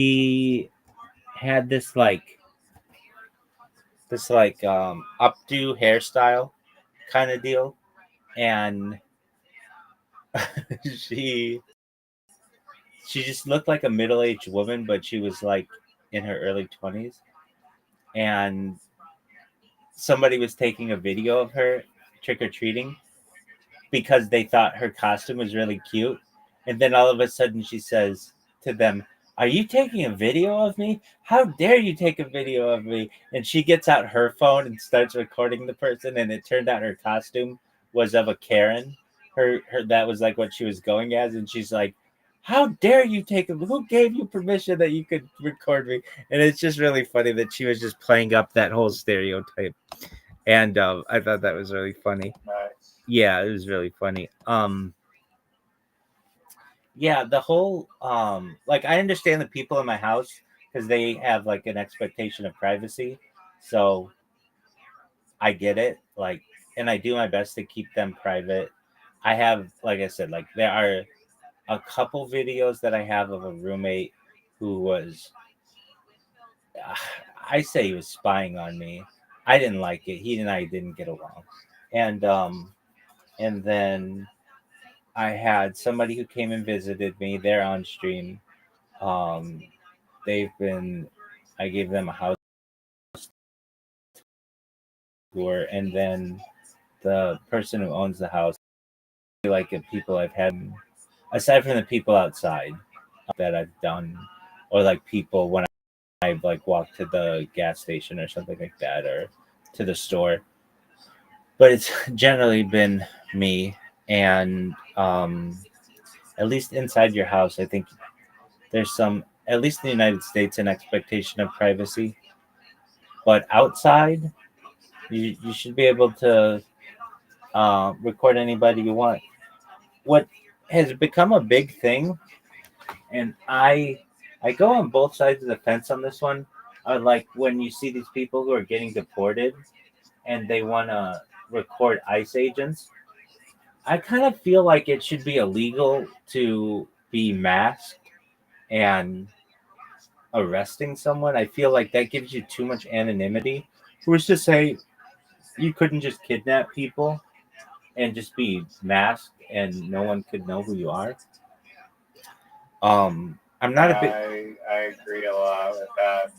he had this updo hairstyle kind of deal, and she she just looked like a middle-aged woman, but she was like in her early 20s, and somebody was taking a video of her trick-or-treating because they thought her costume was really cute. And then all of a sudden she says to them, "Are you taking a video of me? How dare you take a video of me?" And she gets out her phone and starts recording the person, and it turned out her costume was of a Karen. Her that was like what she was going as, and she's like, "How dare you take a who gave you permission that you could record me?" And it's just really funny that she was just playing up that whole stereotype. And I thought that was really funny. Nice. Yeah, it was really funny. Yeah, the whole like I understand the people in my house because they have like an expectation of privacy. So I get it. Like, and I do my best to keep them private. I have, like I said, like there are a couple videos that I have of a roommate who was I say he was spying on me. I didn't like it. He and I didn't get along. And and then I had somebody who came and visited me. They're on stream. Um, they've been. I gave them a house tour, and then the person who owns the house, like the people I've had, aside from the people outside that I've done, or like people when I've like walked to the gas station or something like that, or to the store. But it's generally been me, and at least inside your house, I think there's some, at least in the United States, an expectation of privacy. But outside, you should be able to record anybody you want. What has become a big thing, and I go on both sides of the fence on this one. Like when you see these people who are getting deported and they want to record ICE agents, I kind of feel like it should be illegal to be masked and arresting someone. I feel like that gives you too much anonymity. Who's to say you couldn't just kidnap people and just be masked and no one could know who you are? I'm not a bit. I agree a lot with that.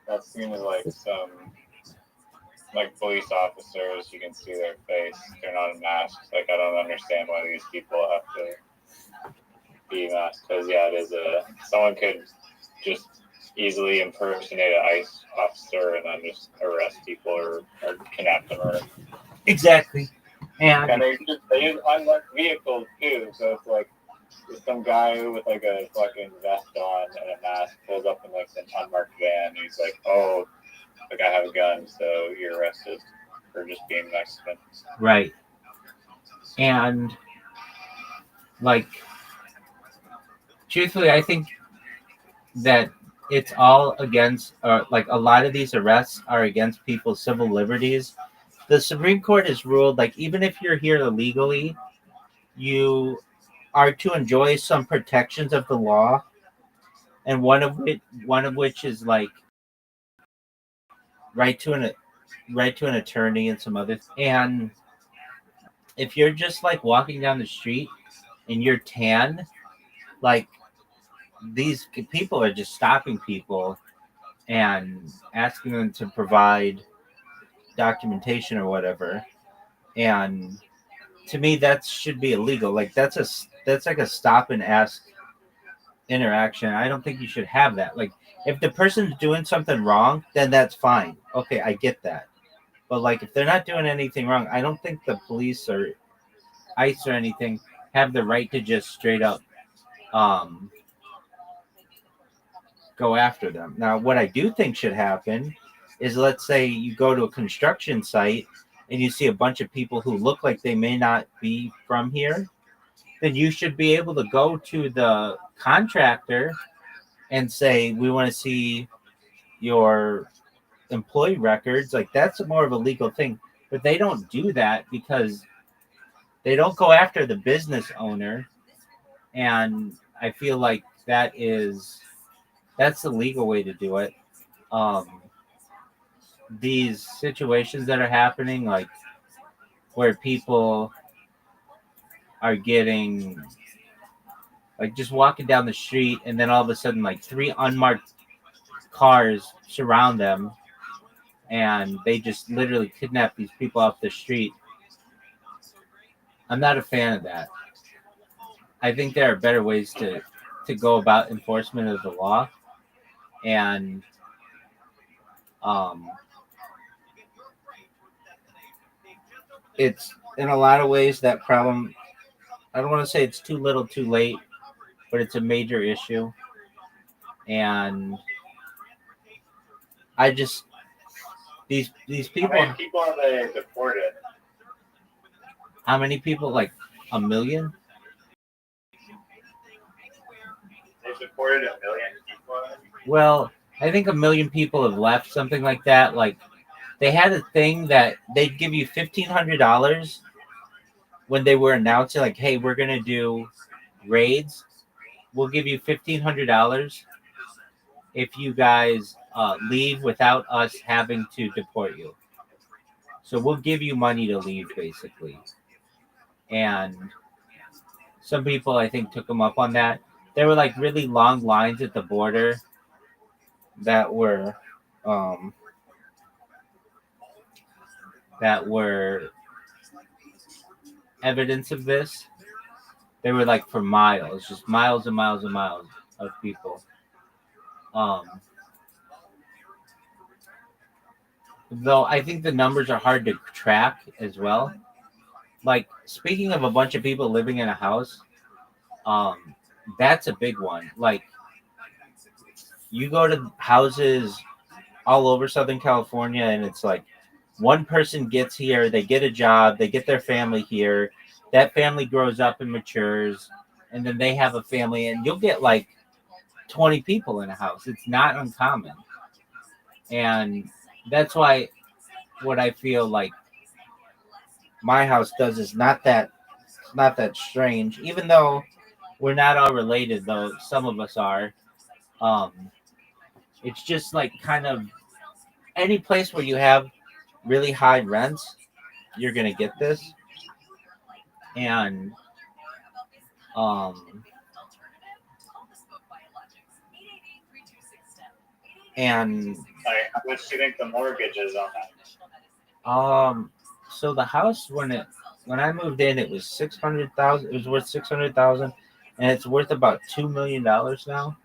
That seems like some like police officers. You can see their face. They're not masked. Like I don't understand why these people have to be masked. Because yeah, it is someone could just easily impersonate an ICE officer and then just arrest people or kidnap them or Exactly. And they use unmarked vehicles too. So it's like some guy with like a fucking vest on and a mask pulls up in like an unmarked van. And he's like, "Oh, like I have a gun, so you're arrested for just being Mexican." right. And like truthfully, I think that it's all against, like a lot of these arrests are against people's civil liberties. The Supreme Court has ruled like even if you're here illegally, you are to enjoy some protections of the law, and one of which is like right to an right to an attorney and some other. And if you're just like walking down the street and you're tan, like these people are just stopping people and asking them to provide documentation or whatever. And to me, that should be illegal. Like that's like a stop and ask interaction. I don't think you should have that. Like if the person's doing something wrong, then that's fine. Okay, I get that. But like if they're not doing anything wrong, I don't think the police or ICE or anything have the right to just straight up um, go after them. Now, what I do think should happen is, let's say you go to a construction site and you see a bunch of people who look like they may not be from here, then you should be able to go to the contractor and say, "We want to see your employee records." Like that's more of a legal thing. But they don't do that because they don't go after the business owner. And I feel like that is That's the legal way to do it. Um, these situations that are happening, like where people are getting like just walking down the street, and then all of a sudden, like three unmarked cars surround them, and they just literally kidnap these people off the street. I'm not a fan of that. I think there are better ways to go about enforcement of the law, and um, it's in a lot of ways that problem. I don't want to say it's too little, too late, but it's a major issue, and I just these How people. many people have they deported? How many people? Like a million? They've deported a million people. Well, I think a million people have left, something like that. Like they had a thing that they'd give you $1,500 when they were announcing, like, "Hey, we're gonna do raids. We'll give you $1,500 if you guys leave without us having to deport you. So we'll give you money to leave, basically." And some people, I think, took them up on that. There were like really long lines at the border that were um, that were evidence of this. They were like for miles, just miles and miles and miles of people. Um, though I think the numbers are hard to track as well. Like speaking of a bunch of people living in a house, um, that's a big one. Like you go to houses all over Southern California, and it's like one person gets here, they get a job, they get their family here, that family grows up and matures, and then they have a family, and you'll get like 20 people in a house. It's not uncommon. And that's why what I feel like my house does is not that strange, even though we're not all related, though some of us are. um it's just like kind of any place where you have really high rents, you're gonna get this. And um and Like, how much do you think the mortgage is on that? so the house when I moved in, it was 600,000. It was worth 600,000, and it's worth about $2 million now.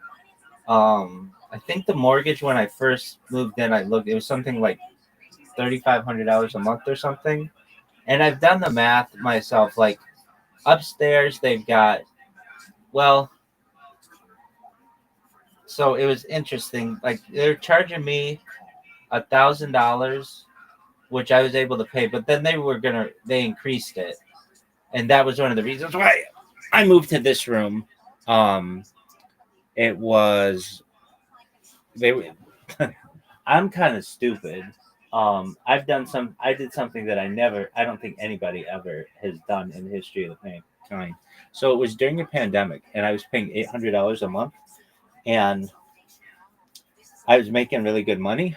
I think the mortgage when I first moved in, I looked, it was something like $3,500 a month or something. And I've done the math myself. Like upstairs, they've got, well, so it was interesting. Like they're charging me $1,000, which I was able to pay, but then they increased it, and that was one of the reasons why I moved to this room. Um, it was they. I'm kind of stupid. I did something that I don't think anybody ever has done in the history of mankind. So it was during the pandemic, and I was paying $800 a month, and I was making really good money,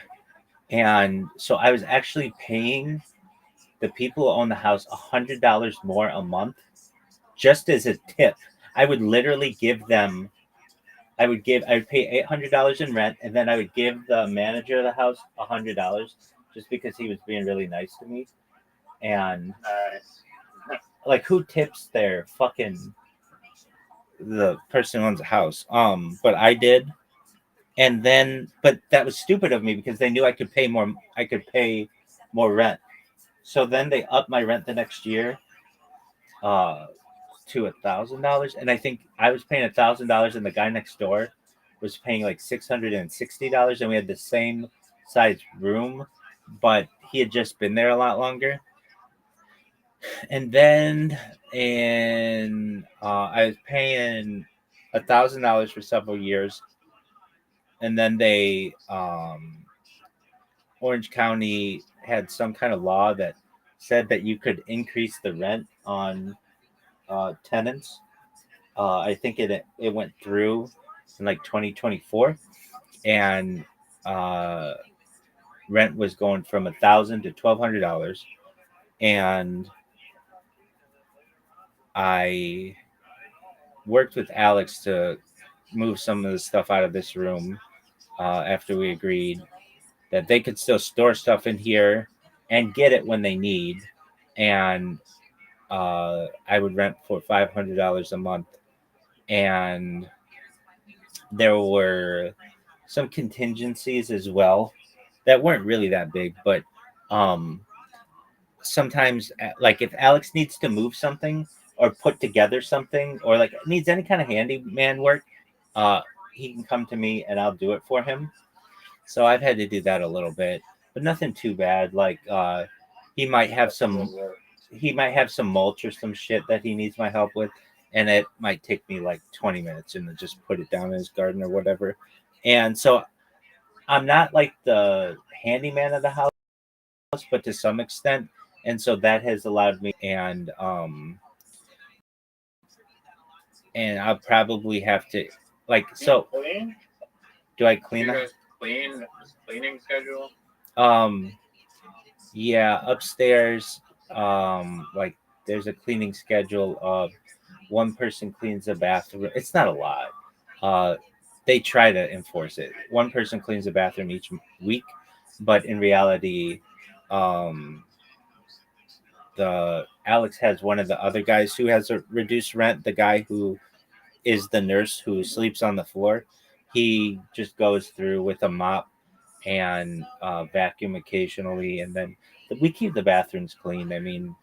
and so I was actually paying the people who own the house $100 more a month just as a tip. I would literally give them. I would pay $800 in rent, and then I would give the manager of the house $100 just because he was being really nice to me. And Nice. like, who tips their fucking the person who owns the house? But I did, and then but that was stupid of me because they knew I could pay more. I could pay more rent. So then they upped my rent the next year, uh, to $1,000, and I think I was paying $1,000, and the guy next door was paying like $660, and we had the same size room, but he had just been there a lot longer. And then I was paying $1,000 for several years, and then Orange County had some kind of law that said that you could increase the rent on tenants. I think it went through, in like 2024, and uh, rent was going from $1,000 to $1,200, and I worked with Alex to move some of the stuff out of this room after we agreed that they could still store stuff in here and get it when they need, and I would rent for $500 a month, and there were some contingencies as well that weren't really that big, but um, sometimes like if Alex needs to move something or put together something or like needs any kind of handyman work, uh, he can come to me and I'll do it for him. So I've had to do that a little bit, but nothing too bad. Like he might have some he might have some mulch or some shit that he needs my help with, and it might take me like 20 minutes and then just put it down in his garden or whatever. And so I'm not like the handyman of the house, but to some extent. And so that has allowed me, and I'll probably have to like so. Clean? Do I Do clean you up? guys cleaning schedule? Um, yeah, upstairs, like there's a cleaning schedule of one person cleans the bathroom. It's not a lot. Uh, they try to enforce it. One person cleans the bathroom each week, but in reality, um, the Alex has one of the other guys who has a reduced rent. The guy who is the nurse who sleeps on the floor. He just goes through with a mop and vacuum occasionally, and then we keep the bathrooms clean. I mean,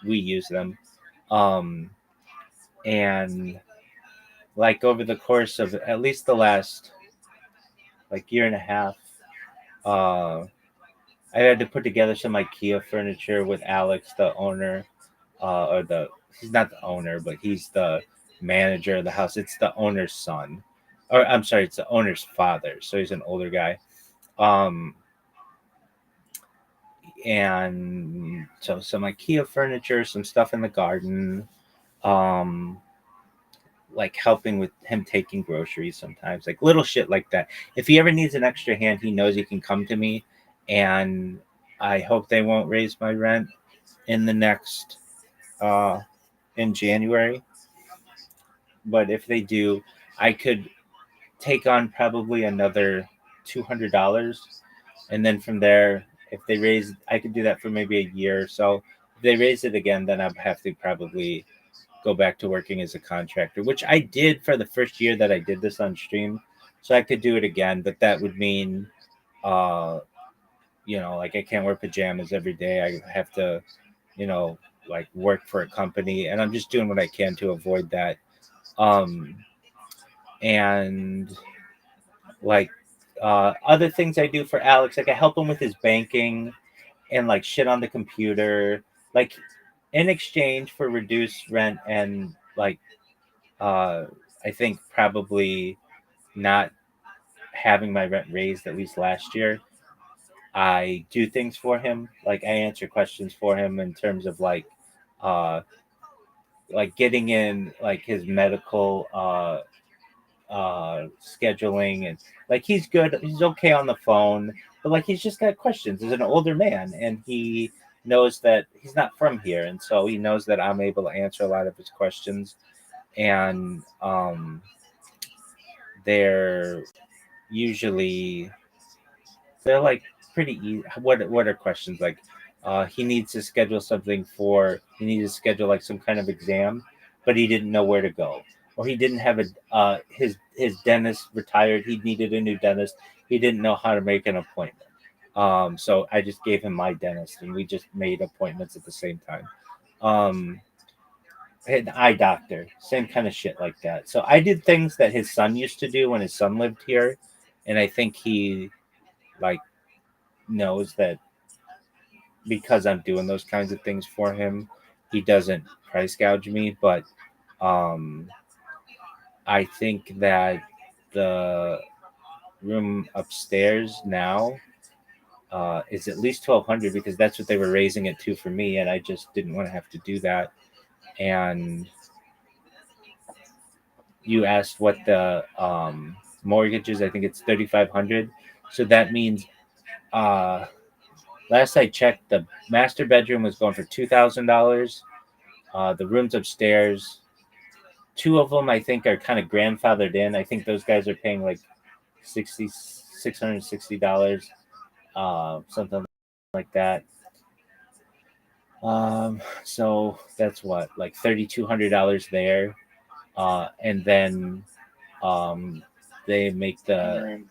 we use them, um, and like over the course of at least the last like year and a half, uh, I had to put together some IKEA furniture with Alex, the owner, or the he's not the owner, but he's the manager of the house. It's the owner's son, or I'm sorry, it's the owner's father. So he's an older guy. Um, and so some IKEA furniture, some stuff in the garden, um, like helping with him taking groceries sometimes, like little shit like that. If he ever needs an extra hand, he knows he can come to me, and I hope they won't raise my rent in the next uh in January. But if they do, I could take on probably another $200, and then from there, if they raise, I could do that for maybe a year or so. If they raise it again, then I'd have to probably go back to working as a contractor, which I did for the first year that I did this on stream. So I could do it again, but that would mean, uh, like I can't wear pajamas every day. I have to, you know, like work for a company, and I'm just doing what I can to avoid that. Um, and like other things I do for Alex, like I help him with his banking and like shit on the computer, like in exchange for reduced rent and like uh, I think probably not having my rent raised at least last year. I do things for him, like I answer questions for him in terms of uh, like getting in like his medical scheduling, and like he's good, he's okay on the phone, but like he's just got questions. He's an older man, and he knows that he's not from here, and so he knows that I'm able to answer a lot of his questions, and they're usually they're like pretty easy. What are questions like? He needs to schedule something for. He needs to schedule like some kind of exam, but he didn't know where to go, or he didn't have a his dentist retired. He needed a new dentist. He didn't know how to make an appointment. So I just gave him my dentist, and we just made appointments at the same time. Um, an eye doctor, same kind of shit like that. So I did things that his son used to do when his son lived here, and I think he like knows that because I'm doing those kinds of things for him, he doesn't price gouge me. But um, I think that the room upstairs now is at least 1,200 because that's what they were raising it to for me, and I just didn't want to have to do that. And you asked what the mortgage is. I think it's 3,500. So that means uh, last I checked, the master bedroom was going for $2,000. The rooms upstairs, two of them I think are kind of grandfathered in. I think those guys are paying like 660 dollars, something like that. So that's what, like $3,200 there, and then um, they make the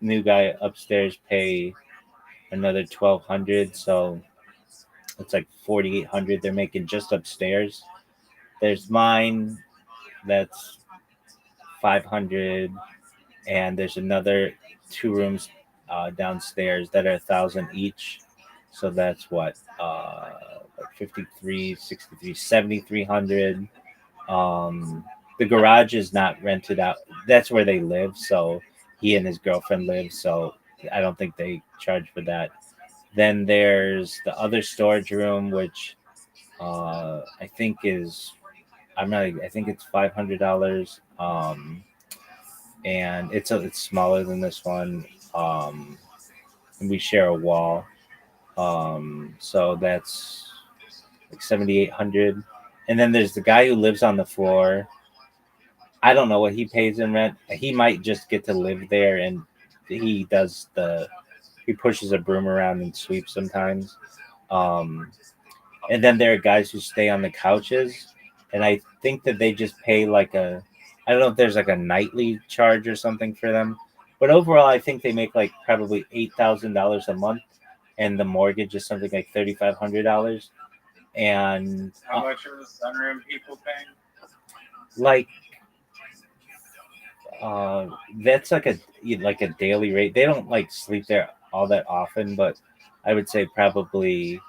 new guy upstairs pay another 1,200. So it's like 4,800 they're making just upstairs. There's mine, that's 500, and there's another two rooms downstairs that are 1,000 each. So that's what, like 53, 63, 7,300. The garage is not rented out. That's where they live. So he and his girlfriend live. So I don't think they charge for that. Then there's the other storage room, which I think is, I'm not, I think it's $500. And it's smaller than this one. Um, and we share a wall. So that's like 7,800. And then there's the guy who lives on the floor. I don't know what he pays in rent. He might just get to live there, and he does the he pushes a broom around and sweeps sometimes. Um, and then there are guys who stay on the couches, and I think that they just pay like a, I don't know if there's like a nightly charge or something for them, but overall I think they make like probably $8,000 a month, and the mortgage is something like $3,500, and How much are the sunroom people paying? like that's like a daily rate. They don't like sleep there all that often, but I would say probably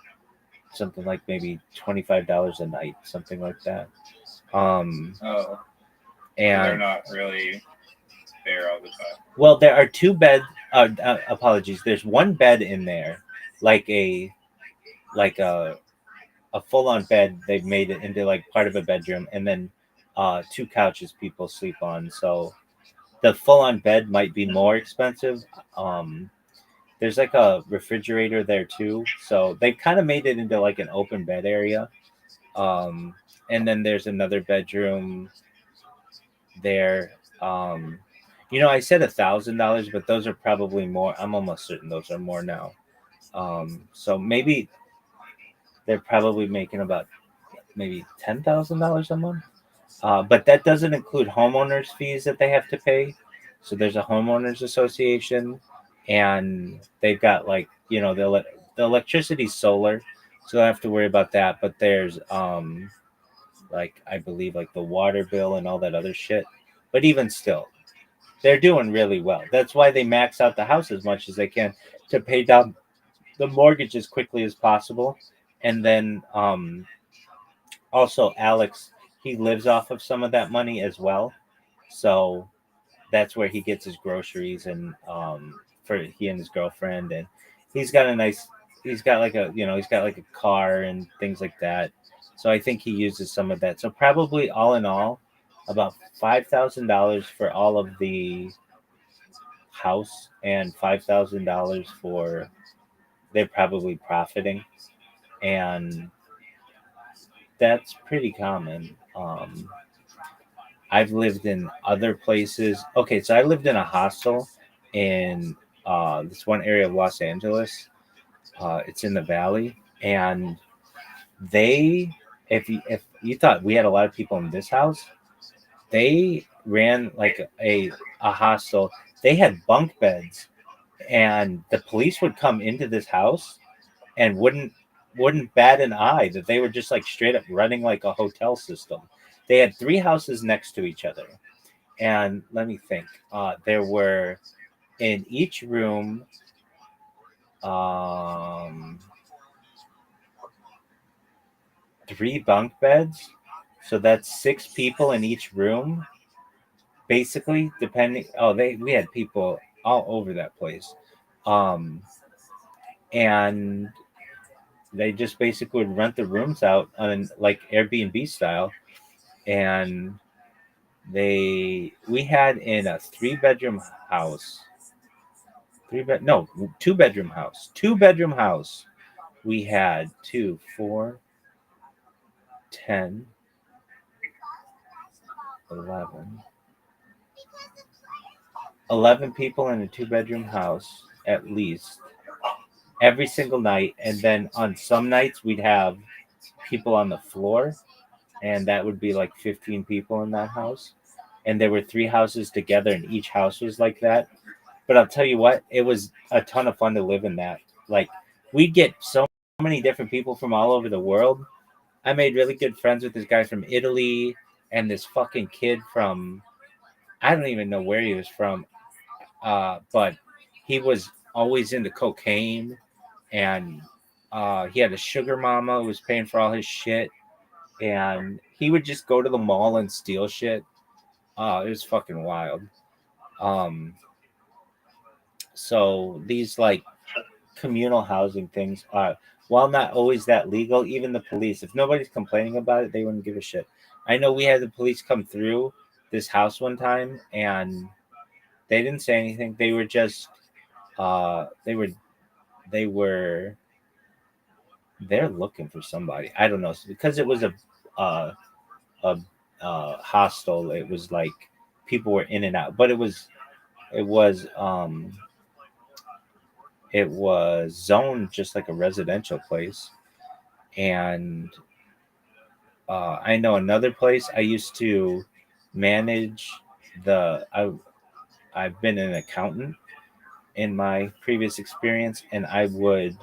something like maybe $25 a night, something like that. Um, Oh, so they're and not really there all the time. well, there are two beds. Apologies. There's one bed in there, like a full on bed. They've made it into like part of a bedroom, and then two couches people sleep on. So the full on bed might be more expensive. Um, there's like a refrigerator there too, so they've kind of made it into like an open bed area. Um, and then there's another bedroom there. Um, I said $1,000, but those are probably more. I'm almost certain those are more now. So maybe they're probably making about maybe $10,000 a month. But that doesn't include homeowners fees that they have to pay. So there's a homeowners association, and they've got like the electricity's solar, so I don't have to worry about that. But there's like I believe like the water bill and all that other shit. But even still, they're doing really well. That's why they max out the house as much as they can to pay down the mortgage as quickly as possible. And then also Alex, he lives off of some of that money as well. So that's where he gets his groceries, and for he and his girlfriend, and he's got a nice he's got like he's got like a car and things like that. So I think he uses some of that. So probably all in all about $5,000 for all of the house, and $5,000 for they're probably profiting, and that's pretty common. I've lived in other places. Okay, so I lived in a hostel in this one area of Los Angeles. It's in the valley, and they, if you thought we had a lot of people in this house, they ran like a hostel. They had bunk beds, and the police would come into this house and wouldn't bat an eye that they were just like straight up running like a hotel system. They had three houses next to each other, and let me think. There were in each room um, three bunk beds, so that's six people in each room. Basically, depending. Oh, they we had people all over that place, um, and they just basically would rent the rooms out on like Airbnb style, and we had in a 3 bedroom house, 3 bed no 2 bedroom house, 2 bedroom house. We had 2, 4, 10, 11, 11 people in a 2 bedroom house at least every single night. And then on some nights we'd have people on the floor, and that would be like 15 people in that house. And there were 3 houses together, and each house was like that. But I'll tell you what, it was a ton of fun to live in that. Like, we'd get so many different people from all over the world. I made really good friends with this guy from Italy and this fucking kid from, I don't even know where he was from, but he was always into cocaine, and he had a sugar mama who was paying for all his shit, and he would just go to the mall and steal shit. It was fucking wild. Um, so these like communal housing things are, while not always that legal, even the police, if nobody's complaining about it, they wouldn't give a shit. I know we had the police come through this house one time, and they didn't say anything. They were just they were they're looking for somebody. I don't know, because it was uh, a hostel. It was like people were in and out, but it was um it was zoned just like a residential place. And I know another place I used to manage the I've been an accountant in my previous experience, and I would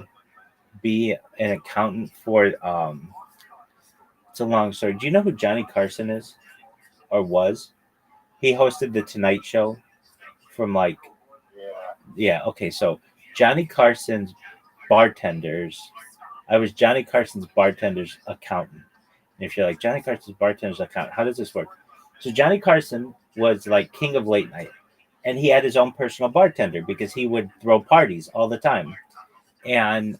be an accountant for it's a long story. Do you know who Johnny Carson is or was? He hosted the Tonight Show from like, Yeah. yeah, okay, so Johnny Carson's bartenders, I was Johnny Carson's bartender's accountant. And if you're like, Johnny Carson's bartender's accountant, how does this work? So Johnny Carson was like king of late night, and he had his own personal bartender because he would throw parties all the time. And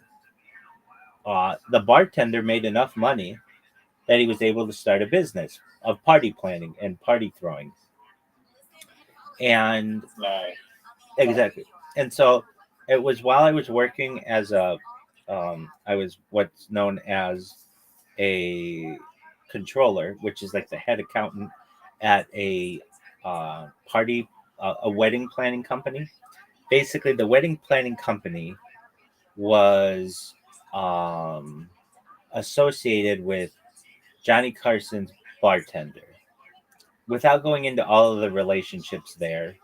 the bartender made enough money that he was able to start a business of party planning and party throwing. And Nice. exactly. And so it was while I was working as I was what's known as a controller, which is like the head accountant at a wedding planning company. Basically, the wedding planning company was um, associated with Johnny Carson's bartender. Without going into all of the relationships there,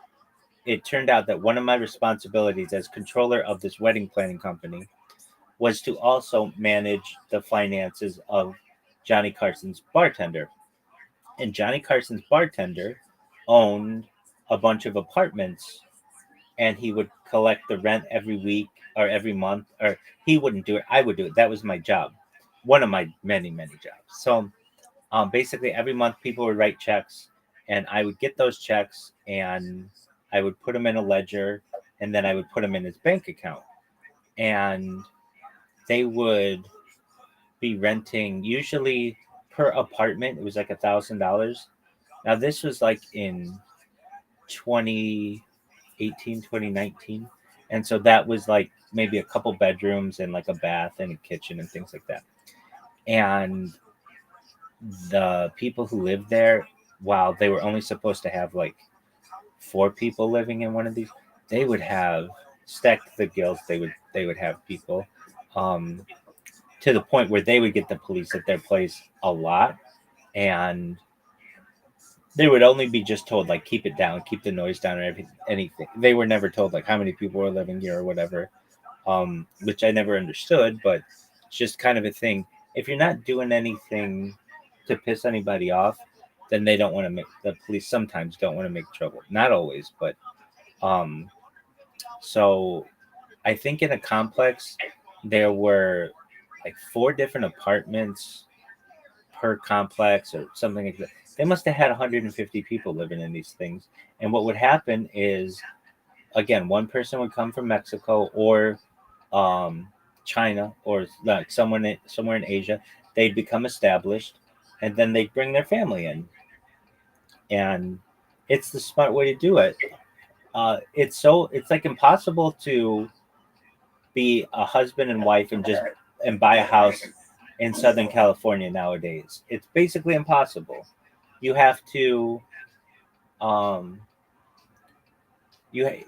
it turned out that one of my responsibilities as controller of this wedding planning company was to also manage the finances of Johnny Carson's bartender. And Johnny Carson's bartender owned a bunch of apartments, and he would collect the rent every week or every month, or he wouldn't do it. I would do it. That was my job. One of my many, many jobs. So basically, every month people would write checks, and I would get those checks, and I would put them in a ledger, and then I would put them in his bank account. And they would be renting usually per apartment. It was like $1,000. Now this was like in 2018, 2019, and so that was like maybe a couple bedrooms and like a bath and a kitchen and things like that. And the people who lived there, while they were only supposed to have like 4 people living in one of these, they would have stacked the gills. They would have people, um, to the point where they would get the police at their place a lot, and they would only be just told like keep it down, keep the noise down, or anything. They were never told like how many people were living here or whatever, which I never understood, but it's just kind of a thing. If you're not doing anything to piss anybody off, then they don't want to make the police sometimes don't want to make trouble. Not always, but um, so I think in a complex there were like 4 different apartments per complex or something like that. They must have had 150 people living in these things. And what would happen is, again, one person would come from Mexico or um, China or like somewhere in Asia. They'd become established, and then they'd bring their family in. and it's the smart way to do it. It's like impossible to be a husband and wife and buy a house in Southern California nowadays. It's basically impossible. You have to um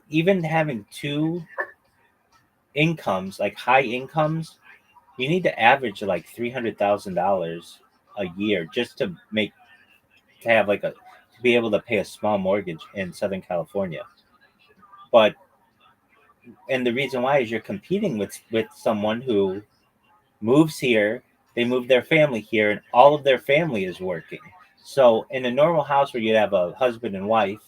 even having two incomes, like high incomes, you need to average like $300,000 a year just to have like a to be able to pay a small mortgage in Southern California. But and the reason why is you're competing with someone who moves here, they move their family here, and all of their family is working. So in a normal house where you'd have a husband and wife,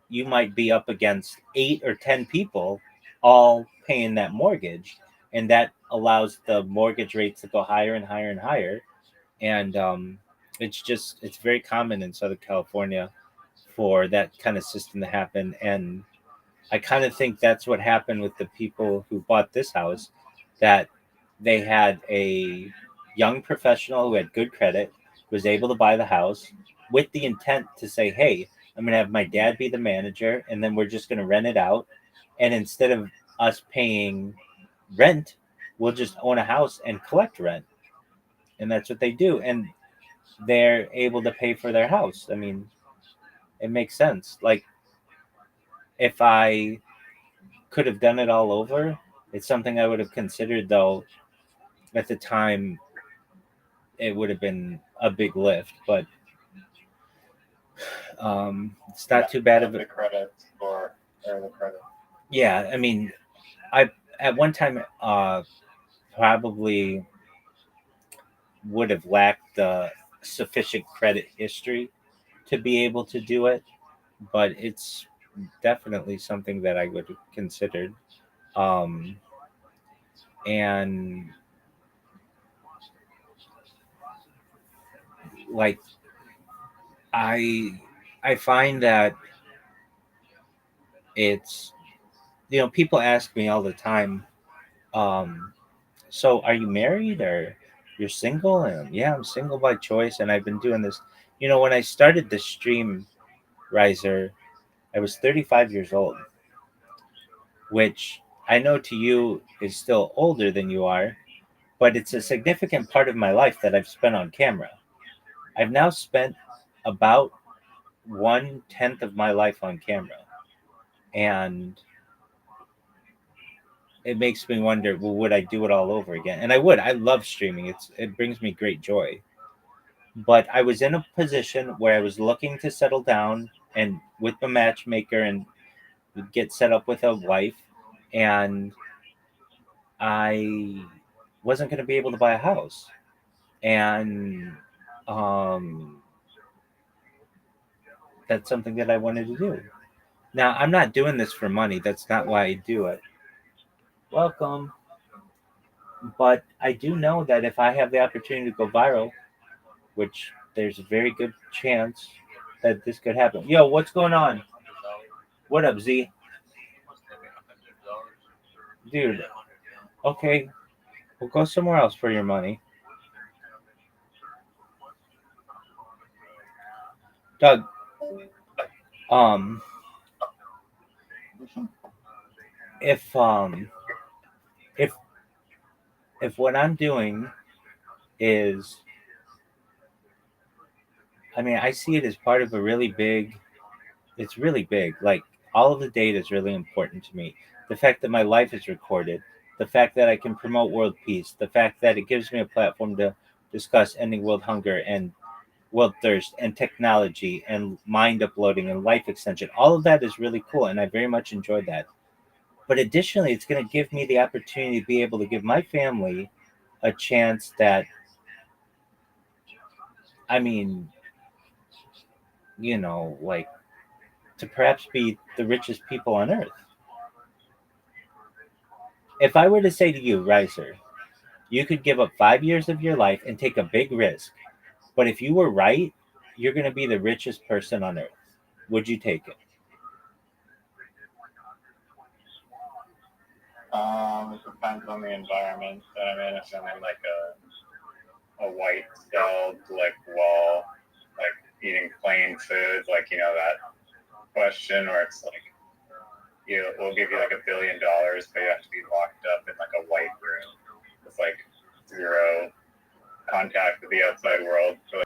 you might be up against 8 or 10 people all paying that mortgage, and that allows the mortgage rates to go higher and higher and higher. And it's very common in Southern California for that kind of system to happen. And I kind of think that's what happened with the people who bought this house, that they had a young professional who had good credit, was able to buy the house with the intent to say, hey, I'm going to have my dad be the manager, and then we're just going to rent it out. And instead of us paying rent, we'll just own a house and collect rent. And that's what they do. And they're able to pay for their house. I mean, it makes sense. Like, if I could have done it all over, it's something I would have considered, though at the time it would have been a big lift, but it's not too bad of the it. credit or the credit. Yeah, I mean, I at one time probably would have lacked the sufficient credit history to be able to do it, but it's definitely something that I would have considered. Um, and like I I find that it's people ask me all the time, um, so are you married or you're single? And yeah, I'm single by choice, and I've been doing this. When I started the stream riser, I was 35 years old, which I know to you is still older than you are, but it's a significant part of my life that I've spent on camera. I've now spent about 1/10 of my life on camera, and it makes me wonder, well, would I do it all over again? And I would. I love streaming. It brings me great joy. But I was in a position where I was looking to settle down and with a matchmaker and get set up with a wife, and I wasn't going to be able to buy a house. And um, that's something that I wanted to do. Now, I'm not doing this for money. That's not why I do it. Welcome. But I do know that if I have the opportunity to go viral, which there's a very good chance that this could happen. Yo, what's going on? What up, Z? Dude, okay, we'll go somewhere else for your money. Doug, um, if if if what I'm doing is, I mean, I see it as part of a really big, it's really big. Like, all of the data is really important to me. The fact that my life is recorded, the fact that I can promote world peace, the fact that it gives me a platform to discuss ending world hunger and world thirst and technology and mind uploading and life extension. All of that is really cool, and I very much enjoyed that. But additionally, it's going to give me the opportunity to be able to give my family a chance that, I mean, like, to perhaps be the richest people on earth. If I were to say to you, Riser, you could give up 5 years of your life and take a big risk, but if you were right, you're going to be the richest person on earth. Would you take it? It depends on the environment that I'm in. If I'm in like a white celled like wall, like eating plain food, like that question where it's like we'll give you like $1 billion, but you have to be locked up in like a white room with like zero contact with the outside world. So,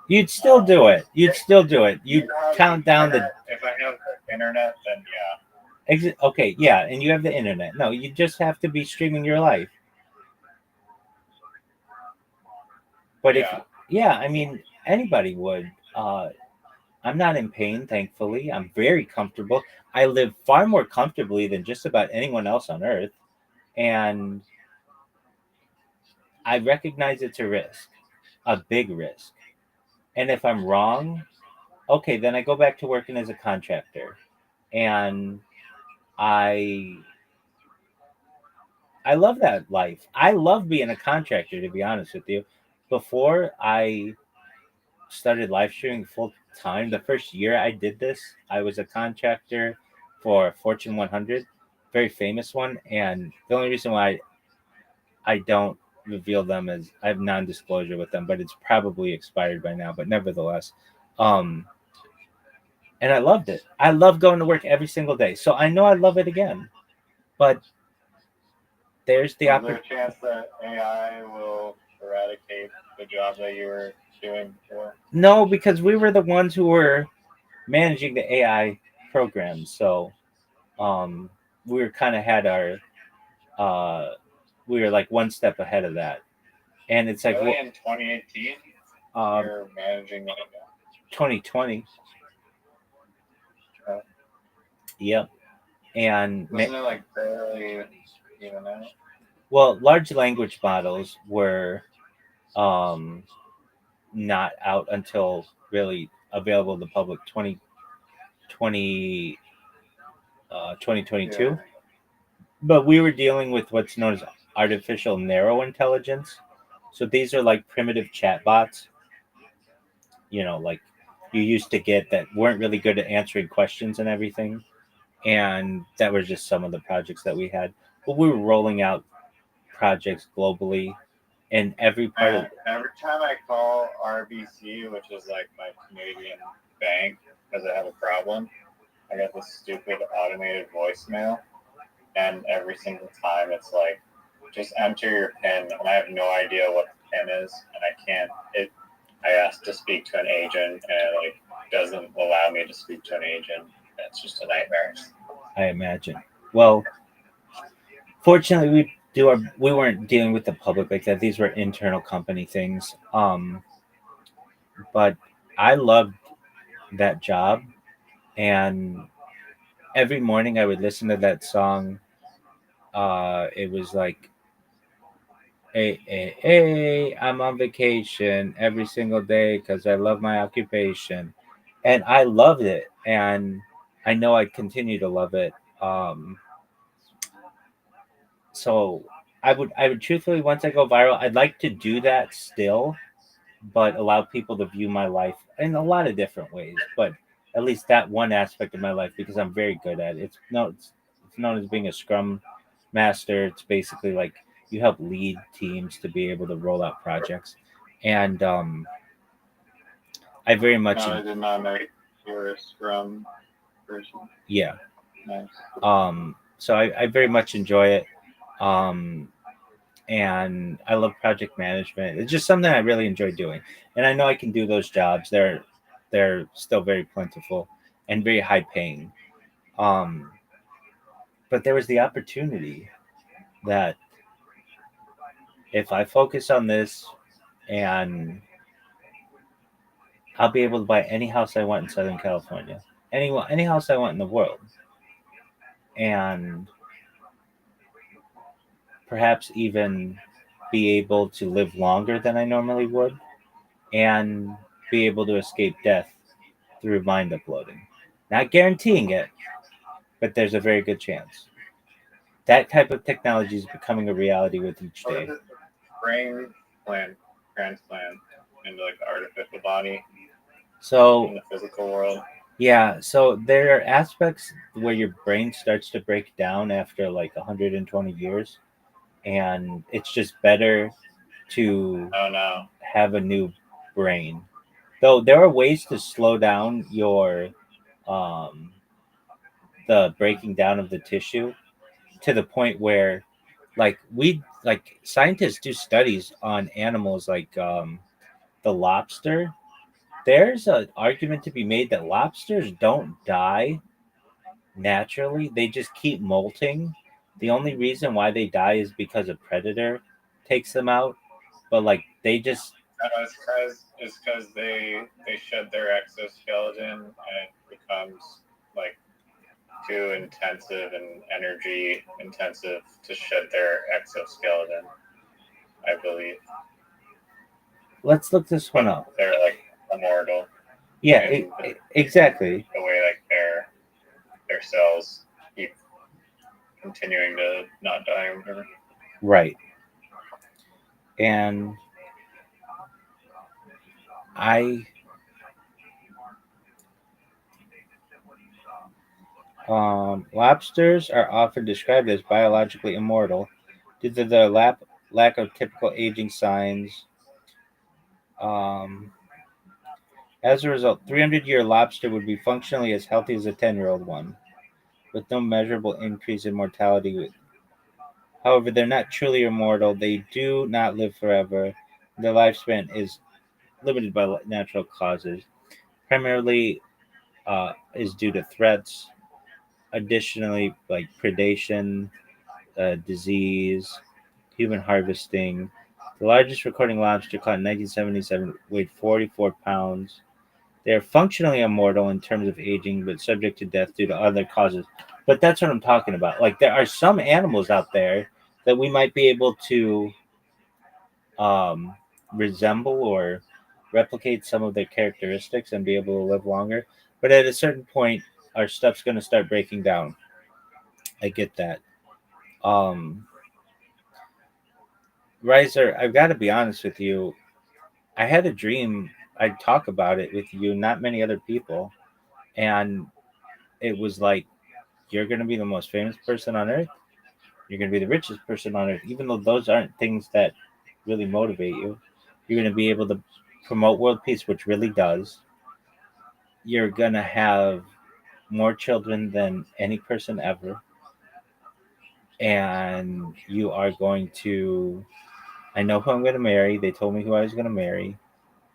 You'd still do it. You'd still do it. You'd count down the. If I have the internet, then yeah. Okay, yeah, and you have the internet. No, you just have to be streaming your life. But if I mean, anybody would. I'm not in pain, thankfully. I'm very comfortable. I live far more comfortably than just about anyone else on earth, and I recognize it's a risk, a big risk. And if I'm wrong, okay, then I go back to working as a contractor, and I I love that life. I love being a contractor, to be honest with you. Before I started live streaming full time, the first year I did this, I was a contractor for Fortune 100, very famous one. And the only reason why I don't reveal them is I have non-disclosure with them, but it's probably expired by now. But nevertheless, um, and I loved it. I love going to work every single day, so I know I love it again. But there's the opportunity. Is there a chance that AI will eradicate the job that you were doing before? No, because we were the ones who were managing the AI programs, so we were kind of had our we were like one step ahead of that, and it's like really in 2018 you're managing 2020. Yep. And wasn't it like barely even out? Well, large language models were not out until really available to the public 2022. Yeah. But we were dealing with what's known as artificial narrow intelligence. So these are like primitive chatbots, like you used to get that weren't really good at answering questions and everything. And that were just some of the projects that we had. But we were rolling out projects globally in every part of. Every time I call RBC, which is like my Canadian bank, because I have a problem, I get this stupid automated voicemail, and every single time it's like, just enter your PIN, and I have no idea what the PIN is, and I can't. I asked to speak to an agent, and it doesn't allow me to speak to an agent. It's just a nightmare. I imagine. Well, fortunately, we weren't dealing with the public like that. These were internal company things. But I loved that job, and every morning I would listen to that song. It was like, hey, I'm on vacation every single day because I love my occupation, and I loved it, and I know I'd continue to love it. So I would truthfully, once I go viral, I'd like to do that still, but allow people to view my life in a lot of different ways. But at least that one aspect of my life, because I'm very good at it. It's known as being a scrum master. It's basically like you help lead teams to be able to roll out projects, and I very much. No, I did not know you were a scrum person. Yeah. Nice. So I very much enjoy it. And I love project management. It's just something I really enjoy doing, and I know I can do those jobs. They're still very plentiful and very high paying. But there was the opportunity that if I focus on this, and I'll be able to buy any house I want in Southern California, any house I want in the world, and perhaps even be able to live longer than I normally would, and be able to escape death through mind uploading. Not guaranteeing it, but there's a very good chance. That type of technology is becoming a reality with each day. Brain transplant into like the artificial body. So in the physical world. Yeah, so there are aspects where your brain starts to break down after like 120 years, and it's just better to have a new brain. Though there are ways to slow down your um, the breaking down of the tissue to the point where like scientists do studies on animals like the lobster. There's an argument to be made that lobsters don't die naturally, they just keep molting. The only reason why they die is because a predator takes them out, but like they just It's because they shed their exoskeleton and it becomes like too intensive and energy intensive to shed their exoskeleton, I believe. let's look this one But up. they're like immortal Yeah, in exactly. the way like their cells keep continuing to not die or whatever. Right. And I lobsters are often described as biologically immortal due to their lack of typical aging signs. Um, as a result, 300-year lobster would be functionally as healthy as a 10-year-old one, with no measurable increase in mortality. However, they're not truly immortal. They do not live forever. Their lifespan is limited by natural causes, primarily is due to threats. Additionally, like predation, disease, human harvesting. The largest recording lobster caught in 1977 weighed 44 pounds. They are functionally immortal in terms of aging, but subject to death due to other causes. But that's what I'm talking about. Like there are some animals out there that we might be able to um, resemble or replicate some of their characteristics and be able to live longer. But at a certain point, our stuff's going to start breaking down. I get that. Um, Riser, I've got to be honest with you. I had a dream. I'd talk about it with you, not many other people. And it was like, you're going to be the most famous person on earth. You're going to be the richest person on earth, even though those aren't things that really motivate you. You're going to be able to promote world peace, which really does. You're going to have more children than any person ever. And you are going to, I know who I'm going to marry. They told me who I was going to marry.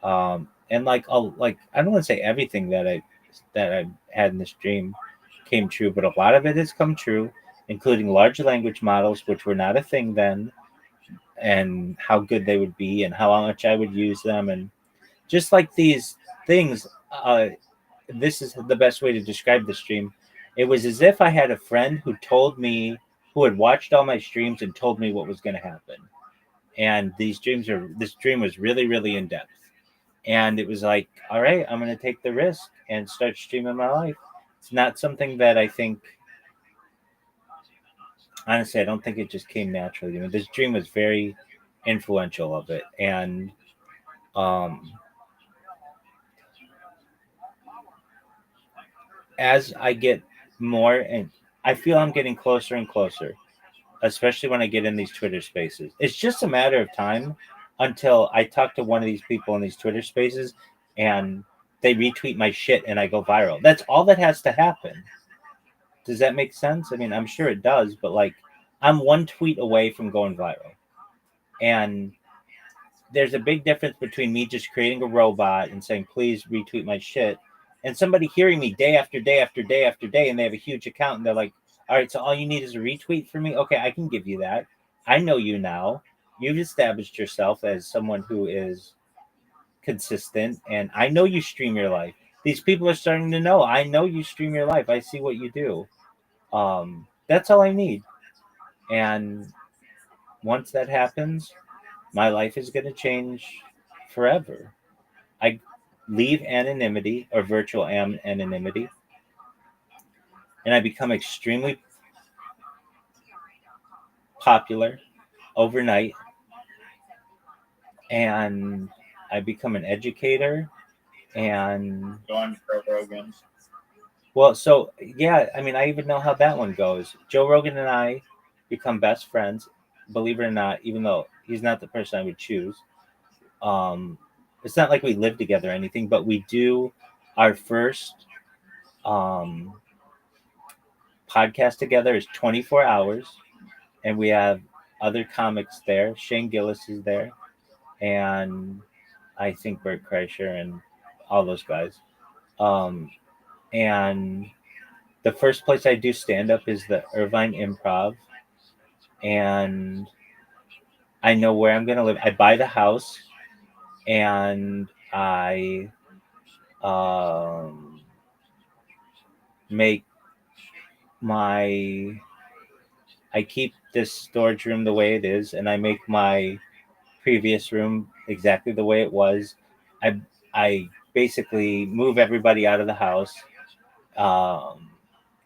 And like I don't want to say everything that I had in this dream came true, but a lot of it has come true, including large language models, which were not a thing then, and how good they would be, and how much I would use them, and just like these things. This is the best way to describe the stream. It was as if I had a friend who told me, who had watched all my streams and told me what was going to happen. And this dream was really, really in depth. And it was like, all right, I'm going to take the risk and start streaming my life. It's not something that I think, honestly, I don't think it just came naturally to me. This dream was very influential of it. And um, as I get more, and I feel I'm getting closer and closer, especially when I get in these Twitter spaces. It's just a matter of time until I talk to one of these people in these Twitter spaces and they retweet my shit and I go viral. That's all that has to happen. Does that make sense? I mean, I'm sure it does, but like I'm one tweet away from going viral. And there's a big difference between me just creating a robot and saying, please retweet my shit, and somebody hearing me day after day after day after day, and they have a huge account, and they're like, all right, so all you need is a retweet for me? Okay, I can give you that. I know you now. You've established yourself as someone who is consistent, and I know you stream your life. These people are starting to know. I know you stream your life. I see what you do. That's all I need. And once that happens, my life is going to change forever. I leave anonymity or virtual anonymity, and I become extremely popular overnight, and I become an educator. And Go on Joe Rogan. well, so yeah, I mean, I even know how that one goes. Joe Rogan and I become best friends, believe it or not, even though he's not the person I would choose. Um, it's not like we live together or anything, but we do our first um, podcast together is 24 hours, and we have other comics there. Shane Gillis is there, and I think Bert Kreischer and all those guys. Um, and the first place I do stand up is the Irvine Improv, and I know where I'm gonna live. I buy the house, and I um, make my I keep this storage room the way it is, and I make my previous room exactly the way it was. I basically move everybody out of the house, um,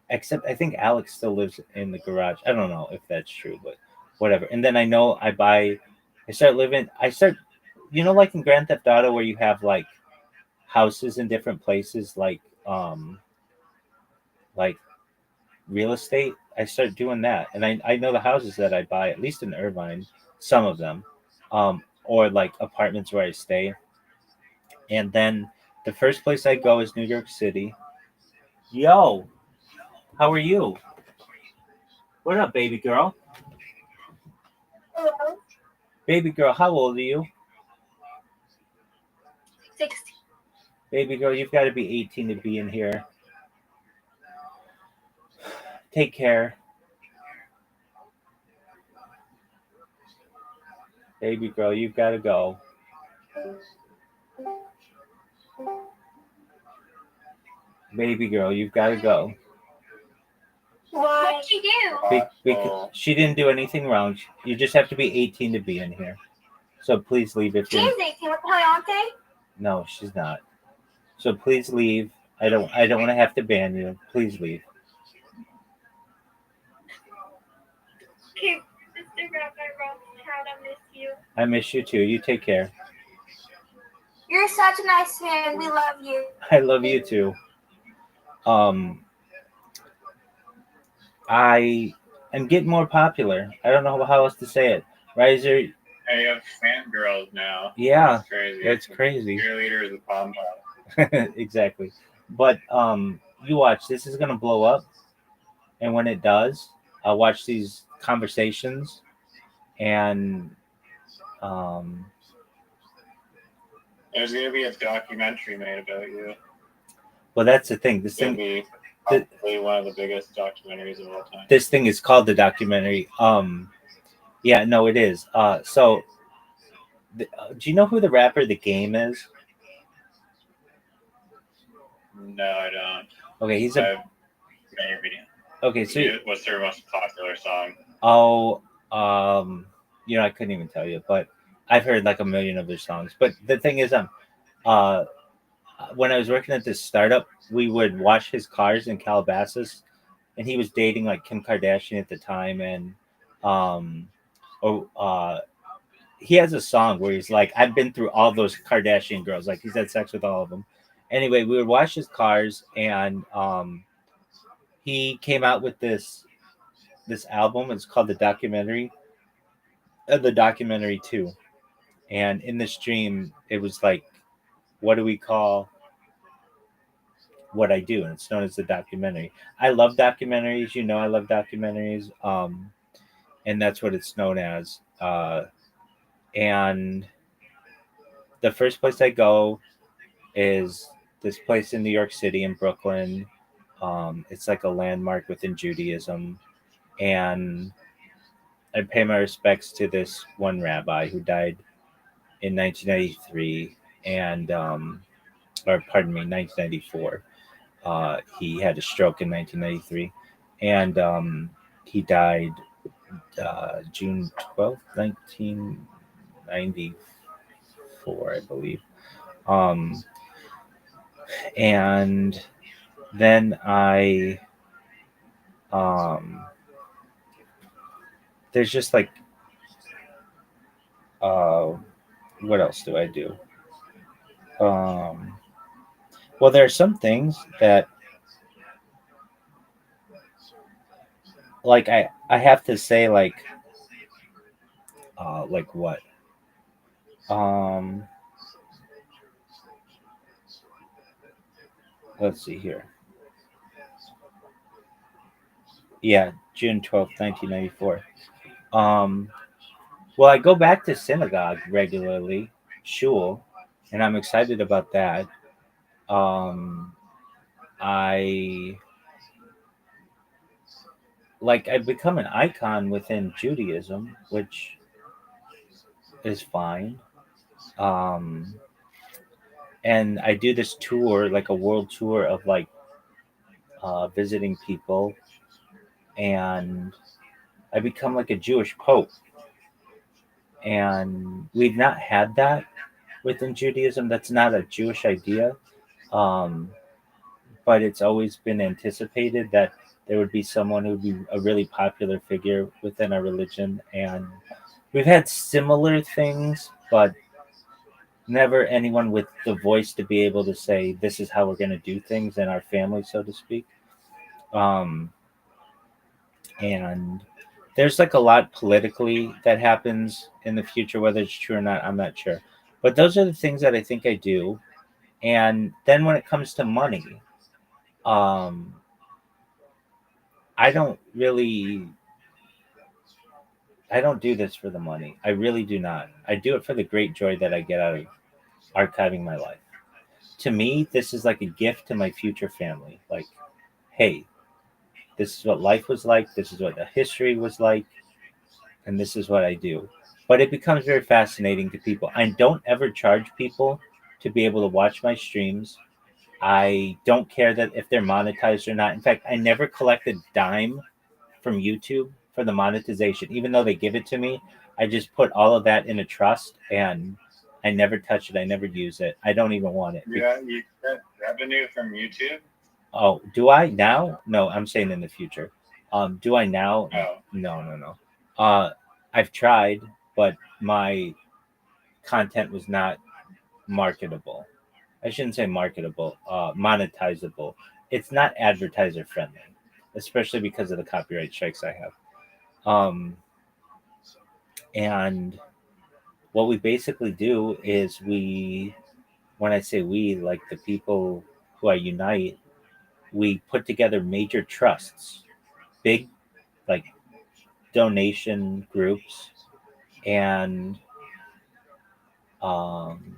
except I think Alex still lives in the garage. I don't know if that's true, but whatever. And then I know I start living. I start, like in Grand Theft Auto where you have like houses in different places, like real estate. I start doing that, and I know the houses that I buy, at least in Irvine, some of them, or like apartments where I stay. And then the first place I go is New York City. Yo, how are you? What up, baby girl? Hello. Baby girl, how old are you? 60. Baby girl, you've got to be 18 to be in here. Take care. Baby girl, you've got to go. Baby girl, you've got to go. Why? What'd she do? Because she didn't do anything wrong. You just have to be 18 to be in here. So please leave if She you're. is 18 with Hayante. No, she's not. So please leave. I don't want to have to ban you. Please leave. Okay, Mr. Rabbi Rothschild, I miss you. I miss you too. You take care. You're such a nice man. We love you. I love you too. Um, I am getting more popular. I don't know how else to say it. Riser, Hey, you have fangirls now. yeah, That's crazy. that's crazy. Cheerleaders and pom pom. Exactly. But you watch. This is gonna blow up, and when it does, I'll watch these conversations, and um, There's gonna be a documentary made about you. well, that's the thing. It's gonna be probably one of the biggest documentaries of all time. This thing is called the documentary. Yeah, no, it is. So, do you know who the rapper The Game is? No, I don't. Okay, he's a. Maybe. Okay, so what's their most popular song? Oh, I couldn't even tell you, but I've heard like a million of their songs. But the thing is, uh, when I was working at this startup, we would wash his cars in Calabasas, and he was dating like Kim Kardashian at the time, and um, oh, he has a song where he's like, "I've been through all those Kardashian girls," like he's had sex with all of them. Anyway, we would wash his cars, and he came out with this album. It's called the documentary 2. And in this dream, it was like, what do we call what I do? And it's known as the documentary. I love documentaries. I love documentaries. And that's what it's known as. And the first place I go is this place in New York City in Brooklyn. It's like a landmark within Judaism. And I pay my respects to this one rabbi who died in 1993, and or pardon me, 1994. He had a stroke in 1993, and he died June 12th, 1994, I believe. Um, and then um, there's just like, uh, what else do I do? Well, there are some things that, like, I have to say, like what? Um, let's see here. Yeah, June 12th, 1994. Um, well, I go back to synagogue regularly, shul, and I'm excited about that. Um, I I've become an icon within Judaism, which is fine. Um, and I do this tour, like a world tour of visiting people, and I become like a Jewish pope. And we've not had that within Judaism. That's not a Jewish idea, um, but it's always been anticipated that there would be someone who would be a really popular figure within our religion. And we've had similar things, but never anyone with the voice to be able to say, this is how we're going to do things in our family, so to speak. Um, and there's like a lot politically that happens in the future, whether it's true or not, I'm not sure. But those are the things that I think I do. And then when it comes to money, um, I don't really, I don't do this for the money. I really do not. I do it for the great joy that I get out of archiving my life. To me, this is like a gift to my future family. Like, hey, this is what life was like. This is what the history was like. And this is what I do. But it becomes very fascinating to people. I don't ever charge people to be able to watch my streams. I don't care that if they're monetized or not. In fact, I never collect a dime from YouTube for the monetization, even though they give it to me. I just put all of that in a trust, and I never touch it. I never use it. I don't even want it. Yeah, you get revenue from YouTube? Oh, do I now? No, I'm saying in the future. Do I now? Oh. No, no, no. I've tried, but my content was not marketable. I shouldn't say marketable, monetizable. It's not advertiser friendly, especially because of the copyright strikes I have. And what we basically do is when I say we, like the people who I unite, we put together major trusts, big like donation groups, and um,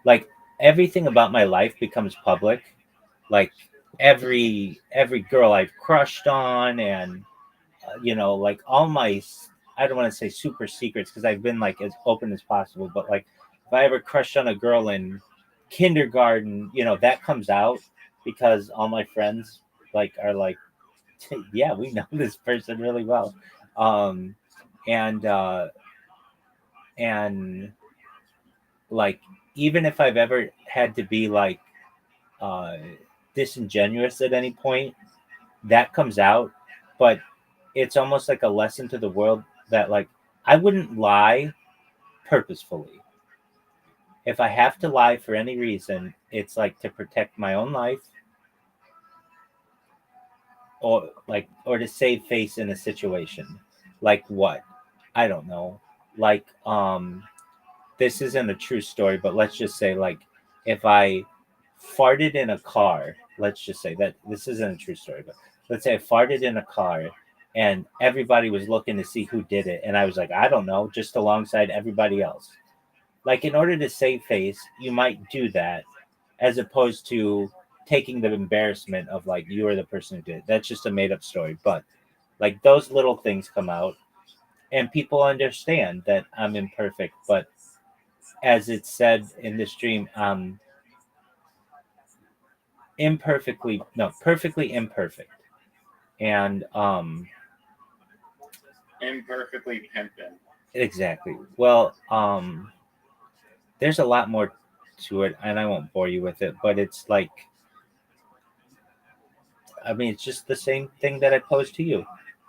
like everything about my life becomes public. Like every girl I've crushed on, and like all my I don't want to say super secrets because I've been like as open as possible, but like if I ever crushed on a girl in kindergarten, that comes out because all my friends are like, yeah, we know this person really well. um and and like even if I've ever had to be like uh disingenuous at any point, that comes out. But it's almost like a lesson to the world that like I wouldn't lie purposefully. If I have to lie for any reason, it's like to protect my own life, or to save face in a situation. Like what? I don't know. Like this isn't a true story, but let's just say like if I farted in a car, let's just say that this isn't a true story, but let's say I farted in a car and everybody was looking to see who did it, and I was like, I don't know, just alongside everybody else. Like in order to save face, you might do that as opposed to taking the embarrassment of like you are the person who did it. That's just a made up story. But like those little things come out and people understand that I'm imperfect, but as it's said in the stream, imperfectly no perfectly imperfect. And Imperfectly pimping. exactly. Well, there's a lot more to it, and I won't bore you with it, but it's like, I mean, it's just the same thing that I posed to you.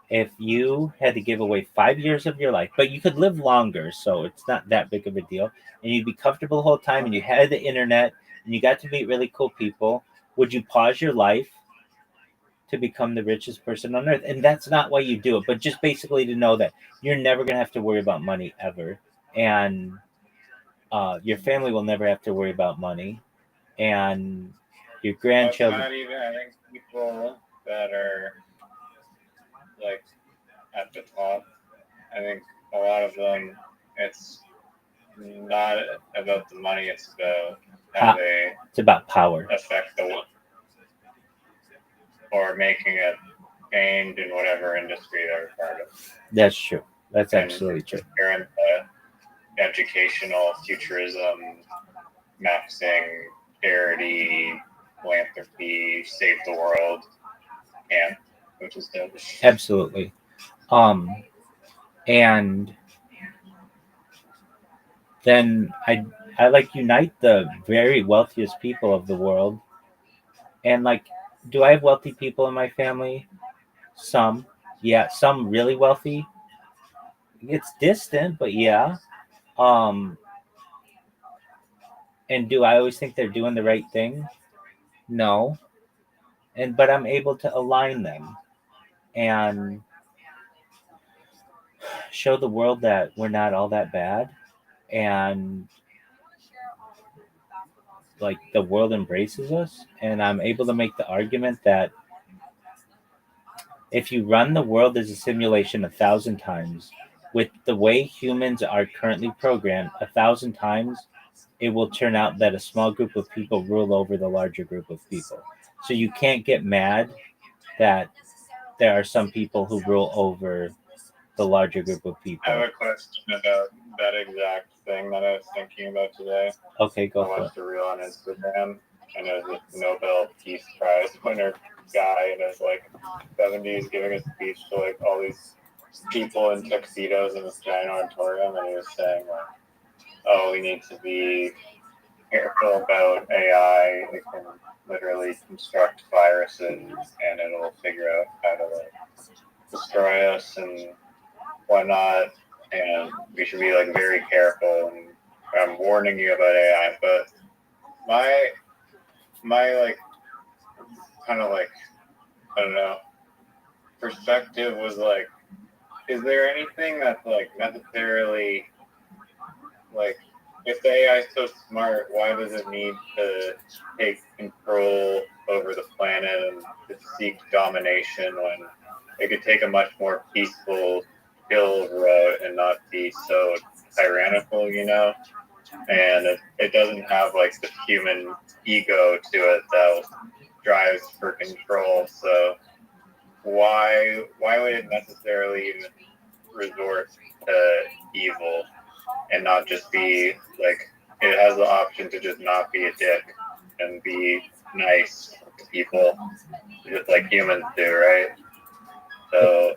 If you had to give away 5 years of your life, but you could live longer, so it's not that big of a deal, and you'd be comfortable the whole time, and you had the internet, and you got to meet really cool people, would you pause your life to become the richest person on earth? And that's not why you do it, but just basically to know that you're never going to have to worry about money ever. And your family will never have to worry about money. And your Well, it's grandchildren. not even. I think people that are like at the top. I think a lot of them. It's not about the money. It's about how they It's about power. affect the or making it famed in whatever industry they're part of. That's true. That's And absolutely true. they're in the educational futurism, maxing, charity, philanthropy, save the world camp, which is dope. Absolutely. And then I like unite the very wealthiest people of the world. And like, do I have wealthy people in my family? Some. Yeah, some really wealthy. It's distant, but yeah. Um, and do I always think they're doing the right thing? No. But I'm able to align them and show the world that we're not all that bad, and like the world embraces us. And I'm able to make the argument that if you run the world as a simulation 1,000 times, with the way humans are currently programmed 1,000 times, it will turn out that a small group of people rule over the larger group of people. So you can't get mad that there are some people who rule over the larger group of I people. have a question about that exact thing that I was thinking about today. Okay, I go for it. watched a reel on Instagram, and it was a Nobel Peace Prize winner guy in his like 70s giving a speech to like all these people in tuxedos in this giant auditorium, and he was saying like, "Oh, we need to be careful about AI. It can literally construct viruses, and it'll figure out how to like destroy us and whatnot, and we should be like very careful. And I'm warning you about AI." But my like kind of like I don't know perspective was like, is there anything that's like necessarily like if the AI is so smart, why does it need to take control over the planet and to seek domination when it could take a much more peaceful chill route and not be so tyrannical, you know? And it doesn't have like the human ego to it that drives for control. So why would it necessarily even resort to evil and not just be like it has the option to just not be a dick and be nice to people just like humans do, right? So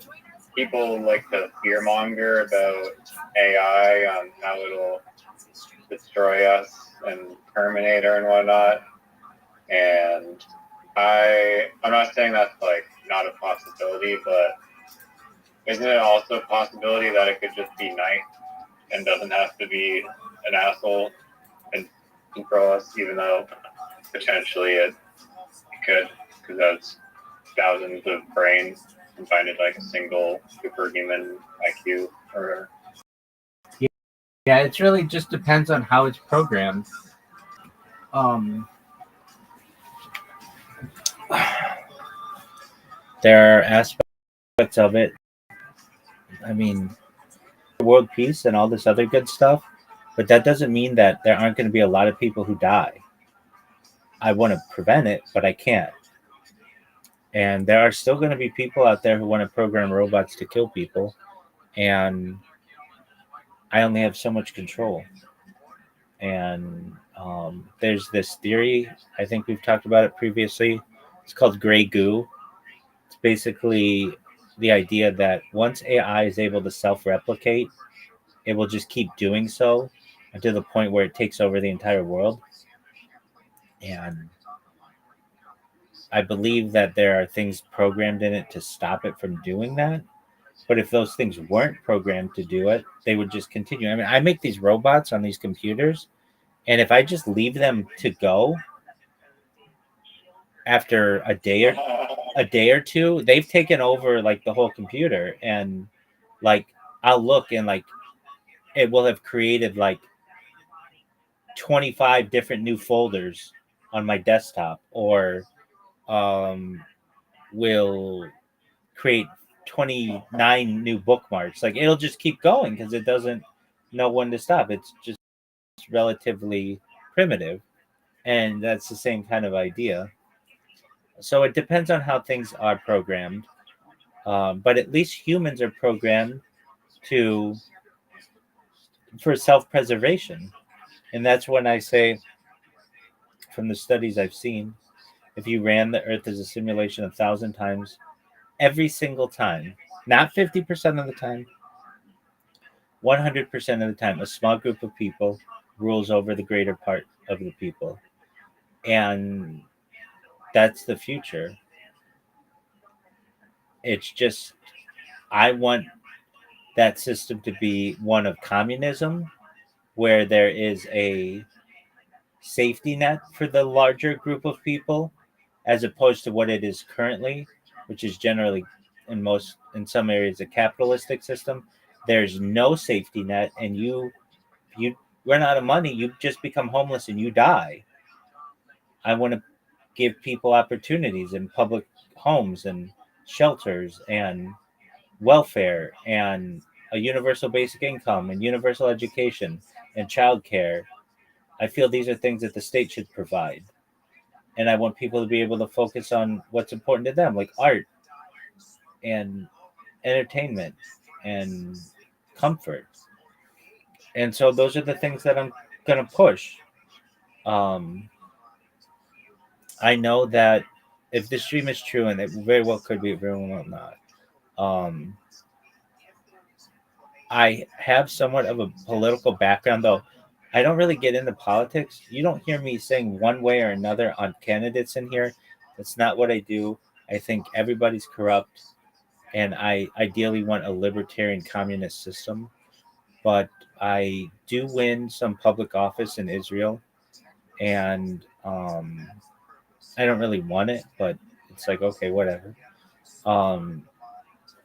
people like to fearmonger about AI on how it'll destroy us and Terminator and whatnot. And I'm not saying that's like not a possibility, but isn't it also a possibility that it could just be nice and doesn't have to be an asshole and control us, even though potentially it could, because that's thousands of brains combined into like a single superhuman IQ or whatever. Yeah, it really just depends on how it's programmed. There are aspects of it. I mean, world peace and all this other good stuff, but that doesn't mean that there aren't going to be a lot of people who die. I want to prevent it, but I can't. And there are still going to be people out there who want to program robots to kill people, and I only have so much control. And there's this theory, I think we've talked about it previously. It's called gray goo. It's basically the idea that once AI is able to self-replicate, it will just keep doing so until the point where it takes over the entire world. And I believe that there are things programmed in it to stop it from doing that. But if those things weren't programmed to do it, they would just continue. I mean, I make these robots on these computers, and if I just leave them to go after a day or two, they've taken over like the whole computer. And like I'll look and like it will have created like 25 different new folders on my desktop, or will create 29 new bookmarks. Like it'll just keep going because it doesn't know when to stop. It's just relatively primitive, and that's the same kind of idea. So it depends on how things are programmed, but at least humans are programmed to for self-preservation, and that's when I say, from the studies I've seen, if you ran the Earth as a simulation 1,000 times, every single time, not 50% of the time, 100% of the time, a small group of people rules over the greater part of the people, and that's the future. It's just, I want that system to be one of communism, where there is a safety net for the larger group of people, as opposed to what it is currently, which is generally in some areas a capitalistic system. There's no safety net, and you run out of money, you just become homeless and you die. I want to give people opportunities in public homes and shelters and welfare and a universal basic income and universal education and childcare. I feel these are things that the state should provide. And I want people to be able to focus on what's important to them, like art and entertainment and comfort. And so those are the things that I'm going to push. Um, I know that if this dream is true, and it very well could be, very well not, um, I have somewhat of a political background, though I don't really get into politics. You don't hear me saying one way or another on candidates in here. That's not what I do. I think everybody's corrupt, and I ideally want a libertarian communist system. But I do win some public office in Israel, and I don't really want it, but it's like, okay, whatever. Um,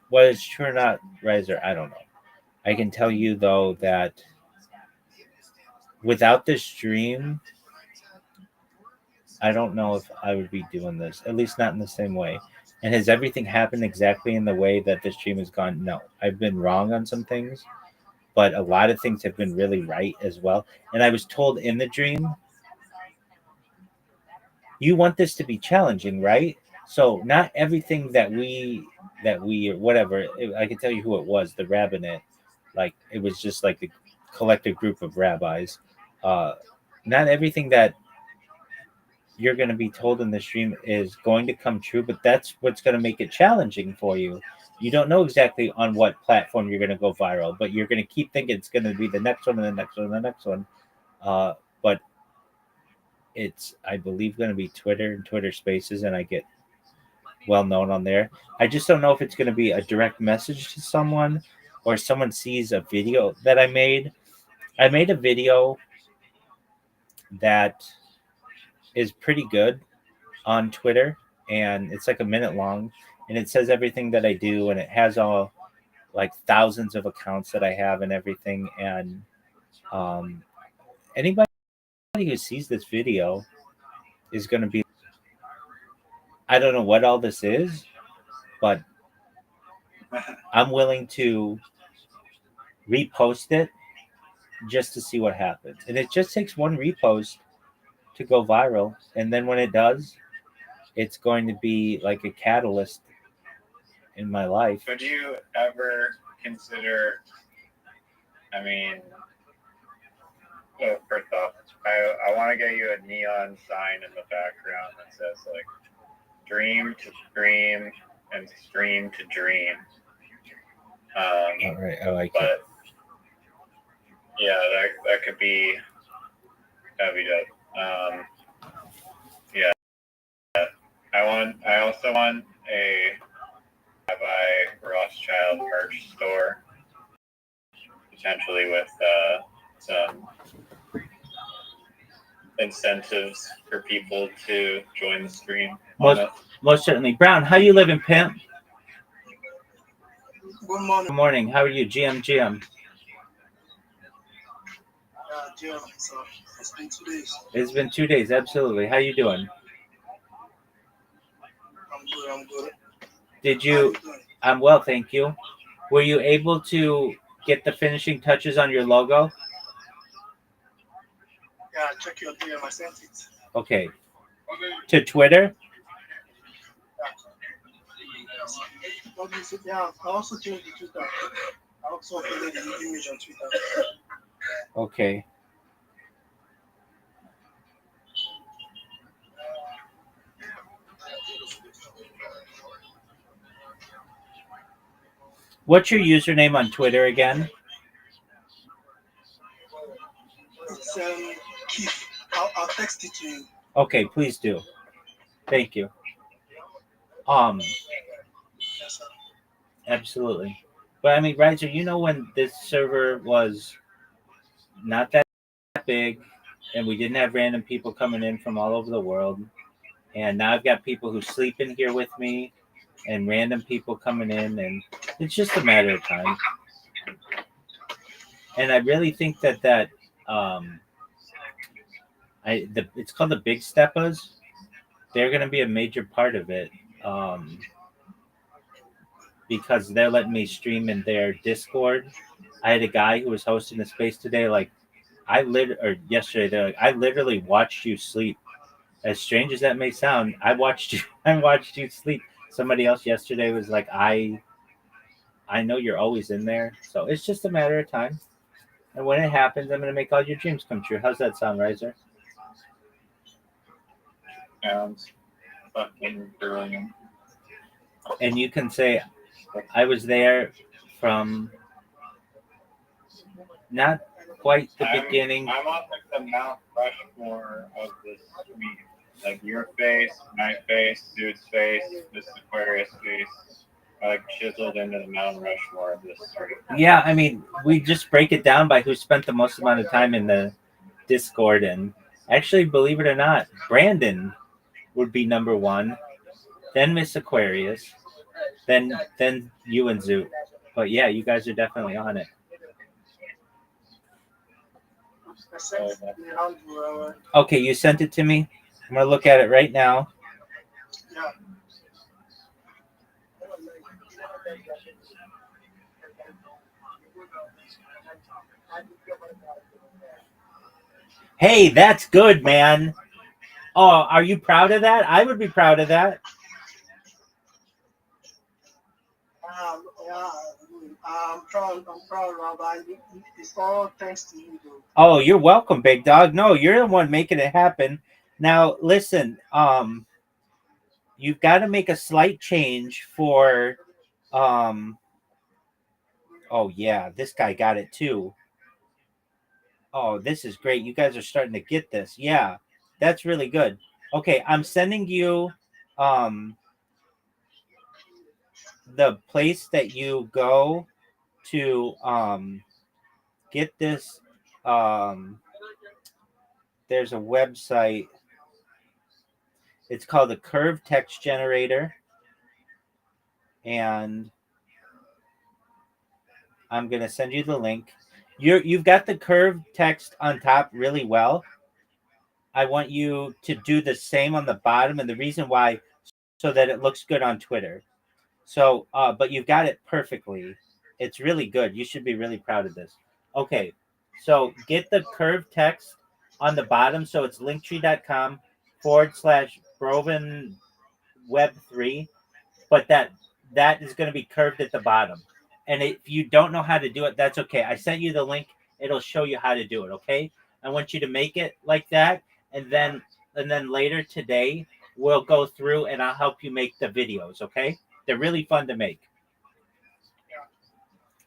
Whether it's true or not, Riser, I don't know. I can tell you though that without this dream, I don't know if I would be doing this, at least not in the same way. And has everything happened exactly in the way that this dream has gone? No. I've been wrong on some things, but a lot of things have been really right as well. And I was told in the dream, you want this to be challenging, right? So not everything that we or whatever, I can tell you who it was, the rabbinate, like it was just like a collective group of rabbis. Uh, Not everything that you're going to be told in the stream is going to come true, but that's what's going to make it challenging for you. You don't know exactly on what platform you're going to go viral, but you're going to keep thinking it's going to be the next one and the next one and the next one. But it's, I believe, going to be Twitter and Twitter Spaces, and I get well known on there. I just don't know if it's going to be a direct message to someone, or someone sees a video that I made. I made a video that is pretty good on Twitter, and it's like a minute long, and it says everything that I do, and it has all like thousands of accounts that I have and everything. And um, anybody who sees this video is going to be, I don't know what all this is, but I'm willing to repost it just to see what happens. And it just takes one repost to go viral. And then when it does, it's going to be like a catalyst in my life. Could you ever consider, I mean, well, first off, I want to get you a neon sign in the background that says like dream to stream and stream to dream. All right, I like it. But yeah, that'd be dope. Yeah, I also want a Rabbi Rothschild merch store, potentially with some incentives for people to join the stream. Most certainly. Brown, how you living, pimp? Good morning. Good morning. How are you, GM? Jim, so it's been 2 days. It's been 2 days, absolutely. How you doing? I'm good. Did How you you? doing? I'm well, thank you. Were you able to get the finishing touches on your logo? Yeah, check your DM. I sent it. Okay. To Twitter? What do you say? Yeah, I also changed the Twitter. I also uploaded the image on Twitter. Okay. What's your username on Twitter again? It's Keith. I'll text it to you. Okay, please do. Thank you. Um, Yes, sir. Absolutely. But I mean, Riser, you know when this server was not that big and we didn't have random people coming in from all over the world, and now I've got people who sleep in here with me and random people coming in, and it's just a matter of time. And I really think that um it's called the Big Steppas. They're going to be a major part of it. Um because they're letting me stream in their Discord. I had a guy who was hosting the space today, like or yesterday, they're like, I literally watched you sleep. As strange as that may sound, I watched you. I watched you sleep. Somebody else yesterday was like, I know you're always in there, so it's just a matter of time. And when it happens, I'm gonna make all your dreams come true. How's that sound, Riser? Sounds fucking brilliant. And you can say, I was there from not quite the beginning. I'm on like the Mount Rushmore of this week. Like your face, my face, Dude's face, this Aquarius face, are like chiseled into the Mount Rushmore of this sort of. Yeah, I mean, we just break it down by who spent the most amount of time in the Discord, and actually, believe it or not, Brandon would be number one, then Miss Aquarius, then you and Zoo. But yeah, you guys are definitely on it. I sent it to Andrew. Okay, you sent it to me. I'm gonna look at it right now. Yeah. Hey, that's good, man. Oh, are you proud of that? I would be proud of that. Yeah. I'm proud, Rabbi. It's all thanks to you, though. Oh, you're welcome, big dog. No, you're the one making it happen. Now, listen, you've got to make a slight change for oh yeah, this guy got it too. Oh, this is great. You guys are starting to get this. Yeah. That's really good. Okay, I'm sending you the place that you go to get this. There's a website. It's called the Curve Text Generator, and I'm gonna send you the link. You've got the curved text on top really well. I want you to do the same on the bottom, and the reason why, so that it looks good on Twitter. So, but you've got it perfectly. It's really good. You should be really proud of this. Okay, so get the curved text on the bottom. So it's linktree.com/Broven Web 3, but that is going to be curved at the bottom. And if you don't know how to do it, that's okay. I sent you the link. It'll show you how to do it. Okay. I want you to make it like that, and then later today we'll go through and I'll help you make the videos. Okay. They're really fun to make.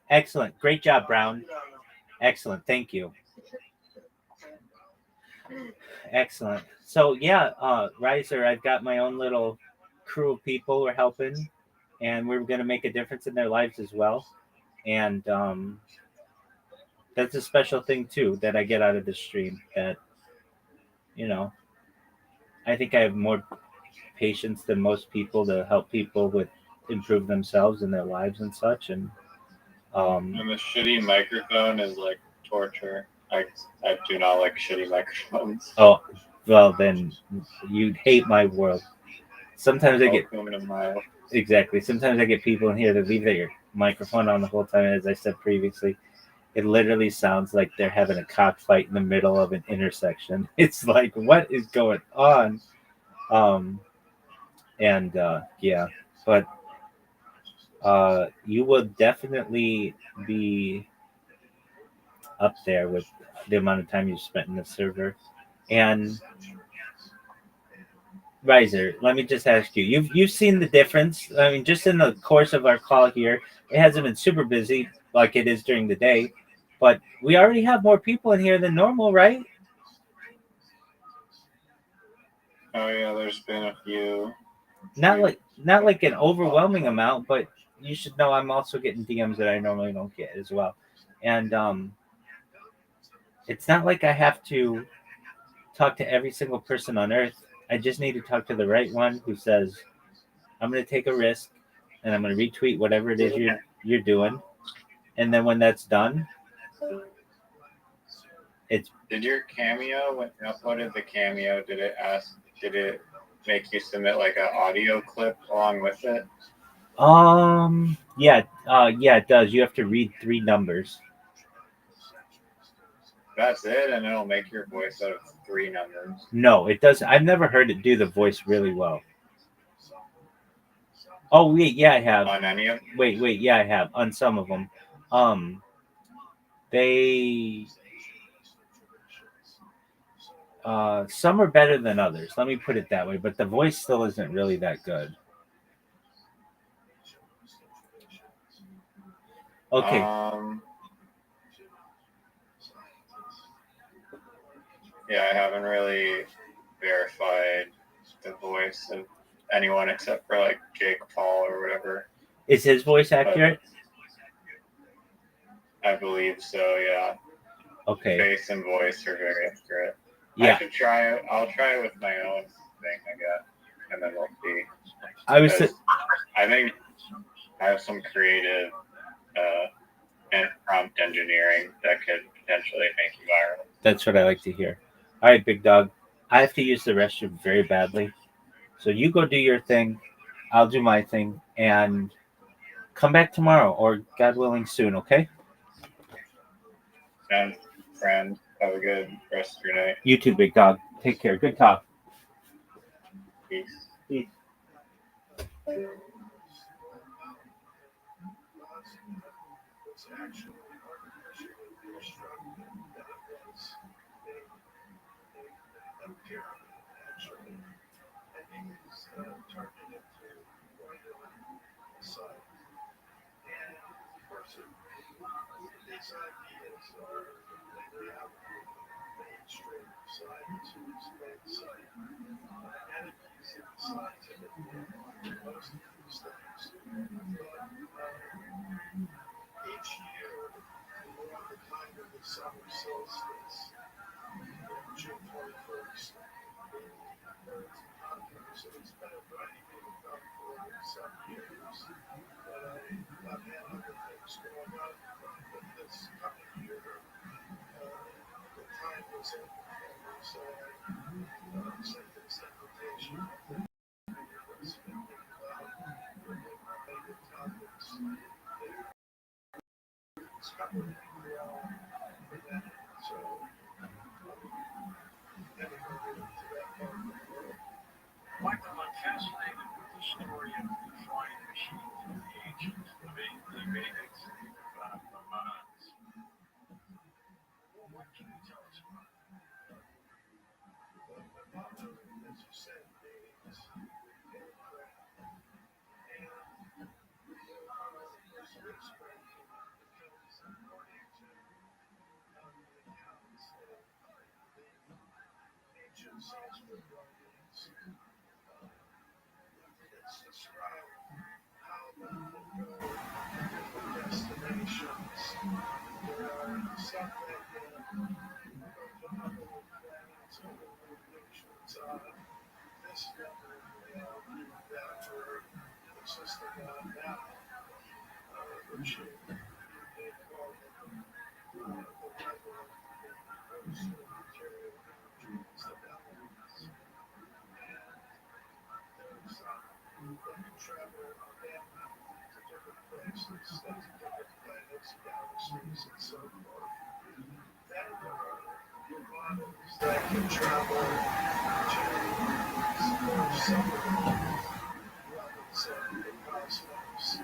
Excellent. Great job, Brown. Excellent. Thank you. Excellent. So yeah, Riser, I've got my own little crew of people who are helping, and we're going to make a difference in their lives as well. And that's a special thing too that I get out of the stream. That you know, I think I have more patience than most people to help people with improve themselves in their lives and such. And And the shitty microphone is like torture. I do not like shitty microphones. Oh, well then you'd hate my world. Sometimes I get Welcome to my exactly. Sometimes I get people in here that leave their microphone on the whole time. As I said previously, it literally sounds like they're having a cockfight in the middle of an intersection. It's like, what is going on? Um, and yeah, but you will definitely be up there with the amount of time you've spent in the server. And Riser, let me just ask you: you've seen the difference? I mean, just in the course of our call here, it hasn't been super busy like it is during the day, but we already have more people in here than normal, right? Oh yeah, there's been a few. Not like an overwhelming amount, but you should know I'm also getting DMs that I normally don't get as well, and it's not like I have to talk to every single person on earth. I just need to talk to the right one who says, I'm going to take a risk and I'm going to retweet whatever it is you're doing. And then when that's done, it's Did your cameo, when you uploaded the cameo, did it make you submit like an audio clip along with it? yeah, it does. You have to read 3 numbers. That's it, and it'll make your voice out of 3 numbers. No, it doesn't. I've never heard it do the voice really well. Oh wait, yeah, I have. On any of them? Wait, yeah, I have on some of them. They some are better than others. Let me put it that way. But the voice still isn't really that good. Okay. Yeah, I haven't really verified the voice of anyone except for like Jake Paul or whatever. Is his voice accurate? I believe so, yeah. Okay. Face and voice are very accurate. Yeah. I should try it. I'll try it with my own thing, I guess. And then we'll see. I think I have some creative and prompt engineering that could potentially make you viral. That's what I like to hear. All right, big dog. I have to use the restroom very badly. So you go do your thing. I'll do my thing. And come back tomorrow or God willing soon, okay? And friend, have a good rest of your night. You too, big dog. Take care. Good talk. Peace. Peace. travel again to different places, to different planets, galaxies, and so forth. Then there are models that can travel to some levels of the cosmos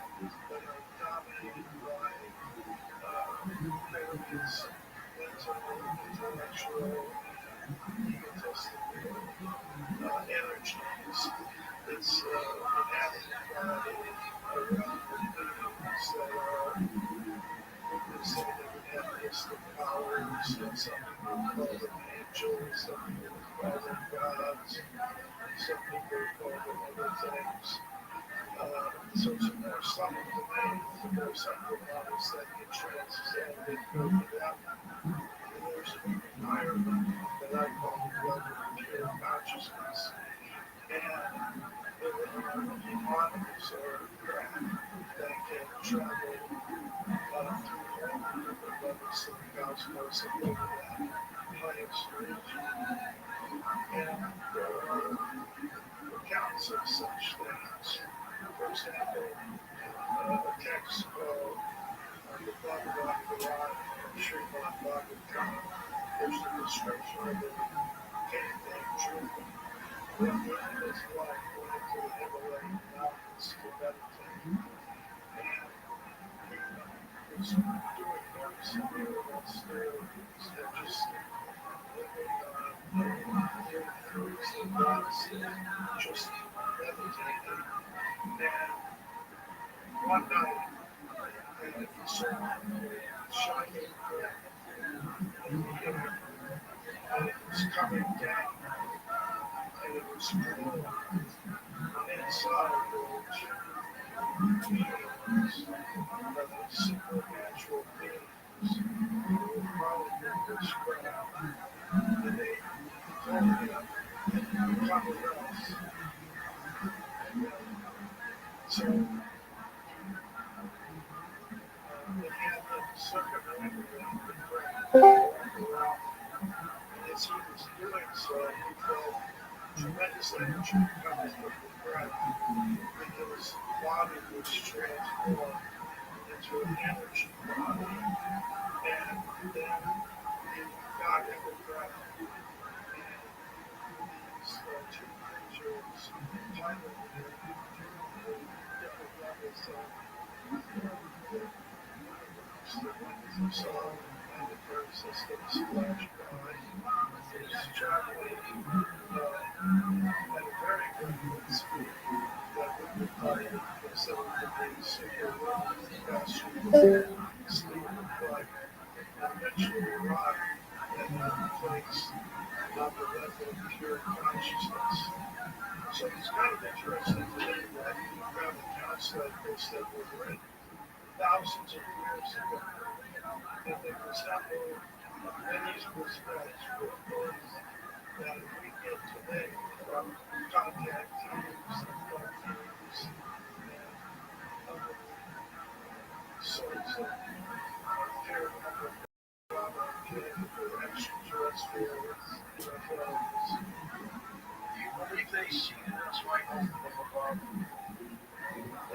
that are dominated by various mental, intellectual, and egotistical energies. It's inhabited by around beings that are witnessing and have mystic powers. Some people call them angels, some people call them gods, some people call them other things. So there are some domains, there are some models that can transcend and go to them. And there's an environment that I call the level of pure consciousness. And there are models or craft that can travel through all different levels of the cosmos and go to that highest region. And there are accounts of such things. For example, a text called the Bhagavad Gita, Srimad Bhagavatam, there's the description of the king named Dhruva, who at the end of his life went into the Himalayan mountains to meditate. And he was doing very severe austerities and just living near the fruits and nuts, just meditating. And one night, he saw a shining thread in the air, and it was coming down, and it was glowing. And inside there were two beings, supernatural beings, who were probably this crowd. And they told him, "Come with us." And so they had them circumambulate the crowd around. And as he was doing so, he felt tremendous energy coming from the crowd, and his body was transformed into an energy body. And then he got in the crowd, and these two creatures entangled him in different levels of the universe. The ones who saw planetary systems flash by, is traveling at a very rapid speed that would require considered to be super faster than the speed of light, and eventually arrive at that place on the level of pure consciousness. So it's kind of interesting to me that you have accounts like this that were written thousands of years ago, and they resemble many respects with things that we get today from contact teams and phone teams and other sorts of paranormal or extraterrestrials, UFOs. Do you believe they see us right home from above?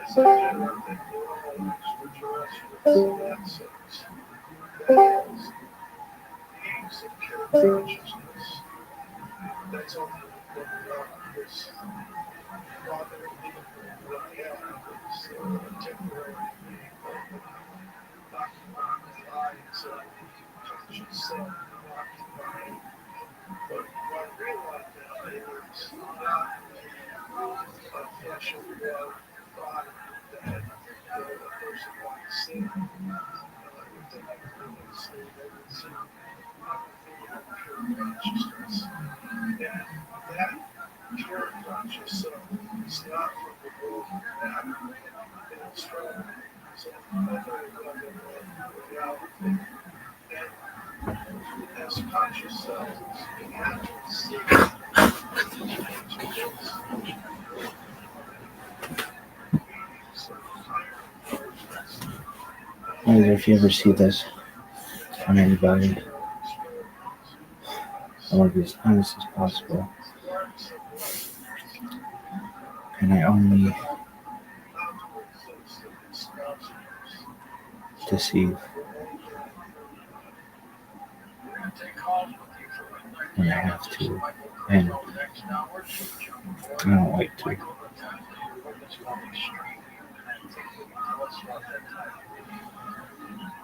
As I said, I think they're all extraterrestrials in that sense. That is, beings of pure consciousness. That's only what we are. This father what I am is a temporary being, occupied with eyes and conscious self, occupied. But what I realize now is not a flesh and blood body that a person might see. If they never really see, they would see pure consciousness. And that pure conscious self is not from the world of matter. It is from some other level of reality. And as conscious selves, we have to see I wonder if you ever see this on anybody. I want to be as honest as possible. And I only deceive when I have to, and I don't like to.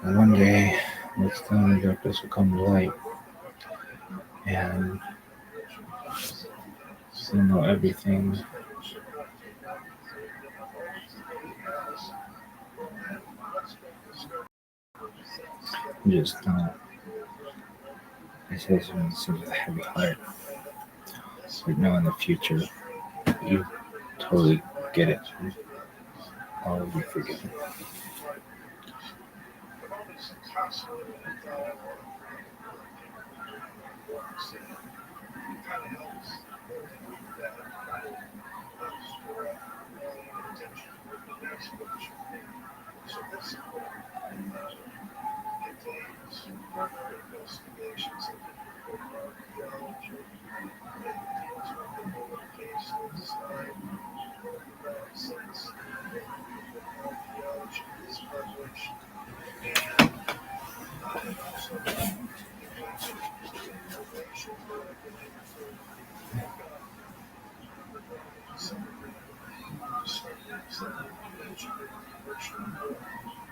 And one day, this time the darkness will come to light, and you'll know everything. You just don't. I say this with a heavy heart. But now in the future, you totally get it. All will be forgiven.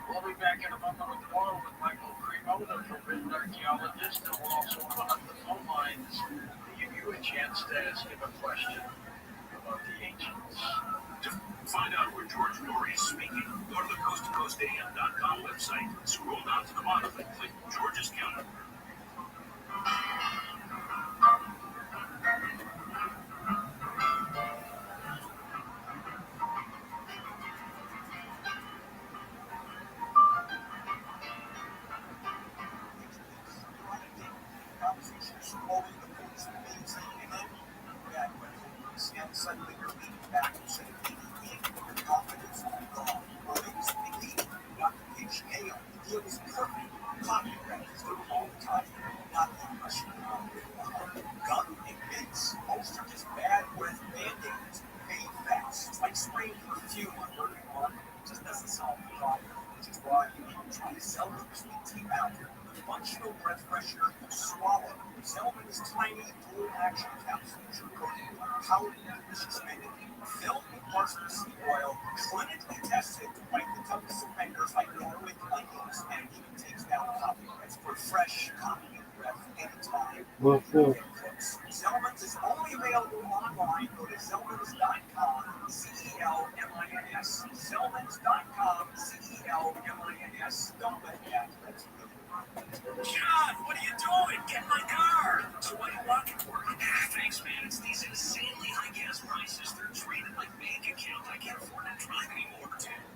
We'll be back in a moment with more with Michael Cremo, the forbidden archaeologist, and we'll also open up the phone lines to give you a chance to ask him a question about the ancients. To find out where George Norrie is speaking, go to the coasttocoastam.com website. Scroll down to the bottom and click George's calendar. Suddenly you're leaning back and saying, your confidence will be gone. Things believe not the PGA. The deal is perfect. Copyright is the whole time. Not the impression of gun admits most are just bad with band-aids. Pay fast. It's like spraying perfume on dirty water. It just doesn't solve the problem. Which is why you try to sell them sweet tea out. The functional breath freshener you swallow. Zelman's tiny dual-action capsules are coated with powdered delicious mint, filled with parsley seed oil, clinically tested to fight the toughest offenders like Norway onions, and it even takes down copyrights for fresh, confident breath anytime. Zelman's is only available online. Go to Zelmans.com, Zelmins, Zelmans.com, Zelmins. Don't let that. John, what are you doing? Get in my car. So why do you lock it for? Thanks, man. It's these insanely high gas prices. They're draining my bank account. I can't afford to drive anymore.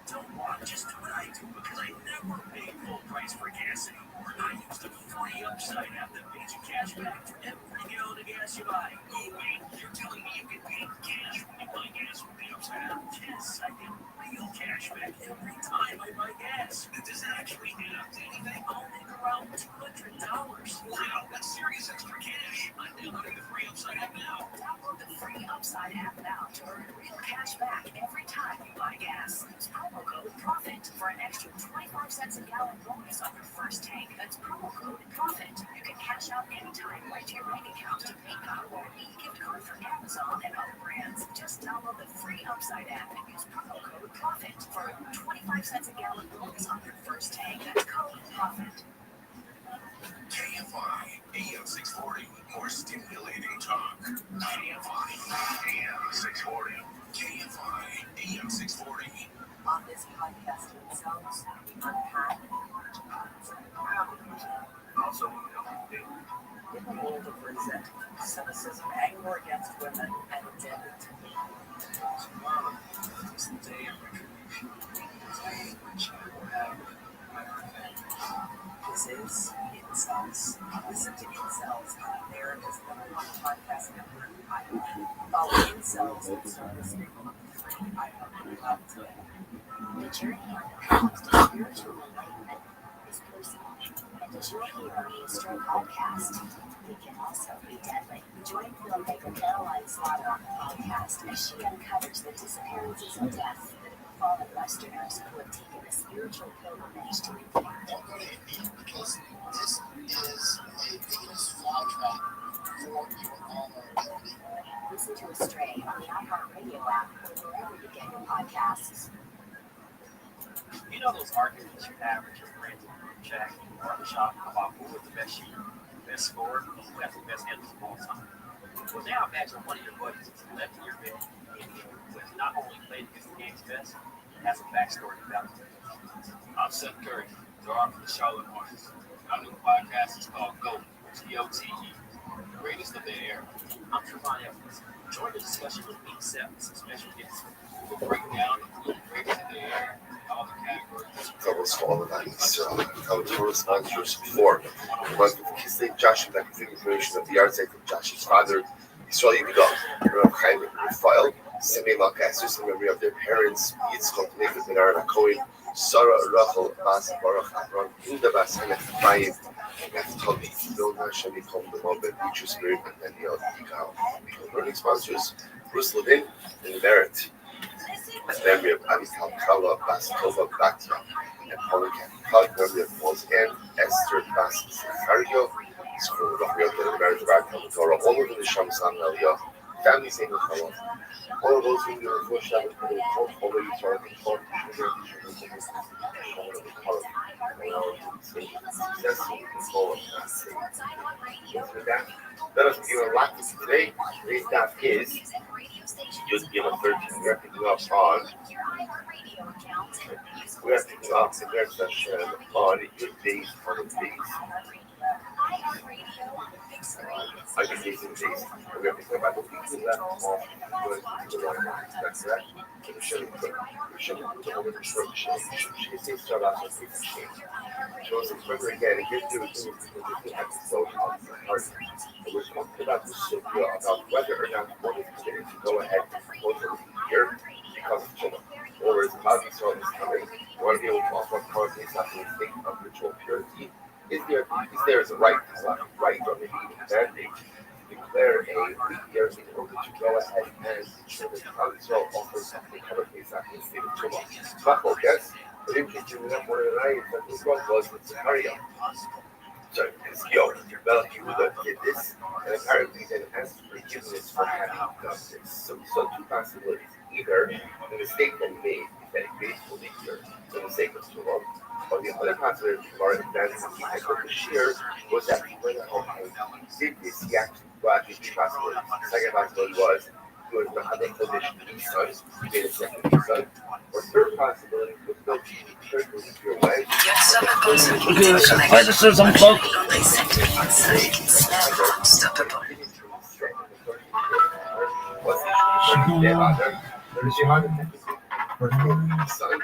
Don't walk. Just do what I do because I never pay full price for gas anymore. I use the free Upside app that pays you cash back for every gallon of gas you buy. Oh, wait. You're telling me you can pay cash when you buy gas with the Upside app? Yes, I get real cash back every time I buy gas. Does that actually add up to anything? I'll make around $200. Wow, that's serious extra cash. I'm downloading the free Upside app now. Download the free Upside app now to earn real cash back every time you buy gas. Use promo code PROFIT for an extra 25 cents a gallon bonus on your first tank. That's promo code PROFIT. You can cash out anytime right to your bank account to PayPal or e-gift card from Amazon and other brands. Just download the free Upside app and use promo code PROFIT for a 25 cents a gallon bonus on your first tank. That's code PROFIT. KFI AM 640, more stimulating talk. KFI AM 640. KFI AM 640. On this podcast themselves, we unpack Also, in the world of resentment, cynicism, anger against women, and identity. it's the day of retribution. The day in which you will have This is Incels. Listen to Incels on America's #1 podcast network, iHeart. Follow Incels and start listening on the free iHeart app today. The journey on the path to spiritual enlightenment is personal. And join your mainstream podcast. It can also be deadly. Join filmmaker Caroline Slaughter on the podcast as she uncovers the disappearances and deaths that have fallen Westerners who have taken a spiritual pilgrimage to India. Don't go to India because this is a Venus flytrap for your vulnerability. Listen to Astray on the iHeartRadio app or wherever you get your podcasts. You know those arguments you have with your friends in the group chat or the shop about who was the best shooter, best scorer, who has the best handles of all time? Well, now imagine one of your buddies is left in your bed who has not only played against the game's best, but has a backstory to validate. I'm Seth Curry, guard for the Charlotte Hornets. Our new podcast is called GOAT, G-O-T-E, the greatest of their era. I'm Trevon Evans. Join the discussion with me, Seth, and some special guests. We'll break down the greatest of their era, all the categories. Covers for all of that. Our tourist answers before. Because with his name Josh, that is information of the yahrzeit of Josh's father, Israel Yehuda, Rav Chaim Raphael, Simei Malkasus, in memory of their parents, Yitzchok, David, Ben Aaron, Cohen, Sarah, Rachel, Bas, Baruch, Avram, Inda, Bas, and Ephraim, Naphtali, Vilna, Hashem, Yikom, the Moabed, Future Spirit, and Daniel, Yikal. Learning sponsors, Bruce Levin, and Merit. In memory of Avital Kala, Bas, Tova, Batya, and Polycan, memory of Mos and Esther, Bas, Zachario, School of the marriage of Avital Torah, all over the Shamsan, Elia, families in the Kala. All of those who are for Shabbat, who are for the Torah, and for let us begin our lesson today. Today's daf is Yud Gimel 13. We are picking up on. We are picking up the next session on Yud Days for the days. I can see some days. We are picking up the weeks left off. That's correct. Shows us further again and get through the episode of the heart. We're talking about the sugya about whether or not one is permitted to go ahead and close the year because of children. Or is Bobby Israel is coming, we want to be able to offer qualities after the state of ritual purity. Is there a right or maybe even a mandate to declare a leap year in order to go ahead and ensure that Bobby Israel offers something covered after the state of Chuma? Machol, yes? But in case you remember one of the nights that this one was with Zachariah. So Ezekiel, Melech Yehuda did this, and apparently then asked forgiveness for having done this. So two possibilities. Either the mistake that he made is that he made for the year for the sake of Torah, or the other possibility is that the shear was that he went home and did this, he actually brought these two possibilities. The second possibility was he was not the condition of his son, he made a second of his son. Or third possibility was no third was your way. Registers on cloak. What's the issue? There's your son.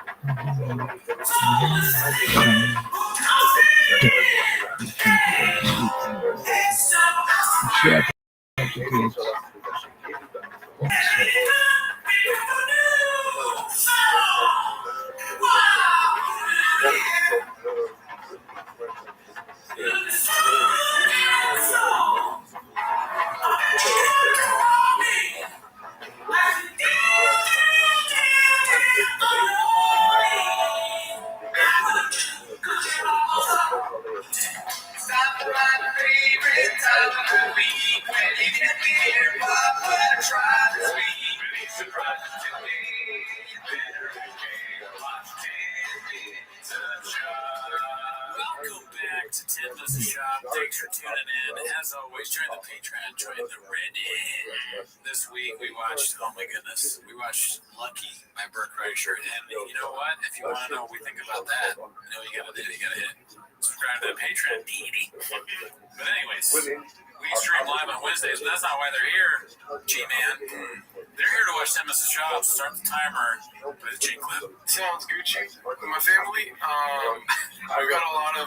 Welcome back to Tidless Shop. Thanks for tuning in. As always, join the Patreon, join the Reddit. This week we watched, oh my goodness, we watched Lucky by Burt Kreischer. And you know what? If you want to know what we think about that, you know what you gotta do. You gotta hit subscribe to the Patreon, deity. But anyways, we stream live on Wednesdays, but that's not why they're here. G-Man. They're here to watch Tidless Shop. Start the timer. Play the G clip. Sounds Gucci. With my family, I got a lot of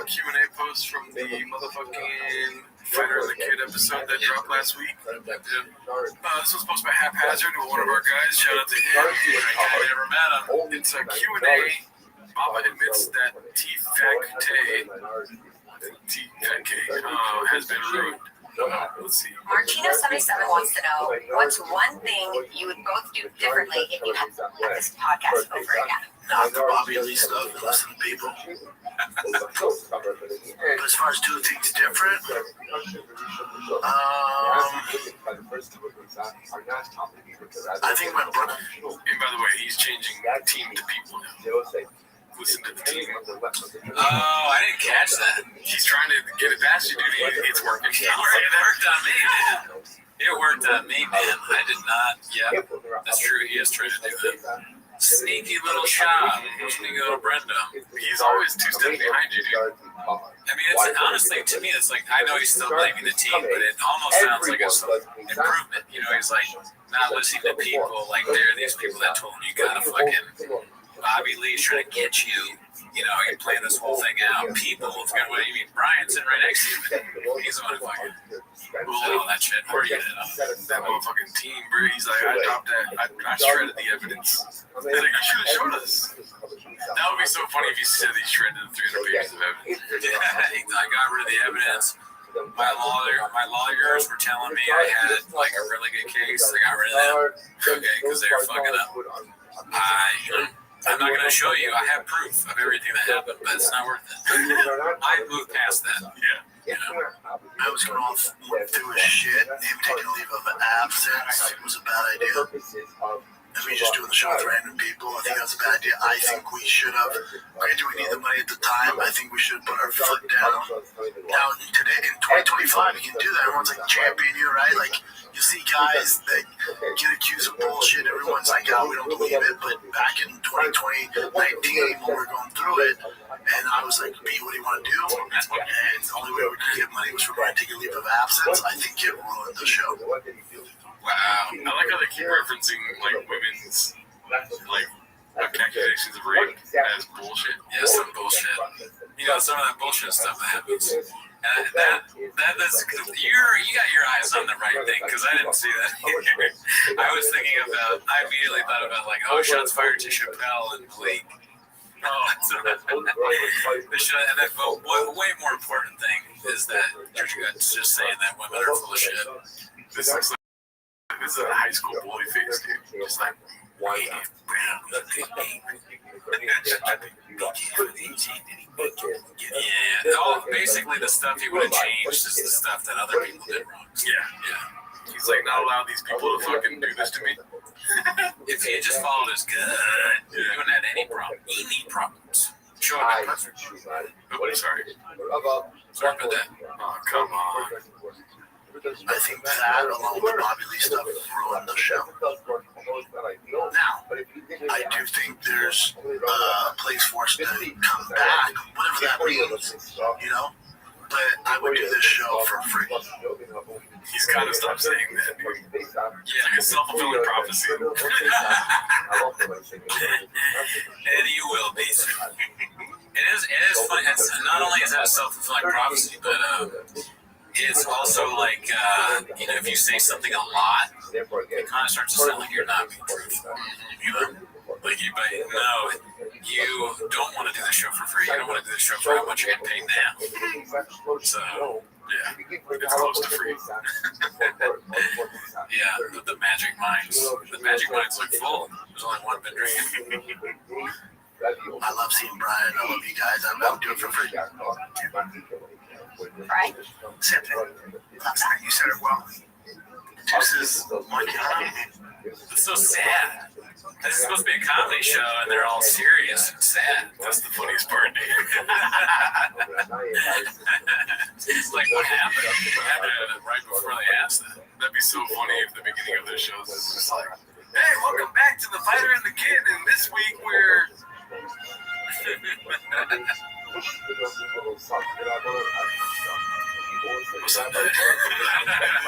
Q&A posts from the motherfucking Fighter and the Kid episode that dropped last week. This was posted by Haphazard, one of our guys. Shout out to him. I never met him. It's a Q&A. Baba admits that T-Fak-Tay has been ruined. Let's see. Martino77 wants to know, what's one thing you would both do differently if you had this podcast over again? Not the Bobby Lee stuff and listen to people. But as far as doing things different, I think my brother. And by the way, he's changing team to people now. Listen to the team. Oh, I didn't catch that. He's trying to get it past you, dude. It's working. It worked on me, man. It worked on me, man. I did not. Yeah, that's true. He is trying to do it. Sneaky little shot. Sneaky little Brenda. He's always 2 steps behind you, dude. I mean, it's honestly, to me, it's like, I know he's still blaming the team, but it almost sounds like an improvement. You know, he's like not listening to people. Like, there are these people that told him you gotta fucking. Bobby Lee's trying to get you. You know, you're playing this whole thing out. People, what do you mean? Brian's sitting right next to you. He's the one who fucking all that shit. Where are you getting That motherfucking team, bro. He's like, I dropped that. I shredded the evidence. They're like, you should have showed us. That would be so funny if you said he shredded the 300 pages of evidence. Yeah, I got rid of the evidence. My lawyers were telling me I had like a really good case. I got rid of them. Okay, because they were fucking up. I'm not going to show you. I have proof of everything that happened, but it's not worth it. I moved past that. Yeah. You know? I was going through his shit. Him taking a leave of absence was a bad idea. And we just doing the show with random people. I think that's a bad idea. I think we should have. Granted, we need the money at the time. I think we should put our foot down. Now, today in 2025, you can do that. Everyone's like champion you, right? Like, you see guys that get accused of bullshit. Everyone's like, oh, we don't believe it. But back in 2019, when we were going through it, and I was like, Pete, what do you want to do? And the only way we could get money was for Brian to take a leave of absence. I think it ruined the show. Wow. I like how they keep referencing, like, women's, like, accusations of rape as bullshit. Yeah, some bullshit. You know, some of that bullshit stuff that happens. And that's you got your eyes on the right thing, because I didn't see that either. I was thinking about, I immediately thought about, like, oh, shots fired to Chappelle and Blake. Oh, the show, and then, but way more important thing is that you're just saying that women are full of shit. This looks like, this is a high school bully face, dude. Just like, yeah, basically the stuff he would have changed is the stuff that other people did wrong. Yeah. He's like, not allow these people to fucking do this to me. If he had just followed his gut, he wouldn't have had any problem. Any problems. Sure, perfect. Oh, sorry. Sorry about that. Oh, come on. I think that, along with Bobby Lee stuff, ruined the show. Now, I do think there's a place for us to come back, whatever that means, you know? But I would do this show for free. He's got to stop saying that, dude. Yeah, it's self-fulfilling prophecy. And you will be. It is funny. It's not only is that a self-fulfilling prophecy, but it's also like, you know, if you say something a lot, it kind of starts to sound like you're not being truthful. You know? Like you don't want to do the show for free. You don't want to do the show for how much you're getting paid now. So, yeah, it's close to free. Yeah, the magic minds. The magic minds look full. There's only one been drinking. I love seeing Brian. I love you guys. I'm doing it for free. Right? Same thing. You said it well. Deuces, Monkey Island. It's so sad. This is supposed to be a comedy show, and they're all serious and sad. That's the funniest part, dude. It's like, what happened? What happened right before they asked that? That'd be so funny if the beginning of their shows is just like, hey, welcome back to The Fighter and the Kid, and this week we're... What's up, dude?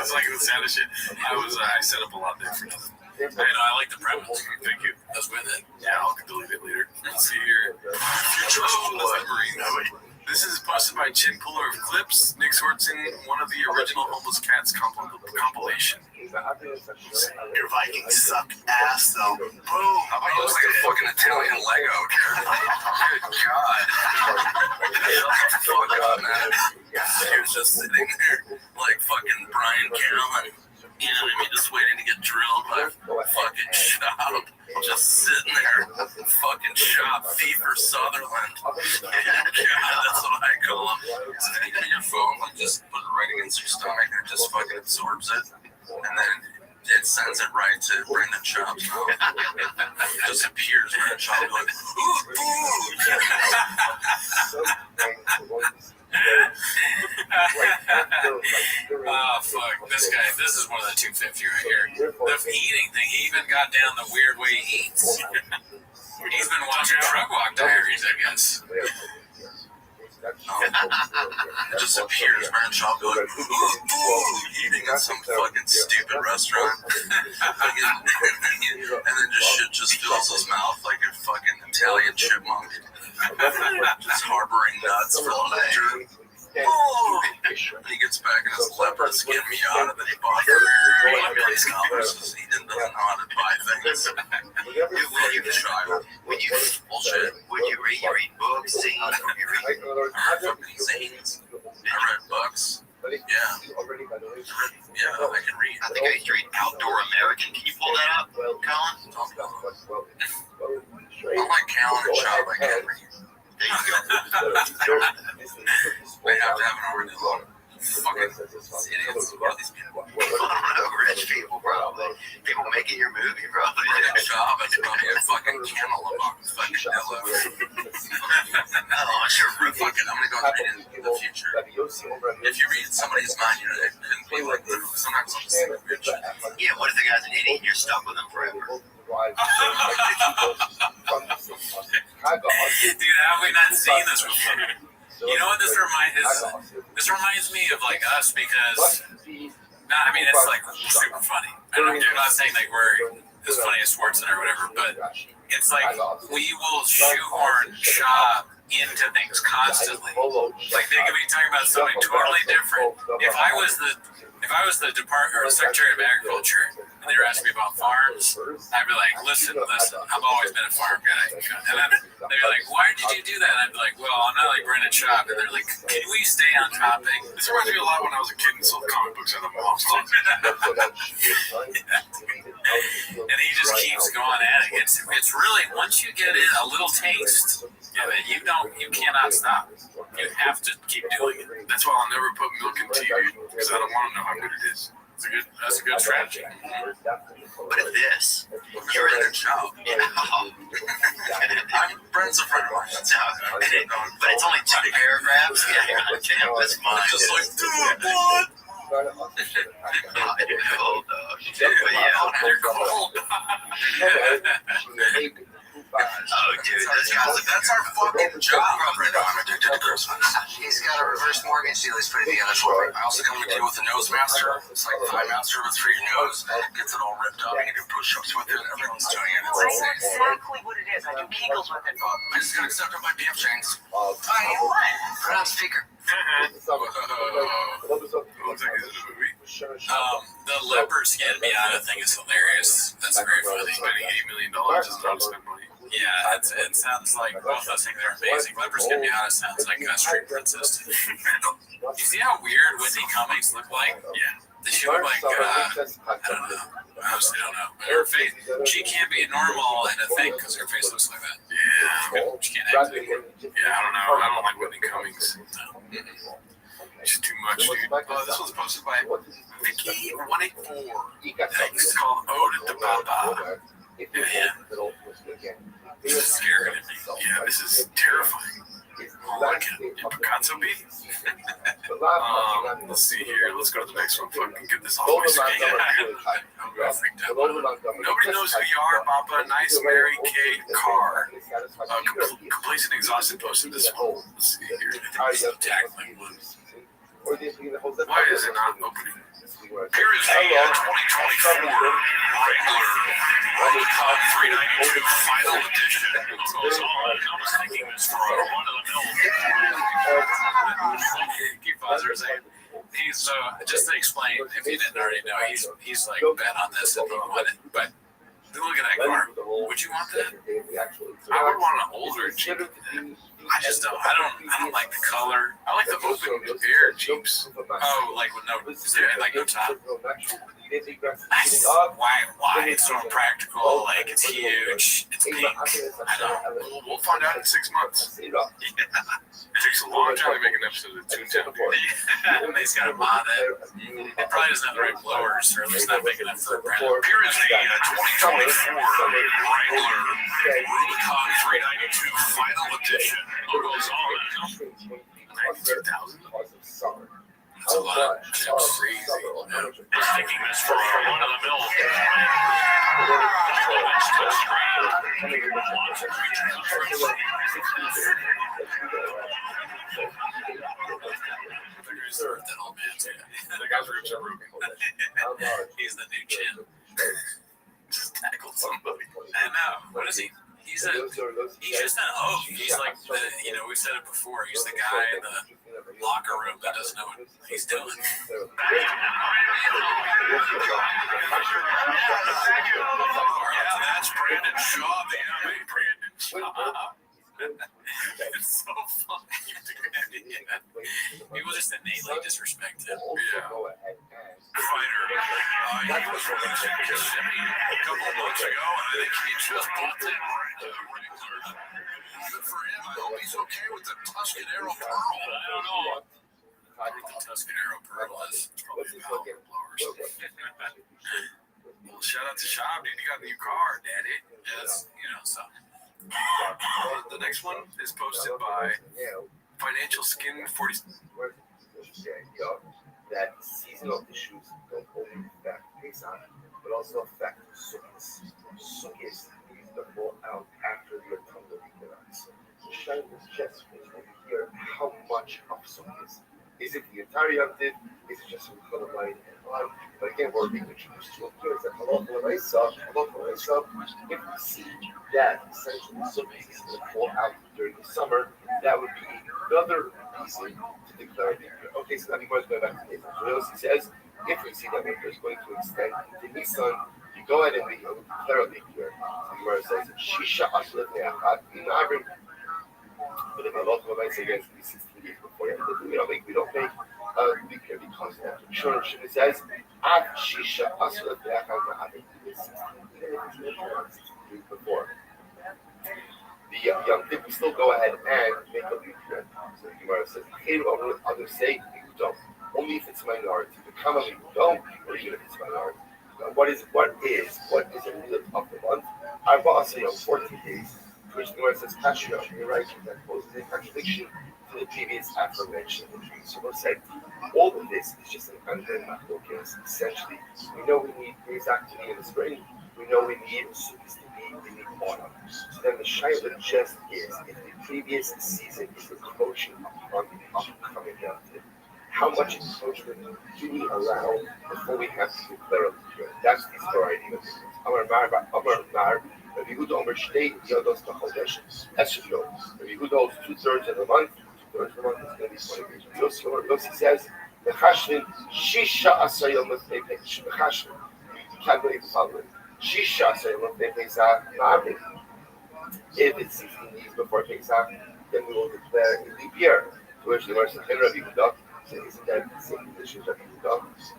It's like the saddest shit. I set up a lot there for nothing. I know, I like the premise. Thank you. I was with it. Yeah, I'll delete it later. Let's see here. Future Submarine. This is posted by Chin Puller of Clips, Nick Swartzen, one of the original Homeless Cats compilation. Your Vikings suck ass, though. Boom. How about you look like a fucking Italian Lego character? Good God. Shut the fuck up, man. You're just sitting there like fucking That's what I call them. So if you get your phone, like just put it right against your stomach and it just fucking absorbs it. And then it sends it right to Brendan Schaub's mouth. It just appears Brendan Schaub like, oh fuck, this guy, this is one of the 250 right here. The eating thing, he even got down the weird way he eats. He's been watching Drug Walk Diaries, I guess. It just appears Brendan Schaub like, eating in some fucking stupid restaurant. And then shit just fills his mouth like a fucking Italian chipmunk. Just harboring nuts for the night. Oh! And he gets back in his leopard skin Miata that he bought for $1 million. He doesn't know how to buy things. He's a child. When you Bullshit. read books, zines, I read fucking zines. I read books. Yeah. Yeah, I can read. I think I used to read Outdoor American. Can you pull that up, Colin? Unlike Callan and Schaub, I can't read. There you go. They have to have an already long. Fucking idiots. What are these people? Rich people, probably. People making your movie, probably. Schaub is probably a fucking kennel about fucking Dilla. Oh, sure. Fucking, I'm gonna go and read it in the future. If you read somebody's mind, it couldn't be like that. Sometimes I'll just say weird shit. Yeah, what if the guy's an idiot and you're stuck with him forever? Dude, have we not seen this before? You know what this reminds me of, like, us, because I mean it's like super funny. I'm not saying like we're as funny as Schwarzenegger or whatever, but it's like we will shoehorn Schaub into things constantly. Like they could be talking about something totally different. If I was the department or Secretary of Agriculture and they were asking me about farms, I'd be like, listen, I've always been a farm guy. And then they'd be like, why did you do that? And I'd be like, well, I'm not like Brendan Schaub. And they're like, can we stay on topic? This reminds me a lot when I was a kid and sold comic books at the mom's house. And he just keeps going at it. It's really, once you get in a little taste, you cannot stop. You have to keep doing it. That's why I'll never put milk in TV because I don't want to know how good it is. That's a good strategy. What is this? You're in a show. Brent's a friend of mine. But it's only 2 paragraphs. Yeah, you're like, damn, that's fine. Just like, dude, what? Cold, they're cold. Oh, dude, that's our fucking job. I'm addicted to Christmas. He's got a reverse mortgage deal he's putting together for me. I also got him to deal with the nose master. It's like the eye master, but for your nose. Gets it all ripped up. You can do push-ups with it. Everyone's doing it. That's exactly what it is. I do Kegels with it. I just got accepted by BF Shanks. Oh, you what? Put it on speaker. The leopard skin Miata thing is hilarious. That's very funny. Spending $8 million is not to spend money. Yeah, it sounds like both those things are amazing. Leopard skin Miata sounds like a street princess. You see how weird Whitney Cummings look like? Yeah. She look like, I don't know. I honestly don't know. But her face, she can't be normal in a thing because her face looks like that. Yeah. She can't act like that. Yeah, I don't know. I don't like Whitney Cummings. No. She's too much, dude. Oh, this was posted by Vicky184. It's called Ode to Baba. Yeah. This is scary to me. Yeah, this is terrifying. Oh, I can't. Picasso beat. Let's see here. Let's go to the next one. Fucking get this off my screen. I'm real freaked out. Nobody knows who you are, Papa. Nice Mary Kate Carr. Complacent, exhausted, posted this one. Let's see here. Tackling one. Why is it not opening? Here is the 2024 regular Robocop 392 final edition. Goes on. I was thinking this for a run-of-the-mill. Keep pausing saying. He's just to explain, if you didn't already know, he's like bet on this and he won it. But look at that car. Would you want that? I would want an older Jeep. I just don't. I don't like the color. I like the open air Jeeps. Oh, like with no, like no top. Why? It's so impractical. Like it's huge. It's pink. I don't. We'll find out in 6 months. Yeah. It takes a long time to make an episode of 210. And they just gotta mod it. It probably doesn't have the right blowers, or at least not big enough for a brand. Here is the 2024 Wrangler Rubicon 392 Final Edition. Logos on. 92,000. That's a lot. That's crazy. It's thinking this for one of the mill. That old man too. The guy's ribs are broken. He's the new Jim. Just tackled somebody. I know. What is he? He's just an oaf. He's like the, we said it before. He's the guy in the locker room that doesn't know what he's doing. Yeah, that's Brandon Shaw, the anime Brandon Shaw. It's so funny. People just innately disrespect him. Yeah. Fighter. He was released in Kissimmee a couple of months ago, and I think he just bumped in right to the Wrangler. Good for him. I hope he's okay with the Tuscanero Pearl. I don't know. I think the Tuscanero Pearl is probably about blowers. Well, shout out to Shab, dude. You got a new car, daddy. Yes, so. The next one is posted by Financial Skin 40. That seasonal issues don't only affect Pesach, but also affect Sukkot. Sukkot is the full out after the autumnal equinox. The shine is just over here how much of Sukkot is it the entire Yom Tov? Is it just some color line and line? But again, we're being introduced to appears that halacha l'maisa, if we see that essentially Sukkot is going to fall out during the summer, that would be another reason to declare the year. Okay, so that Gemara is going back to Nathan. He says, if we see that winter is going to extend into Nisan, you go ahead and declare a leap year. The Gemara says, Shisha Aslet Ne'achad in Abrim. But if Allah says against these 16 days before we don't make a leap year because of that. Sure, it says, Af Shisha Aslet Ne'achad in Abrim. 16 days before. The young people we still go ahead and make a leap year. So the Gemara says, others say, only if it's minority. The common people don't, or even if it's minority. What is a real of the month? Our boss say 14 days. Which the Gemara says, Kashriyah, you're right, that poses a contradiction to the previous aforementioned. So we said, all of this is just an underlying focus. Essentially, we know we need Pesach to be in the spring. We know we need Sukkot to be in the autumn. So then the shayla just is, if the previous season is encroaching upon the upcoming Yom Tov, how much encroachment do we allow before we have to declare a leap year? That's the variety of things. Amar Mar, Rabbi Yehuda Omer Shtei Yodos Tachodesh. That's just no. Rabbi Yehuda holds 2/3 of the month. 2/3 of the month is going to be 20 days. Yossi says, Mechashvin Shisha Asar Yom Lefnei Pesach. Mechashvin. You can't believe the following. Shisha Asar Yom Lefnei Pesach Ma'avim. If it's 16 days before Pesach, then we will declare a leap year. To which the verse in Rabbi Yehuda, so isn't that the same condition as Rabbi Yehuda?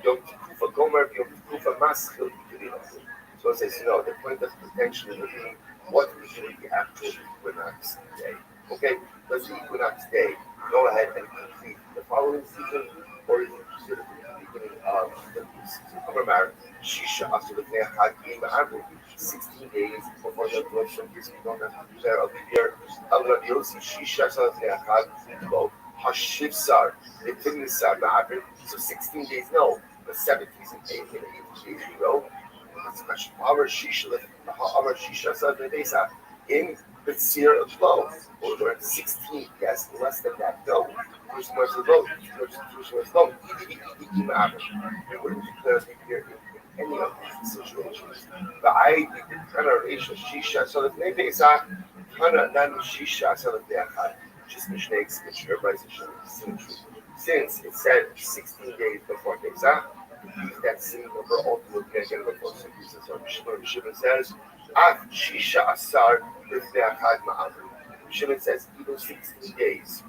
Yom Tikufa Gomer, Yom Tikufa Maschil, so it says, the point of contention will be what we do the actual equinox day. Okay, let's the equinox day. Go ahead and complete the following season, or is it considered the beginning of the new season? Remember, Shisha Asulefnei Hagim Ma'avim, 16 days before the election, we don't have to declare a leap year. Rabbi Yossi, Shisha Asulefnei Hagim Hashivsar, the Timnisar Ma'avim, so 16 days, no, but 17 and 18 days, we go. Our Shisha said in the Seer of Low, or 16, yes, less than that, no. Which was low, which was low. We wouldn't declare the year in any of these situations. But I kind of ratio Shisha, so that maybe it's a kind of non Shisha, so that they are just mistakes, which everybody's since it said 16 days before Pesach. Use that same number ultimately again before Sukkot. So Shimon says, Af Shisha Asar Lifnei Achad Ma'avim. Shimon says even 16 days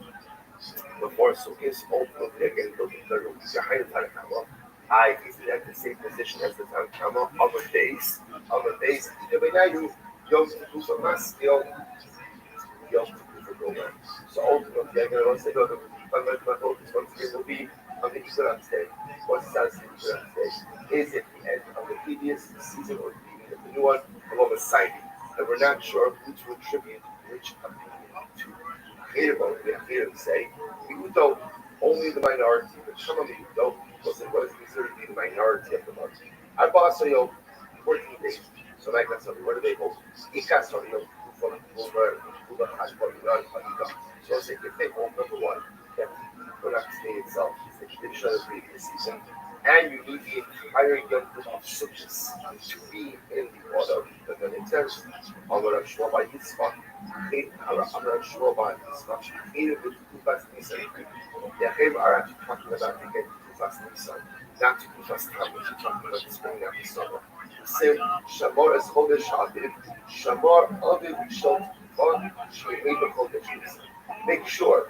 before Sukkot, ultimately again looking behind the Tanakama. I is at the same position as the Tanakama on the base. On the base, Yom Kippur Mas, Yom Kippur. So ultimately, again, once they go to my focus once again will be on the Equinox Day. What's that Equinox Day? Is it the end of the previous season or the beginning of the new one? Along with signing. And we're not sure who to attribute which opinion to. Chayim say, Miuto, only the minority, but Shema Miuto was considered to be the minority of the month. Arbasoyo, 14 days. So like that's what do they hold? Ikasoyo, so say if they hold number one, that the Equinox Day itself is the tradition of the previous season, and you need the entire Yom Tov of Sukkot to be in the order, because then it says, Amar Shlomo Yitzchak, Amar Shlomo Yitzchak, Kufas Nisan. The Achim are actually talking about again Kufas Nisan, not to Kufas Tammuz, we're talking about the spring after summer. Say Shamor is Chodesh Aviv, Shamor Aviv Shol Tifon, Shemei B'Chodesh Nisan. Make sure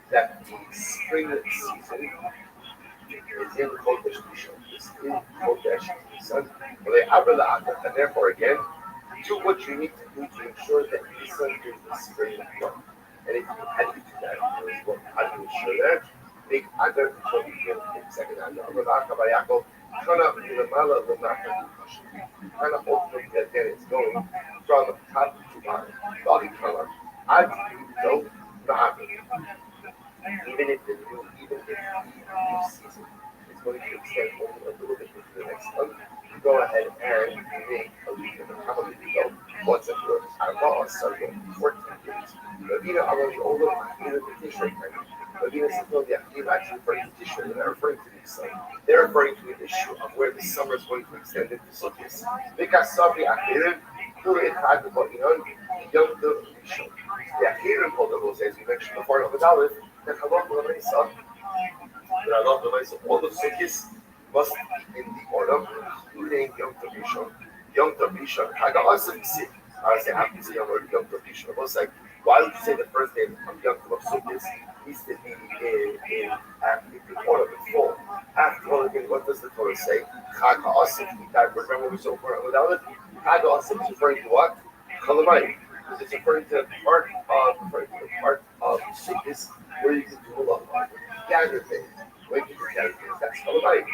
that the spring season is in Chodesh Nishan, is in Chodesh Nisan, and therefore again, do what you need to do to ensure that Nisan is the spring month. And if you had to do that, how do you ensure that? Make other people second hand. Kind of ultimately that then it's going from top to bottom. Body color. I don't even if the new season is going to extend only a little bit into the next month, you go ahead and make a lead in the family go. Once a year, Arba Sargo, 14 days. Ravina already over the petition. Ravina says, no, the Achim actually referring to Tishri, they're referring to the sun. They're referring to an issue of where the summer is going to extend into Sukkot. Because Safi Achirim, who is Hagabot, Yom Tov Rishon. The Achirim hold the rules, as we mentioned before, of the Dalit, that Halach L'Maisa, all the Sukkot must be in the order, including Yom Tov Rishon. Yom Tov Rishon, Haga Asim Sik. I say, after the Yom Tov Rishon, I was like, why would you say the first day of Yom Tov Sukkot needs to be in the order before? After all, again, what does the Torah say? Chag HaAsim, remember we saw without it? Chag HaAsim is referring to what? Chalamayim. It's referring to the part of Sukkot where you can do a lot of gather things. Where you can gather things, that's Chalamayim.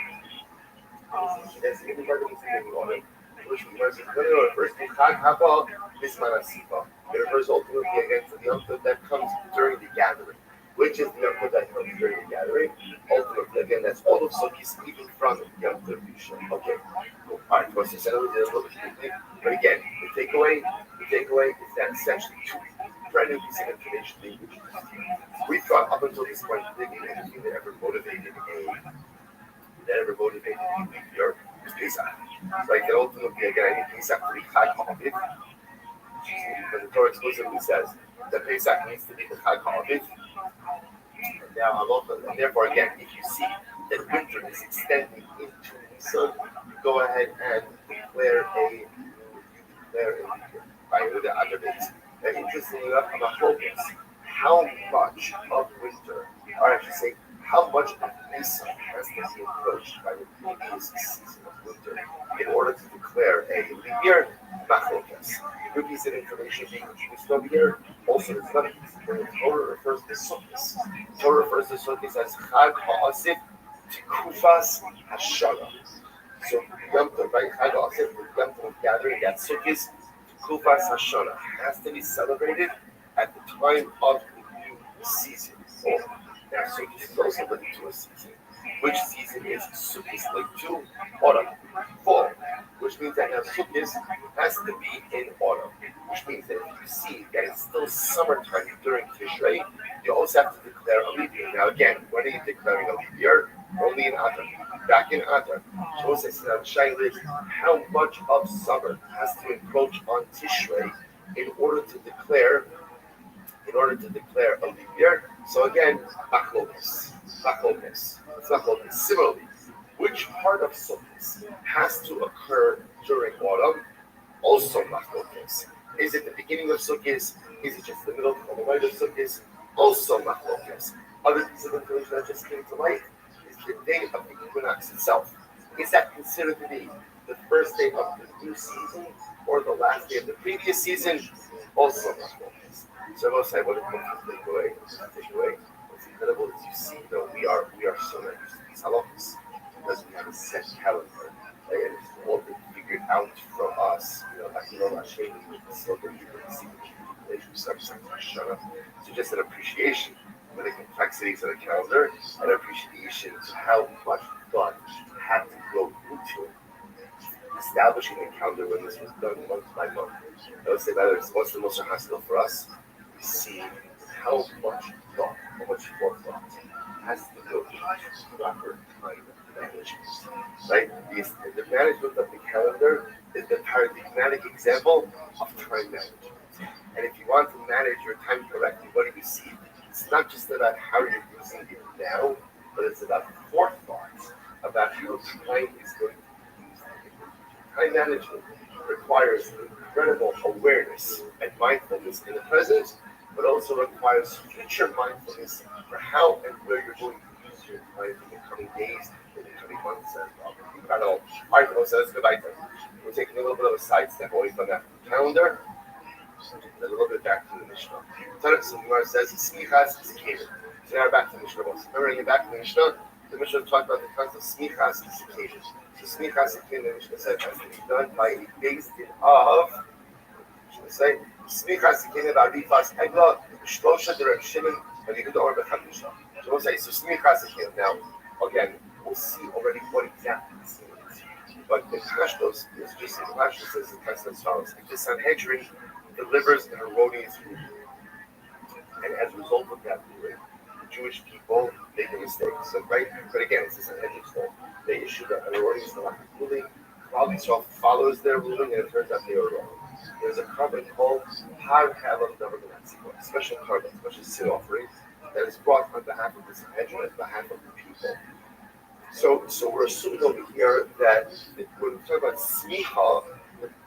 That's the only part that needs to be in the order. Which refers to Chag Haba Bisman Asifa. It refers ultimately again to the Yom Tov that comes during the gathering. Which is the Yom Tov that comes during the gathering? Ultimately, again, that's all of Sukkot, even from Yom Tov Rishon. Okay, cool. All right, so I said a little bit quickly, but again, the takeaway is that essentially two brand new piece of information which we thought up until this point, thinking anything that ever motivated a leap year was Pesach. Like that ultimately, again, I need Pesach to be Chag HaAviv. But the Torah explicitly says that Pesach needs to be the Chag HaAviv. And therefore, again, if you see that winter is extending into Nisan, you go ahead and declare a by the other days. And interestingly enough, about focus, how much of winter, or I should say, how much of Nisan has to be approached by the previous season of winter in order to declare a leap year? Machlokas. New piece of information being introduced over here. Also, it's not when the Torah refers to Sukkot. Torah refers to Sukkot as Chag HaAsif Tikufas Hashana. So Yom Tov, right? Chag HaAsif, Yom Tov gathering at Sukkot, Tikufas Hashana has to be celebrated at the time of the new season. Oh, now Sukkot is also linked to a season. Which season is Sukkot linked to? Autumn, fall. Which means that now Sukkot has to be in autumn. Which means that if you see that it's still summertime during Tishrei, you also have to declare a leap year. Now again, when are you declaring a leap year? Only in Adar. Back in Adar. Joseph said on Shailit, how much of summer has to encroach on Tishrei in order to declare a leap year? So again, Machlokas. It's Machlokas. Similarly, which part of Sukkot has to occur during autumn? Also Machlokas. Is it the beginning of Sukkot? Is it just the middle or the right of Sukkot? Also machlokas. Other pieces of information that just came to light is the day of the equinox itself. Is that considered to be the first day of the new season or the last day of the previous season? Also machlokas. So I will say, what is the takeaway? What's incredible is you see, though, we are so not used to these halachas because we have a set calendar. Right? And it's all been figured out from us. Like Hashem, so that you can see the so just an appreciation for the complexities of the calendar and appreciation to how much thought had to go into establishing the calendar when this was done month by month. I would say that is what's the most hostile for us. We see how much thought, how much forethought has to go into proper time management. Right? The management of the calendar is the paradigmatic example of time management. And if you want to manage your time correctly, what do you see? It's not just about how you're using it now, but it's about forethought about how time is going to be used. Time management requires incredible awareness and mindfulness in the present, but also requires future mindfulness for how and where you're going to use your time in the coming days, in the coming months, and incredible. All right, so that's good item. We're taking a little bit of a sidestep away from that calendar. A little bit back to the Mishnah. So the Gemara says, "Smichas Zikated." So now back to the Mishnah. Remember, when you back to the Mishnah talked about the concept of Smichas Zikated. So Smichas Zikated, the Mishnah said, has to be done by a based of. Say, Smichas Zikated Arifas Egla Shlosha Derek Shimon and Yehuda or Bechamisha. So we'll say, so Smichas Zikated. Now, again, we'll see already what exactly this means. But the Pashtos is just the Pashtos says the text as follows: if the Sanhedrin delivers an erroneous ruling, and as a result of that ruling, the Jewish people make a mistake. So, right? But again, it's a Sanhedrin's fault. They issue an erroneous ruling. While Israel follows their ruling, and it turns out they were wrong. There's a carbon called Har Halam Davar, a special carbon, special sin offering that is brought on behalf of the Sanhedrin, on behalf of the people. So we're assuming over here that when we talk about smicha,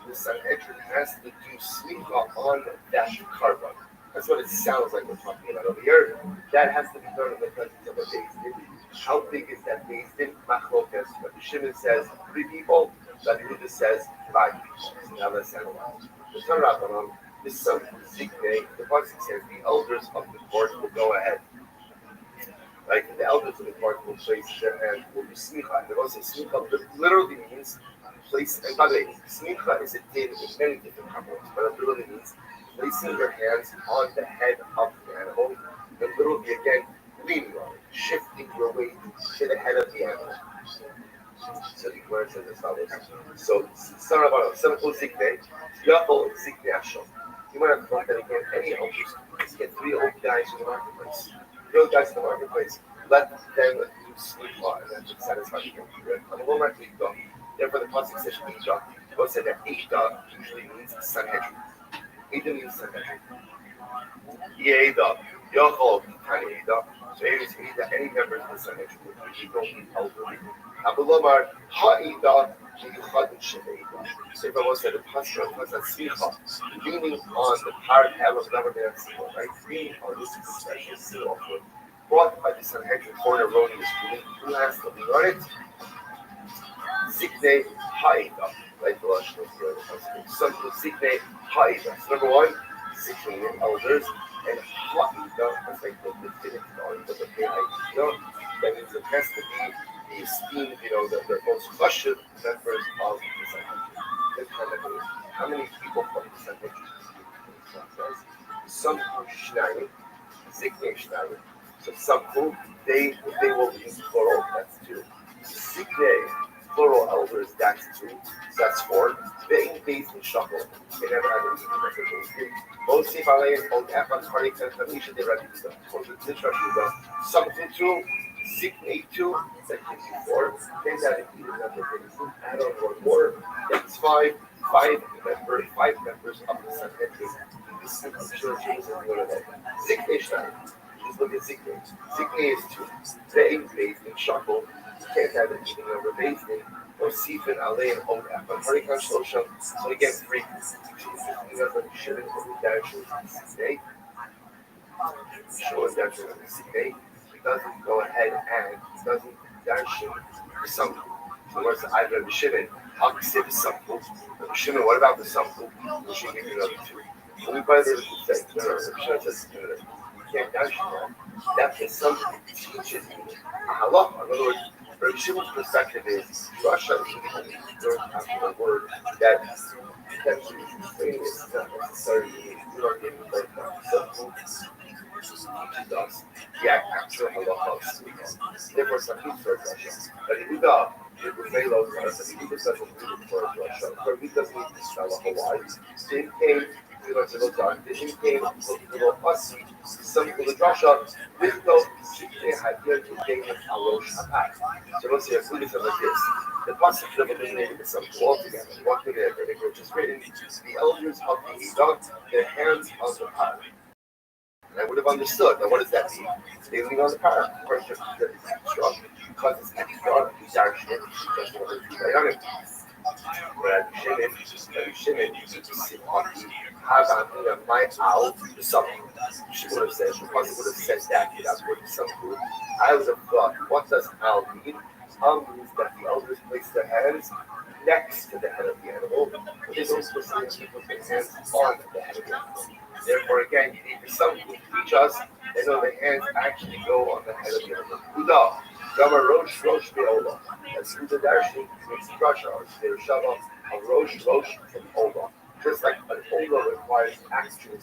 the Sanhedrin has to do smicha on that carbon. That's what it sounds like we're talking about over here. That has to be done in the presence of a Beis Din. How big is that Beis Din? Machlokas. Rabbi Shimon says 3 people. Rabbi Yehuda says 5 people. So now let's analyze. The Tanakh, the son of Ziknei, the Pasuk says the elders of the court will go ahead. Like the elders of the court will place their hand, will do smicha. And they also say smicha literally means place. And by the way, smicha is a din in many different combinations, but it literally means placing your hands on the head of the animal, and literally again leaning on it, shifting your weight to the head of the animal. So the word says as follows. So son of Aaron, son of Ziknei, Yachol Ziknei Ashon. You might have thought that again, any elders, let's get 3 old guys in the marketplace. 3 old guys in the marketplace, let them do smicha, and that should satisfy the guilty. I'm a little more Eida. Therefore, the Pasuk says Eida. Both said that Eida usually means Sanhedrin. Eida means Sanhedrin. Yeida, Yachol, Tani Eida. So it is Eida, any members of the Sanhedrin, which you don't need elderly. Abulomar, Ha'ida, Yichad Shemeida. So if I was at the Pasuk, was at Smicha, leaning on the part of government, right? Leaning on this special seal offering brought by the Sanhedrin for an erroneous ruling. Who has to lean on it? Ziknei Ha'ida. Like the last one here, some of Ziknei Ha'ida. So number 1, Ziknei elders, and Ha'ida, that's like the Finnish knowledge, but the Ha'ida, that means it has to be the esteemed, the most chashuv members of the Sanhedrin. How many people from the Sanhedrin? Some who Shnayim, Ziknei Shnayim. So some who they will be plural, that's 2. Ziknei, plural elders, that's 2. So that's 4. They based in Shachol. They never had any record. Most Sifaleim, old Afan, Harik, and Tamisha, they read it. Some who 2. Ziknei 2, that gives you 4. Then that you remember add on 1 more. That's 5. 5 members of the Sanhedrin. This is the church is one of them. Ziknei Shnayim. Just look at Ziknei. Ziknei is 2. They based in Shachol. Can't have an even number based in. Osifin Alein Od Echad. Harikan Shlosham. So again, three. Shouldn't today. Show that today. He doesn't go ahead and doesn't darshan for something. So what's either the shouldn't opposite something. Shimon, what about the sample? We should give you another two. When we buy the say, no, Shimon says, no, you can't darshan that. That is something that teaches a halacha. In other words, Rabbi Shimon's perspective is Russia is the only word after the word that explaining is not necessarily we don't get like simple teaches us the actual halacha of Smicha. Therefore, some people start Russia. But if you go, it was very low to us, and if you doesn't read it for Russia, or he doesn't need to spell a Hawaii, then came to the Zan, then came to the Asi, some to the Russia, with no they had here to gain a Alosh Apat. So let's see, let's look like this. The pasuk should have eliminated the sample altogether. What did it? And it just written, the elders of the Edom, their hands on the power. And I would have understood. Now, what does that mean? They lean on the power. Of course, just because it's extra, because it's extra, it's actually doesn't want to rely on it. But Shimon, my owl, the summer. She would have said, because it would have said that without putting some food. I would have thought, what does owl mean? Means that the elders place their hands next to the head of the animal, but they don't specifically put their hands on the head of the animal. Therefore, again, you need someone to teach us that know the hands actually go on the head of the animal. Uda, Gama Rosh Be'olah. That's Uda Darshi, it's Russia, or Spir Shava, a Rosh from Olah. Just like an Olah requires actual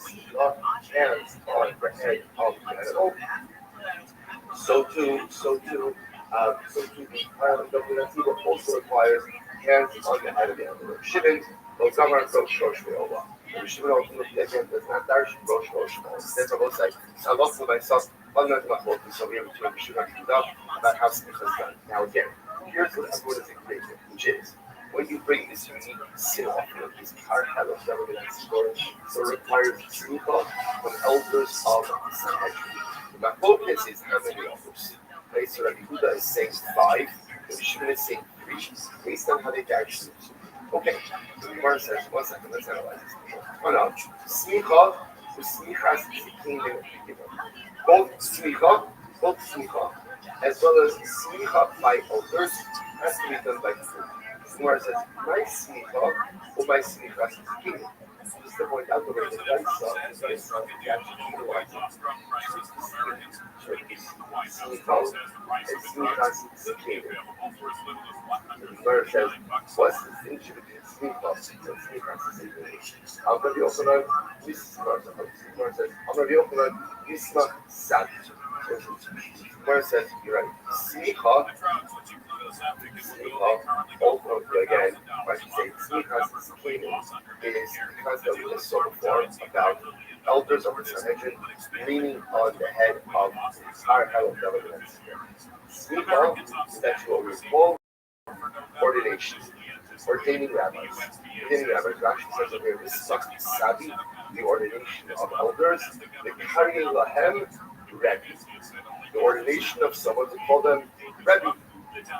hands on the head of the animal, so too, the Dominativa also requires hands on the head of the animal. Shimon, Lozamar, Rosh Be'olah. Shimon ultimately again does not darshan Rosh. Therefore, both sides. So I lost myself. I'm not about both. So we have to Shimon about how Smicha is done. Now again, here's what everyone is agreed with, which is when you bring this unique sin offering, this cartel of government story, so it requires Smicha from elders of the Sanhedrin. My focus is how many elders. Okay, so Rabbi Huda is saying 5, Rabbi Shimon is saying 3, based on how they darshan. Okay, so the Gemara says, 1 second, let's analyze this. Oh no, Smicha, Smicha is the kingdom of people. Both Smicha, as well as Smicha by elders, has to be done by food. The Gemara says, my Smicha, or my Smicha is the kingdom. Just to point out the way the dice is based on the actual utilizing. Smicha and Smicha is the kingdom. The Gemara says, what's the distinction between Smicha and Smicha? I'm going to be open on this. The Gemara says, I'm going to be open on Yismach Sad. Gemara says, you're right. Smicha, ultimately again, I should say, Smicha's kingdom is because that we just saw before about elders of the Sanhedrin leaning on the head of the entire head of government. Smicha is actually what we call ordination, ordaining rabbis. Rashi says over here, this is Sabi, the ordination of elders, the Karye Lahem Rebbe. The ordination of someone to call them Rebbe.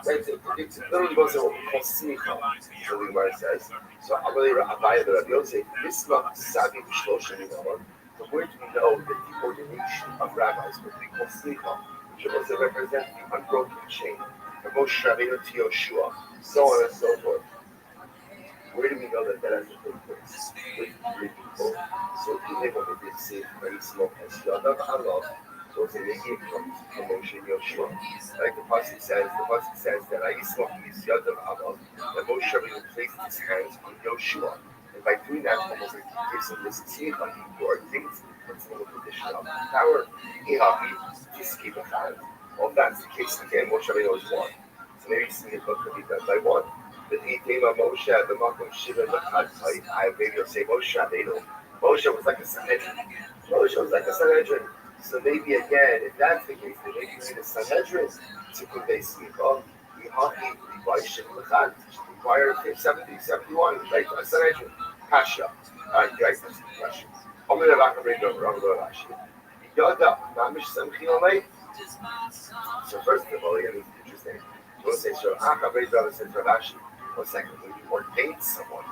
It literally goes to what we call Smicha, so the Gemara says. So Amalei Rabbi the Rabbi Yosef, this is not Sabi B'Shloshim Yinamon. So where do we know that the ordination of rabbis, what we call Smicha, should also represent the unbroken chain, from Moshe Rabbeinu to Yoshua, so on and so forth. Where do we know that has to take place? With 3 people. So even when they did say very small as Yadav Alav, so it's a negative from Moshe and Yoshua. Like the pasuk says that Ayismach is Yadav Alav, that Moshe Rabbeinu placed his hands on Yoshua. And by doing that, almost like he gives him this tznicha, he ordains him, puts him in a position of power. Ihavi, just keep a hand. Well, if that's the case again, Moshe Rabbeinu is 1. So maybe tznicha could be done by 1. The Itema Moshe, the Makom Shiva, the Hadkai, I maybe will say Moshe Rabbeinu. Moshe was like a Sanhedrin. So maybe again, if that's the case, then maybe you need a Sanhedrin to convey Smicha. You have to by Shiva Lechad, require 70, 71, right? A Sanhedrin. Kasha. Alright, guys, that's the question. I'm going to back and bring it over. I'm going to Rashi. Yada, Mamish Samchin Alei. So first of all, it's interesting. We'll say, so Rabbi Rothschild says, Rashi, one second, when you ordain someone,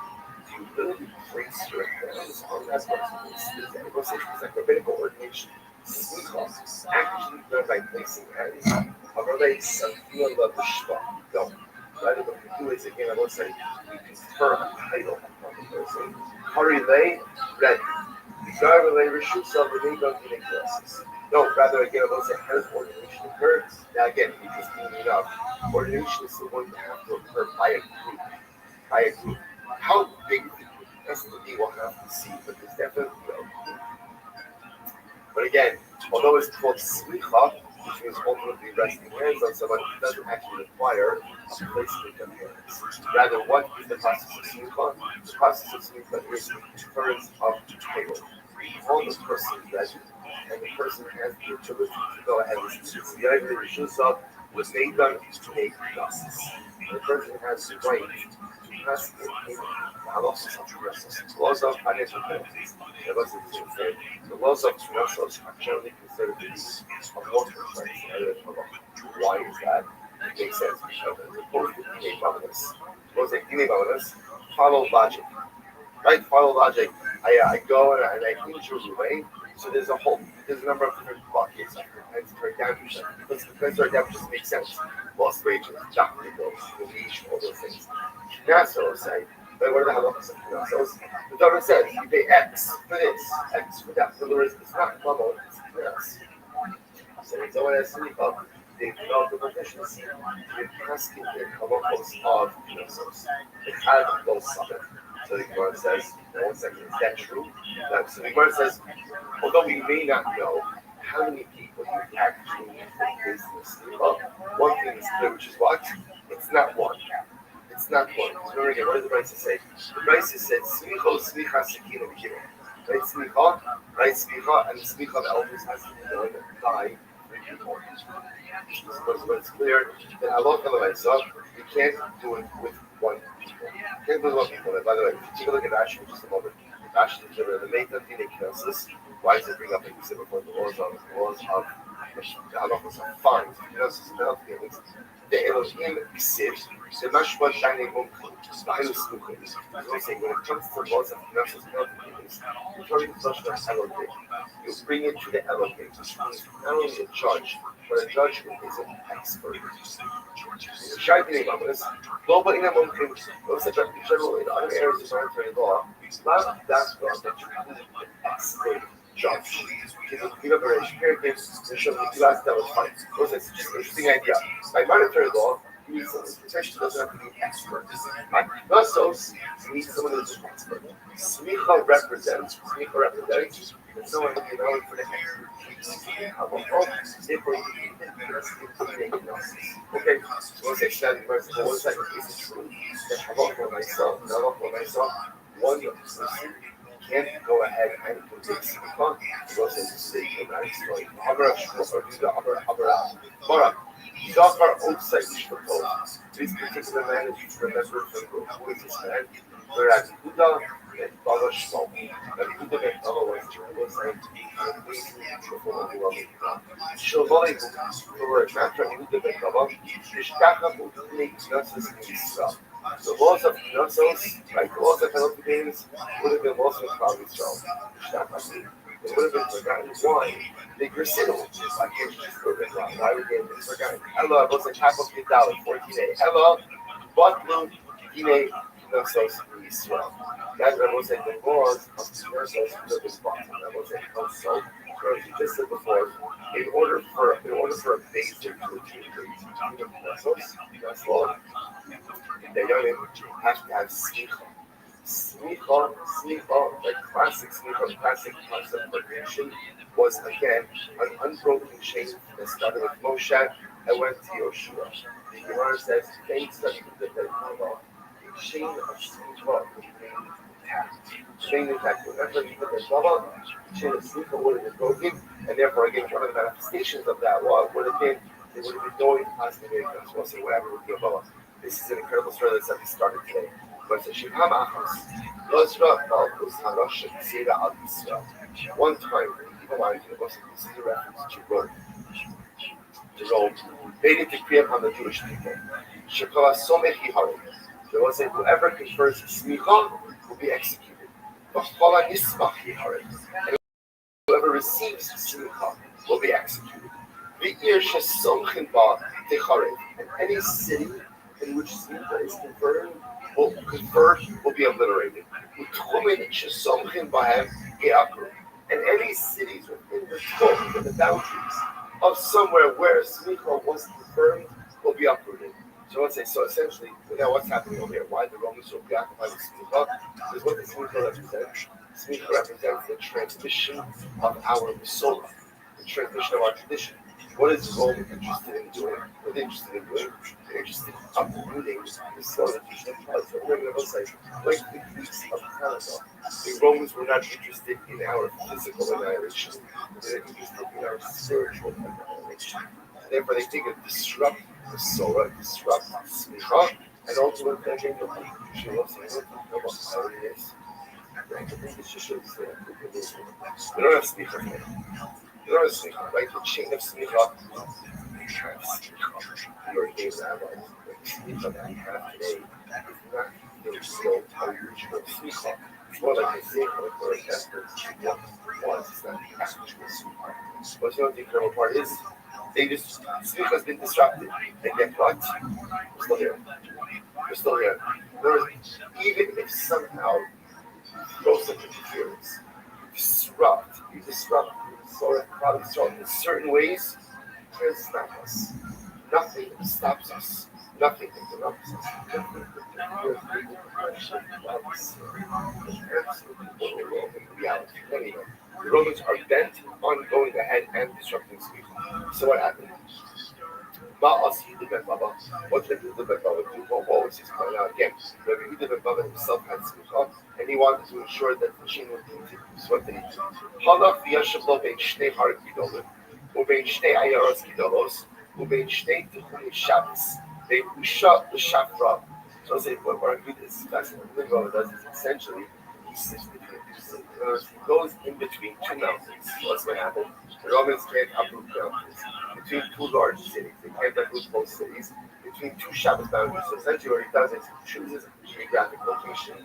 do you really place your hands on that person? We'll say, it's like rabbinical ordination. Actually done by placing hands on Rabbi Safia Lavishma. No. Rather, what we do is, again, I will say, we confer a title upon the person. Hari lay, ready. No, rather, again, I will say, how does ordination occur? Now, again, interestingly enough, ordination is the one that have to occur by a group. By a group. How big the group has to be, we'll have to see, but there's definitely a group. But again, although it's called slicha, which means ultimately resting hands on someone, it doesn't actually require a placement of hands. Rather, what is the process of slicha? The process of slicha is the conference of title. All the person ready, and the person has the ability to go ahead and speak. The idea of Shusov was they done to make justice. The person has the right to press in the laws of financial penalties. The laws of Knessos are generally considered to be a water rights. Why is that? It makes sense because as opposed to Dine Bonus, suppose like Dine Bonus, follow logic. Right? Follow logic. I go and I injure away. So there's a number of different buckets of compensatory damages. Because compensatory damages make sense. Lost wages, doctor bills, the leash, all those things. Knessos say, but what are the halachas of Knessos? The Torah says you pay X for this, X for that. In other words, it's not normal, it's Knessos. So when someone has sleep up, they develop the proficiency in asking the halachos of Knessos. It had those summit. So the Gemara says, one second, is that true? No. So the Gemara says, although we may not know how many people you actually need for business, one thing is clear, which is what? It's not one. It's not one. So remember again, what does the Brisa say? The Brisa said, Smicha, Smicha, Sekina, Bekira. Right, Smicha, right, Smicha, and the Smicha of elders has to be done by 3 people. So it's clear that Allah you can't do it with one people. You can't do it with one people. And by the way, if you take a look at Rashi for just a moment, Rashi is the Meta Dine Knesses. Why does it bring up, like we said before, the laws of the halachos of fines? Knesses and penalty against the Elohim Ksiv, the Mashma Shine Mumkum, the Hailus Mukum. So he's saying when it comes to the laws of Knesses and penalty against, you turn the question of Elohim. You bring it to the Elohim, which means not only a judge, but a judge who is an expert. Shaitin Imamas, global in a mumkum, those that are general in other areas of monetary law, not that's law that you need an expert judge. Give up a period and show the class that was fine. That's just an interesting idea. By monetary law, you need someone who potentially doesn't have to be an expert. Knessos, you need someone who's an expert. Smicha represents that someone who can only for the expert. Okay, so let's extend the verse. One second, is it true that halakha myself, one person can't go ahead and convict someone? Because it's the story. Zachar outside Shpatov. This particular man is remembered from who is this man? Whereas Buddha and Baba Shmo. And Buddha and Baba was saying, Shalvai, who were after Buddha and Baba, Ishtaka Buddha Knesses in Israel. The laws of Knessos, like the laws of penalty payments, would have been laws of Klal Yisrael. It would have been forgotten. Why? They were sinful. Why can't you just prove it wrong? Why would they have been forgotten? Ella, what's a half of $8, 14A? Ella, Batlu, Dine, Knessos, Israel. That was like the laws of Knessos would have been bought. That was like also, as you just said before, in order for a basic to agree to Knessos, that's law. They don't even have to have smicha. Smicha, like classic smicha, classic concept of creation, was again an unbroken chain that started with Moshe and went to Yoshua. The Gemara says, thanks to the law, the chain of smicha became intact. Remember, you put the Baba, the chain of smicha would have been broken, and therefore, again, one of the manifestations of that law would have been, they would have been going constantly, or say whatever would be a Baba. This is an incredible story that's actually started today. But it's a Shivham Achos. Lozra Balkus Harosh Sira Al Yisrael. One time, keep in mind, this is a reference to Rome. made a decree upon the Jewish people. Shekala somechi harim. They will say whoever confers smicha will be executed. V'chala nismachi harim. And whoever receives smicha will be executed. V'ir shesomchin ba techarev. And any city in which smicha is conferred will be obliterated. U'tchumin shesomchin bahem ge'akru. And any cities within the scope of the boundaries of somewhere where smicha was confirmed will be uprooted. So let's say, so essentially, now what's happening over here? Why the Romans so preoccupied with smicha? Because what does smicha represent? Smicha represents the transmission of our Masorah, the transmission of our tradition. What is Rome interested in doing? What are they interested in doing? They're interested in uprooting the solar tradition of Christ. So we're going to say, like the Greeks of Canada, the Romans were not interested in our physical annihilation. They're interested in our spiritual annihilation. Therefore, they think of disrupt the Torah, disrupt Smicha, and ultimately they're going to we don't have Smicha. We don't have Smicha, right? The chain of Smicha, we have Smicha. We are gay rabbis. The Smicha that we have today is not the original Smicha. It's more like a Smicha, or a Testament. It's not the actual Smicha. But you know what the incredible part is? Smicha has been disrupted. And yet what? We're still here. We're still here. Even if somehow throw such interference, you disrupt, so probably start in certain ways, it's not us. Nothing stops us. Nothing interrupts us. Nothing in reality. Anyway, the Romans are bent on going ahead and disrupting Smicha. So what happened? What did the Ben Baba do? What was his plan? Now again, Rabbi Ben Baba himself had Smicha, and he wanted to ensure that the chain would continue. So what did he do? Halach v'yashav lo bein shnei harim gidolim, ubein shnei ayaros gidolos, ubein shnei tichum Shabbos. They usha l'shafra. So I say, what Rabbi is fascinating. What Baba does is essentially he sits between two cities. In other words, he goes in between two mountains. So what's going to happen? The Romans can't uproot mountains. Between two large cities, they can't uproot both cities. Between two Shabbos boundaries. So essentially what he does is he chooses a geographic location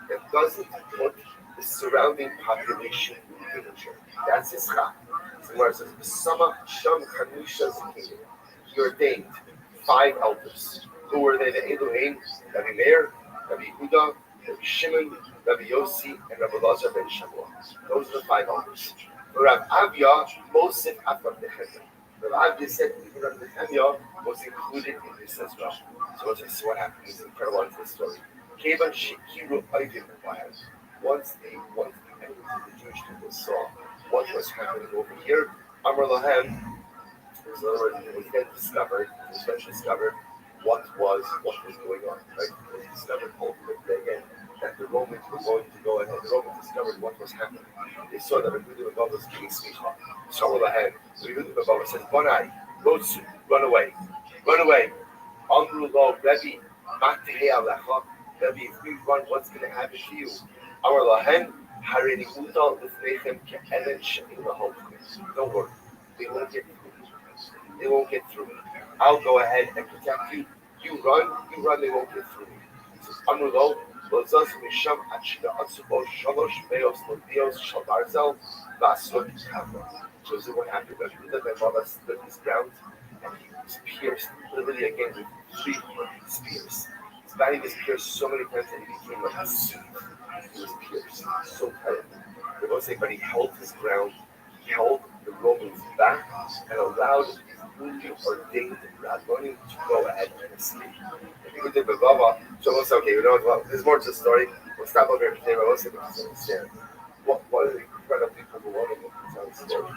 that doesn't put the surrounding population in danger. That's his chak. So where it says, B'sama Sham Chanusha Zakinim. He ordained 5 elders. Who were they? The Elohim, Rabbi Meir, Rabbi Yehuda, Rabbi Shimon, Rabbi Yossi, and Rabbi Lazar ben Shammua. Those are the 5 elders. Rabbi Avia, Mosif Afram Nehemiah. Rabbi Avia said even Rabbi Nehemiah was included in this as well. So what happened is incredible into the story. Kevan Shekiru Ayvim Bahas. Once the enemies of the Jewish people saw what was happening over here, Amar Lahem, it was then discovered, what was going on, right? They discovered ultimately again that the Romans were going to go ahead. The Romans discovered what was happening. They saw that Rabbi Baba was giving smicha. So Rabbi Baba said, "Bonai, run away. Amru lo, Rabbi, matehei alecha. Rabbi, if we run, what's going to happen to you? Amar lahem, harini udal lifnechem ke'elen she'im laholchem. Don't worry, they won't get through. I'll go ahead and protect you. You run, they won't get through me. He says, Amru lo, lozaz misham achida atsubo shalosh meos lodios shalbarzel vasot kavra. So this is what happened. When my mother stood his ground, and he was pierced, literally again with 300 spears. His body was pierced so many times that he became like a suit. He was pierced, so terrible. They both say, but he held his ground, he held the Romans back, and allowed these newly ordained Rabbanim to go ahead and escape. And people did Bava, so we'll say, okay, you know what, there's more to the story. We'll stop over here today, but we'll see if we can understand. What are the incredibly overwhelming things on the story?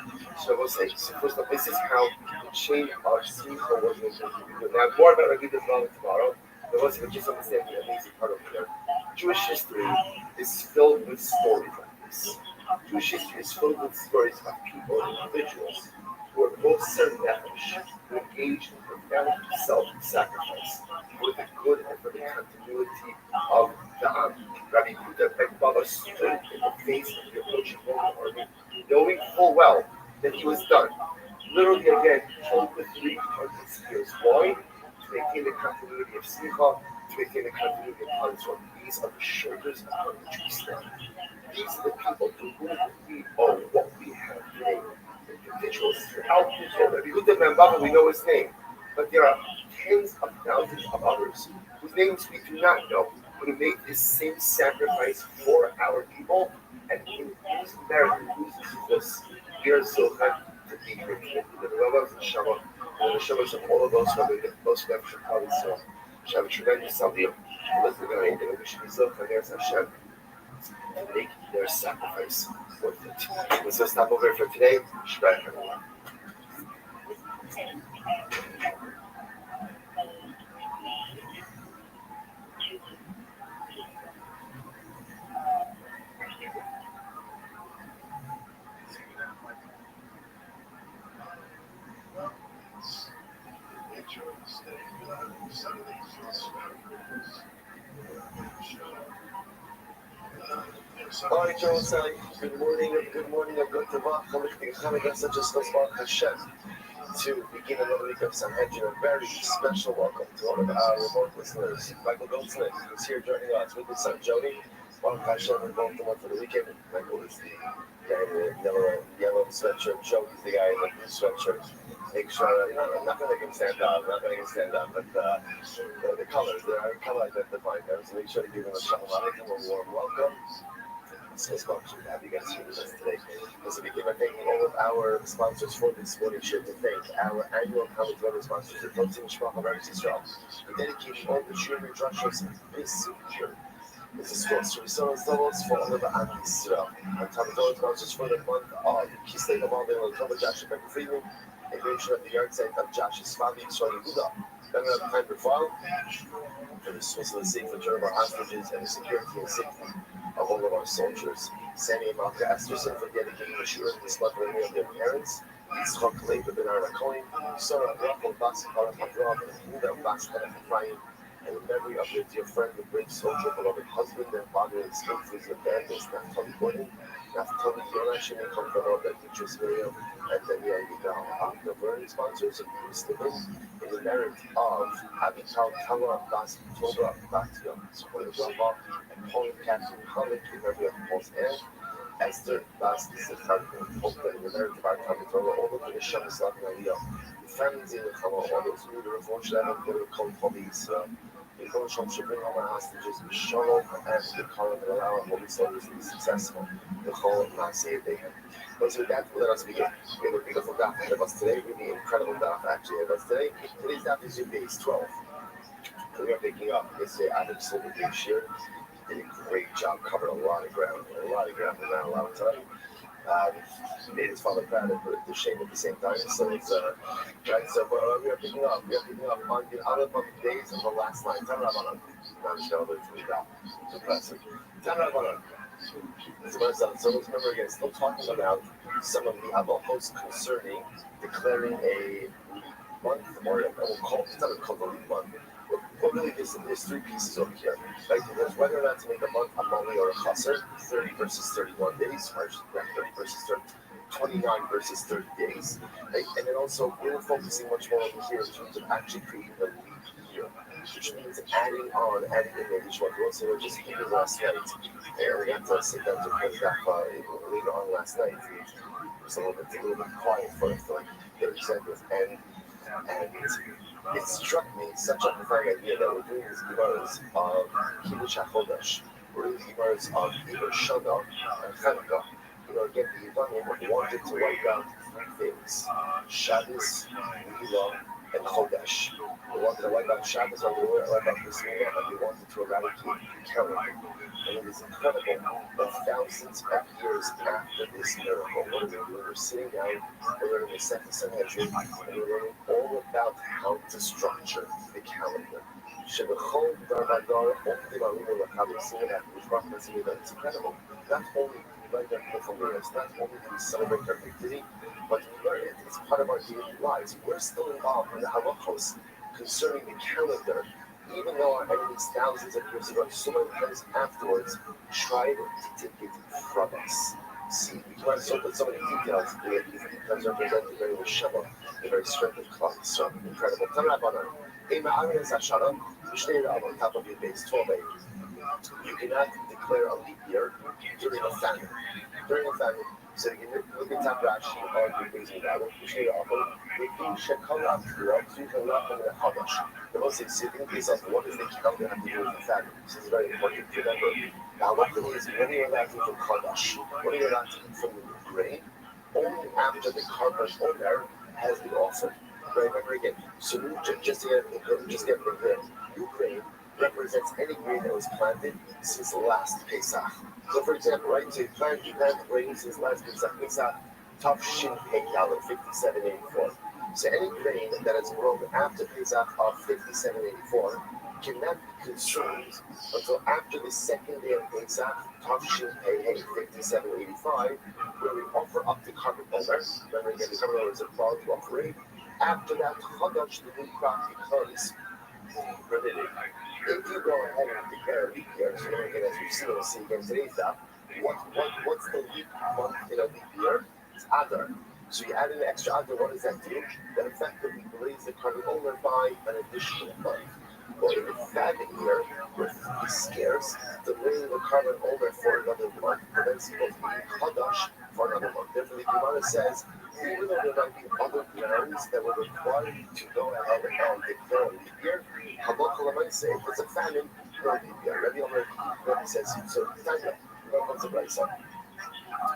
So we'll say, so first of all, this is how the chain of Smicha was going to be. Now, more about Rabbi Bava tomorrow, but we'll see, but just understand the amazing part of it. Jewish history is filled with stories like this. Jewish history is filled with stories of people, individuals, who are both certain nefesh, who engaged in profound self-sacrifice for the good and for the continuity of the Am. Rabbi Yehuda ben Baba stood in the face of the approaching Roman army, knowing full well that he was done. Literally again hold the 300 spears. Why? To maintain the continuity of Slicha, to maintain the continuity of Panzor. These are the shoulders of our Jerusalem. These are the people to whom we owe what we have named. Individuals throughout Israel. Rabbi Yehuda ben Baba, we know his name, but there are tens of thousands of others whose names we do not know, who made this same sacrifice for our people, and in whose merit, whose this, we are so glad to be here today. The Lord of Shalom, and the Shalom of all of those who have been most of Chicago, so shall have a tremendous salvation. Let's look at it, and we should be so there's Hashem to make their sacrifice worth it. Let's just stop over for today. Shabbat everyone. All right, Joe, good morning, good good Hashem. To begin another week of Sanhedrin, a very special welcome to all of our remote listeners. Michael Goldsmith is here joining us with his son Jody. Baruch Hashem, we're both the one for the weekend. Michael is the guy in the yellow sweatshirt. Jody's the guy in the blue sweatshirt. Make sure, I'm not going to make him stand up, but the colors, they are color identified there, so make sure to give him a shalom aleichem, a warm welcome. So sponsor to have you guys here with us today. As we begin by thanking all of our sponsors for this morning show, to thank our annual Comic Letter sponsors, the Protein Shmach of Eretz Yisrael, for dedicating all the Shuri Drushos this year. This is sponsor to Sonos Levels for all of the Am Yisrael. And Tom Dolan sponsors for the month of Kislev of Alvin and Tom Josh and Becker Freeman, a mention of the yard site of Josh's family, Yisrael Yehuda. Then we have time for file. For the Swiss of the safe return of our hostages and the security and safety of all of our soldiers. Sammy and Malka Esterson for dedicating the shooter to the spot of their parents. Yitzchak Leib Ben Arna Cohen, Sarah Rachel Baskara Hadrab, and Yehuda Baskara Hadrayim, and in memory of their dear friend, the brave soldier, beloved husband, and father, and skillful and evangelist, Naftali Gordon, Naftali Yonash, and come from all that teachers Miriam, and Daniel Yidal. The learning sponsors of Muslim in the merit of Abital Tala Bas Toba Batiam, Sukoy Rama, and Paul Captain Hamid, in memory of Paul's aunt, Esther Bas Sefard, Hope that in the merit of our Torah, all of the Shabbos Latin Aliyah, the families in the Chama, all those who need the Rav Rothschild, and the Kol Hobbes, the Kol Shom should bring home our hostages, the Shalom, and the Kol, and allow our holy soldiers to be successful. The Kol, not say they have. But with that, let us begin. We have a beautiful daf ahead of us today, really incredible daf actually ahead of us today. Today's daf is in days 12. We are picking up yesterday Adam Silver Dave Shear. Did a great job, covered a lot of ground in not a lot of time. Made his father proud and put it to shame at the same time. So it's right. So we are picking up on the Aleph of the days of the last line. Tan Rabbanan. I'm just going to read that. It's impressive. Tan Rabbanan. So let's remember again, still talking about some of the halachos concerning declaring a month, or we'll call it's not called a leap month. But really, there's three pieces over here. Like, there's whether or not to make a month a mali or a chaser, 30 versus 31 days, or 30 versus 30, 29 versus 30 days. Right? And then also, we're focusing much more over here in terms of actually creating a leap year, which means adding in maybe what we also just hitting last night. And we got to sit down to put that later on last night. It was a little bit quiet for like 30 seconds. And it struck me such a profound idea that we're doing these Gemaras of Kiddush HaChodesh. We're doing these Gemaras of either Shana and Chanukah. Again, the Yavanim wanted to write down three things: Shabbos, Milah, and Chodesh. They wanted to write down Shabbos, and they wanted to write down Milah, and they wanted to eradicate the calendar. And it is incredible that thousands of years after this miracle, what are we doing? We're sitting down, we're learning the second Sanhedrin, and we're learning all about how to structure the calendar. It's incredible. Not only do we learn that from the rest, not only do we celebrate their victory, but we learn it. It's part of our daily lives. We're still involved in the halachos concerning the calendar. Even though our enemies thousands of years ago, so many times afterwards, tried to take it from us. See, we can so put so many details. These details represent the very Shema, the very strength of clock. So incredible. Tell me about it. On top of your base 12 you cannot declare a leap year during a famine. During a famine, so you look at top Rashi or the base about it. You should offer within Shekala, you can lock on the Hadash. The most significant piece of what is the Kikal they have to do with the famine. This is very important to remember. Now, what is when you're allowed to eat from Hadash? When you're allowed to eat from the grain? Only after the carbon owner has been offered. Remember again, so just to get clear, Ukraine represents any grain that was planted since last Pesach. So, for example, right, so you plant grain since last Pesach, Tav Shin Pei Yalin 5784. So any grain that is grown after Pesach of 5784 cannot be consumed until after the second day of Pesach, Tav Shin Pei 5785, where we offer up the carbon omer. Remember again, the carbon omer is a quality offering. After that, Chadash, the new crop becomes permitted. If you go ahead and declare a leap year, so again, as we've seen, we'll see again today's stuff, what's the leap month in a leap year? It's Adar. So you add an extra Adar, what does that do? That effectively delays the carbon over by an additional month. Well, in a famine year, where food is scarce, delaying the carbon over for another month prevents people from eating Chadash for another month. Therefore, the Gemara says, even though there might be other grounds that would require you to go ahead and declare a leap year, Halakha might say if it's a famine, no leap year. Rabbi says, so Tanya, what's the right side?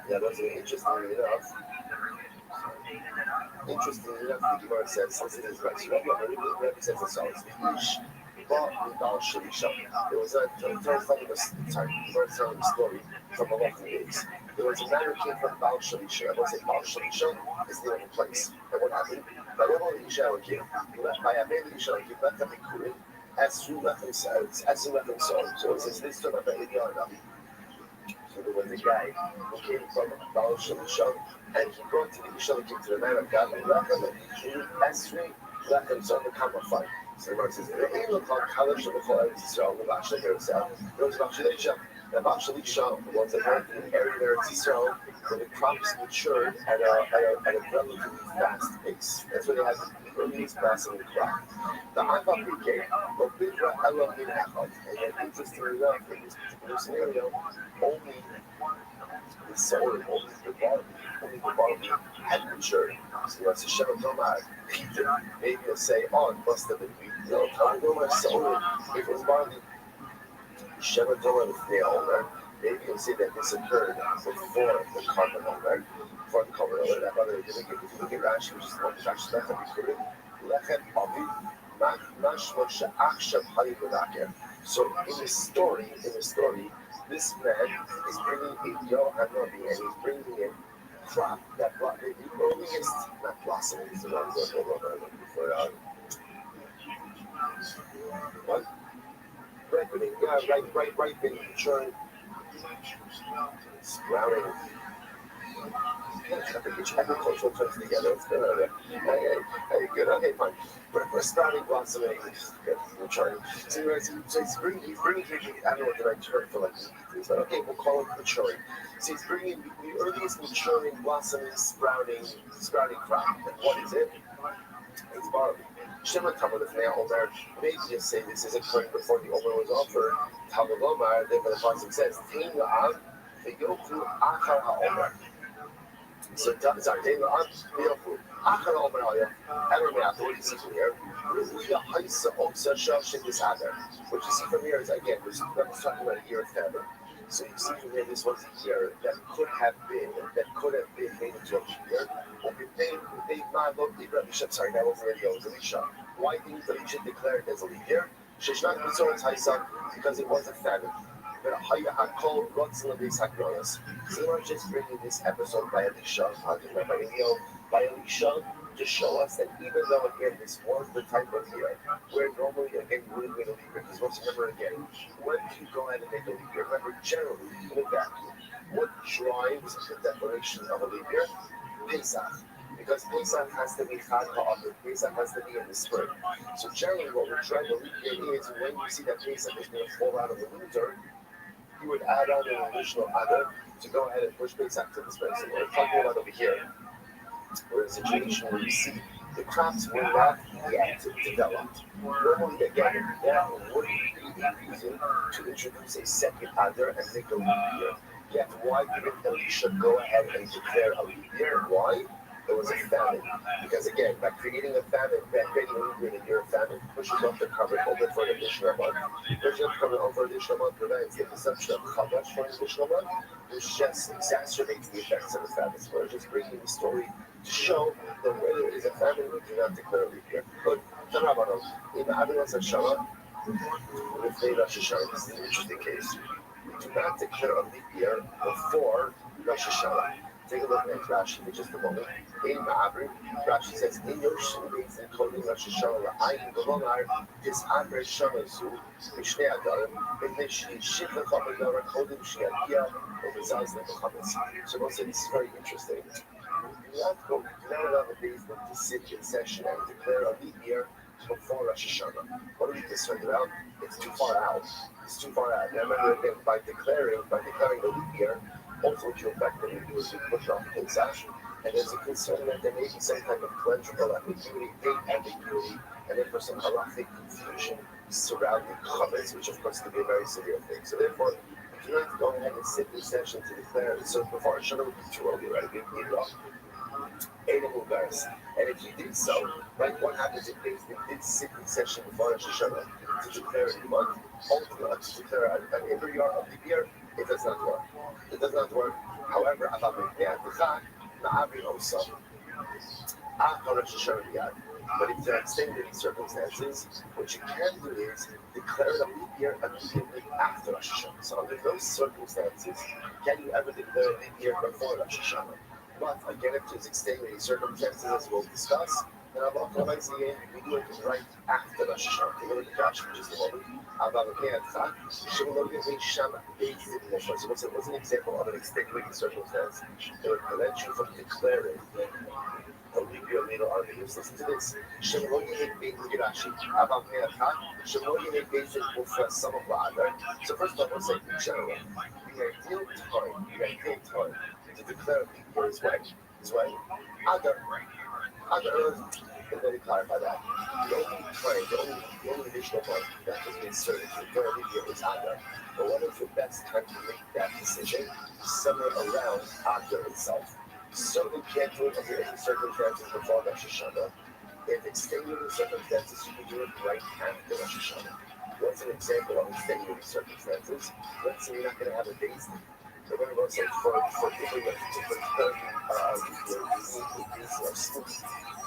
Yeah, that's interestingly enough. Interestingly enough, the Gemara says, listen to this right. So Rabbi says as follows. There was a telling the story from a lot of days. There was a man who came from Baal Shalisha. I want to say Baal Shalisha is the only place. And what happened? By Rabbi Rothschild, left by Rabbi Rothschild, he left them in Kurim, as who left themselves, as who left themselves. So it says this story about Eliana. So there was a guy who came from Baal Shalisha, and he brought to the Isha, he came to the man of God, and left them, and Esri left himself a camel fight. So the Gemara says, "It looked like Kalash of the Chol Yisrael, the Baal Shalisha. There was Baal Shalisha. The Baal Shalisha was a very area there in Israel where the crops matured at a relatively fast pace. That's where they had the earliest blossoming crop. The Ava Pike, but Bidra Elohim Echad. And then, interestingly enough, in this particular scenario, only the soil, only the barley had matured. So that's a Shem Tomar. Maybe you'll say, oh, it must have been wheat. No, Tomar soil, if it was barley. Shema Torah with the owner. Maybe you'll see that this occurred before the carbon owner. Before the carbon owner. That brother, if you look at Rashi, which is the one that Rashi left, Lechem Aviv, Mashma She'achshav Hari B'Daker. So in the story, this man is bringing a Yo Hanavi, and he's bringing in crop that the earliest, not blossoming, is the wrong word, what? Ripening, yeah, ripening, maturing, sprouting. I think each agricultural terms together. It's good. Okay, good. Okay, fine. We're sprouting, blossoming, good, maturing. So he's bringing. I don't know what the right term for like is, but okay, we'll call it maturing. So he's bringing the earliest maturing, blossoming, sprouting crop. And what is it? It's barley. Shema Tamar Lefnei Omer. Maybe you say this is occurring before the Omer was offered. Talmud Omar, therefore the pasuk says, Tein La'am v'yofu achar ha'omer. So, sorry, Tein La'am v'yofu achar ha'omer ha'yah. Ever me'after, what do you see from here? Ruya ha'isa omsa shav shekis adar. What you see from here is, again, we're talking about a year of famine. So you see from here, this was a year that could have been made into a year. Sorry, that wasn't really Elisha. Why didn't Elisha declare it as a leap year? Because it was a famine. But Hayah Rothschild so we're just bringing this episode by Elisha, by Elisha, to show us that even though again this was the type of year where normally again we would make a leap year, because once remember again, when you go ahead and make a leap year, remember generally in a vacuum, what drives the declaration of a leap year? Pesach. Because Pesach has to be Chag HaAver, Pesach has to be in the spring. So generally what we're trying to leap year is when you see that Pesach is going to fall out of the winter, you would add on an additional Adar to go ahead and push Pesach to this person. We're talking about over here, we're in a situation where you see the crops were not yet developed. Normally, again, that would be a reason to introduce a second Adar and make a leap year. Yet, why didn't Elisha go ahead and declare a leap year? Why? There was a famine. Because again, by creating a famine, by creating a leap year in a year of famine, pushes off the cover over for an additional month. Pushing up the cover over an additional month prevents the consumption of chavash for an additional month, which just exacerbates the effects of the famine. So we're just bringing the story to show that where there is a famine, we do not declare a leap year. But in Avilas Hashanah, with the Rosh Hashanah, this is an interesting case. We do not declare a leap year before Rosh Hashanah. Take a look at Rashi for just a moment. In Ma'abri, Rashi says, "In your shulins and clothing Rosh Hashanah la'ayin v'lonar dis'aver shamazu mishnei adar b'nei shivcha chamadar kodim she'agia u'mizaz le'mechametz." So we'll say this is very interesting. You do not allow the days to sit in session and declare a leap year before Rosh Hashanah. What are we concerned about? It's too far out. It's too far out. Now remember again, by declaring the leap year, also what you effectively do is you push off Pesach, and there's a concern that there may be some type of pleasurable ambiguity, date ambiguity, and therefore some halachic confusion surrounding chametz, which of course could be a very severe thing. So therefore, if you have to go ahead and sit in session to declare it, so before Hashanah would be too early, right? It'd be wrong. And if you did so, right, what happens if they did sit in session before Rosh Hashanah to declare a new month, ultimately to declare an every year of the year? It does not work. It does not work. However, but if there are extenuating circumstances, what you can do is declare a leap year immediately after Rosh Hashanah. So under those circumstances, can you ever declare a leap year before Rosh Hashanah? But again, if there's extenuating circumstances, as we'll discuss, then we do it right after Rosh Hashanah. Take a look at Josh for just a moment. So what's an example of an extenuating circumstance that would prevent you from declaring a leap year later on? Listen to this. So first of all, let's say in general, the ideal time to declare a leap year is when Adar. And let me clarify that. The only additional one that has been inserted to declare a leap year is Adar. But what is the best time to make that decision? Somewhere around Adar itself. Certainly can't do it under any circumstances before Rosh Hashanah. If extenuating circumstances, you can do it right after Rosh Hashanah. What's an example of extenuating circumstances? Let's say you're not going to have a day's leave. So we're going to say for people that declare or sleep,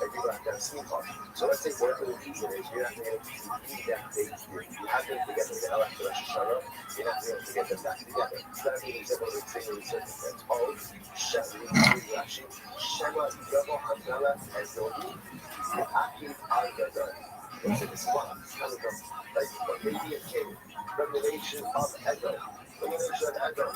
and people have to have sleep on. So let's say whatever the reason is, you're not going to be able to keep that day's leave. You have them together after Rosh Hashanah, you're not going to be able to get them back together. So that's an example of extenuating circumstance. Shema Yavo Hamdala Ezoni, Akiv Al-Gadol. So this is what it's coming from, like maybe a king, revelation of Edom. Revelation of Edom.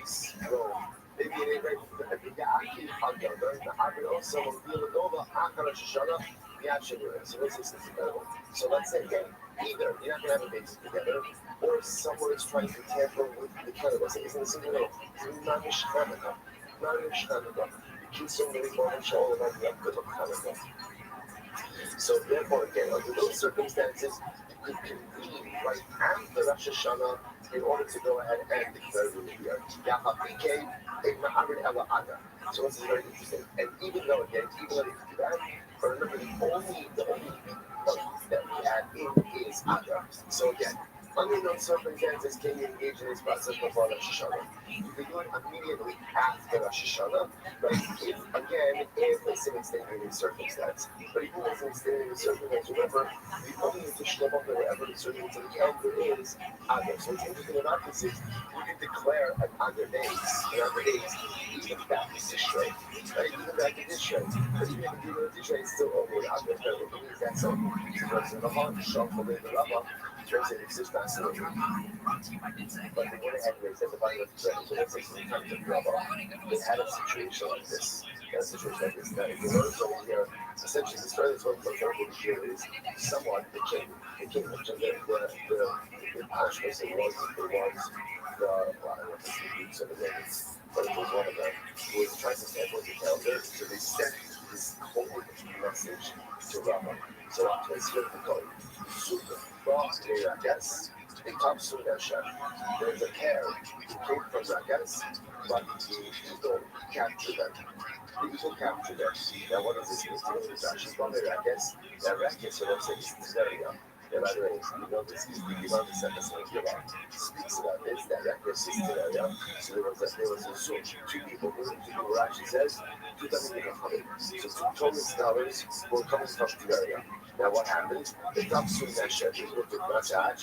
So maybe it ain't right. The Akiv Al-Gadol, the Akiv also will feel it over after Rosh Hashanah. So what's this incredible? So let's say again, either you're not going to have a baby together, or someone is trying to tamper with the cannabis. Isn't this a little? Mamish Hanukkah. Mamish Hanukkah. So many more show about the good of Hanukkah. So therefore, again, under those circumstances, you could convene right after Rosh Hashanah in order to go ahead and declare the new year. So this is very interesting. And even though you do that, but remember the only month that we add in is Adar. So again, under those circumstances, can you engage in this process before Rosh Hashanah? You can do it immediately after Rosh Hashanah, but if it's an extenuating circumstance. But even if it's an extenuating circumstance, remember, the only additional month that we're ever inserting into the calendar is Adar. So what's interesting about this is you can declare an Adar days, even back to Tishrei, right? Even back to Tishrei. But even if you do it Tishrei, it's still only Adar. It means that's all. Because in the heart, Shal Chalei the Rabbah, translated it's just fascinating. But they went ahead and they said the Bible was correct. So let's say sometimes in Rabbah, they had a situation like this. That if you notice over here, essentially which is the story that's going to here is someone, the king, the Ashmas, it was the, well, I don't know if it's the Greeks or the Romans, but it was one of them, who was trying to sample the calendar, so they sent this coded message to Rama. So after this code, super fast, I guess, they come soon as chef. There's a pair who came from Ragas, but the eagle captured them. The eagle captured them. Now, what is this? It's actually from the Ragas. Now, Ragas, it looks like it's very young. Now, by the way, you know this is the Iman the sentence of Gilad speaks about this, that Ragas is very young. So there was a sort of two people who Rashi says, two Talmudim coming. So two Torah scholars were coming from Tiberia. Now what happened? The Kapsul Neshek, he looked at Russia,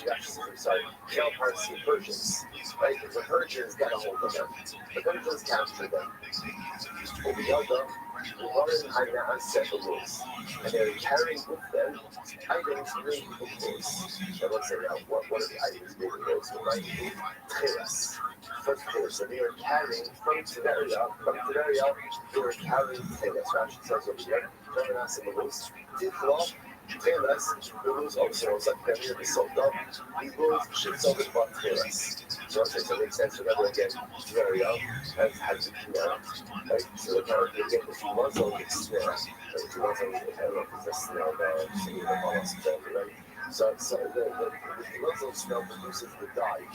kill Persians. Right? The Persians got a hold of them. The Persians captured them. Over the other, the Warren Haina set the rules. And they were carrying with them items made with those. Now let's say now, what are the items made with those? Right? Tchilas. First Tchilas. So they were carrying from Tiberia, they were carrying Tchilas. Rashi says over here, Germanas and the rules. Tifla, Tchilas, the rules also was like Premier the Sultan. The rules should sell the bought Tchilas. So it makes sense. Remember again, Tiberia has a command. Right? So apparently again, if you want to get snail, if you want to, I don't know if it's a snail bag, right? So the Muslim snail produces the dye.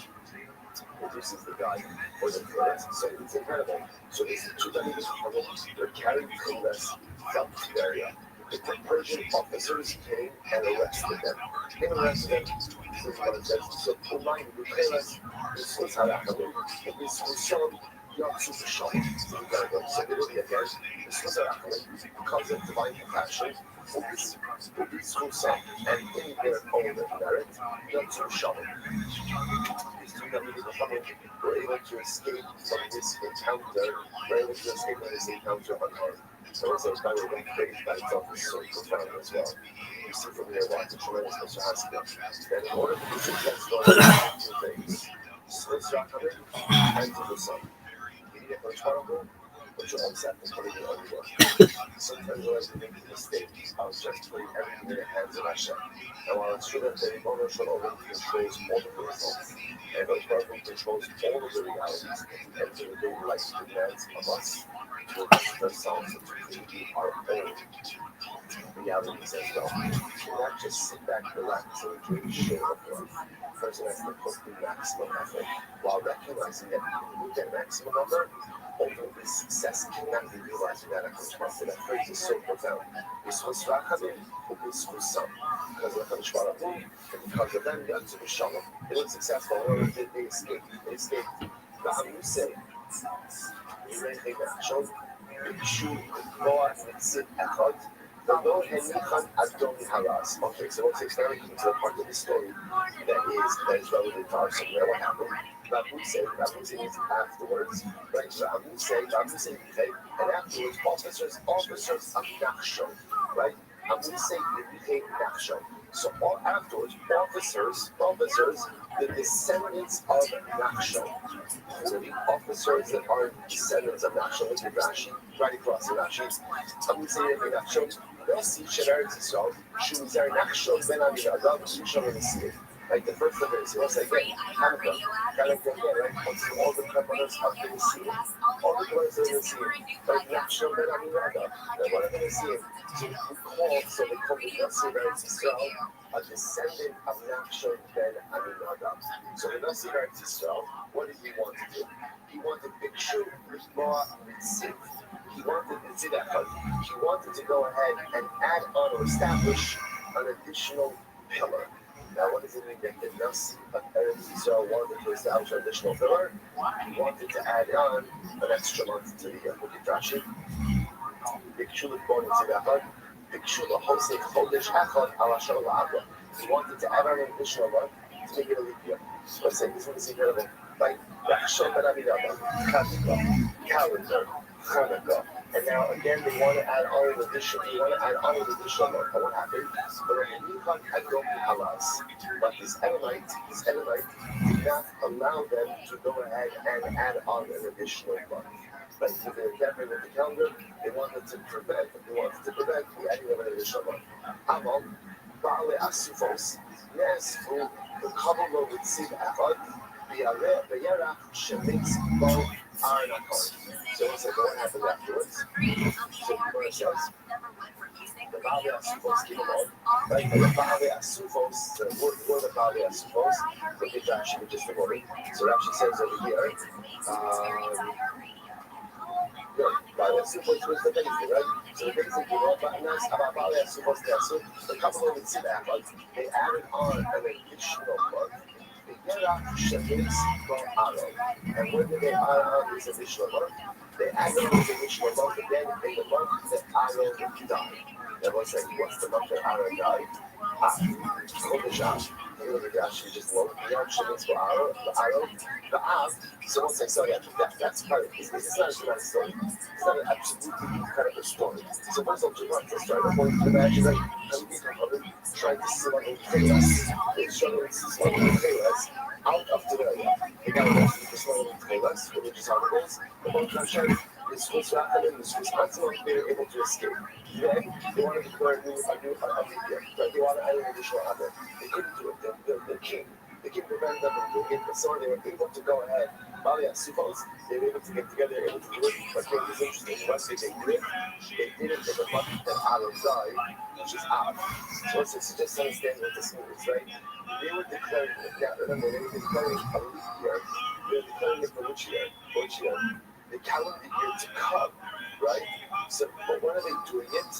Or the thread. So it's incredible. So these two Talmudim they're carrying Tchilas from Tiberia. The Persian officers came and arrested them. This is what it says. So Umayim Tchilas, this was Harakalim. This was some Yatsu B'Shalom. So they look at this. This was Harakalim. Because of divine compassion. This was some. And in their own merit, Yatsu B'Shalom. These two Talmudim were able to escape from this encounter, unharmed. So it's by the way, faith by itself is so profound as well. You see from there why it's a tremendous Mr. Haskell. And in order to be successful, you need two things. Slice Rachamim and to the sun. You need a Hirschbarabel, but you're upset and putting it on your work. Sometimes I like to make the mistake of just putting everything in the hands of Hashem. And while it's true that the Rebbe Rothschild controls all of the results, and Hirschbarabel controls all of the realities, and to the life demands of us, to adjust ourselves and to create our own realities as well. We not just sit back, relax, and enjoy the share of life. The person has to put the maximum effort while recognizing that with that maximum effort, ultimately success cannot be realized without a control. That phrase is so profound. This was Rachamim, this was some. Because of the Hirschbarabel, and because of them, Yatsu B'Shalom. They were successful. They escaped. They escaped. The Hamu say, Okay, so let's explain to the part of the story that is relevant to our story. What happened? Rabbi said afterwards, right? Rabbi said, and afterwards, officers of Nachshon, right? Rabbi said they became Nachshon. So afterwards, officers, the descendants of Nachshon. So the officers that are descendants of Nachshon, look at Rashi, right across the Rashi. Rabbi said they Nachshon. Nasi Shemeretz Yisrael, Shumizar Nachshon Ben Aminadab, Yishon Nasi. Like the first of it is, what's like Hanukkah, right? All the preparers of the Nasi, all the ones that are Nasi, like Nachshon Ben Aminadab. Then what are they Nasi? So they call the Nasi Shemeretz Yisrael a descendant of Nachshon Ben Aminadab. So the Nasi Shemeretz Yisrael, what did he want to do? He wanted Bikshu Rishboa Mitzvah. He wanted to go ahead and add on or establish an additional pillar. Now, what does it mean that the Nasi of Eretz Yisrael wanted to establish an additional pillar? He wanted to add on an extra month to the year. Look at Rashi. He wanted to add on an additional month to make it a leap year. Let's say this one is incredible. Like calendar, Hanukkah. And now again, they want to add on an additional month. And what happened? But this Edomite did not allow them to go ahead and add on an additional month. But to the definitely with the calendar, they wanted to prevent the adding of an additional הסופוס נאספו וקבלו בציב אחד בירח שמיץ בו ארנקות. So what's like what happened afterwards? So Gemara says the Baalei Asufos came along, right? And the Baalei Asufos, the word of Baalei Asufos, look at Rashi just a moment. So Rashi says over here, Baalei Asufos was the basic, right? So the basic you know about Baalei Asufos Nesu, the couple of Tzibah, they added on an additional month. And when did they add on this additional month? They added on this additional month again in the month that Aaron died. Everyone said, what's the month that Aaron died? She just wrote the Shemitz for Aaron, the Av. So one says, sorry, that's part of this. This is not a story. It's not an absolutely incredible story. So most of the months, let's try to imagine that trying to sit on the chaos. They're struggling to swallow the chaos out of the area. They got arrested for swallowing the chaos, religious articles. The one contrary, this was rapid and this was maximum. They were able to escape. Then they wanted to declare a new right? They wanted to add an additional other. They couldn't do it. The king prevented them from doing it, but so they were able to go ahead. Baalei Asufos, they were able to get together, able to do it. But it was interesting. Once they did it in the month that Aaron died, which is Av. So it's just understand what this means, right? They were declaring it. Now remember, they were declaring a leap year. They were declaring it for which year? The calendar year to come, right? So, but when are they doing it?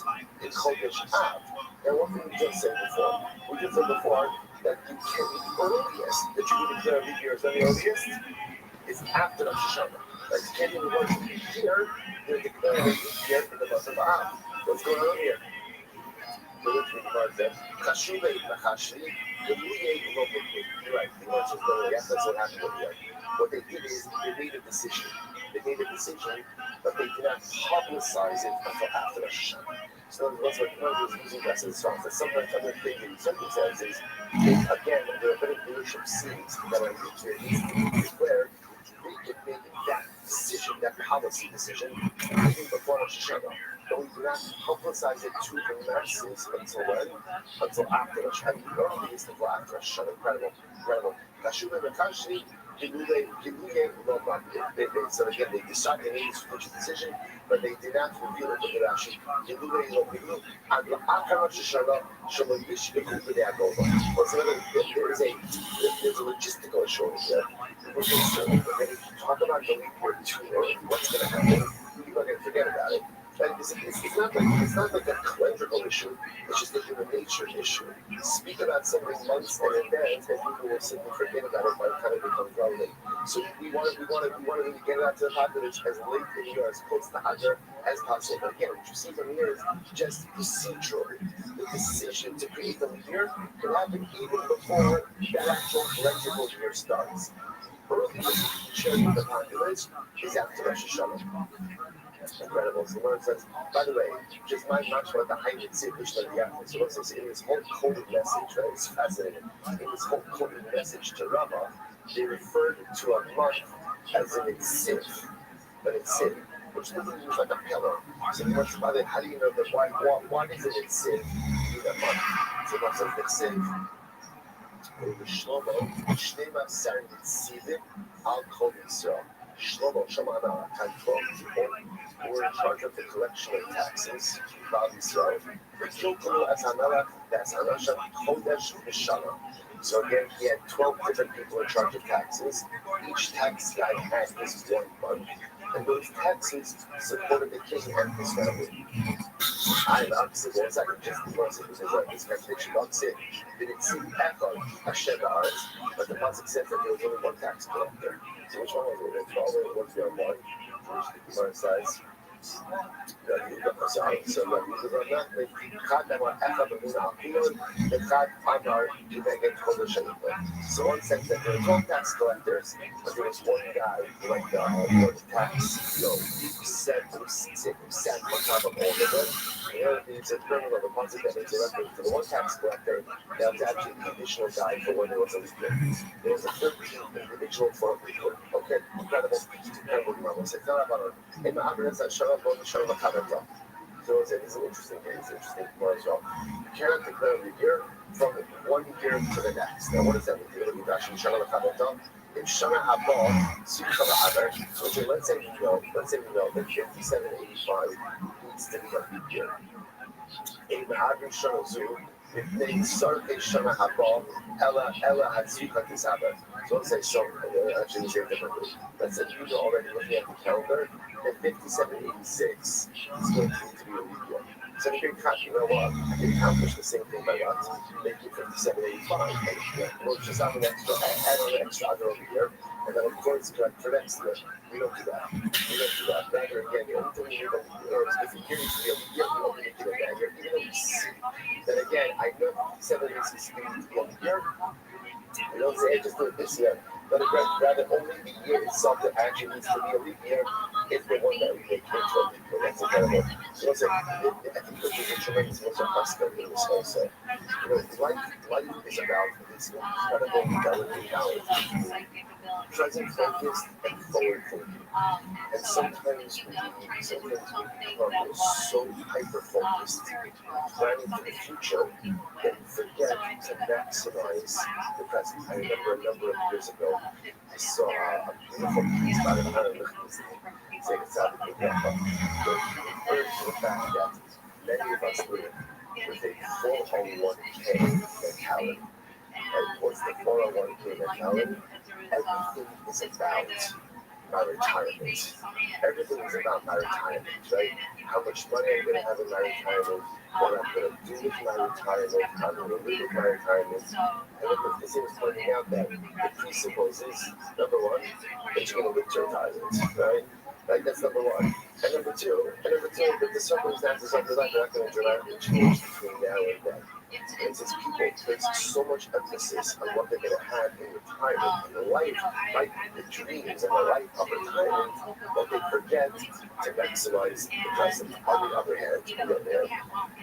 In Chodesh Av. And what did we just say before? We just said before that you can, the earliest that you would declare leap year is the earliest is after Rosh Hashanah. Like you can't even go to leap year, they're declaring a leap year in the month of Av. What's going on here? The Gemara says, "Chashuvei nachashi, gemuyei lo b'kli." You're right. The Gemara says, "Yes, that's what happened over here." What they did is they made a decision. But they did not publicize it until after Rosh Hashanah. So that's what Gemara is using that as a source. That sometimes other things in circumstances, again, there are better leadership seeds that are declared. They can make that decision, that policy decision, even before Rosh Hashanah. But we do not publicize it to the masses until when? Until after Rosh Hashanah. The earliest until after Rosh Hashanah. Incredible. Kashuva Mekashi, so again, they decided they made this strategic decision, but they did not reveal it to the Rashi. There's a logistical issue here. We're concerned that if you talk about the leap year too early, what's going to happen? People are going to forget about it. It's not like a clerical issue. It's just a human nature issue. Speak about something months in advance, and people will simply forget about it by the time it becomes relevant. So we want to really get it out to the populace as late in the year, as close to Hadar as possible. But again, what you see from here is just procedurally. The decision to create the year can happen even before the actual clerical year starts. Earliest sharing with the populace is after Rosh Hashanah. Incredible. So Lord says, by the way, just my much about the height and see which like yeah. So Lord says in this whole coded message, right? It's fascinating. In this whole coded message to Rama, they referred to a month as an Itziv, but Itziv, which literally means like a pillar. So what's about it? How do you know that? Why is it Itziv? In a month. So Lord says Itziv. Shlomo, Shnei Masar Nitzivim al Kol Yisrael. Shlomo, Shemana, had 12 people who were in charge of the collection of taxes from Israel. So again, he had 12 different people in charge of taxes. Each tax guy had his one month, and those taxes supported the king and his family. I'm obviously one second, just because it was this calculation box in. Didn't see Echad Hashem Haaretz, but the pasuk says that there was only one tax collector. So which one was it? 12 or was there one? Which the Gemara says. So Rabbi so one says that there were 12 tax collectors, but there was one guy like the tax who sat on top of all of them. And it's a criminal of the concept that it's a reference to the one tax collector. There was actually an additional guy for when there was a leap year. There was a 13th individual for a leap year. Okay, incredible. So So it's an interesting thing. It's interesting for as well. You cannot declare the year from one year to the next. Now, what does that mean? In Shana Haba, Simcha Ha'aber, which is, let's say we know that 5785 needs to be a leap year. In Ma'avin Shana Zu, if they start a Shana Haba, Ella Hatzvika Tisaber. So let's say so, actually we say it differently. Let's say you know already looking at the calendar, that 5786 is going to need to be a leap year. So you can cut, you know what? I can accomplish the same thing by what? Make it 5785. We'll just add an extra other over here, and then of course correct for next year. We don't do that. Rather, again, the only thing we need if the year needs to be a leap year, we only need to get that year. Even though we see that again, I know 5786 needs to be a leap year. We don't say just do it this year. But rather, only the year itself that actually needs to be a leap year is the one that we make into a leap year. That's incredible. So I think there's a tremendous aspect in this also. Life is about this incredible delicate balance between present focused and forward thinking. And sometimes we become so hyper focused, planning for the future, that we forget to maximize the present. I remember a number of years ago, I saw a beautiful piece by the Rabbi Rothschild saying it's out of the refers to the fact that many of us live with a 401k mentality. And what's the 401k mentality? Everything is about my retirement. Everything is about my retirement, right? How much money I'm going to have in my retirement, what I'm going to do with my retirement, how I'm going to live with my retirement. And what the thing is pointing out that it presupposes, number one, that you're going to live to retirement, right? Like that's number one. And number two, that the circumstances of your life are not going to dramatically change between now and then. And since people place so much emphasis on what they're going to have in retirement, in the life, like the dreams and the life of retirement, that they forget to maximize the present. On the other hand,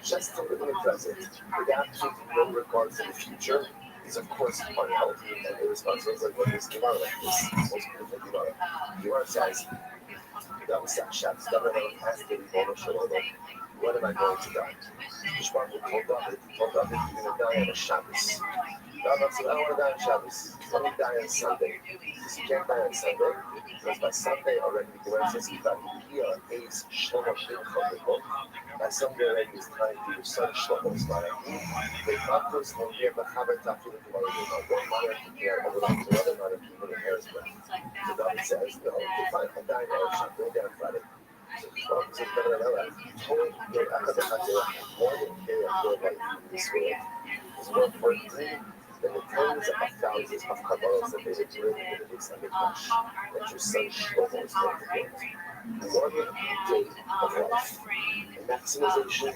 just to live in the present without taking no regard for the future is of course unhealthy and irresponsible. It's like what this Gemara, like this most beautiful Gemara. Gemara says, when am I going to die? Ishmael told David, you're going to die on a Shabbos. David said, I don't want to die on Shabbos. Let me die on Sunday. He says, you can't die on Sunday, because by Sunday already, the Gemara says, by Sunday already it's time for your son Shlomo's marriage. They not personally hear, but have it after the Gemara. One monarch can hear, and another monarch can hear his breath. So David says, no, if I die on Shabbos, go down Friday. So told your more than care of your life in this world is more important than the tens of thousands of Kabbalas that they would do in the weeks under Kosh that your son Shlomo is going to get. One day of life, the maximization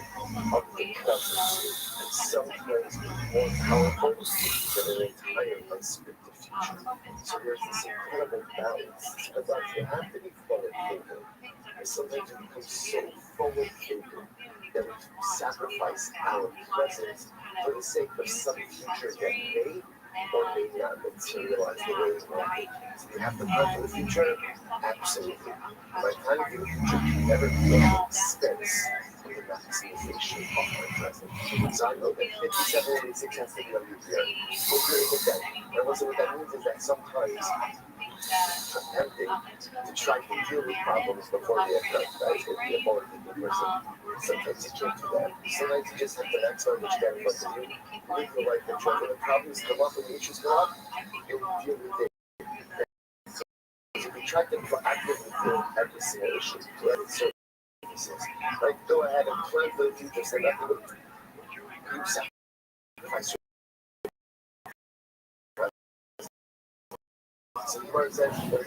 of the present is sometimes more powerful than an entire unscripted future. So there's this incredible balance. About you have to be forward thinking. And sometimes we become so forward thinking that we sacrifice our present for the sake of some future that may or may not materialize the way we want it. So you have to plan for the future? Absolutely. My planning for the future can never be at the expense of the maximization of my present. So I know that 5786 has to be a leap year. We're doing it then. And what that means is that sometimes attempting to try to deal with problems before they occur. That is going to be a forward-thinking person. Sometimes you can't do that. Sometimes you just have to maximize what you got in front of you. Live your life and try. When the problems come up and the issues come up, you'll deal with it. So if you try to proactively deal with every single issue, like go ahead and plan for the future, say nothing but you sacrifice. So you might say, what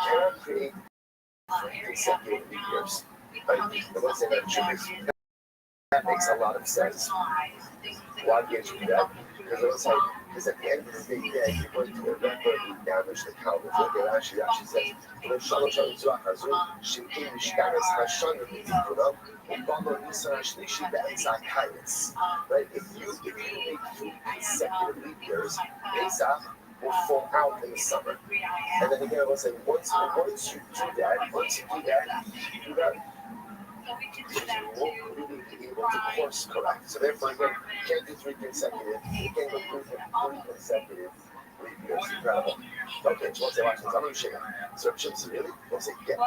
cannot create consecutive leap years. That makes a lot of sense. Why can't you do that? Because it looks like, because at the end of the day, you're going to irreparably damage the calendar. Look at Rashi says, right? If you make 2 consecutive leap years, Pesach will fall out in the summer. And then again, I was saying, once you do that, you won't really be able to course correct. So therefore, again, you can't do 3 consecutive. You can't go through 3 consecutive leap years. Incredible. Okay, so once I watch this, I'm going to show you. So chips, really? Once I get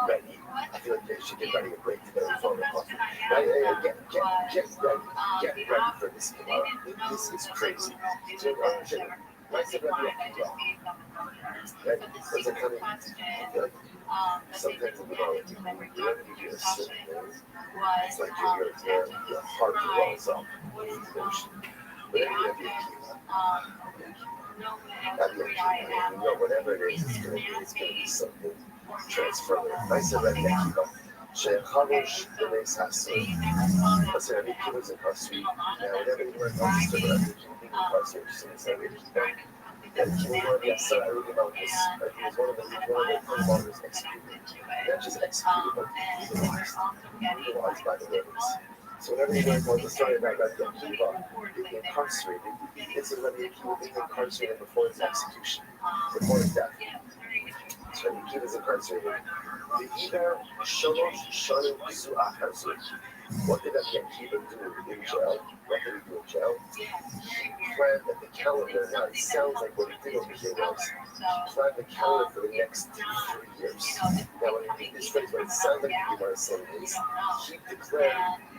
ready, I feel like you should get ready to break together before the coffee. Get ready for this tomorrow. This is crazy. So I'm going to show you. Nice and ready up to go. Right? Because I kind of, I feel like sometimes in the moment, whenever you do a certain thing, it's like your heart wells up with emotion. Whenever you have your whatever it is, it's going to be something transformative. Nice and ready, Akiva. שחרוש בנס העשוי. אז אני כאילו זה קרסוי. whenever you work on this, whatever you can think of cars, you're just going to say, and he was one of the Asari Malchus. He was one of the longest executed. Not just executed, but utilized by the Romans. So whenever you learn the story about Rabbi Akiva being incarcerated, this is Rabbi Akiva being incarcerated before his execution, before his death. So Rabbi Akiva is incarcerated. The Ida Shalosh Shalim Zu Achazut. What did Rabbi Akiva do in jail? What did he do in jail? He planned the calendar. Now it sounds like what he did over here was he planned the calendar for the next 3 years. Now when you read this phrase, what it sounds like the Gemara is saying is he declared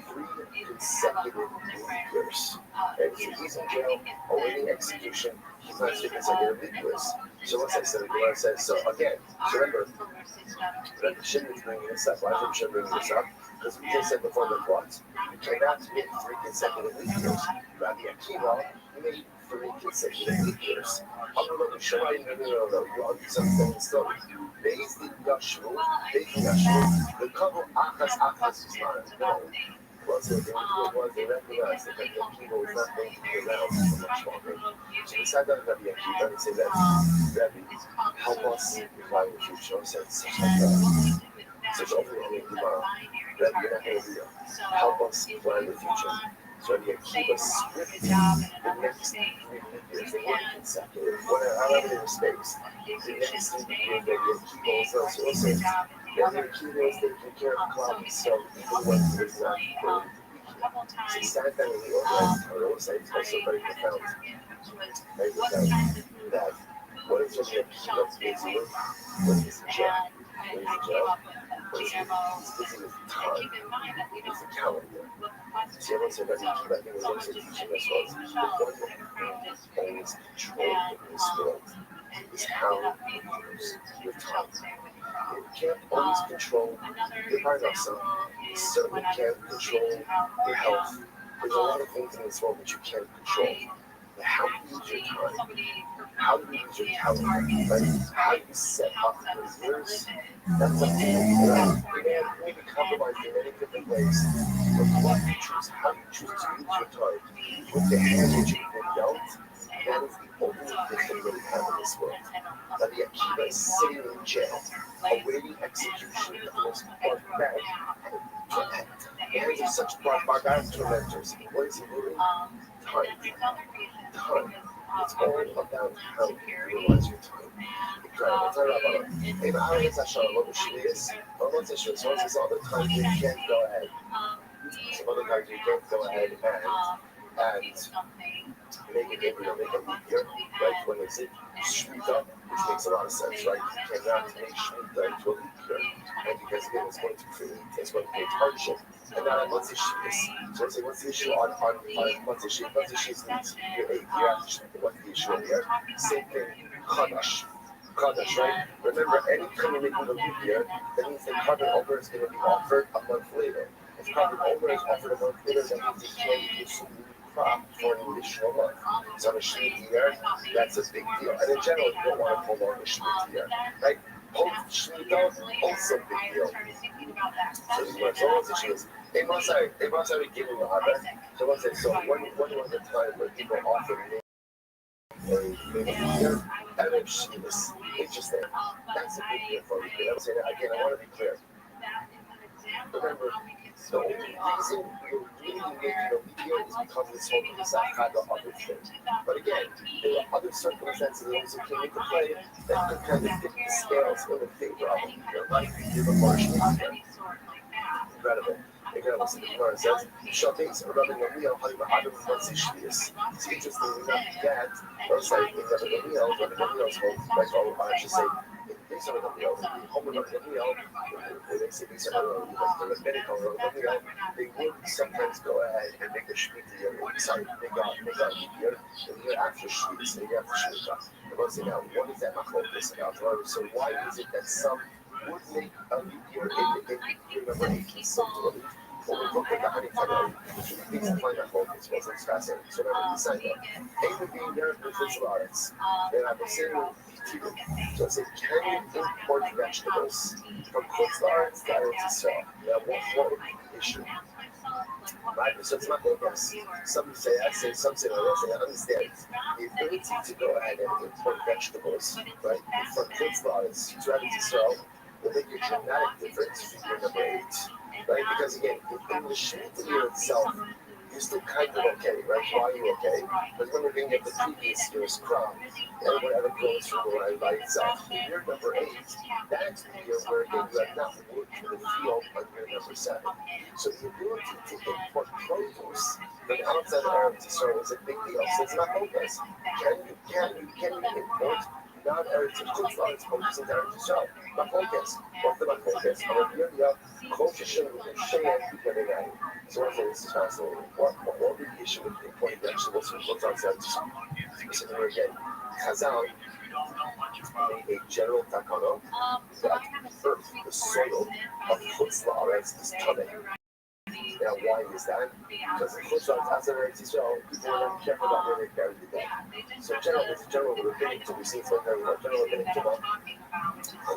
3 consecutive years. And so he's in jail, awaiting execution. He plans 3 consecutive years. So once I said, the Gemara says, so again, so remember, Rabbi Shimon is bringing this up. Why is Rabbi Shimon bringing this up? Because we just said before the what? You cannot make 3 consecutive leap years. Rabbi Akiva made 3 consecutive leap years. No, you argue something story. Based in Yashru, the couple Achaz is not known. Was they recognized that Rabbi Akiva was not going to be around for much longer. So they sat down with Rabbi Akiva and said, Rabbi, help us plan the future. I said, such overwhelming Gemara. Rabbi, you're not going to do that. Help us plan the future. So Rabbi Akiva scripted the next 3 years, the one consecutive, however they were spaced. The next 3 years, Rabbi Akiva was also Rabbi Akiva was taking care of clouds, so even when he was not going to be here. So he sat down and he organized Torah, so it's also very profound. Very profound. That what is Rabbi Akiva busy with when he's in jail? When he's in jail, he's busy with time. It's a calendar. So everyone said Rabbi Akiva, I think was also teaching us was the one that always controlled in this world is how you use your time. You can't always control your parnasa. You certainly can't control your health. There's a lot of things in this world that you can't control. But how you use your time, how you use your calendar, right? How you set up your years, that's something that you may be compromised in many different ways. But what you choose, how you choose to use your time, with the hand that you've been dealt, that is the only thing that we have in this world. Rabbi Akiva is sitting in jail, awaiting execution of the most barbaric and of such barbaric tormentors. What is he doing? Time. Time. It's all about how you utilize your time. All the time you can't go ahead. Some other times you can't go ahead and make a leap year, right? When they say Shmita, which makes a lot of sense, right? You cannot make Shmita into a leap year, and because again, it's going to create hardship. And now let's issue this. So let's say, what's the issue on what's the issue? What's the issue is year 8, year after Shmita. What's the issue here? Same thing, Chadash, right? Remember, anytime you're making a leap year, that means the carbon over is going to be offered a month later. If carbon over is offered a month later, that means it can't use crop for an additional month. So on a Shemitah year, that's a big deal. And in general, you don't want to prolong a Shemitah year, right? Post-Shemitah, also a big deal. So the whole issue is, they must have given the habit. So let's say, so when was the time where people offered maybe a year, and then Shemitah, interesting. That's a big deal for me. I would say that again, I want to be clear. Remember, The only reason we're really making a leap year is because of this whole Pesach had the other thing. But again, there are other circumstances that also came into play that could kind of tip the scales in the favor of a leap year, like give a partial leap year. Incredible. Incredible. So the Gemara says, Shabbos or Rabbi Gamliel, Adam Matzi Shvius. It's interesting enough that, or sorry, in Rabbi Gamliel's whole, like, oh, I should say, based on Rabbi Gamliel, the home of Rabbi Gamliel, they say based on like the rabbinical Rabbi Gamliel, they would sometimes go ahead and make a Shemitah year, sorry, make a leap year, the year after Shvius, the year after Shemitah. And let's say now, what is that machlokes about? So why is it that some would make a leap year in year number 18, some to a leap? When we look at the honey tunnel, which is the things to find out focus, was it's fascinating. So now we signed up. A would be there for physical arts. Then I would say, so it's a can you import vegetables from Kutzlar to Eretz Yisrael? Now, what would be the issue? Right, so it's not focus. Some say, I say, some say, I understand. The ability to go ahead and import vegetables, right, from Kutzlar to Eretz Yisrael will make a dramatic difference for year number 8. Right? Because again, in the Shemitah year itself, you're still kind of okay, right? Why are you okay? Because when we're going to get the previous year's crop, and whatever grows from the land by itself. In year number 8, that's the year where again you have not worked in the field on year number 7. So the ability to import produce from outside of Eretz Yisrael is a big deal. So it's not focus. Can you import non-Eretz Yisrael produce into Eretz Yisrael? Not focus. What's the focus? Our year so this is fascinating. What would be the issue with importing vegetables from both outside? Specifically again, Chazal made a general takana that the earth, the soil of Chutz La'aretz is tummy. Now, why is that? Because in Chutz La'aretz, outside Eretz Yisrael, people are not careful about where they bury the dead. So it's a general rabbinic to receive from everyone, general rabbinic to the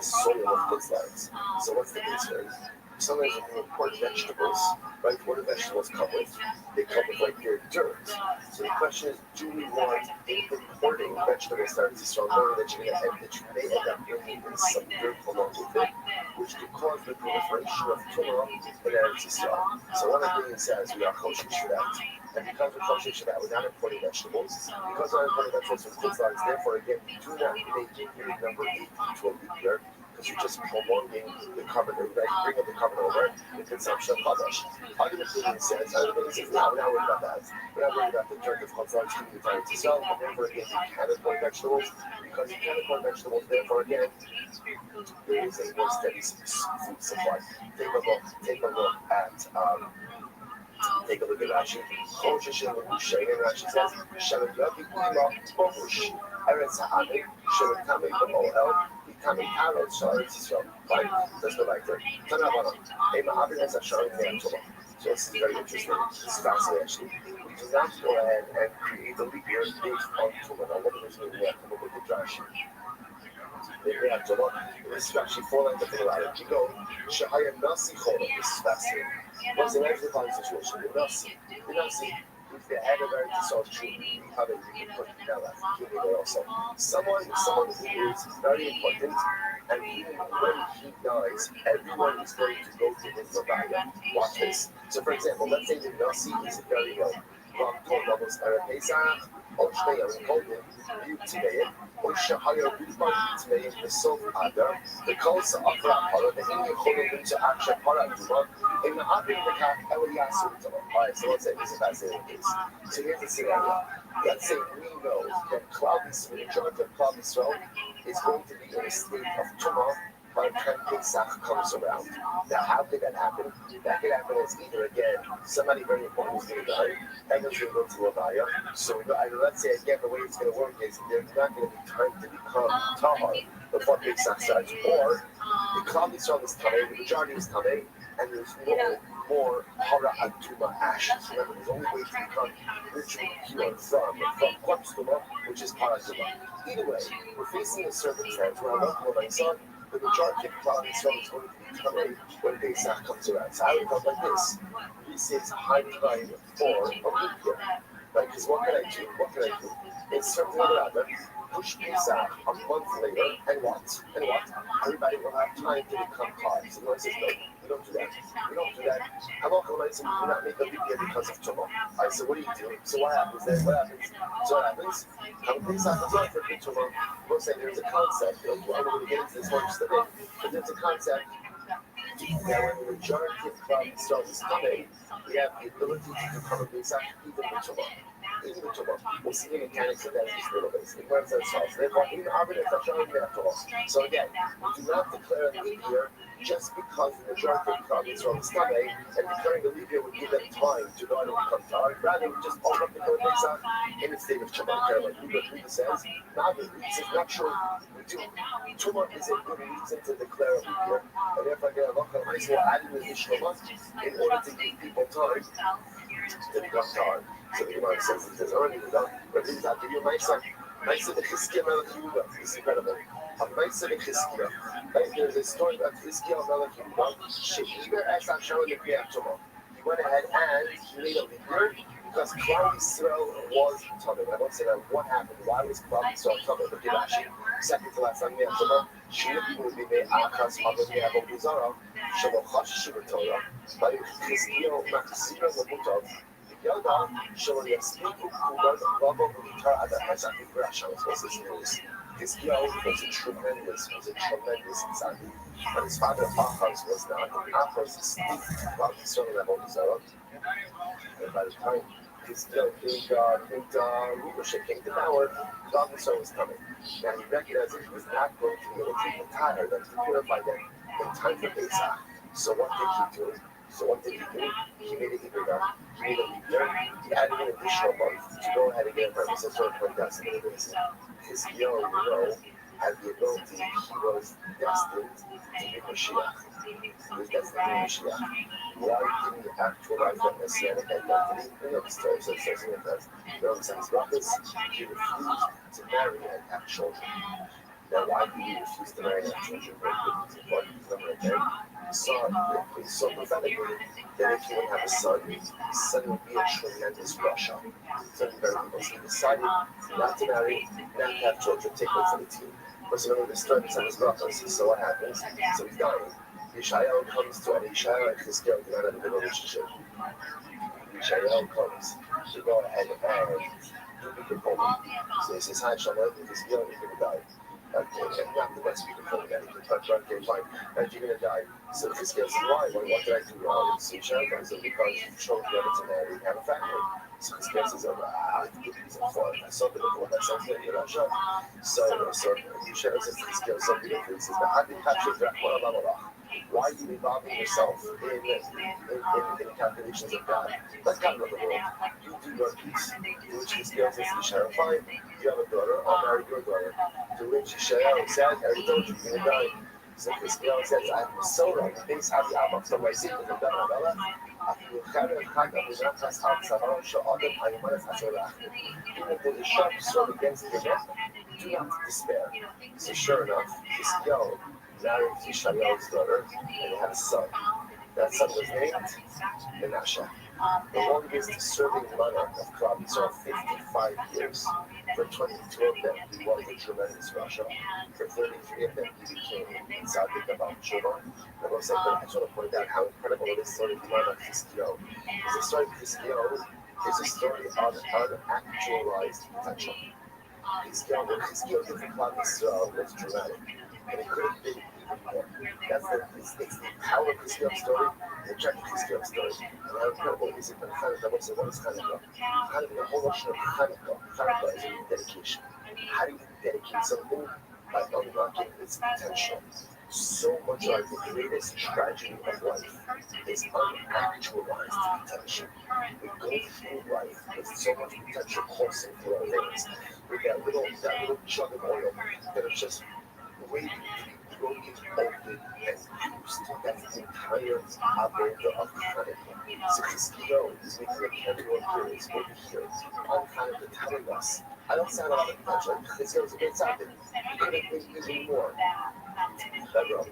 soil of Chutz La'aretz. So what's the concern? Sometimes when you import vegetables, right, what do vegetables come with? They come with like their dirt. So the question is, do we want importing vegetables that are so knowing that you're going to that you may end up bringing in some dirt along with it, which could cause the proliferation of tumor in Eretz Yisrael. So one of the things says we are kosher shadat. And because we're kosher shadat, we're not importing vegetables. Because we're importing vegetables from Kutzlars, therefore again, we do not make year number 8 into a leap year. Because you're just prolonging the covenant, right? Bring up the covenant over the consumption of Chadash. Other opinion says, no, we're not worried about that. We're not worried about the dirt of Chadash to be trying to sell, and therefore again, you can import vegetables. Because you can import vegetables, therefore again, there is a more steady food supply. Take a look at Rashi. And Rashi says, Eretz Ha'amin, Shemet Tamei B'Moel, Tamei Tarot, Eretz Yisrael. Fine, let's go back there. Tanavana, Ema Abin has a Sharon Ne'atoma. So this is very interesting. This is fascinating, actually. We do not go ahead and create the leap year based on Tumah. Now, what does it mean? We have to look at the Rashi. This is actually 4 lines of the ladder. You go, Shahaya Nasi Chola. This is fascinating. What's the next defined situation? The Nasi, if the head of Eretz Yisrael should be covered, you can put it down there also. Someone who is very important, and even when he dies, everyone is going to go to his Levaya. Watch this. So, for example, let's say the Nasi is very ill. או שני ימים קודם, יהיו טמאים, או שהיו בלבד טמאים בסוף אדר, וכל סעפר הפרה, והם יכולים למצוא עד שהפרה אדומה, הם מעבירים לכך אלא יעשו את זה. Alright, so let's say this is a fascinating case. So here's the scenario. Let's say we know that the majority of Klal Yisrael is going to be in a state of tumah by the time Pesach comes around. Now, how could that happen? That could happen as either, again, somebody very important is going to die, everyone's going to go to Levaya. So, let's say, again, the way it's going to work is there's not going to be time to become Tahar before Pesach starts. Or, the Klal Yisrael is Tamei, the majority is Tamei, and there's no more Hara Aduma ashes. Remember, there's only way to become ritually pure from Korpus Tumah, which is Hara Aduma. Either way, we're facing a circumstance where I'm son, the majority of Klal Yisrael is going to be Tamei when Pesach comes around. So I would go like this. This is high time for a leap year. Right? Because what can I do? It's certainly rather push Pesach a month later, and what? Everybody will have time to become caught. So the Lord says, no, we don't do that. We don't do that. Hamakal said, we do not make a leap year because of Tumah. I said, what do you do? So what happens then? What happens? So what happens? Come Pesach is not for Tumah. We'll say there's a concept. I'm going to get into this one just a bit, but there's a concept that when the majority of Klal Yisrael is coming, we have the ability to become a Pesach even with Tumah. We'll see the mechanics of that in just a little bit. So again, we do not declare a leap year just because the majority of Klal Yisrael is coming, and declaring a leap year would give them time to know how to become Tahor. Rather, we just open up the Torah Pesach in the state of Shabbat. Like Ruba says, not the reason, not true. We do. Tumah is a good reason to declare a leap year, and therefore, again, I will add an additional month in order to give people time to become Tahor. So the Gemara says it says already done, but this is I'll give you my son. My son Chizkiah Melech Yehuda. This is incredible. My son Chizkiah. Right? There's a story about Chizkiah Melech Yehuda. Shehiber es Hashem lePiyat Tumah. He went ahead and he made a leap year because Klal Yisrael was Tumah. I won't say that what happened. Why was Klal Yisrael Tumah? But Rashi, second to last time we have Tumah. Shouldn't would be made Akas Abba Me'Abo Bizarra. Shalochash Shivur Torah. But Chizkiah Machzira Lebutov. Yoda, showing a speaking Kuban Baba Mutar at the Pesach Rasha was his news. His young was a tremendous tzaddik. But his father Achaz was not. Achaz is speaking about the son of Abba. And by the time his young rulership came to power, Klal Yisrael was coming. Now he recognized that he was not going to be able to take the tire that to purify them in time for Pesach. So what did he do? He made a Hibber. He made a leap year. He added an additional month to go ahead and get a purpose and sort of point out some of the reasons. His had the ability, he was destined to be Mashiach. He was destined to be Mashiach. Why didn't he actualize that Messianic identity? We know the story, so it says in the past. He refused to marry and have children. Now, why did he refuse to marry and have children? He saw prophetically that if he would have a son, his son would be a tremendous Russia. So he decided not to marry, not to have children, take one for the team. Because remember, this story is on his brothers. So what happens? So he's dying. Yeshayahu comes to Yeshayahu and Chizkiah do not have a good relationship. Yeshayahu comes to go ahead and do the proposal. So he says, hi, Shalom, Chizkiah, you're going to die. Okay, not the best people for that. Okay, fine. And you're going to die. So Chizkiah says, why? What did I do wrong? So Yeshayahu says, because you showed me to marry and have a family. So Chizkiah says, I have to give reason for it. I saw the book, that sounds like you're not sure. So Yeshayahu says, Chizkiah, so beautiful. He says, how did you capture that? Why are you involving yourself in the calculations of God? Let God run the world. You do your piece. To which Chizkiah says, Yeshayahu, fine. You have a daughter, I'll marry your daughter. To which Yeshayahu said, I already told you, you're going to die. So Chizkiah says, I'm so wrong. Things have the album. So I see the Dana. Even though the sharp sword against your neck, do not despair. So sure enough, Chizkiah married Yeshayahu's daughter, and they had a son. That son was named Menashe. The longest serving monarch of Klal Yisrael, 55 years. For 22 of them, he was a tremendous Russia. For 33 of them, he became Tzaddik about Shuvah. I just want to point out how incredible this story of the monarch Chizkiah is. The story of Chizkiah is a story of unactualized potential. Chizkiah did for Klal Yisrael was dramatic, and it could have been even more. It's the power of Chizkiah's story, the objective of Chizkiah's story. And how incredible is it? And Chanukah, what is Chanukah? The whole notion of Chanukah is a dedication. How do you dedicate something? By unlocking its potential. So much like the greatest tragedy of life is unactualized potential. We go through life with so much potential coursing through our veins, with that little jug of oil that is just waiting to be broken open and used. That's the entire operator of Chanukah. So Chizkiah is making a cameo appearance over here on Chanukah, telling us, I don't sound a lot of potential. Chizkiah was a great tzaddik. He could have been even more.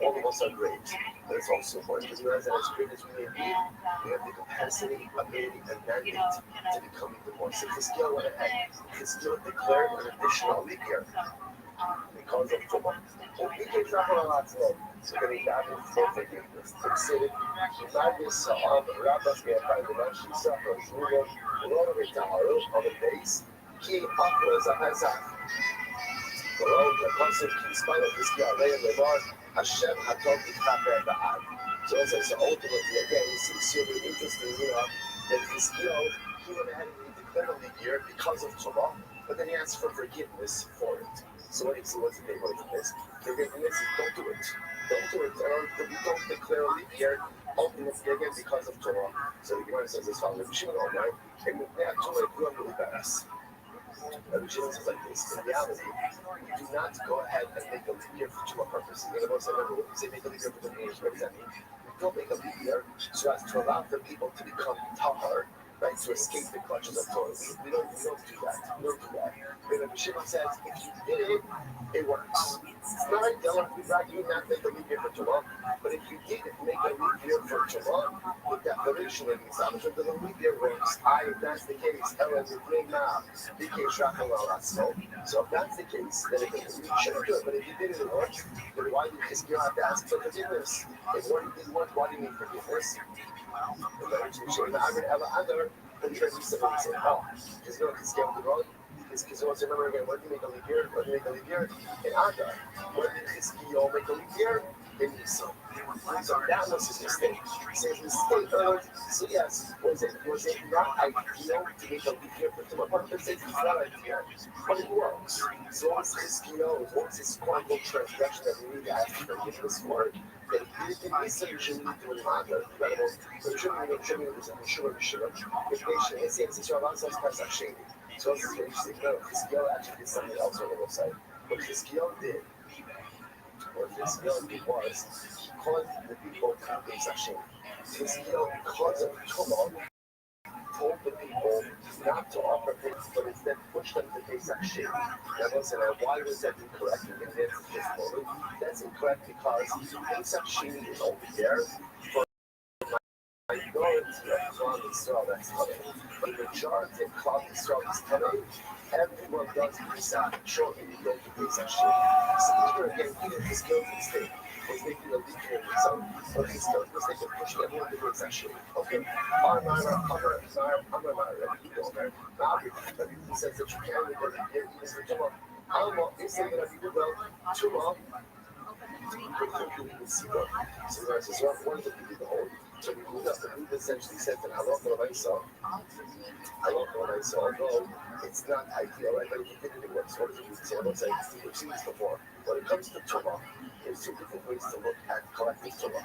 All of us are great, but it's also important to realize that as great as we may be, we have the capacity, ability, and mandate to become even more. So Chizkiyahu went ahead. Chizkiyahu declared an additional leap year because of Tumah. We can travel a lot today. So that he got his forgiveness. Considered Magus of Rabbas Gehai, she suffered Judah, Lord Taharo on the base. He offers a Hazak. Below the concept, in spite of this guy, Levar, Hashem Hatov Yichaper Ba'ad. So as I said, ultimately, again, it's really interesting, that Chizkiyahu, he went ahead and he declared a leap year because of Tumah, but then he asked for forgiveness for it. So what's the big away from this? Forgiveness is don't do it. Don't do it. Don't declare a leap year, ultimately, again, because of Tumah. So the Gemara says this following, Shimon Omer, and they have Tumah Kulam Lubaras. Rabbi Rothschild says like this, in reality, do not go ahead and make a leap year for Tumah purposes. You know, when you say make a leap year for Tumah, what does that mean? Don't make a leap year so as to allow the people to become tahar, right, to escape the clutches of Torah. We don't do that. We don't do that. But Rabbi Shimon says, if you did it, it works. It's not ideal. We'd rather you not make a leap year for Tumah, but if you did make a leap year for Tumah, the declaration of the establishment of the leap year works. If that's the case, Ellen, you bring now. So if that's the case, then you shouldn't do it. But if you did it, it worked. Then why did Chizkiyahu have to ask for forgiveness? If what he did work, why do you need forgiveness? And then he tries to say, oh, Chizkiyahu did wrong. Chizkiyahu wants to remember again, when did he make a leap year? When did he make a leap year? In Adar. When did Chizkiyahu make a leap year? In Nisan. So that was his mistake. So his mistake was, so yes, was it not ideal to make a leap year for Tumah purposes? It's not ideal, but it works. So once Chizkiyahu, once his quote-unquote transgression that we need to ask for forgiveness for, that he did Nisan, you shouldn't need to do it in Adar. Incredible. So you shouldn't need to do it in Shua. If they should, it's Yisrael, also it's Pesach Sheni. So this is very interesting. No, Chizkiyahu actually did something else on the website. What Chizkiyahu did, was he caused the people to be Pesach Sheni. Chizkiyahu, because of Tumah, told the people not to offer things, but instead push them to Pesach Sheni. Now listen, why was that incorrect? That's incorrect because Pesach Sheni is only there for minority of Klal Yisrael that's coming. But the majority of Klal Yisrael is coming. Everyone does Pesach shortly to go to Pesach Sheni. So here again, he did Chizkiyahu's mistake. Was making a leap year for some, but Chizkiyahu's mistake was pushing everyone to Pesach Sheni. Okay? He says that you can't make a leap year even for Tumah. They say that if you do well, Tumah, so the guy says, well, what is it you do the whole? So we moved up, the Buddha essentially said that although it's not ideal, right? But if you did it, it works. What does it mean? So I'm saying, we've seen this before. When it comes to Tumah, there's two different ways to look at collecting Tumah.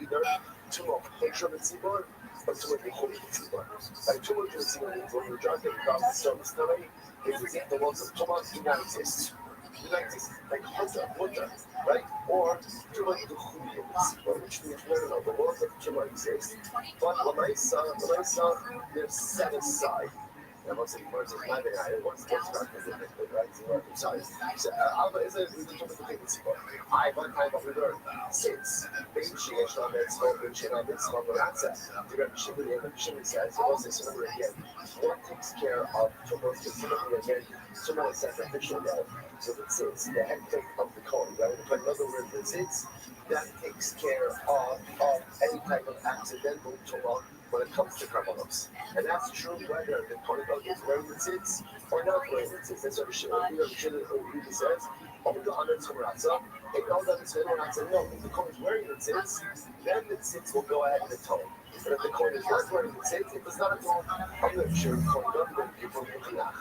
Either Tumah Petra Mitzibor or Tumah Bechol Mitzibor. By Tumah Mitzibor means when you're drunk and you're the service today, it's as if the laws of Tumah do not exist. Like Hunter, right? Or Tumah Bechol Mitzibor, which means no, the laws of Tumah exist. But Lamaisa, they're set aside. And once it works, it's not once back to the right? So Alba is a I one time of the learn since being changed on that small which on this small answer. The Rabbi Shimon says, also remember again, what takes care of Tumah specifically again, Tumah is sacrificial now. So the tzitz, the head thing of the coin, right? But in other words, the tzitz, that takes care of any type of accidental Tumah when it comes to karbanos. And that's true whether the kohen is wearing the tzitz or not wearing the tzitz. That's what Rabbi says. Over the 100 tzumratza, if all that is tzumratza, no. If the kohen is wearing the tzitz, then the tzitz will go ahead and atone. But if the kohen is not wearing the tzitz, it does not atone. I'm not sure the kohen doesn't wear the kippur mechinach.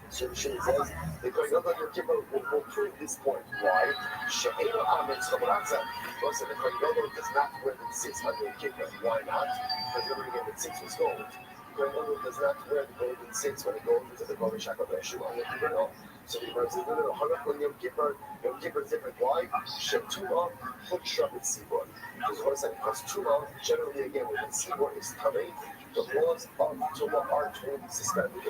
So the Shimon says the kohen gadol kippur will prove this point. Why? She'eno amen tzumratza. Listen, the kohen gadol does not wear the tzitz under the kippur. Why not? Because remember again, the tzitz was gold. The kohen gadol does not wear the golden tzitz when it goes into the kohen shakal b'yeshiva on the kippur. So the Gemara says, no, Hanukah Yom Kippur is different. Why? Shetumah Putra Mitzibor. Because Tumah, generally again, when Mitzibor is coming, the laws of Tumah are totally suspended.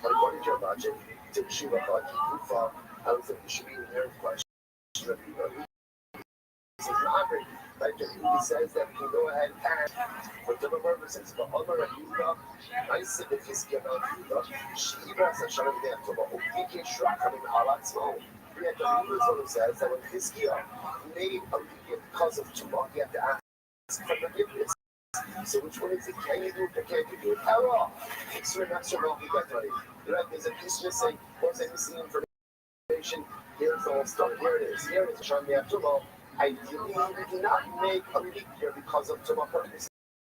But according to your logic, to Shiva Kufa, I would think you should be in there question. Right, he says that we can go ahead and, for different purposes, but other Yehuda, I said that his Gemel Yehuda, Shiva Sasharim Yatova, Ubiki Shrakam Alatzmo. Yet the Yehuda says that when Hizkiah made a leap because of Tumah, you have to ask for forgiveness. So which one is it? Can you do it? Can't you do it? Error! Extra and extra wrong, you got ready. Right, there's a piece missing, what's that missing information? Here's the whole story. Here it is. Here it is. Shem Yatova. Ideally, we do not make a leap year because of Tumah purposes.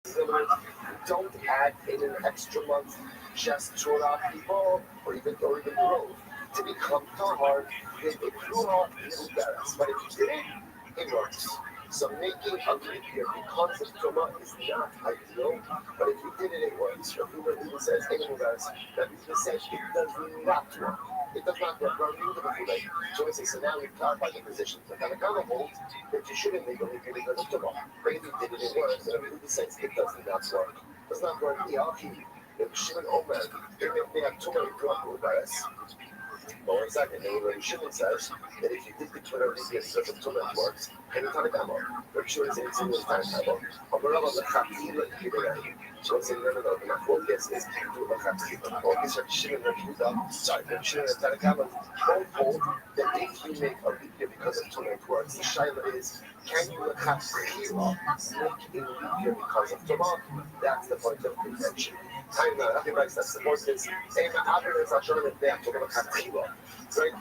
In other words, we don't add in an extra month just to allow people or even growth to become tahar. They become embarrassed. But if you did it, it works. So making a leap year because of Tumah is not ideal. But if you did it, it works. Rabbi Rothschild says, Rabbi says it does not work. It does not work. So now we've clarified the position. So kind of hold that you shouldn't make a leap year because of Tumah. But if you did it, it works. And Rabbi says it does not work. It does not work. If Shimon Omer, they have Tumah in Tumah. But one second, then Rabbi Shimon says that if you did declare a leap year because of Tumah, it works. And it's not a demo. Rabbi Shimon says it's in this time demo. So it's in the middle of the quote, yes, is do a Chatila. Or is Rabbi Shimon Rabbi Yehuda, sorry, Rabbi Shimon and Tanakama both hold that if you make a leap year because of Tumah, it works. The shaila is, can you make a leap year because of Tumah? That's the point of contention. That supports this. Right?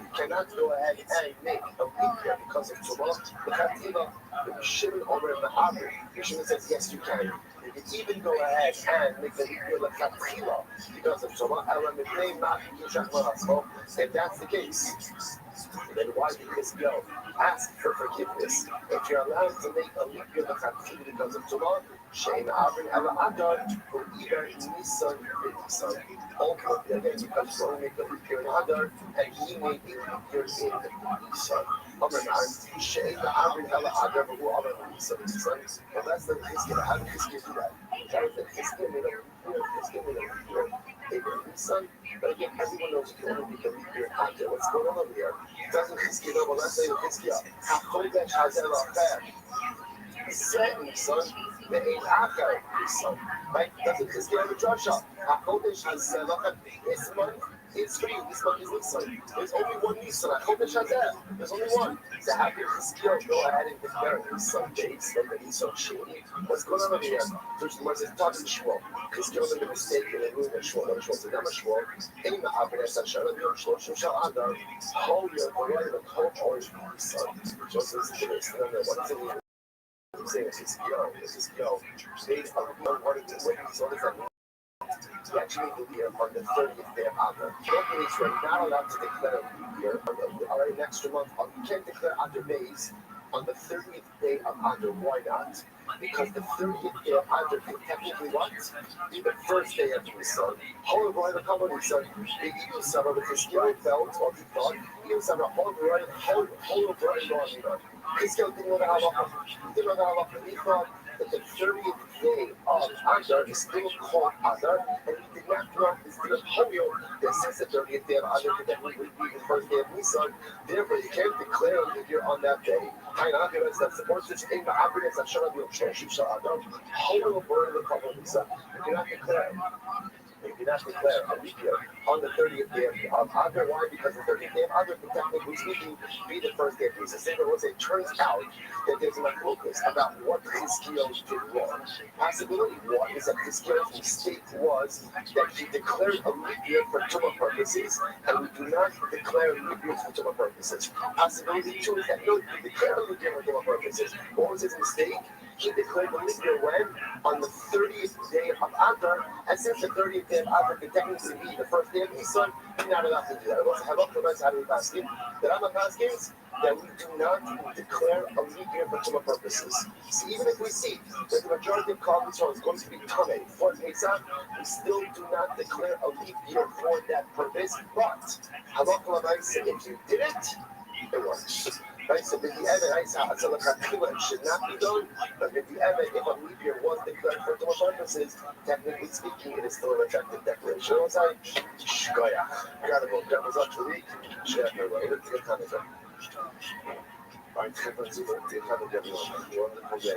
You cannot go ahead and make a leap year because of Tumah. The Chatila, Rabbi Shimon over in the Abri. Rabbi Shimon says, yes, you can. You can even go ahead and make the leap year like Chatila because of Tumah. If that's the case, then why did this go? Ask for forgiveness. If you're allowed to make a leap year like because of Tumah, Shane Abri Ella Adar, or either Nisan or Nisan. Ultimately, again, because you only make a leap year in Adar, and he made a leap year in Nisan. Shane Abri Ella Adar, who are Nisan. Well, that's the Hizkiah. How did Hizkiah do that? That was the Hizkiah made a leap year in Nisan. But again, everyone knows you can only make a leap year in Adar. What's going on over here? Doesn't Hizkiah know? Well, let's say Hizkiah. HaKodesh Hazel Acher. Said Nisan, the Ein Achar Nisan. Right? Doesn't Hizkiah have a drasha? HaKodesh Hazel Acher. This month is for you. This month is Nisan. There's only one Nisan. HaKodesh Hazel. There's only one. So how can Hizkiah go ahead and declare Nisan dates from the Nisan Sheni? What's going on over here? There's the words talking Shmuel. Hizkiah made a mistake in the room of Shmuel. When Shmuel said, "I'm a Shmuel." Ein Ma'aber Esan Shalom Yom Shloshim Shal Adar. Whole year, the right of the whole orange Nisan. Joseph is this. What is it? Saying this is based on what it is. What is that? We actually do here on the 30th day of Adar. Locally, we're not allowed to declare a leap year already an extra month. You can't declare Adar days on the 30th day of Adar. Why not? Because the 30th day of Adar can technically what? Be the first day of Nisan. However, the common Nisan, the Eagle summer with his skill felt, or he thought, Eagle summer, whole variety on His skill didn't know the halacha. He didn't know the halacha. He thought that the 30th day of Adar is still called Adar, and he did not know instead of Hoyo, that since the 30th day of Adar could definitely be the first day of Nisan, therefore you can't declare a leap year on that day. That supports this in the Abridance that shall be Adar. Hoyo, the common Nisan. You cannot declare. You cannot declare a leap year on the 30th day of Adar. Why? Because the 30th day of Adar can technically speaking be the first day of Nisan. It turns out that there's an focus about what Hizkiah did wrong. Possibility one is that Hizkiah's mistake was that he declared a leap year for Tumah purposes, and we do not declare leap years for Tumah purposes. Possibility two is that no, he declared a leap year for Tumah purposes. What was his mistake? He declared the leap year when? On the 30th day of Adar, and since the 30th day of Adar can technically be the first day of Nisan, we're not allowed to do that. Also, have up to us how do we pass it? The Rambam passes that we do not declare a leap year for Tumah purposes. So even if we see that the majority of Klal Yisrael is going to be Tameh for Pesach, we still do not declare a leap year for that purpose. But if you did it, it works. Right, so the Evan should not be done, but if a leap year was declared for Tumah purposes, technically speaking, it is still an effective declaration. I was like, Shkoyach. Gotta go. That was up to week. Right, so let's see what the other devil on. Wonderful day.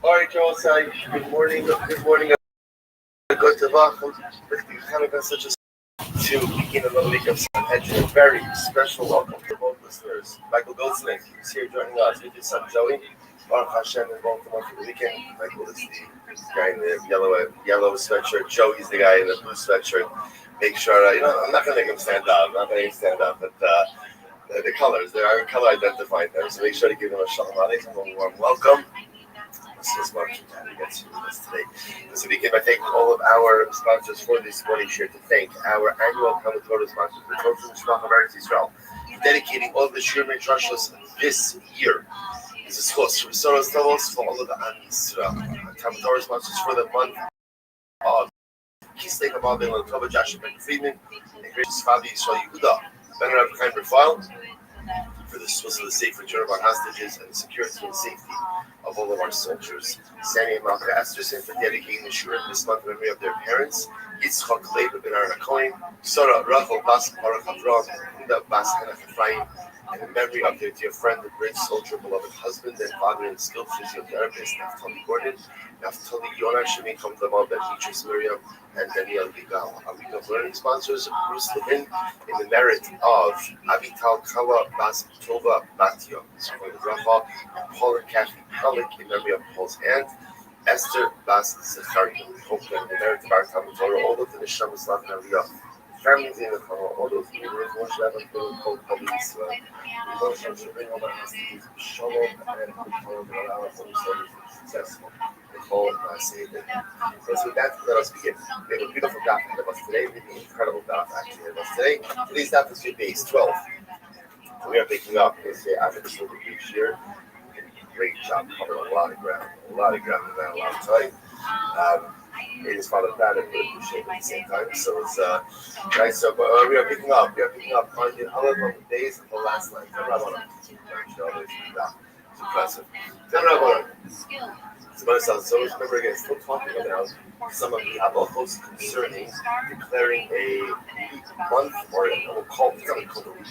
All right, Joel, say good morning, good to welcome. Kind of such to begin another week of Sanhedrin. A very special welcome to both listeners. Michael Goldsmith is here joining us with his son Joey. Baruch Hashem and both of them for the weekend. Michael is the guy in the yellow sweatshirt. Joey's the guy in the blue sweatshirt. Make sure, I'm not going to make him stand up. I'm not going to make him stand up, but the colors, they are color identified there. So make sure to give them a shalom aleichem, a warm welcome. This is Mark Chantani gets with us today. This weekend, I thank all of our sponsors for this morning share. To thank our annual Talmud Torah sponsors, the Torah Mishpach of Eretz Yisrael, for dedicating all of the Shirim and Drushos this year. This is close to Soros Tovos for all of the Am Yisrael. Talmud Torah sponsors for the month of Kislev Amal Ben Tova, Joshua Ben Friedman, and gracious Father Yisrael Yehuda, Ben Rav Chaim Raphael, for the disposal of the safe return of our hostages and the security and safety of all of our soldiers. Sammy and Malka Esterson for dedicating the Shura this month in memory of their parents, Yitzchak Leib Ben Aaron Cohen, Sora Rachel Bas Baruch Avram, Huda Bas Henach Ephraim, and in memory of their dear friend, the brave soldier, beloved husband and father and skilled physiotherapist, Naftali Gordon, Naftali Yonah Shemi Kamdamah, Beatrice Miriam, and Daniel Gigal. Our week of learning sponsors, Bruce Levin, in the merit of Avital Kala Bas Tova Batio, Rafa, and Paul and Kathy Halleck, in memory of Paul's aunt, Esther Bas Zachariah. We hope that in the merit of our Talmud Torah, all of the Neshamas Lav and Aliyah, families in the Torah, all those who live in Shabbat, called Public Israel, we know Shem should bring all our hostages, Shalom, and the Torah will allow us to be successful. So with that, let us begin. We have a beautiful daf ahead of us today. We have an incredible daf actually ahead of us today. Today's daf is your base 12. We are picking up after this movie each year. Great job covering a lot of ground in that a lot of time. It is Father Pat and we appreciate it at the same time. So it's nice. So we are picking up on the 11 days of the last night. It's impressive. So remember again, still talking about some of the halachos concerning declaring a month, or we'll call it a month.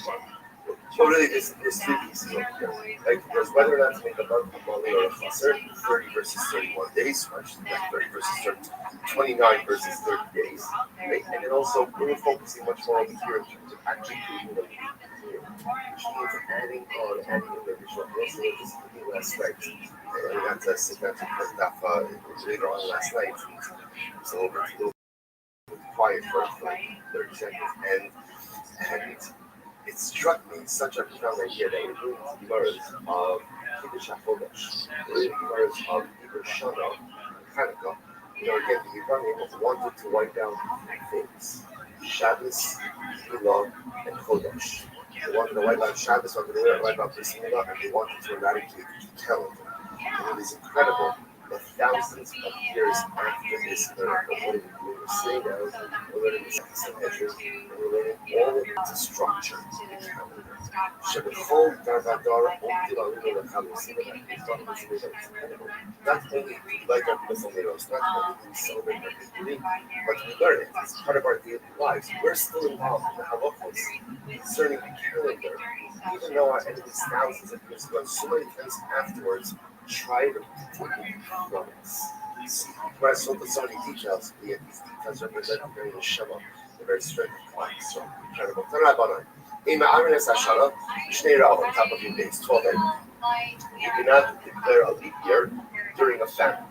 So really, there's three pieces over here. Like, there's whether or not to make a month of Mali or a chaser, 30 versus 31 days, like 30 versus 29 versus 30 days. Right? And then also, we're focusing much more over here in terms of actually doing the which means adding on the additional also this new aspect. And we got to sit down to put that later on last night. It was a little bit quiet for like 30 seconds. And it struck me such a profound idea that we're doing these Gemaras of Kiddush HaChodesh, we're doing Gemaras of Iber Shana, Hanukkah. Again, the Ibrahim wanted to write down three things: Shabbos, Elul, and Chodesh. They wanted to write down Shabbos, wanted to write down Bris-Milah, and they wanted to eradicate the calendar. And it is incredible that thousands of years after this miracle, we're sitting down, we're learning the Sanhedrin, and we're learning all of the structure of the calendar. Shebechol Gavadara Omdila Lula Kalusina, not only do we like our Pesamiros, not only do we celebrate our victory, but we learn it. It's part of our daily lives. We're still involved in the halachos concerning the calendar, even though our enemies thousands of years ago, so many times afterwards, tried to take it from us. When I saw so many details, yet these details represent the very Neshama, the very strength of Christ. So incredible. In the Arines Hashana, Shnei Ra'ah on top of your days, 12 days. You cannot declare a leap year during a famine.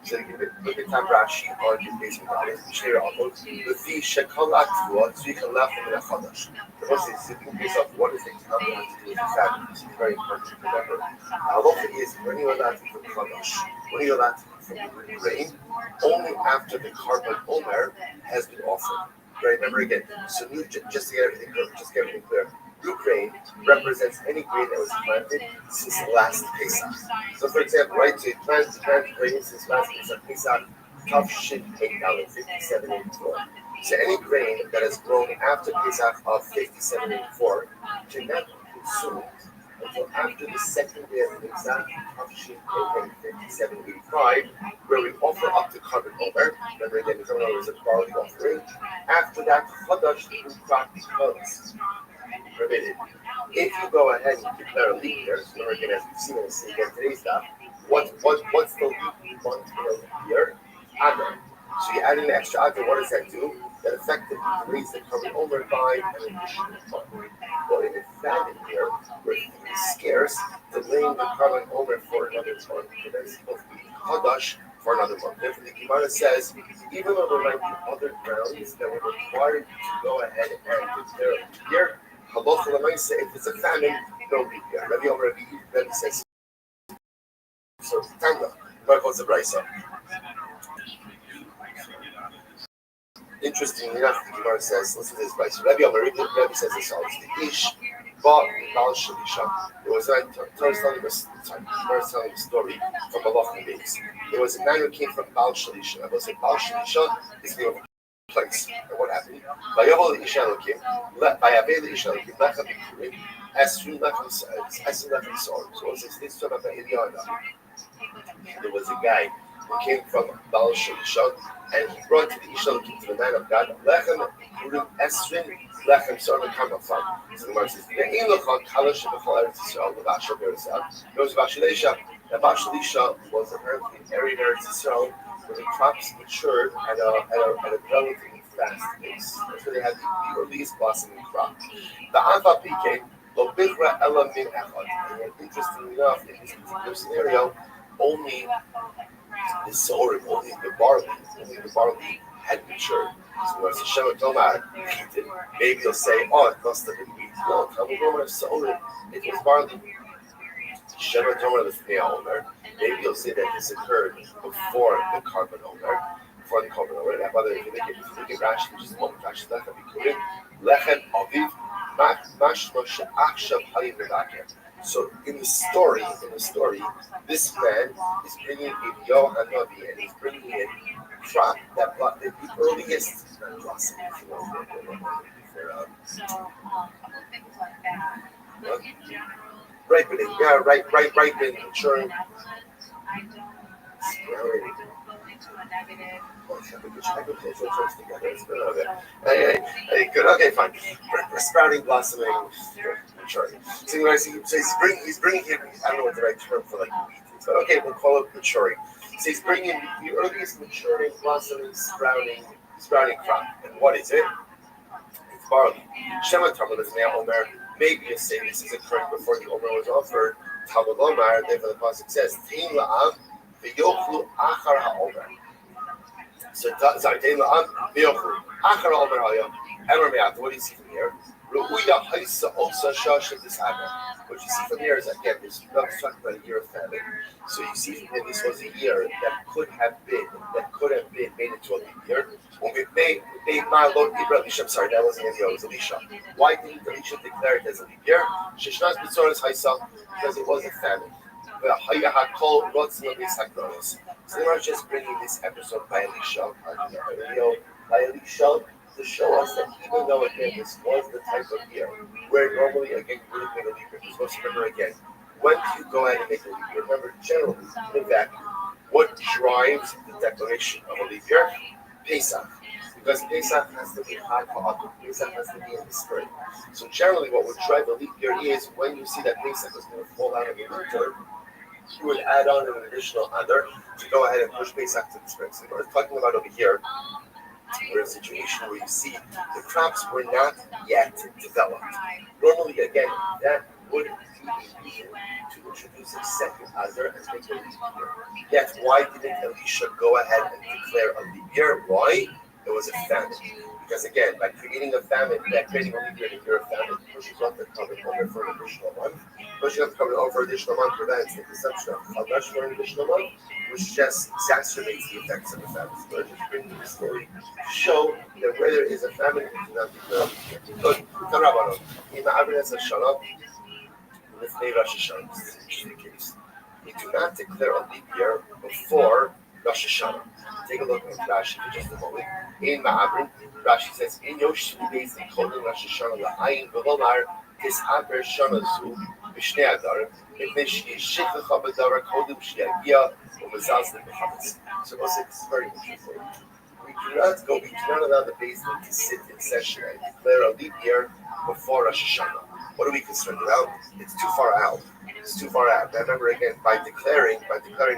So you can look at Tam Rashi on your days of God. Shnei Ra'ah, with the Shekal Aktuah, so you can laugh from the Chadash. The most is thinking to yourself, what is the calendar have to do with the famine? This is very important to remember. Halacha is when you're allowed to eat from Chadash, when you're allowed to eat from the grain, only after the carbon Omer has been offered. Right, remember again. So just to get everything clear, Blue grain represents any grain that was planted since last Pesach. So, for example, right, so you plant grain since last Pesach, Tavshin 5784. So any grain that is grown after Pesach of 5784 cannot be consumed until after the second day of Pesach, Tavshin 5785, where we offer up the carbon over. Remember again, the carbon over is a barley offering. After that, Chadash, the new crop becomes permitted. If you go ahead and declare a leap year, so again, as we've seen again today's stuff, what's the leap month in a leap year? Adar. So you add in an extra Adar, what does that do? That effectively delays the carbon over by an additional month. Well, in a famine year, where food is scarce, delaying the carbon over for another month, and then it's supposed to be Chadash for another month. Therefore, the Gemara says, even though there might be other grounds that would require you to go ahead and declare a leap year, Halacha l'maaseh, if it's a famine, no leap year. Rabbi says, so Tanga, Marcos the Brisa. Interestingly enough, the Gemara says, listen to this Brisa. Rabbi says this all. The Ish bought Baal Shalisha. It was telling a story from Malachim days. It was a man who came from Baal Shalisha. I will say Baal Shalisha is the name of a place. And what happened? Vayavol the Ish Elokim, Vayaveh the Ish Elokim, Lechem Bikurim, Esrim Lechem Sor. So it's this sort of a Idiana. There was a guy who came from Baal Shalisha, and he brought to the Ish Elokim, to the man of God, Lechem Bikurim, Esrim Lechem Sor Lechem. So the Gemara says, Ve'in Lechon Kalash B'chol Eretz Yisrael L'Bashal Be'eretz. There was Bashalisha. Now Bashalisha was apparently an area in Eretz Yisrael where the crops matured at a relatively fast pace. That's where they had the earliest blossoming crop. The Ava became Lobichra Ela Min Echad. And interestingly enough, in this particular scenario, only the sorim, only the barley had matured. So when Hashem Tomar, maybe you'll say, oh, it must have been wheat. No, Talmud sorim, it was barley. Shema Tomar Lefnei Omer. Maybe you'll say that this occurred before the carbon Omer. Now, whether if you look at Rashi, which is one Rashi, Lechem Aviv Mashma She'achshav Halim Levaker. So in the story, this man is bringing in Yohan Navi, and he's bringing in crop that the earliest blossom. Ripening, ripening, maturing. Good. Okay, fine. Sprouting, blossoming, maturing. So he's bringing in. I don't know what the right term for like wheat is, but okay, we'll call it maturing. So he's bringing in the earliest maturing, blossoming, sprouting crop. And what is it? It's barley. Shema Tamar Lefnei Omer. Maybe you say this is occurring before the Omer was offered. Talmud Omar, therefore the pasuk says, Tein la'am v'yochlu achar ha'omer. So, sorry, Tein la'am v'yochlu achar ha'omer ha'yom. Emer me'at, what do you see from here? Ru'uya ha'isa osa shasha dishaga. What you see from here is, again, this not talking about a year of famine. So you see from here, this was a year that could have been made into a leap year. When we made my Lord Elisha, I'm sorry, that wasn't Elisha, it was Elisha. Why didn't Elisha declare it as a leap year? Shishnas B'tzoros Haisa, because it was a famine. So they were just bringing this episode by Elisha, to show us that even though again this was the type of year where normally again you would have made a leap year, you're supposed to remember again, when do you go ahead and make a leap year? Remember generally in vacuum, what drives the declaration of a leap year? Pesach. Because Pesach has to be high for Pesach has to be in the spring. So generally what would drive a leap year is when you see that Pesach is going to fall out of the winter, you would add on an additional other to go ahead and push Pesach to the spring. So we're talking about over here, we're in a situation where you see the crops were not yet developed. Normally, again, that would be to introduce a second other and make a leap year. Yet, why didn't Elisha go ahead and declare a leap year? Why? It was a famine. Because again, by creating a famine, creating a leap year in a year of famine pushes off the covenant over for an additional month. But you have to come over additional month prevents the consumption of chadash for an additional month, which just exacerbates the effects of the famine. So let's just bring this story to show that where there is a famine, it cannot be good. But Tarabano, in Ma'avinas Hashanah, with May Rosh Hashanah, this is an interesting case. You do not declare a leap year before Rosh Hashanah. Take a look at Rashi for just a moment. In Ma'abrin, Rashi says, "In Yosh days in Kodim Rosh Hashanah la'ayin v'lomar tis'aber shana zu b'shnei adar mipnei she'yishiklecha b'dara kodim she'yagia u'mezazlim b'chametz." So this is very interesting. We do not allow the basement to sit in session and declare a leap year before Rosh Hashanah. What are we concerned about? It's too far out. It's too far out. Now remember again, by declaring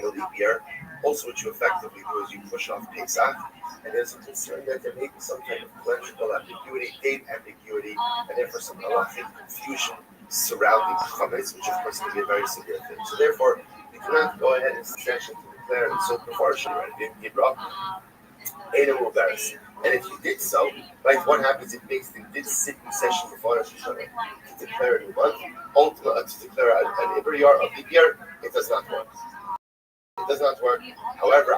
a leap year, also what you effectively do is you push off Pesach, and there's a concern that there may be some type of electrical ambiguity, date ambiguity, and therefore some halachic confusion surrounding chametz, which of course can be a very severe thing. So therefore, we do not go ahead in session to declare it so before Shemar and Gibra, and if you did so, right, what happens if Beis-Din did sit in session before Rosh Hashanah to declare a new month, ultimately to declare an Iber year, a leap year? It does not work. It does not work. However,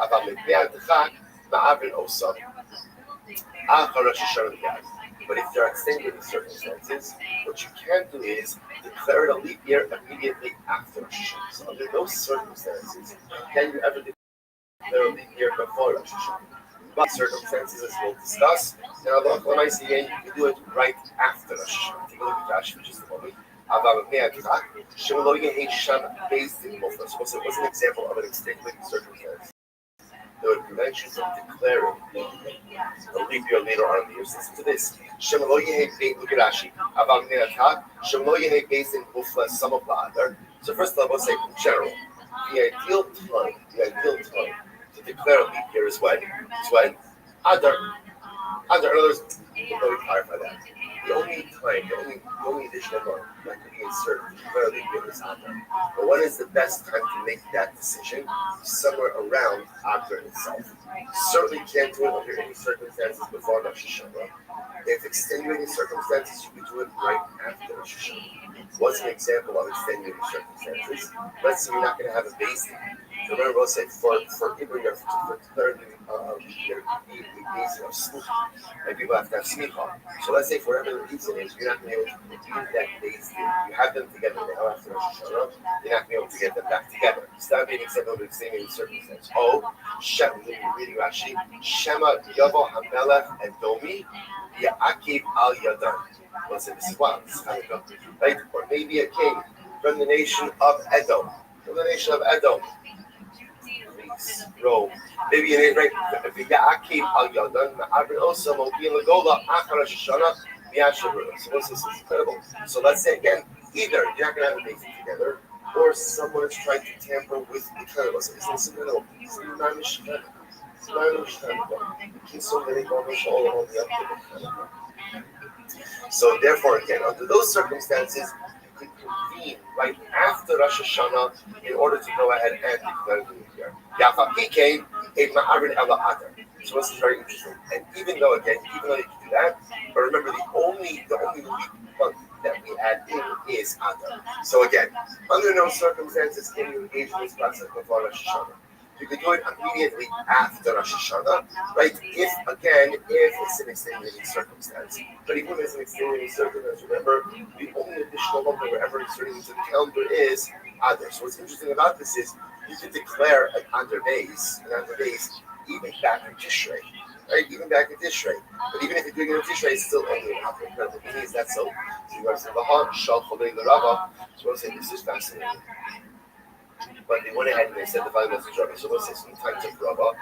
but if there are extenuating circumstances, what you can do is declare it a leap year immediately after Rosh Hashanah. So under those circumstances, can you ever declare a leap year before Rosh Hashanah? But circumstances, as we'll discuss, now you can do it right after Rosh Hashanah. Take a look at Rashi for just a moment. So it was an example of an extenuating circumstance that would prevent you from declaring a leap year later on in the year. Listen to this. Look at Rashi. So first of all, we'll say in general, the ideal time to declare a leap year is when? Adar. In other words, let me clarify that. The only additional month that could be inserted to declare a leap year is Adar. But when is the best time to make that decision? Somewhere around Adar itself. Certainly can't do it under any circumstances before Rosh Hashanah. If extenuating circumstances, you could do it right after Rosh Hashanah. What's an example of extenuating circumstances? Let's say you're not going to have a basin. Remember, we'll say for Iber year, for declaring a basin of smucha, and people have to have smicha. So let's say for whatever the reason is, you're not going to be able to repeat that basin. You have them together now after Rosh Hashanah, you're not going to be able to get them back together. So that would be an example of extenuating circumstance. Reading Rashi, Shema Yavo Hamelech Edomi Ya'akiv Al Yadan. Listen, this is wild. This is how it goes. Right? Or maybe a king from the nation of Edom. Rome. Maybe you need right. Ya'akiv Al Yadan. Ma'abrin also Mokin Lagola Achar Shoshana Miyasharu. So what's this? Is incredible. So let's say again, either you're not going to have a basin together, or someone is trying to tamper with the cannibal. So it's incredible. So therefore, again, under those circumstances, you could convene right after Rosh Hashanah in order to go ahead and declare the new year. So this is very interesting. And even though you can do that, but remember the only week month that we add in is Adar. So again, under no circumstances can you engage in this process before Rosh Hashanah. You can do it immediately after Rosh Hashanah, right? If it's an extenuating circumstance. But even if it's an extenuating circumstance, remember, the only additional month that we're ever inserting into the calendar is Adar. So what's interesting about this is you can declare an Adar days, even back in Tishrei, right? Even back in Tishrei. But even if you're doing it in Tishrei, it's still only an Adar. Incredible. Is that so? So you guys say, Shal Cholei L'Rava. So I'm saying this is fascinating. But they went ahead and they said the value message Rabbi. So let's say sometimes of Rabbah,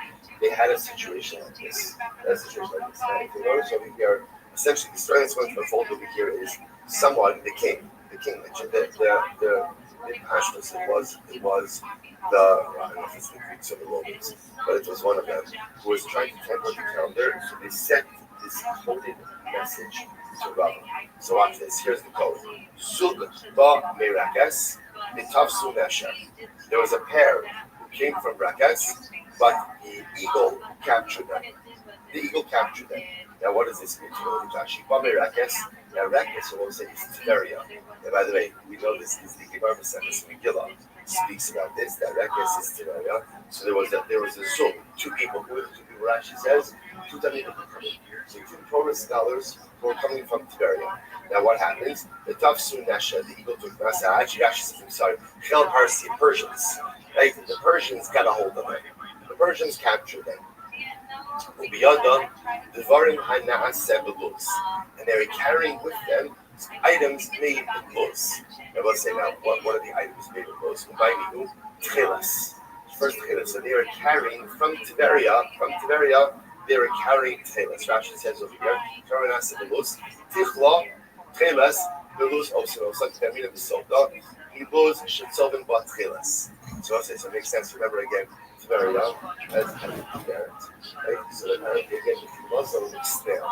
they had a situation like this. Now, if you notice over here, essentially the story that's going to unfold over here is someone, the king mentioned that the Pashtus, it was the, I don't know if it's the Greeks or the Romans, but it was one of them who was trying to tamper the calendar. So they sent this coded message to Rabbah. So watch this. Here's the code. Sug ba merakes. There was a pair who came from Rakas, but the eagle captured them. Now, what does this mean? Now, Rekis, we'll say, is Tiberia. And by the way, we know this is the Gemara Maseches Megillah speaks about this, that Rekis is Tiberia. So there was a Zoom, two people, Rashi says, two Talmidim were coming. So two Torah scholars who were coming from Tiberia. Now what happens? The Tafsu Nesha, the eagle took Nasa, actually says, I'm sorry, Chel Parsi, Persians. Right? The Persians got a hold of them. The Persians captured them. Ubiyadam, Devarim Hana'aseh Beluz. And they were carrying with them items made of luz. I will say now, what are the items made of luz? Ubayinu, Tchelas. First Tchelas. So they were carrying from Tiberia, they were carrying Tchelas. Rashi says over here, Hana'aseh Beluz, Tichla, Tchelas, Beluz also. So Tamina B'Sota, Beluz Shetzovin Bat Tchelas. So it makes sense. Remember again, Tiberia as a carrot. Right? So that again, if you love some snail,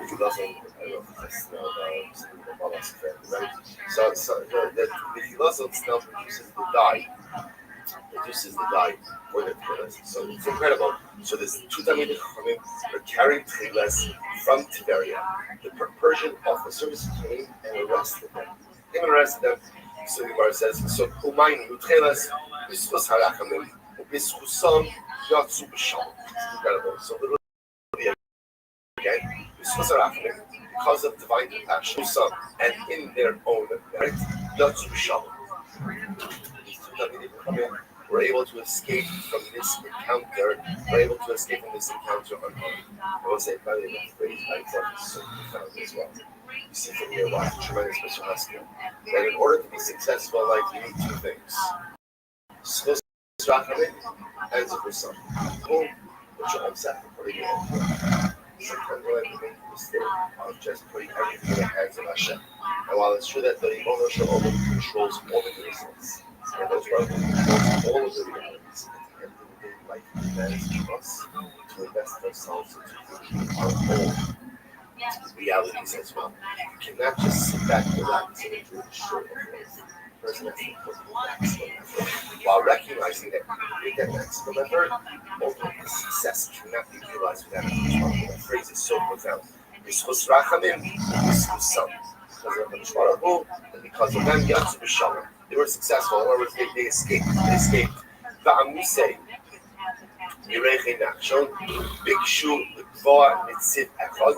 if you love some, I don't know if it's a snail, right? So if you love some snail produces the dye for the tefillahs. So it's incredible. So there's two Talmidei Chachamim are carrying tefillahs from Tiberia. The Persian officers came and arrested them. So the Gemara says, so Umayni Tefillahs B'Zchus Harachamim B'Zchusam Yatzu B'Shalom. It's incredible. So literally again, B'Zchus Harachamim, because of divine compassion, and in their own merit, Yatzu B'Shalom. These two Talmidei Chachamim were able to escape from this encounter. Unharmed. I will say, by the way, the phrase I thought is so profound as well. You see from here why it's tremendous special skill. That in order to be successful in life, you need two things: Zchus Rachamim and Zchus Hashem. Which I'm putting in. Sometimes we like to make the mistake of just putting everything in the hands of Hashem. And while it's true that the Owner controls all the results, and those controls all of the realities, at the end of the day, life demands from us to invest ourselves into our own realities as well. You cannot just sit back and relax and enjoy the show of life. Person has to put maximum effort while recognizing that you get maximum effort, ultimate success cannot be realized without effort. That phrase is so profound. B'Zchus Rachamim, B'Zchus Sam. Because of them, Yatzu B'Shalom. They were successful. In other words, they escaped. Va'amusei, Yirei Nachshon, Bikshu L'Kvoa Nitziv Echad,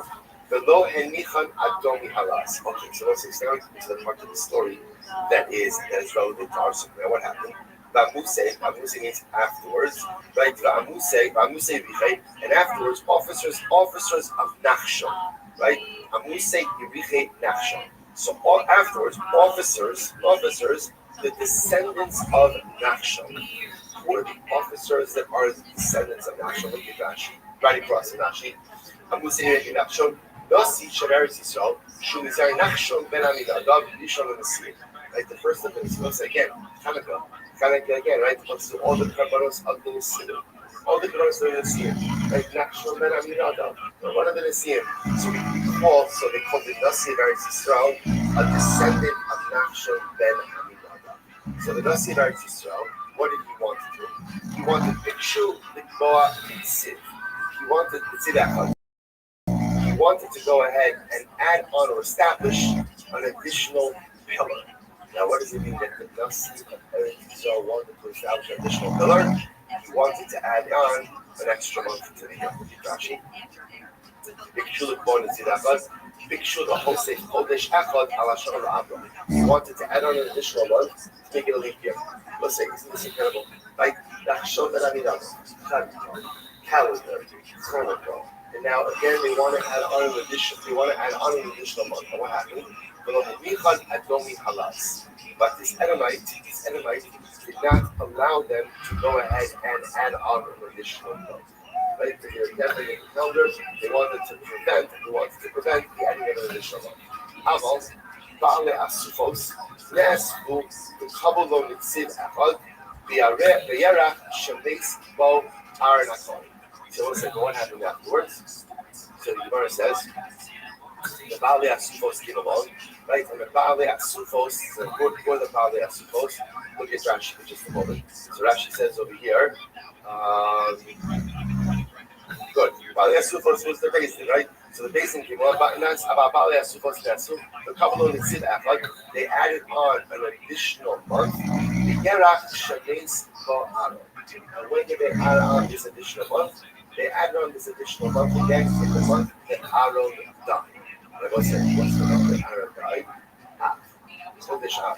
V'lo Henichan Adomi Halas. Okay, so let's extend to the part of the story that is relevant to our story. Now, what happened? Va'amusei means afterwards, right? Va'amusei Vichei, and afterwards, officers of Nachshon, right? Amusei Yirei Nachshon. So afterwards, officers, the descendants of Nachshon. Who are the officers that are the descendants of Nachshon? Look at Rashi, right across the Rashi. Amusei Yirei Nachshon. Nasi Shemeretz Yisrael, Shulizai Nachshon Ben Aminadav Yishon Nasi. Right, the first of this looks again, Hanukkah again, right? Let's do all the Kabbalos of the Nasiim. All the Kabbalos of the Nasiim. Right, Nachshon Ben Aminadav. One of the Nasiim. So they called the Nasi of Eretz Yisrael a descendant of Nachshon Ben Aminadav. So the Nasi of Eretz Yisrael, what did he want to do? He wanted Bikshu L'Kvoa Nitziv. He wanted Tzidakah. He wanted to go ahead and add on or establish an additional pillar. Now, what does it mean that the Nasi of Eretz Yisrael wanted to establish an additional pillar? He wanted to add on an extra month to the year. Rashi. Bikshu L'Kvoa Nitziv. Bikshu L'Hosef Chodesh Echad Al Hashem L'Abra. He wanted to add on an additional month to make it a leap year. Let's say, isn't this incredible? Like Nachshon Ben Aminadav, calendar, Hanukkah. And now again, they want to add on an additional month. And what happened? But this Edomite did not allow them to go ahead and add on an additional month. Right? They were definitely in the calendar. They wanted to prevent the adding of an additional month. Aval, Ba'ale Asufos, Nesfu, the Kabbalah Nitziv Echad, V'yarach Shemeis Bo Aranakon. So what happened afterwards? So the Gemara says, the Ba'alei Asufos came along, right? And the Ba'alei Asufos, who are the Ba'alei Asufos? Look at Rashi for just a moment. So Rashi says over here, good. Ba'alei Asufos was the reason, right? So the basin came up, and that's about Bali Asufos Nasu. The couple of the Sid Afak, they added on an additional month. The Gerach Shades Bo'aro. And when did they add on this additional month? They added on this additional month again in the month that Aaron died. Like I said, what's the month that Aaron died? Chodesh Av.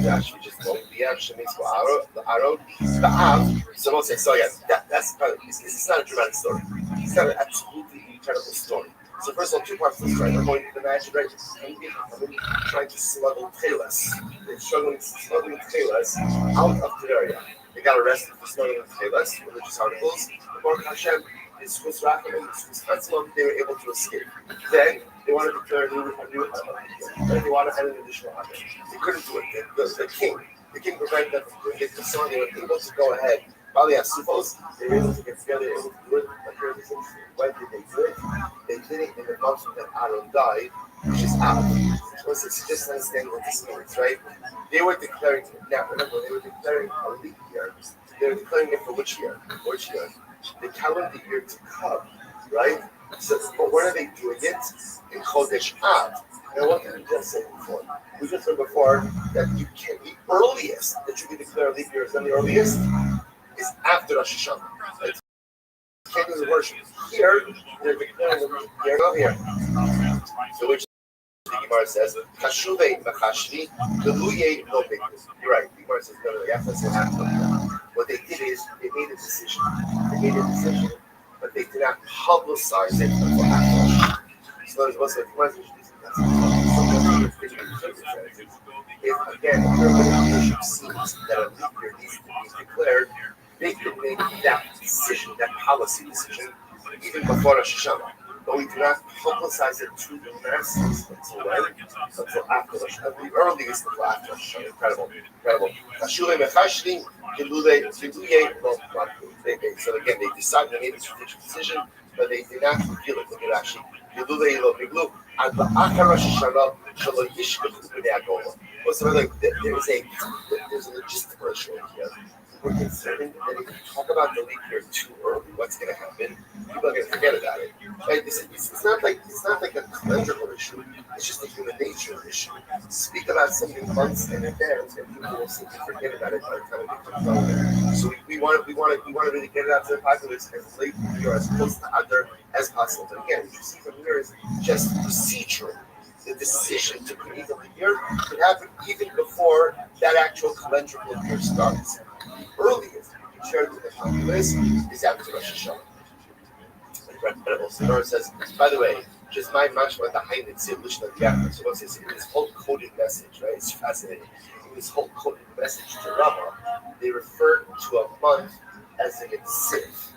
Actually, just going the Av Shemitz Bo'aro, the Aaron, the Av. Someone says, so yeah, that's kind of, this is not a dramatic story. It's not an absolutely incredible story. So first of all, two parts of the story. We're going to imagine, right? Trying to smuggle Telas. They're struggling Telas out of the area. They got arrested for smuggling Telas, religious articles. Baruch Hashem, his Schus Rachamim, his Chatzimim, they were able to escape. Then they wanted to declare a new then they wanted to add an additional Adam. They couldn't do it. The king prevented them from doing it. So they were able to go ahead. Bali Asufos, they were able to get together, able to do it. Like here, when did they do it? They did it in the month that Aaron died, which is Av. So it's just understanding what this means, right? They were declaring, now remember, they were declaring a leap year. They were declaring it for which year? The calendar year to come, right? So, but when are they doing it? In Chodesh Av. Now, what did we just say before? We just said before that you can, the earliest that you can declare a leap year is the earliest is after Rosh Hashanah. Right? You can't do the worship here. They're declaring a leap year over here. So which the Gemara says, "Kashuvei machashvi deluyei lo bigdu." You're right. The Gemara says, "No, you have to say that." What they did is they made a decision. But they did not publicize it until after. So there's also a question. If again, your leadership sees that a leap year needs to be declared, they could make that decision, that policy decision, even before Rosh Hashanah. But we do not publicize it to the masses until when? Until after Rosh Hashanah. The earliest until after Rosh Hashanah. Incredible. So again, they decided, they made a strategic decision, but they did not feel it. They did actually. Also, like, there's a logistical issue here. We're concerned that if you talk about the leap year too early, what's going to happen? People are going to forget about it. Right? It's not like a calendrical issue. It's just a human nature issue. Speak about something months in advance, and people will simply forget about it by the time it comes out. So we want to really get it out to the populace as late or as close to other as possible. But again, what you see from here is just procedural. The decision to create a leap year could happen even before that actual calendrical year starts. The earliest you can share with the populace is after Rosh Hashanah. Incredible. So Nora says, by the way, just my mashma, the Hainit Siblush of the Yachar. So what's this? In this whole coded message, right? It's fascinating. In this whole coded message to Rama, they refer to a month as an Itziv.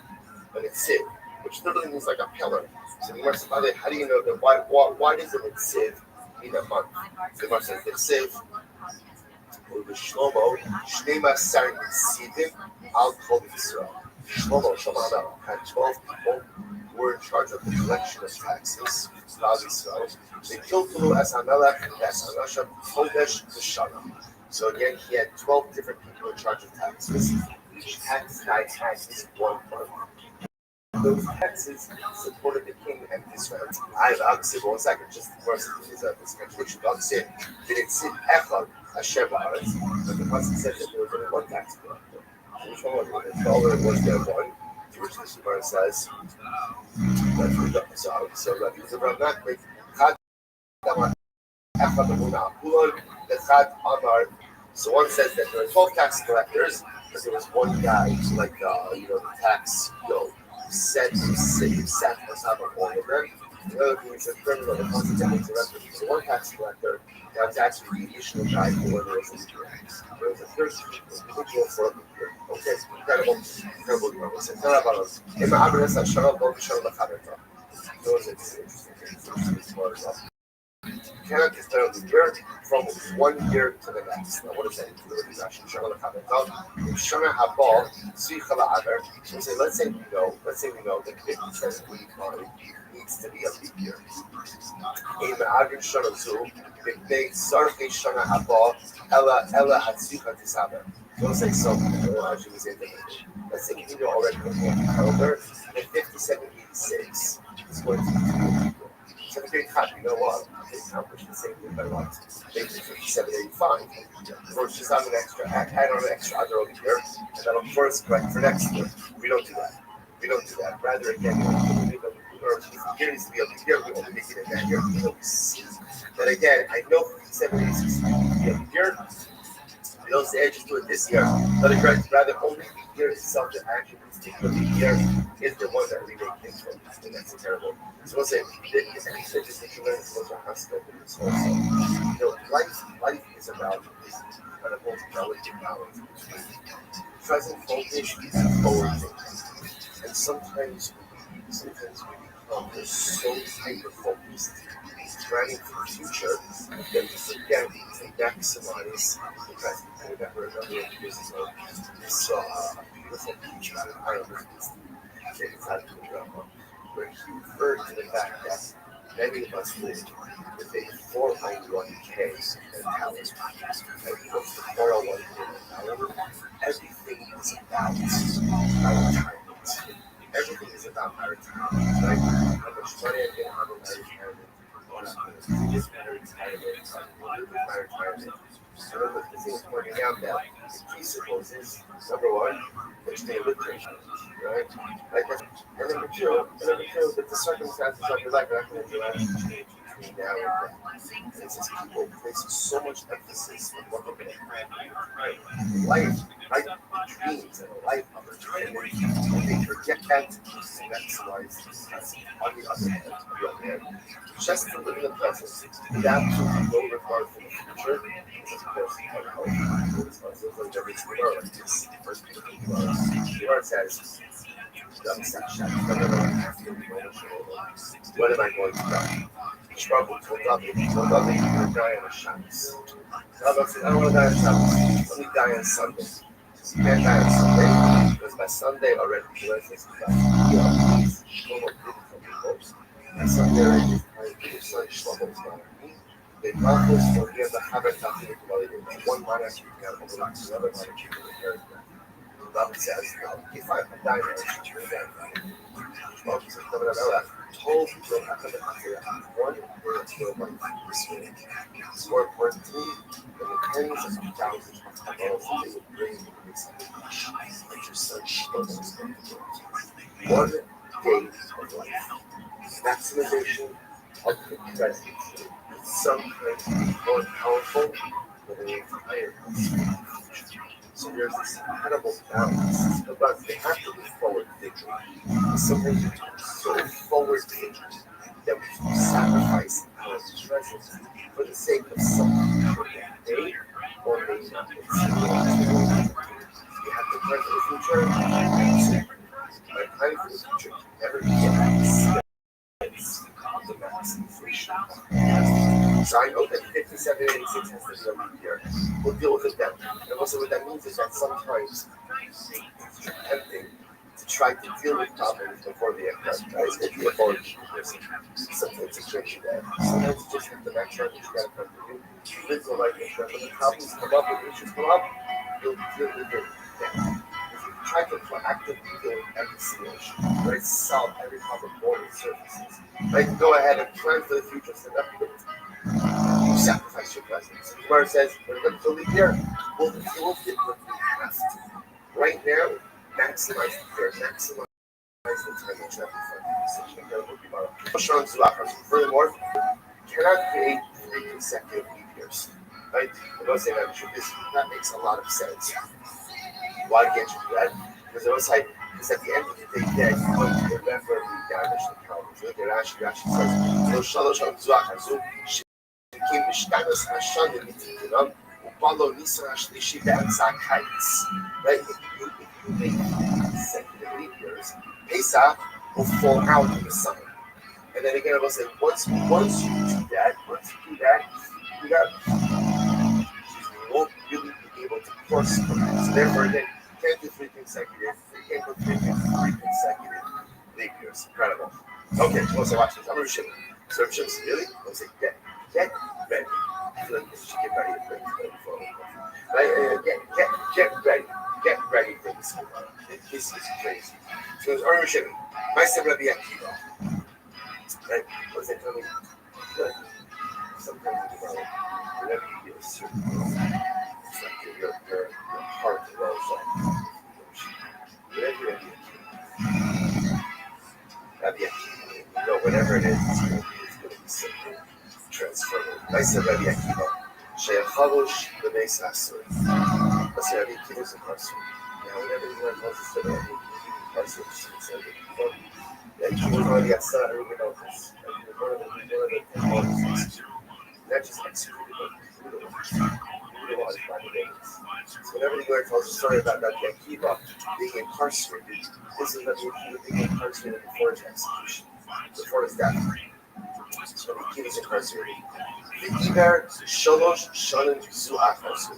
An Itziv, which literally means like a pillar. So the Gemara says, how do you know that? Why does an Itziv mean a month? So the Gemara says, Itziv, Shlomo, Shnema Sarin Sidim, Al Kol Yisrael. Shlomo had 12 people who were in charge of the collection of taxes. They killed Tulu as Hamelech and as Hanasham, Chodesh V'Shana. So again, he had 12 different people in charge of taxes. Each tax guy had his one month. Those taxes supported the king and his friends. Obviously, one second, just first is this contradiction. God said, didn't sit Echad Hashem Ba'aretz, but the Pasuk said that there was only one tax collector. Which one was it? It was there one, to which the Gemara says, that's what the so Rabbi Rothschild, Chad Damar Echad Amuna Apulon, the Chad Amar. So one says that there were 12 tax collectors, but there was one guy, like the tax, sat on top of all of them. The other thing is a criminal, the concept that makes a reference to one tax collector. That was actually the additional guy for when there was a leap year. There was a first individual for a leap year. Okay, incredible. So tell about us. In the Abraham Shalom, don't be sure to have it. Those are interesting. You cannot declare the year from 1 year to the next. Now, what does that include? So let's say we know that the says week needs to be a leap year. In the Adrian Shanazu, it makes Sarki Shana Haba, Ella Hatsuka Tisaber. Don't say so. Let's say we know already the calendar, in 5786 is going to be 7 grade time, you know what? They accomplished the same thing by what? They did 5785. Or just add an extra other over here, and that'll first correct for next year. We don't do that. Rather, again, here needs to be over here, we only make it in that year. But again, I know 5786 over here. We don't say just do it this year. But rather only the year itself that actually this particular year is the one that we make things from. And that's terrible. So we'll say just that you learn what your husband is also. Life is about this incredible delicate balance between present focus and forward thinking. And sometimes we become so hyper focused, planning for the future, that we forget to maximize the present. I remember a number of years ago, I saw a beautiful picture out of Ireland, where he referred to the fact that many of us live with a 401k mentality. And what's the 401k mentality? Everything is about our retirement. Everything is about my retirement, right? How much money I get out of my retirement, what I'm going to do with my retirement, what I'm going to do with my retirement. So one of the things pointing out that the presupposes, number one, that you with retirement, right? Like that's, and number two, that the circumstances of your life are not going to change between now and then. And it's just people place so much emphasis on what they're going to have. Life, right? Dreams and a life of retirement, and they forget that to maximize the present. On the other hand, just to live in the present without no regard for the future is, of course, unhealthy. It's like every tomorrow, like this first people tomorrow says, what am I going to die? Struggle to love it. To love it, you're going to die on a Shabbos. I don't want to die on Shabbos. Let me die on Sunday. You can't die on Sunday because by Sunday already, the rest is and Sunday already is your son Shlomo is not me. They practice for here the habit of the one monarch you can overlap the other monarch you can inherit. Rabbi says, if I die on Shlomo says, told you don't have to have one word to your life. It's more important to me than the tens of thousands of dollars that they would bring in this like your son Shlomo is going to do. One day of life. Maximization of the present is sometimes more powerful than an entire future. So there's this incredible balance, but they have to be forward thinking. Sometimes we become so forward thinking that we sacrifice our present for the sake of something that may or may not exist. You have to plan for the future, and by planning for the future, you never get the maximization. So I know that 5786 has to be over here. We'll deal with it then. And also what that means is that sometimes it's tempting to try to deal with problems before they occur. Right? If you're a forward person, sometimes it's tricky there. Sometimes you just have to match up what you got in front of you. You live your life and when the problems come up, when issues come up, you'll deal with it then. Try to proactively deal with every situation, right? Solve every problem before it surfaces. Right? Go ahead and plan for the future so that you sacrifice your present. So Gemara says, we're going to leave here, we'll deal with it when we have to. Right now, maximize the care, maximize the time that you have in front of you. Furthermore, you cannot create 3 consecutive leap years. Right? I'm not saying that makes a lot of sense. Why can't you do that? Because it was like, because at the end of the day, you don't remember the damage that comes. Look at Rashi says, "No shalosh hamzuach hazu shekim b'shtanos hashan v'mitzvah upalo nisan hashlishi be'atzah kaitis." Right? If you make consecutive leap years, Pesach will fall out in the summer. And then again, I will say, once you do that, you won't really be able to course correct. So therefore, then you can't do 3 consecutive. You can't do 3 consecutive leap years. Incredible. Okay, so watch this. I'm Rabbi Shimon. So Rabbi Shimon says, really? I'll say, get ready. I feel like you should get ready for it. Right? Get ready for this. This is crazy. So it's Rabbi Shimon. My son Rabbi Akiva. right? What's that coming? Good. Sometimes you know, whenever you get a certain thing, it's like your heart wells up. Whatever you whatever it is, it's going to be something transformative. I said Rabbi Akiva, Sheyacharosh B'Beis Asur. I said Rabbi Akiva's incarcerated. Now, whenever you learn Moses said Rabbi Akiva incarcerated, she said that he was already outside everyone else. And he was one of the 10 Moses. Not just executed, but brutalized by the Romans. So whenever the Lord tells a story about Rabbi Akiva being incarcerated, this is Rabbi Akiva being incarcerated before his execution, before his death. So Rabbi Akiva is incarcerated. V'iver shalosh shanim zu achasur.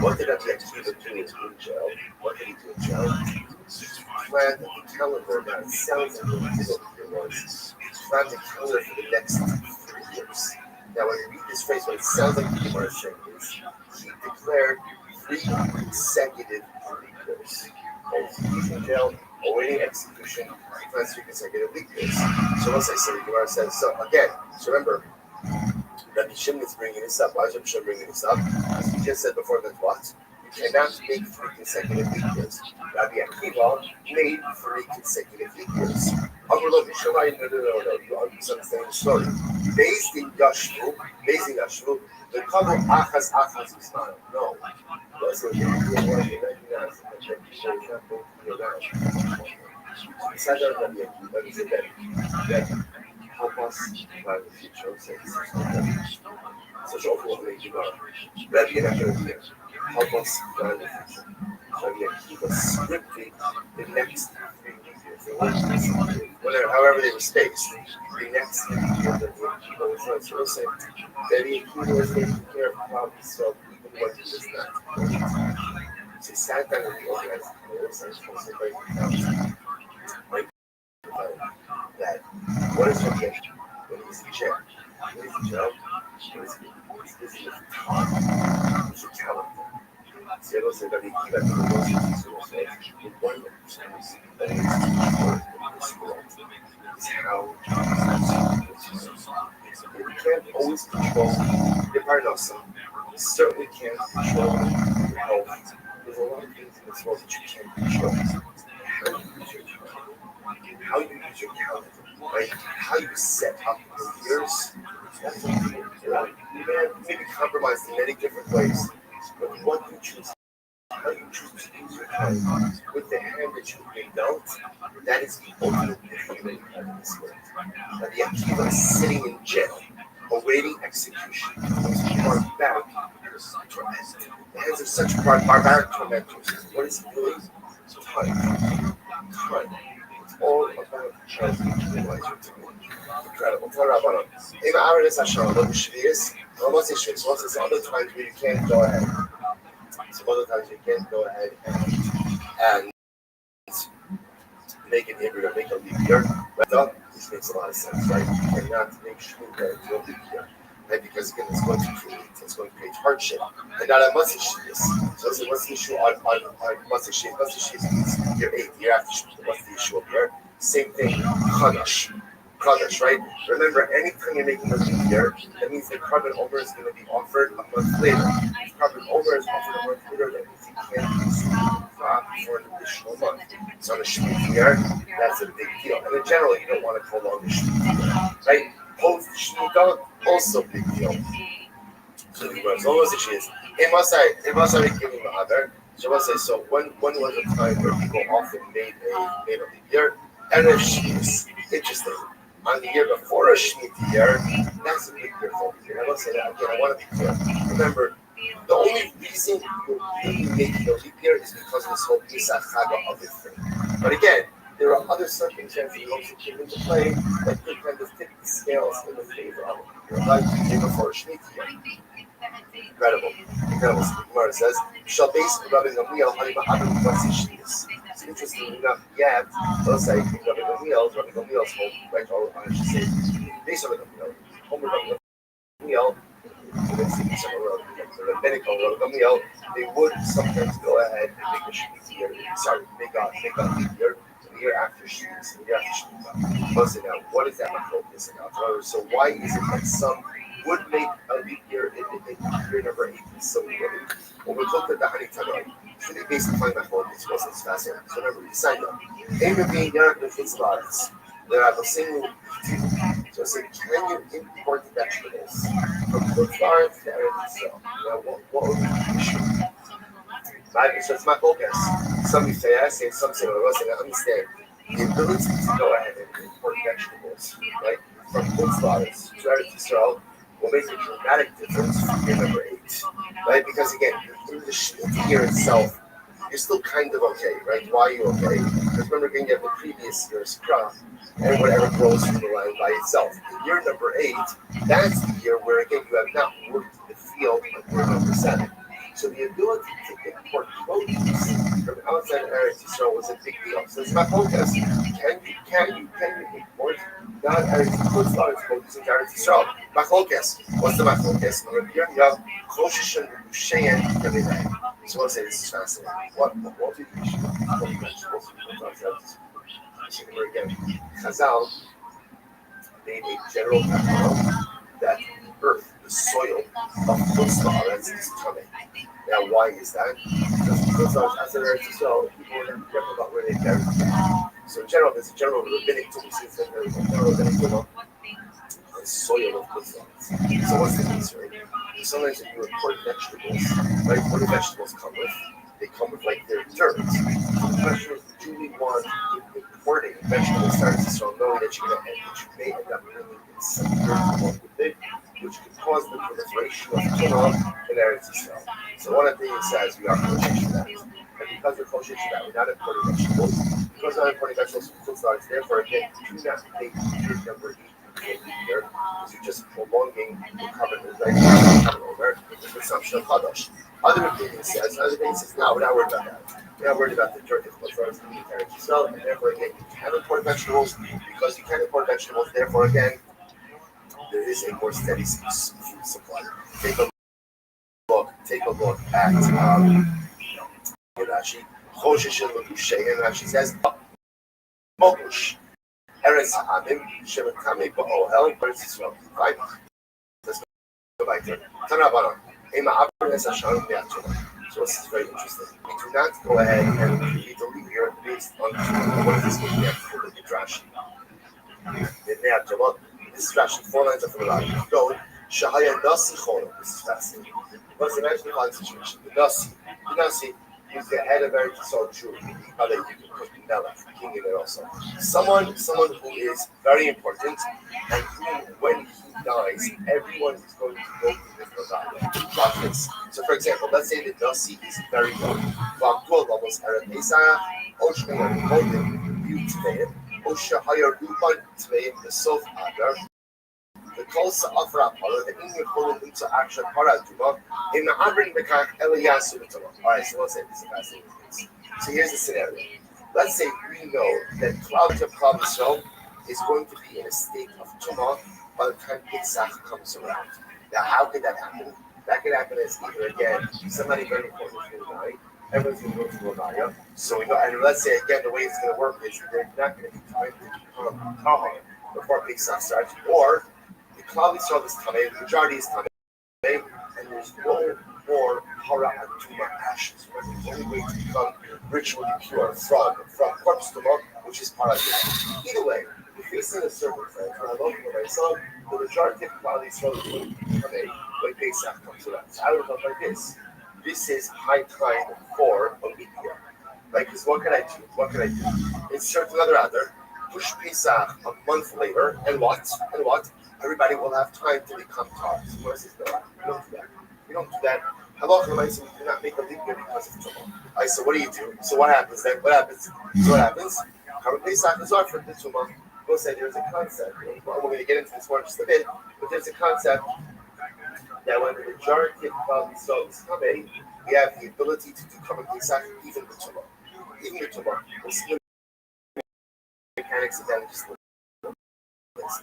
What did Rabbi Akiva do in jail? What did he do in jail? He planned the calendar. Now it sounds like what it was. He planned the calendar for the next 3 years. Now, when you read this phrase, what it sounds like the Gemara is saying is he declared 3 consecutive leap years. He's in jail, awaiting execution. He plans 3 consecutive leap years. So, once I say the Gemara says, so again, so remember, Rabbi Shimon is bringing this up. Why is Rabbi Shimon bringing this up? As we just said before, that what? You cannot make 3 consecutive leap years. Rabbi Akiva made 3 consecutive leap years. No, you understand the story. Based in Yashvu, the cover Achaz is not. No. That's what you recognize besides Rabbi Akiva, is it that help us by the future? Such overwhelming Rabbi Akiva help us by the future. Rabbi Akiva scripting the next 3 years. However they were spaced, the next year that the Akiva was not so saying that the Akiva was taking care of problems, so even what he was not. So he sat down and organized that what is Rabbi Akiva when he's in jail? When he's in jail, he's busy with time. He's a calendar. So he said that he kept the relationship with one understands that he's this world is how we can't always control the parnasa. We certainly can't control your health. There's a lot of things in this world that you can't control. How you use your calendar, right? How you set up your years. That's what you do. You may be compromised in many different ways, but what you choose, how you choose to use your time with the hand that you've been dealt, that is the ultimate thing in this world. Now, the Akiva is sitting in jail, awaiting execution. Those barbaric tormentors. The hands of such barbaric tormentors. What is he doing? Time. It's all about trying to utilize your time. Incredible. So other times where you can't go ahead. Some other times you can't go ahead and make an Hebrew, make a leap year. But this makes a lot of sense, right? You cannot make Shmita into a leap year. Right? Because again, it's going to create hardship. And now that must issue this. So what's the issue on must issue? Must issue means year 8, year after Shmita. What's the issue of year? Same thing, Chadash, right? Remember, anytime you're making a leap year, that means the carbon over is going to be offered a month later. If carbon over is offered a month later, that means you can't receive crop for an additional month. So on a Shemitah year, that's a big deal. And in general, you don't want to prolong the Shemitah year, right? Post Shemitah, also big deal. So the words, almost as she is. It must be giving the other. So when was a time where people often made a leap year? And if she's interesting, on the year before a Shemitah year, that's a big year for me. I will say that again, I want to be clear. Remember, the only reason you're really making a leap year is because of this whole Pesach Chaga of it thing. But again, there are other circumstances that also came into play that could kind of tip the scales in the favor of your life the year before a Shemitah year. Incredible. So the Gemara says, "Shall base Rabbi Gamliel on Ma'adim Vasishnis." It's interesting enough. Yeah, they'll say Rabbi Gamliel's home, right? Or I should say, based on Rabbi Gamliel, home of Rabbi Gamliel. The rabbinical Rabbi Gamliel, they would sometimes go ahead and make a Shemitah year. Make a leap year. the year after Shmita, the year after Shmita. Listen now, what is that focus about? So why is it that some would make a leap year in year number 8 so many? When we looked at the Hani Tanoi, so they basically find my focus was it's fascinating. So remember, we decided that Aim being Yark with his lives. There are the same. So say, can you import vegetables from Kutzlar to Eretz Yisrael? Now, what would be the issue? Right? So it's my focus. Some say yes, and some say no. I understand the ability to go ahead and import vegetables, right, from Kutzlar to Eretz Yisrael will make a dramatic difference for year number 8, right? Because again, in the Shemitah year itself, you're still kind of okay, right? Why are you okay? Because remember, again, you have the previous year's crop and whatever grows from the land by itself. In year number 8, that's the year where, again, you have not worked the field of year number 7. So the ability to import produce from outside of Eretz Yisrael was a big deal. So it's my focus. Can you import non-Eretz Yisrael produce into Eretz Yisrael? My focus. What's the my focus? So I'll say this is fascinating. What did we should vegetables again? Chazal made a general comment that the earth, the soil of Kutzlaretz is coming. Now, why is that? Because Kutzlaretz, as an Eretz Yisrael, people are not careful about where they bury them. So, in general, there's a general rabbinic to since then there's a general rabbinic to the soil of Kutzlaretz. So, what's the concern? Sometimes if you import vegetables, right? What do vegetables come with? They come with like their dirt. So the question is, do we want importing vegetables starting to start knowing that you're going to end, that you may end up bringing in some dirt with it, which could cause the proliferation of tumor in Eretz Yisrael. So one of the things it says we are kosher to that. And because we're kosher to that, we're not importing vegetables. Because we're not importing vegetables from food therefore again, do not make year number 8 here, because you're just prolonging the covenant, the consumption of Kadosh. Other things says, no, we're not worried about that. We're not worried about the dirt of Eretz Yisrael, and therefore again, you can import vegetables. Because you can import vegetables, therefore again, there is a more steady food supply. Take a look at Rashi. And Rashi says, Mokush. Eretz Ha'amim, Shemetame Ba'ohel, Eretz Yisrael. Fine. Let's go back there. Tanabana. Ema Abra Es Hashem Me'atuma. So this is very interesting. We do not go ahead and read the leap year based on what is this going to be after the Rashi. This is Rashi, 4 lines up from the bottom. Go. Shahaya Nasi Chono. This is fascinating. Let's imagine the following situation. The Nasi is the head of Eretz Yisrael Jewry. How they put Melech, king in there also. Someone who is very important, and who, when he dies, everyone is going to go to the Messiah. Watch this. So, for example, let's say the Nasi is very young. V'Abdul almost Eretz Messiah, Oshmeyer Golden, you Tveim, Oshahayar Ruban Tveim, the Sof Adar. The Kolsa Afra Pala, the Indian Poland into action Paraduma, in the Abrin Bekak Eliyasu Mitama. Alright, so let's say this is fascinating. So here's the scenario. Let's say we know that Cloud of Klal Yisrael is going to be in a state of Tumah by the time Pesach comes around. Now, how could that happen? That could happen as either again, somebody very important will die, everyone's going to go to Lodaya. So we know, and let's say again, the way it's going to work is there's not going to be time to become Tahar before Pesach starts, or Klal Yisrael is Tamei, the majority is Tamei, and there's no more Hara and Tuma ashes. The only way to become ritually pure from corpse Tuma, which is Paraduma. Either way, if you're facing a circumstance, and I love what I saw, the majority of Klal Yisrael is going to be Tamei when Pesach comes around. So I would look like this. This is high time for a leap year. Like, because what can I do? Insert another other, push Pesach a month later, and what? Everybody will have time to become Tar. So what is this? We don't do that. Halach l'maisa, we do not make a leap year because of Tumah. Alright, so what do you do? So what happens then? So what happens? Cover Pesach is offered the Tumah. We'll say there's a concept. We're going to get into this more in just a bit, but there's a concept that when the majority of Klal Yisrael is coming, we have the ability to do cover Pesach even the Tumah. We'll see the mechanics of that in just a little.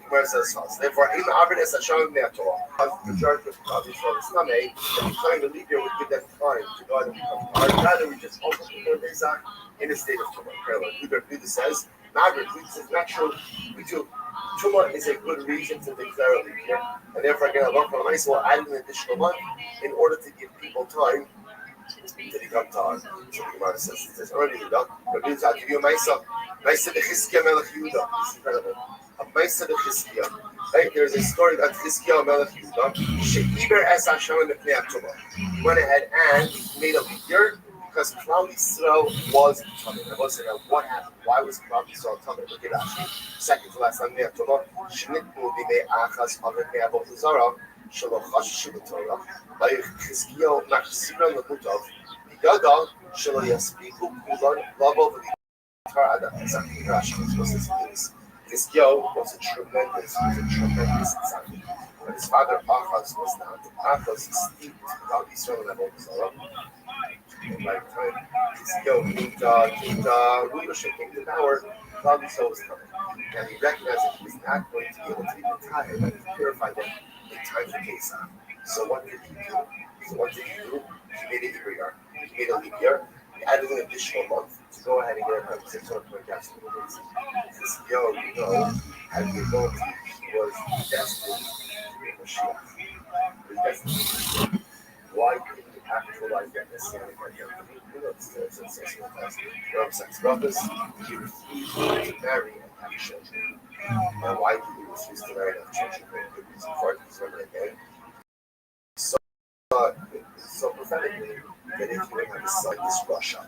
Where says therefore, even Abin is a showing their Torah. As the majority of Klal Yisrael is coming, and trying to leave here would give them time to go and become Torah. Rather, we just open the Pesach in a state of Tumah. Rabbi says, Margaret, says not true. We do. Tumah is a good reason to declare a leap year, and therefore again, Allah will add an additional month in order to give people time to become Tar. So the Gemara says, already done. Rabbi I'll give you a Maisa. Maisa de Chizkiah Melech Yehuda. It's incredible. A Maisa de Chizkiah. Right? There's a story about Chizkiah Melech Yehuda. She'iber es Hashem mepnei Tumah. He went ahead and made a leap year because Klal Yisrael was coming. I was saying, what happened? Why was Klal Yisrael coming? Look at Rashi. Second to last time, Tumah. Shnitnu b'mei achas havet mei avot zara. Shaloch chashishu b'torah. By Chizkiah Machsira Lemutav. Yada shelo yaspiku kulan lavo v'litar adam. Exactly, Rashi was supposed to say this. Chizkiah was a tremendous tzaddik. But his father Achaz was not. Achaz steeped without Israel level Zara. And by the time Chizkiah came to rulership, came to power, Klal Yisrael was coming. And he recognized that he was not going to be able to be tired and purify them in time for Pesach. So what did he do? He made a year. He made a leap year. He added an additional month to go ahead and get around 620 days. Because as we know, he was destined to be a Mashiach. He was destined to be a Mashiach. Why couldn't he actualize that necessarily by him? Sex brothers, he refused to marry and have children. Now, why did he refuse to marry and have children? Very good reason for it. Because remember again, so prophetically that if you would have a son, this Russia.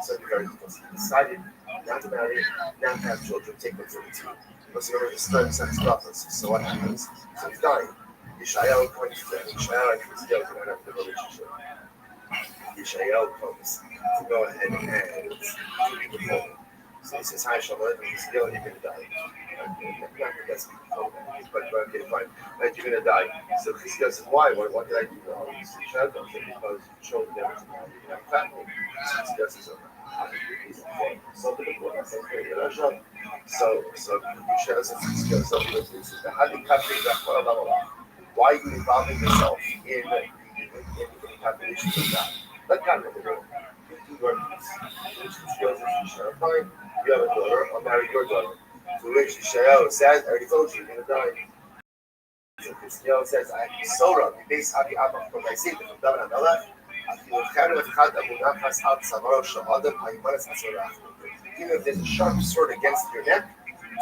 So he decided not to marry, not to have children, take them to the team. Because remember, his son sex brothers. So what happens? So he's dying. Yishayahu comes to him. Yishayahu and Chizkiah do not have the relationship. Yishayahu comes to go ahead and to be the home. So he says, hi, Shalom, and Chizkiah, you're going to die. Not the best people, but okay, fine. And you're going to die. So Chizkiah says, why? What did I do wrong? So Yishayahu comes in because you showed them to marry. You have family. So Chizkiah says, so Yishayahu says, why are you involving yourself in the calculation of God? Let God know the rule. You do your piece. Fine, you have a daughter, I'll marry your daughter. To which Yishayahu says, I already told you, you're going to die. So Chizkiah says, I have Sora, the base Abi Abba, from my seed, from David HaMelech. Even if there's a sharp sword against your neck,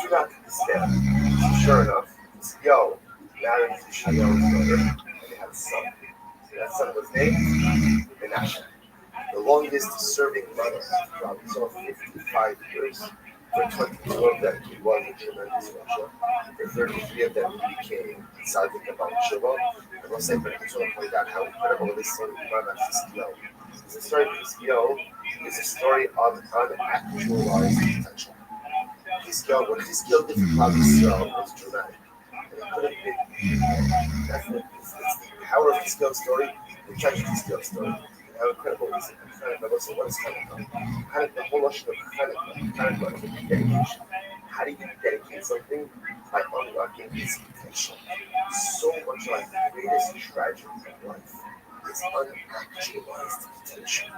do not despair. So sure enough, Chizkiah married Yishayahu's daughter, and they had a son. So that son was named Menashe. The longest serving monarch throughout so 55 years. For 22 of them, he was a tremendous Russia. For 33 of them, he became Tzaddik about Shiva. And we'll say, but I just want to point out how incredible this story of Chizkiah is. The story of Chizkiah is a story of unactualized potential. What Chizkiah did for Klal Yisrael was dramatic. And it could have been, it's the power of Chizkiah's story, the tragic Chizkiah's story. How incredible is it? So what is Chanukah? The whole notion of Chanukah is dedication. How do you dedicate something? By unlocking its potential. So much like the greatest tragedy of life is unactualized potential.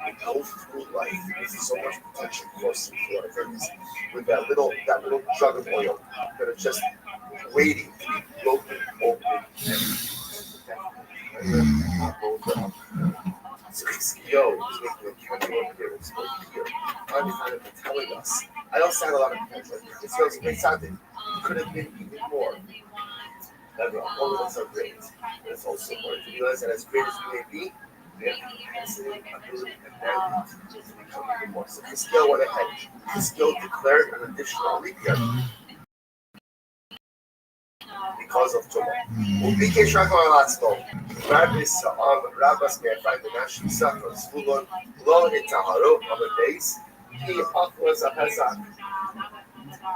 We go through life with so much potential coursing through our veins, with that little jug of oil that is just waiting to be broken open and so Chizkiah is making a cameo appearance right here. Unfoundedly telling us. I also had a lot of potential. Chizkiah was a great tzaddik. He could have been even more. Never, all of us are great. But it's also important to realize that as great as we may be, we have the capacity, ability, and mandate to become even more. So Chizkiah went ahead. Chizkiah declared an additional leap year because of Tumah. Ubike Shrakar Latsko, Rabbi Rabbas Me'afai, the National Suffer, Svulon, Lo Etaharo, on the days, he offers a Hazak.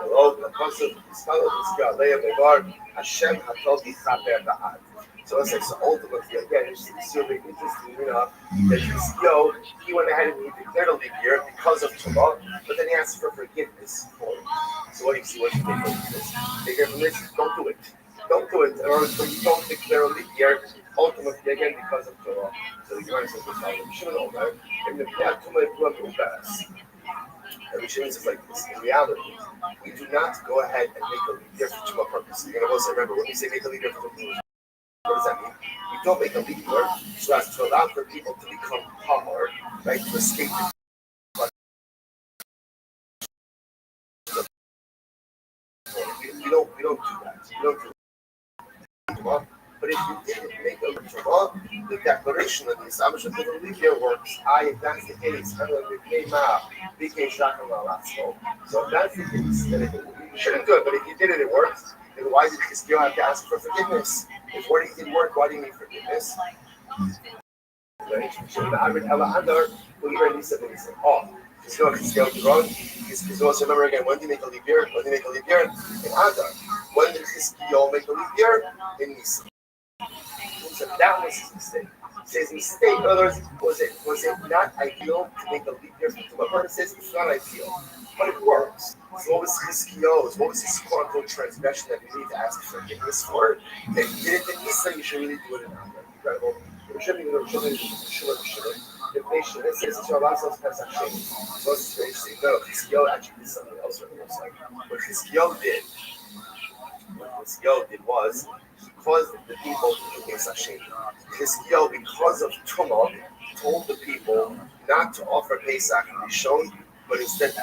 The Lord, the concept of his fellow, Chizkiah, Leah Mevar, Hashem Hatov Yichaper Ba'ad. So it's like, so ultimately, again, it's certainly interesting enough that Chizkiah, he went ahead and he declared a leap year because of Tumah, but then he asked for forgiveness for it. So what do you see? What do you take from this? Take from this, don't do it. Don't do it. Or so you don't declare a leap year, ultimately, again, because of Tumah. So the Gemara says, we should know, right? And the Tumah Rabbi Shimon says like this. In reality, we do not go ahead and make a leap year for Tumah purpose. You're going to remember when we say make a leap year for Tumah, what does that mean? We don't make a leap year so as to allow for people to become tahor, right? To escape the we don't do that. We don't do that. But if you didn't make a Torah, the declaration of the establishment of the leap year works. If that's the case, so if that's the case, then you shouldn't do it, but if you did it, it works. Then why did Chizkiyahu have to ask for forgiveness? If what he did work, why do you need forgiveness? Chizkiyahu, remember again, when do you make a leap year? When do you make a leap year? In Adar. When did Chizkiyahu make a leap year? In Nisan. So that was his mistake. His mistake, in other words, was it not ideal to make a leap year for Tumah purposes? It's not ideal, but it works. So what was Chizkiyahu's? What was his quote-unquote transgression that we need to ask forgiveness for? If you did it in Nisan, you should really do it in Adar. Incredible. If they should, it says to Allah says Pesach Sheni. So it's very interesting. No, Chizkiyahu actually did something else on the website. What Chizkiyahu did was he caused the people to do Pesach Sheni. Chizkiyahu, because of Tumah, told the people not to offer Pesach Rishon, but instead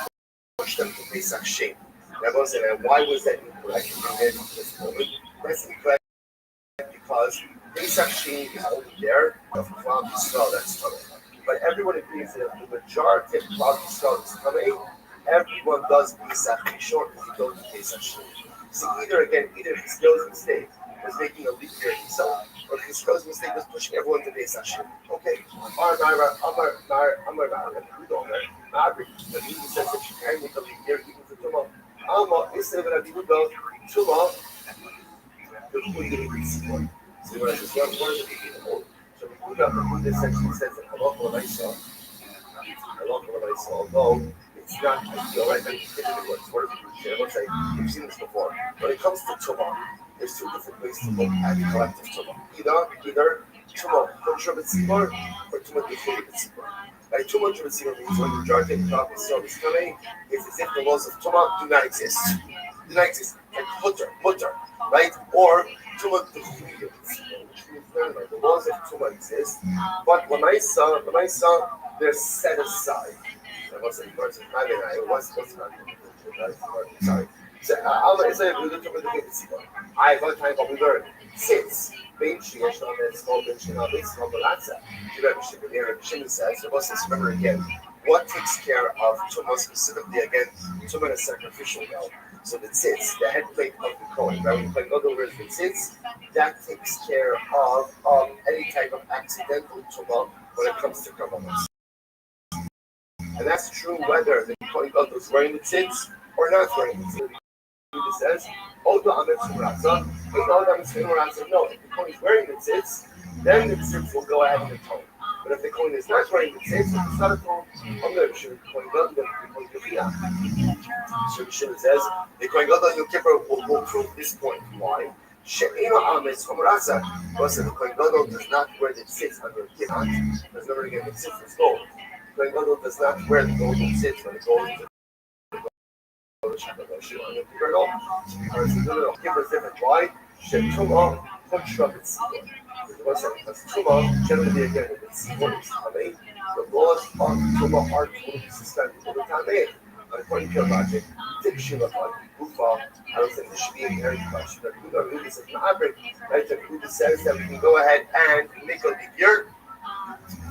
push them to Pesach Sheni. Everyone said, and why was that incorrect? That's incorrect because Pesach Sheni is only there of Klal Yisrael that's coming. But everyone agrees that the majority of Klal Yisrael is coming. Everyone does Pesach Rishon because you don't do Pesach Sheni. So either Chizkiyahu's mistake was making a leap year himself, or Chizkiyahu's mistake was pushing everyone to Pesach Sheni. Okay. But he says that you can make a leap year even for Tumah. Instead of Rabbi Rothschild, Tumah, the Kuyi so when I just one of the people, so this section says that although it's not ideal, right? But it works. What does it say? You've seen this before. When it comes to Tumah, there's two different ways to look at collective Tumah. Either Tumah Kontra B'Tzibor or Tumah B'Chuli B'Tzibor. Right? Tumah Kontra B'Tzibor means when the majority of the Klal Yisrael is coming, it's as if the laws of Tumah do not exist. Like mutter, right? Or Tumah B'Chuli B'Tzibor, which means the laws of Tumah exist, but when I saw, they're set aside. What's not sorry. So I'm saying we look over the B'Tzibor. One time we learned since Bein Sheyesh Lamed Small Bein Sheyesh Lamed Small Belatza. Rabbi Shimon says, remember again, what takes care of Tumah specifically again? Tumah is sacrificial now. So the tzitz, the head plate of the Kohen, right? When you play other words with tzitz, that takes care of any type of accidental Tumah when it comes to Kabbalah. And that's true whether the Kohen Gadol is wearing the tzitz or not wearing the tzitz. It says, no, if the Kohen is wearing the tzitz, then the tzitz will go ahead and atone. But if the Kohen is not wearing the tzitz, if it's not atone, I'm going to show the Kohen Gadol, then the Kohen Gadol. So Shimon says, the Kohen Gadol Yom Kippur will prove this point. Why? Because the Kohen Gadol does not wear the tzitz under Kippur. Because remember again, the tzitz is gold. The Kohen Gadol does not wear the golden tzitz when it goes to Kippur is different. Why? Tumah Kontra B'Tzibor. Because Tumah, generally again, when the Tzibor is coming, the laws of Tumah are totally suspended all the time. According to your logic, Tikshiva Gufa, I don't think this should be an inherent question. That Buddha says, right? That Buddha says that we can go ahead and make a leap year.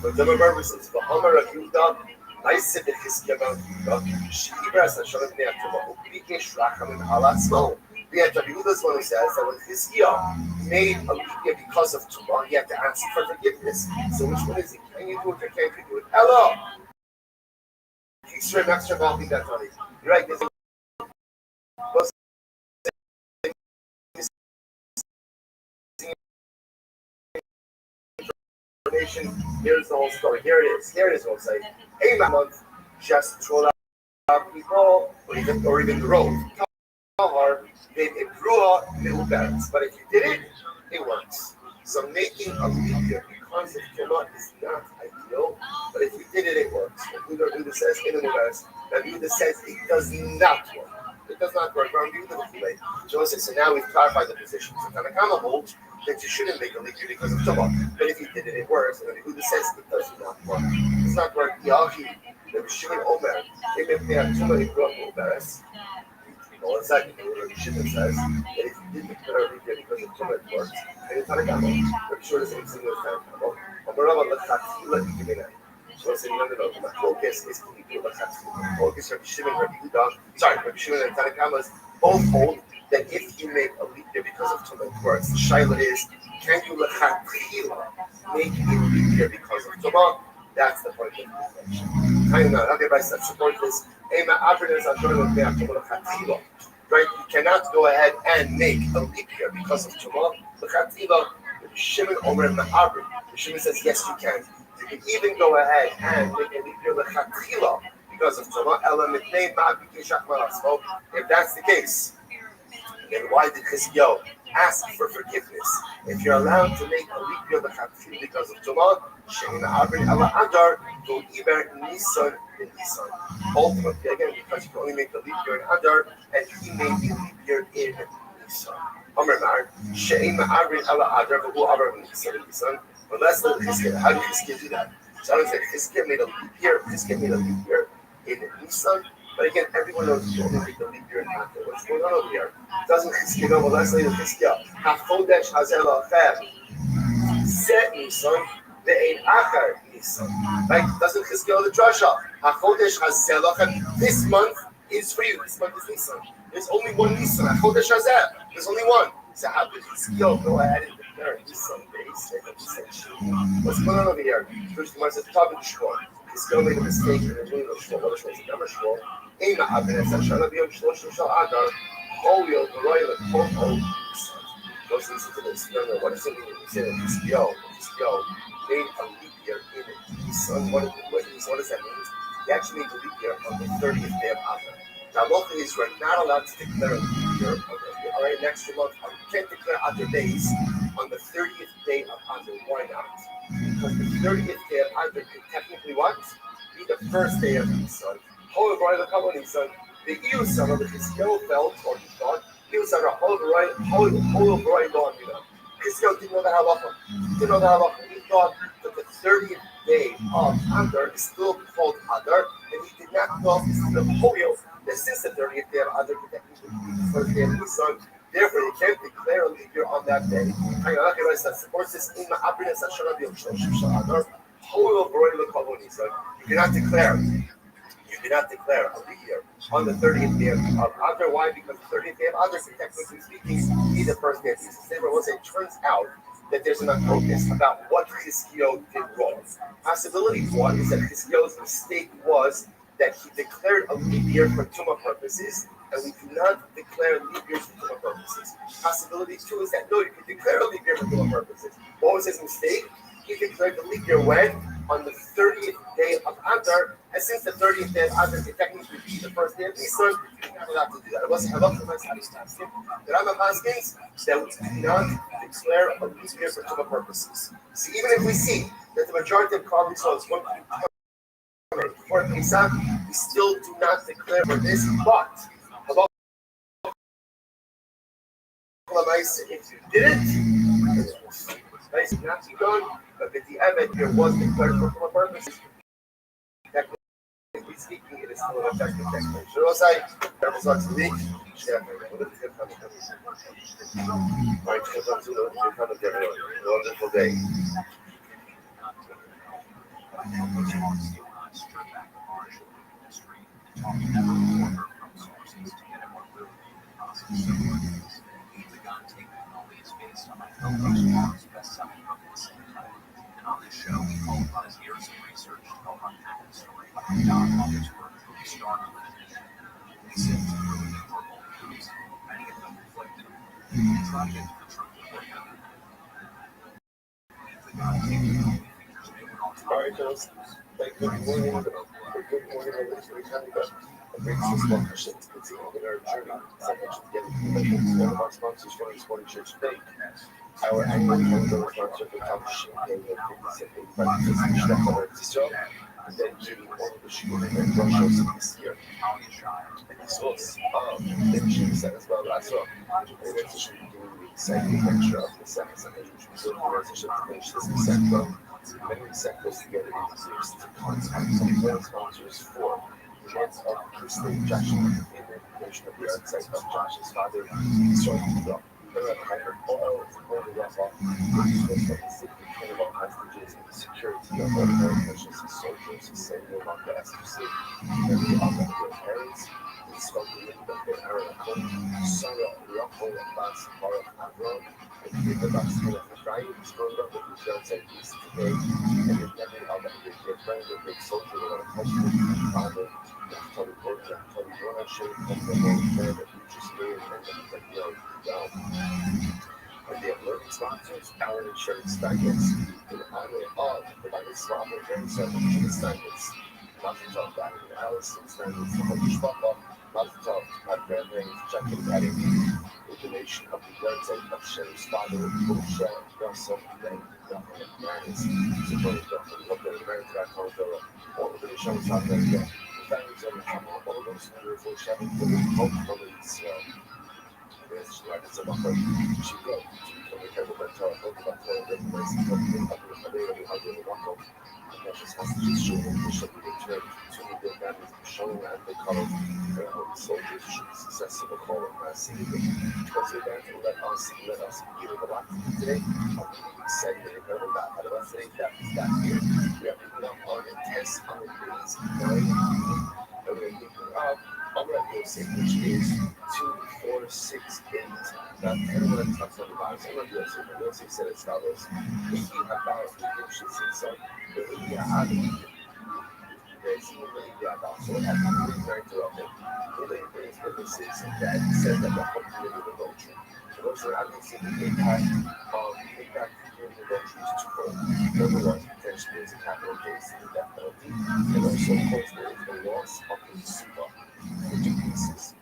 But the Bible says, V'hamar Rav Yehuda, Naiseh B'Chizkiyahu Shibras HaShalom B'nei HaTumah U'Bikesh Rachamim Al Atzmo. We had Rabbi Yehuda's one who says that when Chizkiyahu made a leap year because of Tumah, he had to ask for forgiveness. So which one is it? Can you do it or can't you do it? Hello! Extra value that's on it. You're right. Here's the whole story. Here it is. We'll say, a month just throw out people or even the road. They improve little balance. But if you did it, it works. So making a leap year because of Tumah is not ideal, but if you did it, it works. Buddha says in the verse, Rabbi Yehuda says it does not work. It does not work. Rabbi Yehuda, so now we've clarified the position. So Tanakama holds that you shouldn't make a leap year because of Tumah. But if you did it, it works. And Rabbi Yehuda says it does not work. It does not work. Yahi, Rabbi Shimon Omer, if they have Tumah, they grow up Omeres. Well, exactly. Rabbi Shimon says that if you did declare a leap year because of Tumah, it works. And it's Tanakama. Rabbi Shimon is saying the Tanakama. Amarava Lechatila Ikimina. So it's no. My focus is to be Lechatila. Focus Rabbi Shimon, Rabbi Yehuda. Sorry, Rabbi Shimon and Tanakamas both hold that if you make a leap year because of Tumah, it works. The shaila is, can you Lechatila make a leap year because of Tumah? That's the point of the question. Okay, by support this. Right? You cannot go ahead and make a leap year because of Tumah. Shimon Omer Ma'abri. Shimon says, yes, you can. You can even go ahead and make a leap year because of Tumah. If that's the case, then why did Chizkiyahu ask for forgiveness? If you're allowed to make a leap year because of Tumah, Shein Abrin Ela Adar, go Iber Nisan in Nisan. Ultimately, again, because you can only make the leap year in Adar, and he made the leap year in Nisan. Omer Mar, Shein Abrin Ela Adar, but who Abra Nisan in Nisan? But let's look at Chizkiyahu. How did Chizkiyahu do that? So I would say Chizkiyahu made a leap year. Chizkiyahu made a leap year in Nisan. But again, everyone knows you only make the leap year in Adar. What's going on over here? Doesn't Chizkiyahu know? Well, let's look at Chizkiyahu. HaChodesh Hazel Acher. Set Nisan. Ve'ein Achar Nisan. Right? Doesn't Chizkiyahu the drasha? HaChodesh Hazel Acher. This month is for you. This month is Nisan. There's only one Nisan. HaChodesh Hazel. There's only one. So how could Chizkiyahu go ahead and declare Nisan base? What's going on over here? First Gemara says, Tabin Shmuel. Chizkiyahu made a mistake in the doing of Shmuel. What is Shmuel? It's a number Shmuel. Ein Ma'aben Esach Shana B'yom Shloshim Shal Adar. Holio V'roy L'Kol Let's listen to this. No. What does it mean? He said Chizkiyahu made a leap year in Nisan. What does that mean? He actually made a leap year on the 30th day of Adar. Now, locally, we're not allowed to declare a leap year. All right, next month, you can't declare Adar days on the 30th day of Adar. Why not? Because the 30th day of Adar could technically what? Be the first day of Nisan. The Iyusam of the Chizkiyahu felt, or he thought, Iyusam of Holobroi Lo Amina. Chizkiyahu didn't know the halacha. He thought that the 30th day of Adar is still called Adar, and he did not know the Holio that since the 30th day of Adar could technically be the first day of Nisan. Therefore, you can't declare a leap year on that day. That supports this in Ma'abrin Esach Shana B'yom Shloshim Shal Adar. Holobroi Lo Nisan. You cannot declare a leap year on the 30th day of Adar. Why? Because the 30th day of Adar, technically speaking, be the first day of Nisan. It turns out that there's an focus about what Chizkiyahu did wrong. Possibility one is that Chizkiyahu's mistake was that he declared a leap year for Tumah purposes, and we do not declare leap years for Tumah purposes. Possibility two is that no, you can declare a leap year for Tumah purposes. What was his mistake? He declared the leap year when? On the 30th day of Adar, and since the 30th day of Adar can technically be the first day of Nisan, you're not allowed to do that. It wasn't halakha ma'aseh. The Rambam asks that we do not declare a leap year for Tumah purposes. So even if we see that the majority of Kal Yisrael is going to be before Pesach, we still do not declare for this, but if you did it, it's not done, but the event here was declared for Tumah purposes. Technically speaking, it is still an effective technique. Shirosai, there was lots of leak. Wonderful day. And on this show, we call upon his years of research to help unpack the story behind John Walker's work from the start of religion. He said to really horrible truths, many of them reflected. He tried to get to the truth before the other. The God taking all the figures they were all talking about. Good morning, ladies and gentlemen. It brings us one mission to continue with our journey. As I mentioned again, one of our sponsors for this morning church today. Our annual calendar sponsor for Tom Shin Day of 57 Israel. then Jimmy wanted to shoot him in Russia this year. And this was, then Jimmy said as well, I saw, they went to shoot the second picture of the sex, and they went to shoot the finish this second. Many sectors together in the years to contact some more sponsors for the heads of Christine Jackson in the information of the outside of Josh's father, starting to all the rough off, which was from the city about hostages and the security of all the American soldiers, saying they want the SFC, and the other parents, the sculpting of the Aaron Home, Sarah Rocco, Bass, Barra, and Ron, and the Bass, and the Friday, scrolled up with the church at least today, and the Devil of the friend of the soldier of a country, father, Tony Porter, Tony Rothschild, and the whole friend of future spirit, and the young. And they have learning sponsors, Allen Insurance Standards, in honor of the Swap and Trade Service Standards. Mazel Tov, Allison Standards, the Holy Papa, Mazel Tov, my grandparents, Jackie Daddy, with the nation of the website of Sherry's father, Bullshit, Russell, and Manis, supporting the local American Congo, all of the Sherry's father, the families of the Hammer, all of those beautiful Sherry, the hope for the Yes, like it's a number. She go to become a cable mentor, open up for the place, open up the available idea of Rocco. And that just has to just show them the show the trade to the families, showing and the color. And how the soldiers should be successful calling mass city. Because the event will let us be able to act today. I'm saying that remember that, but let's say that is that here. We are picking up on the test on the days 9 and we're picking up on the music, which is 2, 4, 6, 8. Now, everyone talks on the bottom. So, I'm going to say, music said it's dollars. If you have dollars, we can shoot some. But if you have there's so what happened is very interrupted. There's witnesses that said that the whole community will go through. So, those are obviously the impact here in the country is twofold. Number one, potentially is a capital case in the death penalty, and also, of course, there is the loss of the super, which increases.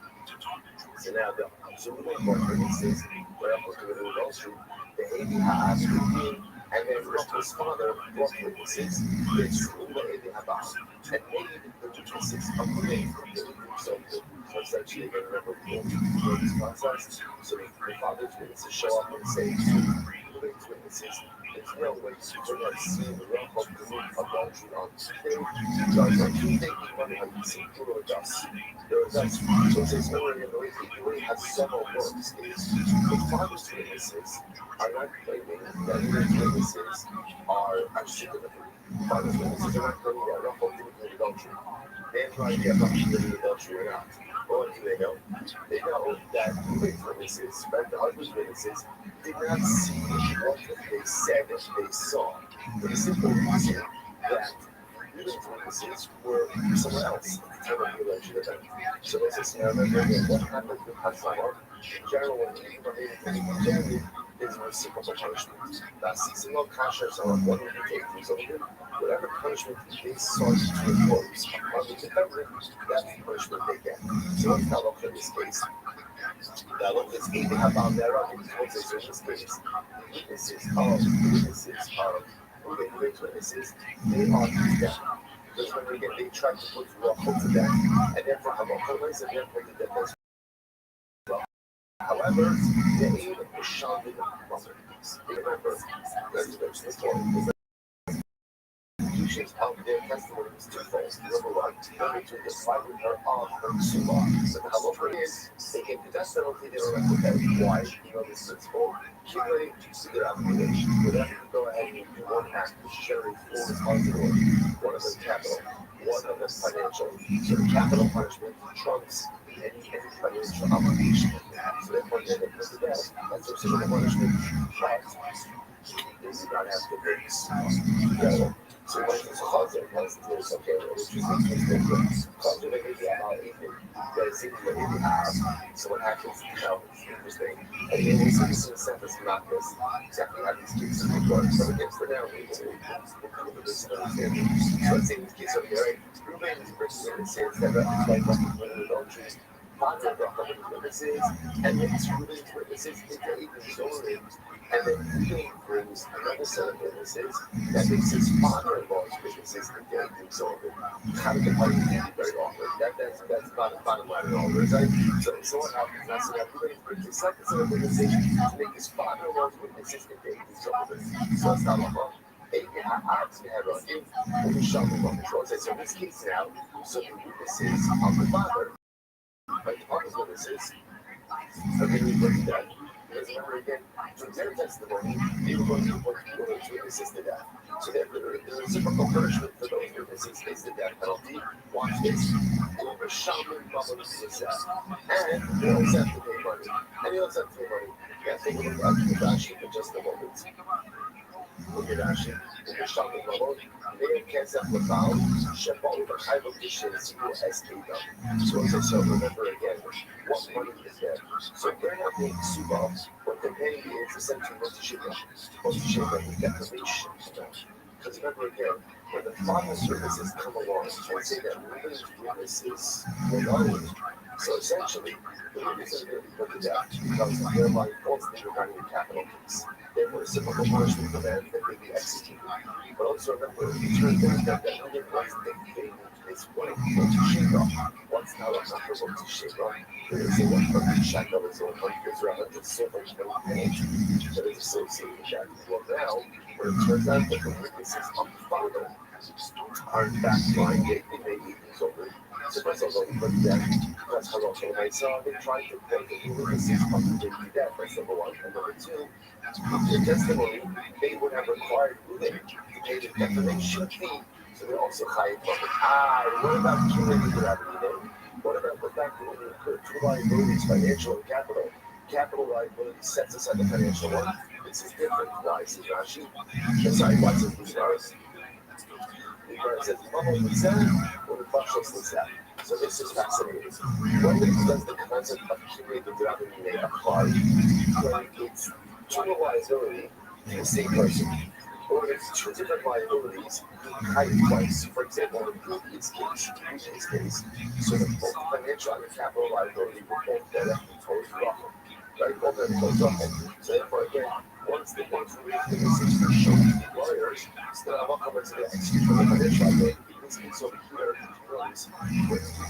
So now the absolute witnesses were able to do adultery, the ABI has reviewed, and then Rocco's father brought witnesses, it's true the ABI about, and made the witnesses agree so essentially they remember going through this process. So the father's witnesses show up and say to the witnesses, there's no way to not see the Rocco commit adultery on Tuesday. Because on Tuesday, money has been seen through dust. There was that. So it's already in the way it has several works. The father's witnesses are not claiming that his witnesses are actually the father's witnesses are not claiming that Rocco committed adultery. They have no idea if Rocco committed adultery or not. What do they know? They know that his witnesses, but the husband's witnesses, did not see what they said that they saw. For the simple reason that these witnesses were somewhere else at the time of the alleged event. So let's just remember what happened with Passover. In general, when people are able to generally is reciprocal punishment. That seasonal conscience or what we take is over. Whatever punishment they sought to impose upon the defendant, that's the punishment they get. So let's now look at this case. Now look at this case. They have found there are witnesses in this case. Witnesses of witnesses, they are death. Because when they try to put Rocco to death, and therefore have a compromise, and therefore the death as well. However, the aim was shot in the mother. Remember, let's mention the story. Of their testimony is twofold. Number one, going to define her of her sulah. So the halacha is they gave the death penalty, they don't have to pay. Why? You know this principle. Accumulate to get out of the village. Whatever you go ahead and do one act, which is generally full responsibility. One of them capital, one of them financial. So the capital punishment trumps any financial obligation. So therefore, they end up with the death. That's their civil punishment. But they do not have to pay. So when it's causing it's okay, which is causing it is about anything that is equal to the house. So what happens now is interesting. And then we see this in the sentence not this exactly how these cases work. So again, for now, we will this understanding. So let's say in this case over here, right? Ruben is bringing in and says that it's like what adultery. father brought up witnesses, and then two witnesses into Aiden's own. And then Aidan brings another set of witnesses that makes his father-in-law's witnesses into Aiden's own. Kind of the party very awkward. That's not a fine line at all. Right? So what happens? That's what happens. Brings his second set of witnesses to make his father-in-law's witnesses into Aiden's own. So it's not a problem. I actually had a shopping on the so in this case now, so the witnesses of the father, like the father's witnesses, okay, we look at that. Because remember again, from their testimony, they were going to report those witnesses to death. So the reciprocal punishment for those witnesses is the death penalty. Watch this. Whoever shaman bubbles is and they also have to pay money. And they also have to pay money. You have to take a look at the Rashi for just a moment. Look at Rashi. In the shaman bubble, they can't set the vow. Shabbat or Chayv of Dishes as Adam. So remember again, what money is there? So they're not paying Suba. What they're paying is essentially Moshe Sheva, the defamation. Because remember again, when the father's witnesses come along and say that Reuben's witnesses were lying, so essentially, the witnesses are going to be put to death because they're lying falsely regarding the capital case. Therefore, reciprocal punishment for them that they be executed. But also remember, it turns out that Reuben was dictating his wife, Sheva. Once now, I'm not for Sheva. There is a 100 shekel, is 100 silver pennies that is associated with that. Well, now, where it turns out that the witnesses of the father are in fact lying, they may be over. So first of all, but that's how also I saw they tried to beg the witnesses of the death. That's number one. And number two, in testimony, they would have required Reuben to pay the defamation fee. So they're also high from what about killing the gravity? What about the fact that when you incur two liabilities, financial and capital? Capital liability sets aside the financial one. This is different. Why, says Rashi? Sorry, why says Lucifer? Because it says, Mama would say, or the Bashos would say. So this is fascinating. When does the concept of cumulative gravity apply? When it's total liability to the same person. Or when it's two different liabilities being twice. For example, in Ruby's case, so the both financial and capital liability were both directly towards Rachel. Right? Both directly towards Rachel. So therefore, again, once the witnesses are shown to be lawyers, so then I'm coming to the execute for the financial liability. In this case over here, notice,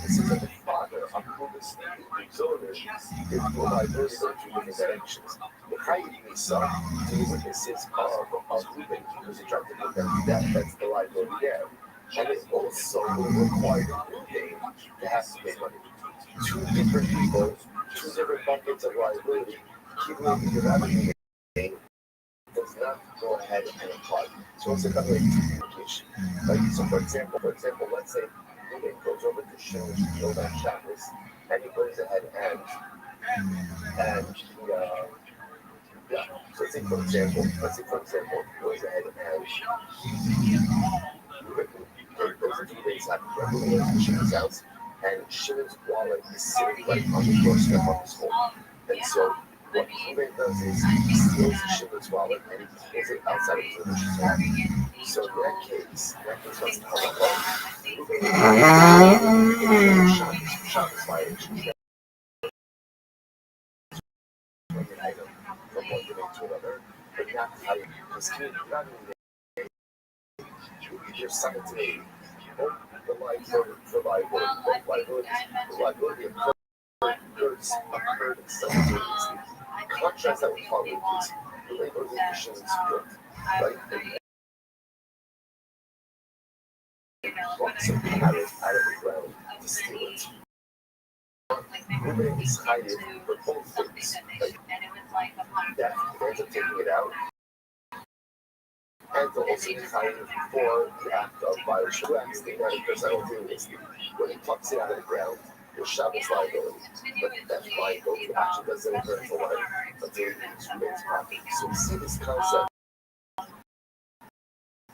this is the father of Ruby's auxiliary, is the liability going two different directions. The Chayyim son to the witnesses of Reuben, because he tried to put them to death, that's the liability there. And it also will require Reuben to have to pay money. Two different people, two different buckets of liability, cumulative gravity does not go ahead and apply. So it's another communication. Like, so for example, let's say Reuben goes over to Yom Shabbos, and he goes ahead and he yeah. So let's say for example, he goes ahead and goes into Ruben's house, and Shimon's wallet is sitting right on the doorstep of his home. And so what Reuben does is he steals Shimon's wallet and he pulls it outside of his religious home. So in that case, what's the halacha? Reuben is Shabbos violation. An item from one domain to another, but not how you not either simultaneously. Both the liability occurred simultaneously. Contrast that with following case, the labor of the Shimon's field, right? Plucks some carrot out of the ground to steal it. Reuben is hiding for both things. That ends up taking it out. And also hiding for the act of violation of the because simultaneously. When he plucks it out of the ground, there's Shabbos liability. But that liability actually doesn't occur for life until it remains property. So we see this concept.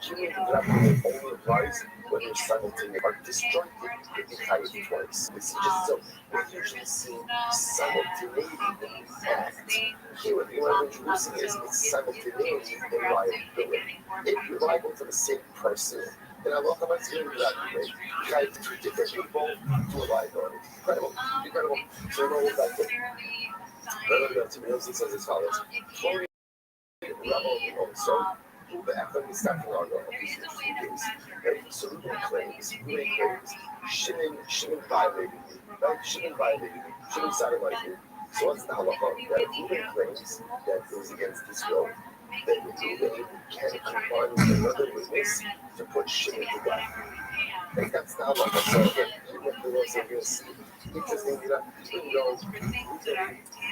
Cumulative gravity only applies when you're simultaneously are disjointed with the height twice. We see just so we usually see simultaneity act. Here what we're introducing is simultaneity in liability. If you're liable to the same person, And I love how much you guys, two different people, two alive daughters. Incredible. Incredible. So we're going back to Mills says as follows. Chloe so the academic staff are of these days. And so Ruben claims Shimon violated me. Right? Shimon violated me. Shimon sodomited me. So what's the halacha? That Ruben claims that it was against his will. That Ruben can combine with another witness to put Shimon to death. And that's the halacha. So again, interesting that even though Ruben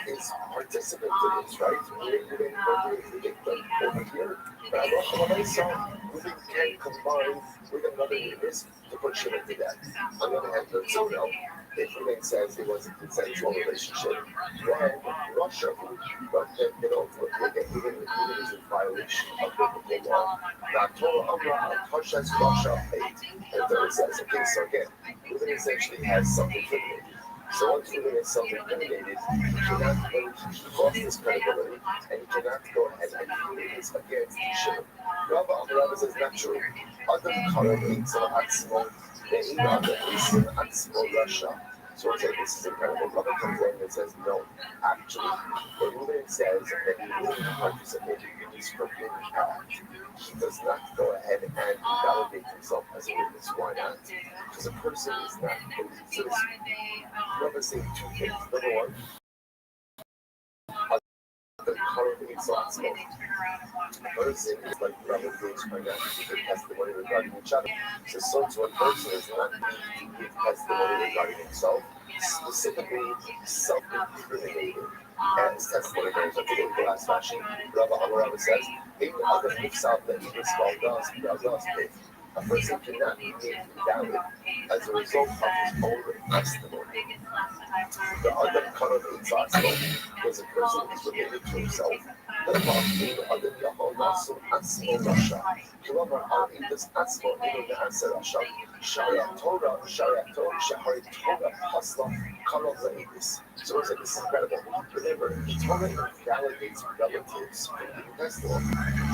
is participant in this, right? Ruben is the victim over here. But I saw Ruben can combine with another witness to put Shimon to death. On the other hand, so no. If Ruben says it was a consensual relationship, then Russia, but even is in violation of biblical law. Now, Torah Amra Al-Kashas Russia 8, and third says, okay, so again, Ruben essentially has something criminated. So once Ruben is something criminated, he cannot he lost his credibility, and he cannot go ahead and use this against Shimon. Rabbi says, not true. Other Karim so Atzmo, the other Isim Atzmo Russia. So it's like, this is incredible. Rabbi comes in and says, no, actually, when Ruben says that he really participated in this forbidden act, he does not go ahead and validate himself as a witness. Why not? Because a person is not believed. So Rabbi saying two things. Number one, the current exhaustion. Person is like Rabbi Rothschild to give testimony regarding each other. So one person is not need to give testimony regarding himself, specifically self-incriminating as testimony goes up to the last fashion. Rabbi says, in other himself that he was called us, a person cannot be made invalid as a result of his own testimony. The other kind of exhaustion was a person who is related to himself. כלומר, האינדס עצמו אינו נעשה רשע, שהרי התורה פסלה קרוב לאינדס. So it's like, this is incredible. Remember, the Torah invalidates relatives in the New Testament.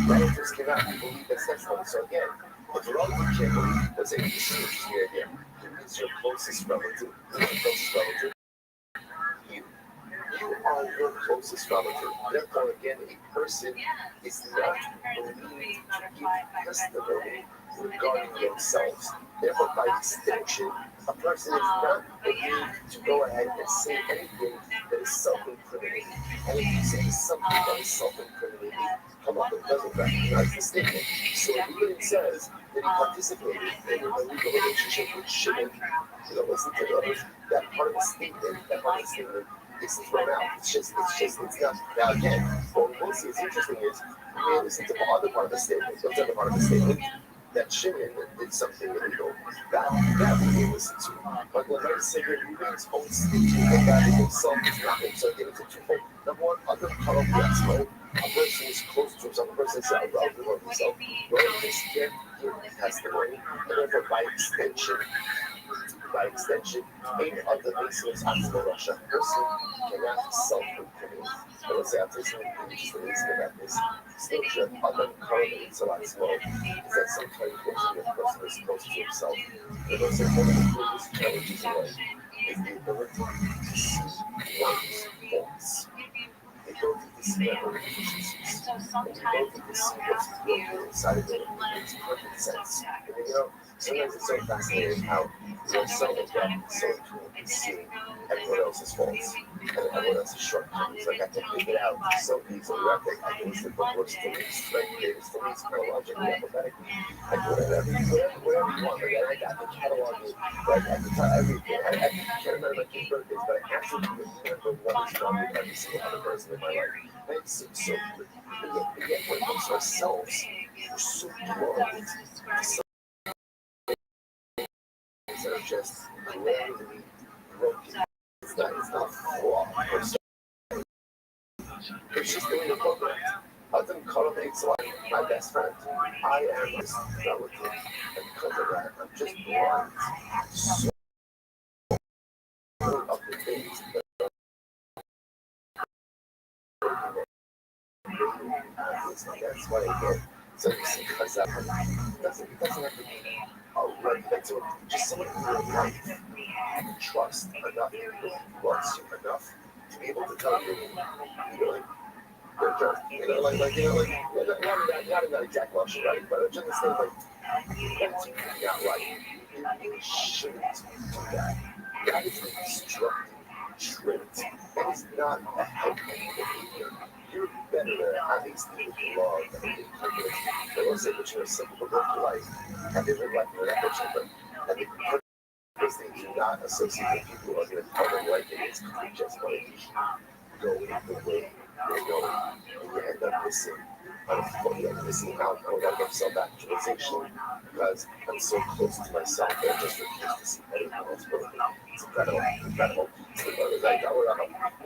Relatives cannot believe this testimony. So again, if a relative can't believe, let's say this is the idea. Who is your closest relative? Who is your closest relative? You are your closest relative. Therefore, again, a person is not believed to give testimony regarding themselves. Therefore, by extension, a person is not believed to go ahead and say anything that is self-incriminating. And if you say something that is self-incriminating, come up and doesn't recognize the statement. So if Ruben says that he participated in a legal relationship with Shimon, listen to others, that part of the statement, it's thrown out. It's not. Now again, what we will see is interesting is we may listen to the other part of the statement. What's the other part of the statement? That Shimon did something illegal. That we may listen to. But when I say that Ruben's own statement about himself is nothing. So again, it's a twofold. Number one, other part of that's right. A person is close to himself. A person is a relative of himself. Relatives can't give testimony, and therefore by extension, any other basis on the Russia person cannot self-incriminate. I would say, I'll take some interesting reason about this. Still, should other correlate to that small is that sometimes when a person is close to himself, it was one of the greatest challenges in life is the ability to see one's faults. The ability to see their own deficiencies. And the ability to see what's broken inside of it makes perfect sense. And sometimes it's so fascinating how we're so adept, so tuned to seeing everyone else's faults and everyone else's shortcomings. Like I can pick it out so easily. I can listen to books to me, strength data to me, chronologically, alphabetically. I do whatever you want. Like, I got the catalog, like I can tell everything. I can't remember my kids' birthdays, but I actually remember one strong with every single other person in my life. And it seems so good. But yet when it comes to ourselves, we're so blind to that are just glaringly broken. It's not flawed per se. It's just the way the program. Other correlates like my best friend. I am his relative, and because of that, I'm just blind. So of the things that are that's why again, So you see, because it doesn't have to be like so just someone in your life you trust enough, who loves you enough to be able to tell you, like, they're just, not exact Russian, right? But just understand, like, that's not right. You shouldn't do that. That is a destructive trait. That is not a healthy behavior. You're better at least with love and with confidence. They will say that you're a simple live life, and live life with that children. And the purpose they do not associate with people who are going to tell them like it is, because they just want to go the way you're going. And you end up missing out on that of self-actualization because I'm so close to myself that I just refuse to see anything else but me. It's incredible. So I'm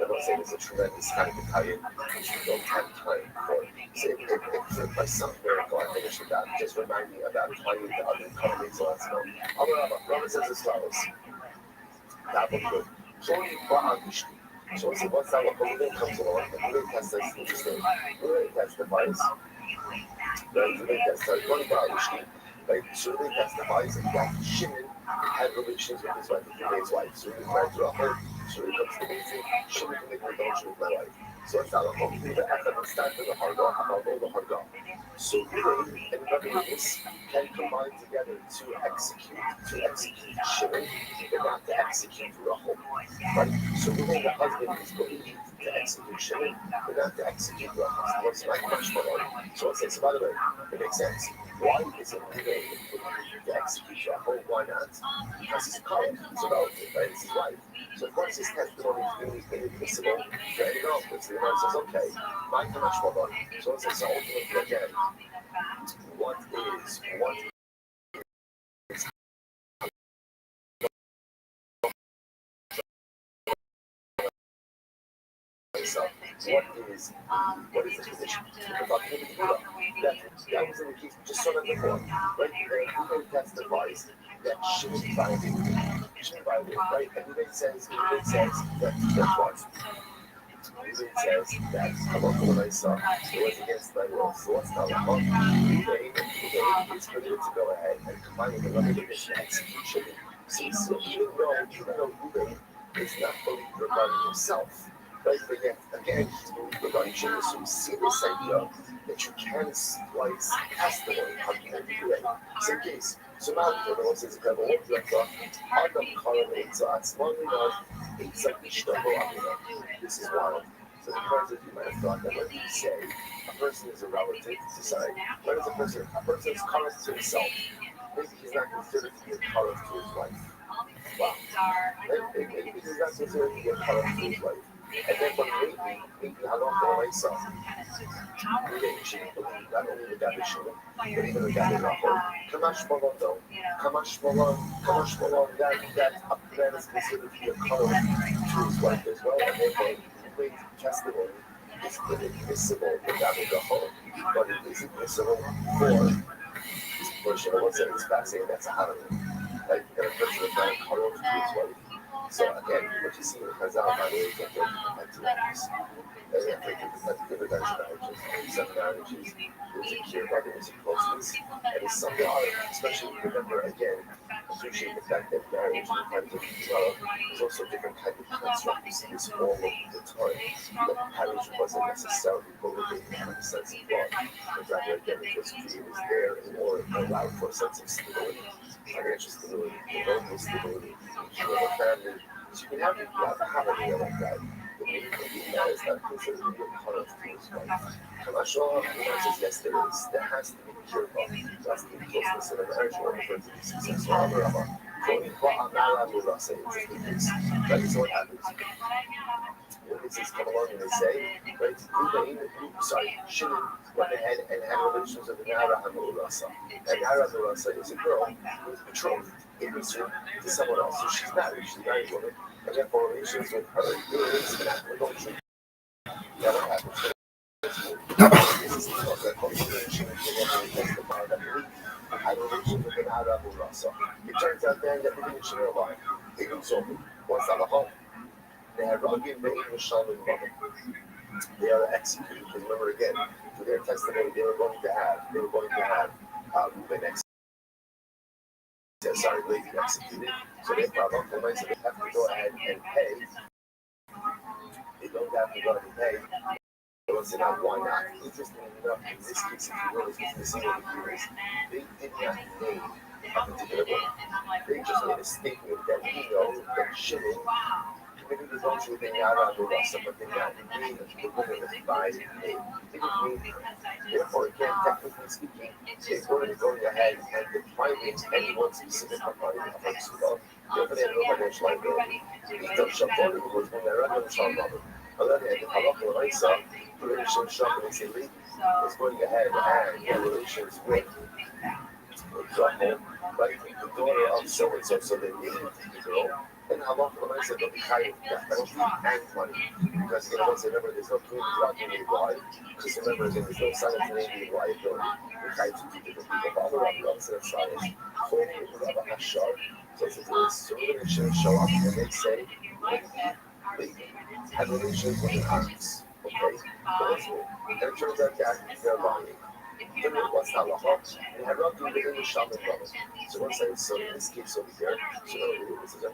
not saying it's a tremendous kind of Italian, which we don't have time for. So if by some miracle I finish with that, just remind me about playing the other economies last month. Robert says as follows. That would be good. So what's that? What comes along? The Buddha test is interesting. Buddha testifies. Right? Buddha testifies. One about Vishnu. Right? So Buddha testifies that Shimon had relations with his wife, his wife. So he's married to Rahel. So he comes to me and says, Shimon committed adultery with my wife. So it's not a whole thing that I can stand for the Harga, the Harga. So Buddha and Rabbi can combine together to execute Shimon, but not to execute Rahel. Right? So even the husband is believed to execute Shimon, but not to execute Rahel. So what's my question? So it says, by the way, it makes sense. Why isn't Ruben believed to execute Rahel? Why not? Because he's called, he's a relative, right? It's his wife. So of course his testimony is inadmissible for any relative. So the man says, okay, my Kamashwaba. So it says, ultimately again, what is what is the condition? That was in the case, just so that before, right? Ruben testifies that Shimon violated, right? And Ruben says that what? Ruben says that Halacha Saw it was against thy will. So what's the Halacha? Ruben is permitted to go ahead and combine with the Rabbi Rothschild execution. So even though Ruben is not believed regarding himself, right? But yet, again, he's believed regarding Shimon. So we see this idea that you can splice testimony on Ruben. Same case. So now the Lord says, "God, the Lord director, Adam correlates us. One knows it's like this is wild." So the person you might have thought that when you say a person is a relative to society, what is a person? A person is current to himself. Maybe he's not considered to be a current to his wife. Wow. Maybe he's not considered to be a current to his wife. And then, but maybe Halacha Raisa. Maybe you shouldn't believe not only the Gabi Shimon, but even the Gabi Rahel. Kamash Malon, though. Kamash Malon, that is considered to be a current to his wife as well. And therefore, great testimony is inadmissible for Gabi Rahel, but it is admissible for Shimon. What's that? It's fascinating. That's a Hanukkah. Like, a person is not a current to his wife. So again, what you see in the Chazal, by the way, is that there's some marriages, there's a care about it, there's a closeness, and it's something especially remember again, appreciate the fact that marriage and kinds of love is also different kind of construct. We see this all over the time. That marriage wasn't necessarily motivated by the sense of love, but rather again it was there in order to allow for a sense of stability, financial stability, emotional stability, a family. So you can have a deal like that. That is not considered to be a part of his wife. Kamashal, says yes, there is. There has to be pure love. There has to be closeness in a marriage in order for it to be successful. That is what happens. Witnesses come along and they say, right, Shimon went ahead and had relations with Nara Hamurasa. And Nara Hamurasa is a girl who is betrothed in Israel to someone else. So she's married woman, and therefore relations with her is an act of adultery. Now what happens? It turns out then that Ruben and Shimon are lying. They do so. What's that? They had Ragin, Meir, Mishal, and Robin. they are executed. Because remember again, through their testimony, they were going to have Reuben executed. So they probably have to go ahead and pay. They don't have to go ahead and pay. So now why not? Interestingly enough, in this case, if you notice, what's missing over here is they did not name a particular woman. They just made a statement that we know that Shimon committed adultery with Yara and Rasa, but they did not name the woman by name. They didn't name her. Therefore, again, technically speaking, they weren't going ahead and defining any one specific party of her Sukkah. Therefore, they had no financial liability. Ito Shabbat was when they're under the Shabbat. On the other hand, Halakha Raisa, the relation of Shabbat and Sili, was going ahead and had relations with Rachel, like the daughter of so and so, so they needed the girl. And Halakha Raisa, they'll be kind of death penalty and money. Because, once remember, there's no community documented why. Because remember, there's no simultaneity liability. We're kind of two different people. But other Rabbis and science, Choni and Rabbi Hashar, so it's a relation show up and they say, have relations with an ox. Okay? And it turns out that they're lying. What's halacha? And have not been within the shaman level. So once I so in this case over here, so this is a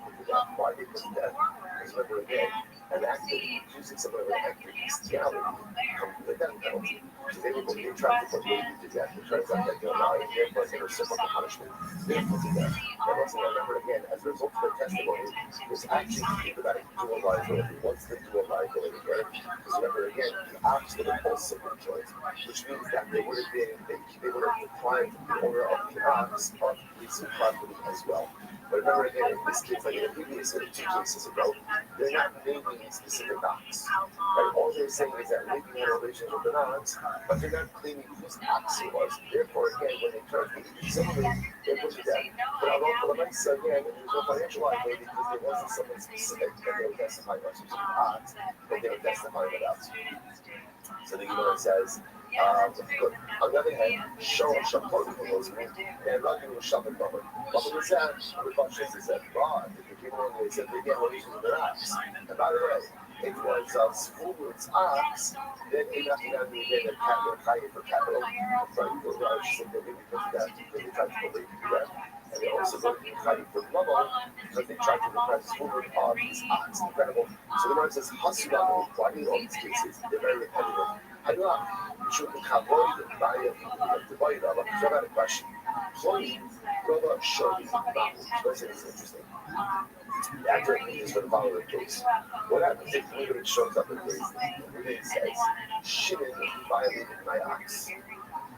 why they put death. Because remember again, an act of using some of an act of bestiality comes with a death penalty. So they tried to put baby to death. It turns out that they're lying, therefore they're reciprocal punishment. They're put to death. And once again, remember again, as a result of their testimony, there's actually people that do a liability. What's the dual liability here? Because remember again, the ox would have also been joined, which means that they would have deprived the owner of the ox of his property as well. But remember again, in this case, like in the previous 2 cases ago, they're not naming a specific ox. Right? All they're saying is that maybe had a relationship with an ox, but they're not claiming whose ox it was. Therefore, again, when they turn to somebody, they're put to death. But I'll go for the next again, there's no financial liability because there wasn't someone specific that they were testifying about specific ox that they were testifying about. So the Gemara says, good. On the other hand, show Shapon was me, and Rabbi Rothschild and Baba. Baba was that, Rabbi Rothschild said, God, if you came along and said, they get relations with an ox. And by the way, if it was Spoon's ox, then they got to be a capital higher for capital. Right? The Rosh said they didn't because of that, because they tried to believe that. And they also got to be higher for Mama, because they tried to repress Spoon of his ox. Incredible. So the Gemara says, Hasulam, why do all these cases? They're very repetitive. I know you should be avoid the buyer of the buyer. So I got a question. Choni, Rabbi showed me about this is interesting. The actor is for the following case. What happens if Reuben shows up in case? Reuben says, Shimon violated my ox.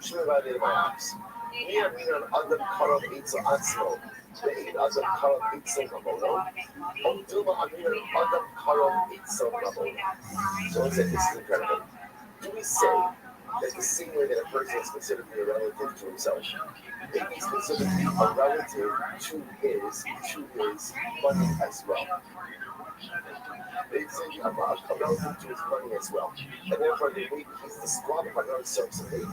Shimon violated my ox. Me and Adam Karam eats an atzmo. They eat Adam Karam eats an amolo. Duma Amir Adam Karam eats an amolo. So I said, this is incredible. Do we say that the same way that a person is considered to be a relative to himself, if he's considered to be a relative to his money as well? They say a relative to his money as well. And therefore, maybe he's disqualified on some maybe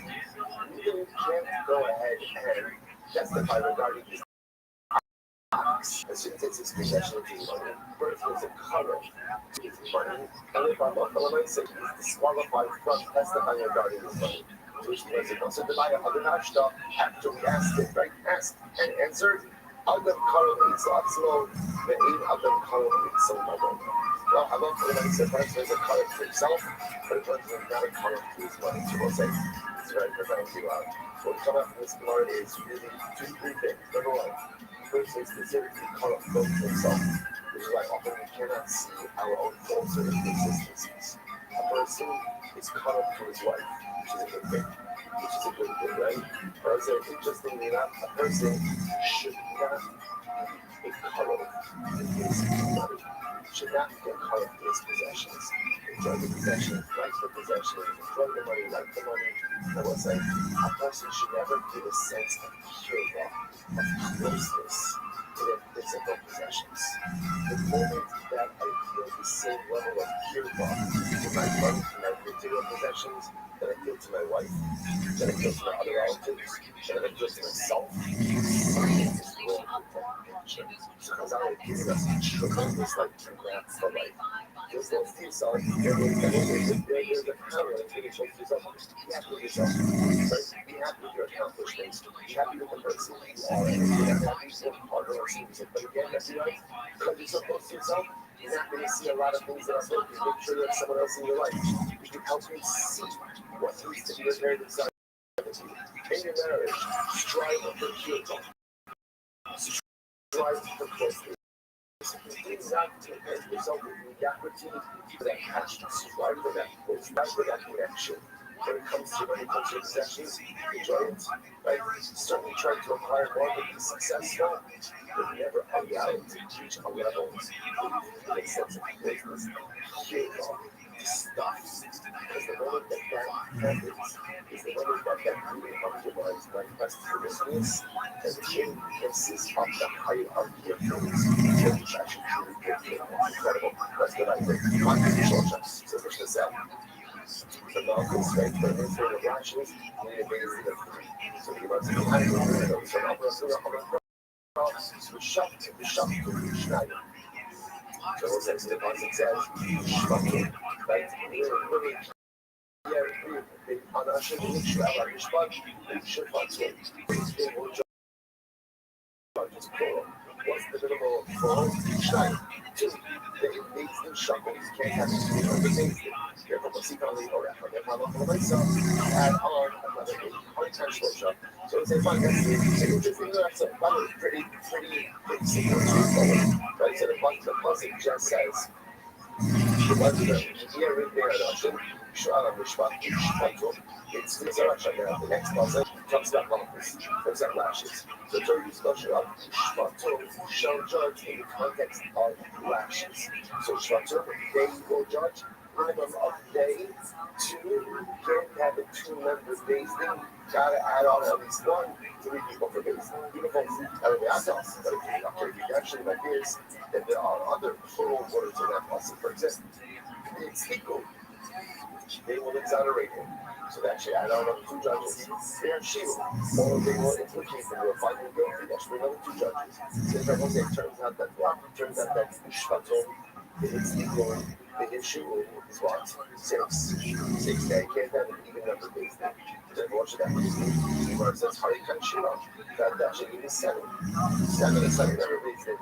you can't go ahead and testify regarding his ox. As soon as it's his possession of his money, birth was a color to his money. And if I'm not say he's disqualified from testifying regarding his money. Which was it? So the Maya Hadanashta, after we asked it, right? Asked and answered. Adam Karam eats Atzmo, the aid Adam Karam eats Mabo. Well, I'm not going to say perhaps there's a color to himself, but it turns out not a color to his money. So we'll say it's very profound to what come out from this Gemara is really 3 things. Number one, the person is considered to be caught up both to himself, which is why often we cannot see our own faults or inconsistencies. A person is caught up to his wife, which is a good thing. Right? Or I said, interestingly enough, a person should not be caught up in his money. Should not get caught up in his possessions. Enjoy the possessions, like the possessions, enjoy the money, like the money. I will say, a person should never feel a sense of kirva, of closeness to their physical possessions. The moment that I feel the same level of kirva to my money, to my material possessions, that I feel to my wife, that I feel to my other relatives, that I feel to myself, something is wrong with that picture. So Chazal is giving us a tremendous grasp for life. Just don't see yourself. There's a power that's really close to yourself. Be happy with yourself. Right? Be happy with your accomplishments. Be happy with the person you are. And you're not happy to work harder or something. But again, that's right. Because you're so close to yourself, you're not going to see a lot of things that are broken. Make sure you have someone else in your life who can help you see what needs to be repaired inside of you. In your marriage, strive for purity. Strive for closeness. Things not to make yourself with mediocrity, that passion, strive for that, strive for that connection. When it comes to possessions, enjoy it. Right? Certainly try to acquire more to be successful, but never allow it to reach a level of a sense of business. Here stuff. Because the moment that happens is the moment that really optimizes manifests for business and changes up the hierarchy of things. Which actually truly incredible. That's what I think. So push this out. The mountain strength for the sort of actions, and it brings the three. So you must be hiding in the so we shut to Schneider. So what's that? The concept says, right? Really, yeah, anarchist, what's the minimal for Schneider? Two, the invasive shuttles can't have it. Therefore, basically, or add on another unintentional shot. So it's a fun that's a pretty straightforward. Right? So the buzzer just says, it's the direction now. The next buzzer talks about monkeys, talks about lashes. So during discussion of Schwatter shall judge in the context of lashes. So Schwatter, they will judge minimum of day, two, can't have a two-member base thing. Gotta add on at least one, three people for base. Beautiful. And the assets, but if you actually like this, then there are other plural words in that lesson. For example, it's equal. They will exonerate him. So that should add on two judges. They are shield. Or they will implicate him. They will find him guilty. That should be another two judges. So it turns out that what? It turns out that Shvaton, it's equal. The issue is what? Six. They can't have an even number based on. Then what should that mean? Where it says, how you can shoot off? That should be 7. 7 is like never based in.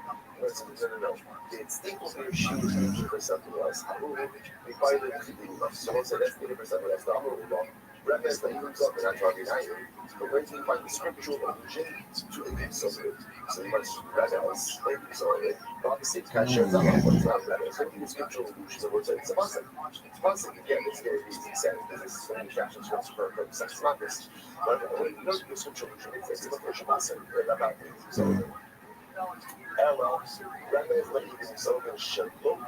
No. It's equal to your shoe for something else. We find it to be someone said that's needed for something else. I'm going to Rabbi is like moves up and I'm talking about it. But where do you find the scriptural allusion to it so good? So you must rebels, so obviously it kind of shows up what it's not rebels. So the scriptural allusion of words it's a muscle. It's a muscle. Again, it's very easy to say because this is when you capture scripts for sex markers. But when you know the scriptural allusion, it's a commercial muscle. So LL, Rabbi is like using Zogan Shalokim.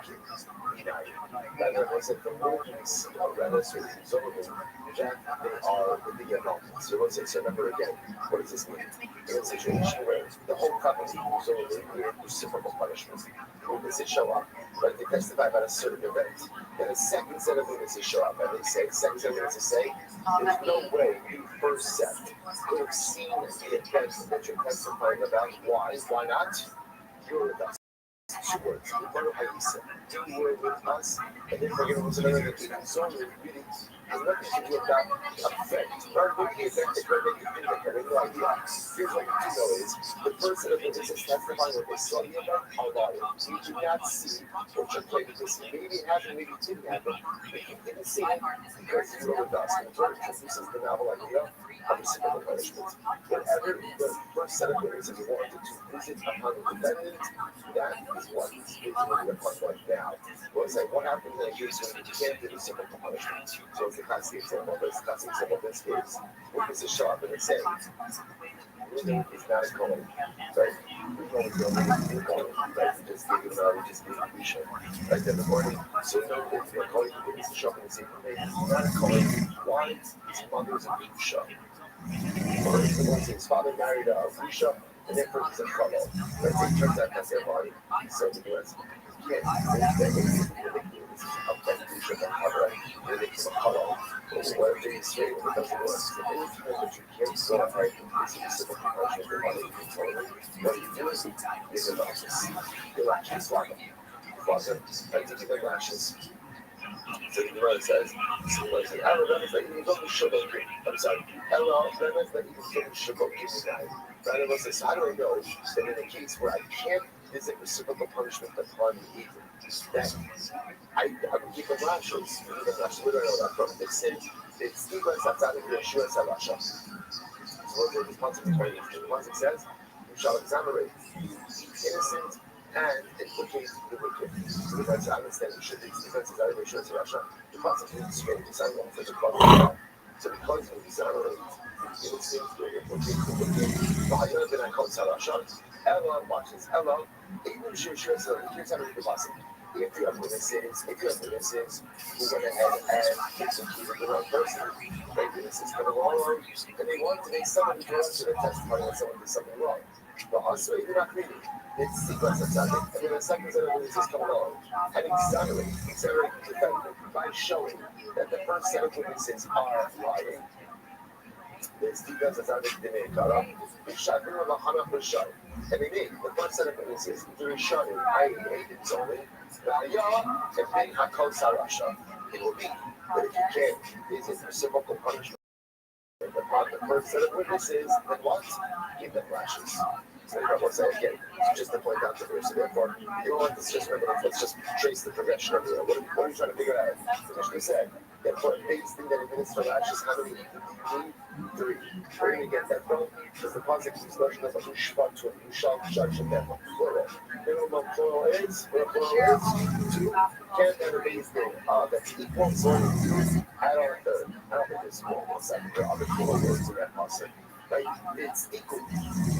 Rabbi was at the movies, Rabbi is using Zogan. That they are the Yamal. So let's say, so remember again, what does this mean? In a situation where the whole company is only reciprocal punishments, witnesses show up, but they testify about a certain event. Then a second set of witnesses show up, and they say, second set of witnesses say, there's no way the first set could have seen the event that you're testifying about. Why? Why not? You're with us. 2 words. You were with us, and then we're going to another that you concern with really has nothing to do about effect. Not with the effect that you're making think that you have no idea. Here's what you do know is the person of the witness testifying what they saw the event are liars. You do not see what you're claiming to see. Maybe it happened, maybe it didn't happen. But you didn't see it because you were with us. And George introduces the novel idea of reciprocal punishment. Whenever the first set of witnesses wanted to visit upon the defendant, that is what is basically the point right now. Well, it's like what happens in a case when you can't do reciprocal punishment? So it's a classic example of this. Classic example of this is witnesses show up and they say, really, it's not a calling. Right? We know it's going to be a calling. Right? We just gave it out, we just gave it a show. Right? Then the morning, so no, it's a calling. The witnesses show up and they say, it's not a calling. Why? His mother's a Rusha. Or his father married a Rusha. And then purchase a fellow. Let's say it turns out that's their body. So the US can't make this a fellow. Whatever they say, it doesn't work. So anytime that you can't go ahead and this is a simple function of your body, what you do is you give it up. You'll actually swap it. closet, and to the lashes. So the Gemara says, Ella, that is that you don't shubot. I'm sorry, Ella, that is that you don't shubot guy. Right? Ella says, how do I know that in a case where I can't visit reciprocal punishment upon the evil, that I would keep the lashes, we don't know that from. They say, it's Stephen Satzad and Yeshua Salasha. So what the responsible point is, the ones it says, you shall exonerate the innocent and implicate the wicked. So the guys understand you should be defenses out of Yeshua Salasha. The consequence is straight, the sign off as a problem. So because you exonerate the innocent, you implicate the wicked. But how do I call Salasha? Ella, watch this, Ella, even Yeshua Salasha, here's how to read the passage. If you have witnesses who went ahead and executed the wrong person, they witnesses come along and they want to make someone go up to the testimony that someone did something wrong. But also, you're not reading. It's sequence of something. And then the second set of witnesses come along and exonerate the defendant by showing that the first set of witnesses are lying. This defense is under the name Kara. And they made the first set of witnesses, the Rishonim, i.e., it's only and then Hakol Sarasha. It will be that if you can't visit reciprocal punishment upon the first set of witnesses, then what? Give them lashes. So you will say again, just to point out the verse. So therefore, you don't want to just remember, let's just trace the progression of the what are you trying to figure out? The Mishnah said, therefore, the biggest thing that administer lashes, how many? Three. Where are you going to get that from? Because the concept is notion of a shvat to a shal judge and then plural. Minimum plural is, two. Can't ever be that's equal. So add on a third. I don't think there's more than second. There are other plural words in that concept. Right? It's equal.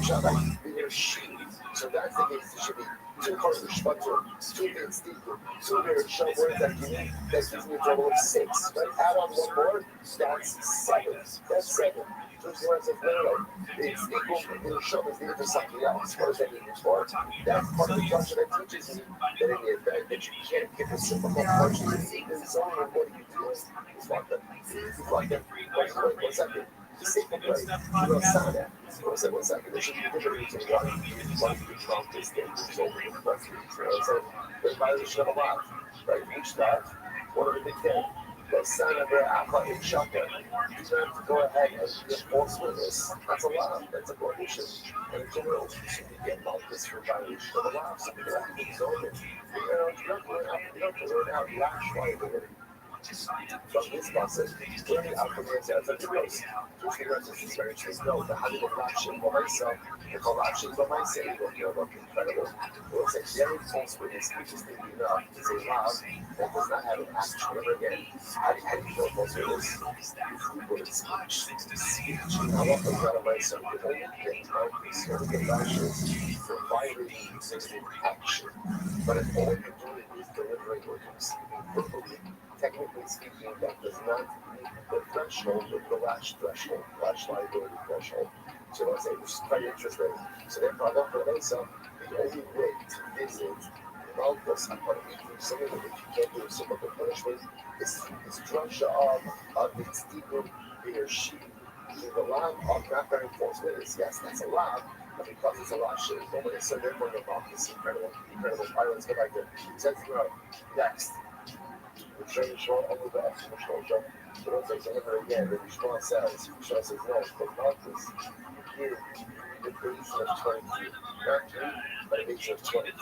Shabbat, there's she. So that's the case. It should be two parts of shvatur, two things equal. Two very short words that give me that gives me a total of 6. Right? Add on one more, that's 7. That's 7. So it's no, it's equal. It'll show us the for something else. What does that mean for? That's part of the culture that teaches me that in the event that you can't get the reciprocal punishment in the zone, what do you do? It's like that. It's like that. One second. The statement right. You don't sound that. One second. There should be a difference between one wrong this thing, which is over the rest of it. You know what I'm saying? But the violation of a lot, right? Each lot, one of the big things. The son of the Akha in Shaka. You don't have to go ahead and be a false witness. That's a law. That's a prohibition. And in general, you should get this for violation of the law. So you have to be zoning. You don't have to learn how to lash liability. From this process, learning out from the answer of the gross. Which the rest is very true. No, the hundred of lashing for myself, the collapsing for myself, will look incredible. It was a very false witness, which is thinking enough to say loud that does not have an action ever again. How do you know false witness? What is speech? I want to grab myself with only thing I consider the lashes for violating existing action. But if all you're doing is delivering or conceiving verbally, technically speaking, that does not meet the threshold of the lash threshold, lash liability threshold. So let's say, which is quite interesting. So therefore, I love for myself, the only way to visit Malchus upon eating something that you can't do reciprocal punishment is drasha of the steeper or she. The law of not bearing false witness, yes, that's a law, but because it's a law, shit, nobody said therefore the Malchus incredible. All right, let's go back there. Says next. The church will only the exceptional jump. So don't say deliver again. The Rishma says, Rishma says no, but Malchus give the base of 23. Not 3, but a base of 23.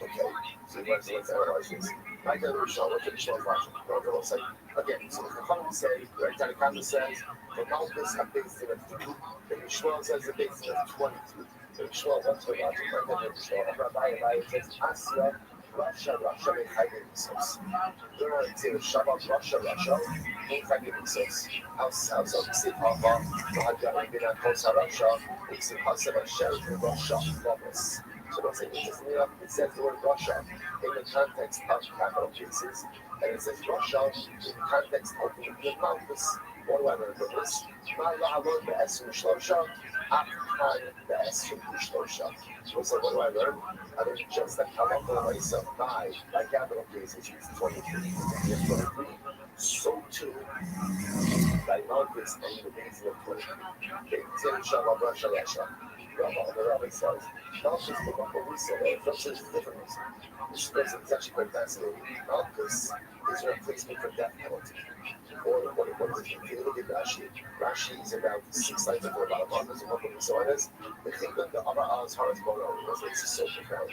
Okay, so let's analyze this. I got the Rishma, look at Rishma's logic. No, say, again, so the Chachamim say, right, Tanakama says, the Malchus have base of 3, the Rishma says the base of 23. The Rishma, what's the logic? Right there, Rishma, Rabbi says, Asya, Russia, Mechayim themselves. They're not saying Shabbat, Russia, Mechayim themselves. Outside the state of Mahadjana, Bina, Kosa, Russia, it's in Hassan, Hashem, Russia, Lawless. So don't say interestingly enough, it says the word Russia in the context of capital cases, and it says Russia in the context of the Malchus. What do I learn from this? Ma'alahawon be'esrim shlosha, Akhan be'esrim shlosha. So what do I learn? I learned just that Kalach myself by capital cases, it's 23, 23. So too, by Malchus and the base of 23. It's in Shabbat, Russia. the rabbi says, Malchus the Baba Lisa, Rav says different reason. This person is actually quite fascinating. Malchus is a replacement for death penalty. Or what is it? If you look at Rashi is about 6 lines before about Malchus and Baba Lisa. And as the thing that the Abba Al's Haras Bono was like so profound.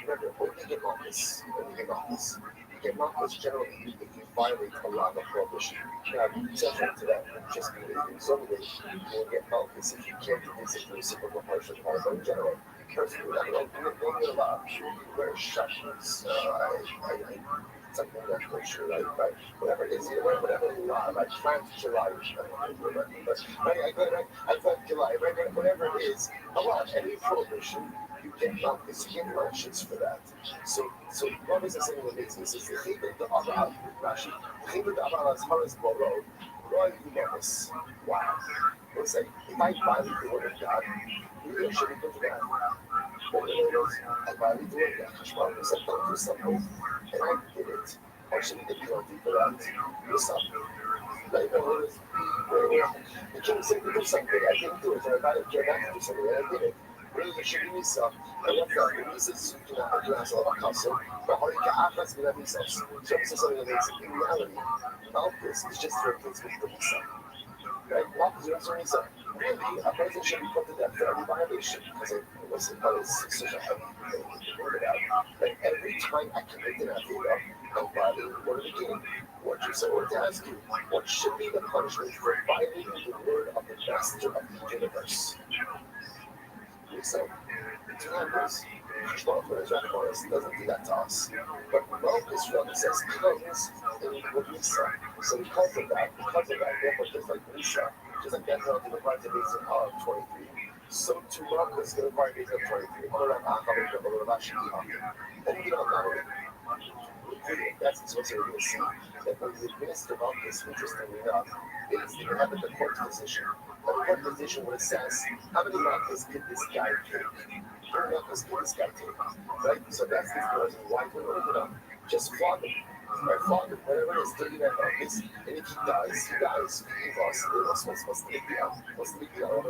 Remember, when you get Malchus, you get Malchus generally if you violate a law of prohibition. Now, central to that, just solely, you will get Malchus if you can't visit the reciprocal partial part in general. Person who don't get a law, you wear shackles, something that's for sure, like whatever it is, whatever law, like plant July, I plant July, right, whatever it is, a lot, any prohibition, you get Malchus, you get merchants for that. So what is this saying amazing? This is the Chibur the Abba, Rashi, Chibur the Abba is Haras Boro, Roy Umanis. Wow. Let's say, if I violate the word of God, you shouldn't go to that. I violated the word of God. Hashmal said, don't do something. And I did it. I shouldn't get penalty for that. Do something. Like, the king said to do something. I didn't do it. So I violated not to do something. And I did it. Really, there should be Misa. I love that. The Misa is a castle. But how do you get Achas with that Misa? So this is something amazing. In reality, Malchus is just a replacement for Misa. Right? Malchus is a Misa. Really, a person should be put to death for every violation. Because it was such a heavy thing to word it out. Like, every time I commit an Avila, I'm violating the word of the king. What you say, or to ask you, what should be the punishment for violating the word of the master of the universe? So, to members, Shmuel for his Records doesn't do that to us. But Malchus rather says comes in with Lisa. So because of that, therefore, just like Lisa, just like that penalty required to base of 23, so to Malchus the required base of 23. And we don't know. That's the source we're going to see. That when we administer Malchus, interestingly enough, is they have the court position. The court position where it says, how many Malchus did this guy take? How many Malchus did this guy take? Right? So that's the reason why we don't know. Just flog him. Right? Flog him. Whatever it is, 39 Malchus. And if he dies, he dies. He lost. What's the big deal? What's the big deal?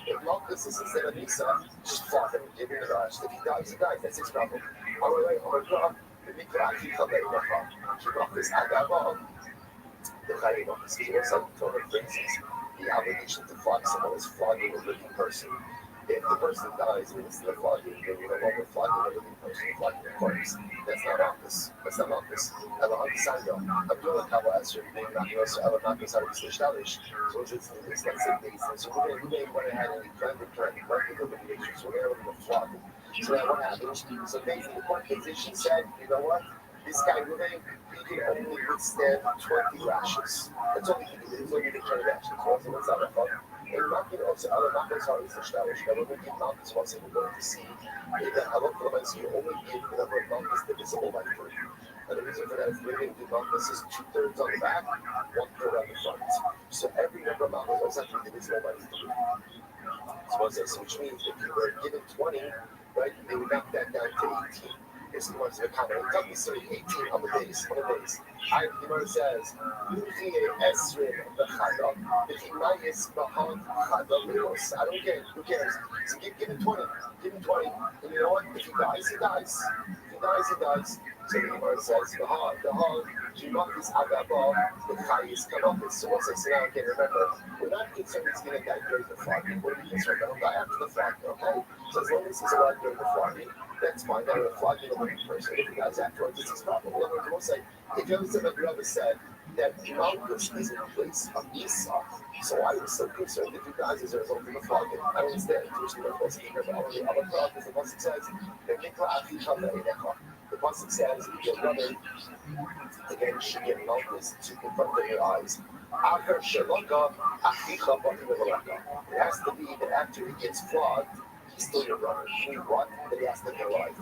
If Malchus is instead of Nisa, just flog him. Give him the rush. If he dies, he dies. That's his problem. All right, he come back Malchus Agabah. The Chayyim Malchus is also Torah phrases. The obligation to flog someone is flogging a living person. If the person dies and instead of flogging, then you're no longer flogging a living person, you're flogging a corpse. That's not Malchus. That's not Malchus. Ela Hankisanyo. I'm doing a Kabbalah answer. Maybe not going to Ela Hankisanyo Slishtalish. So it's not saying things. So we may want to have any plan to correct the litigation. So we're going to flog him. So now what happens? So basically the court position said, you know what? This guy, he can only withstand 20 lashes. That's all he can do. He's only the 20 lashes. Also, what's that about? And Malchus also, other Malchus are the Shtalish. Now, when we give Malchus once, we're going to see that Halakha you only give the number of Malchus divisible by 3. And the reason for that is we're going to do Malchus is 2/3 on the back, 1/3 on the front. So every number of Malchus also has to be divisible by 3. So which means if you were given 20, right, they would knock that down to 18. It's the ones that are common. It doesn't say 18 on the base. You know what it says? I don't care. Who cares? So give him 20. Give him 20. And you know what? If he dies, he dies. If he dies, he dies. So the Gemara says, the hard, Jimakis Agabah, the Chayis Kanopis. So what's this? Now again, remember, we're not concerned he's going to die during the flogging. We're concerned that he'll die after the flogging, okay? So as long as he's alive during the flogging, that's fine. Now we're flogging a living person. If he dies afterwards, it's his problem. We'll say, if you understand what Rabbi said, that Malchus is in place of Esau. So I was so concerned if he dies as a result of the flogging. I don't understand. Jewish people are supposed to keep it. Other problem is the Pasuk says, the Pasuk says, your brother, again, should get Malchus to confront in your eyes. It has to be that after he gets flogged, he's still your brother. You mean what? That he has to be alive.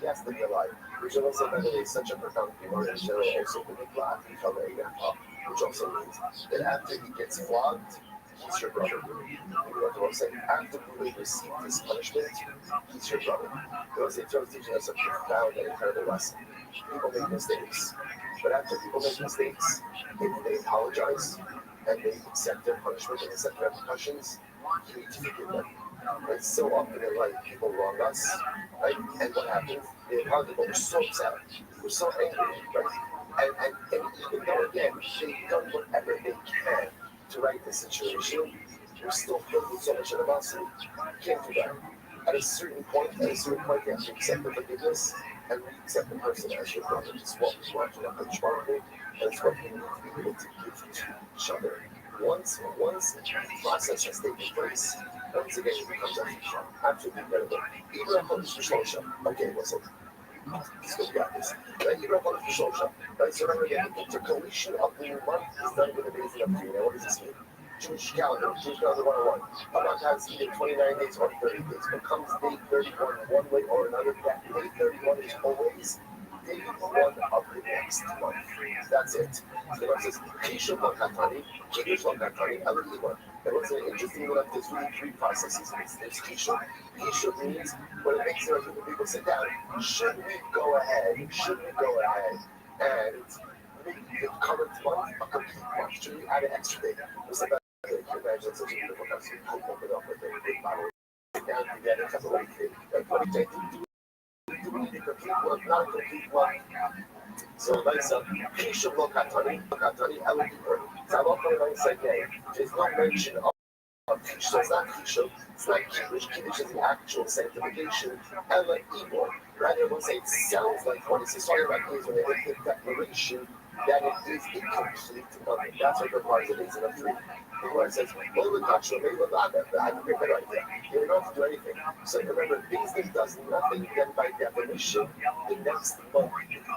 He has to be alive. Which also, by the way, is such a profound Gemara in general, also which also means that after he gets flogged, he's your brother. What I'm saying, after he received his punishment, he's your brother. Those are teaching us a profound and incredible lesson. People make mistakes, but after people make mistakes, if they apologize and they accept their punishment and accept their repercussions, you need to forgive them. Right? So often in life, people wrong us, right? And what happens? They're probably, but we're so upset, we're so angry, right? And even though again they've done whatever they can to right the situation, we're still filled with so much animosity. Can't do that. At a certain point, you have to accept the forgiveness and accept the person as your brother. It's what we want to benchmark, and it's what we need to be able to give to each other. Once the process has taken place, once again it becomes absolutely incredible. Even if it's social. Okay, listen. Let's go got this. Right? Even if it's social. Right? So remember again, the intercalation of the new month is done with the days of the year. What does this mean? Jewish calendar 101. A month has either 29 days or 30 days. What comes day 31 one way or another, that day 31 is always day 1 of the next month. That's it. So the Lord says, Kishu Lokatani, Kiddush Lokatani, Elohim. And what's interesting enough, there's really three processes. There's Kishu. Kishu means when it makes a group of people sit down, should we go ahead and make the current month a complete month? Should we add an extra day? Can you imagine such a beautiful house? You could open up with a big bottle, sit down together, have a light thing. Like, what do you need a complete one, not a complete one? So, nice up. Kishu Lokatani, Elohim. So, I'm not going to say, there's no mention of Kishu. So, it's not Kishu, it's not Kiddush. Kiddush is the actual sanctification. Elohim. Right? Everyone say it sounds like what it's talking about is when they make the declaration that it is a complete month. That's what requires it is in a three. The Lord says, well, we're not sure, maybe we're not that bad. I can pick it right there. You don't have to do anything. So remember, business does nothing, then by definition, the next month,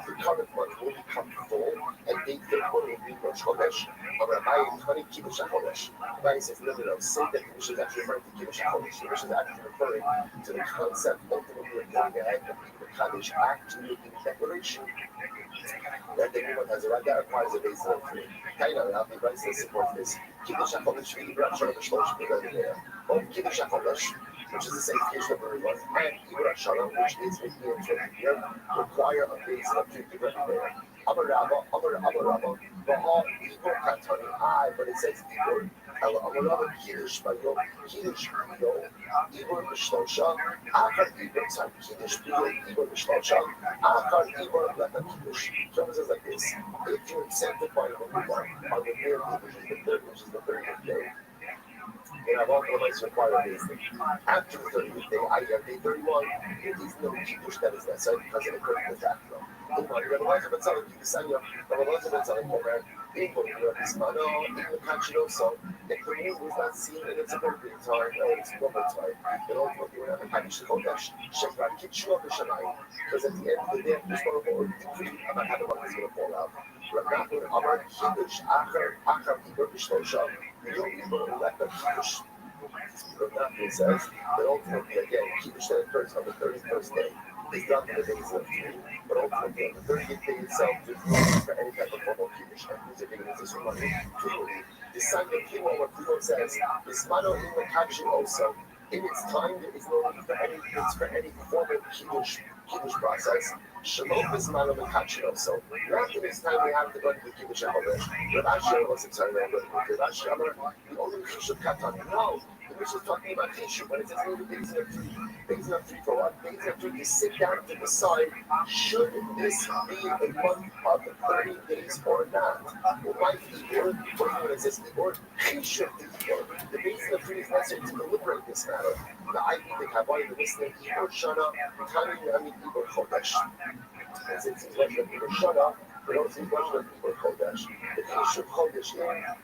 the current month will become full, and day 31 will be Rosh Chodesh. Rabbi 20 Kiddush HaChodesh. Rabbi says, no, say that Kiddush is actually referring to Kiddush HaChodesh. Kiddush is actually referring to the concept ultimately of going ahead and being the Kaddish act to making a declaration that the woman has a right that requires a base of three. Kaina, I'll be right to support this. Kiddush HaChodesh, Ibra Shana B'Shlosh B'Gadeh. Or Kiddush HaChodesh, which is the sanctification of the month, and Ibra Shana, which is making it for the year, require a base of three Ibra B'Gadeh. Amarabba, Baha, Ibra Katani, but it says Ibra. Amarabba, Kiddush Bayo, Kiddush Bayo, Ibra B'Shlosha, Achar Ibra Tzad, Kiddush Bayo, Ibra B'Shlosha, Achar Ibra Leka Kiddush. So it says like this: if you sanctify the woman on the day of which is the 30th day, and I've also required days. After the 30th day, I have day 31. It is no Kiddush that is necessary because of the current attack. So if the moon was not seen in its appropriate time or its normal time, then ultimately we're not going to Chodesh, Shekar Kitshua B'Shamayim. Because at the end of the day, I'm just going to go and decree about how the month is going to fall out. Rabbi Amar Kiddush Achar Ibor B'Shlosha, Yom Ibor Leka Kiddush. Rabbi says that ultimately, again, Kiddush that occurs on the 31st day is not in the days of three, but ultimately on the 30th day itself, there's no need for any type of formal Kiddush. And who's it being this one? Clearly, the sign of Kiddush, what Kiddush says, is Mano in the Kachi also. In its time, there is no need for any formal Kiddush process. Shalom is Mano in Kachi also. Not in its time, we have to go to the Kiddush HaChodesh. Rabbi Shlomo was excited about it. Rabbi Shlomo, the only Kiddush of Katan. No. Which is talking about Kishu, when it says days of three for what? Days of three, you sit down to decide, should this be a month of 30 days or not? Well, why Ibor? When it says Ibor, Kishu Ibor. The days of three is necessary to deliberate this matter. The idea that Havai, the listening, Ibor Shana, Tani Yami Ibor Chodesh. And since he's watching Ibor Shana, but also he's watching Ibor Chodesh. The Kishu Chodesh here,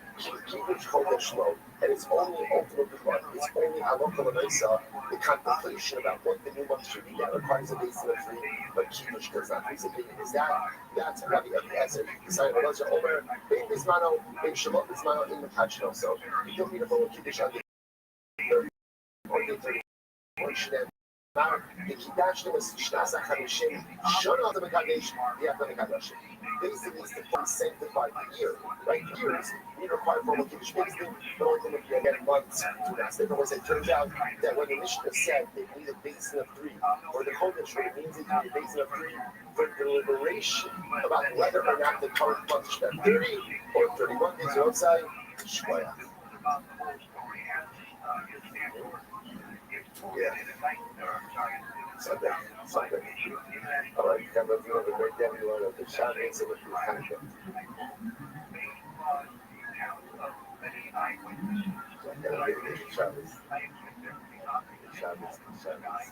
Kiddush Chodesh Lo, and it's only ultimately what? It's only Halakha L'Maisa, the contemplation about what the new month should be that requires a base of three, but Kiddush does not. His opinion is that's Rabbi Eliezer. Decided Eliezer Omer, Bein Bismano, Bein Shalom Bismano, in the Kachno. So you don't need a full Kiddush on the 30 or the 30. The Kiddush was Shnasa Chamishim, Shana the Mekadesh, the Yata Mekadosh. Basically, it's to sanctify the year, right? Years, we require formal Kiddush basically, but ultimately, again, months to that. Therefore, it turns out that when the Mishnah said they need a basin of three, or the Chodesh, what it means is you need a basin of three for deliberation about whether or not the current month should have 30 or 31 days outside, Shkoyach. Yeah. Sunday. All right, have a great day, everyone. The shot is with you. Shabbos. Shabbos.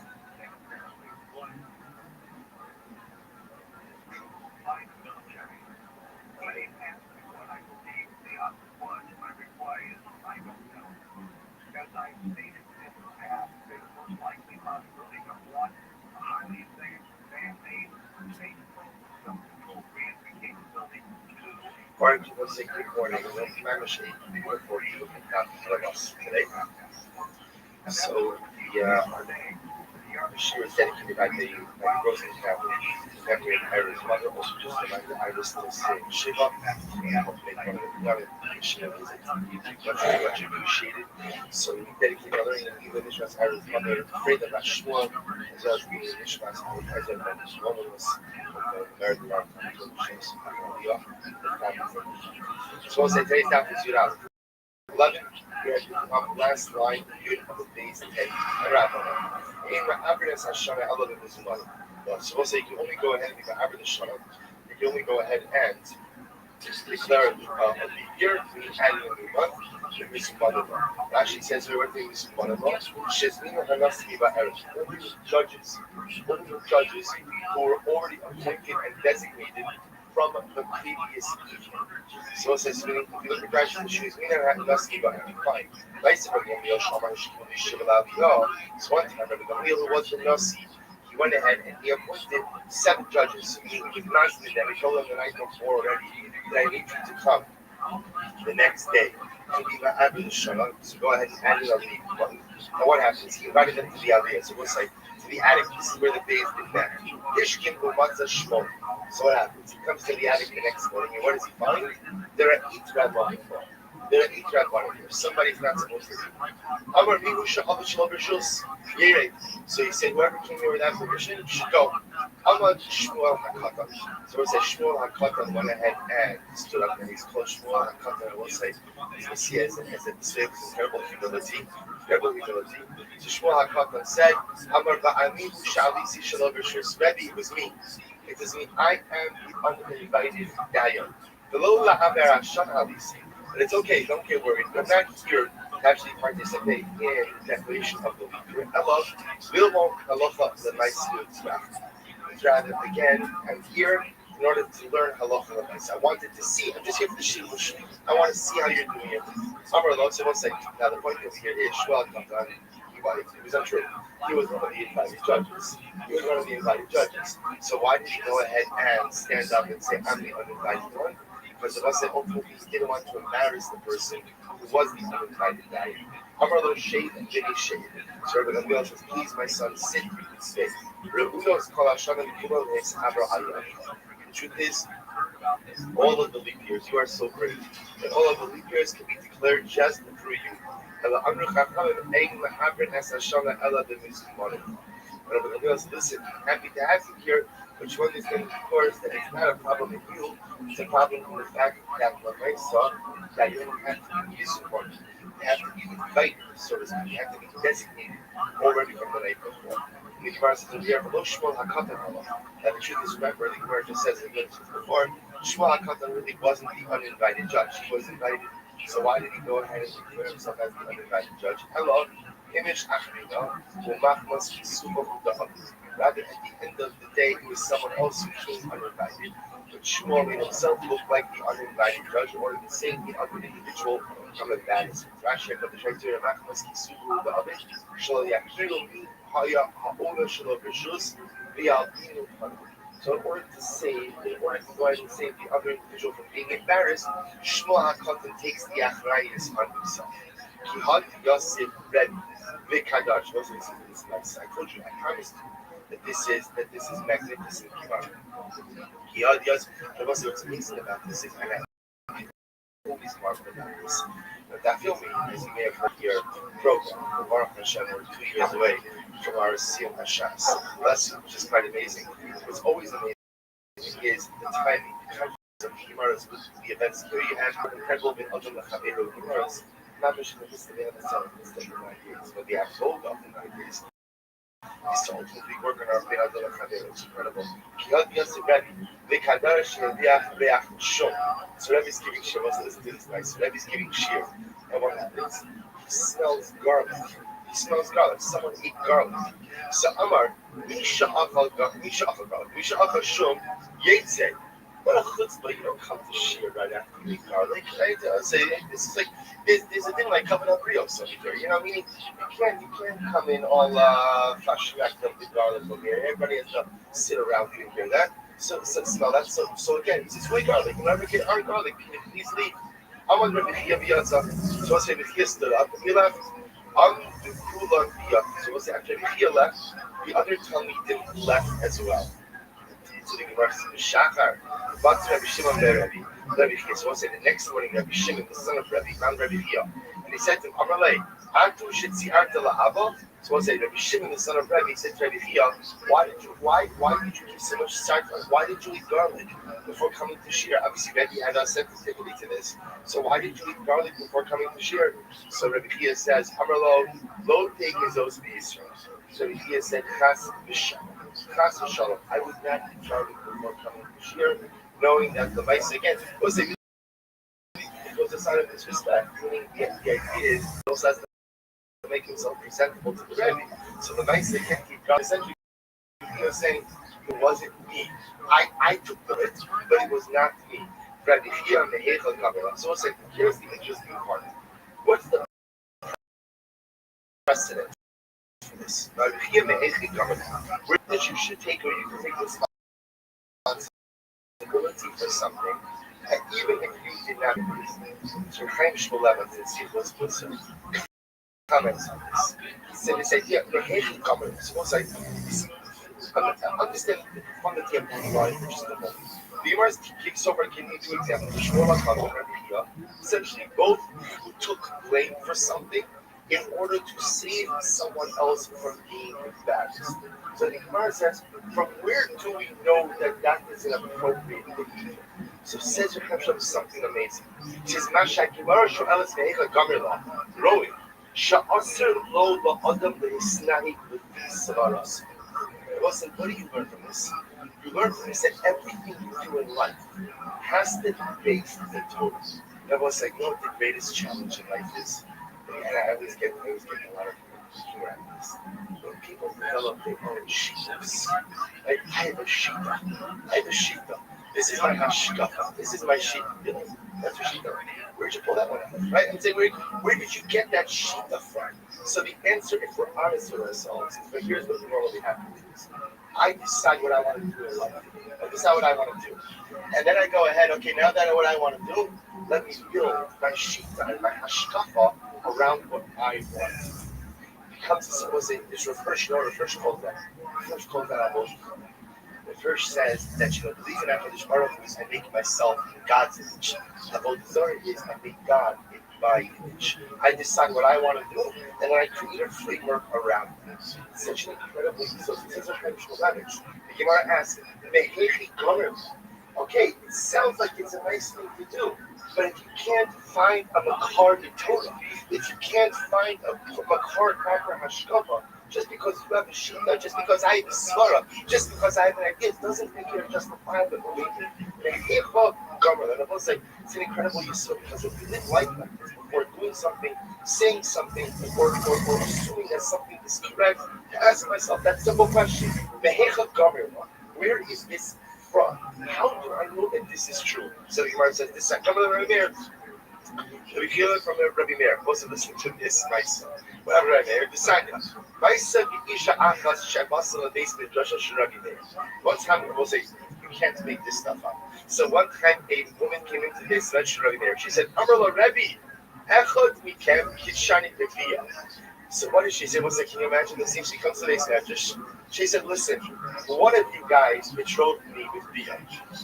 According to the secret warning, no membership before you can have us today. So she was dedicated by the Rothschild family. Memory of Iris' mother, also just reminded Iris to say Shiva, and hopefully one of the young Shiva visit. Much appreciated. So we dedicate other in the Nishmas Iris' mother, pray that Shmuel, as well as the Nishmas Iris' and one of us, the American so say today's daf is Yud 11. We are on the last line, Yud of the base 10. Rabbi. In Ma'abris Hashana Elohim is one. So we'll say you can only go ahead and be Ma'abris Hashana. You can only go ahead and declare a leap year, adding a new month, the Misumanah. Rashi says here, what the Misumanah? Shezmina Hanasiba Eresh. Only the judges who were already appointed and designated from the previous year. So it says, meaning, if you look at Rashi, Shezmina Hanasiba Eresh. Fine. Nice of him, so one time, Rabbi Gamliel, who was the Nasi, he went ahead and he appointed 7 judges. He recognized them. He told them the night before already that I need you to come the next day to be Ma'abed Shalom. So go ahead and add it on the month. Now what happens? He invited them to the Aliyah. So we'll say to the attic. This is where the base is met. Ishkim Umatzah Shmon. So what happens? He comes to the attic the next morning, and what does he find? There are 8 rabbis. Somebody's not supposed to be. So he said, whoever came here without permission should go. Shmuel HaKatan. So it says Shmuel HaKatan went ahead and stood up and he's called Shmuel HaKatan. I will say, as he has a terrible humility. So Shmuel HaKatan said, Amar Ba'ani Shalisi Shalom Rishus. Rebbe, it was me. It is me. I am the uninvited Dayan. Below Lahaber Hashan Halisi. But it's okay, don't get worried. I'm not here to actually participate in the declaration of the leader. Allah will halacha the nice mitzvah. Rather, again, I'm here in order to learn halacha the nice. I wanted to see. I'm just here for the shilush. I want to see how you're doing it. Amar Allah, so one second. Now the point over here is Shmuel Katan. It was untrue. He was one of the invited judges. So why did he go ahead and stand up and say, I'm the uninvited one? Because of us that ultimately he didn't want to embarrass the person who was the uninvited guy. Amar shade and Vinny shade. So Rabbi Gamliel says, please, my son, sit, you can stay. The truth is, all of the leap years, you are so great. And all of the leap years can be declared just through you. Rabbi Gamliel says, listen, I'm happy to have you here. Which one is going to course that it's not a problem in you, it's a problem in the fact that when I saw that you don't have to be disappointed. You have to be invited, so to speak. You have to be designated already from the night before. And the Gemara says, we have Shmuel HaKatan Allah. Now the truth is, remember, the Gemara just says it before, Shmuel HaKatan really wasn't the uninvited judge. He was invited. So why did he go ahead and declare himself as the uninvited judge? Hello. Image Achrina, Umachmas Subahu Dahab. Rather, at the end of the day, it was someone else who came uninvited. But Shmuel made himself look like the uninvited judge, or the same the other individual from embarrassment. Rashi got the traitor of Achmas Kisubu the Abed, Shal Yakiru Haya Haola Shal Rishus, Vial Inu Panu. So in order to go ahead and save the other individual from being embarrassed, Shmuel HaKatan takes the achrayus on himself. Kihad Yosef Rebbe Vikadash. This is nice. I told you, I promised you that this is magnificent. Kihad Yosef. What's amazing about this is, and I always marvel about this. But that film, as you may have heard here, program, the Baruch Hashem, we're 2 years away from our Siyum Hashas lesson, which is quite amazing. What's always amazing is the timing, the context of the Gemaras, the events. Here you have incredible bit of the Chaveru Gemaras. mamish in the midst of the center for 9 years. But the actual of the 9 years is to ultimately work on our Be'adol HaChaveh. It's incredible. Kiyad Yosef Rebbe, V'kadar she'ediach be'ach shom. So Rebbe's giving shir. Also, listen to this nice. Rebbe's giving shir. And what happens? He smells garlic. Someone ate garlic. So Amar, Misha Achal garlic. Misha Achal shom, Yetze. What a chutzpah, you don't come to shir right after you eat garlic. Right? So this is like, there's a thing like coming up Rios over there. You know, meaning you can't come in all flashback up with garlic over here. Everybody has to sit around and hear that. So smell that. So again, it's way garlic. Whenever you get our garlic, please leave. I wonder if he Biyatza. So I'll say if he stood up, he left. The Kula Biyatza. So we'll say after he left, the other Talmidim left as well. So the Gemara says, Shachar, Bats Rabbi Shimon Rabbi Chia. So we'll say the next morning, Rabbi Shimon, the son of Rabbi, found Rabbi Chia. And he said to him, Amalei, Artu Shitzi Arta La'ava. So we'll say Rabbi Shimon, the son of Rabbi, said to Rabbi Chia, why did you give so much sacrifice? Why did you eat garlic before coming to Shir? Obviously, Rabbi had a sensitivity to this. So why did you eat garlic before coming to Shir? So Rabbi Chia says, Amalei, Lo Tekin Zos B'Yisrael. So Rabbi Chia said, Chas V'Shalom. I would not eat garlic before coming to Shir, knowing that the mice again was a sign of disrespect. Meaning the idea is he also has to make himself presentable to the Rebbe. So the mice can't keep garlic. Essentially, he was saying it wasn't me. I took the hit, but it was not me. Rabbi Chia Mehechel Kamera. So it's like, here's the interesting part. What's the precedent? This. That you should take, or you can take responsibility for something, and even if you did not agree. So Chaim Shmulevin was some comments on this. He said this idea, the Hegel comments, was like, understand from the temple line, which is the moment. The Gemara gives over, give me 2 examples. Shmuel HaKadosh and Rabbi Chia, essentially both who took blame for something in order to save someone else from being embarrassed. So the Gemara says, from where do we know that is an appropriate behavior? So says Hashem something amazing. It says, Masha Gemara Shoelas Ve'echa Gamerla, rowing, Sha'aser lo la'adam le'isnahi l'fi savaras. Listen, what do you learn from this? You learn from this that everything you do in life has to be based in the Torah. That was like, you know what the greatest challenge in life is? And I was getting a lot of humor at this. When people develop their own shittas, like I have a shita. This is my hashkafa. This is my shita. That's your shita. Where'd you pull that one out? Right? I'm saying, where did you get that shita from? So the answer, if we're honest with ourselves, is, but here's what normally happens. I decide what I want to do in life. I decide what I want to do. And then I go ahead, okay, now that I know what I want to do, let me build my shita and my hashkafa around what I want. It becomes this reverse called that. Reverse called that emotion. The verse says that believe in HaKadosh Baruch Hu is I make myself in God's image. Avodah Zarah is I make God in my image. I decide what I want to do, and then I create a framework around it. It's such an incredibly so these are traditional language. The Gemara asks, Mehechi Gomer. Okay, it sounds like it's a nice thing to do, but if you can't find a Makar in Torah, if you can't find a Makar proper Hashkafa, just because you have a Shita, just because I have a Svara, just because I have an idea, it doesn't make it a justifiable behavior. It's an incredible use because if you live life like this, before doing something, saying something, or assuming that something is correct, ask myself that simple question: where is this from? How do I know that this is true? So the Gemara says, this is from Rabbi Meir. We hear it from Rabbi Meir. Also listen to this, nice. Whatever Rabbi Meir decided. One time we'll say, you can't make this stuff up. So one time a woman came into this Rabbi Meir. She said, Amrla Rabbi, echad mikem kitshani b'viyah. So what did she say? What's like, can you imagine this? She comes to the Medrash. She said, listen, one of you guys betrothed me with Bia,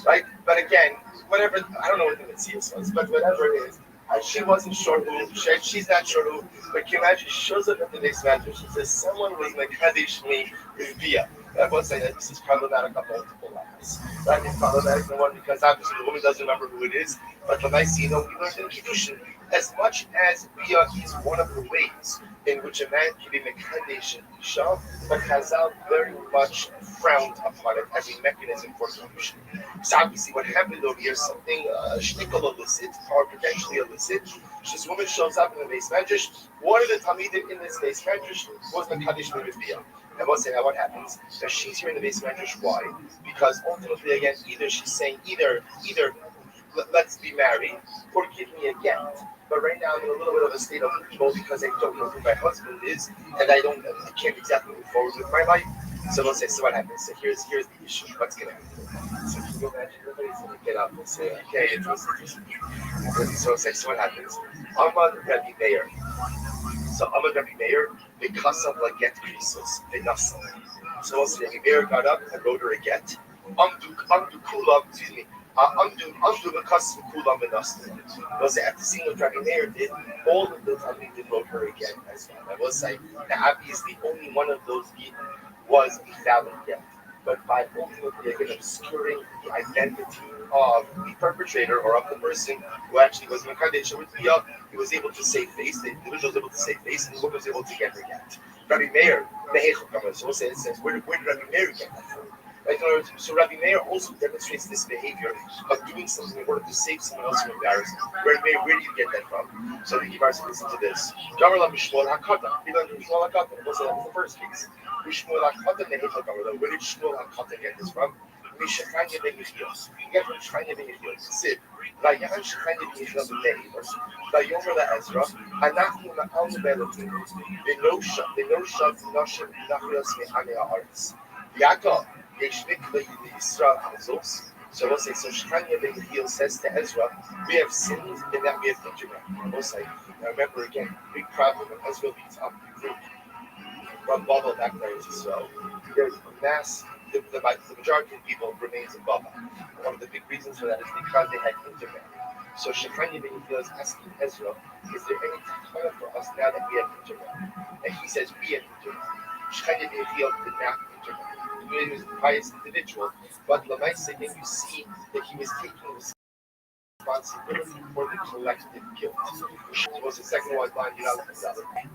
right? But again, whatever, I don't know what the Metzias was, but whatever it is, she wasn't sure who, she's not sure who, but can you imagine, she shows up at the next Medrash. She says, someone was like, Kaddish me with Bia. I will say that this is problematic on multiple levels. Right? It's problematic, number one, because obviously the woman doesn't remember who it is. But the nice, we learned in Kiddushin, as much as Bia is one of the ways in which a man can be Mekadesh and Isha, but Chazal very much frowned upon it as a mechanism for Kiddushin. So obviously what happened over here, something shtickle illicit, or potentially illicit. This woman shows up in the base medrash. One of the Talmidim in this base medrash was Mekadesh with Bia. And we'll say now what happens. Now she's here in the base medrash. Why? Because ultimately, again, either she's saying either let's be married or give me a get. But right now I'm in a little bit of a state of limbo because I don't know who my husband is and I can't exactly move forward with my life. So we'll say, so what happens? So here's the issue. What's gonna happen? So can you imagine everybody's gonna get up and say, okay, it was interesting. So we'll say, so what happens? I'm on Rabbi Meir. So I'm a Rabbi Meir because of like get krisos, enough. So we'll say Rabbi Meir got up and wrote her a get. Amdu kulam, excuse me. Amdu because kulam enough. We'll say after seeing what Rabbi Meir did, all of the Talmidim wrote her again as well. I will say now obviously only one of those was a valid get. But by ultimately again obscuring the identity of the perpetrator or of the person who actually was Mekadesh with Bia, he was able to save face, the individual was able to save face, and the woman was able to get her get. Rabbi Meir, so we'll say it says, where did Rabbi Meir get that from? Right? So Rabbi Meir also demonstrates this behavior of doing something in order to save someone else from embarrassment. Rabbi Meir, where do you get that from? So the Gemara says, listen to this. Where did Shmuel HaKatan get this from? Mishachanya ben Yehiel. Get from Shachanya ben Yehiel. Sid. Vayan Shachanya ben Yehiel b'Meir. Vayomer la'Ezra. Anachnu na'al ne'beletim. V'no shav noshim nachrios me'anei ha'aretz. Yaakov yesh mikveh Yisrael hazos. So we'll say, so Shachanya ben Yehiel says to Ezra, we have sinned in that we have intermarried. We'll say, now remember again, big problem when Ezra leads up the group from Babel back there to Israel. There's a mass. The majority of people remains in Babel. One of the big reasons for that is because they had intermarried. So Shechanya ben Yehiel is asking Ezra, is there any takana for us now that we have intermarried? And he says, we have intermarried. Shechanya ben Yehiel did not intermarry. He was a pious individual, but Lamaisa, again, you see that he was taking responsibility for the collective guilt. Was the second one blind, you know,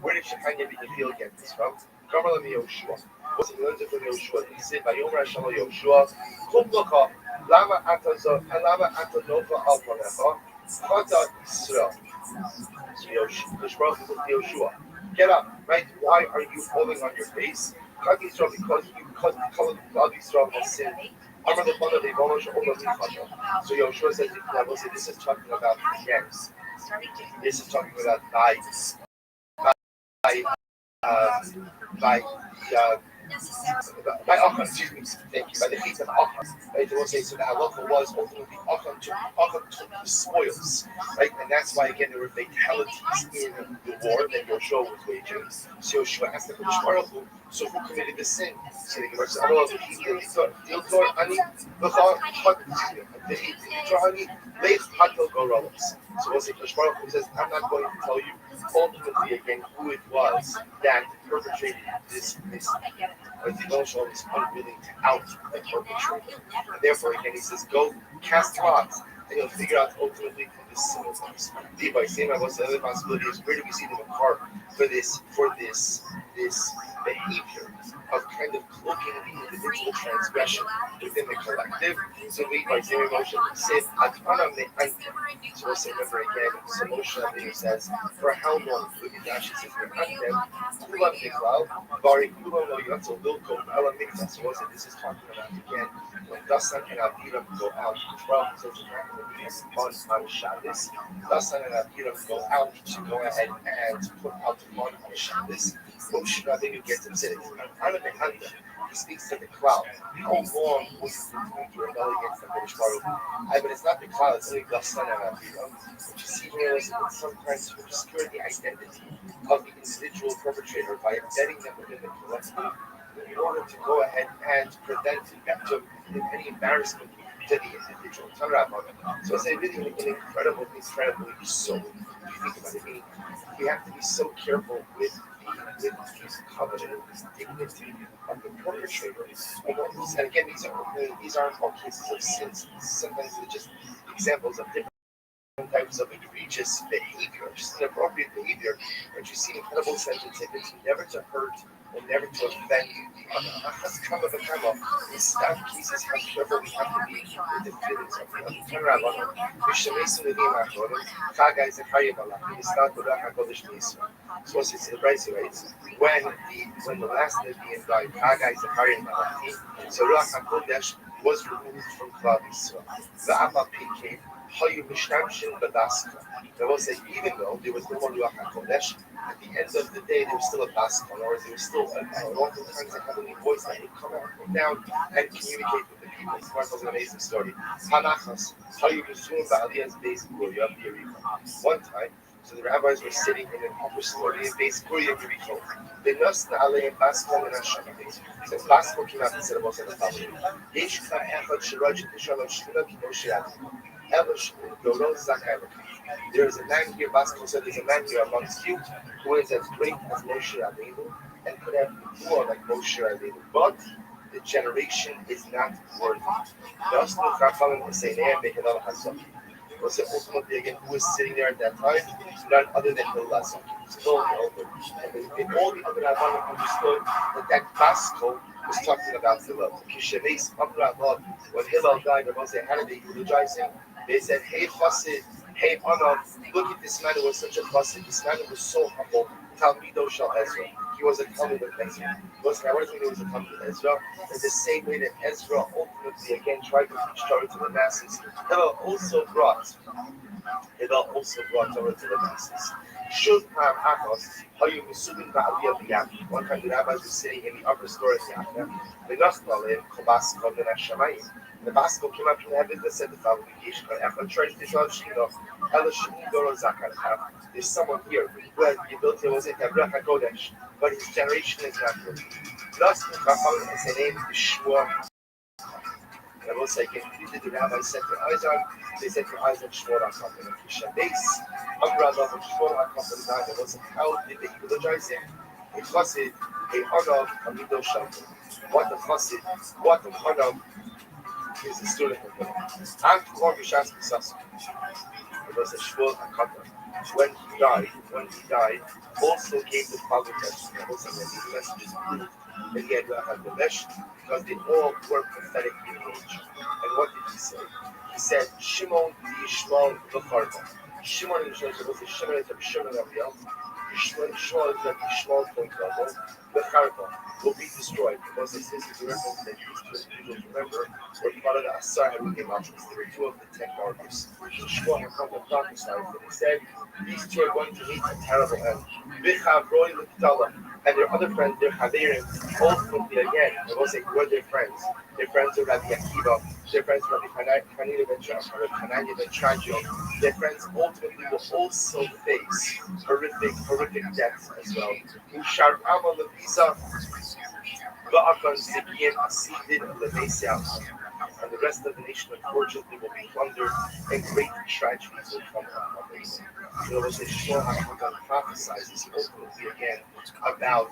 where did Shechanya ben Yehiel get this from? Kamala mi Yoshua. Was he learned it from Yoshua? He said, "Vayomer Hashem Yoshua, Kum Locha, Lama Atazo, and Lama Atanova Al Panecha, Chata Yisrael." So Yoshua, get up, right? Why are you falling on your face? Chata Yisrael, because God Yisrael has sinned. So Yoshua says, this is talking about again. This is talking about by Achan, excuse me, thank you, by the feet of Achan. Right? They will say, so the halacha was ultimately Achan took the spoils, right? And that's why, again, there were fatalities in the war that Yoshua was waging. So Yoshua asked the Kodesh Baruch Hu, so who committed the sin? So the Gemara says, so we'll say, Kodesh Baruch Hu says, I'm not going to tell you ultimately again who it was that perpetrated this mistake. But the Moshe was unwilling to out the perpetrator. And therefore, again, he says, go cast lots, and you'll figure out ultimately who this sin was. By same was the other possibility is where do we see the makar for this behavior of kind of cloaking the individual transgression within the collective. So we by same emotion said so we'll say remember again, so Moshe says, for how long would the Rashi says so this is talking about again when Dasan and Abiram go out, the 12 says on Shabbos. Dasan and Abiram go out to go ahead and put out the money on Shabbos. Moshe Rabbeinu gets upset. He speaks to the cloud. How long will you continue to rebel against the Kodesh Baruch Hu? But it's not the cloud, it's only Dasan and Abiram. What you see here is that sometimes to obscure the identity of the individual perpetrator by embedding them within the collective in order to go ahead and prevent any embarrassment to the individual. So it's really an incredibly so. If you think about it, we have to be so careful with this covenant, this dignity of the perpetrator. And again, these aren't all cases of sins. Sometimes they're just examples of different types of egregious behaviors, inappropriate behavior, and you see incredible sensitivity, never to hurt and never to offend. In some cases, how careful we have to be with the feelings of the other. Turn around, Mishamesu Nedim Achorim, Chagai Zechariah Malach, Yistat Baruch HaKodesh Yisrael. So it's the right when the last Nevi'im died, Chagai Zechariah Malach, so Ruach HaKodesh was removed from Klal Yisrael. The Abba came. Hayu Mishtamshin Badaska. That was that even though there was no more Ruach HaKodesh, at the end of the day there was still a Baska, or there was still oftentimes a heavenly voice that would come down and communicate with the people. It's part of an amazing story. Hanachas, Hayu Mishum Ba'aliyah's base Guria Yericho. One time, so the rabbis were sitting in an upper story in base Guria Yericho. They nursed the Alei Baska and Hashem. So Baska came out and said about the following. Yesh Khan Echad Shiraj Tishalom Shkina Kinoshi Adim. There is a man here, Basco said, there's a man here amongst you who is as great as Moshe Rabbeinu and could have more like Moshe Rabbeinu, but the generation is not worthy. Thus, the Chachamim is saying, was it ultimately again who was sitting there at that time? None other than Hillel Zaki. Still the elder. And all the other Rabbanim understood that Basco was talking about Hillel. When Hillel died, the Moshe, how did they eulogize him? They said, hey Chassid, hey Anav, look at this man who was such a Chassid. This man who was so humble. Talmido Shal Ezra. He was a Talmud of Ezra. Listen, I want to know he was a Talmud of Ezra. In the same way that Ezra ultimately again tried to teach Torah to the masses, Hillel also brought Torah to the masses. One time the rabbis were sitting in the upper story of Yavne. The Basco came up from heaven that said the following: there's someone here who has the ability to have Kodesh, but his generation is not good. Thus, his name is Shmuel. And I will say, did the rabbis set their eyes on? They set their eyes on Shmuel HaKohen. And Kishabes, Amrullah of Shmuel HaKohen died. And was how did they eulogize him? A chassid, a Hanav, a Mido Shalom. What a chassid, what a Hanav. Is the student of the and Kor Bishas B'Sas. It was a Shmuel HaKohen. When he died, also gave the father testament. Also, these messages proved that he had the mesh because they all were prophetic in nature. And what did he say? He said, Shimon Yishmael V'Charva. Shimon in Israel was the Shimon of Shimon of Yel. Shimon is like Yishmael V'Charva. V'Charva will be destroyed. Because this is the reference that these two individuals, remember, were part of the Asar Harugim Mountains. There were two of the 10 martyrs. Shmuel HaKohen prophesied, and he said, these two are going to meet a terrible end. And their other friends, their Haverim, ultimately again, I will say, were their friends. Their friends are Rabbi Akiva, their friends Rabbi Hanina ben Chagio. Their friends ultimately will also face horrific deaths as well. And the rest of the nation, unfortunately, will be plundered, and great tragedies will come upon them. So as they show how God prophesizes ultimately again about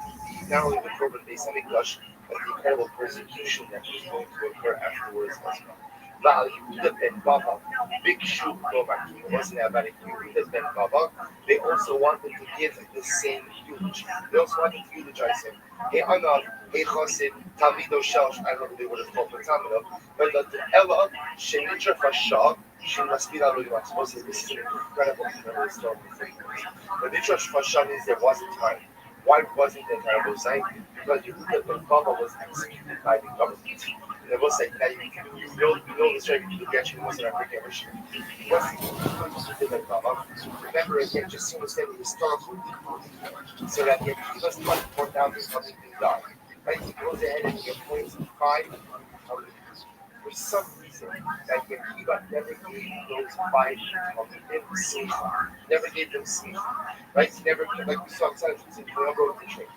not only the Korban Beis Hamikdash, but the incredible persecution that is going to occur afterwards as well. Val Yehuda ben Baba, big shoot Novaki, wasn't about Yehuda ben Baba. They also wanted to give the same eulogy. They also wanted to eulogize him. Hey Anav, hey Chassid, Talmido Shelsh, I don't know what they would have called for Talmido, but the Ella, Shenitra Fashah, she must be that really much. This is an incredible historical thing. The Midrash Fashah means there was a time. Why wasn't there a terrible sign? Because Yehuda ben Baba was executed by the government. And I will say that you know this right, you actually wasn't African Mission. Yehuda ben Baba, remember again, just to understand the historical deep, so that the Yehudah's 24,000 something died. Right? He goes ahead and he appoints 5 for some reason that Yehuda never gave those 5 sleep. Never gave them sleep. Right? He never, like we saw inside, he said, you never wrote the trick.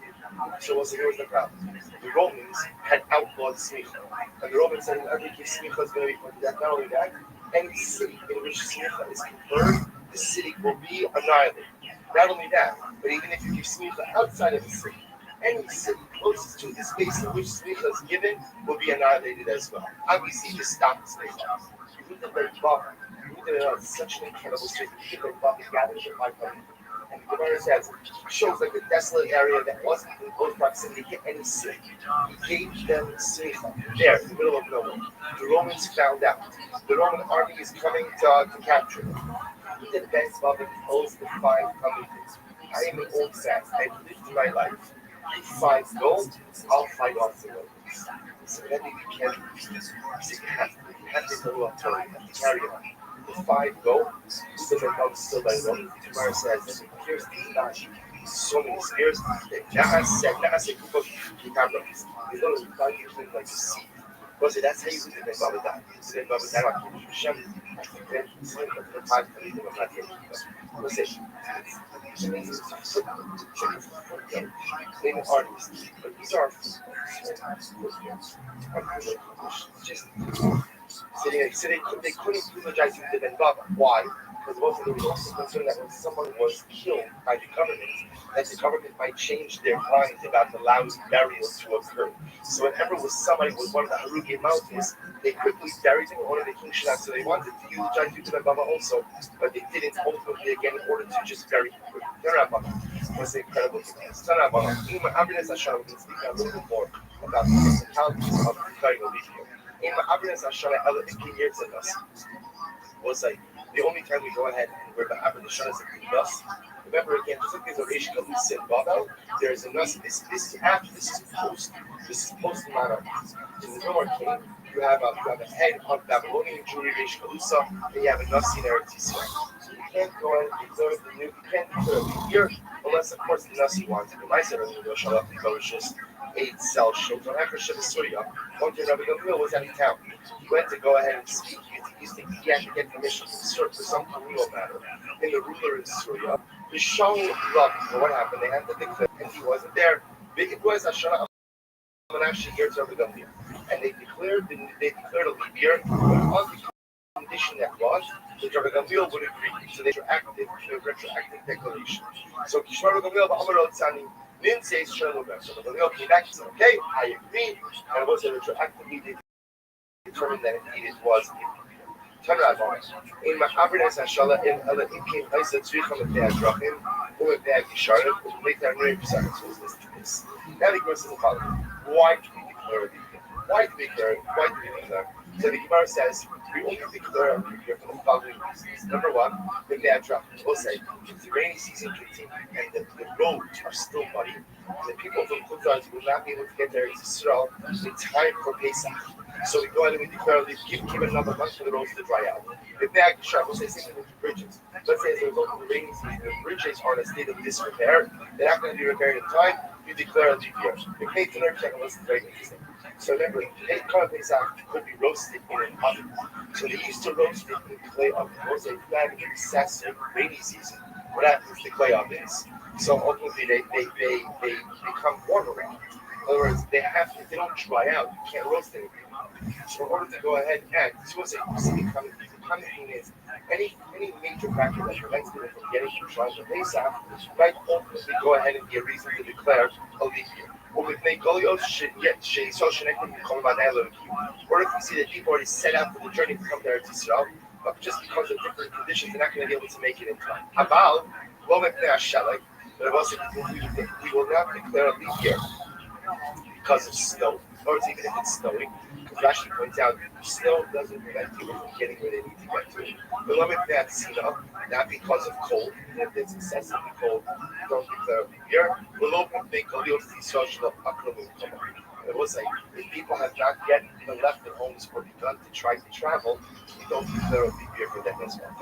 So here was the problem. The Romans had outlawed smicha. And the Romans said, every case smicha is going to be put to death. Not only that, any city in which smicha is conferred, the city will be annihilated. Not only that, but even if you give smicha outside of the city, any city closest to the space in which smicha is given will be annihilated as well. Obviously, just stop the space. Yehuda ben Baba it's such an incredible story. People gathered in my family. And the Gemara says, shows like a desolate area that wasn't in close proximity to any city. He gave them smicha there in the middle of nowhere. The Romans found out. The Roman army is coming to capture them. He did best of it, posed the 5 communities. I am an old fast. I've lived my life. You 5 gold, I'll fight off the Romans. So then he became, you have to go up to him, you have to carry on. The 5 go, still the dog still by them. Tomorrow says, here's the dash. So many spears. Nahas Kubo Kitabras. These little 5 usually like to see. Because that's how you do the Baba Dad. So then Baba Dad, Hashem, I think that he's like the 5 people of not yet. What's it? It's amazing. Name of artists. But these are just so they couldn't eulogize the Ben Baba. Why? Because most of the resources concerned that when someone was killed by the government, that the government might change their minds about allowing burial to occur. So whenever was somebody was one of the Harugi mountains, they quickly buried him in order to the king's shop. So they wanted to eulogize the Ben Baba also, but they didn't ultimately again in order to just bury him. Baba was incredible. Baba. We can speak a little bit more about the technicalities of declaring a leap year. In Ma'abrinas Hashanah, Ella 15 years of us was like the only time we go ahead and we're Ma'abrinas Hashanah is a us. Remember again, just like there's a Reish Galusa in Babel, there's a Nas. This is after, this is post the Ma'abrinas. So there's no more king. You have a head of Babylonian Jewry Reish Galusa, and you have a Nasi in Eretz Yisrael. So you can't go ahead and declare the new. You can't declare the year unless, of course, the Nasi wants it. My said earlier, Shalach Nikoshis. 8 cell shows on after Shabbat one day Rabbi Rothschild was out of town. He went to go ahead and speak. He had to get permission for some real matter. And the ruler in Syria, the Shah loved. So what happened? They had to declare, and he wasn't there. It was Hashanah actually here to Rabbi Rothschild, and they declared a leap year, but on the condition that was that Rabbi Rothschild would agree. So they were retroactive declaration. So Rabbi Rothschild Nin says Shalom. So the Gamliel came back and said, okay, I agree. And it was retroactively determined that indeed it was in Ma'abrinas Hashanah in Ella Ikim Haisa Tzricha Mepei Adrachim Umepei Gisharim Umepei Tanrei Pesach. So let's listen to this. Now the Gemara says the following: why do we declare it? Why do we declare? So the Gemara says we only declare a leap year for the following reasons. Number one, the Me'adrach will say if the rainy season continues and the roads are still muddy, and the people from Kutzars will not be able to get there to Israel in time for Pesach. So we go ahead and we declare a leap, give another month for the roads to dry out. The Me'adrach will say same thing with the bridges. Let's say as a result of the rainy season, the bridges are in a state of disrepair, they're not going to be repaired in time, you declare a leap year. The Kate Turner check was very interesting. So remember, Korban Pesach could be roasted in an oven. So they used to roast it in clay ovens. Once they had an excessive rainy season, what happens to clay ovens? So ultimately, they become watery. In other words, they don't dry out. You can't roast anything. So in order to go ahead and so what's the common thing is any major factor that prevents people from getting to Shlosh Pesach might ultimately go ahead and be a reason to declare a leap year. Or if they go, or if we see that people already set out for the journey to come there to Israel, but just because of different conditions, they're not going to be able to make it in time. About but also we will not declare a leap year because of snow, or even if it's snowing. Because Rashi points out, snow doesn't prevent people from getting where they need to get to. But let me that snow, not because of cold. And if it's excessively cold, don't declare a leap year. It was like, if people have not yet even left their homes or begun to try to travel, we don't declare a leap year for them as well.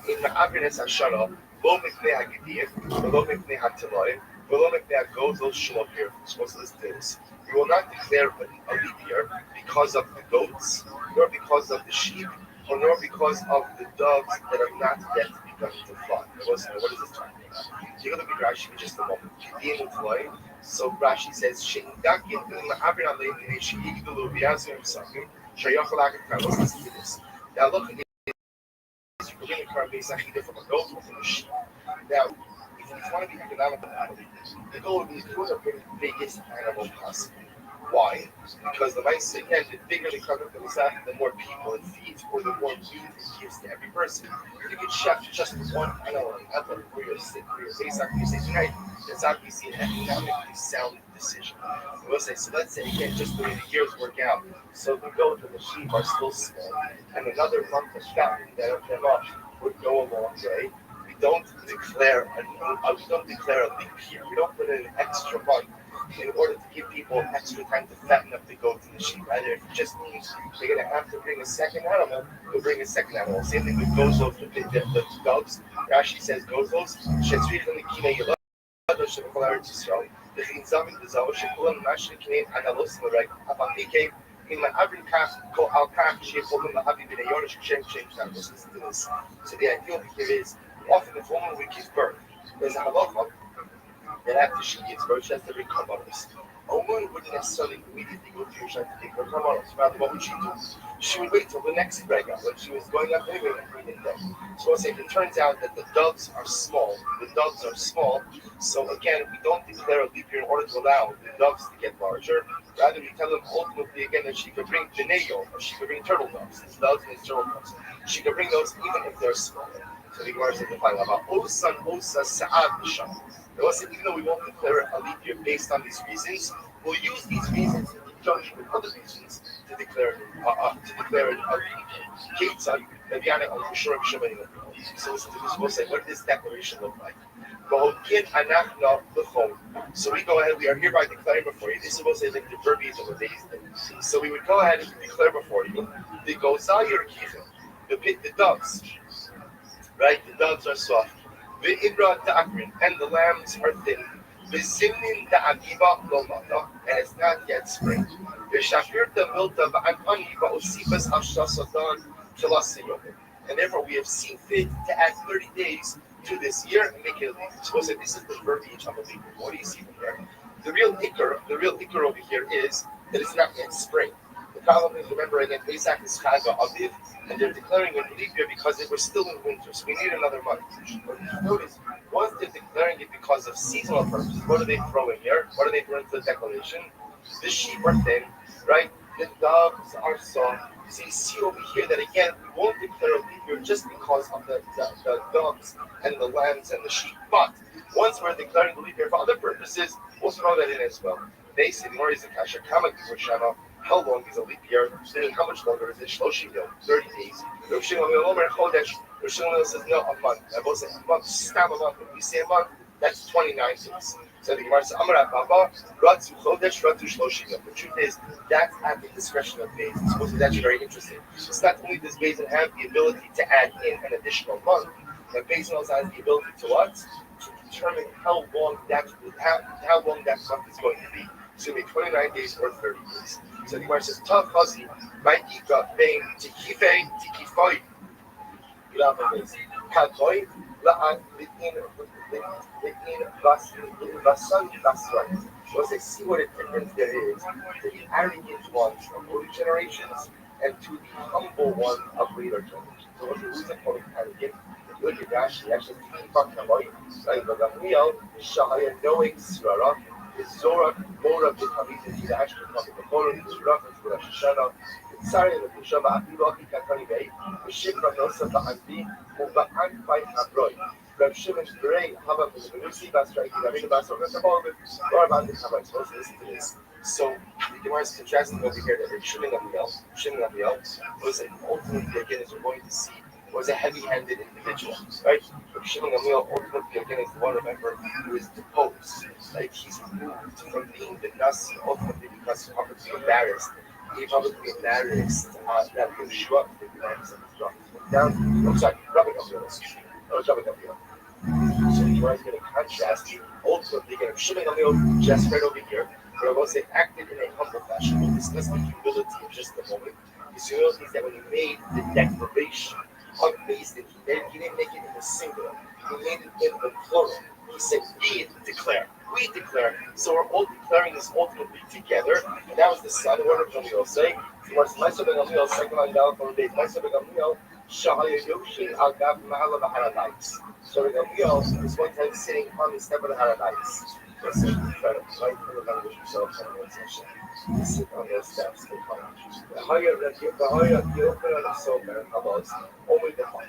In the Abrinas Hashanah, lo mipnei hagidiyim, lo mipnei hatilayim, lo mipnei hagozel shlopir. Supposed to listen to this. We will not declare a leap year because of the goats, nor because of the sheep, or nor because of the doves that have not yet begun to fly. What is this talking about? You're going to be Rashi for just a moment. So Rashi says, listen to this. Now look at we're going to carve Pesach either from a goat or from a sheep. Now, if you want to be economical about it, the goat is the biggest animal possible. Why? Because the mice, again, the bigger the karka the more people it feeds, or the more meat it gives to every person. You can chef just one animal where you're sick, where you're basically you say tonight, that's obviously an economically sound decision. We'll say, so let's say again, just the way the years work out. So the goat and the sheep are still small, and another month of fattening that of them up would go a long way. We don't declare a leap year. We don't put in an extra month in order to give people extra time to fatten up the goats and the sheep. Either if it just means they're going to have to bring a second animal, they'll bring a second animal. Same thing with gozos, the doves. Rashi says gozos. Shetzrichon Kine Yelad, Shemikol Eretz Yisrael. The Chinzavim, the Zawo, Shekulam, Nashri Kine, Analos, Lorek, Apapike, in my Abrin Kaf, Ko Al Kaf, Shekolum, Abi Binayor, Shem, listen to this. So the idea here is often if a woman would give birth, there's a halacha that after she gives birth, she has to bring karbanos. A woman wouldn't necessarily immediately go to Yerushalayim to take her karbanos. Rather, what would she do? She would wait till the next rega when she was going up anyway and bring it down. So I'll say if it turns out that the doves are small, so again, we don't declare a leap year in order to allow the doves to get larger. Rather, we tell them ultimately again that she could bring deneyo, or she could bring turtle doves. These doves and these turtle doves. She could bring those even if they're small. So the Gemara says about Osan Osa Sa'ad B'Sham. Even though we won't declare a leap year based on these reasons, we'll use these reasons in conjunction with other reasons to declare it a leap year. So listen to this. We'll say, what does this declaration look like? So we go ahead. We are hereby declaring before you. This is we'll say like the verbiage of the days. So we would go ahead and declare before you the gozayir kichem, the doves. Right, the doves are soft. The ibra ta'akrin, and the lambs are thin. The zimnin ta'agiba lomata, and it's not yet spring. The shafir ta'milta ba'anani ba'osibas hashasatan kilasiyom. And therefore we have seen fit to add 30 days to this year and make it a leap. Suppose that this is the verbiage of a leap. What do you see from there? The real ikr over here is that it's not yet spring. The problem is, remember again, Pesach is Chaga Aviv, and they're declaring a leap year because it was still in winter, so we need another month. But notice, once they're declaring it because of seasonal purposes, what are they throwing here? What are they throwing to the declaration? The sheep are thin, right? The doves are soft. So you see over here that again, we won't declare a leap year just because of the doves and the lambs and the sheep. But once we're declaring the leap year for other purposes, we'll throw that in as well. They say, Morizakasha, Kamak, how long is a leap year? How much longer is it? 30 days. Rav Shimon says no, a month. I both say a month, stam a month. When we say a month, that's 29 days. So the Gemara says, Amar Baba, Ratu Chodesh, Ratu Shloshim. The truth is, that's at the discretion of Beis. Supposedly, that's very interesting. It's not only does Beis have the ability to add in an additional month, but Beis also has the ability to what? To determine how long that month is going to be. So it may be 29 days or 30 days. So the Gemara says, Tav Chazi, my Ika, Bain, Tikife, Tikifoi. Katoi, La'an, Litin, Vasan, Vasran. So let's see what a difference there is to the arrogant ones of early generations and to the humble one of later generations. So who's the called arrogant? If you look at Rashi, actually, Tikifak Kamoi, like Gamliel, Shahaya, knowing Srara, Zora, Mora, Bitavit, and the Ashton, the Koran, the Surah, the Rosh Hashanah, the Tsari, the Shaba, Abiloki, Katani Bay, the Shikra, Nosa, the Andi, Muba'an, by Habroi. Rav Shimon, Bray, Hava, the Nusi, Basra, the Ravina, Basra, the Tabor, Laura Bandi, Hava, supposed to listen to this. So, the Gemara is contrasting over here that Shimon Gamliel, was ultimately, again, as we're going to see, was a heavy-handed individual, right? But Shimon Gamliel ultimately again is the one, remember, who is deposed. Like he's removed from being the Nasi ultimately because he publicly embarrassed. That Yeshua did the names of his brothers. Down, I'm sorry, Rabbi Rothschild. So the Gemara is going to contrast ultimately again. Shimon Gamliel just right over here, but I will say acted in a humble fashion. We'll discuss the humility in just a moment. His humility is that when he made the declaration of Beis Din, he didn't make it in the singular. He made it in the plural. He said, we declare. So we're all declaring this ultimately together. And that was the son word of Gamliel saying, Ma'aseh ben Gamliel, second line down from the base. Ma'aseh ben Gamliel, Shahaya Yoshin al Gav Ma'ala B'Haradais. So Gamliel was one time sitting on the step of the Haradais. Listen, try to fight for the language yourself and sit on their steps and come. The higher the opener is so fair about only the heart.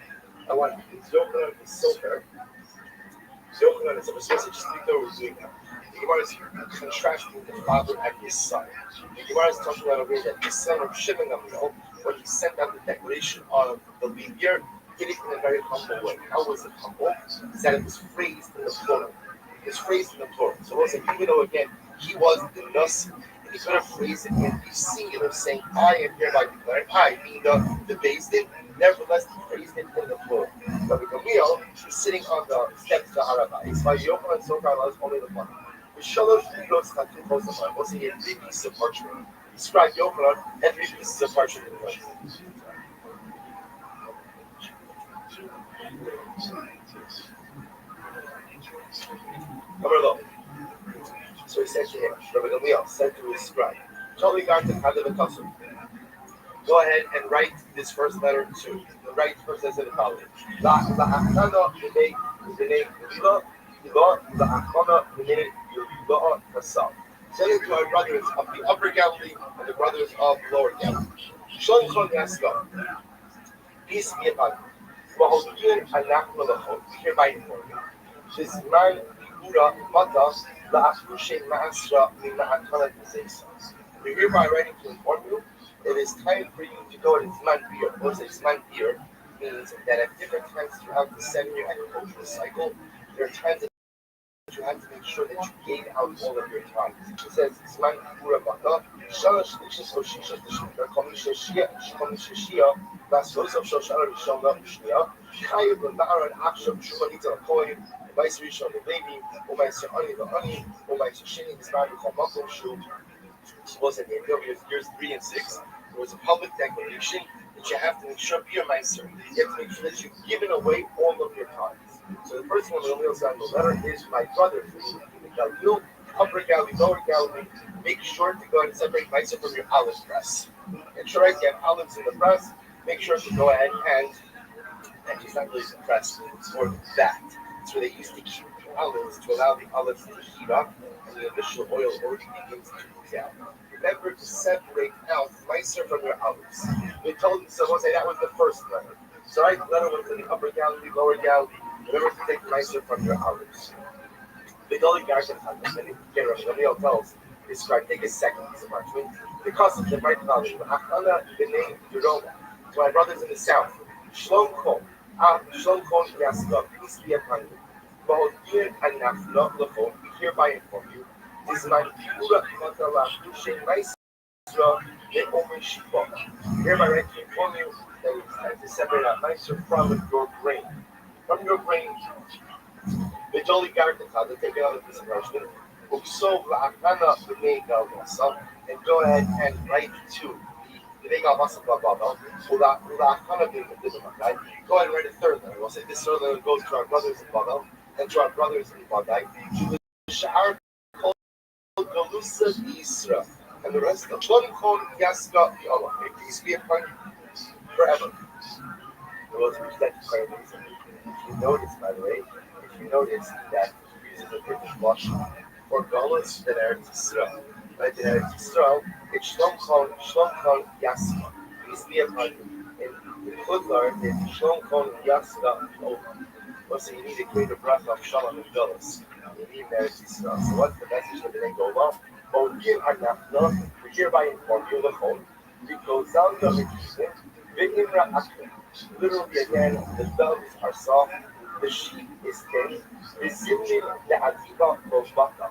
I want the opener is so fair. The opener is a specific speaker who's doing that. The Gemara is contrasting the father and his son. The Gemara is talking about a way that the son of Shimon Gamliel, when he sent out the declaration of the leap year, did it in a very humble way. How was it humble? Is that it was phrased in the plural. It's phrased in the plural. So we'll say, even though again he was the Nasi, and he could have phrased it in the singular, saying, I am hereby declaring, I being the Beis Din, nevertheless he phrased it in the plural. Rabbi Gamliel is sitting on the steps of the Arabah. It's by Yochanan and Sokar allows only the one. The Shalosh Milos Tatum Kosafai, we'll say in 3 pieces of parchment. Describe Yochanan and 3 pieces of parchment in the way. So he said to him, Rabbi Gamliel said to his scribe, go ahead and write this first letter too. The right first says it following. Send it to our brothers of the upper Galilee and the brothers of lower Galilee. Peace be upon you. Hereby inform you. This man we're hereby writing to inform you it is time for you to go to Zman Bir. What is Zman Bir? Means that at different times throughout the 7-year agricultural cycle, there are times that you have to make sure that you gain out all of your time. It says Zman Bura Bata, Shalosh Lishis Oshishas Lishis, Komisha Shia, Vasos of Shoshana Rishona Shnia, Kayub and Nara and Aksham Shumanita Kohen, Vice Rishon the baby, Umaysa Ani the Ani, Umaysa Shini, this man called Makom Shu. Was at the end of years 3 and 6. There was a public declaration that you have to make sure be a Meiser. You have to make sure that you've given away all of your times. So the first one on the letter is my brother, Galilee, upper Galilee, lower Galilee. Make sure to go and separate Meiser from your olive press. And sure, if you have olives in the press, make sure to go ahead and it's not really the press, it's more the vat. It's where they used to keep the olives to allow the olives to heat up and the initial oil already begins to cool down. Remember to separate out Meiser from your olives. They told him, so we'll say that was the first letter. So right, the letter went to the upper Galilee, lower Galilee. Remember to take Meiser from your olives. They told him, guys, and again, Rabbi tells his scribe, take a second piece of parchment. Because of the right knowledge, the name Yeroma, to my brothers in the south, Shlom Kol Yaskov, peace be upon you. Mahodin and Naflot Lachon, we hereby inform you. Is my Pura Matala Hushain Maisra, the Omer Shipok. Hereby write to inform you that it's time to separate out Meiser from your grain. From your grain, the Jolly Garden, they take another piece of parchment. So the name Galvasa, and go ahead and write to the Galvasa Babel, go ahead and write a third letter. We'll say this third letter goes to our brothers in Babel and to our brothers in Badai. And the rest of London Yaska Allah. May peace be upon you forever. The Lord's reached that declaration. If you notice, by the way, that he uses a British wash for Golas than Eretz Yisrael. Right, in Eretz Yisrael, it's Shlom Kol Yaska. Peace be upon you. In Chudlar, it's Shlom Kol Yaska. Also, you need a greater bracha of Shalom and Golas. You need Eretz Yisrael. So what's the message of the name Golah? We hereby inform you the whole. Because literally again, the doves are soft, the sheep is thin, the zimnin le'adiva rovata,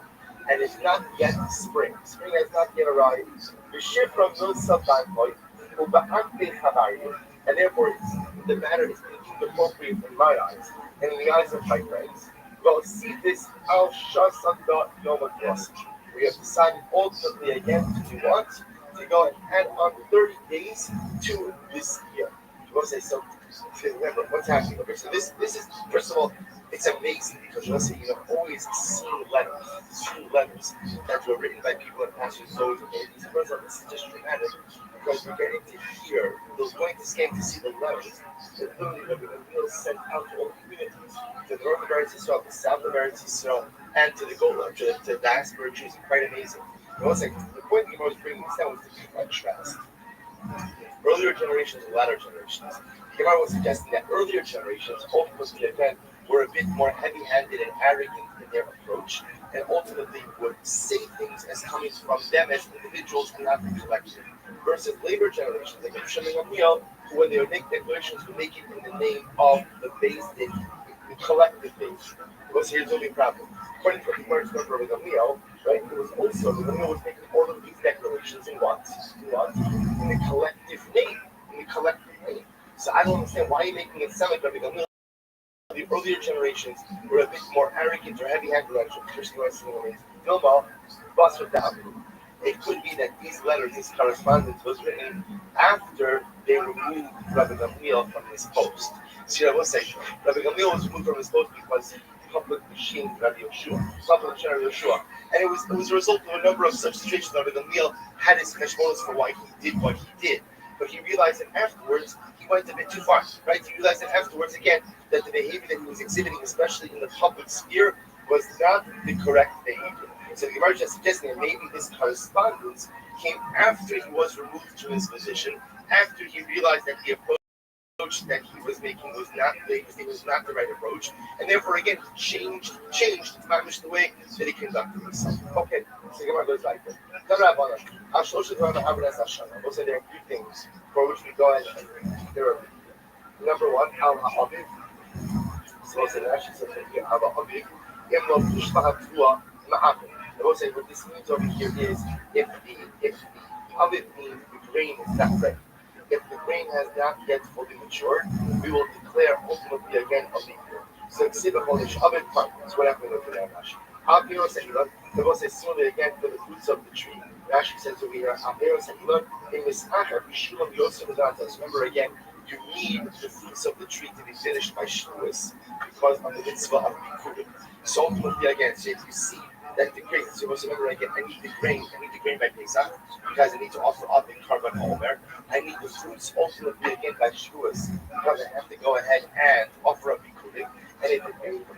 and it's not yet spring. Spring has not yet arrived. The ship from those subbankoy, and therefore the matter is deemed appropriate in my eyes and in the eyes of my friends. Well, see this al shasanda nomakros. We have decided ultimately again to do what? To go and add on 30 days to this year. You want to say so? Remember what's happening. Okay, so this is first of all, it's amazing because let's say you have always seen letters that were written by people in past years. First of all, this is just dramatic because we're getting to hear those going to scan to see the letters that literally Rabbi Rothschild sent out to all communities, to the north of Eretz Yisrael, the south of Eretz Yisrael, and to the Gola, to diaspora Jews, quite amazing. And one second, the point that I was bringing this down was the contrast. Earlier generations and latter generations. The Gemara was suggesting that earlier generations ultimately again were a bit more heavy-handed and arrogant in their approach, and ultimately would say things as coming from them as individuals and not the collective. Versus later generations, like Shimon Gamliel, who when they would make declarations would make it in the name of the base, the collective base. Because here's the only problem. According to the words of Rabbi Gamliel, right, it was also Rabbi Gamliel was making all of these declarations in what? In the collective name. In the collective name. So I don't understand why you're making it sound like Rabbi Gamliel. The earlier generations were a bit more arrogant or heavy-handed on Christian Muslims. Dilma, bust with that. It could be that these letters, this correspondence, was written after they removed Rabbi Gamliel from his post. See, I will say, Rabbi Gamliel was removed from his post because he publicly shamed Rabbi Yoshua. And it was a result of a number of such situations. Rabbi Gamliel had his kashmonos for why he did what he did. But he realized that afterwards, he went a bit too far, right? He realized that afterwards, again, that the behavior that he was exhibiting, especially in the public sphere, was not the correct behavior. So the Gemara is suggesting that maybe this correspondence came after he was removed from his position, after he realized that the approach that he was making was not the right approach, and therefore again changed the way that he conducted himself. Okay, so the Gemara goes like this. We'll say there are three things for which we go ahead and there are number one, al ha'aviv. So we'll say that actually says that al ha'aviv. I will say what this means over here is if the aviv means the grain is not ready. If the grain has not yet fully matured, we will declare ultimately again a leap year. So Ksiva Aviv Park. That's what happened with the Rashi. Alpiro Sehilot, the Bible says similarly again for the fruits of the tree. Rashi says over here, Alpiro Sehilot, in Misacha, Bishulom Yosef Zatas. Remember again, you need the fruits of the tree to be finished by Shavuos because of the mitzvah of Bikurim. So ultimately again, so if you see that the grain, so you must remember again, I need the grain by Pesach, because I need to offer up in Karban Omer. I need the fruits ultimately again by Shavuos, because I have to go ahead and offer up Bikurim. And if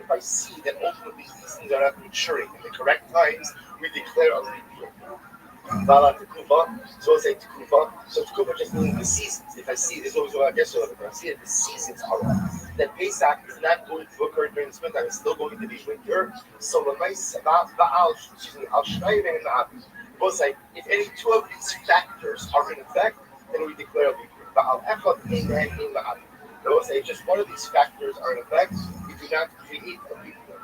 I see that ultimately these things are not maturing in the correct times, we declare a leap year. Vala Tekuva, so we'll say Tekuva. So Tekuva just means the seasons. If I see, this is always what I guess, if I see that the seasons are wrong, that Pesach is not going to occur during the springtime, it's still going to be winter. So we'll say, if any two of these factors are in effect, then we declare a leap year. We'll say, just one of these factors are in effect, we do not create a leap year.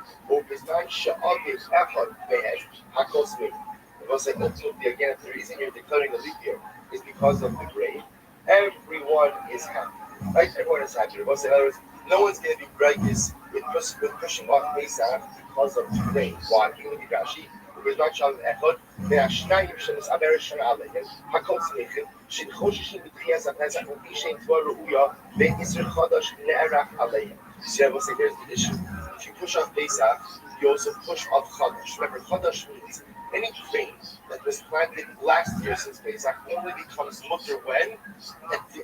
We'll say ultimately again, if the reason you're declaring a leap year is because of the grain, everyone is happy. Right? Everyone is happy. We'll say, in other words, no one's going to be righteous with pushing off Pesach because of the grain. Why? Even with Rashi, because Rothschild Echad, והשניים שנסעבר שנה עליהם, הכל שמחים, שחוששים בתחיית הפסח ומפי שאין תבואה ראויה, ועשר חודש נערך עליהם. See, I will say, here's the issue. If you push off Pesach, you also push off Chodesh. Remember, Chodesh means any grain that was planted last year since Pesach only becomes mutter when?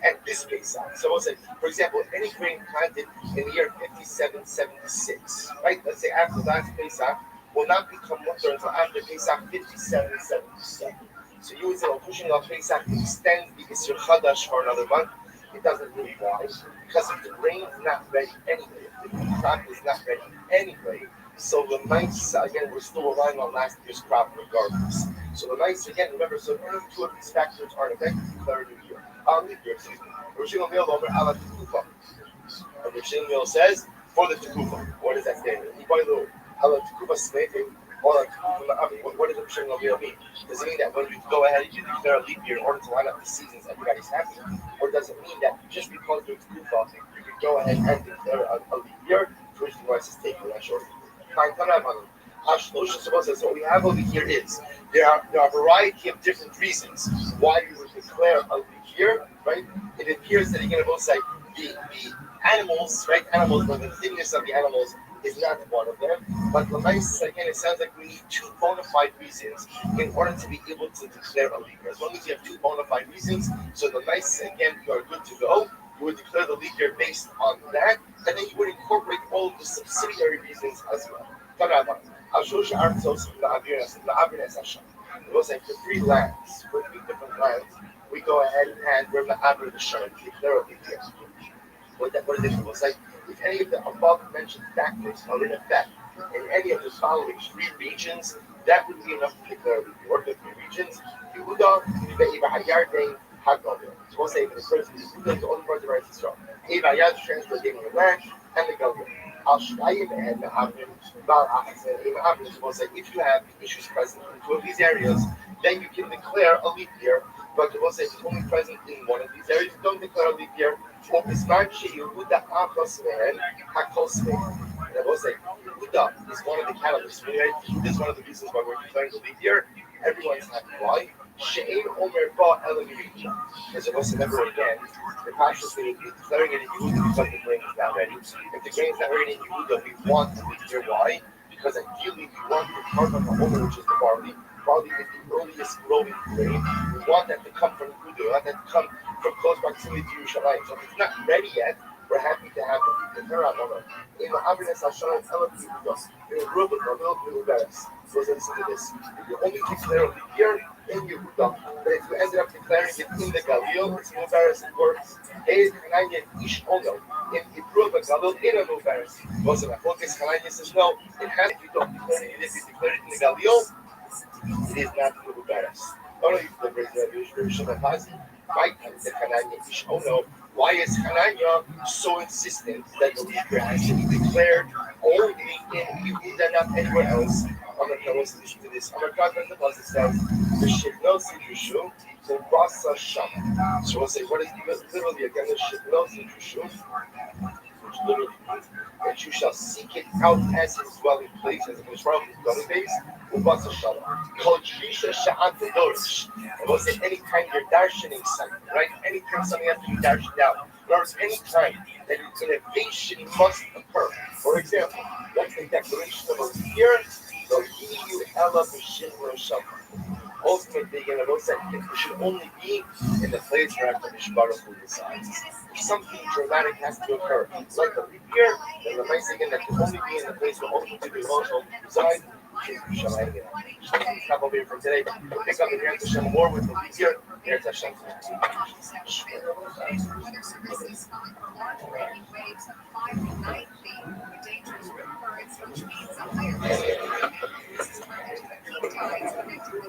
At this Pesach. So we'll say, for example, any grain planted in the year 5776, right? Let's say after last Pesach, will not become mutter until after Pesach 5777. So you would say, well, pushing off Pesach extends the Isser Chodesh for another month. It doesn't really why. Because if the grain is not ready anyway, if the crop is not ready anyway, so the mice, again, we're still relying on last year's crop regardless. So the mice, again, remember, so any two of these factors are in effect to declare a new year. Leap year, excuse me. Rosh Hashanah and Rosh Hashanah says, for the Tekufa. What does that stand for? What does Rosh Hashanah mean? Does it mean that when you go ahead and you declare a leap year in order to line up the seasons, everybody's happy? Or does it mean that just because there's Tekufa, you can go ahead and declare a leap year, which the Rice is taking that short? So what we have over here is there are a variety of different reasons why you would declare a leap year, right? It appears that you're going to both say the animals, right? Animals, but the thinness of the animals is not one of them. But the mice, again, it sounds like we need two bona fide reasons in order to be able to declare a leap year. As long as you have two bona fide reasons, so the mice, again, you are good to go. You would declare the leap year based on that, and then you would incorporate all of the subsidiary reasons as well. I'll show you our source from the Avinas Hashem. It was like for 3 lands, for 3 different lands, we go ahead and we're the Abir Hashem, declare a big deal. What it is, it was like if any of the above mentioned factors are in effect in any of the following 3 regions, that would be enough to declare a big deal. What are the 3 regions? Yehuda, Eva Hayarden, Hagavir. So we'll say for the first Yehuda, the only part of Eretz Yisrael. Eva Hayard transferred the land and the Gavir. Al Shlayim and Ma'avim, Bal Achas and Ma'avim. We'll say if you have issues present in 2 of these areas, then you can declare a leap year. But we'll say if it's only present in 1 of these areas, don't declare a leap year. And I will say, Yehuda is one of the catalysts. Yehuda is one of the reasons why we're declaring the leap year. Everyone's happy. Why? She'ein Omer Ba Elam Yehuda. As I was remember again, the Pasha is declaring it in Yehuda because the grain is not ready. If the grain is not ready in Yehuda, we want the leap year. Why? Because ideally we want the carbon Omer, which is the barley. Barley is the earliest growing grain. We want that to come from Yehuda. We want that to come from close proximity to Yerushalayim. So if it's not ready yet, we're happy to have the Torah on in the Avinas Hashem Elam Yehuda. In the Rubik or Little Beres. So listen to this. If you only declare a year in Yehuda, but if you ended up declaring it in the Galil, it's Little Beres, it works. Heid Hananya Ish Ono. In Hebrew, but Galil in a Little Beres. Most of my focus, Hananya says no. It has, if you don't declare it, if you declare it in the Galil, it is not Little Beres. Not only the Yerushalayim Hazi, right? And the Hananya Ish Ono. Why is Hananya so insistent that the leap year has to be declared only in Yehuda, not anywhere else? I'm going to listen to this. I'm going to the says, the Shivno Sidrushu, the Rasa Shama. So we'll say, what is literally again the Shivno Sidrushu? Which literally means that you shall seek it out as his dwelling place, as a Mishra, his dwelling place, Ubasa Shama. Called Jisha Sha'at Dorish. And we'll say, anytime you're darshaning something, right? Anytime something has to be darshed out. In other words, anytime that an innovation must occur. For example, let's take declaration of a year. Ultimately, it should only be in the place where HaKadosh Baruch Hu resides. If something dramatic has to occur, like a leap year, then the nice again that can only be in the place where ultimately the Lord resides. Stop over here from today. We'll pick up in Eretz Hashem more with the leap year. Eretz Hashem. Weather services calling for large raining waves of 5 to 9 feet. The dangerous rip currents, which means a higher risk of tides connected with the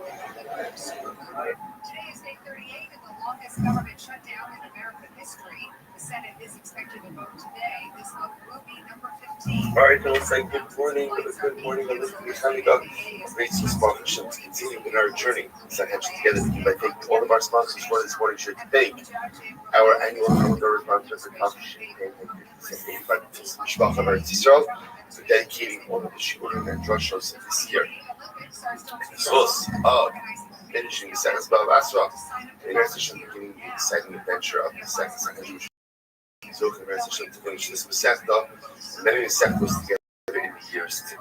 supermoon. Today is day 38 and the longest government shutdown in American history. The Senate is expected to vote today. This vote will be number 15. All right, let's say good morning. Good morning. I'm listening to Hanukkah. Great to sponsorship to continue in our journey. So I have together with you by thanking all of our sponsors for this morning. Should thank our annual Hanukkah sponsors and conference by the Mishpach of Eretz Yisrael for dedicating all of the Shiurim and Drushos this year. The source of finishing the second spell of Asra, and Eretz Hashem beginning the exciting adventure of the second Jewish. So Eretz Hashem to finish this Masechta, and many Masechtas together in the years to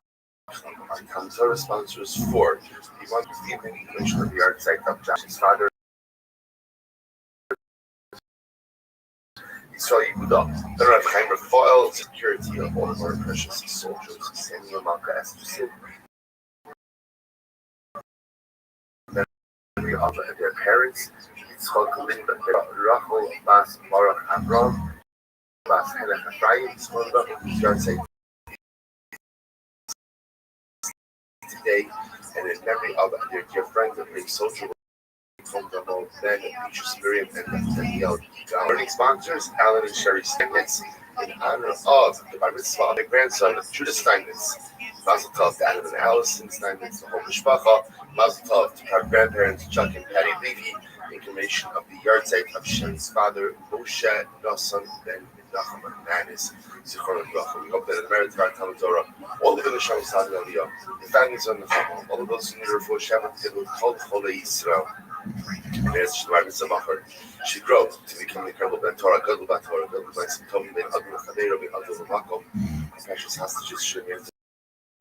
come. Our Torah sponsors for the one with the information of the yard site of Josh's father. Yisrael Yehuda, the Rav Chaim Raphael, security of all of our precious soldiers, Samuel Malka Esther, memory of their parents, Yitzchak Linda, Rachel, Bas Baruch Avram, Bas Henach Ephraim, Smonda, yard site today, and in memory of their dear friend, the brave soldier. From the whole then Beatrice Miriam and Danielle. Learning sponsors, Alan and Sherry Steinmetz, in honor of the Bar Mitzvah of their grandson, Judah Steinmetz. Mazel tov to Adam and Allison Steinmetz, the whole Mishpacha. Mazel tov to our grandparents, Chuck and Patty Levy. Information of the yard site of Shem's father, Moshe Nosson Ben Nachum Manis. Zichron Bracha. We hope that in the merit of our Talmud Torah, all of the Neshama Sadhu Aliyah, the families on the family, all of those who need a refuah Shabbat, Tibul, Kol Cholei Yisrael. She grew to become incredible Ben Torah, Gadol Ben Torah, Gadol Ben Simtom, Ben Adul Chadeiro, Ben Adul Makom. Precious hostages should be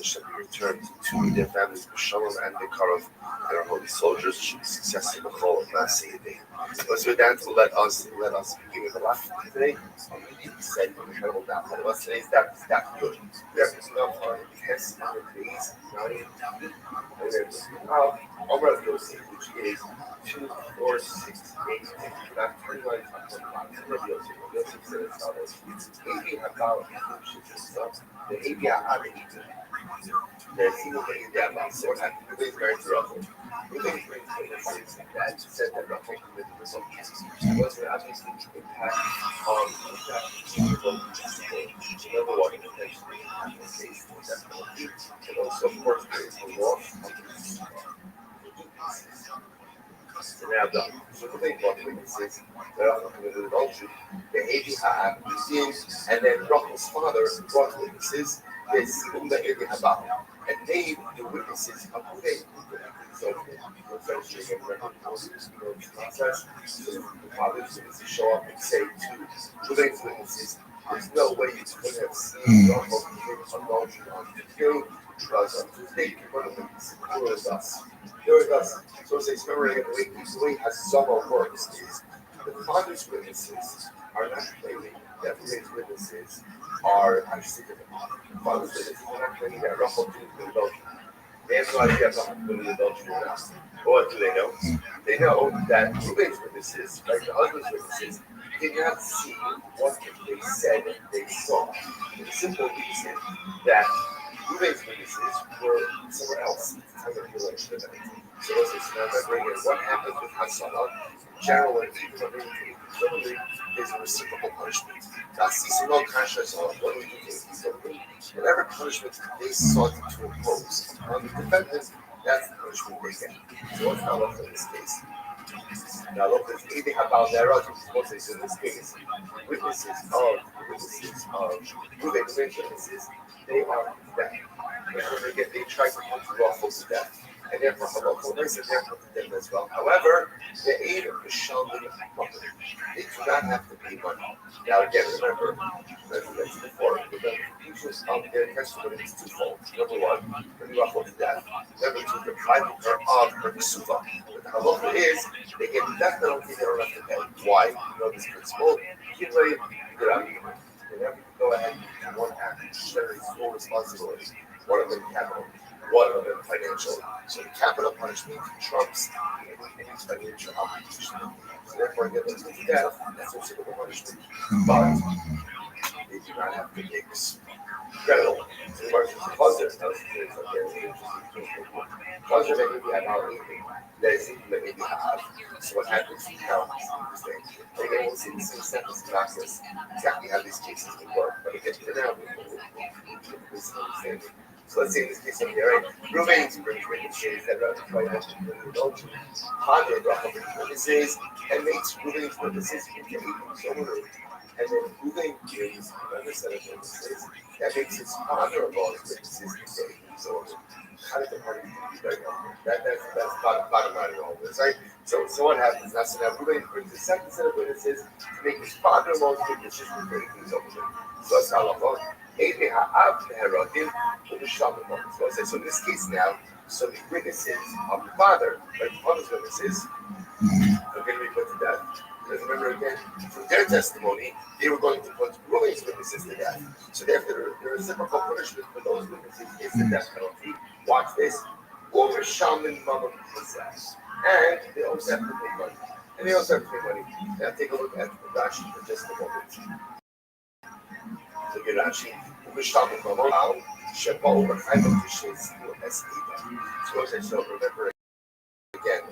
shall be returned to their families, Shalom and the Karov, and our holy soldiers should be successful in the whole of Masayah. Let's with that, let us begin with the last today. He said, incredible that one of us today's that good. We have to know for intense amount of days, 9, and then over at those things, which is 2, 4, 6, 8, about 29 times 80 about the ABI there's single thing that about so that really very trouble. Really brings witnesses that said that the whole committee was on cases. Was there obviously impact on that people number one potentially have the case for that penalty. And also of course there is a loss of the now done. So the thing about witnesses that are committed adultery, the ABI sins, and then Rachel's father brought witnesses, they see them the ABI. And they, the witnesses, of who they so process, so the father's witnesses show up and say to Ruben's witnesses, there's no way you could have seen Rachel commit adultery on Tuesday, because on Tuesday, one of the witnesses was us. There was us. So it says, remember, the way Hazama works is the father's witnesses are not claiming that Ruben's witnesses are actually different. The father's witnesses are not claiming that Rachel didn't adultery. They have no idea about whether the adultery or not. But what do they know? They know that Ruben's witnesses, like the husband's witnesses, did not see what they said they saw. For the simple reason that Ruben's witnesses were somewhere else at the time of the election event. So let's just remember again what happens with Hasana. In general, when people are being criminally, there's a reciprocal punishment. That's no conscious of what we do. Whatever punishment they sought to impose on the defendant, that's the punishment they get. So what's not left in this case? Now look, there's anything about that, witnesses in this case. Witnesses of Ruben's witnesses, they are dead. They try to put Rachel to death. And therefore, Rachel is therefore to them as well. However, the aid of the Shalman mother, they do not have to pay money. Now again, remember, as I mentioned before, the conclusions of their testimony is twofold. Number one, bring Rachel to death. Number two, depriving her of her ksuva. But the halacha is, they get the death penalty, they don't have to pay. Why? You know this principle. Whenever you go ahead and one act, share is full responsibility. One of them capital, one of them financial. So the capital punishment trumps any financial obligation. So therefore, get them to death, that's a typical punishment. But they do not have to pay this. Incredible. So the market is positive. Positive maybe about anything. There is something that maybe have. So what happens now is that again, we'll see the same sentence in practice exactly how these cases can work. But again, for now, we'll understand. So let's say in this case over here, right? Ruben's witnesses that are quite often adultery. Father brought up witnesses and makes Ruben's witnesses into Abraham's and then Ruben gives another set of witnesses that makes his father-in-law's witnesses into Abraham's How did the party do that? That's bottom line of all this, right? So what happens? Now, so now Ruben brings a second set of witnesses to make his father-in-law's witnesses into Abraham's So that's how long. So in this case now, so the witnesses of the father, like the father's witnesses, are going to be put to death. Because remember again, from their testimony, they were going to put Ruben's witnesses to death. So therefore, the reciprocal punishment for those witnesses is the death penalty. Watch this. Over Shaman Mama possess. And they also have to pay money. Now take a look at the Rashi for just a moment. Look at Rashi. So remember again,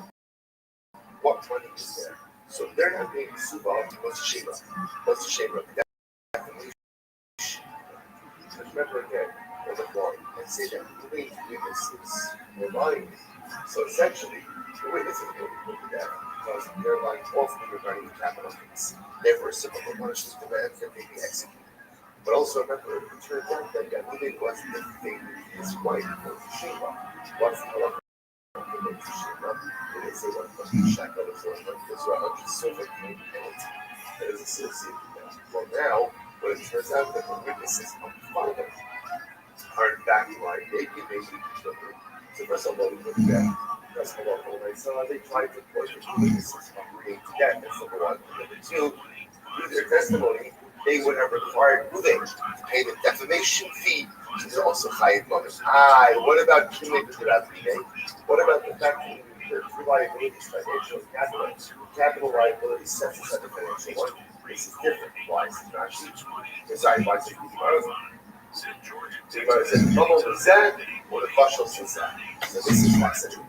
what money is there? So they're not being suba. What's Sheba? Remember again, there's a point and say that Ruben's witnesses were lying. So essentially, the witnesses will be put to death because they're lying falsely regarding the capital case. Therefore, reciprocal punishment demands that they be executed. But also remember, it turns out that Ruben wasn't the thing his wife was Sheba. What's the halacha? They say what the shackle is so much silver penalty that is associated with that. Well, now, when it turns out that the witnesses of the father aren't back in line, they can make each other. So first of all, we look at that's the local right. So they try to push the witnesses from being to death. That's number one. Number two, through their testimony, they would have required Ruvain to pay the defamation fee. She's also chayiv mother. What about Kimei B'Dirabine? What about the fact that the two liabilities, financial and capital liability sets aside the financial one? This is different. Why is it not huge? Sorry, why is it because it's bubble the Zan or the Bashal Sinzan. So this is fascinating.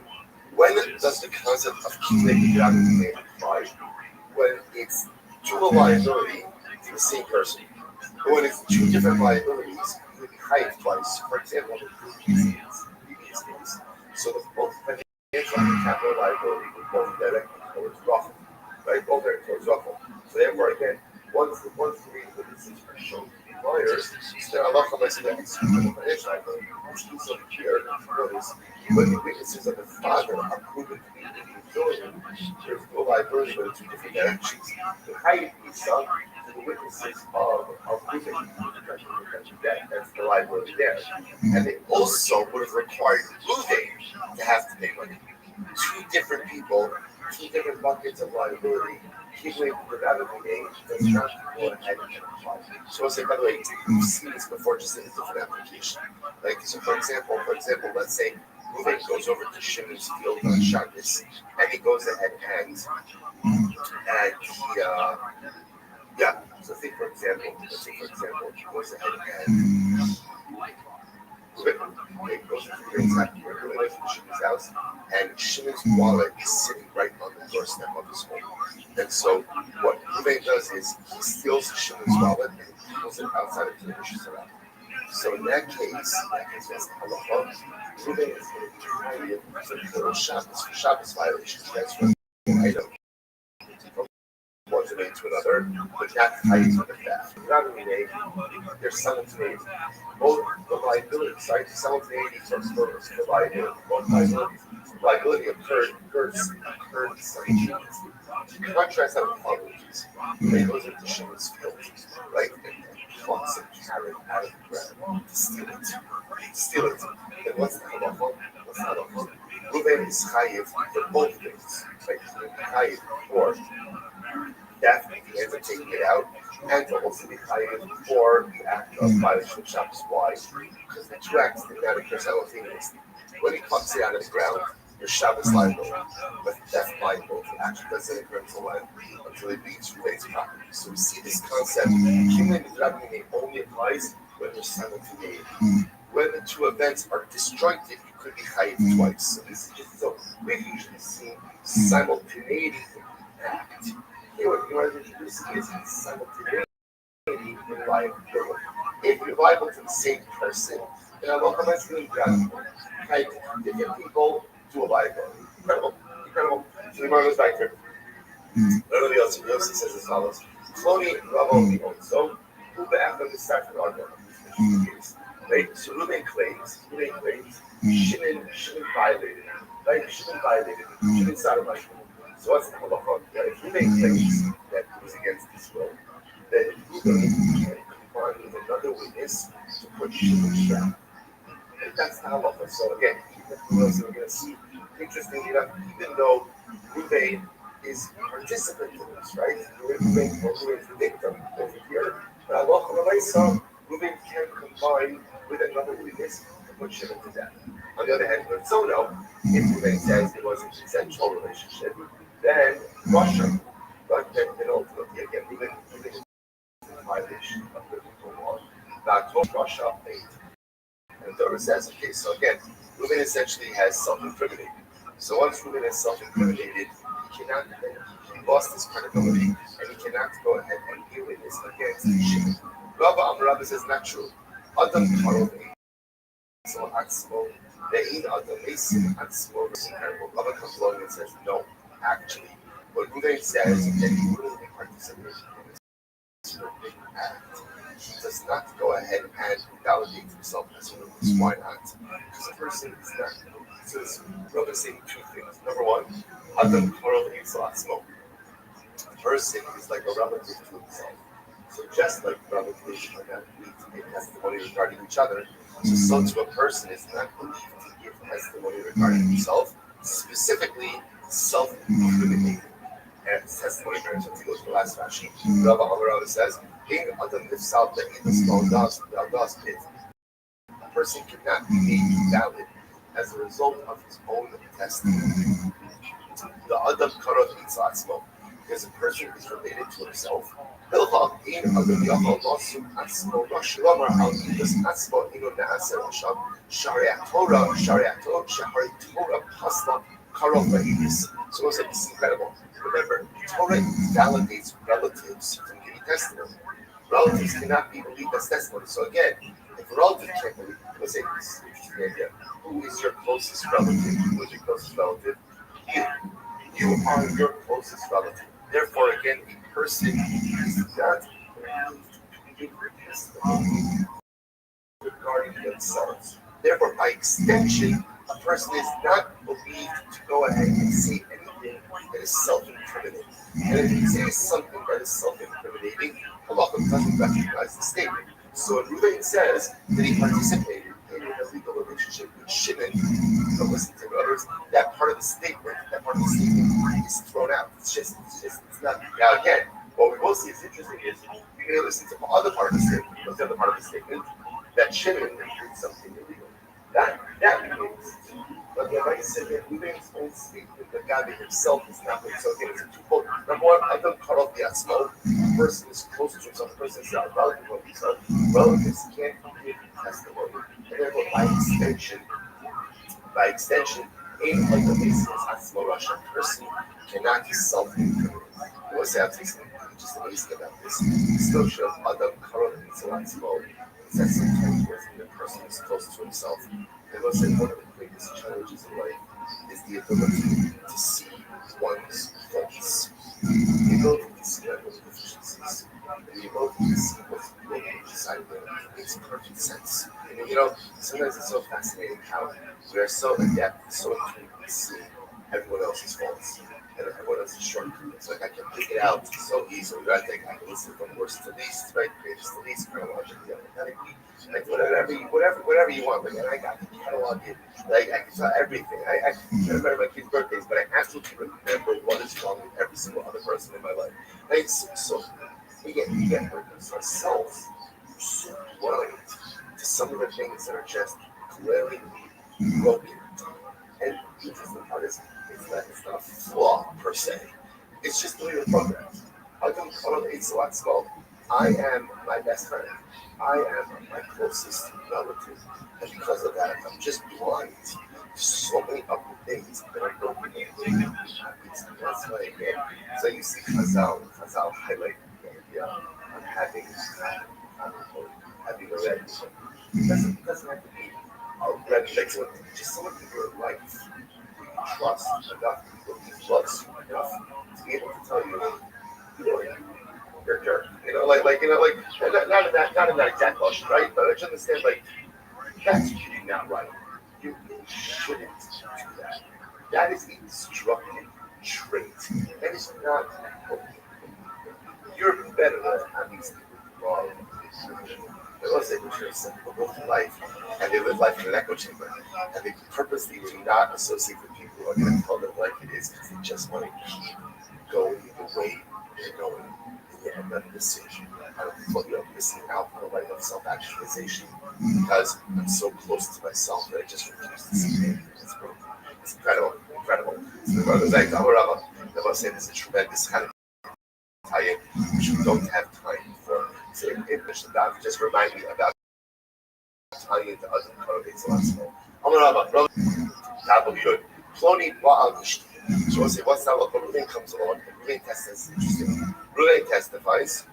When does the concept of Kimei B'Dirabine apply? When it's dual liability to the same person. But when it's two different liabilities, you would be chayiv twice. For example, in the previous case. So the both financial and capital liability would both directly towards Rachel. Right? Both are towards Rachel. So therefore, again, once the witnesses are shown to be liars, so there are Allah that it's financial liability. So here, notice, when the witnesses of the father are proven to be children, there's no liability, but in two different directions. The chayiv son to the witnesses of proving that that's the liability there. And they also would have required Ruvain to have to pay money. Two different people, two different buckets of liability. Kimei B'Dirabine does not go ahead and apply. So I'll say, by the way, we've seen this before, just in a different application. Like, so for example, let's say Ruvain goes over to Shimon's field on Shabbos, and he goes ahead and he So think for example, he goes ahead and Ruvain goes into the exact relationship to Shimon's house, and Shimon's wallet is sitting right on the doorstep of his home. And so what Ruvain does is he steals Shimon's wallet and he pulls it outside of the Rosh Hashanah. So in that case, that's halacha. Ruvain is going to be chayiv for Shabbos violations. That's what item from one domain to another, but not chayiv for the theft. There's simultaneity. Both the liabilities, right? Simultaneity for the liability. Both liability occurred simultaneously. Contrast that with apologies. They goes into Shimon's field, right? And plucks a carrot out of the ground to steal it. Then what's the halacha? Ruvain is chayiv for both things. Like chayiv for theft, he ends up taking it out, and to also be chayiv for the act of violation of Shabbos. Why? Because the two acts did not occur simultaneously. When he plucks it out of the ground, there's Shabbos liability, but theft liability actually doesn't occur until it leaves Ruvain's property. So we see this concept. Kimei B'Dirabine only applies when there's simultaneity. When the two events are disjointed, you could be chayiv twice. So this is just so we usually see simultaneity in act. Here, what you want to introduce is simultaneity in liability. If you're liable to the same person, then I'm not going to chayiv different people to a liability. Incredible. So the Gemara goes back here. Literally, Yossi says as follows: Cloni Ravo so who back on the start of the argument? Right? So Ruvain claims Shimon violated it. Right? Shimon violated it. Shimon sodomited. So what's the halacha? If Ruvain claims that it was against his will, then Ruvain can combine with another witness to put Shimon's trap. And that's the halacha. So again, we're going to see, interestingly enough, even though Ruvain is a participant in this, right? Ruvain is the victim over here. But halacha Ruvain can combine with another witness to put Shimon to death. On the other hand, let so know, if Ruvain says it was a consensual relationship, then Russia, but then ultimately again, Ruvain is in violation of biblical law. Now, told Russia paid. And the Torah says, okay, so again, Ruvain essentially has self-incriminated. So once Ruvain is self-incriminated, he lost his credibility, and he cannot go ahead and be a witness against Shimon. Rabbi says, not true. Adam Karov so Atzmo, Ve'in Adam Esim Atzmo, Rabbi comes along and says, no, actually, what Ruvain says is that he wouldn't participate in this act. He does not go ahead and validate himself as a witness. Why not? Because a person is not. So Rabbi is saying two things. Number one, Adam Karov Atzmo. A person is like a relative to himself. So just like relative and that we take testimony regarding each other, So such a person is not believed to give testimony regarding himself, specifically self-incriminating. And testimony bears to go to the last Rashi. Rabbi Rothschild says, "Being adam nifsal das it." A person cannot be made valid as a result of his own testimony. The adam karot itzatzmo, because a person is related to himself. Hilchah in adam yachal nosum atzmo rashlamar al midas atzmo ino naaser rasham shariat Torah pasla karot la'idis. So it's like, this is incredible. Remember, Torah validates relatives from giving testimony. Relatives cannot be believed as testimony. So again, if a relative can't believe, let's say this is an interesting idea. Who is your closest relative? Who is your closest relative? You. You are your closest relative. Therefore, again, a person is not believed to give testimony regarding themselves. Therefore, by extension, a person is not believed to go ahead and say anything that is self-incriminating. And if he says something that is self-incriminating, Halacha doesn't recognize the statement. So when Ruvain says that he participated in an illegal relationship with Shimon, to listen to others, that part of the statement is thrown out. It's not. Now again, what we will see is interesting is we may listen to the other part of the statement. What's the other part of the statement? That Shimon did something illegal. That remains. But like I said, Ruvain's own statement that God himself is not good. So again, it's a twofold. Number one, I don't cut off the atzmo. A person is close to himself. A person is not relative of himself. Relatives can't give testimony. And therefore, by extension, any like the basis atzmo Russian person cannot be self-incriminate. I will say, I'll take something just amazing about this. Still shows Adam Karon and Atzmo. That sometimes when the person is close to himself. And let's say one of the greatest challenges in life is the ability to see one's faults, the ability to see one's deficiencies, and the ability to see what's really inside of them. It makes perfect sense. And sometimes it's so fascinating how we are so adept, so intuitive to see everyone else's faults and everyone else's shortcomings. Like I can pick it out so easily, right? Like I can listen from worst to least, right? Greatest to least, chronologically, alphabetically, like whatever you want. Like, and I can catalog it. Like I can tell everything. I can remember my kids' birthdays, but I absolutely remember what is wrong with every single other person in my life. Like so we get hurt ourselves so blind to some of the things that are just glaringly broken. And the interesting part is it's not a flaw per se. It's just the way we're programmed. I don't call it a lot small. I am my best friend. I am my closest relative. And because of that, I'm just blind to so many other things that are broken. That's why again, so you see Chazal highlight the idea of having a red. It doesn't have to be a red flag. Just someone in your life trust enough people who loves you enough to be able to tell you you're a jerk. Not in that exact motion, right? But I just understand that's really not right. You shouldn't do that. That is a destructive trait. That is not healthy. You're better than having these people wrong. Let's say people go through life and they live life in an echo chamber and they purposely do not associate with people who are going to tell them like it is because they just want to keep going the way they're going. And they end up missing missing out on the life of self-actualization because I'm so close to myself that I just refuse to see it. It's incredible. So the brothers like Rabbi saying this is a tremendous kind of Italian, which we don't have time for. So in English, just remind me about Italian to other correlates a lot small. Rabbi, Ploni Ba'al Ishti. So we'll say, what's that? Well, Ruvain comes along, and Ruvain testifies. Interesting. Ruvain testifies,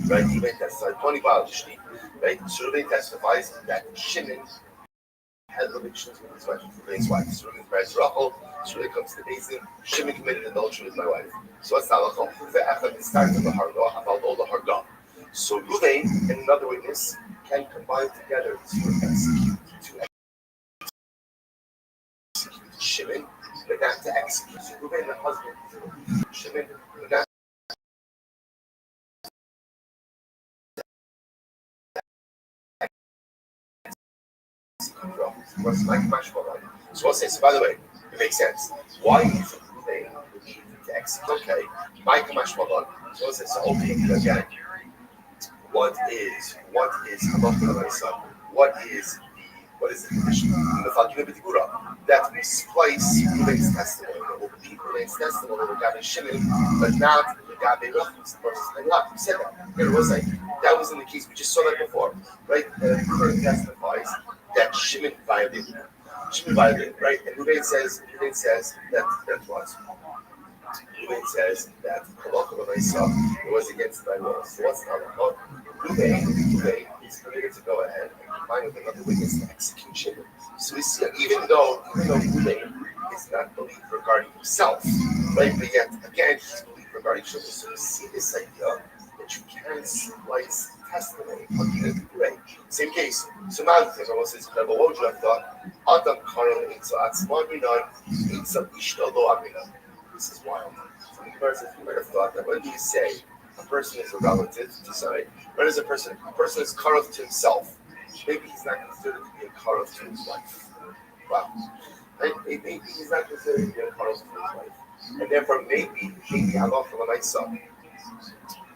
right? Ruvain testifies. Ploni Ba'al Ishti, right? So Ruvain testifies that Shimon had relations with his wife, Ruvain's wife. So Ruvain marries Rachel. So Ruvain comes to Basin. Shimon committed adultery with my wife. So what's that? So Ruvain and another witness can combine together to execute Shimon, but not to execute. So Ruvain, the husband, Shimon, not What's my mashmalan? So we'll say. So by the way, it makes sense. Why is it they need to execute? Okay, my mashmalan. So we'll say. So okay, again. What is halacha? What is the condition? That we splice Ruben's testimony, that will be Ruben's testimony regarding Shimon, but not regarding Rachman's versus Hanlach. We said that. It was like that was in the case. We just saw that before, right? The Quran testifies that Shimon violated. Right? And Ruben says that was. Ruben says that it was against thy will. So what's the halacha? Ruben is permitted to go ahead and combine with another witness to execute Shimon. So we see even though Ruben is not believed regarding himself, right? But yet again he's believed regarding Shimon. So we see this idea that you can slice testimony on the way. Same case. So now the thing almost says Adam Karan Itza Atzmaminan Itza Ishtalo Amina. This is wild. So the person you might have thought that when you say a person is a relative to somebody, when is a person? A person is karov to himself. Maybe he's not considered to be a karov to his wife. Wow. Maybe he's not considered to be a karov to his wife. And therefore maybe Allah from a nice son.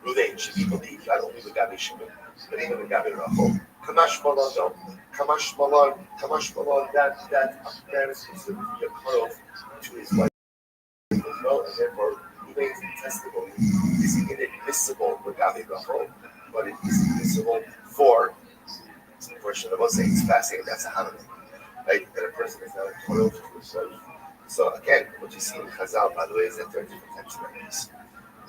Ruvain should be believed not only with Gabi Shimon, but even with Gabi Rachel. Kamash Malon, no. Kamash Malon, that is considered to be a karov to his wife. Well, and therefore, Ruvain's testimony is inadmissible for Gabi Rachel, but it is admissible for a portion of us saying it's fascinating, that's a Hanukkah. Right? That a person is not a karov to himself. So again, what you see in Chazal, by the way, is that there are different types of marriages.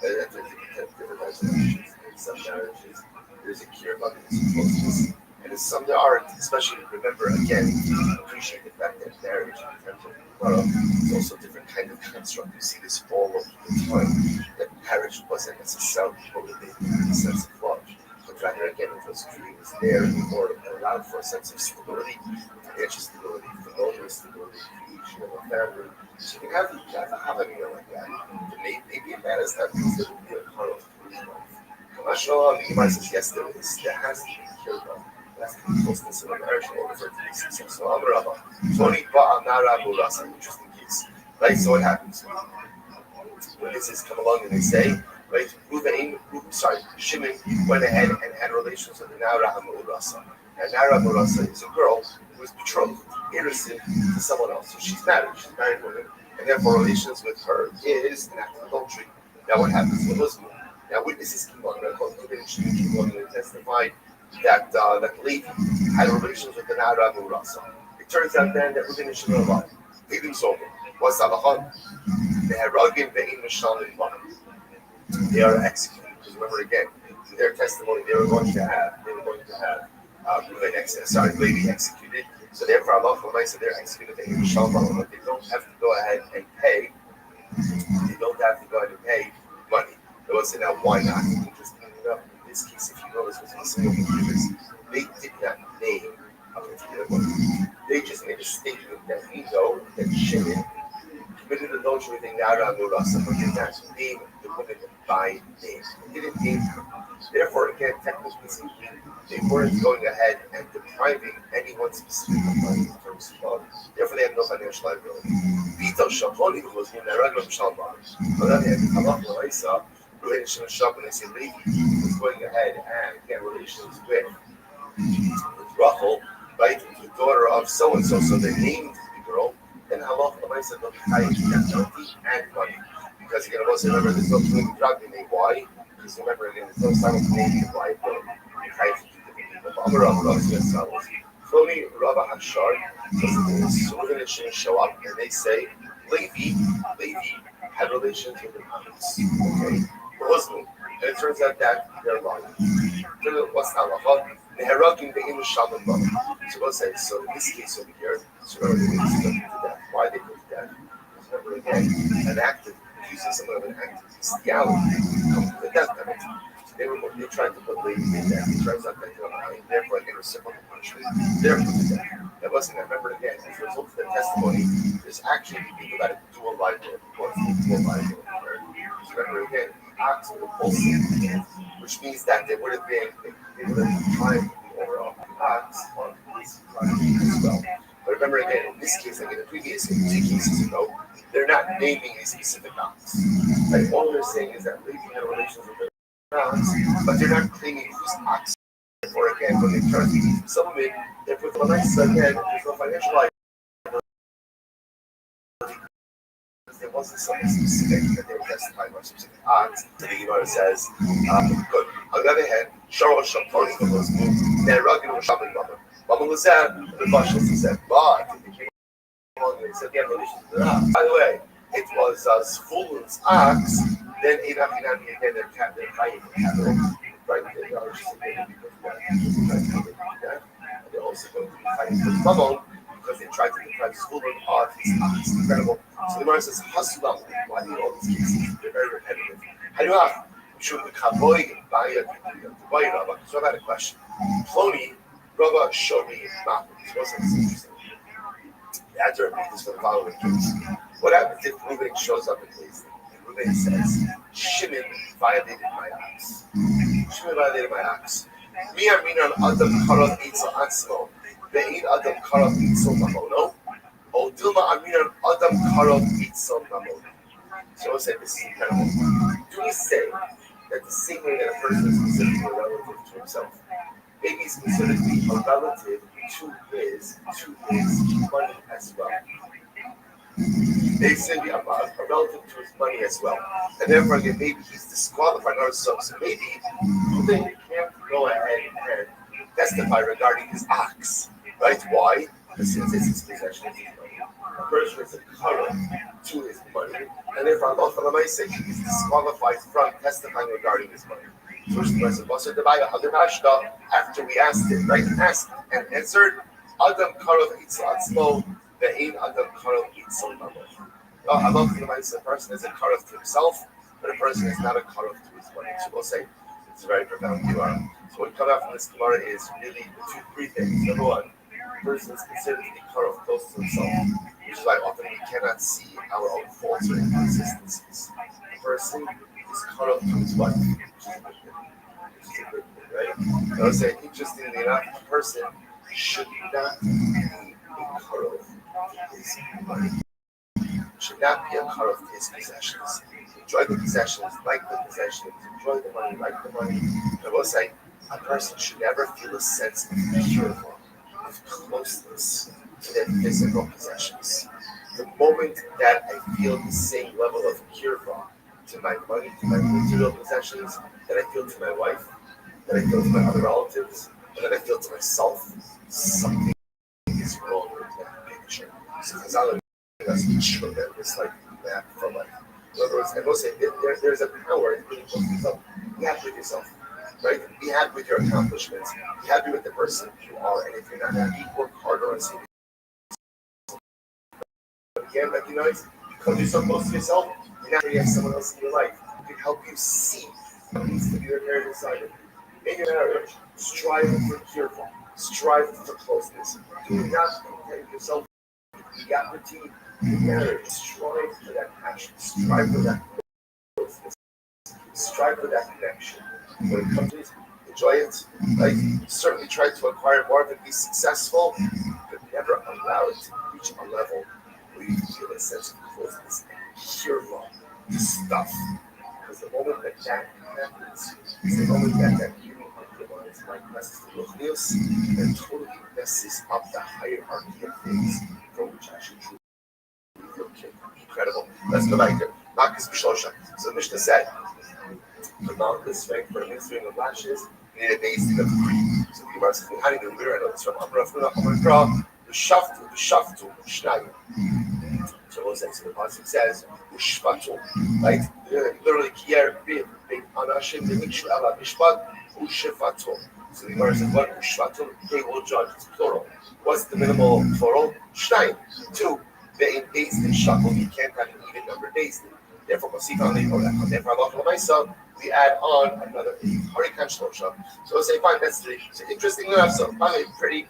There are different types of marriages. In some marriages, there's a cure about this. And in some there aren't, especially remember again, appreciate the fact that marriage in terms of is also a different kind of construct. You see this all over the time. That marriage wasn't necessarily motivated in the sense of love, but rather again it was there more allowed for a sense of stability, financial stability, familial stability, creation of a family. So you can have a meal like that. But maybe a man is not considered to be a part of his life. The Gemara says yes, there is. There has to be kirba. That's the closeness of a marriage in order for it to be successful. Interesting case. Right? So what happens? Witnesses come along and they say, right, Shimon went ahead and had relations with the Nara Hamurasa. And Nara Hamurasa is a girl who is betrothed, innocent to someone else. So she's married woman, and therefore relations with her is an act of adultery. Now what happens with Muslim? Now witnesses came on, and testified that Levi had relations with the Nara Hamurasa. It turns out then that Reuben and Shimon are alive. Levi's over. What's Alachan? They had Ragim Ve'im Mishalim Bam. They are executed. Because remember again, in their testimony, they were going to have Levi executed. So therefore, Allah said they're executed. Ve'im Mishalim Bam. But they don't have to go ahead and pay. They don't have to go ahead and pay money. They will say, now why not? Interestingly enough, in this case, if you notice what's missing over here is they did not name a particular woman. They just made a statement that we know that Shimon committed adultery with Nara Hamurasa, but did not name the woman by name. They didn't name her. Therefore, again, technically speaking, they weren't going ahead and depriving anyone specific of money in terms of love. Therefore, they had no financial liability. Vito Shaponi was in the regular Shalom. On the other hand, Allah Laisa, Ruben Shimon Shap, when they say Levi, was going ahead and get relations with Rachel, right, the daughter of so and so. So they named the girl. Then Allah said, "Look, I have penalty and money." Because again, also remember, there's no twin drug in it. Why? Because remember, again, there's no simultaneous liability. I have to do different people. Amar Rabbi Foni Rabbi Hashar. So we're going to show up, and they say, Levi had relations with the Hamas. Okay, the husband. And it turns out that they're lying. What's the halacha? Neheragim be'im shaman mother. So we'll say, so in this case over here, so remember they put to death. Why they put to death? Because remember again, an act of accusing someone of an act of bestiality comes to the death penalty. So they tried to put Levi in death. It turns out that they're lying. Therefore, they reciprocal punishment. They're put to death. That wasn't that. Remember again, as a result of their testimony, there's actually people that do a liability. What's the dual liability? So remember again, acts of repulsion, which means that they would have been trying to or ox on this project as well. But remember again, in this case, like in the previous 2 cases ago, they're not naming a specific ox. Like all they're saying is that Levi had relations with their ox, but they're not claiming whose ox. Or again, when they try to supplement, they put the nice again, there's no financial liability. There wasn't something specific that they were testifying about specific ox. So the Gemara says, good. On the other hand, Sharo Shaponi was moved, they're rugged with shopping mother. Mama was there, the Rothschild said, but if they came along and said, yeah, relations to the ox. By the way, it was Zvulun's ox, then Enafinami again, they're fighting for cattle. Right, they are just they're also going to be fighting for Mammon because they tried to deprive Zvulun of his ox. It's incredible. So the Gemara says, Hasulam, why do all these cases? They're very repetitive. How do you have? So I've had a question. Ploni, Rabba showed me Machman. This wasn't interesting. I had to repeat this for the following case. What happens if Reuben shows up in Israel? And Reuben says, Shimon violated my ox. Shimon violated my ox. Mi aminan adam karov itzel atzmo. Ve'in adam karov itzel mamono. O dilma aminan adam karov itzel mamono. So I said, this is incredible. Do we say that the same way that a person is considered to be a relative to himself, maybe he's considered to be a relative to his money as well? They say a relative to his money as well. And therefore, again, maybe he's disqualified or so. So maybe they can't go ahead and testify regarding his ox. Right? Why? Because since it's his possession, a person is a current to his money, and therefore Allah said he is disqualified from testifying regarding his money. First the person after we asked him, right? Asked and answered, Adam Karov Itzlatzmo, the Ein Adam Karov Itzlatzmo. Allah says a person is a Karov to himself, but a person is not a Karov to his money. So we'll say it's a very profound Gemara. So what we come out from this Gemara is really three things. Number one, a person is considered to be Karov close to himself, which is why often we cannot see our own faults or inconsistencies. A person is Karov to his wife, which is a good thing, right? I would say, interestingly enough, a person should not be a Karov to his money. Should not be a Karov to his possessions. Enjoy the possessions, like the possessions, enjoy the money, like the money. I will say, a person should never feel a sense of purity, of closeness to their physical possessions. The moment that I feel the same level of kirva to my money, to my material possessions, that I feel to my wife, that I feel to my other relatives, and that I feel to myself, something is wrong with that picture. So Chazal has been tremendous like that for life. In other words, I will say there's a power in being close to yourself. Be happy with yourself. Right? Be happy with your accomplishments. Be happy with the person you are. And if you're not happy, work harder on saving. But again, recognize, because you're so close to yourself, you're not going to have someone else in your life who can help you see what needs to be repaired inside of you. In your marriage, strive for cheerful. Strive for closeness. Do not content yourself with mediocrity in marriage. Strive for that passion. Strive for that closeness. Strive for that connection. When it comes to it, enjoy it. Like, certainly try to acquire more of it, be successful, but never allow it to reach a level where you feel a sense of closeness and hear the stuff. Because the moment that happens, is the moment that hearing underlines like messes the nucleus and totally messes up the hierarchy of things from which I should truly feel incredible. Let's go back there. Marcus B'Shlosha. So the Mishnah said, the mountainous strength for administering of lashes, you need a base of 3. So the Gemara says, how do you do it? I know this from Amar Afuna, the Shaftu, Shnayim. So we'll say, so the Pasuk says, Ushfatu, right? Literally, Kier, Bib, Anashim, the Mikshu, Ela, Mishpat, Ushfatu. So the Gemara says, what? Ushfatu, they will judge. It's plural. What's the minimal plural? Shnayim. 2. They in days in Shakul, you can't have an even number of days. Therefore, we add on another Harikan Shlosha. So we'll say, fine, that's 3. So interestingly enough, so finally, pretty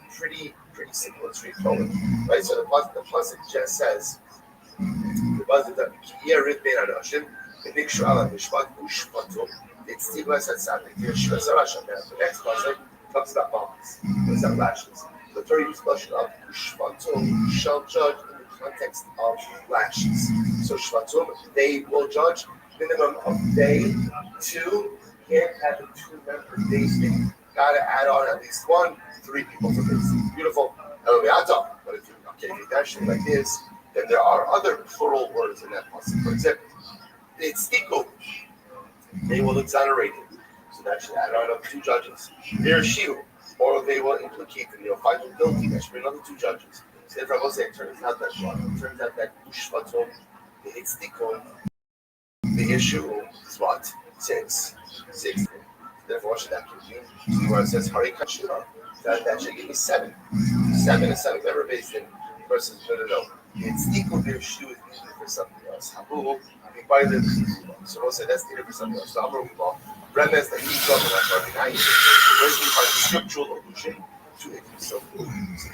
simple and straightforward. Right? So the Pasuk just says, the Pasuk that Yerid Ben Adashim, the Nikshu Ala Mishpat Ushpatu, it's Tiglas at Saturday, the next Pasuk, talks about bombs. What is that lashes? The Torah used lashon of shvatum shall judge in the context of lashes. So shvatum, they will judge minimum of day, 2, can't have a 2-member day thing. Gotta add on at least 1, 3 people for this. Beautiful. But if you actually like this, then there are other plural words in that passage. For example, it's tiku. They will exonerate him. So that should add on up 2 judges. They're shiu, or they will implicate him. They'll find him guilty. That should be another 2 judges. So if I will say it turns out that one, it turns out that ushvatum, it's tiku. The issue is what? 6. Therefore, what should that give you? Where it says Hari Kachira, that should give me 7. 7 is 7 member based in versus no. It's equal to issue is needed for something else. Habu, by the so we'll say that's needed for something else. So Habu, Remez that he's talking about Rabbi where do we find the scriptural allusion to it? So the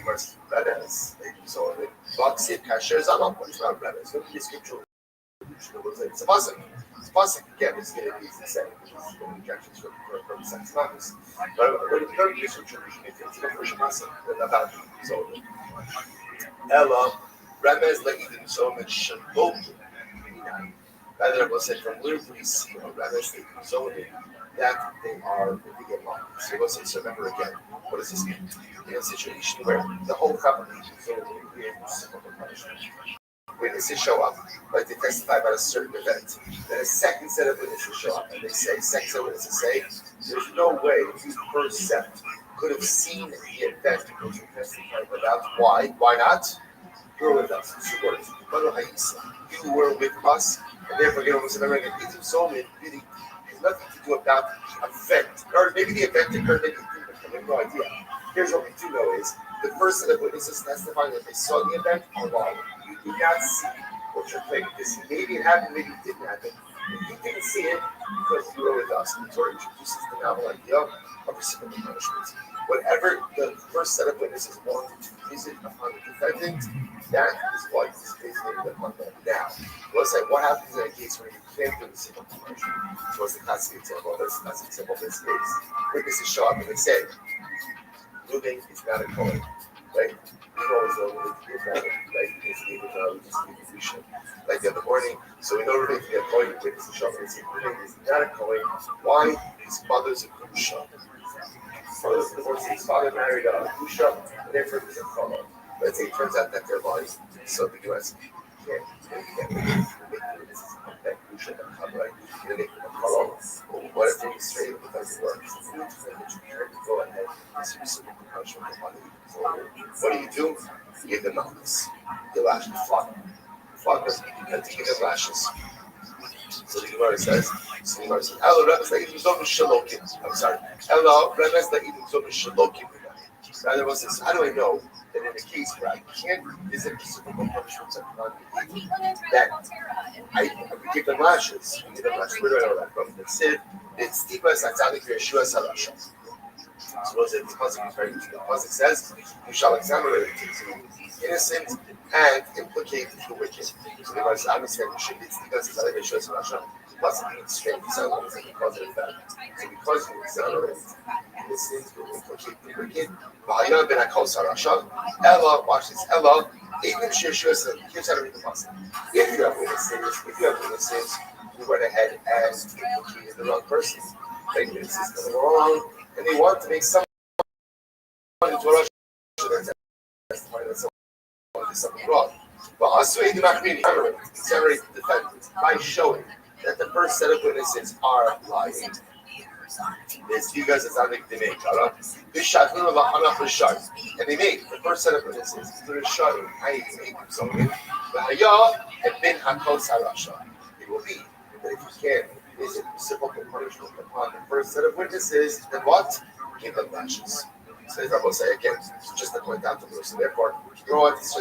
verse Remez, so the box it Kasher Zamak, but it's not Remez. Look at the scriptural. It's a pasuk. Again, it's going to be the same. Objections from sense matters. But when you don't use scripture, it's a first pasuk about so. Ella, Remez le'idim zomen shalom. Rather, we'll say from where we see Remez le'idim zomen that they are the get long. So we'll say, so remember again, what does this mean? In a situation where the whole company is civil punishment. Witnesses show up, like they testify about a certain event. Then a second set of witnesses show up, and they say, second set of witnesses say, there's no way the first set could have seen the event which we testified about. Why? Why not? You were with us. 2 words. You were with us, and therefore get almost another it really has nothing to do about the event. Or maybe the event occurred, maybe it didn't. I have no idea. Here's what we do know is the first set of witnesses testifying that they saw the event are lying. You did not see what you're claiming to see. Maybe it happened, maybe it didn't happen. You didn't see it because you were with us. And the Torah introduces the novel idea of reciprocal punishment. Whatever the first set of witnesses wanted to visit upon the defendant, that is what is basically upon them. Now, let's say what happens in a case where you can't do reciprocal punishment. So what's the classic example? That's the classic example of this case. Witnesses show up and they say, moving is not a calling, right? We always know we need to get better, right? It's even we just need to do like the other morning. So we know we're going to get a calling witness to show up and say, moving is not a calling. Why? His mother's a Kusha. His father married a Kusha, and therefore he's a calling. Let's say it turns out that they're lying. So the U.S. can't that Kusha that come right. They make them a calling. What if they straight up doesn't work? So you can't go ahead and specific punishment of money. So what do? You give them notice. You lash the flog. Flog them and to give them lashes. So the Gemara says, Elo Remez le'idim zomen shalokim. I'm sorry. Elo Remez le'idim zomen shalokim. The other one says, how do I know that in a case where I can't visit reciprocal punishments that I give them lashes? Where do I know that from? It's Tipas Atzadik Yeshua Salasha. So those are the pasuk is very interesting. The pasuk says, "You shall exonerate the innocent and implicate the wicked." So the Gemara understand it's because it's Atzadik Yeshua Salasha. The pasuk means straight. It's not always a cause and effect. So because you exonerate innocent, you implicate the wicked. V'hayam ben Akol Salasha. Ella, watch this. Ella, even Yeshua said, here's how to read the pasuk. If you have witnesses, you went ahead and implicated the wrong person. Like witnesses coming along. And they want to make someone into a Russia testify that someone did something wrong. But also, exonerate the defendant by showing that the first set of witnesses are lying. This you guys are not they make. And they make the first set of witnesses to the shot. I make something. It will be that if you can. Is it reciprocal punishment upon the first set of witnesses? Then what? Give them lashes. So I will say again, just to point out to them. So therefore, you know what? Let's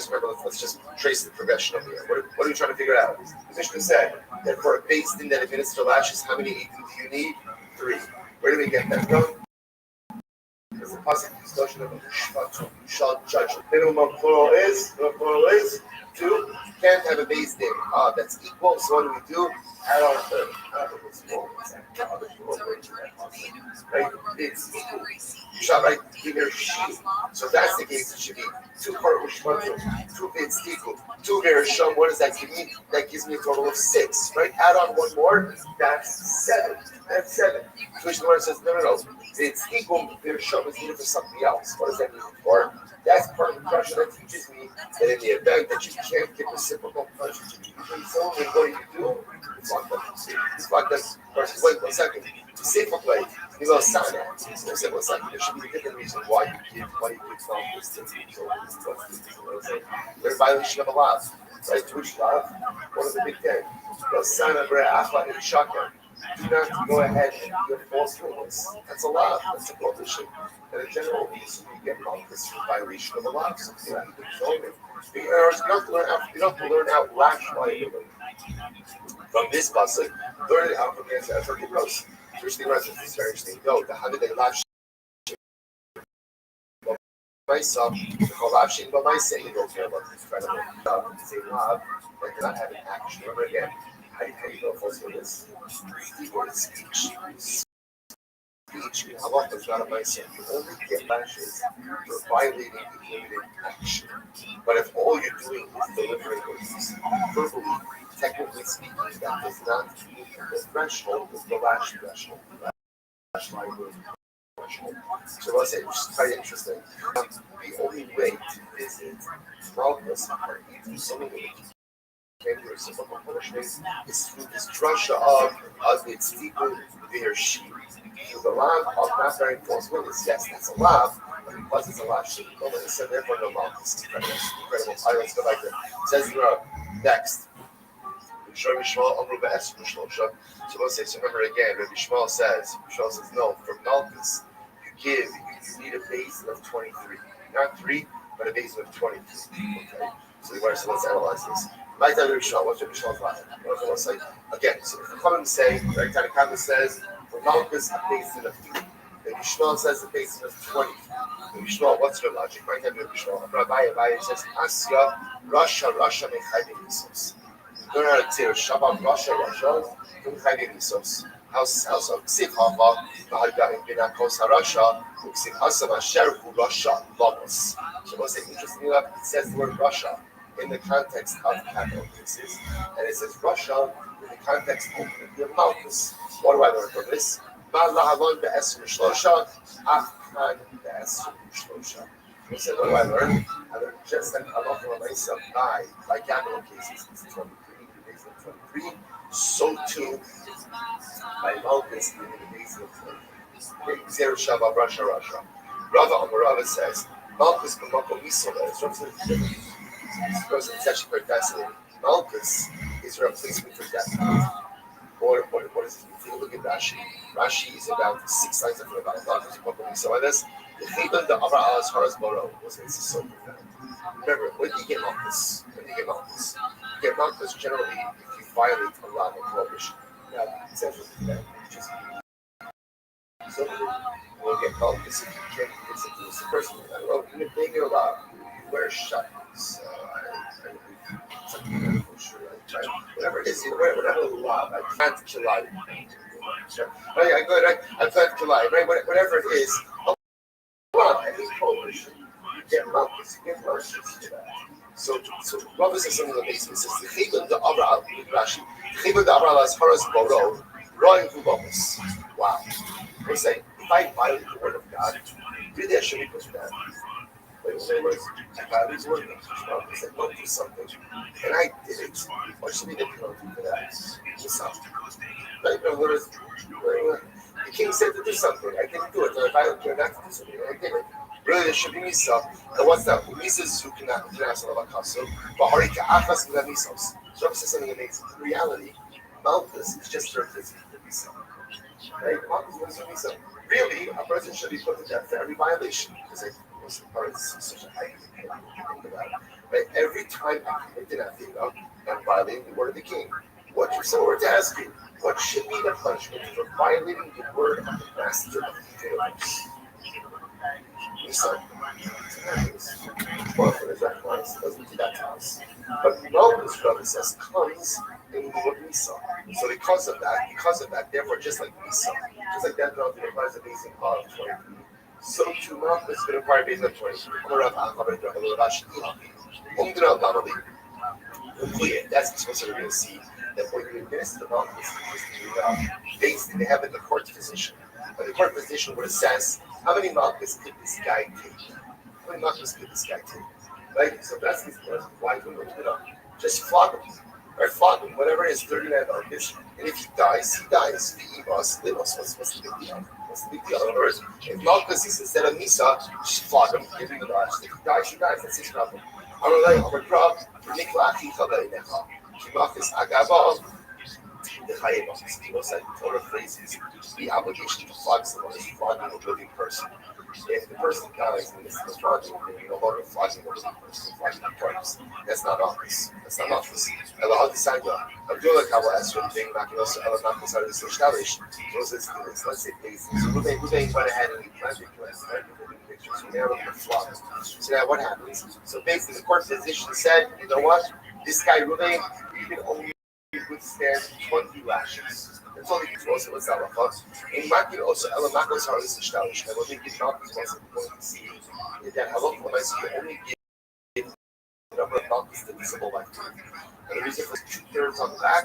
just trace the progression of here. What are we trying to figure out? The Mishnah said that for a base din that administer lashes, how many eating do you need? 3. Where do we get that from? Because the pasuk discussion of Mishpat, you shall judge. Minimum plural is two. Can't have a base name. That's equal. So what do? Add on third. Right? It's equal. You shall write either she. So if that's the case, it should be two part Mishpat, two bits equal. Two Verisham. What does that give me? That gives me a total of 6. Right? Add on one more. That's 7. That's 7. Which the word says no. It's equal. Verisham is needed for something else. What does that mean for? That's part of the question that teaches me that in the event that you can't give reciprocal pleasure to usually someone, what do? It's like that. It's like this person. Wait 1 second. To say for play, you go sign that. So say 1 second. There should be a different reason why you give some this to There's violation of a law. Right? Which law? One of the big 10. The sign of Achla and Shaka. Do not go ahead and give false witness. That's a law. That's a prohibition. And in general, you get this violation of a law. So you have to learn out rationally from this pasuk. Learn it out from the answer. That's what it goes. Interesting reference. It's very interesting. No, the how did they laugh? Myself, the collapsing, but my saying you don't care about this incredible say love that cannot have an action. Remember again, how do you know false witness? Speech. How often is not a myself? You only get lashes for violating the limited action. But if all you're doing is delivering words, verbally, technically speaking, that does not meet the threshold of the lash threshold. So let's say, which is quite interesting. The only way to visit progress or even something can be reciprocal punishment is through this drasha of its people, their sheep. So the lamb of not bearing false witness, yes, that's a lamb, but because it's a lamb, sheep, nobody said therefore no lamb. This is incredible. All right, let's go back there. It says next. So let's say, so remember again, Rabbi Shmuel says no, for Malchus, you need a basin of 23. Not 3, but a basin of 23. Okay. So let's analyze this. Right time, Rabbi Shmuel, what's Rabbi Shmuel's line? What's like? Again, so if the comment say, right time, the comment says, for Malchus, a basin of 3. Rabbi Shmuel says a basin of 20. Rabbi Shmuel, what's your logic? Right time, Rabbi Shmuel. Rabbi says, Asya, Russia, Mechayim Misos. Learn how to say Shabbat Russia, Mechayim Misos. House of Ksif Hava, Mahaga, Binakos Harasha, Ksif Hasam Asher, Russia, Logos. So what's interesting enough, it says the word Russia in the context of capital cases, and it says Russia in the context of the Malchus. What do I learn from this? What do I learn? I learned just like Allah for myself by capital cases. It's 23, based on 23. So too, by Malchus in the base of 23. Zero Shabbat Russia. Rava says, Malchus B'Mako Misola. It's actually very fascinating. Malchus is a replacement for death. What is it? If you look at Rashi, Rashi is about 6 lines of about Malchus B'Mako Misola. The Chayban the Avra Alas Haras Boro was so profound. Remember, when do you get Malchus? You get Malchus generally if you violate a lot of prohibition. Now, it's actually that. So we'll get Malchus if you can't convince it to this person. I wrote in a bigger law, you wear shackles. Whatever it is, you wear whatever law. I can't kill you. I can't kill you. Right? Whatever it is. Any prohibition, you get Malchus to that. So Rabbi says something amazing. He says, the Chayban the Avra, Rashi, the Chayban the Avra as Haras Boro, Roy Hubomus. Wow. They say, if I violate the word of God, really I should be put to that. But in other words, I violated the word of God. I said, don't do something. And I did it. What should be the penalty for that? What's up? Right? In other words, the king said to do something. I didn't do it. So I violated the word not to do something. I did it. Really, there should be Misa. And what's that? Misa is who cannot Lavakaso, but Harika Achas Misos. So I'm saying something amazing. In reality, Malchus is just a replacement for Misa. Right? Malchus is Misa. Really, a person should be put to death for every violation. Because most of the such a high right? Every time I committed a thing, I'm violating the word of the king. What you're so to ask you, what should be the punishment for violating the word of the master of the universe? Misa. Well, for the nice, doesn't do that to us. But Malchus, Rabbi says, comes in lieu of Misa. So because of that, therefore, just like Misa, just like that Malchus requires a basic of 23, so too Malchus is going to require a basic of 23. That's what we're going to see. That when you administer the Malchus, basically they have it in the court physician. But the court physician would assess how many Malchus could this guy take. How many Malchus could this guy take? Right? So that's his question. Why do we do it? Just flog him. Right? Flog him. Whatever it is, 39 Malchus. And if he dies, he dies. What's the big deal? What's the big deal? In other words, if Malchus is instead of Misa, just flog him, give him the dodge. If he dies, he dies. That's his problem. I'm a crowd for Nikla Achika. Malchus Agabah. The Chayim, people said Torah phrases, the obligation to flog someone is flogging a living person. If the person dies in the midst of flogging, then you're no longer flogging a living person, flogging the corpse. That's not office. That's not office. Allah decided, Abdullah Kabbalah asked for the thing, let's say things. So Ruben went ahead and he planted pictures. So now we're going to flog him. So now what happens? So basically the court physician said, you know what? This guy Ruben, you can only withstand 20 lashes. That's all he can also what's that about. And Maki also Elamakos are this established. And what they give not is also going to see that halakha you only give the number of malchus the visible lifetime. And the reason for 2/3 on the back,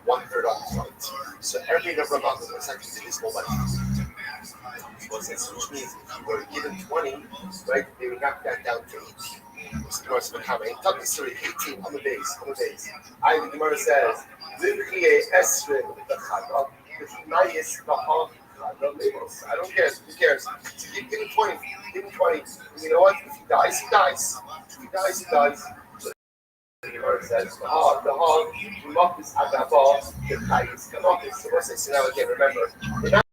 1/3 on the front. So every number of malchus is actually the visible lifetime. Which means if you were given 20, right, they would knock that down to 18. The Gemara says, "Tell me, sorry, 18 on the base, on the base." The Gemara says, I don't care. Who cares? So give him 20. Give him 20. And you know what? If he dies, he dies. If he dies, he dies. So the Gemara says, the hog, Malchus Agabah, the Kais, the Malchus. So now again, remember, we're not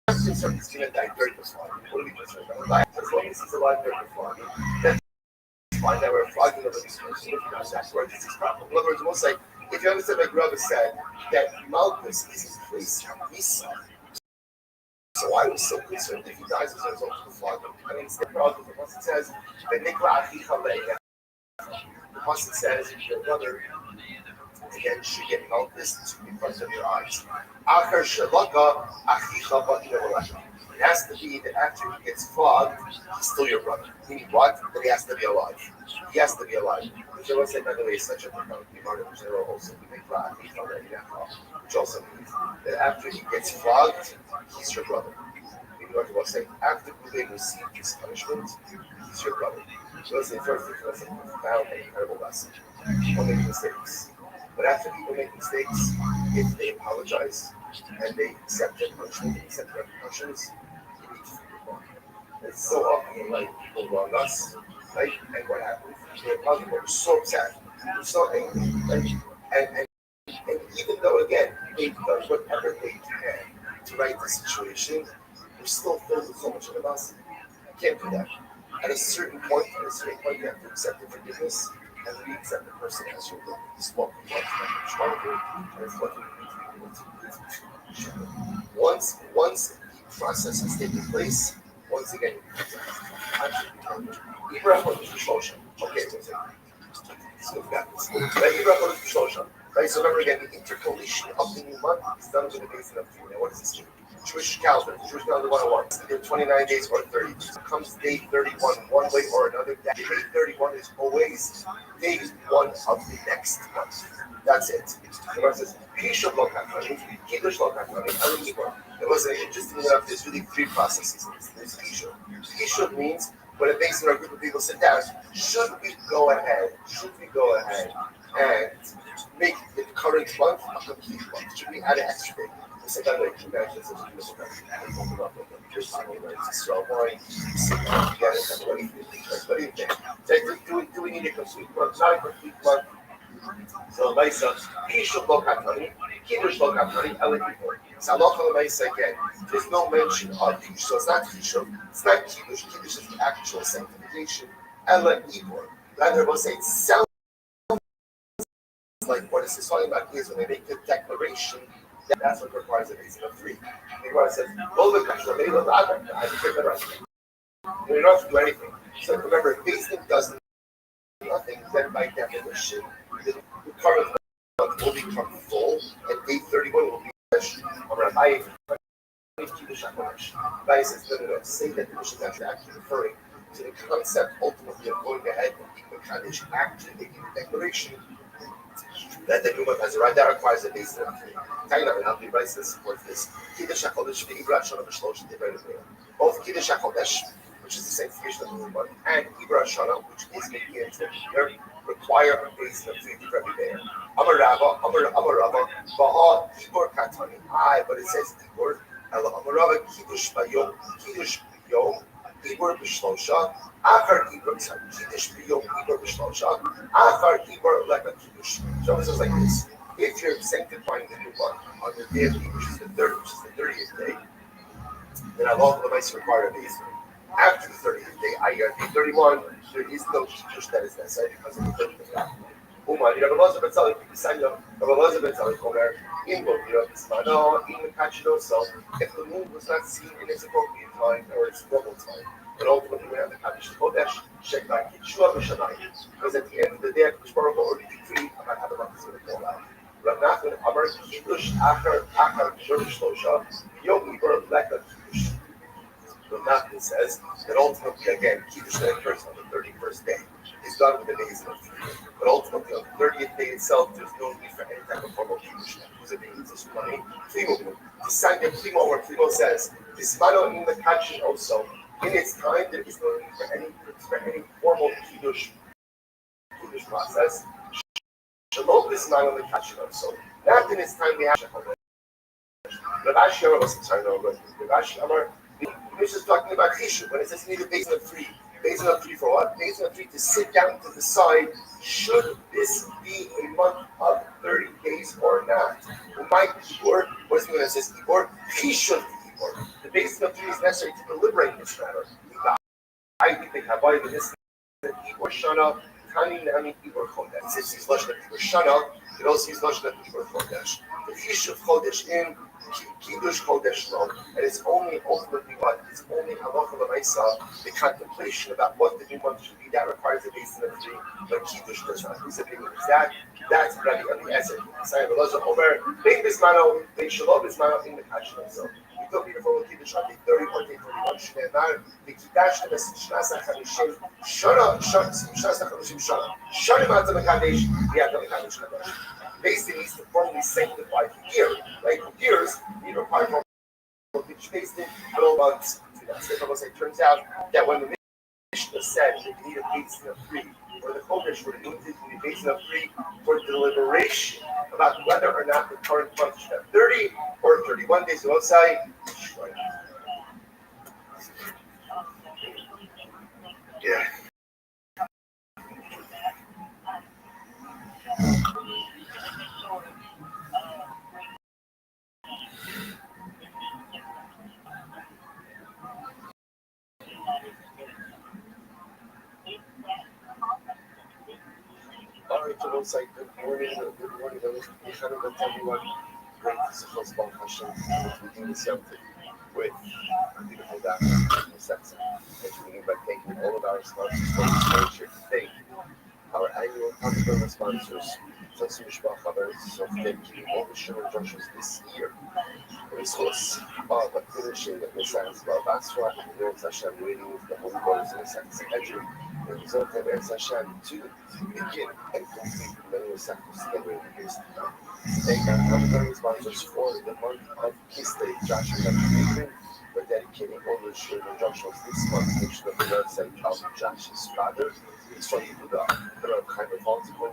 concerned he's going to die during the flogging. What are we concerned about? As long as he's alive during the flogging, that's fine. That we're flogging over this person. That's where this is problem. In other words, almost like, if you understand like Rabbi said, that Malchus is in place of Misa. So why are we so concerned if he dies as a result of the flogging? I mean, it's the problem. The Pasuk says, the Pasuk says, your brother, again, should get Malchus in front of your eyes. It has to be that after he gets flogged, he's still your brother. Meaning what? That he has to be alive. He has to be alive. Which I will say, by the way, is such a profound which also means that after he gets flogged, he's your brother. Meaning what I will say, after Ruben received his punishment, he's your brother. So let's say first, that's a profound and incredible lesson. People make mistakes. But after people make mistakes, if they apologize and they accept their punishment, they accept their repercussions, you need to forgive them. It's so often in life, people wrong us, right? And what happens? They apologize, we're so upset, we're so angry, right? And even though, again, they've done whatever they can to right the situation, we're still filled with so much animosity. You can't do that. At a certain point, you have to accept the forgiveness and we accept the person as your brother. This is what we want to make stronger, and it's what we need to do. Once the process has taken place, once again, okay, right, so remember again, the interpolation of the new month is done with the basis of 3. Now, what does this mean? Jewish calendar 101. Either 29 days or 30 days. Comes day 31 one way or another. Day 31 is always day 1 of the next month. That's it. The verse says, It was interesting enough, there's really 3 processes. There's Kishur. Kishur means when a base or a group of people sit down, should we go ahead and make the current month a complete month? Should we add an extra day? So that way, imagine such a beautiful country. What do you think? Do we need a complete month? Not a complete month. So, Maisa, Kishul Lokatani, Kiddush Lokatani, Elohim. So, Allah for the Maisa again. There's no mention of Kiddush. So, it's not Kishul. It's not Kiddush. Kiddush is the actual sanctification. Elohim. Rather, we'll say it sounds like what is this talking about is when they make the declaration. That's what requires a basis of 3. The Gemara says, "All the country, they will not." I think the right. You don't have to do anything. So remember, basement does nothing, then by definition, the current month will become full, and day 31 will be fresh. Rabbi says, no, say that the Mishnah is actually referring to the concept ultimately of going ahead and being a Kaddish, actually making a declaration that the Numa has a right that requires a base of Taina and Albi writes this supports this. Kiddush HaKodesh v'Ibra Shana v'Shlosh Devrei Nevuah. Both Kiddush HaKodesh, which is the sanctification of the month, and Ibra Shana, which is making it into a year, require a base of 3 Devrei Nevuah. Amar Rava, Baha Ibor Katani. But it says Ibor. Amar Rava Kiddush Bayom, Ibor B'Shlosha. Achar Ibor Kiddush B'Yom, Ibor B'Shlosha. Achar Ibor like a Kiddush. So it says like this. If you're sanctifying the new month on the day of Eid, which is the 30th day, then Allah will require a base. After the 30th day, i.e. on day 31, there is no Kiddush that is necessary because of the 30th day. Rabbi Rothschild Omer, in if the moon was not seen in its appropriate time or its normal time, then ultimately we have the Kaddish Kodesh, Shekbak Yeshua B'Shamayim, because at the end of the day, Kaddish Baruch Hu already decreed about how the month is going to fall out. Rav Nachman Amar Kiddush Achar Kiddush Shlosha Yom Ibor Leka Kiddush. Rav Nachman says that ultimately, again, Kiddush that occurs on the 31st day is done with the days of the year. But ultimately, on the 30th day itself, there's no need for any type of formal Kiddush. Who's a being this money? Klimo. The Sanya Klimo, where Klimo says, this mano in the Kaddish also, in its time, there is no need for any formal Kiddush process. Shalom is not only catching up, so not in its time we have Rabbi Shimon was sorry, no, Rabbi Shimon, this is talking about issue when it says you need a basin of 3. Basin of 3 for what? Basin of 3 to sit down to decide should this be a month of 30 days or not. My Ibor, what is it when it says Ibor? He should be Ibor. The basin of 3 is necessary to deliberate this matter. I think they have either this Ibor Shana. Since he's Lashon Ibor Shana, it also is Lashon Ibor Chodesh. The fish of Chodesh in Kiddush Chodesh Lo, and it's only ultimately what? It's only Halacha L'Maisa, the contemplation about what the new month should be. That requires a basin of 3, but Kiddush does not. Whose opinion is that? That's Rabbi Eliezer. Say Rabbi Rothschild Omer, Bein Bismano, Bein Shalom Bismano in the Kaddish Lo. You don't need to follow Kiddush on day 30 or day 31. Shneimar, the Kiddush, the Shnasa Chamishim, Shana, Shnasa Chamishim Shana, Shana Matzah Mekadesh, Yata Mekadesh Kadosh. Basically needs to formally sanctify the year, right? For years, you require formal Kiddush basically, but all months do that. So it turns out that when the Mishnah said that you need a basin of 3, or the Kodesh would need a basin of 3 for deliberation about whether or not the current month should have 30 or 31 days outside. Yeah. All right, so it's like good morning, everyone. Great to see you all Hashem. We do this with a beautiful doctor, Sex. And we begin by thanking all of our sponsors for this venture today. Our annual Hanukkah sponsors, Tzatzim Mishpach Haber, so keeping all the sugar junctions this year. Resource, but finishing the Messiah's love, Asra, and Eretz Hashem, waiting with the Holy Ghost in the second century. The result of Eretz Hashem to begin and complete many sacrifices together in the years to come. Thank our Hanukkah sponsors for the month of Kislev, Josh and David. We're dedicating all the sugar junctions this month, which the website of Josh's father. It's from the kind of multiple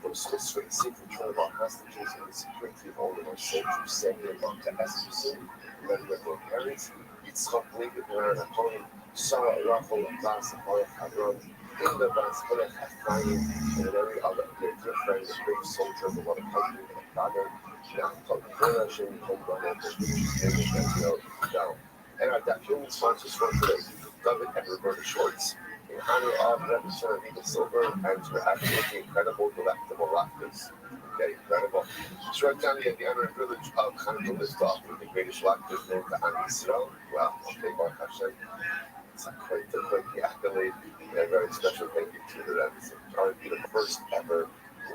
from Swiss Street Secret Trove our hostages and the security of all of our soldiers, sending them on to Esposito, remember their parents. It's completely around a home, Sarah Raffle and Bass and Hoya Hadron, in the Bass, Hoya Hadron, and every other dear friend, the brave soldier, the one of husband and father. Now, Generation Home down. And our human sponsors for today, David and Roberta Schwartz. In honor of Representative Vita Silver and her absolutely incredible delectable latkes. Okay, incredible. Short County had the honor and privilege of Hanukkah list off with the greatest latkes named the Ani Yisrael. Well, okay, Baruch Hashem. It's quite the accolade and a very special thank you to them. It's probably the first ever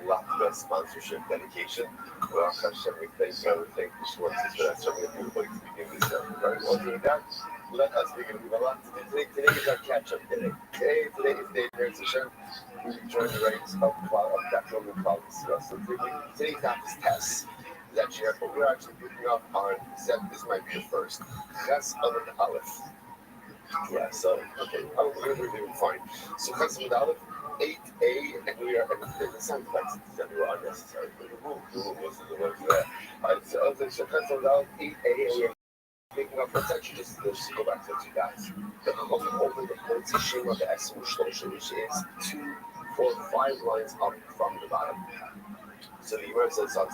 Latvia sponsorship dedication. Well, Hashem, we thank Schwartz for that. Certainly everybody to begin this very well doing that. Let us begin. We have a lot to do today. Today is our catch-up day. Today is day Bears Hashem. We join the ranks of that Roman province. So today's not this test. Is actually, but we're actually picking up on this might be the first. Ches Amud Aleph. Yeah, so okay, we're doing fine. So Ches Amud Aleph, 8A, and we are, and the sound effects that were unnecessary. Remove most of the ones there. So Ches Amud Aleph, 8A, and we're picking up, let's go back to you guys. The over the Motzi Shema Be'esim Shlosha, which is 2, 4, 5 lines up from the bottom. So the Gemara says, the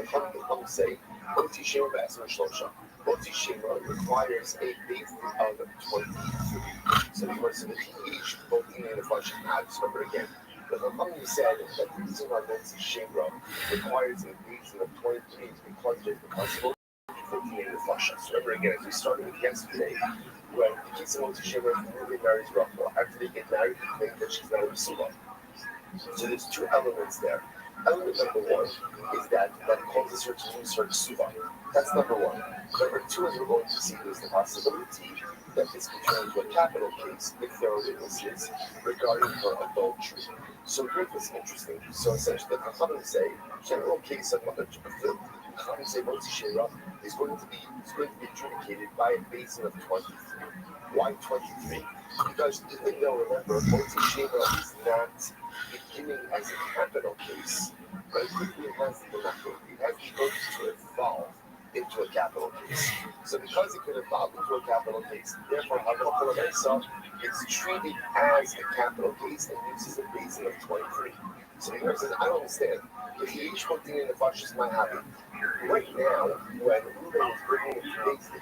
Chum say, Motzi Shema Be'esim Shlosha. Motzi Shema requires a base of 23. So the Gemara says, each Motzi Nefesh adds. Remember again, the Chum said that the reason why Motzi Shema requires a base of 23 is because there's the possibility. So remember again, as we started with yesterday, when Kisimo Tishima really marries Rachel, after they get married, they think that she's not a Risula. So there's two elements there. Element number one is that causes her to lose her Ksuba. That's number one. Number two, as we're going to see, there's the possibility that this can turn into a capital case if there are witnesses regarding her adultery. So here's what's interesting. So essentially, the Chachamim say, general case of the Chachamim say Motzi Shema is going to be adjudicated by a basin of 23. Why 23? Because even though, remember, Motzi Shema is not beginning as a capital case, but it quickly has the ability to evolve into a capital case. So because it could evolve into a capital case, therefore Halacha L'Maisa is treated as a capital case and uses a basin of 23. So the Gemara says, I don't understand. If you each one thing in the Fash is not happy. Right now, when Reuben is bringing it to Basin,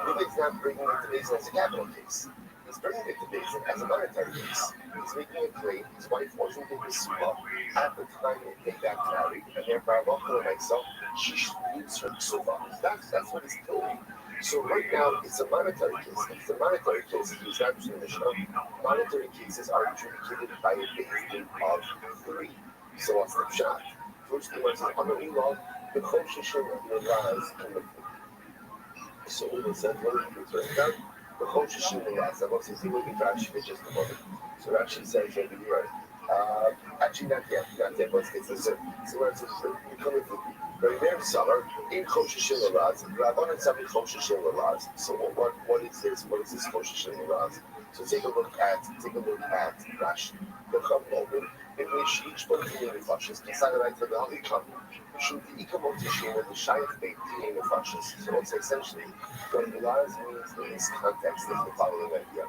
Reuben's not bringing it to Basin as a capital case. He's bringing it to Basin as a monetary case. He's making a claim. His wife wasn't in the Suba at the time they got married, and therefore Halacha L'Maisa, she should lose her Suba. That's what he's doing. So right now, it's a monetary case. If it's a monetary case, he was actually in the Mishnah. Monetary cases are adjudicated by a basin of 3. So what's the shot? First thing was, I'm going to love the Choshishim of your lives in the so we said, what are you doing down? The Choshishim of your lives. I'm also seeing what you Rashi for just a moment. So Rashi says over here, actually not yet, let's get this in. So where it says, you come with very very summer in Choshishim of Raz, Rabban and Sami Choshishim of Raz. So what is this? What is this Choshishim of Raz? So take a look at Rashi. The Chum Omen, in which each one of the Nefashis, decided right to the Halikam, should the Ikamotishim of the Shaykh Beit Dine Nefashis. So it's essentially what the Laz means in this context is the following idea.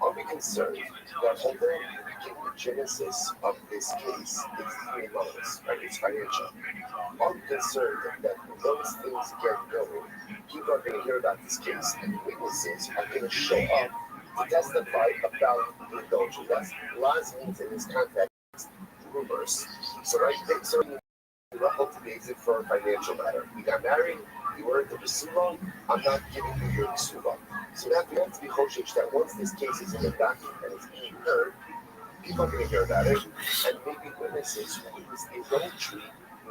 Are we concerned that although in the genesis of this case, it's 3 elements, right? It's financial. Are we concerned that when those things get going, people are going to hear about this case and witnesses are going to show up to testify about the adultery? That's Laz means in this context rumors. So right, so Rachel to be exit for a financial matter. We got married, you were in the B'suva, I'm not giving you your B'suva. So that we have to be choshesh that once this case is in the document and it's being heard, people are going to hear about it, and maybe witnesses who witnessed the adultery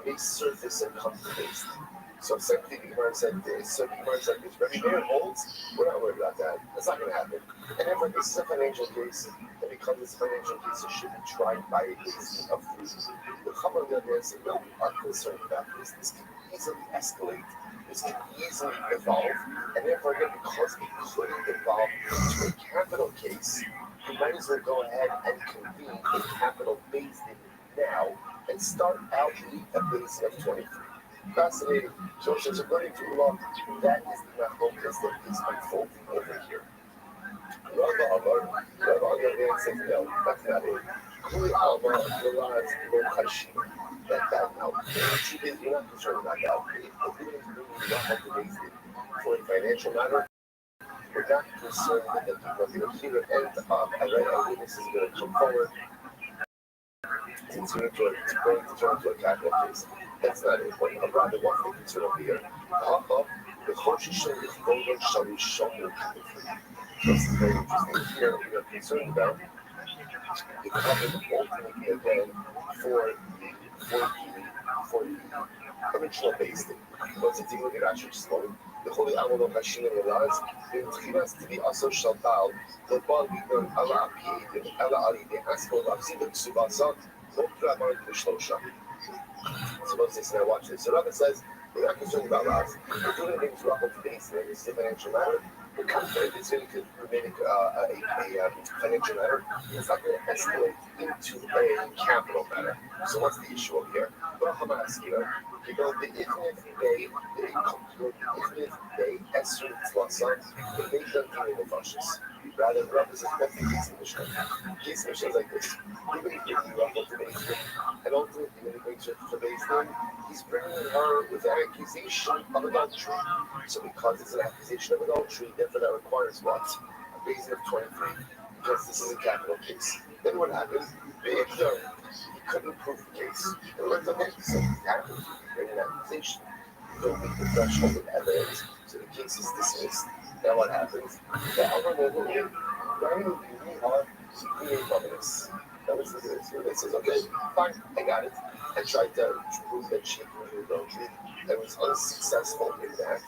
may surface and come to base. So essentially, the Gemara said this. So the Gemara said this. Rabbi Meir holds, we're not worried about that. That's not going to happen. And therefore, this is a financial case, and because it's a financial case, it should be tried by a basin of reason. The Chama on the other hand said, no, we are concerned about this. This can easily escalate. This can easily evolve. And therefore, again, because it could evolve into a capital case, you might as well go ahead and convene a capital basin now and start out with a basin of 23. Fascinating. So since according to law, that is the focus that is unfolding over here. Rabbi Amar says, no, that's not it. Kuli Alma relies no Kashim. That now. You're not concerned about that. If the woman is bringing Rabbi to Basin for a financial matter, we're not concerned that the people are going to hear it, and a witness is going to come forward. It's going to turn into a capital case. That's not it. But rather, what's the concern over here? The Choshi Shel Yichvodo Shel Yishomer. This is very interesting. Here we are concerned about the covenant ultimately again for the original base thing. Once it's look at Rashi slowly, the Holy Amalok Hashem Elaz, the Tchilas to be also Shalbal, the Bal Bidon Allah Pi, the Allah Ali, the Asko Lapsi, the Subasa, not Rabbi Shlosha. So let's say, now watch this. So Rabbi says, we're not concerned about Raz. We're doing things Rabbi today, so it's a financial matter. We're confident it's going to remain a financial matter. It's not going to escalate into a capital matter. So what's the issue over here? Well, Hamas, the Ichnev Bay, Esser Tzlasan, the Nation of the Fascists. Rather, Rabbi says, what's the case in Mishnah? Case in Mishnah is like this. Even if you bring Rabbi to Beis, and ultimately when he brings her to Beis, he's bringing her with an accusation of adultery. So because it's an accusation of adultery, therefore that requires what? A basin of 23, because this is a capital case. Then what happened? He couldn't prove the case. In other words, okay, so he happened to bring an accusation. You don't meet the threshold of evidence, so the case is dismissed. Now what happens? The other level, we are supreme evidence. Now let's look at this. It says, okay, fine, I got it. I tried to prove that she committed adultery. I was unsuccessful in that.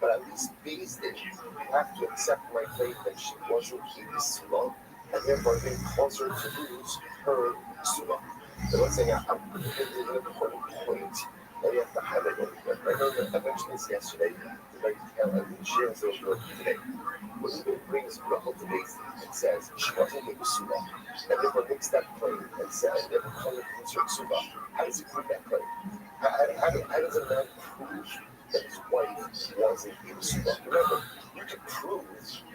But at least based it, you have to accept my claim that she wasn't keeping Sula, and therefore being closer to lose her Sula. So let's say I'm going to an important point that we have to highlight over here. I know that I mentioned this yesterday, but I'm sharing this with you today. When he brings Rachel to base and says she wasn't keeping Sula, and therefore makes that claim and says, I never called her concerned Sula, how does he prove that claim? How does a man prove that his wife wasn't in Suba? Remember, you can prove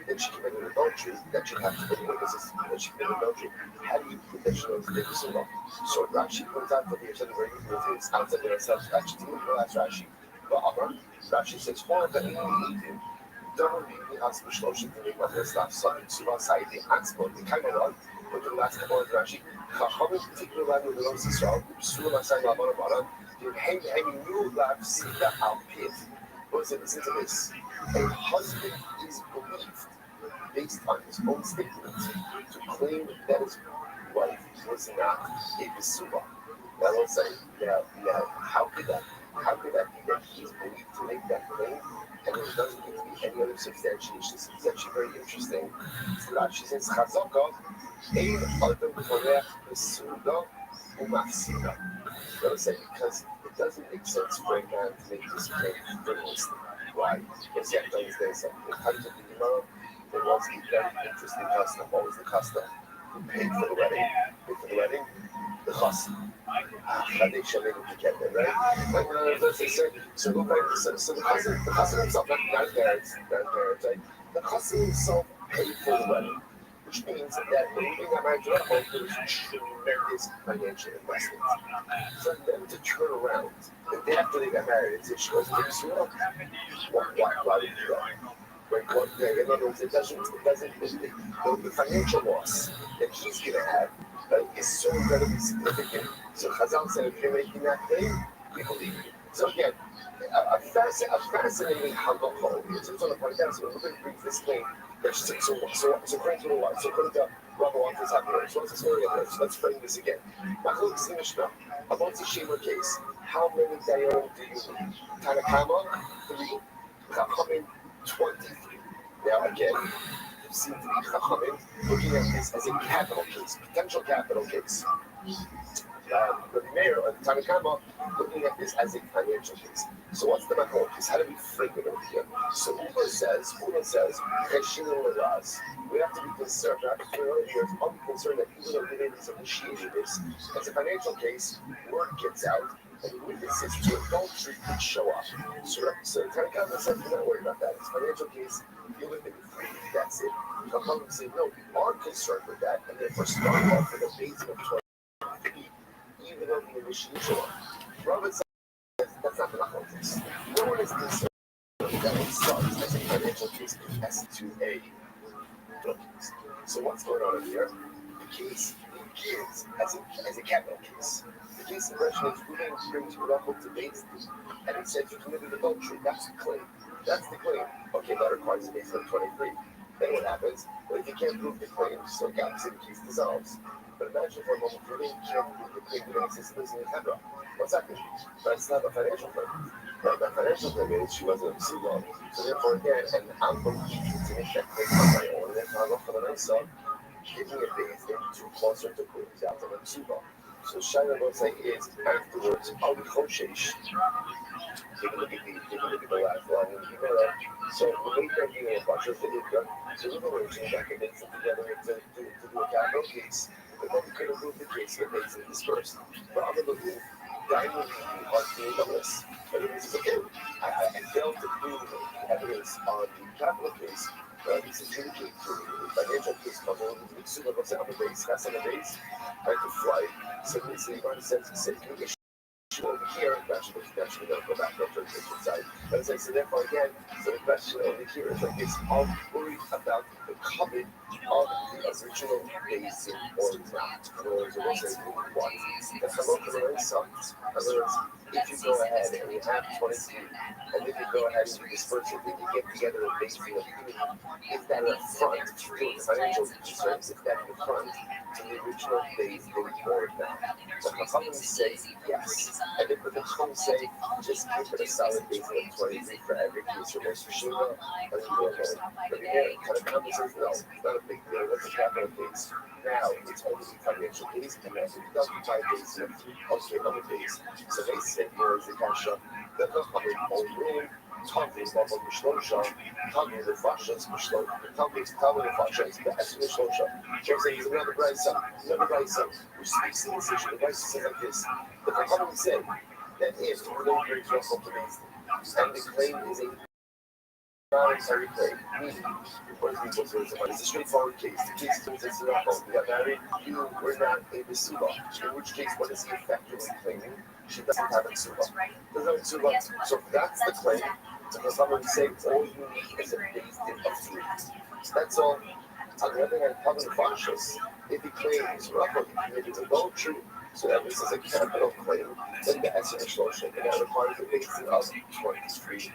that she committed adultery, that you have to put witnesses to prove that she committed adultery. How do you prove that she wasn't in Suba? So Rashi points out that there's something very good with his outside there ourselves. Rashi, that's Rashi. But Rashi says, for the Indian, don't be asked for Shloshim to make one list of something Suba side, the Axpo, the Kaimanon, but the last couple of Rashi, Chachamim particularly with the Los Israel, Suba side, Labanabana, listen to this. A husband is believed, based on his own statement, to claim that his wife was not a Bisuba. Now let's say, now, how could that be that he's believed to make that claim, and there doesn't need to be any other substantiation? This is actually very interesting. She says, Chazaka, Ein Adam Korech Bisuda Umafsida. Let's say, because it doesn't make sense for a man to make this claim frivolously. Why? Because you have to understand something. In times of the Gemara, there was a very interesting custom. What was the custom? Who paid for the wedding? The chassid. They shall make it together, right? So the chassid himself, not his parents, right? The chassid himself paid for the wedding. Which means that when you got married to a home, there was tremendous financial investment. For them to turn around, the day after they got married, and say she wasn't a Bisuda, why would you do that? Right? In other words, the financial loss that he's going to have is so incredibly significant. So Chazal said, if you're making that claim, we believe you. So again, a fascinating halacha. It's on the point down. So we're going to bring this claim. So according to the wife, so according to Rabbi Rothschild, so what's the story of this? Let's frame this again. Machlokes in Mishnah, about the Shemer case, how many dayanim do you need? Tanakama, 3. Chachamim, 23. Now again, you seem to be Chachamim looking at this as a capital case, potential capital case. The mayor of Tanakama looking at this as a financial case. So what's the machlokes? How do we frame it over here? So Ula says, we have to be concerned, I'm concerned that even though the ladies initiated this, as a financial case, word gets out, and witnesses to adultery could show up. So Tanakama says, we're not worried about that. It's a financial case, you live in free, that's it. Chachamim say, no, we are concerned with that, and therefore start off with a basin of 20, even though the initiation. Robert says, that's not the machlokes. No one is concerned that it starts as a financial case as to a case. So what's going on here? The case begins as a capital case. The case in question is who brings Rachel to Beis Din, and it says you committed adultery. That's the claim. That's the claim. Okay, that requires a base of 23. Then what happens? Well, if you can't prove the claim, so obviously the case dissolves. But imagine for a moment, you really can't prove the claim that exists in the Hebra. What's that mean? That's not a financial claim. Right? The financial claim is she wasn't a Psuba. So therefore, again, and I'm going to make that claim on my own. And if I'm not going to myself, giving a base too closer to Kurim's out of a Psuba. So Shana will say is afterwards, I'll be Choshesh. Take a look at the last line in the email. So the way that you know Bashas the Ibra, so we were reaching back against them together to do a capital case, but then we could have moved the case that makes it dispersed. But I'm going to do diamond on the list. But this is okay. I failed to prove the evidence on the capital case, but this is adjudicate to the financial case. I'm going to do super what's on the base, that's on the base. I have to fly. So basically, in a sense, it's an issue over here. Naturally, we're going to go back up to the side. But as I said, therefore, again, so the question over here is like this: I'm worried about the covenant of the original basin or not. In other words, it wasn't what. The Hamilton sucks. In other words, if you go ahead and you have 23, and if you go ahead and you disperse it, then you get together a basin of unity, is that an affront to the financial concerns? Is that an affront to the original basin or not? The Chachamim say yes. And if the Chachamim say, just keep it a solid basin of 23 for every case for Moshe Shiva, and you go ahead. But again, Chachamim says, no, it's not a big deal, that's a capital case. Now, it's only a financial case, and that's a double-type basin of other days. So they said, here is the Kasha, the Chachamim all rule, Talking about the Mishlosha, talking the Fashas, talking the Fashas, the Esra Mishlosha. So he's another Brisa, who speaks in this issue. The Brisa says like this: the Chachamim said that if you don't bring Russell to Mason, and the claim is a non-entire claim, meaning, it's a straightforward case. The case turns into nothing. We got married, you were not a Basuba. In which case, what is he effectively claiming? She doesn't have a Suba. So that's the claim. So someone say all you need is a basin of 3. That's all. On the other hand, covenant functions, if he claims roughly committed adultery, so that this is a capital claim, then the Esra Mishlosha, and that requires a basin of 23.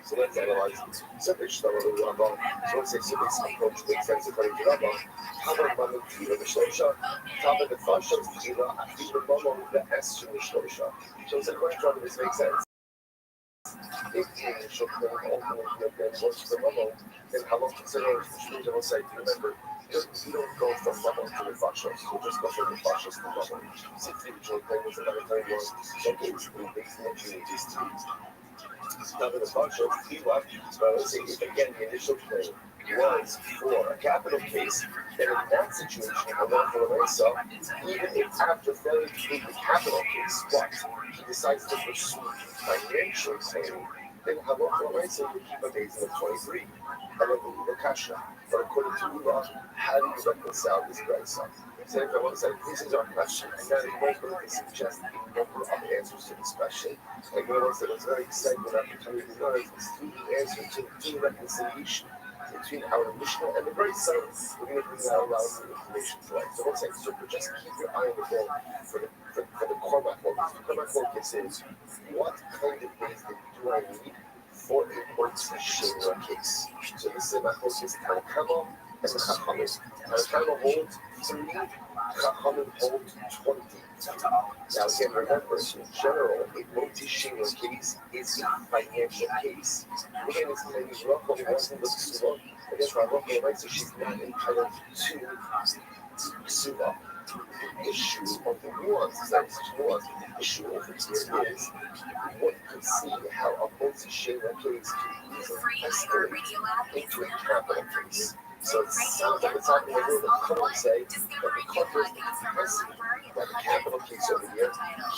So let's analyze this. So let's say this approach makes sense according to Rabbi. Cover Mammon Tila Mishlosha, cover the Fashas Tila, After Mammon, the Esra Mishlosha. So it's according to Rabbi, this makes sense. If the initial claim ultimately works for Mammon, then how long consider the will say, remember, you don't go from Mammon to the Fashas, you just go from the Fashas to Mammon. Since the original claim was another 31, so basically, these 3. Now, the Fashas, let's say, if again the initial claim was for a capital case, then in that situation, even if after failing to prove the capital case, what? He decides to pursue financial claim, then Halakha will keep a basin of 23. And then the Kasha. But according to Ula, how do you reconcile this Brisa? So if I want to say, this is our question, and that is most going to suggest a number of answers to this question. Like when I said, it's very exciting opportunity to learn is through the answer to the reconciliation between our Mishnah and the Brisa. We're going to bring out a lot of new information to light. So let's say, so just keep your eye on the ball for the Korban focus. The Korban focus is what kind of basin do I need for a Moitzi Shemra case? So this is my focus, Tanakama and the Chachamim. Tanakama holds 3, Chachamim holds 20. Now again, remember, in general, a Moitzi Shemra case is a financial case. Again, it's claiming Rachel wasn't the Suba. Again, Rachel writes that she's not entitled to Suba. The issue of the nuance is that such nuance. The issue over here is one could see how a multi-shamer case can easily escalate into a capital case. So it sounds like it's happening a little bit common say that because there's the capacity that the capital case over here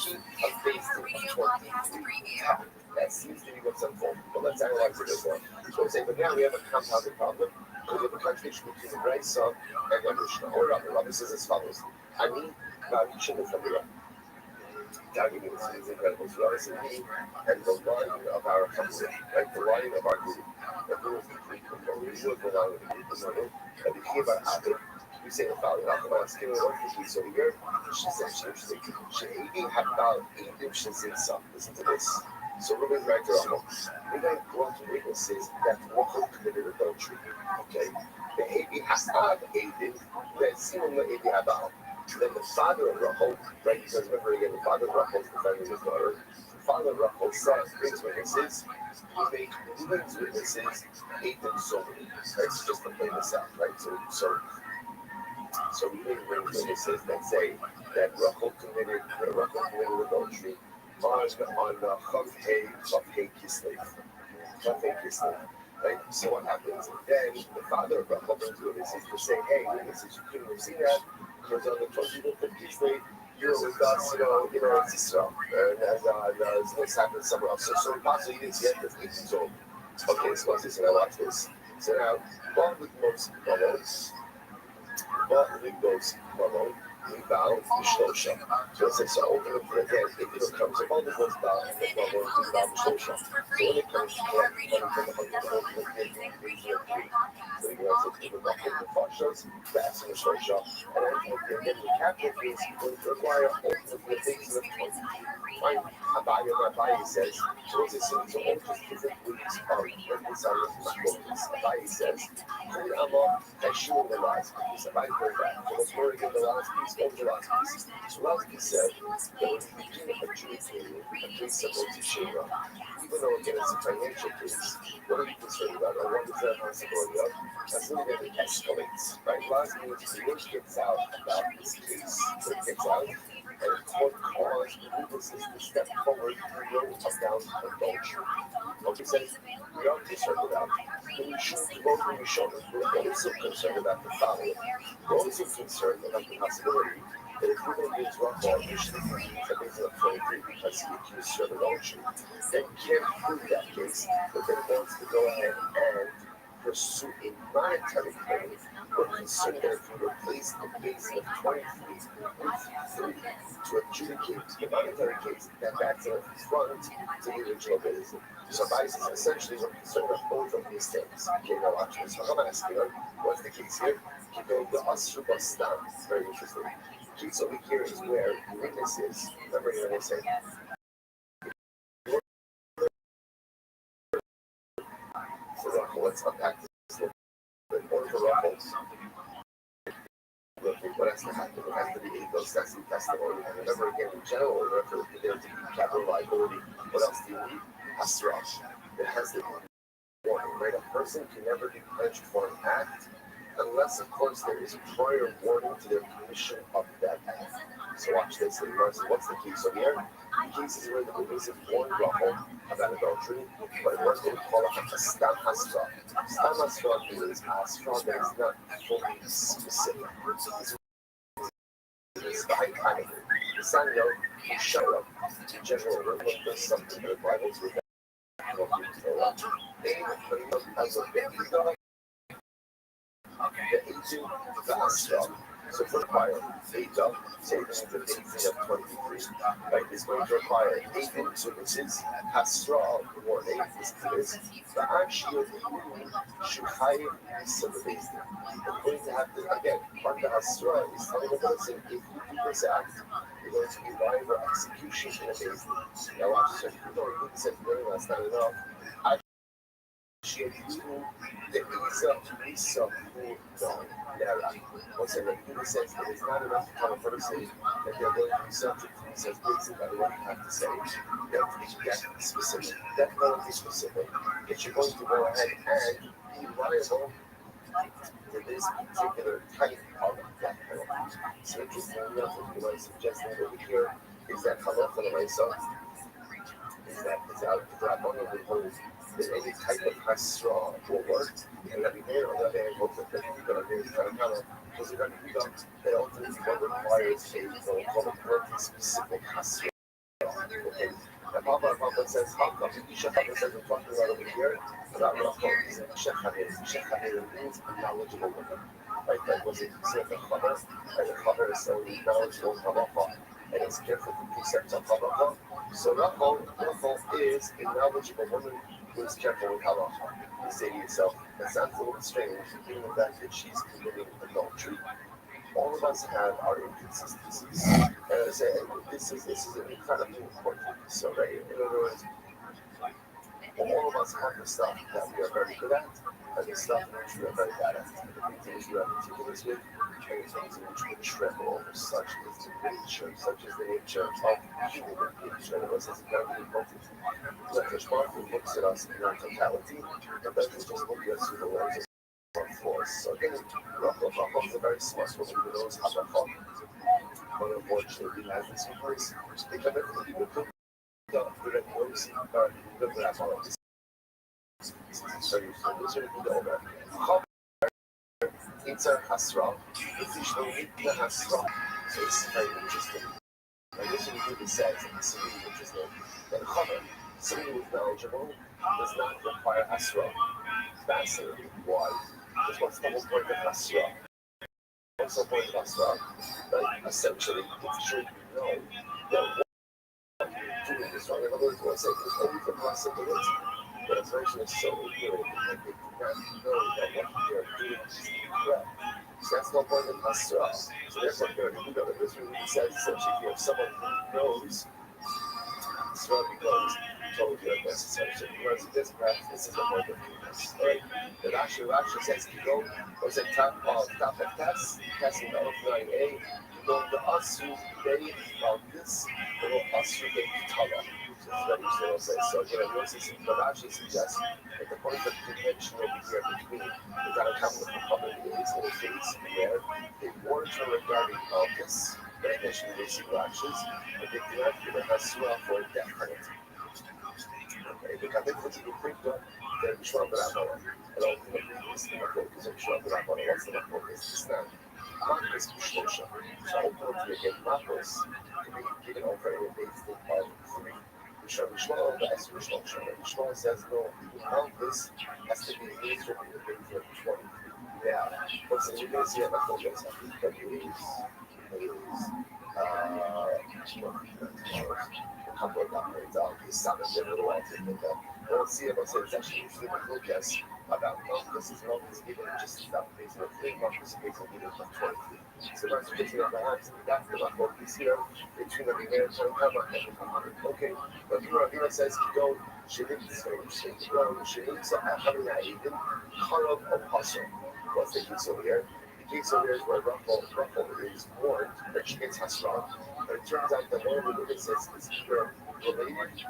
keep a basin of 23. That seems to be what's unfolding. But let's analyze it as well. So we say, but now we have a compounded problem. We have a contradiction between the Brisa and the Mishnah. Or Rabbi says as follows: Ani Ma'avichin from the Daggy is incredible. So obviously me and the line of our family, like the line of our group, the group of the group, the line of the group, and the key about Abed, we say the following: I'm asking one piece over here. She said she had about 8 inches in some. Listen to this. So we're going back to Rachel. We then brought witnesses that Rachel committed adultery. Okay. The Abi Hasab aided, then Simon the Abi Abal. Then the father of Rachel, right? Because remember again, the father of Rachel is defending his daughter. The father of Rachel says, brings witnesses. He brings witnesses, 8 and so many. Right? So just to play this out, right? So we bring witnesses that say that Rachel committed adultery on Chav Hey Kislev. Right? So what happens? Then the father of Rachel brings witnesses to say, hey, witnesses, you couldn't have seen that because on the 25th of Kislev, you're with us, it's Israel. And this happened somewhere else. So possibly you didn't see it because 8 years old. Okay, so watch this, and I watch this. So now, Bob with most bubbles. It goes Mamon, Rebound, Mishlosha. So it says, so open up again, it comes up all the ones down, and then Mamon, Rebound, Mishlosha. So when it comes to that's Mishlosha. And then the capital is going to require all of the things of 20. Fine. Abaye says, so it's a series of all just different weeks of reconciling Moses. Abaye says, Kuri Amma, Hashim the last piece. Abaye goes back. So let's worry again the last piece, over the last piece. So last piece said, that when you begin adjudicating a case of Shira, even though again it's a financial case, what are you concerned about? Or what is that possibility of? That's when it escalates, right? Last means the word gets out about this case. So it gets out. And court calls witnesses to step forward through no down adultery. Okay, says we are concerned about when you show both when you show them. We're also concerned about the following. We're also concerned about the possibility that if we don't get to our ball, usually that means a 23 because he accused her of adultery, then can't prove that case, but then wants to go ahead and pursue a monetary claim. We're concerned that if we replace the case of 23 with 3 to adjudicate the monetary case, that's an affront to the original citizen. So Bias is essentially we're concerned about both of these things. Okay, now watch this. So I'm asking her, what's the case here? Keep going to Asr Bastan. Very interesting. The case over here is where witnesses, remember here they say, let's unpack this a little bit more for Ruffles. What has to happen? It has to be those that's the testimony. And remember again, in general, in order for there to be capital liability, what else do you need? Hasrach. It has to be warning, right? A person can never be punished for an act unless, of course, there is prior warning to their commission of that act. So watch this. And what's the case? So here, the case is where the witnesses warned Rachel about adultery, but it was what we call a stam hasra. Stam hasra means hasra that is not fully specific. It's very kind of the sign note, show up. In general, we're looking for something that rivals with that. The agent of the hasra. So for fire, Eta, say this is the agent of 23, right, is going to require 8 witnesses, Hasra, warning, this is the actual should hire some of these. We're going to have to, again, part of the Hasra is telling the person, if you do this act, you're going to be liable for execution in a case. Now, watch this, if you don't do this, that's not enough. The Isa who don't once again, he says it is not enough to tell a person that they're going to be subject to. He says basically what you have to say. You have to be that specific. That going to be specific. That you're going to go ahead and be liable for this particular type of death penalty. So interesting enough, what I'm suggesting over here is that halacha l'maisa is that one of the rules that any type of hasra will work, and that we may on the other hand hope that people are going to try to counter, because they're going to become that ultimately what requires a very specific hasra. Okay. And Papa says, Papa says, we're talking about over here, about Rachel is a Shechanir means a knowledgeable woman. Right? That was it. Say the Chaber, and the Chaber is so knowledgeable Halacha, and it's careful to precepts of Halacha. So Rachel is a knowledgeable woman who is careful with Halacha. You say to yourself, that sounds a little strange, given the fact that she's committing adultery. All of us have our inconsistencies. And I say, this is an incredibly important piece. So, right? In other words, all of us have the stuff that we are very good at, and the stuff which we are very bad at. And the things we are meticulous with, and the things in which we tremble over, such is the nature of human nature. And this is very important. That the Spartan looks at us in our totality, and doesn't just look at us through the lens of our flaws. So again, Rachel is a very smart woman who knows how to talk. But unfortunately, as this occurs, they come in with people who don't know the grammar. So you should be over. It's a hasra. It's usually the hasra. So it's very interesting. And this is what he says, and this is really interesting. That Chomer, somebody who's knowledgeable, does not require hasra. Fascinating. Why? Because what's the whole point of hasra? What's the point of hasra? Like, essentially, it's true you know that doing this wrong. In other words, what's it? There's only the possibility. But a person is so ignorant that they do not know that what they are doing is incorrect. So that's no point in hasra. So therefore, this really says essentially if you have someone who knows hasra becomes totally unnecessary. So because this perhaps this is the point of goodness. Right? That actually says you go, was it top of test in the 9A, you go the asu day of this, the asu day tala. So again, what actually suggests that the point of convention over here between the Ganakamla community is in a case where they weren't regarding Malchus, but initially they see actions, but they do not give a hasra for a death penalty. Okay, because they put you quick to the Shwab Rabba, and ultimately this is the focus of Shwab Rabba, what's the focus is now. Marcus Shlosha. So ultimately again, Marcus can be given over in a basic of 3. Shmuel, the Esther Shmuel says no, Malchus has to be used in the base of 20. Yeah, but so you can see it like this. That a couple of documents out, he's sounding a little alternative. I don't see it, but it's actually human focus about Malchus is Malchus given just enough base of 3, Malchus is given for 20. So that's just about the hands, and that's about what we see between the beginners and okay, but Ravina says, go, she didn't say, she didn't say, having that even, Karav of Pasha. What's the case over here? The case over here is where Rachel is warned that she gets Hasra, but it turns out that one of the witnesses is either related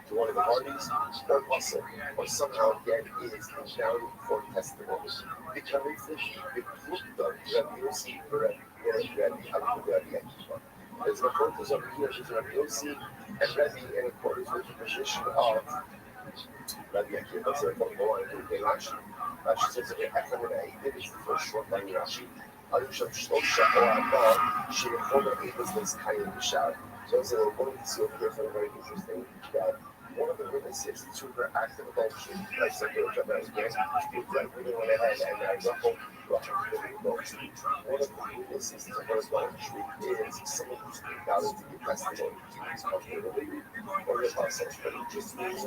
to one of the parties, or muscle, or somehow again is down for testimony. Because the group that you see there's a focus over here, there's Rabbi Yossi and Rabbi in accordance with the position of Rabbi Akiva. So if I go on and do Rashi, Rashi says that Echad is the first short line Rashi. Alusham Shlosha or Abba, she was this kind of shout. So we're going to see over here something very interesting that one of the witnesses to her act of adultery, like secular Jabez, really went ahead and Rachel adultery. One of the witnesses to her adultery is someone who's been doubted to give testimony. He's related or the process, but it just means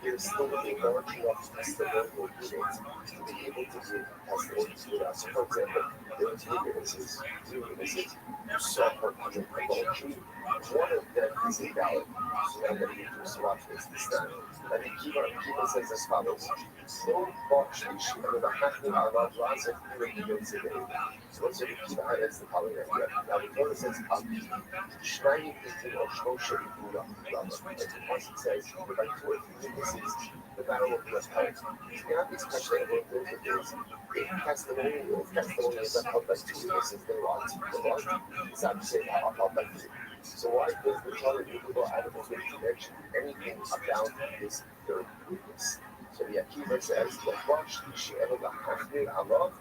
there's still a large enough testimonial unit to be able to give testimony to that. So, for example, there were 3 witnesses who saw her commit adultery. One of them is invalid. So now what do you do? So watch this time. And the Kiva says as follows. So watch the sheet under the Hachim Allah lots of videos today. So what's the Kiva highlights the following idea. Now the Torah says Shnayim Itin or Shosha Ibula. Like the person says, the right to it. This is the battle of the parts. Now these questions are those are things. If testimony is not held by 2 witnesses, they want. It's not to say that I'll help by 3. So why does the Torah Yehuda Adam's way to mention anything about this 3rd witness? So the Akiva says, "L'chvash she'enu l'chachmir alav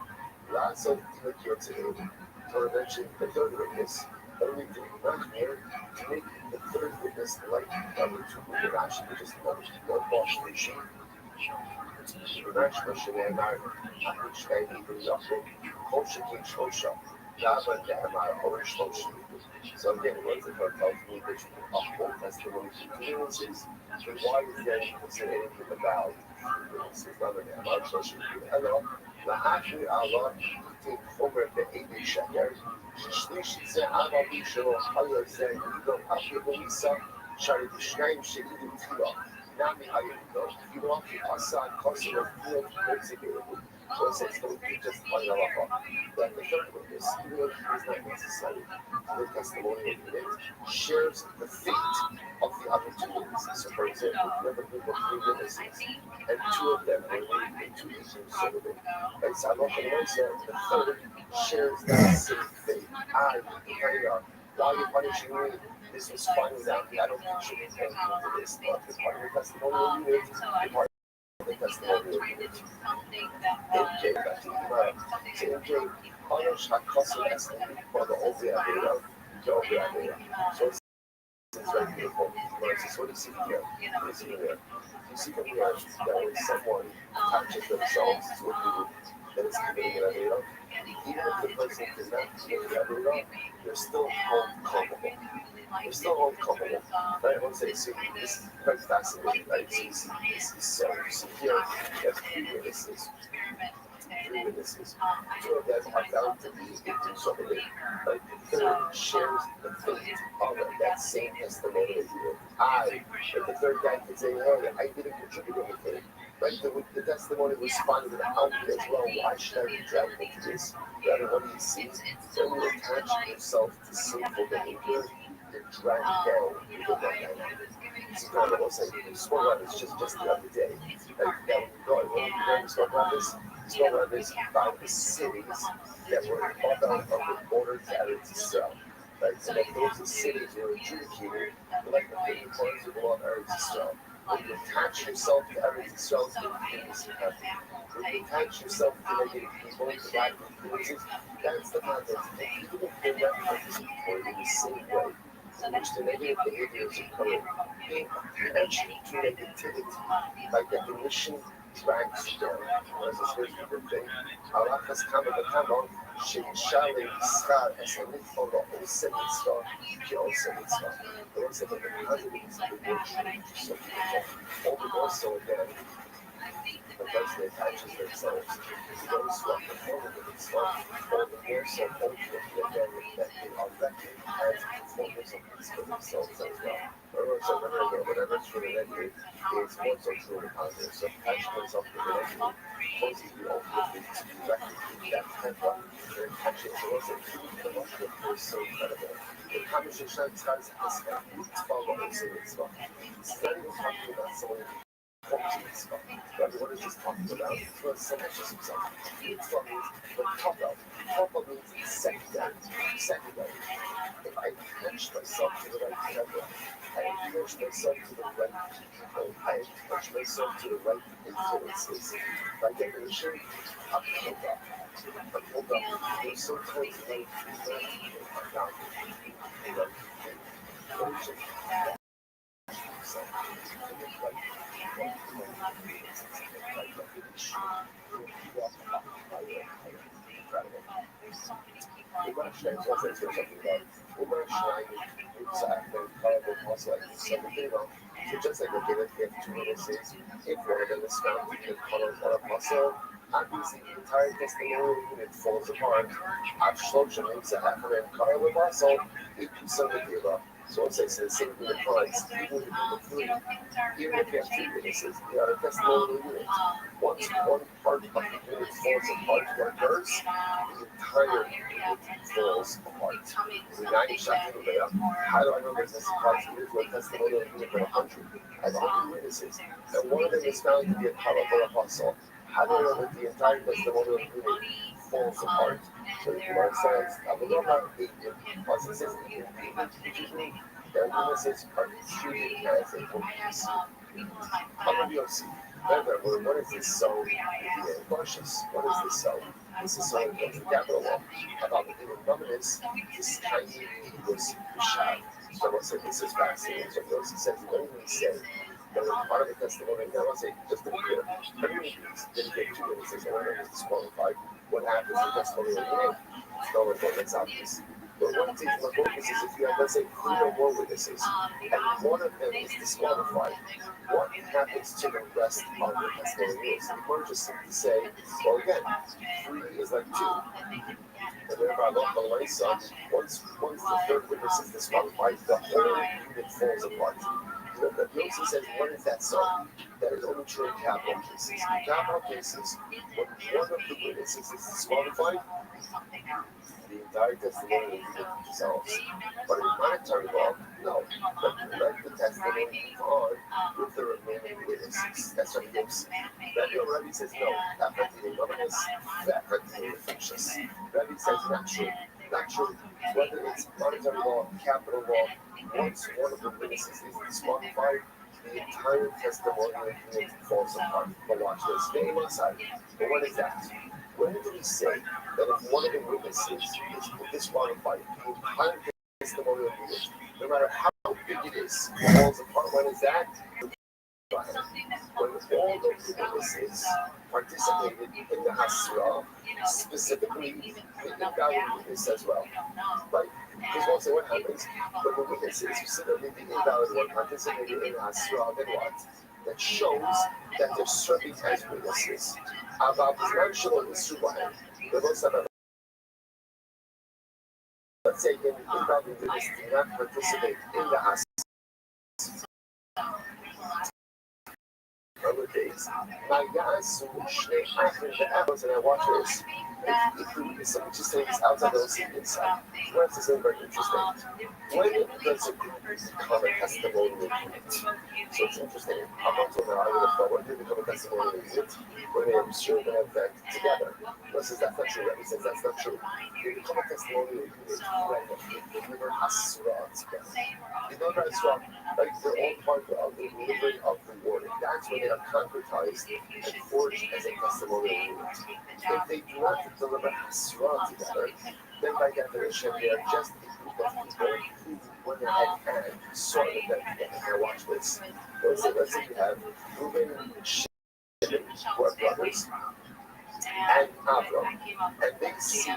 la'asot tinokiyot ze'edim." Torah mentioned the 3rd witness only to machmir to make the 3rd witness like the other 2 with Rashi, which is l'chvash she'enu. Rashi she'neinar ha'kushnein ibn Yaakov kol shekin shosha. So again, what the Torah tells me that you can uphold testimony to 2 witnesses, then why is there anything about 3 witnesses? Rather than about social media. L'achri Allah take over the 80 sheker. שליש זה הערבי שלו, חיה זה, לא אפילו בליסה, שהרי בשניים שלי תחילה. Nami Ayuko, you want to Asa Kosovo field basically. So it says going to just Payalapa. Then the third witness, even though he is not necessary to the testimonial unit, shares the fate of the other two witnesses. So for example, you have a group of three witnesses, and two of them are named into each disorder. And Salomon the third shares that same fate. Why are you punishing me? This was finally out. I don't think you should be paying into this. But you're part of the testimonial unit, you're part of the testimonial unit. MJ, back to the Gemara. So MJ, Anosh HaKosu Estimate for the Oviavera, Joviavera. So it's very beautiful. So what do you see here? What do you see here? You see from here that when someone attaches themselves to a group that is committing an Avera, even if the person is not committing an Avera, they're still held culpable. They're still held culpable. Right? I want to say, so this is quite fascinating, right? So you see, this is so here, you have three witnesses. Two of them are found to be inconsolable, but the third shares the fate of that same testimonial unit. But the third guy can say, hey, I didn't contribute anything. Right? The testimony responded out as well. Why should I be dragged into this? Rather, what do you see? When you attach yourself to sinful behavior, you're dragged down into that dynamic. So kind of also, you spoke about this just the other day. Like, that when we spoke about this, spoke about this about the cities that were part of the border carried to sell. Right? So that those cities were adjudicated like the 50 parts of the law of Eretz Yisrael. When you attach yourself to Eretz Yisrael, things happen. When you attach yourself to negative people, to bad influences, that's the context. Even if they're not participatory in the same way in which the negative behaviors occur, being attached to negativity, by definition, drags you down. As this very good thing, Allah has come at the time Shale Iskar as a little of the second star, she also mitzvah. The one said that the positives of the worship, so all the more so again, the person attaches themselves to those who are performing the mitzvah, all the more so ultimately again that they are reckoned as performers of peace for themselves as well. Whatever is true in negative is also true in positive. So attaching oneself to the negative causes you ultimately to be reckoned in that temper and attaching to us and the Russian is so incredible. The conversation starts at this guy, mitzvah, also mitzvah. It's not even talking about someone what is this talking about? Well, someone just himself. Mitzvah means the tapa. Tapa means secondary. Secondary. If I attach myself to the right temper, I attach myself to the right people, I attach myself to the right influences. By definition, I'm pulled up. I'm pulled up. There's sometimes right people are not the right people. So just like okay, if you have two witnesses, if one of them is found to be a color or a muscle, obviously the entire testimonial unit falls apart. Shloshim makes a half of it, color with muscle, it can suddenly give up. So it says the same thing applies even if you have three. Even if you have three witnesses, you are a testimonial unit. Once one part of the unit falls apart or occurs, the entire unit falls apart. How do I know there's this possibility for a testimonial unit of 100? I have 100 witnesses, and one of them is found to be a powerful apostle. How do I know that the entire testimonial unit falls apart? So the Gemara says, once it says their witnesses are treated as a witness. What is this so cautious? What is this so? This is so against the capital law. About the thing of dominance, this tiny was shy. So I said, this is fascinating. So he says, when we say that as part of the testimony, I want to say, just to be clear, everyone didn't get two witnesses, and one of them is disqualified. What happens in testimony of the no one that's obvious. But one thing my focus is if you have, let's say, 3 or more witnesses, and one of them is disqualified, what happens to the rest of the testimony is? You might just simply say, well, again, 3 is like 2. And then by law, once the third witness is disqualified, the whole unit falls apart. The Yossi says, what is that so? That is only true in capital cases. In capital cases, when one of the witnesses is disqualified, the entire testimony will be dissolved. But in monetary law, no. But let the testimony move on with the remaining witnesses. That's what he gives. Rabbi already says no. That Rabbi says not true. Not true. Whether it's monetary law, capital law, once one of the witnesses is disqualified, the entire testimonial unit falls apart. But watch this. Name aside. But what is that? When do we say that if one of the witnesses is disqualified, the entire testimonial unit, no matter how big it is, falls apart? When is that? When all of the witnesses participated in the Hasra, specifically the invalid witness as well. Right? Because we'll say what happens when the witnesses, specifically the invalid one, participated in the Hasra, then what? That shows that they're serving as witnesses. Let's say the invalid witness did not participate in the Hasra. Other days, my guys, and I watch this. If the witness, just say it's outside, they'll see inside. Where's this very interesting? When does a group become a testimonial unit? So it's interesting. I'm not talking about when they become a testimonial unit, when they observe an event together. Versus that's not true. He says that's not true. They become a testimonial unit when they deliver Hasra together. They deliver Hasra, like they're all part of the delivery of the word. That's when they are concretized and forged as a testimonial unit. If they do not deliver Hasra together, then by definition they are just a group of people who went ahead and sort of them together. Now watch this. Let's say you have Reuben and Shimon, who are brothers, and Avram, and they see a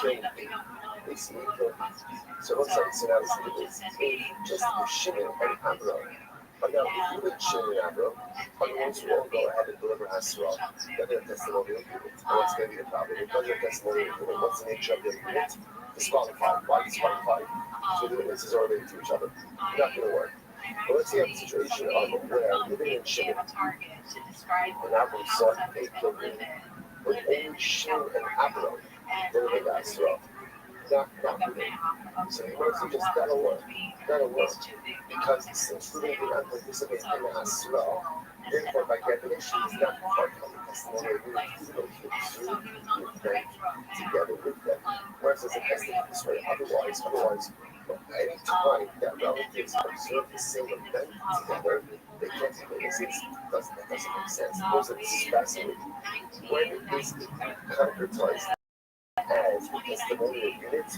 killing. They see a killing. So what's that? So now it's just Shimon and Avram. But now, if you would Shimon and Avram, are the ones who all go ahead and deliver Hasra, then they're testimonial unit. And what's going to be the problem? Because they're testimonial unit, what's the nature of their unit? Disqualified. Why disqualified? So the witnesses are related to each other. Not going to work. But let's say a situation of where Reuben and Shimon and Avram saw a killing, but only Shimon and Avram delivered Hasra. Not Reuben. So the mercy just that'll work. Because since Reuben did not participate in the Hasra, therefore by definition he's not part of the testimonial unit, even though he observed the event together with them. Whereas as it has to be this way, otherwise, any time that relatives observe the same event together, they can't be witnesses. That doesn't make sense. This is fascinating. When is it concretized as a testimonial unit?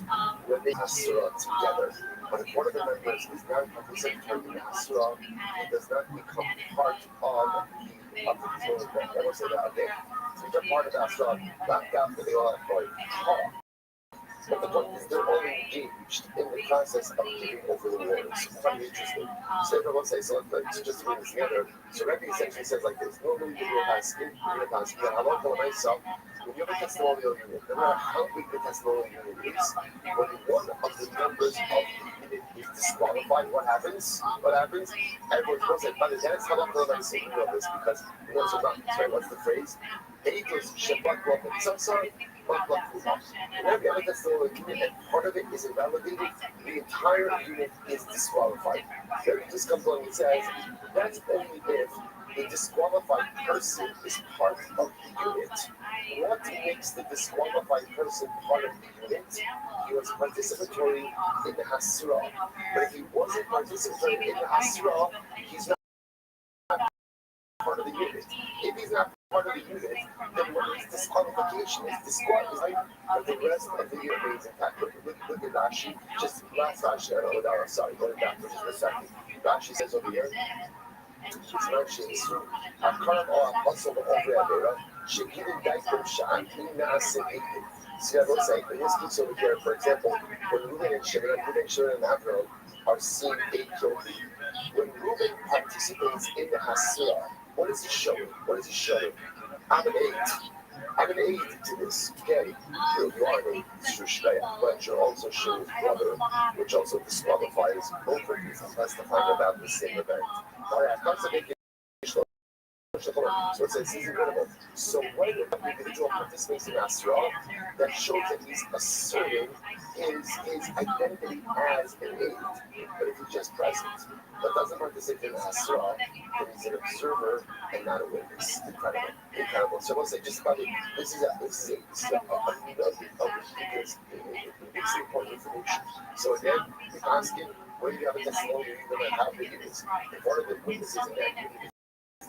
When they Hasra together. But if one of the members is not participating in the Hasra, it does not become part of the testimonial. I will say that again. So they're part of the Hasra, not after they all have like but the point is, they're all engaged in the process of giving over the words. Quite interesting. So everyone says, so let's just read this together. So Rabbi essentially says like this: normally you will ask him, I won't tell myself. When you have a testimonial unit, no matter how big the testimonial unit is, when one of the members of the unit is disqualified, what happens? Everyone's going to say, but that's how I'm going to say you know this because you know so not. Sorry, what's the phrase? Eagles Shabbat Robin. So sorry. And every other testimonial unit, and part of it is invalidated, the entire unit is disqualified. Here he just comes along and says, that's only if the disqualified person is part of the unit. What makes the disqualified person part of the unit? He was participatory in the Hasra. But if he wasn't participatory in the Hasra, he's not part of the unit. If he's not part of the unit, then what is disqualification? Is disqualified, but the rest of the unit is intact. Look at Rashi. Just last Rashi, I don't know. Sorry, going back for just a second. Rashi says over here, it's Rashi so Akaram or Apostle of Avera, Shekirin Daikum Sha'an, Na'asim. See, I will say, in this case over here, for example, when Reuben and Shimon and Avram are seeing a killing, when Reuben participates in the Hasra, what is he showing? I'm an 8. I'm an aid to this. Okay, you are an aid to Shreya, but you're also Shim's brother, which also disqualifies both of you from testifying about the same event. All right, so it says he's incredible. So when an individual participates in Asra, that shows that he's asserting his identity as an aid. But if he's just present, but doesn't participate in Asra, then he's an observer and not a witness. Incredible. Incredible. So we'll say just about it. This is important information. So again, if asking, where do you have a testimony, you're going to have the evidence. If one of the witnesses in that unity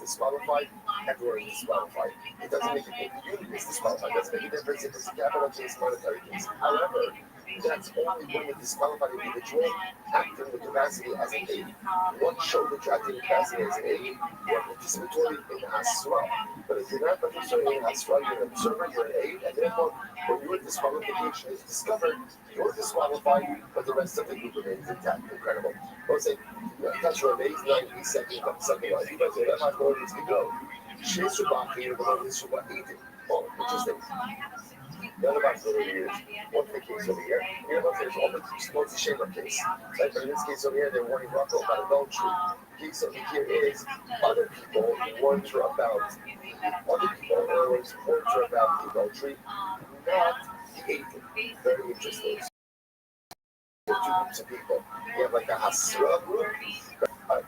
disqualified, everyone is disqualified. It doesn't make it if the unit is disqualified. It doesn't make a difference if it's a capital case, monetary case. However, that's only when the disqualified individual acting in the capacity as an aid. What showed that you're acting in the capacity as an aid? You're participatory in Asra. But if you're not participating in Asra, you're an observer, you're an aid, and therefore, when your disqualification is discovered, you're disqualified, but the rest of the group remains intact. Incredible. Let's say, that's your amazing 90 seconds, something like that. But that has more needs to go. She's about here, but this is what eating. Oh, interesting. The other possibility is what's the case over here? Here, there's all the shame case. Right? But in this case over here, they're warning Rocco about adultery. The case over here is other people warned her about other people, in other words, warned her about the adultery, not the atheist. Very interesting. Two groups of people. You have like a Hasra group,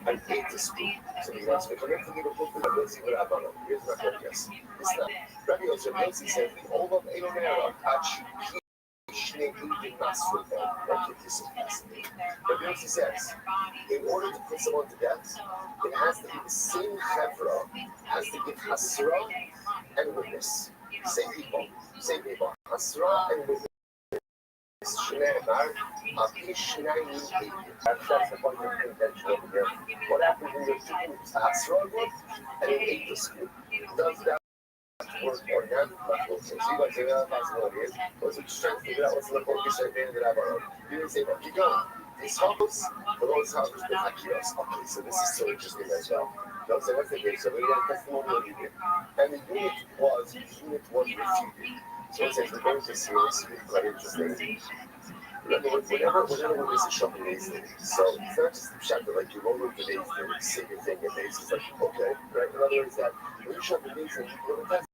an atheist group. So he wants to connect to the group of the see what happened. Here's my focus. It's not. Rabbi Rothschild says the old of Eonera touch. But Yossi says, in order to put someone to death, it has to be the same chevra, has to give Hasra and witness. Same people, Hasra and witness. That's the point of contention over here. What happens when there's two groups, a Hasra group and an atheist group? Does that work or not? So you guys say that possibility is, what's it trying to figure out what's the focus at the end of that one? You didn't say, well, keep going. This house, for those houses, the Hakios. Okay, so this is so interesting as well. No, so that's the case. So we got testimonial unit. And the unit was refuted. So it says the verse is serious, quite interesting. Whenever this is shocking these things, so it's not just the chapter like you roll over today's thing, say your thing, and it's like, okay, right? In other words, that when you show the things and you have a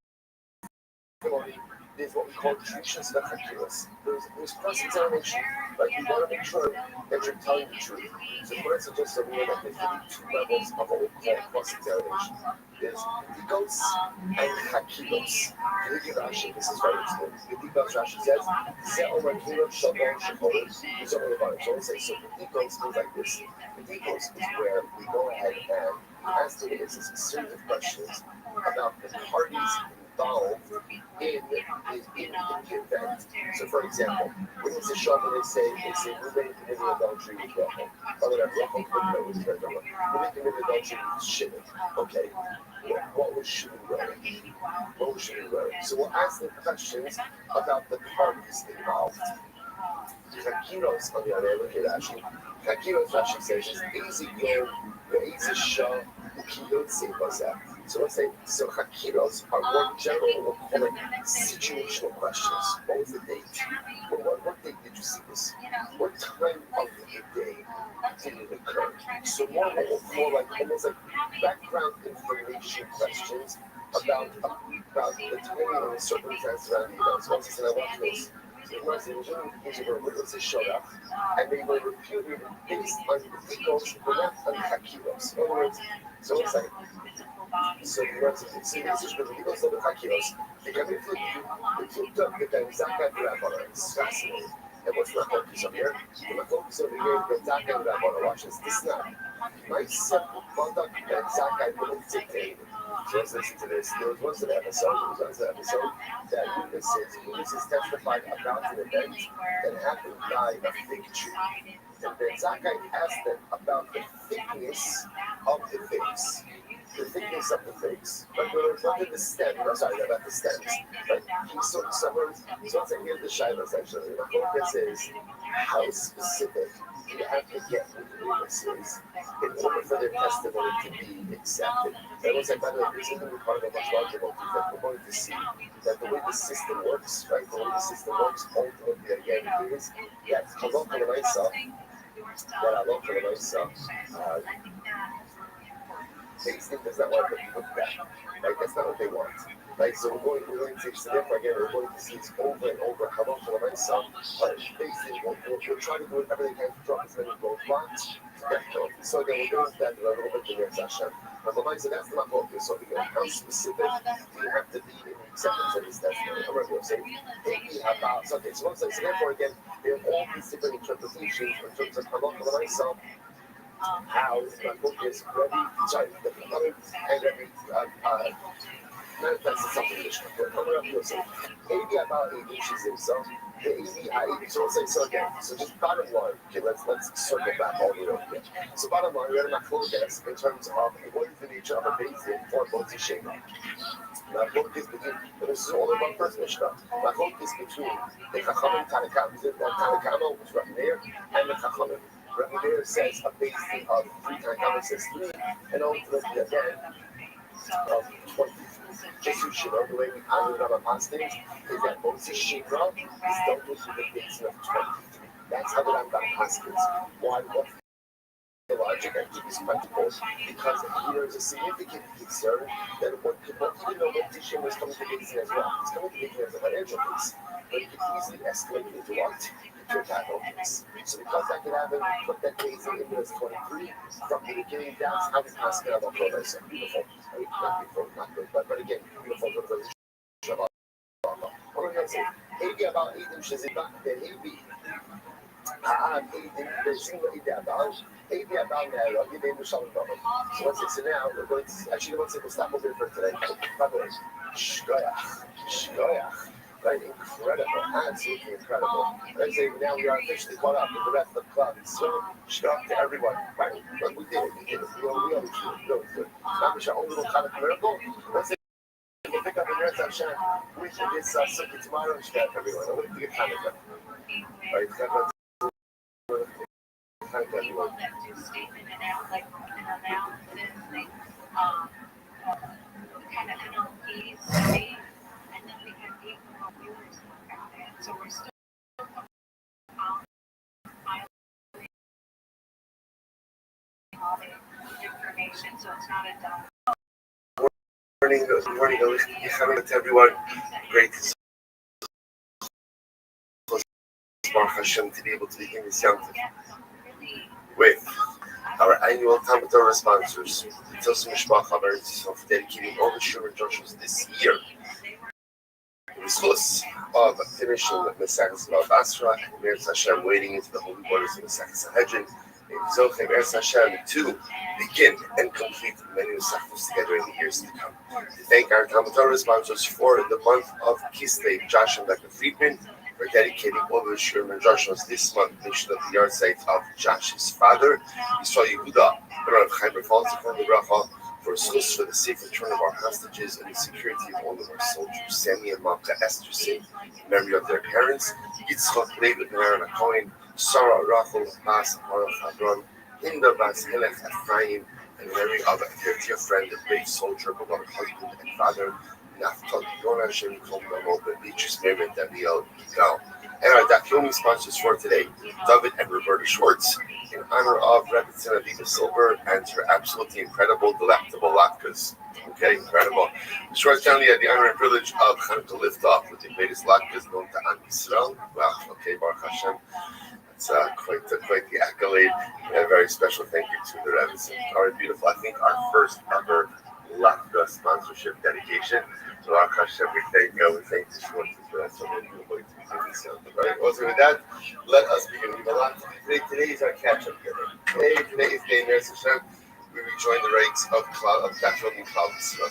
testimony, there's what we call traditions of hakiras. There's cross-examination. Like you want to make sure that you're telling the truth. So for instance, just so we know that there's two levels of what we call cross-examination. There's Dikos and Hakiros. Rashi, this is very important. The Dikos Rashi says, Ze'omer Kiro Shalom Shecholim. There's only about it. So let's say, so the Dikos goes like this. The Dikos is where we go ahead and ask the witnesses a series of questions about the parties involved in the event. So, for example, witnesses show up and they say Ruben committed adultery with Rachel. Or whatever, Rachel committed adultery with Shimon. Okay. What was Shimon wearing? So we'll ask them questions about the parties involved. Hakiros, on the other hand, look at Rashi. Hakiros, Rashi says, is easy go, the easy show, the keynote say was that. So let's say, so Hakiros are more general, we'll call it situational questions. What was the date? What date did you see this? What time of the day did it occur? So more what we'll call like almost like background information questions about the timing and the circumstances around the event. So once he said, I want this. So witnesses showed up, and they were refuted based on the Dikos, but not on the Hakiros. In other words, so it's like, so the witnesses were the Dikos of the Hakiros. They come into the took the Zaka and Rabbanah. It's fascinating. And what's the focus over here? The focus over here is the Zaka and Rabbanah. Watch this. This is not. My simple conduct that Zaka wouldn't dictate. So let's listen to this. There was once an episode that witnesses testified about an event that happened by a fig tree. And then Zakkai asked them about the thickness of the figs. The thickness of the figs. But look at the stem. I'm sorry, about the stems. Right? So let's say here's the shilas actually. The focus is how specific you have to get witnesses in order for their testimony to be accepted. That was like, by the way, this isn't part of a much larger motive that we're going to see that the way the system works, right? The way the system works ultimately again is that Allah Tasting does not want to look back. Right? That's not what they want. Right? So we're going to see therefore again, we're going to see this over and over. How long for myself? But basically, we're trying to do whatever they can to drop as many roadblocks to get going. So again, we're going to that a little bit in your session. But the mindset, that's not focus. So again, how specific do you have to be in the acceptance of this testimony? I'm going to say, okay, so one second. So therefore again, there are all these different interpretations in terms of how long for myself. How my book is ready, sorry, the other and every manifested something additional. Coming up, you'll say, maybe about 8 inches in some. The 80, so let's say, so again, so just bottom line, okay, let's circle back all the way over here. So bottom line, we're going to close this in terms of what is the nature of a basin for both shape. My book is between, and this is only one first Mishnah. My book is between the Chachamim Tanakama, which is right there, and the Chachamim. Rabbi Rothschild says a basin of 3 Tanakama says 3, and ultimately again of 20. Just so you know, the way we honor Rabbi Pastins is that Moses Shikra is dealt with the basin of 23. That's how the Rambam Pastins. Why? What? The logic I think is practical because there is a significant concern that what people, even though Moshe was coming to basin as well, it's coming to basin as a financial case, but it could easily escalate into what? Into a capital case. So because that could happen, put that case in as 23 from the beginning down to how we pass it out of progress. Beautiful. I mean, not beautiful, not good, but again, beautiful for the Shabbat. I'm going to say, maybe about 8 inches in back, then he'll be. So now we're going to actually let's say we'll stop over here for today. By the way, shkoyach, right? Incredible, absolutely incredible. Let's say now we are officially caught up with the rest of the club. So shkoyach to everyone, right? But we did it. We always do it. Now we should our own little kind of miracle. Let's say we'll pick up the rest of Shan. We should get something tomorrow. Shkoyach everyone. I'm going to get kind of right. People that do statement and out like an analysis, they kind of NLPs, and then we have 8 more viewers about it. So we're still all the information, so it's not a dumb. Morning, to everyone. Great Baruch Hashem to be able to begin this Yom Tov with our annual Talmud Torah sponsors, Tilsim Mishpach Haber, for dedicating all the Shurim Joshua's this year. The schus of finishing Mesachas Bava Basra and Meretz Hashem wading into the holy waters of Mesachas Sanhedrin, and Zochem Meretz Hashem to begin and complete many Mesachos together in the years to come. To thank our Talmud Torah sponsors for the month of Kislev, Josh and Becca Friedman, for dedicating all the Shurim and Joshua's this month, nation of the yard site of Josh's father, Yisrael Yehuda, Rav Chaim Falzikon the Bracha, for schus for the safe return of our hostages and the security of all of our soldiers, Sammy and Malka Esterson, in memory of their parents, Yitzchak David and Aaron Cohen, Sarah Rachel Bas Baruch Abram, Hinda Bas Helech Ephraim, and memory of their dear friend, the brave soldier, beloved husband and father, Naftali Yonah Shem Kom Namo, Beatrice Mary and Danielle Gal. And our Dakiyomi sponsors for today, David and Roberta Schwartz, in honor of Rebbetzin Aviva Silver and her absolutely incredible, delectable latkes. Okay, incredible. The Schwartz family had the honor and privilege of Hanukkah lift-off with the greatest latkes known to Am Yisrael. Wow, okay, Baruch Hashem. It's quite the accolade. And a very special thank you to the Rebbetzin. All right, beautiful. I think our first ever latka sponsorship dedication. So Baruch Hashem, we thank the Schwartz for that. So many people going to be doing this. Right? Also with that, let us begin. Today is our catch-up day. Today is day Meretz Hashem. We rejoin the ranks of Dachshund and Cloud. So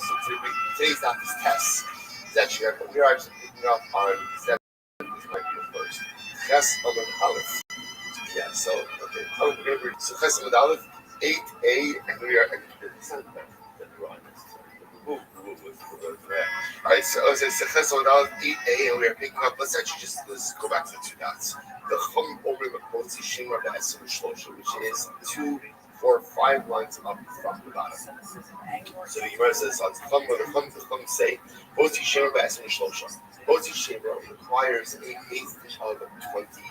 today's daf is tests. It's actually we are actually picking up on 7, which might be the first. Ches Amud Aleph. Yeah. So okay. So Ches Amud Aleph 8a, and we are. Alright, so now 8A, and we are picking up. Let's go back to the two dots. The Chum over the Motzi Shimra Be'esim Shlosha, which is 2, 4, 5 lines up from the bottom. So the Gemara says, the Chum say, Motzi Shimra Be'esim Shlosha. Motzi Shimra requires a base of 23.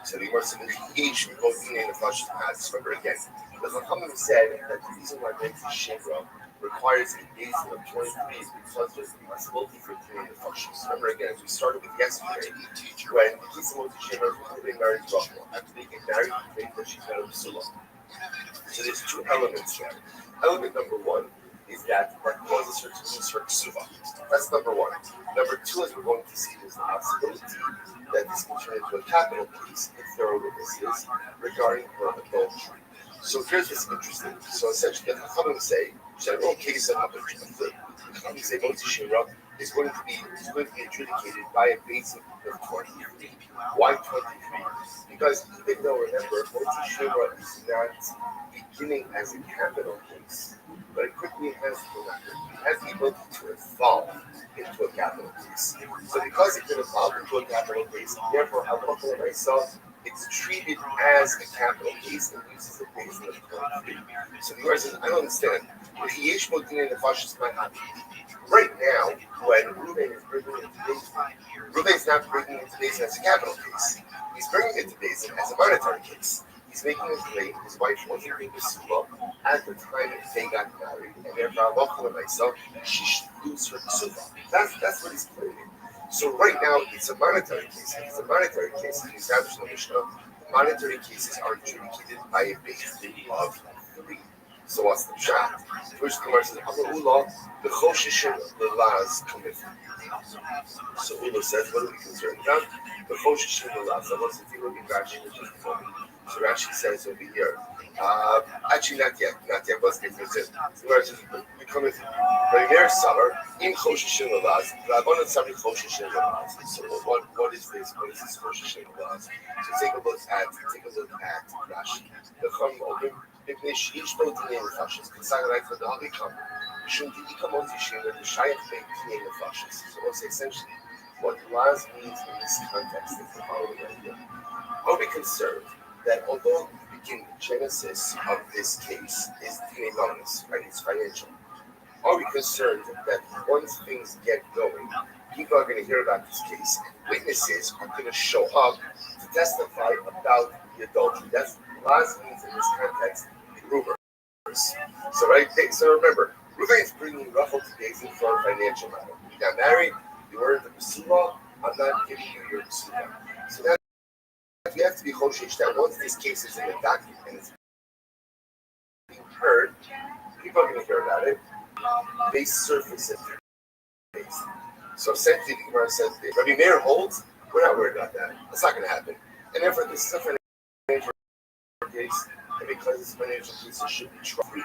So the Gemara said, the age we both in the flesh has. Remember again, the Chachamim said that the reason why Motzi Shimra requires a base of 23 is because there's the possibility for doing the functions. Remember again, as we started with yesterday, when Kisa Motzi Shimra was married to Rachel. After they get married, they think that she's got a Psula. So there's two elements there. Element number one is that causes her to lose her ksuva. That's number one. Number two, as we're going to see, is the possibility that this can turn into a capital case if there are witnesses regarding her adultery. So here's what's interesting. So essentially, the Chachamim say, general case of the Chachamim say Motzi Shimra is going to be adjudicated by a basic of 23. Why 23? Because even though, remember, Motzi Shimra is not beginning as a capital case, but it quickly has the ability to evolve into a capital case. So because it can evolve into a capital case, therefore, Halacha myself, it's treated as a capital case and uses the base of 23. So the Gemara says, I don't understand. Right now, when Reuben is bringing it to Basin, Reuben is not bringing it to Basin as a capital case. He's bringing it to Basin as a monetary case. He's making it claim his wife wasn't being Psula at the time that they got married, and therefore Halacha myself, she should lose her Psula. That's what he's claiming. So right now, it's a monetary case. If it's a monetary case, in the establishment of Mishnah, monetary cases are adjudicated by a base of 3. So what's the shot? First, the Gemara says, the Choshishim, the Laz, commit. So Ula says, what are we concerned about? The Choshishim, the Laz. I want to take a look at Rashi, which is before me. So Rashi says over here, actually not yet, let's get to it. So Gemara says, we come with Rainer Summer in Choshishim, the Laz. Rabbanan Sami Choshishim, the Laz. So what is this? What is this Choshishim, the Laz? So take a look at Rashi. The Chum open. מפני שאיש לא תהיה נפשס, כצר רק לדעת יקם, משום תיקם אותי שאלה שייך בין תהיה נפשס. So what's essentially what Laz means in this context is the following idea. Are we concerned that although the beginning, genesis of this case is DNA bonus, right? It's financial. Are we concerned that once things get going, people are going to hear about this case, and witnesses are going to show up to testify about the adultery? That's what Laz means in this context. Rumors. So remember, Reuben is bringing Rachel to Basin for a financial matter. You got married, you were in the Psula, I'm not giving you your Psula. So now you have to be Choshesh that once this case is in the document and it's being heard, people are going to hear about it, they surface it to Basin. So essentially the Gemara says, Rabbi Meir holds, we're not worried about that. That's not going to happen. And therefore this is a financial case. And because it's financial case, it should be tried.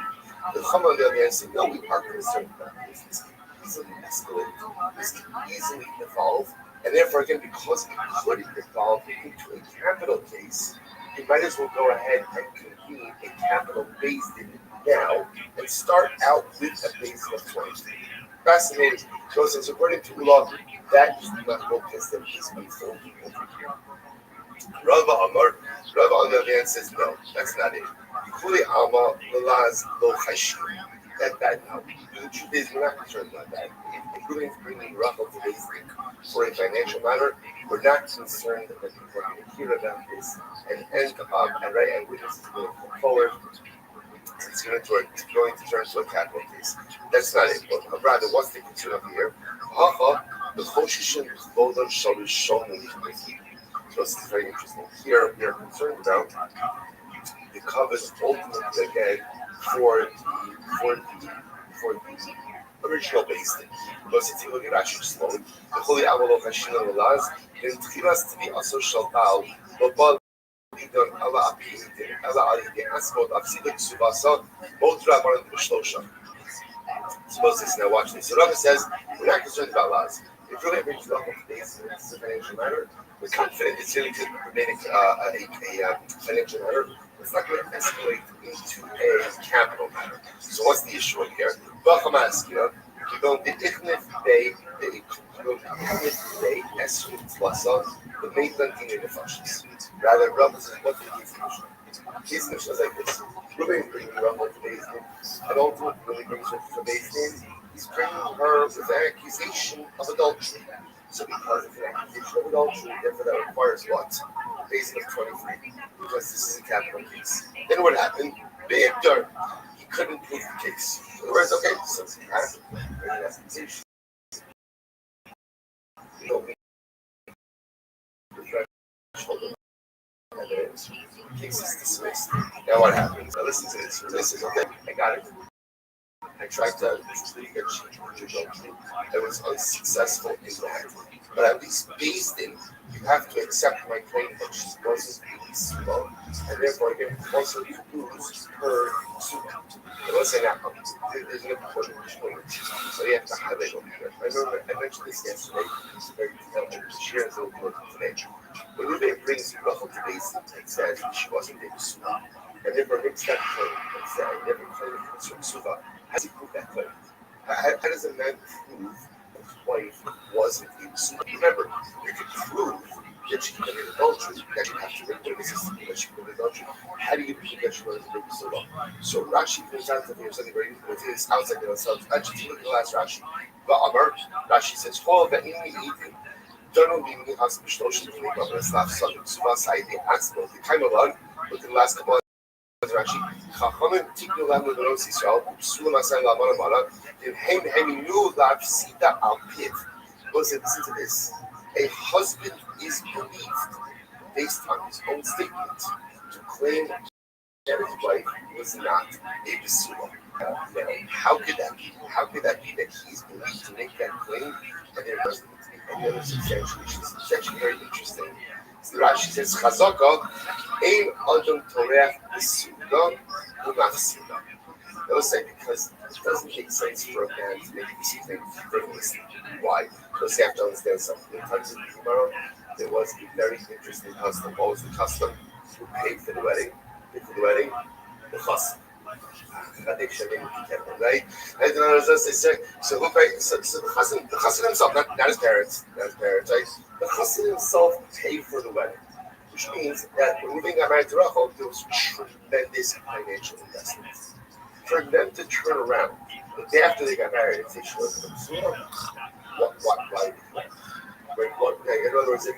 The Chum on the other hand said, no, we are concerned about this. This can easily escalate. This can easily evolve. And therefore, again, because it could evolve into a capital case, you might as well go ahead and convene a capital based in now and start out with a base of 20. Fascinating. So since according to law, that is the level test that is unfolding over here. Rava on the other hand says, no, that's not it. That no. The truth is, we're not concerned about that. If Reuben is bringing Rachel to Basin for a financial matter, we're not concerned that people are going to hear about this and witnesses will come forward. It's going to turn into a capital case. That's not it. But rather, what's the concern over here? The Choshishim Chvodon Shalish Shomim. So this is very interesting. Here we are concerned about the covenant ultimately again for the original base thing. Because if you look at Rashi slowly, the Holy Amalok Hashina Laz, then Tchilas to be also Shaltal, Lobal Idon Allah Apidin, Allah Alidin, Asmod Afsidik Subasa, both Rabban and Shlosha. Suppose this now watch this. So Rabbi says, we're not concerned about Laz. If really brings the whole base, it's a financial matter. We're confident it's really good remain a financial matter. It's not going to escalate into a capital matter. So what's the issue here? Welcome, ask you. You go the Ichnif Bay, the Ichnif Bay, Esrim Tlasa, the Maitan Dina Nefashis. Rather, Rabbi says, what did he finish? His Mishnah is like this. Ruben bringing Rabbi to Beis Din, and ultimately really brings her to Beis Din. He's bringing her with an accusation of adultery. So because of an accusation of adultery, therefore that requires what? Beis Din of 23, because this is a capital case. Then what happened? Be'ikdar. He couldn't prove the case. In other words, okay, so it's kind of an accusation. You know, evidence. Case is dismissed. Now what happens? Now listen to this. This is okay. I got it. I tried to get adultery. I was unsuccessful in that. But at least based in, you have to accept my claim that she wasn't really slow, and therefore I can also lose her suit. Let's say now, there's an important point, so you have to highlight over here. I remember I mentioned this yesterday. It's very share is a little today. When Ruben brings Rachel to base and says she wasn't able to sue, and therefore makes that claim and said I never claimed for Suva, how does he prove that claim? How does a man prove that his wife wasn't able to sue? Remember, you can prove that she committed adultery, that you have to bring witnesses that she committed adultery. How do you prove that she wasn't able to sue? So Rashi points out that there's something very important. It sounds like it sounds actually look at the last Rashi. But Amar, Rashi says, "Hold that in the don't be me has Mishloshim to make up a slap son of Suvasai, the Axel, the time of one, look at the last couple of Rashi. Chachamim Tiknu Lam Leberos Yisrael, Sulam Asai Laman Amara, the Hem Nu Lav Sita Al Piv. Listen to this. A husband is believed based on his own statement to claim that his wife was not a Besula. How could that be? How could that be that he's believed to make that claim and there doesn't any other substantiation? It's actually very interesting. So Rashi says, Chazaka, Ein Adam Torech Besula Umafsula. They'll say because it doesn't make sense for a man to make this claim frivolously. Why? Because you have to understand something. In terms of the Gemara, there was a very interesting custom. What was the custom? Who paid for the wedding? The chassid. Right? And they say, so look, right? So the chassid himself, not his parents, right? The chassid himself paid for the wedding, which means that when Ruben got married to Rachel, there was tremendous financial investment. For them to turn around the day after they got married and say she wasn't a Surah, why? In other words, the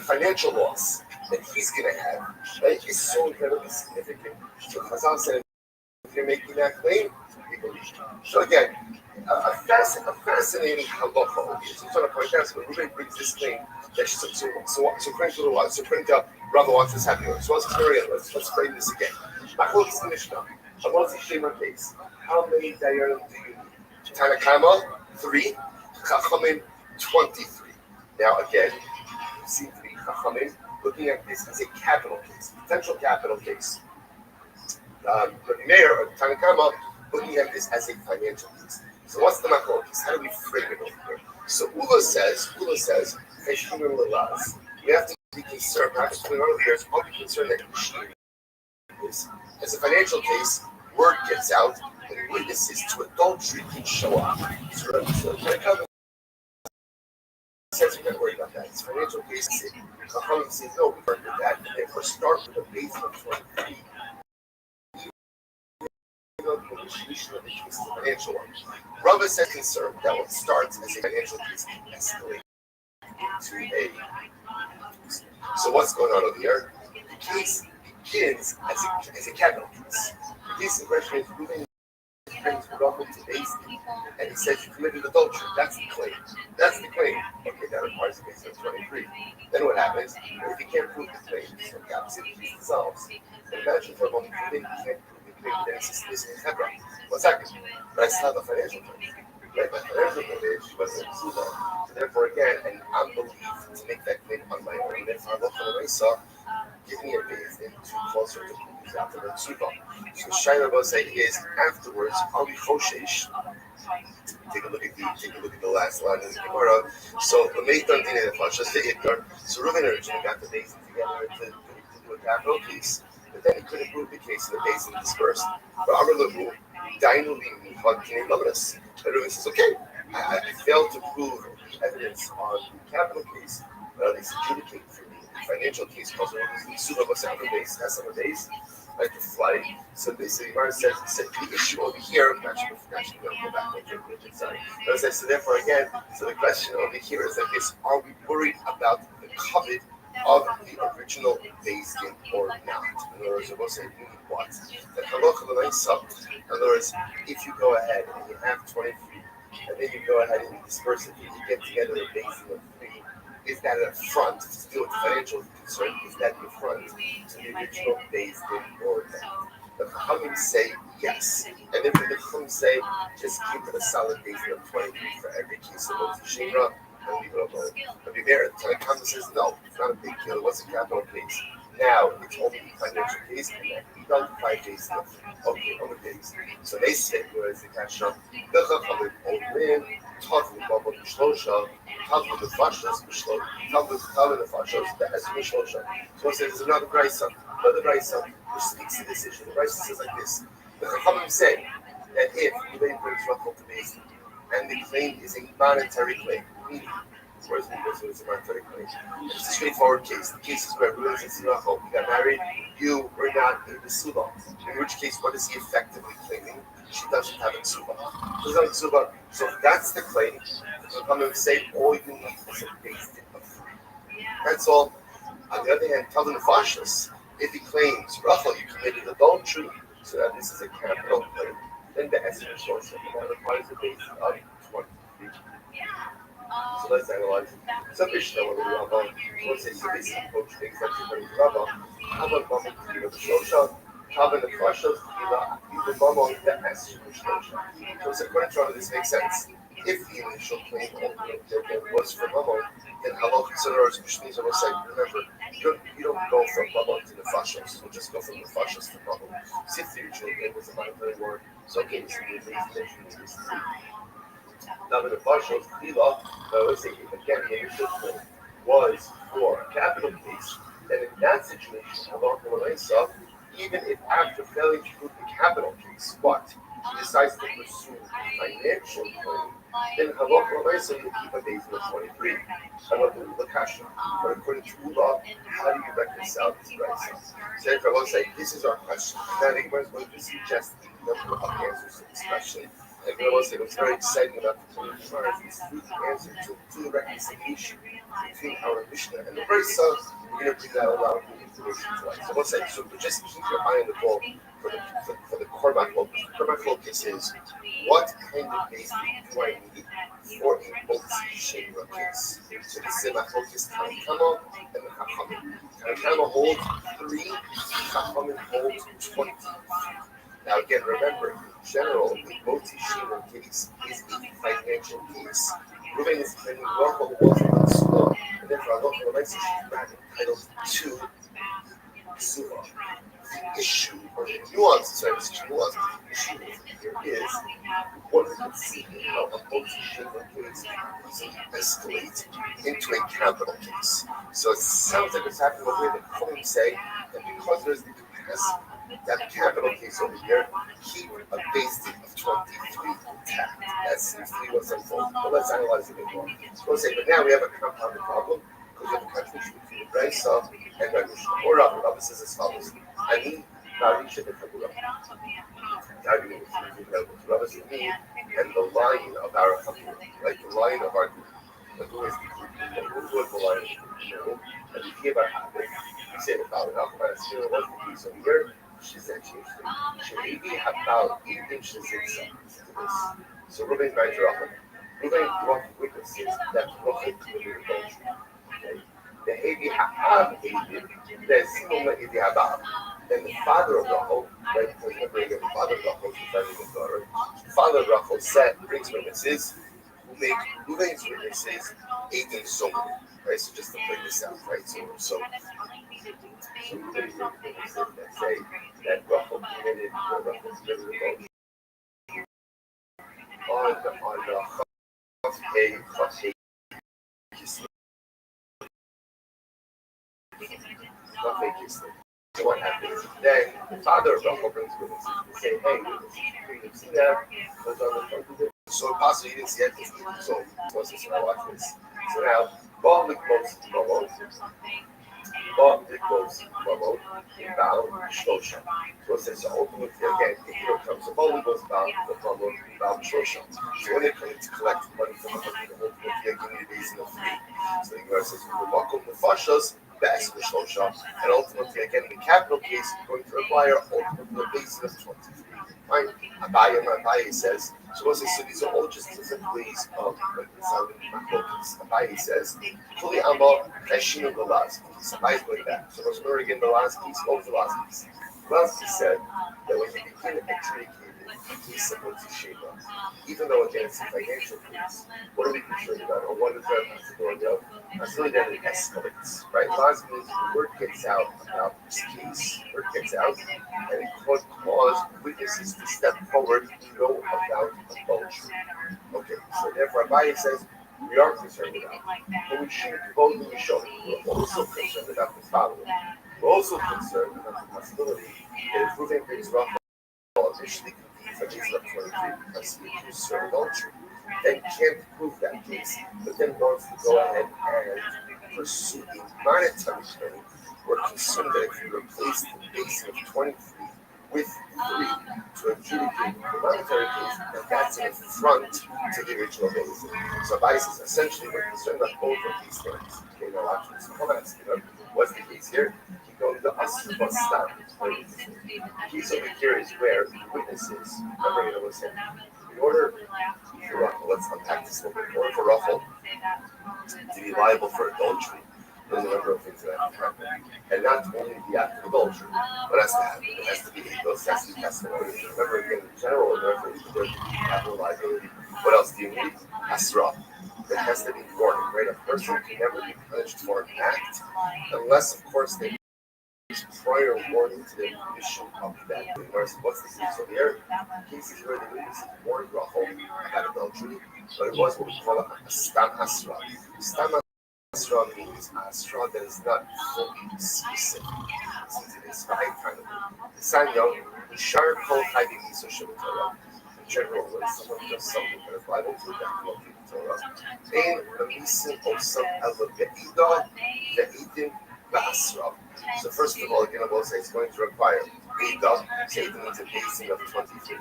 financial loss that he's going to have, right, is so incredibly significant. So Chazal said, if you're making that claim, we believe you. So again, a fascinating halacha. So I'm trying to point out, so Ruben brings this claim that so according to the law, so according to Rabbi wants this happening. So let's frame this again. Machlokas is the Mishnah. I want to see Shemar case. How many dayarim do you need? Tanakama, 3. Chachamim, 23. Now again, you see 3 Chachamim looking at this as a capital case, potential capital case. The mayor of Tanakama looking at this as a financial case. So what's the machlokas? How do we frame it over here? So Ula says, we have to be concerned, not just between other players, I'll be concerned that as a financial case, word gets out, and witnesses to adultery can show up. So Tanakama says we're not worried about that. It's financial case. Chachamim says no, we're worried about that. And therefore start with a base of 23. The initiation of the case is a financial one. Rabbi said concerned that what starts as a financial case can escalate into a. So what's going on over here? The case begins as a capital case. The case in question is moving brings Rachel to base, and he says you committed adultery. That's the claim. Okay, that requires a case of 23. Then what happens? If he can't prove the claim, so the opposite case dissolves. And imagine for a moment you can't prove the claim, then it's in Hebron. What's happening? But I still have a financial claim. Right? My financial claim is she wasn't able to sue them. So therefore, again, and I'm believed to make that claim on my own. And if I look for the Mesa, give me a base and too closer to prove after the Tsuba. So Shaila will say is afterwards, I'll be Choshesh. Take a look at the last line of the Gemara. So the Meitan Dine the Fashas the Ikar. So Reuben originally got the basin together to do a capital case, but then he couldn't prove the case and the basin dispersed. But Amar Levu, Dynally functioning bonus. Everyone says, okay, I failed to prove evidence on the capital case, but at least adjudicate for the financial case because the suit of us on the base, that's on the base, like the flight. So basically, Mara says, the issue over here, actually, go back on your sorry. But so therefore, again, so the question over here is like this: are we worried about the covet of the original based in or not? In other words, we'll say what? The halacha l'maisa. In other words, if you go ahead and you have 20 feet, and then you go ahead and you disperse it, you get together a basing of 3. Is that a front to deal with financial concern? Is that the front to the original based in or not? The Chachamim say yes, and if the Chachamim say just keep it a solid basing of 20 for every case of Motzi Shemra, and leave it alone. But be there, the Chachamim says no, it's not a big deal. It was a capital case. Now it's only a financial case, and that we done 5 days left. Okay, on the days. So they say, whereas the Kasha, the Chachamim Omrim, Tavlu Baba B'Shlosha, Tavlu the Fashas B'Shlosha, Tavlu the Fashas, the Has B'Shlosha. So it says there's another Brisa, which speaks to this issue. The Brisa says like this: the Chachamim say that if Ruben brings Rachel to Beis and the claim is a monetary claim, meaning, whereas it's a monetary claim, it's a straightforward case. The case is where Ruben says, Rachel, you got married, you were not in the Suba. In which case, what is he effectively claiming? She doesn't have a Suba. She doesn't have a Suba. So if that's the claim, the Chachamim say all you need is a base of 3. That's all. On the other hand, tell the Nefashis, if he claims, Rachel, you committed adultery, so that this is a capital claim, then the essence shows that that requires a base of 23. So let's analyze it. Some Mishnah, when we have on, let's say, so this approach things like the Rabba, how about Mama Kira the Shosha, how about the Fashas, even Mama, the essence of Shosha. So it's according to this makes sense. If the initial claim was for Mama, then halal considers Mishnah will say, remember, you don't go from Mama to the Fashas, you just go from the Fashas to Mama. See if the original claim was a monetary word, so okay, so the nation now the Fashas, let's say, again, the initial claim was for a capital case, then in that situation, halal considers, even if after failing to prove the capital case, what? He decides to pursue financial claim, then halal considers will keep a base of 23. Halal the kasha. But according to Ula, how do you reconcile this price? So if I will say, this is our question. Now the Gemara is going to suggest a number of answers to this question. And I will say, what's very exciting about the Gemara is through the answer to the reconciliation between our Mishnah and the Brisa, we're going to bring out a lot of new information to us. So we'll say, so just keep your eye on the ball for the Korban focus. The Korban focus is what kind of base do I need for a Motzi Shemra case? So this is my focus, Tanakama and the Chachamim. Tanakama holds 3, Chachamim holds 20. Now again, remember, in general, the Motzi Shemra case is a financial case. Ruben is claiming Rachel wasn't slow, and therefore Allah is not entitled to Suva. The issue, or the nuance, sorry, the issue here is what we can see how a Motzi-Shemra case can easily escalate into a capital case. So it sounds like what's happening over here. The Chachamim say that because there's the capacity, that capital case over here, keep a base of 23 intact. That seems to be what's unfolding. But let's analyze it a bit more. So we'll say, but now we have a compounded problem because we have a contradiction between the Brisa and the Mishnah. Or Rabbi says as follows. I mean, Marisha the Kabbalah. Rabbi says me and the line of our Kabbalah, like the line of our group. The who is the line of the group? And we give our habit. We say the Kabbalah, what's the case over here? She said she maybe about 8 inches inside to this. So Ruben married Rachel. Ruben brought witnesses that Rachel committed adultery. Okay? The Hevi Ha'ab Evid, the Simon Evi Habab. Then the father of Rachel, right? Because remember, the father of Rachel is married with daughter. The father of Rachel brings witnesses who make Ruben's witnesses 8 inches so many. Right? So just to play this out, right? So Ruben's witnesses that say that Rachel committed adultery. On the Chafei Kislev. So what happens then? father of Rachel brings witnesses and say, hey, you didn't see that, because on the front of it, so possibly you didn't see it. So what's this? Now watch this. So now, Bob the close Bobo, Bob the close Bobo, Bow, Shosha. So it says, so ultimately, again, if you don't come, so Bob goes Bow, the Bobo, Bow, Shosha. So when they come to collect money from the husband, ultimately, they give me the days in the free. So the Gemara says, we walk up the Fashas, best the Shosha, and ultimately, again, in the capital case, you're going to require ultimately the basis of 23. Fine. Abaye says, so what's this? So these are all just different ways of sounding machlokes. Abaye says, Kuli Amo Kashinu the last piece. Abaye's going back. So let's remember again the last piece. What was the last piece? The last piece said that when he became educated, he submitted to Sheba. Even though again it's a financial case, what are we concerned about? Or what is that possibility of? That's really that it escalates, right? Last means the word gets out about this case, word gets out, and it could cause witnesses to step forward to know about adultery. Okay, so therefore Abaye says we are concerned about it, but we shouldn't boldly show it. We're also concerned about the following. We're also concerned about the possibility that if Reuven brings Rachel initially for these of 23 because he accused her of adultery, then can't prove that case, but then wants to go ahead and pursue a monetary claim. We're concerned that if you replace the base of 23 with 3 to adjudicate the monetary case, that's an affront to the original base. So Abaye says essentially we're concerned about both of these things. Okay, now watch this. Come on, what's the case here? Keep going to Asr Bastan. The case over here is where witnesses, remember what I said, in order for Rachel, let's unpack this a little bit. In order for Rachel to be liable for adultery, there's a number of things that have to happen. And not only the act of adultery, what has to happen? It has to be those has to be testimony. Remember again, in general, therefore, there can be capital liability. What else do you need? Asra. There has to be warning, right? A person can never be punished for an act unless, of course, they prior warning to the commission of that. What's the case over here? Cases where the witnesses warned Rachel about adultery, but it was what we call a stam asra. Stam asra means asra that is not fully specific. Since it is five kind of the sanyo, the shar kol hiding so Torah. In general, when someone does something that is liable to that will keep Torah. And the reason of some elevator, the eating asra. So first of all, again, I will say it's going to require Ida, so it means a basing of 23,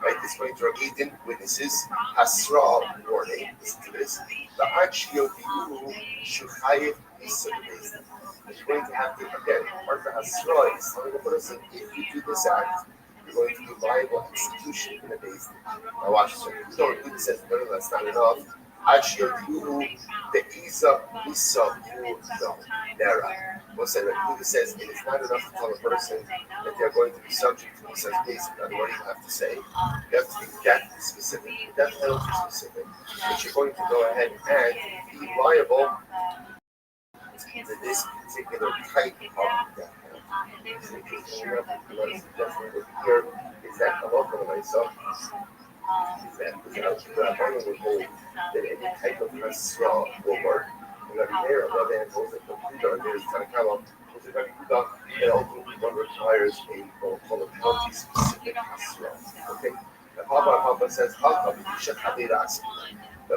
right? It's going to require Eden witnesses, Hasra, warning, listen to this, the Archiodu Shuchayev Nisabazin. You're going to have to, again, part of Hasra is telling the person, if you do this act, you're going to be liable execution in a basin. Now watch this. You don't do this as no, that's not enough. Archiodu, the Isa, Isa, no, Nera. We'll say that Buddha says it is not enough to tell a person that they're going to be subject to this basis. What do you have to say? You have to be death specific, death penalty specific, that you're going to go ahead and be liable to this particular type of death penalty. So the thing you have to definitely here is that a local myself is that without the Rabbanim would hold that any type of Hasra will work. And there, on the other hand, those that complete are there is Tanakama, those that Kuda, and ultimately one requires a what we call a penalty specific Hasra. Okay? The Papa says, the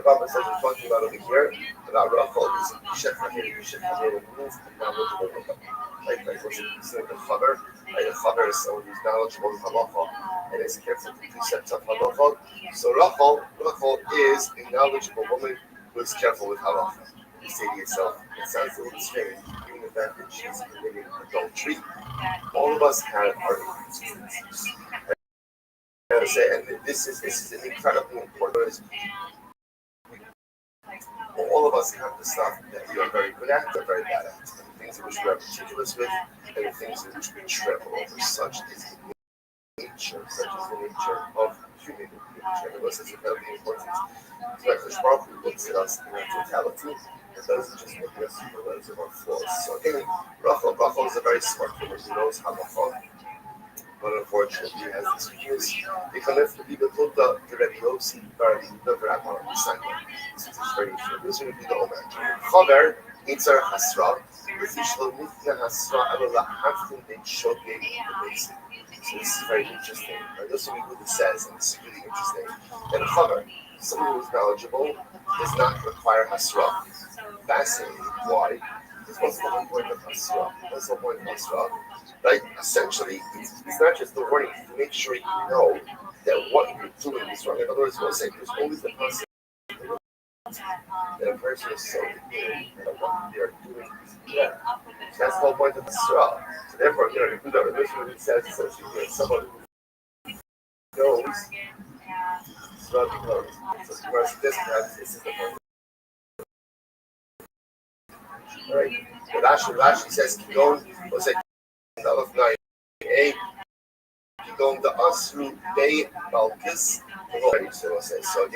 Papa says we're talking about over here about Rachel is Isha Chadir. Isha Chadir means a knowledgeable woman. Like what's it? It's like a Chaber. Like a Chaber is someone who's knowledgeable in Halacha and is careful to precepts of Halacha. So Rachel is a knowledgeable woman who is careful with Halacha. You say to yourself, it sounds a little strange, given the fact that she's committing adultery. All of us have our inconsistencies. And this is an incredibly important. All of us have the stuff that we are very good at, but very bad at. And the things in which we are meticulous with, and the things in which we tremble over. Such is the nature of human nature. And this is incredibly important. So like the Baruch Hu looks at us in our totality. It doesn't just make us realize of our flaws. So again, Rachel is a very smart woman who knows how to follow. But unfortunately, he has this weakness. He can live to be the Buddha, the Rabbi Rothschild, the Rabbi Rothschild. This is very true. This will be the Omer. Chaver, Itzer Hasra, with Ishlo Nithya Hasra, Alola Haftin, they showed me the basic. So this is very interesting. Right? This is what it says, and this is really interesting. That a chaver, someone who is knowledgeable, does not require hasra. Fascinating. Why? Because what's the whole point of hasra? What's the point of hasra? Right? Essentially, it's not just the warning, it's to make sure you know that what you're doing is wrong. In other words, we'll say there's always the possibility that a person is so ignorant that what they are doing is incorrect. So that's the whole point of hasra. So therefore, this is what it says essentially that someone who knows knows. So whereas this is the point. Right? Rashi says, Kigon, was it of 9a, Kigon the Asru Bay Balkis. So,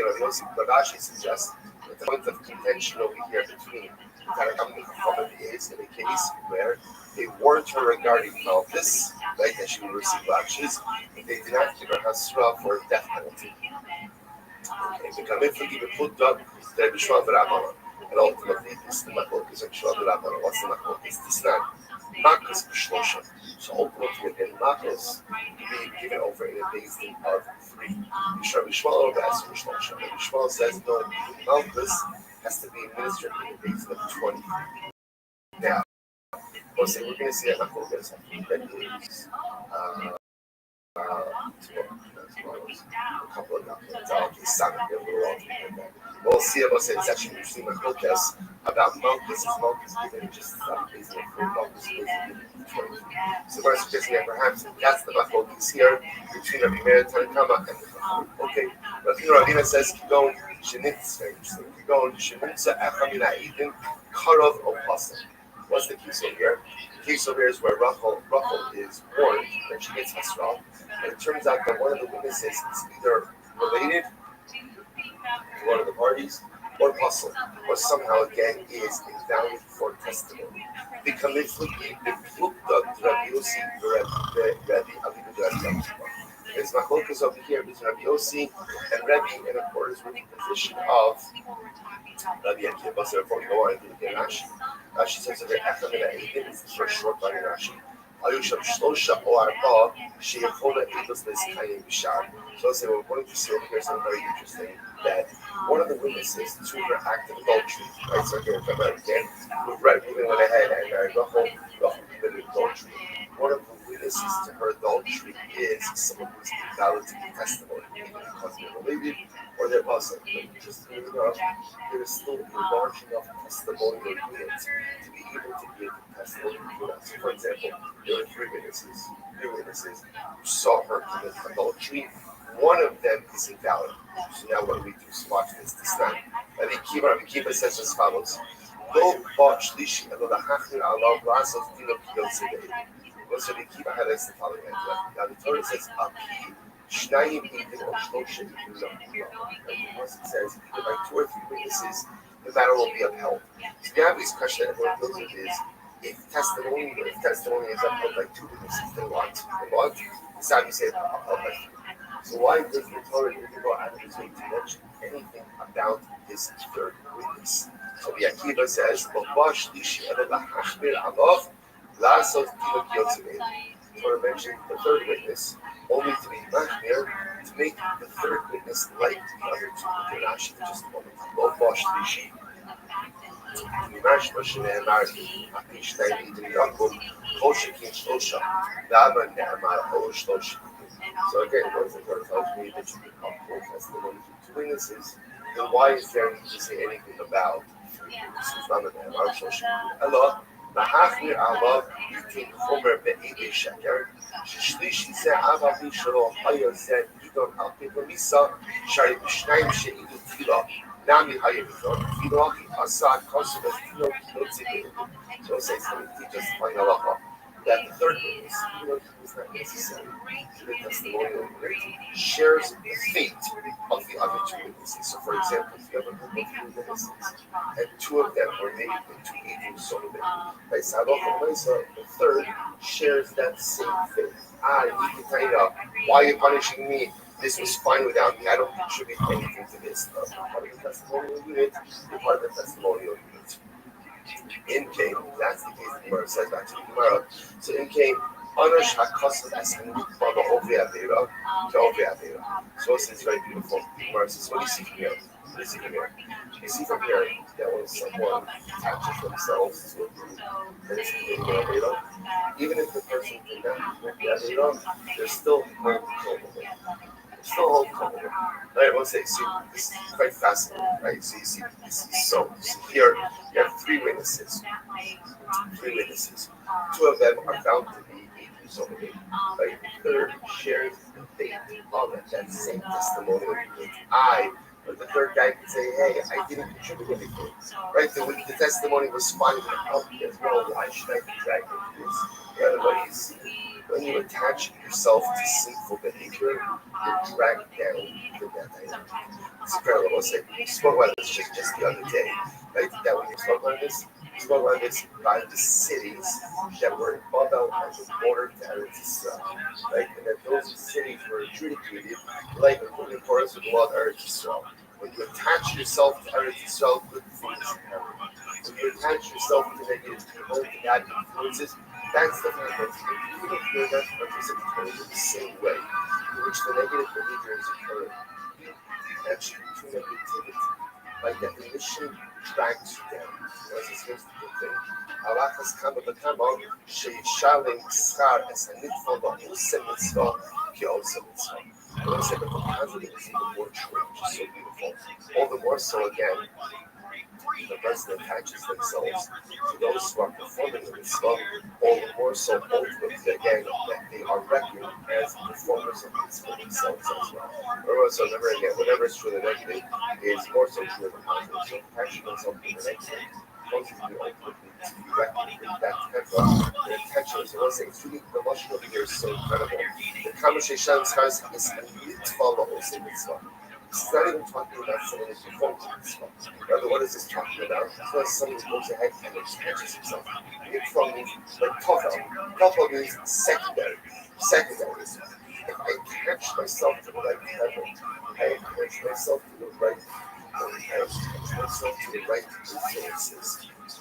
Rashi suggests that the point of contention over here between the is in a case where they warned her regarding Malchus, right, that she will receive lashes, and they did not give her Hasra for a death penalty. And ultimately, this is the Machlokes of Shua Rabbanan. What's the Machlokes? This is not Makos B'Shlosha. So ultimately, again, Makos being given over in a basin of 3. Rabbi Shmuel Rabbi B'Shlosha. Rabbi Shmuel says no, Malchus has to be administered in a basin of 20. Now, we're going to see a Machlokes that is a couple of we'll see about it. It's actually interesting Machlokes about Malchus. Malchus given just basically for Malchus so we're suggesting that perhaps that's the Machlokes here between Rabbi Meir and Tanakama and the Chacham. Okay, but Ravina says Kigon Shenitz, very interesting. Kigon Shenitza Echamina Eden Karov Opasa. What's the case over here? The case over here is where Rachel is warned that she gets Hasra, and it turns out that one of the witnesses is either related to one of the parties or puzzle, or somehow again is invalid for testimony. The Kalifli, the Flukta, Rabbi Yossi, Rabbi Avidu. There's Machlokes over here between Rabbi Yossi and Rabbi in accordance with the position of Rabbi Akiva. So before we go on into the Rashi, Rashi says that Echamina Eidim is the first short line in Rashi. Ayusham Shlosha or Arba, Sheyachola Eidos Neskayim Bishar. So let's say we're going to see over here something very interesting, that one of the witnesses to her act of adultery, right? So here, come out again, right, moving went ahead and married Rachel committed adultery. One of the witnesses to her adultery is someone who's invalid to the testimony, either because they're related or they're puzzled. But just there is still a large enough testimonial unit to be able to give testimony to that. So for example, there are 3 witnesses who saw her commit adultery. One of them is invalid. So now what do we do? So watch this. This time, Rabbi Akiva says as follows: Lo b'ch lishi elo lahachmir alav la'asot dino kiyotze be'edim. What's Rabbi Akiva highlights the following idea. Now the Torah says Aki shnayim edim or shlosha edim lo. Once it says either by 2 or 3 witnesses, the matter will be upheld. So the obvious question that everyone builds with is: if testimony is upheld by 2 witnesses, then what? It's how you say upheld by 3. So why does the Torah even go out of its way to mention anything about this 3rd witness? So the Akiva says, the Torah mentioned the 3rd witness only to be machmir, to make the 3rd witness like the other 2. Rashi just a moment. So again, once the Torah tells me that you can uphold testimony to 2 witnesses, then why is there need to say anything about 3 witnesses? None of them are social. Allah, Mahachmir Allah, you can Homer Be'ede Sheker, Shishlishi Se Avavi Shalo Haya Zed Idon Alpe Misa, Shari Bishnaim Sheidu Tila, Nami Haya Idon, Filahi Asad Kosovo Tilo Kilotzi. So it says, just find Allah. That the 3rd witness, even though he was not necessary to the testimonial witness, shares the fate of the other 2 witnesses. So, for example, if you have a group of 3 witnesses, and 2 of them were made into Edom Solomon, by Sadok and Mesa, the 3rd shares that same fate. You can tell you, why are you punishing me? This was fine without me. I don't contribute anything to this. Part of the testimonial unit, you're part of the testimonial unit. In came, that's the case the Gemara says back to the Gemara. So in came, Honors HaKosov as a Nitva Ba'ovi Avera, Ke'ovi Avera. So it's very beautiful. Gemara says, what do you see from here? What do you see from here? You see from here that when someone attaches themselves to a group that is committing an Avera, even if the person did not commit the Avera, they're still held culpable. Still hold culpable. Right, let's say, see, this is quite fascinating, right? So you see, so here you have three witnesses. Two of them are found to be accused of it. Right? The third shares the fate of it, that same testimony. But the third guy can say, hey, I didn't contribute anything. Right? The testimony was fine as well. Why should I be dragged into this? What you see, when you attach yourself to sinful behavior, you're dragged down to that item. It's incredible. We spoke about this just the other day. Right? That when you spoke about this, we spoke about this by the cities that were about on the border to Eretz Yisrael. Right? And that those cities were adjudicated like according to the law of Eretz Yisrael. When you attach yourself to Eretz Yisrael, good things happen. When you attach yourself to negative people, to bad influences, that's the thing that even if you're not participating in the same way in which the negative behavior is occurring, attach to negativity. By definition, drags you down. As it's supposed to be. Alachas kama v'kama sheishalim schar es hanitfo ba'osem mitzvah ki'osem mitzvah. And I said, but the positive is even more true, which is so beautiful. All the more so again, the person attaches themselves to those who are performing the mitzvah, all the more so ultimately again that they are reckoned as performers of mitzvah themselves as well. So remember again, whatever is true in the negative is more so true in the positive. So attaching themselves to the negative causes you ultimately to be reckoned with that temper and attention. So one thing, the Lashon over here is so incredible. The conversation is a mitzvah also mitzvah. It's not even talking about someone who's performing mitzvah. Rather, what is this talking about? It's not someone who goes ahead and attaches himself. Mitzvah means like tofel. Tofel means secondary. If I attach myself to the right level, I attach myself to the right influences.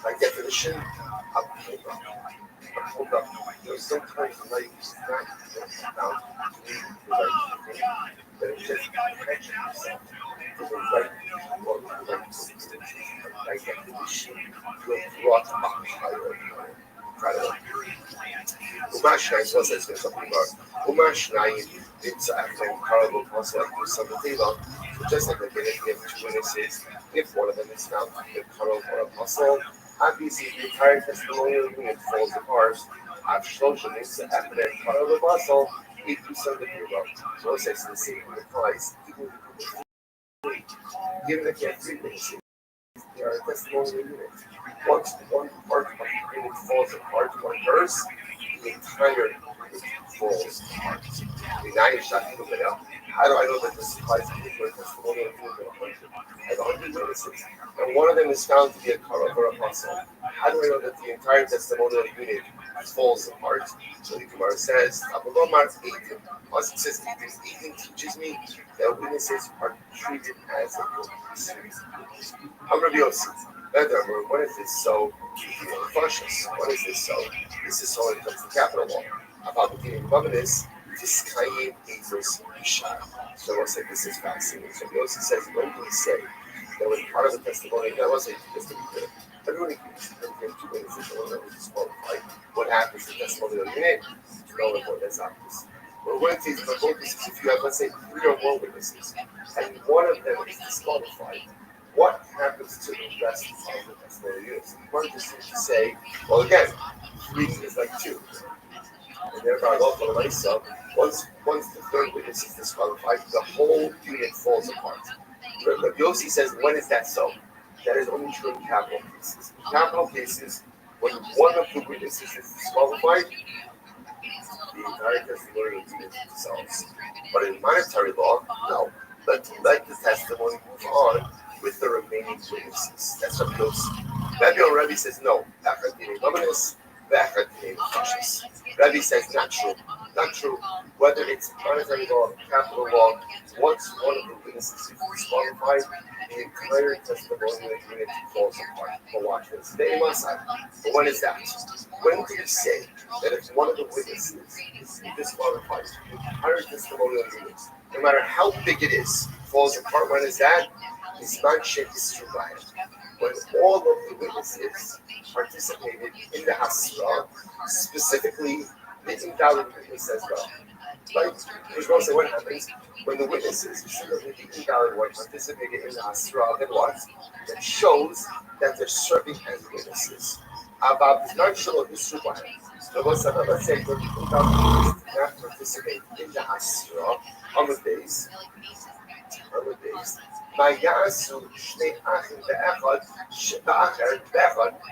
By definition, I'm pulled up. Sometimes life is not about doing the right thing, but it's just attaching yourself to the right people or the right influences. By definition, you're brought up higher. Incredible. Umashnayim, what's that something about? Umashnayim, it's actually incredible also like do some table. So just like again, if you have two witnesses, if one of them is found to be a Karol or a Apostle, obviously the entire testimonial unit falls apart. Avshlosha needs to happen at Karol or Apostle, if you send the hero. So it says the same applies even if you have three witnesses. They are a testimonial unit. Once one part of the unit falls apart, one verse, the entire unit falls apart. How do I know that this applies to the testimonial unit? I have 100 witnesses, and one of them is found to be a Karol or Apostle. How do I know that the entire testimonial unit falls apart? So the Gemara says, once it says 18 teaches me that witnesses are treated as a witness. I'm Rabbi Rothschild. What is this so? What is this so? This is so when it comes to capital law. About the beginning of this, Fiskayim Ephus Mishar. So I say this is fascinating. So Rabbi Rothschild says, when do we say that when part of the testimony, that wasn't just to be clear. Everyone agrees that we have two witnesses, one that was disqualified. What happens to the testimony of the unit? No one that's obvious. But one thing is, if you have, let's say, 3 or more witnesses, and one of them is disqualified, what happens to the rest of the testimony units? One just seems to say, well, again, 3 is like 2. And therefore, once the third witness is disqualified, the whole unit falls apart. But Yossi says, when is that so? That is only true in capital cases. In capital cases, when one of the witnesses is disqualified, the entire testimony is themselves. But in monetary law, no. Let the testimony move on with the remaining witnesses. That's what Rabbi says no. Rabbi says not true. Not true. Whether it's monetary law, capital law, once one of the witnesses is disqualified, the entire testimonial unit falls apart. But watch this. They must have. But when is that? When do we say that if one of the witnesses is disqualified, the entire testimonial unit, no matter how big it is, falls apart? When is that? Isman Sheikh is survived. When all of the witnesses participated in the Hasra, specifically the invalid witness as well. Like, there's going to say what happens when the witnesses, specifically the invalid one, participated in the Hasra, then what? That shows that they're serving as witnesses. About not sure this survived. So let's say when the invalid witness did not participate in the Hasra on the days. מה יעשו שני אחים באחד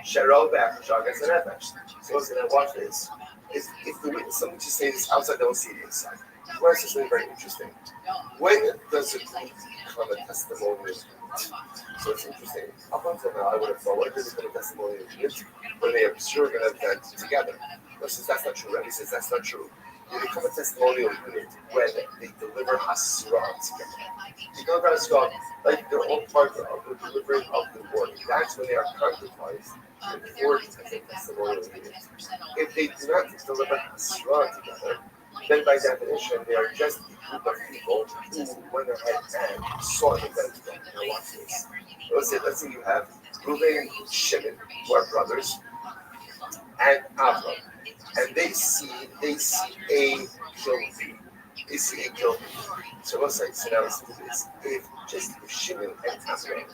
שרוב באחד שרגס הנפש. So listen, now watch this. If the witness, someone just say this outside, don't see it inside. Well, it's something very interesting. When does a group become a testimonial? So it's interesting. Up until now, I would have thought, when does it become a testimonial? When they observe an event together. But since that's not true, Rabbi says that's not true. They become a testimonial unit when they deliver Hasra together. They deliver Hasra, like they're all part of the delivery of the word. That's when they are concretized and forged as a testimonial unit. If they do not deliver Hasra together, then by definition they are just a group of people who went ahead and saw an event together. Now watch this. Let's say you have Reuben and Shimon, who are brothers, and Avram. And they see A kill B. They see A kill B. So let's say, so now listen to this. If Shimon and Avram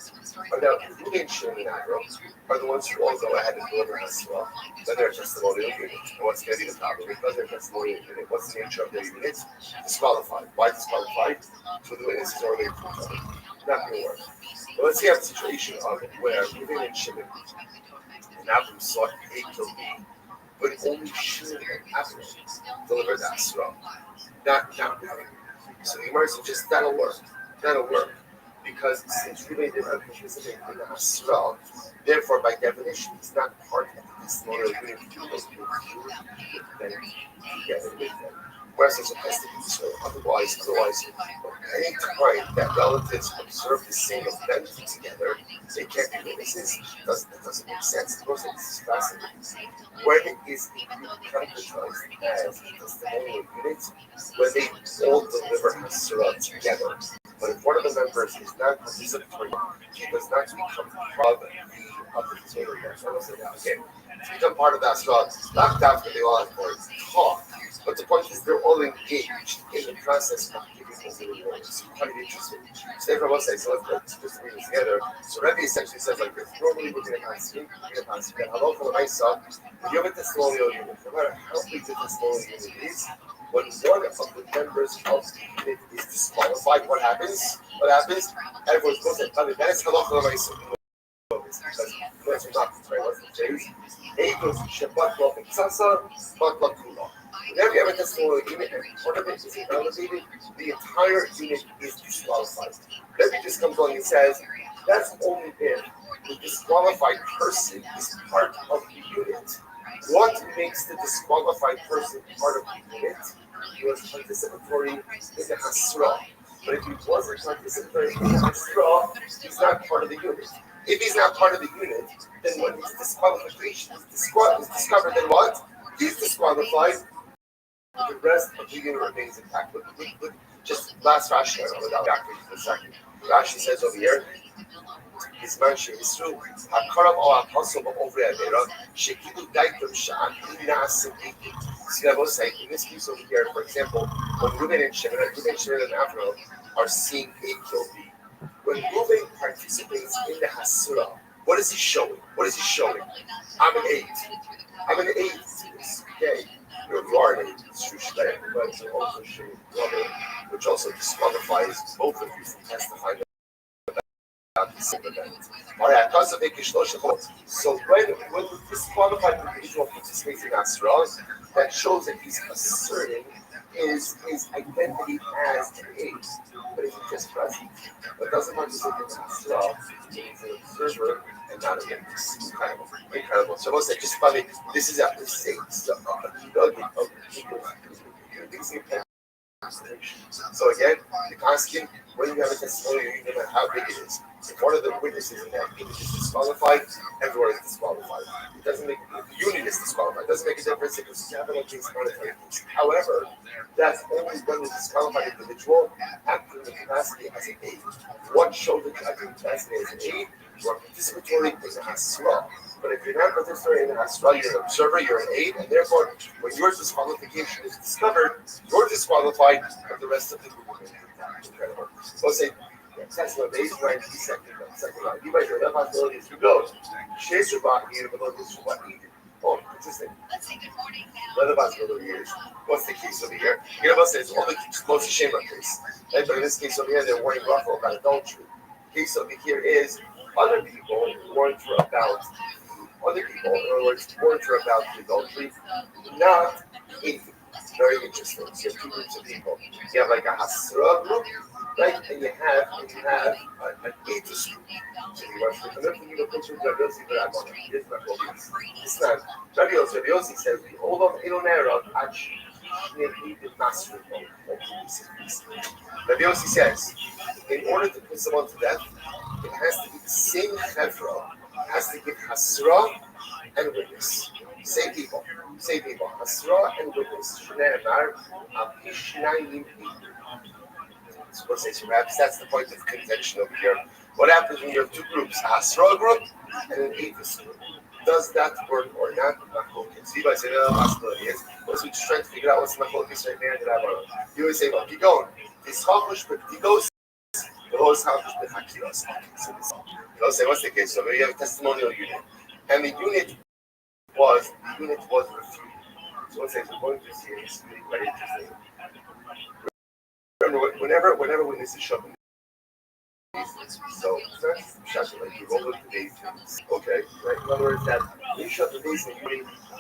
are now Reuben, Shimon, and Avram are the ones who all go ahead and deliver as well, then they're a testimonial unit. And what's going to be the problem? Because they're a testimonial unit, what's the nature of their unit? Disqualified. Why disqualified? So the witnesses are already approved of it. Not going to work. But let's say you have a situation of where Reuben and Shimon and Avram saw A kill B. But only Shimon and Avram delivered that Asra. Not Reuben. So the Gemara suggests that'll work. Because since Reuben did not participate in the Asra, therefore by definition it's not part of the testimonial unit because we then together with them. Whereas there's a testimony, so otherwise, any time that relatives observe the same event together, they can't be witnesses. It doesn't make sense. Of course, this is fascinating. When is a group concretized as a testimonial unit? When they all deliver Hasra together. But if one of the members is not participatory, he does not become part of the testimonial. So let's say that again. To become part of that Hasra, not that they all have to talk. But the point is, they're all engaged in the process of giving over the words. It's quite interesting. So therefore, let's say, so let's just read this together. So Rabbi essentially says like this. Normally, we're going to consider that halal for the myself. If you have a testimonial unit, no matter how big the testimonial unit is, when one of the members of the unit is disqualified, what happens? Everyone's going to say, that is halal for the myself. Because that's not right. What's the Jews? Eagles, Shabbat, Shabbat, whenever you have a testimonial unit and part of it is invalidated, the entire unit is disqualified. Then it just comes along and says, that's only if the disqualified person is part of the unit. What makes the disqualified person part of the unit? He was participatory in the Hasra. But if he wasn't participatory in the Hasra, he's not part of the unit. If he's not part of the unit, then when his disqualification is discovered, then what? He's disqualified. The rest of the unit remains intact. But just last Rashi, without backwards for a second. Rashi says over here, his mansion is true. Hakarav or apostle over Adera, Shekidu Daitum Shan, Inasim. See, I was saying, in this case over here, for example, when Reuben and Shimon and Avram are seeing A kill B. When Reuben participates in the Hasura, what is he showing? I'm an 8. Okay. You are an 8. It's true, but you also show brother, which also disqualifies both of you from testifying about the same event. Alright, so when the disqualified individual participates in Hasura, that shows that he's asserting his identity as an 8. But if he's just present, but doesn't participate in Hasura, he's an observer and not a witness. Incredible. So we'll say, just funny, this is a nugget of things get paid. So again, you're asking when you have a testimony, you don't know how big it is. If one of the witnesses in that image is disqualified, everyone is disqualified. It doesn't make the unit is disqualified. It doesn't make a difference if it's capital case or monetary case. However, that's only when the disqualified individual acting in the capacity as an aid. What shows that you're acting in the capacity as an aid? You are participatory in the hasra. But if you're not participating in the hasra, you're an observer, you're an aid, and therefore, when your disqualification is discovered, you're disqualified, but the rest of the group is incredible. So say, Tesla base right second line. You might know that possibility is to go. Chase your body here, but this is what needed. Oh, interesting. Another possibility is, what's the case over here? Here, about says all the most shame of case. Right? But in this case over here, they're warning Rachel about adultery. The case over here is other people warned her about other people. In other words, warned her about the adultery, not hate. Very interesting. So you have two groups of people. You have like a hasra group, right? And you have an atheist group. So you want to come up and you go to Rabbi Yossi, but I want to hear my focus. It's not. Rabbi Yossi says, "Hold on, Ilonera, actually, the master of Rabbi Yossi says, in order to put someone to death, it has to be the same chevra, has to give hasra and witness. Same people. Hasra and witness. So perhaps that's the point of contention over here. What happens when you have two groups, a Hasra group and an atheist group? Does that work or not? See, I say the possibility is, we're just trying to figure out what's the focus right there that I want to. You always say, well, keep going. This Hakush with Digos, the Hos Hakush with Hakiros. So say, what's the case? So we have a testimonial unit. And the unit was refuted. So let's say we're going to see this really quite interesting. Remember, whenever witnesses show up, so that's like you roll up the days. Okay, right? In other words, that when you shut the days,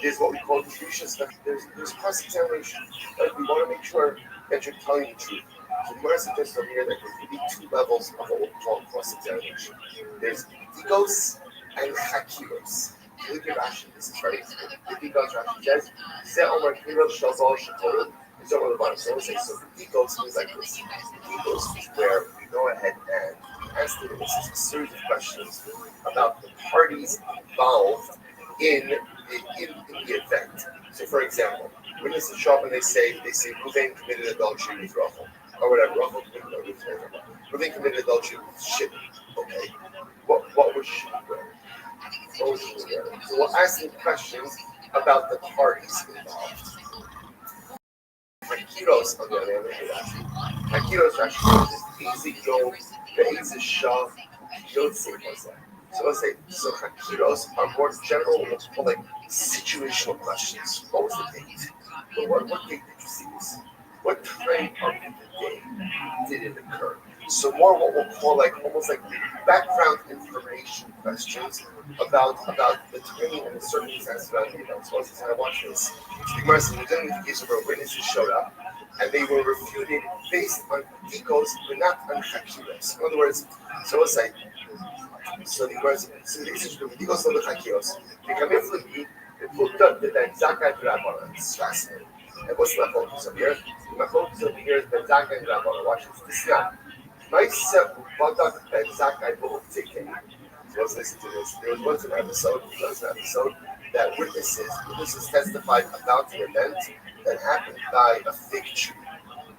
there's what we call confusion. There's cross-examination. Like we want to make sure that you're telling the truth. So the Gemara suggests over here that there could be two levels of what we call cross-examination. There's egos and hakiros. Look at Rashi, this is right. The egos Rashi says, "Zeh Omar Kiro Shalzal Shatorim." It's over the bottom. So let's say, so the egos is like this. The egos is where we go ahead and ask the witnesses a series of questions about the parties involved in the event. So, for example, witnesses show up and they say Ruvain committed adultery with Rachel, or whatever. Ruvain committed adultery with Shimon. Okay, what was Shimon wearing? So we'll ask them questions about the parties involved. Hakiros, on the other hand, Hakiros Rashi is easy go, the easy shah, Yotze Mazah. So let's say, so Hakiros are more general, what's called like situational questions. What was the date? What date did you see this? What time of the day did it occur? So more what we'll call like almost like background information questions about the timing and the circumstances around the event. So I watch this. The Gemara says, we're dealing with the case where witnesses showed up and they were refuted based on egos but not on hakiros. In other words, so let's say, so the Gemara says, so the egos of the hakiros, they come in for the put up the Zakai Drabana. It's fascinating. And what's my focus over here? My focus over here is the Zakai Drabana. Watch this. This is not. Myself, Badak and Zakai both taken. So let's listen to this. There was an episode that witnesses testified about an event that happened by a fig tree.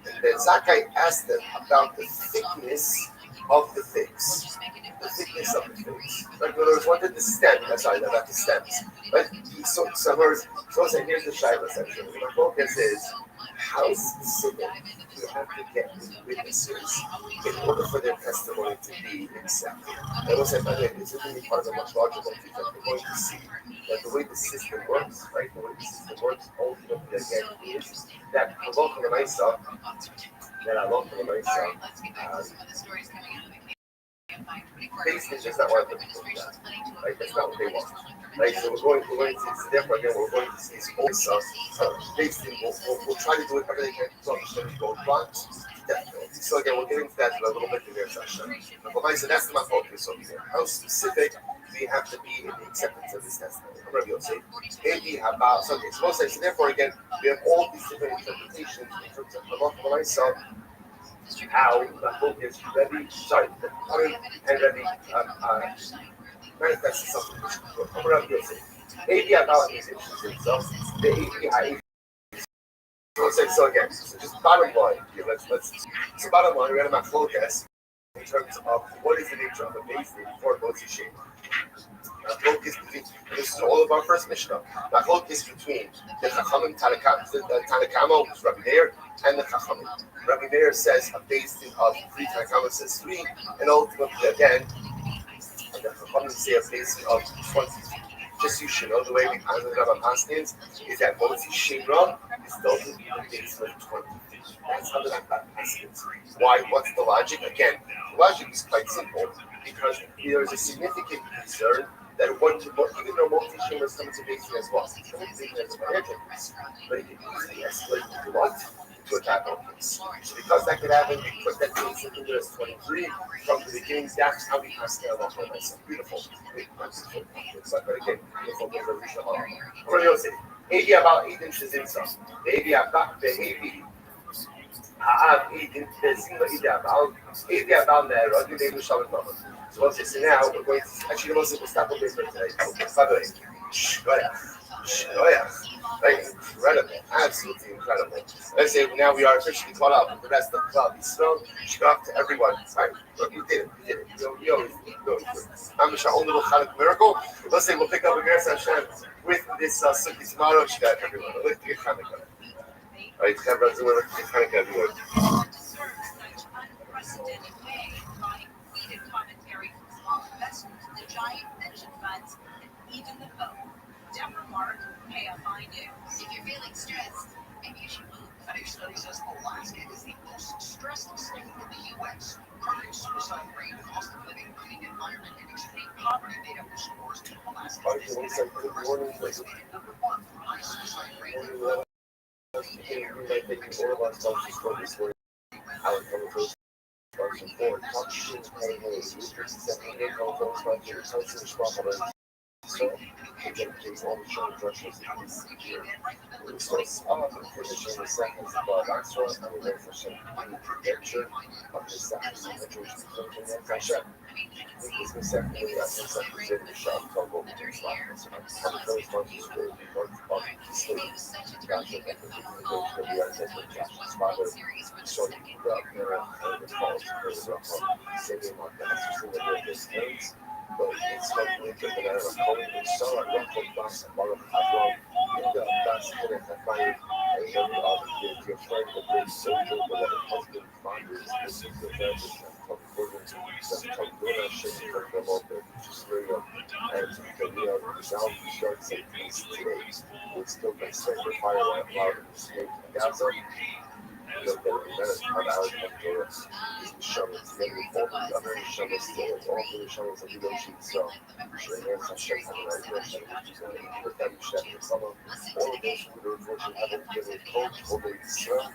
And then Zakai asked them about the thickness of the figs. The thickness of the figs. Like, in other words, what did the stem, about the stems. But so here's the Shiloh section. My focus is how specific you have to get with witnesses in order for their testimony to be accepted. I will say, by the way, this is really part of a much larger motif that we're going to see that the way the system works, right? The way the system works ultimately again is that Halach L'Maisa, basically just not what the people do that. Right? That's not what they want. Right? So we're going to see, therefore again, we're going to see this also. So basically, we'll try to do it everything we can to understand the gold blocks. Definitely. So again, we'll get into that a little bit in their session. So that's my focus over here. How specific we have to be in the acceptance of this testimony. Rabbi Yosef. Maybe about something. So therefore, again, we have all these different interpretations in terms of what I saw, how Mahmoud is Rabbi, and Rabbi manifests something. Rabbi Yosef. Maybe about these issues. So the API. So again, so just bottom line. So bottom line, we're going to focus in terms of what is the nature of a base before Motzi Shem. Focus between, this is all of our first Mishnah. The focus between the Chachamim Tanakama, which is Rabbi Meir, and the Chachamim. Rabbi Meir says a basin of 3, Tanakama says 3, and ultimately again, the Chachamim say a basin of 20. Just so you should know, the way we handle the Rabbi Paskins is that Motzi Shemra is doesn't be the basin of 20. That's how the Rabbi Paskins. Why? What's the logic? Again, the logic is quite simple. Because there is a significant concern that even though multi-shamer is coming to basin as well, it's going to be as financial case, but it can easily escalate to what? To a capital case. So because that could happen, we put that case in there as 23 from the beginning. That's how we pass the law for myself. Beautiful. It's like, again, beautiful resolution. What do you say? Maybe about 8 inches inside. Maybe about the 80. So once it's now, we're going to actually we'll stop over for today. By the way, incredible, absolutely incredible. Let's say now we are officially caught up with the rest of the club. Shkach to everyone. Right? You did it. You always do it. I'm our own little Chanukah miracle. Let's say we'll pick up again Hashem with this Sukkah tomorrow. Shkach everyone. Let's get Chanukah. Right, everyone's doing it. Chanukah everyone. Unprecedented way by heated commentary from small investors, the giant pension funds, and even the Pope. Deborah Mark, KFI News. If you're feeling stressed, maybe you should move. A new study says Alaska is the most stressed state in the U.S. Current suicide rate, cost of living, clean environment, and extreme poverty made up the scores. Alaska is number 1 for high suicide rate. So, again, takes all the showing thresholds that we see here. It starts off and finishing the seconds above Axel, and we wait for some picture of the seconds of the Jewish conclusion and Kasha. This is secondly, that's the second in the shop, Togo, which is like this. I'm very much screwed because of the sleeves. Gotcha, and the communication of the ancestral Josh's father, so you can go up there and the calls to the singing like that. So, the various things. But it's something that I have called it so I love the bus and one of the wrong in the best in the fire and then your friend the big soldier but the husband finders this is the version of Gordon's some Gordon shaking from the moment just very and the now we start saying things today it's still been set for fire like loud in the snake in Gaza. The about is the shovels. Then we fold the other shovels still, all the shovels of the ocean. So, Shreyan's a shake on the right direction, with them shedding some of all of those who unfortunately haven't given coach over the sun.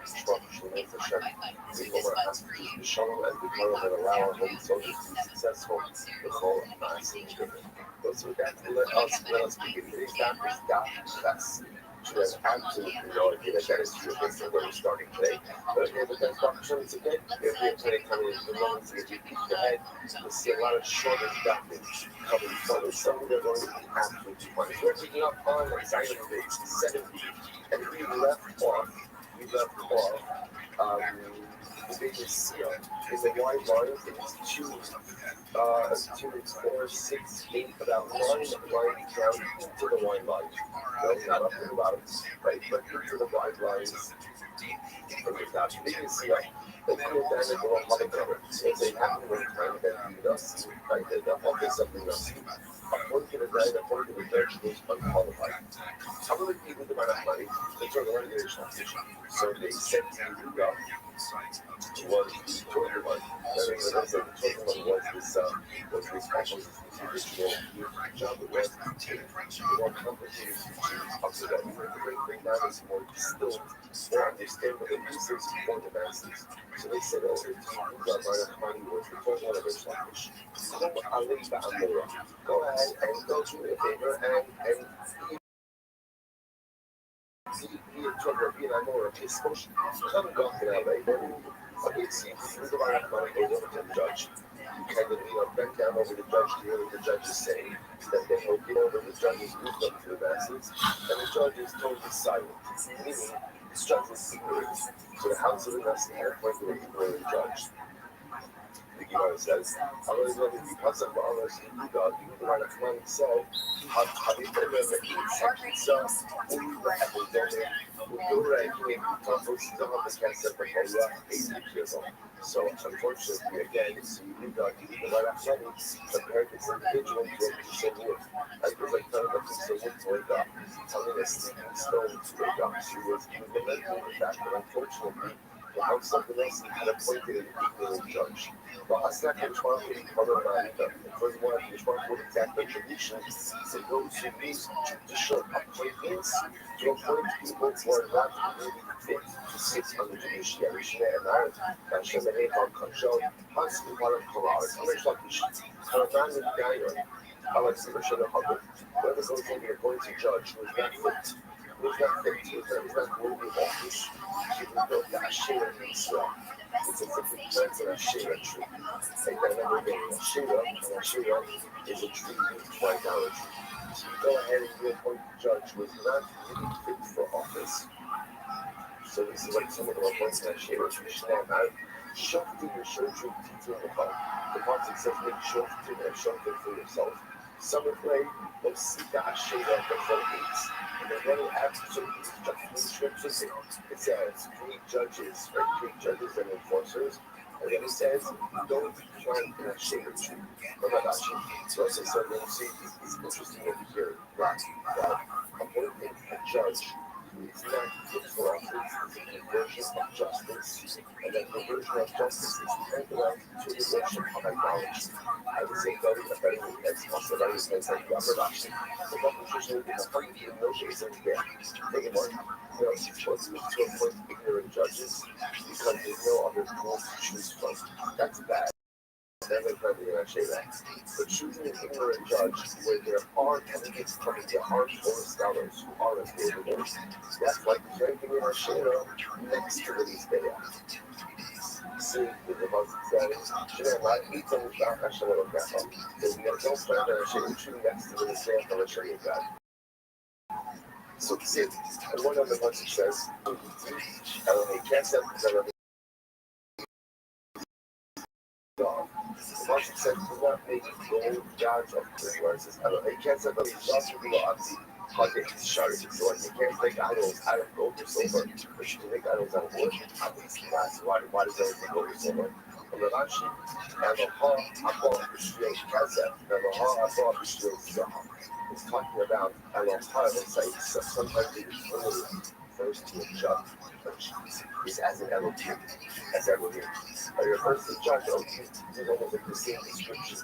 Shreyan's a shake. We go over and use the shovel and we come and allow our holy soldiers to be successful with all of massive driven. Those who got to let us begin. These doctors got that's. She has absolutely no idea that is true based on where we're starting today. But if that's opportunities again, if we have plenty coming in the moments to get you ahead, you'll see a lot of shorter documents coming forward. Some of them are going to be absolutely funny. We're picking up on anxiety rates 70, and we left off the biggest seal is a wide line. It's 2, 4, 6, 8, about 9 lines down to the wide line. Right? Not up to the bottom, right? But into the wide lines. Without the biggest seal, they feel down at the Republic cover. If they happen to time that you don't right? The office of the Nasi. According to the guy, according to the church, is unqualified. How many people do not have money? They turn around and get a transition. So they sent him to go. Was the total one. The total one was this specialist traditional job that was the more complicated after that. We were to bring down this more distilled, more understandable uses for the masses. So they said, oh, Rabbi Rothschild was the first one of Rish Lakish. Ali Ba'amura. Go ahead and go do me a favor and he took Rabbi Amora his push. Come and go to LA. Okay, see, Rabbi Rothschild goes over to the judge. You kind of, bend down over the judge to hear what the judge is saying. Then they will get over the judge's wisdom to the masses, and the judge is totally silent, meaning the judge is ignorant. So the House of the Nasi had appointed an ignorant judge. The Gemara says, Allah is letting you pass up Allah, so you got, you the right of command said, so unfortunately, again, you got the right of command compared to this individual to a piece of wood. Like it was like telling a piece of wood to wake up, telling a sleeping stone to wake up. She was lamenting the fact that unfortunately, the House of the Nasi had appointed an ignorant judge. But Asnak and Shwan for the color Manita, furthermore, the Shwan for exact attribution, they go to these judicial appointments to appoint people who are not really fit to sit on the judiciary. Shne'emar, and Shemene Bar Kachel, Hansi Barak Kolar, Amish Lakish, Karaman and Gayon, Alex Rishon Hubbard, whoever goes in here going to judge who is not fit, who is not fit, who is not worthy of office, he will go to Asher and Israel. It's a different plant than a Shira tree. Like I remember getting a Shira, and a Shira is a tree used for idolatry. So you go ahead and you appoint the judge who is not really fit for office. So this is like someone who appoints a Shira tree. Shne'emar, shoftim v'shoftim titim l'chol. The Pasuk says make shoftim and shoftim for yourself. Some would play Osita Ashera before gates. And then when you have certain judgments, it says three judges and enforcers. And then it says, don't plant an Ashera tree. Ramadashi. So also said, when you see, it's interesting over here that appointing a judge who is not fit for office is a perversion of justice. And that perversion of justice is tantamount to the worship of idolatry. I would say very effective as also very expensive Ramadashi. So that position is a point in no case of there. Take it on. What's to appoint ignorant judges because there's no other tools to choose from. That's bad. Never probably going to say that. But choosing an ignorant judge where there are candidates coming, there are Torah scholars who are available, that's like drinking in our Shera next to the Mizbeah. See, the Pasuk says, Shne'emar, Itzam Mishpach Hashem Elokecha. There's no plant an Ashera tree next to the Mizbeah of Hashem your God. So see, and one other Pasuk says, Elohei Kesef, Elohei God. The Pasuk says, do not make gold gods of clay. Where it says, Elohei Kesef, Elohei Yashu so like you can't make idols out of gold or silver, but you can make idols out of wood. Obviously not. So why does everything gold or silver? And the Rashi, Elohah Abba B'Shvil Kesef, Elohah Abba B'Shvil Zahar. It's talking about Elohah, it's like sometimes it refers to a judge, which is as an Elohim, as Elohim. But it refers to a judge, Elohim, is almost like the same description.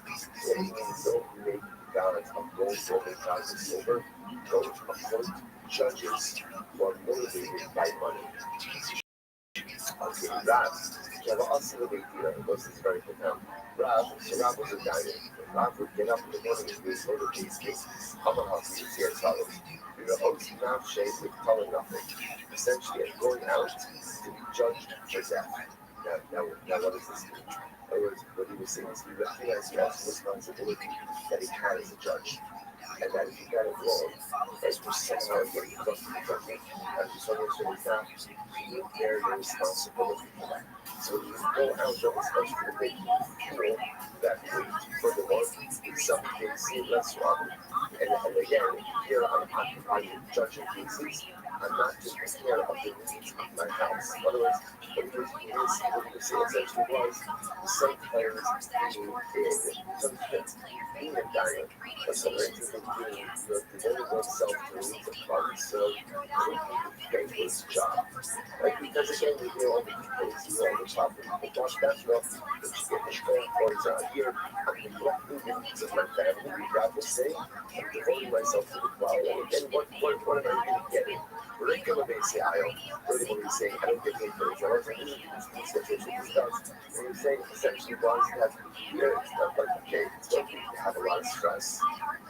It means don't make gods of gold, silver, gods of silver. Don't appoint judges who are motivated by money. Okay, Rav, this is very profound. Rav was a guy. Rav would get up in the morning and do his motor case. Hamahas, you see as follows. We were hosting Rav Shay with telling nothing. Essentially, going out to be judged for death. Now what does this mean? In other words, what he was saying is he recognized the responsibility that he had as a judge. And that if you got it wrong, as we're somehow getting close to the judgment, as we someone should have found, you bear your responsibility for that. So when you go out, don't expect to make people that wait for the Lord, some can see less wrong. And again, here I'm judging cases, I'm not taking care of the needs of my house. In other words, what you say essentially was, sometimes being a diet, but sometimes even devoting oneself to the needs of funds, so could be his job. Like, because again, we hear all the details, we hear all the topics, but gosh, that's enough, that you get the strong points out here, I'm neglecting the needs of my family, God will say, I'm devoting myself to the cloud, and again, what am I really getting? Regular basic aisle, really what he's saying, I don't get paid for the job. And this situation he does. And he's saying essentially was that here it's not like, okay, it's going to have a lot of stress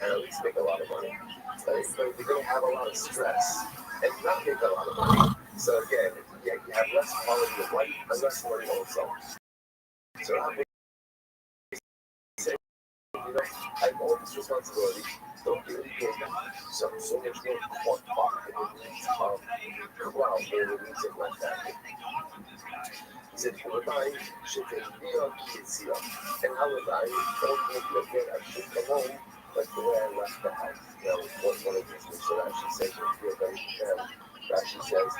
and at least make a lot of money. But you're going to have a lot of stress and not make a lot of money. So again, you have less quality of life and less money also. So I'm saying, I have all this responsibility. Don't get any paid. So much more caught in the needs of crowd or the needs of my family. He said, Rabbi, should take me on kids here. And how Rabbi, don't make me again, I should come home like the way I left the house. One of these things that Rashi says, Rashi says,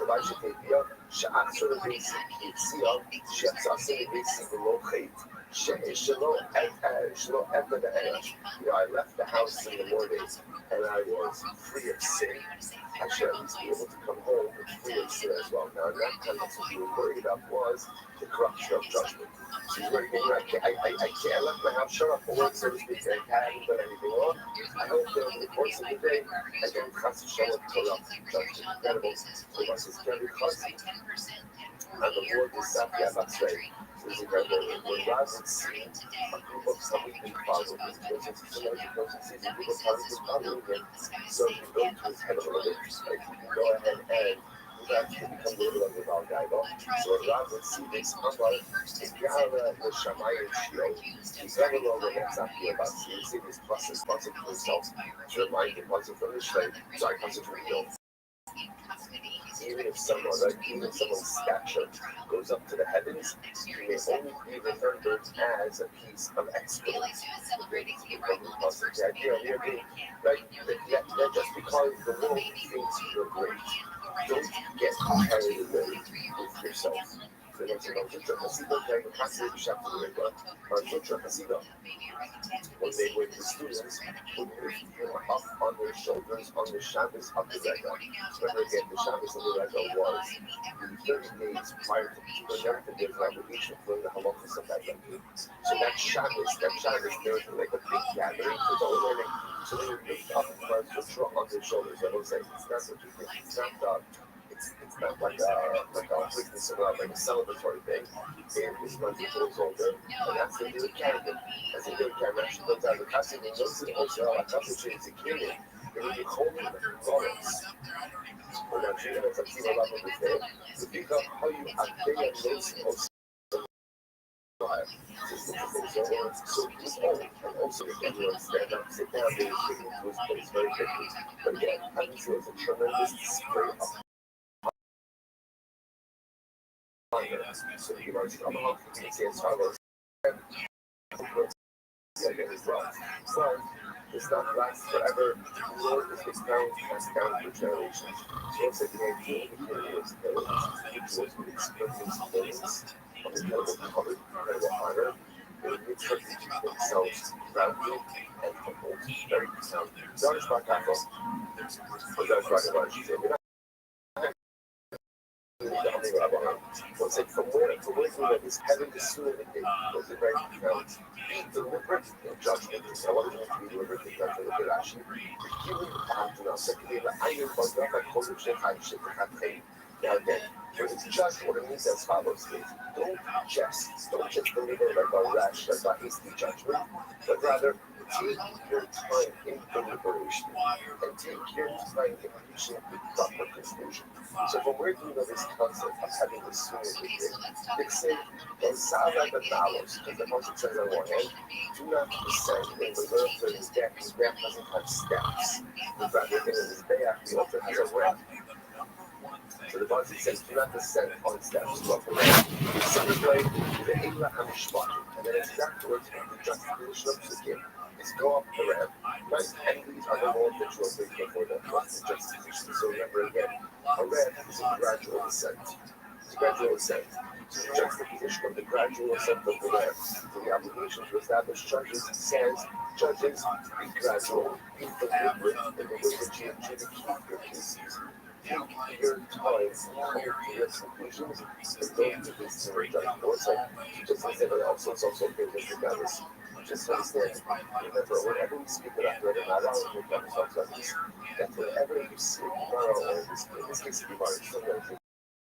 Rabbi should take me up. שעצור בייסי יציאה, שיצאסי בייסי ולא חית, שלא ever the edge. I left the house in the morning and I was free of sin. I should at least be able to come home free of sin as well. Now in that context, what you were worried about was the corruption of judgment. So you were thinking, I left my house shut up for work, so to speak, I hadn't done anything wrong. I hope that over the course of the day, I don't have to show up Torah, judgment, incredible. So this is very costly. And the Lord is Safi Abatzrei. So this is incredible. When God would see a group of somebody following him, sometimes the person sees a group of somebody following him, so you go to his head of the lips, like you can go ahead and that can become the level of the Valgaiba. So when God would see this, Hamar, if Yahweh was Shammai and Shield, he's never known the next Safi Abatzrei. You see this process to himself to remind him, once from the Shrei, sorry, once from the Yom. Even if someone's stature goes up to the heavens, he may only be remembered as a piece of excellence. The idea here being, right, that just because the world thinks you're great, don't get carried away with yourself. When they were the students would lift him up on their shoulders on the Shabbos of the Rega. Remember again, the Shabbos of the Rega was the 30 days prior to the narrative of obligation for the halachas of that Rega. So that Shabbos, there was like a big gathering for the learning. So they would lift up on their shoulders. I will say, it's not what you think. It's not like a celebratory thing. And this month it was older, and that's the new candidate. As a new candidate, she goes out of the costume and goes to the hotel. I thought that she was a kid. And when you hold me the comments, when I'm sure that's a team of love with them, to pick up how you are there and those also. So he's old, and also if everyone stand up, sit down, they will take him to his place very quickly. But again, I think it was a tremendous display of so he writes, I'm a he says, follows. As well. So, it's not last forever. The Lord is his crown passed down for generations. So it's a great deal of periods, individuals with experience holiness, of incredible courage, incredible honor, they expect to keep themselves grounded and humble. Very profound. That is not Catholic. But that's right about you. What's it from where you live is heaven to soon and was it very profound. Deliberate in judgment. I want to be deliberate in judgment of the Rashi. Giving out to us, like the iron was not like Kosu Shechai Shechai. Now again, when it's judged, what it means as follows is don't just deliver like a rash, like a hasty judgment, but rather take your time in deliberation and take your time in reaching the proper conclusion. So from where do you know this concept of having this smooth thing? They say, don't sound like the knowledge, because the person says on one hand, do not descend in the earth to his back doesn't have steps. But rather in his back, the altar has a ramp. So the Bible says, do not descend on steps, but the ramp. Similarly, the Eila HaMishpat, and then afterwards, the justification of Psukim is go up the ramp, right? And these are the more habitual things before the justification. So remember again, a ramp is a gradual ascent. It's a gradual ascent. So the juxtaposition of the gradual ascent of the ramp to the obligation to establish judges says, judges, be gradual, be deliberate in the way that you adjudicate your cases. Take your time coming to your conclusions and don't do this to your judgment. Also, just as everyone else, it's also good to do this. just understand, remember, whenever we speak about bread and matter, we talk about this, that whenever you see tomorrow, or in this case, tomorrow,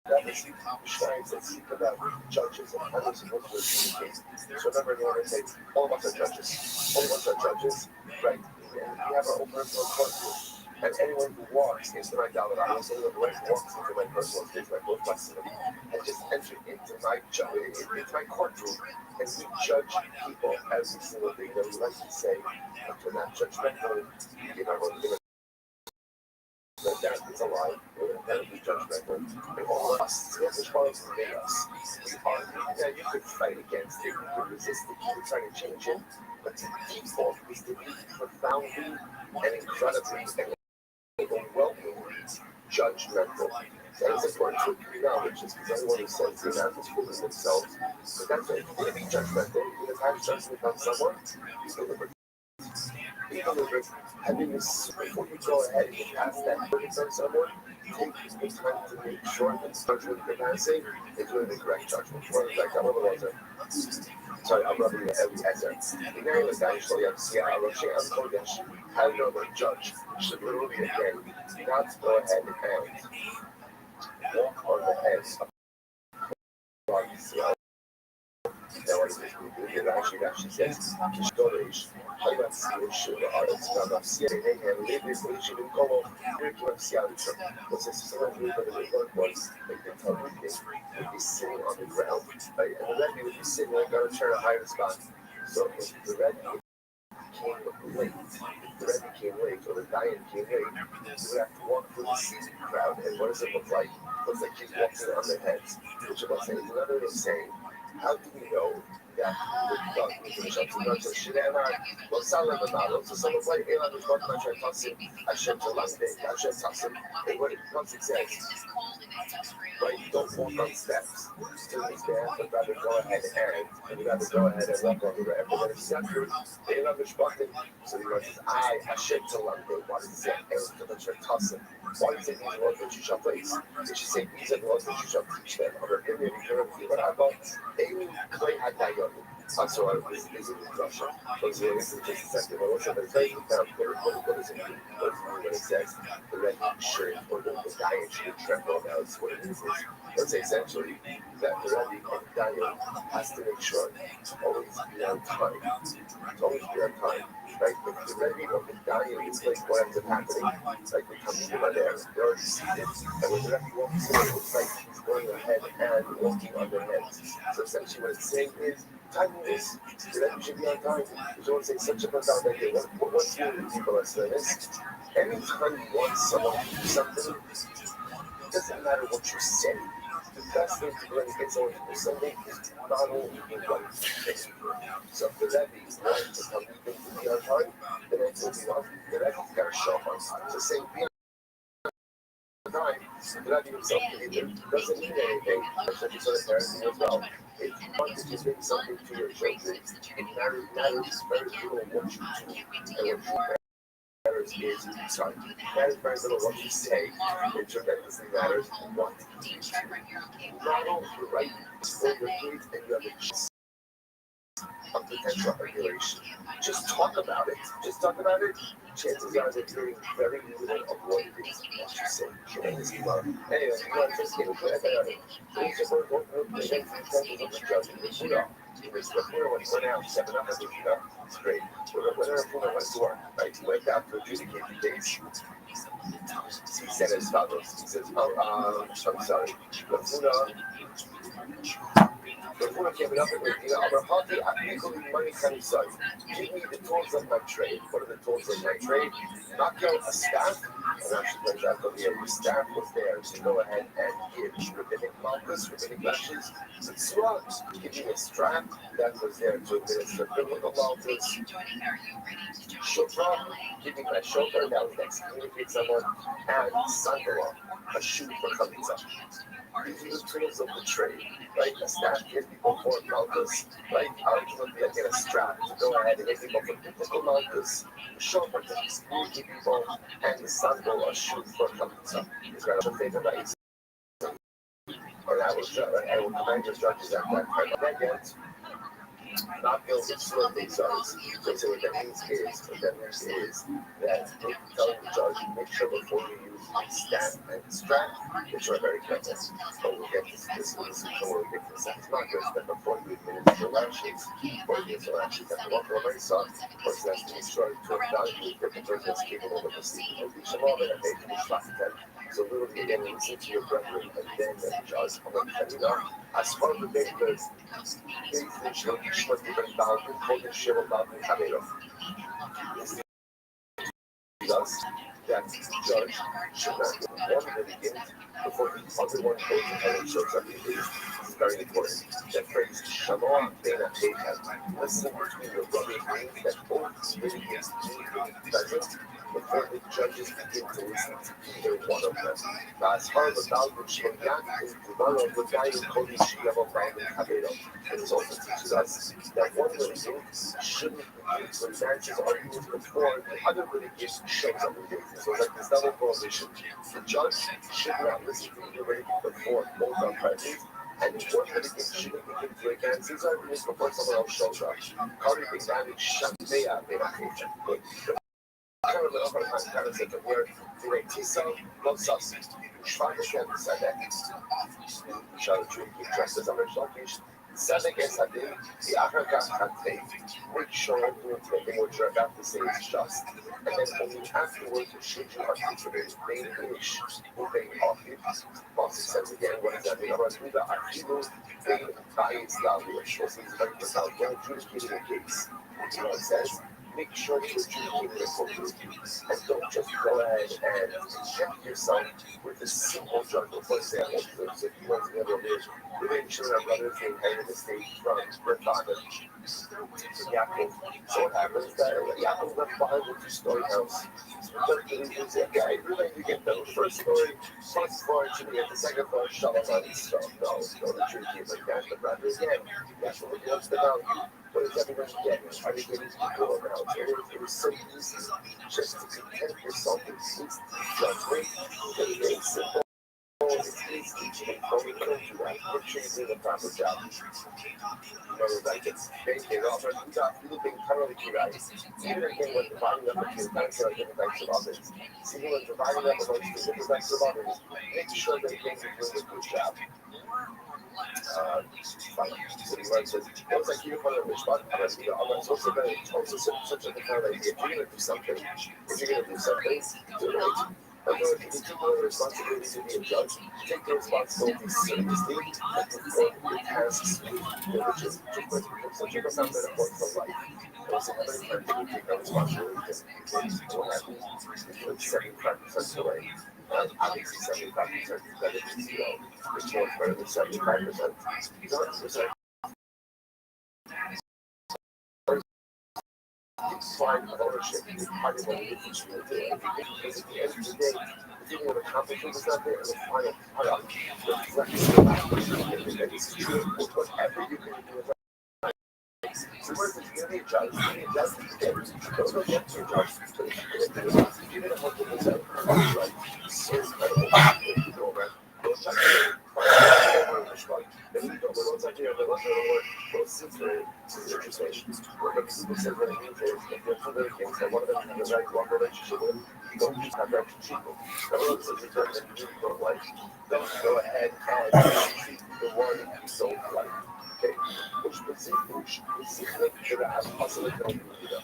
that is shines that speak about judges and how they're supposed to communicate. So remember, you want to say, all of us are judges. All of us are judges, right? And we have our own personal courtroom. And anyone who walks into my dollar, anyone who walks into my personal space, my close proximity, and just entered into my courtroom, and we judge people every single day. We like to say, after that judgmental, that is a lie. We're incredibly judgmental. And all of us, yes, as far as we made us, we are. Yeah, you could fight against it, you could resist it, you could try to change it, but the default is to be profoundly and incredibly and overwhelmingly judgmental. That is important to acknowledge, just because everyone who says they're not as good as themselves, but that's it. You're be judgmental, you're going to have judgment on someone, you deliver. Having this before you go ahead and pass that verdict on someone, take the time to make sure that the judgment you're passing is really the correct judgment. Well, in fact, I'm rubbing the heavy answer. The guy was actually having no judge should literally again not go ahead and walk on the heads of actually says, Kishtorish, would be sitting on the ground, right? And the Rebbe would be sitting like on a chair to higher spot. So if the Rebbe came late, or the Dayan came late, you would have to walk through the seated crowd. And what does it look like? It looks like he's walking on their heads, which is another way of saying, how do we know that we're done with the Shabbat? So Shirema, well, Salah Manalo, so someone's like, hey, I'm going to try to toss him. Hashem to last day, Hashem toss him. And what it says, right, don't walk on steps. Still is there, but rather go ahead and rather go ahead and walk on the ground. And then it's not true. They love the Shbachim. So the Lord says, I, Hashem to last day. Why does it say, hey, to try to toss him? Why does it mean the Lord that you shall place? It should say, these are the laws that you shall teach them. Or give me a return of you. But I thought, Clay had that young. So I was busy with Russia. But so this is just a second. But what's up? It's very profound. What does it mean? What does it mean when it says the red shirt or the diet should tremble? That's what it is. Let's say essentially that the Rebbe of Daniel has to make sure to always be on time. To always be on time. Right? But the Rebbe of Daniel is like what ends up happening. Like the company are there, they're already seated. And when the Rebbe walks in, it's like he's going ahead and walking on their heads. So essentially what it's saying is, time is, the Rebbe should be on time. You don't say such a profound idea. What's the people are saying this? Anytime you want someone to do something, it doesn't matter what you say. The best thing to do when you get someone to do something is not only the right thing. So if the Rebbe is right to come to be on time, then it will be on. The Rebbe's got to show up on time. So saying be on time, the Rebbe himself doesn't mean anything. That's just sort of parenting as well. If you want to just bring something to your children, it matters very little what you do and what you matters is, sorry, matters very little what you say. It tremendously matters what you do. Model the right for your kids, and you have a chance of potential regulation. Just talk about it. Just talk about it. Chances are that you're very little of what it is that you say. Tremendously well. Anyway, you want to just get into it. Please just don't because the winner went out 7 up as it's great. So the winner went to work, right? He went out to adjudicate the case. He said as follows. He says, I'm sorry. Before came up with money can side. Give me the tools of my trade. What are the tools of my trade? Knock out a staff, and actually turns out that the staff was there to go ahead and give rabbinic malchus, rabbinic lashes, and give me a strap that was there to administer biblical malchus. Shofar, give me my shofar that was next to communicate someone, and sandal, a shoe for chalitza. These are the tools of the trade, right? A staff gives people for malchus, right? Like in a strap to go ahead and give people for biblical malchus, a shofar to communicate people, and the sandal, a shoe for chalitza. Is that your favorite, right? Or I will command your judges at that time. not build short things are. So what that means is that they tell the judge, make sure before you use stat and strap, that you're very careful. But we'll get this when we get to the second markers, that before you administer lashes, or you use the lashes that the local very soft, the person has to make sure to evaluate that the person is capable of receiving a reach of all that they can trust them. So literally again, listen to your brethren, and then the judge will let you know. As far as the day goes, things should be short, different boundaries, holding shit about the camera. Thus, that judge should not give one litigant before the other one goes ahead and shows up. This is very important. That phrase, Shalom Bena Beichad, listen between your brothers means that both litigants need to be present before the judges begin to listen to either one of them. As far as the boundary Shemyak is tomorrow, the guy who called you Shiyamo Boundary Kabero. It also teaches us that one litigant shouldn't begin to advance his arguments before the other litigant shows up and gives it. So it's like this double prohibition. The judge should not listen to either litigant before both are present. And one litigant shouldn't begin to advance his arguments before someone else shows up. Kari B'Gani Shambeya B'Machechem. Kind of said that we're doing Tisa, Losas, Shvanishan, Sadek. Shall keep dressed as a Rishakish. Sadek is a day, the Africa can take. Make sure everything what you're about to say is just. And then only afterwards, should you articulate main English, moving off it. Boss says again, what does that mean? I'm going to do the Akilu, being biased language. Also, it's very profound. When adjudicating a case, you know what it says? Make sure that you keep it focused and don't just go ahead and inject yourself with a simple drug. For example, if you want to have a really children brothers who inherited the state from their father, Yaakov. So what happens is that Yaakov left behind a two-story house. So the guy really you get the first floor, should get the second floor, Shalom on Israel. No, the truth is like that. The brother again, that's what wants the value. But it's everyone getting everything people around. It was so easy just to content yourself with these judgment. It's very simple. It's easy, but we couldn't do that. Make sure you do the proper job. Like it's they offer you being thoroughly correct. Even again when dividing up between different types of others. See when dividing up amongst the different types of others, make sure that you're doing a good job. It was like you follow the spot, and I'm also very such a kind of idea. If you're gonna do something, do it. But if you take more responsibility to be a judge, take the responsibility seriously and perform your tasks with diligence. So check us out that important for life. Also, how many times do we take our responsibility to what happens? We put 75% away. Obviously, 75% is better than zero. It's much better than 75%. 100%. Find ownership is part of what you do. Because at the end of the day, the thing with accomplishment is not there, and the final product reflects the accomplishment that is true with whatever you can do with life. So where is going to be a judge? Don't go get to a judge. But if you did 100%, right? So incredible. Those judges then you don't know what's idea of the lesson or both situations. What the people said what it means is if there's other things that one of them has a right long relationship with, don't just have that people. Everyone says it's better than you don't like. Don't go ahead and treat the one you don't like. Okay? Which specific should have possibly known either.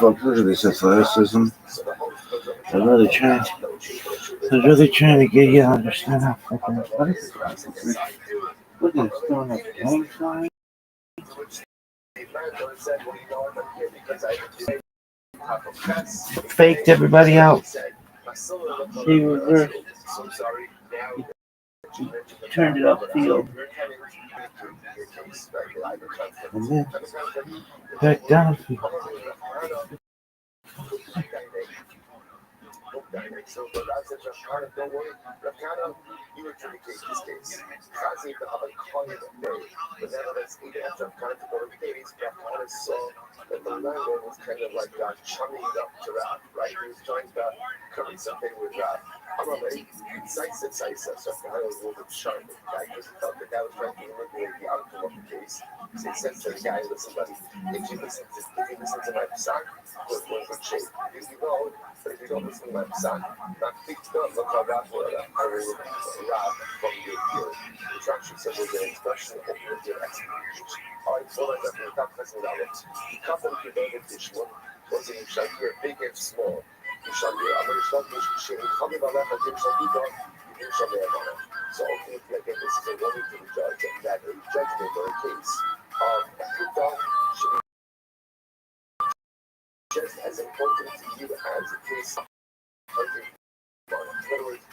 Folks, look at this athleticism. They're really trying to get you to understand how fucking athletic this is. Look at this, throwing a gang sign. Faked everybody out. He reversed. He turned it upfield. And then back downfield. So Rav said, Rav Kana, don't worry. Rav Kana, you adjudicate this case. Chazi to have a coin day. But nevertheless, even after Rav Kana took over the case, Rav Kana saw that the landlord was kind of like chumming up to Rav, right? He was trying to cover something with Rav. Amrei, Saisa, so Rav Kana was a little bit sharp with the guy because he felt that was trying to manipulate the outcome of the case. So he said to the guy, listen, buddy, if you listen to my son, we're in good shape. If you don't, but if you don't listen to my son, not picked up, look how Rav will Rav from your instruction. So there's an expression of your executions. All right, so let's have a couple of people was in Shakir, big and small. Shakir, I'm going to start with Shakir. Coming by that, I think Shakir, you do something about it. So ultimately, again, this is a warning to the judge that a judgment or a case of Kuta should be just as important to you as a case of $100. In other words,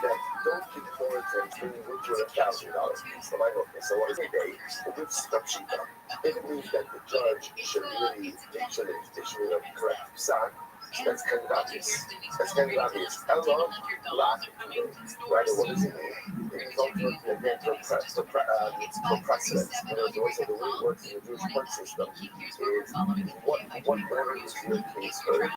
that don't give more attention to $1,000 piece. So my hope is, so every day, a good step sheet up. If it means that the judge should really issue a correct psak, that's kind of obvious. Ella, lack, right? Or what does it mean? It means ultimately, again, for precedent. In other words, the way it works in the Jewish court system is what order is your case heard?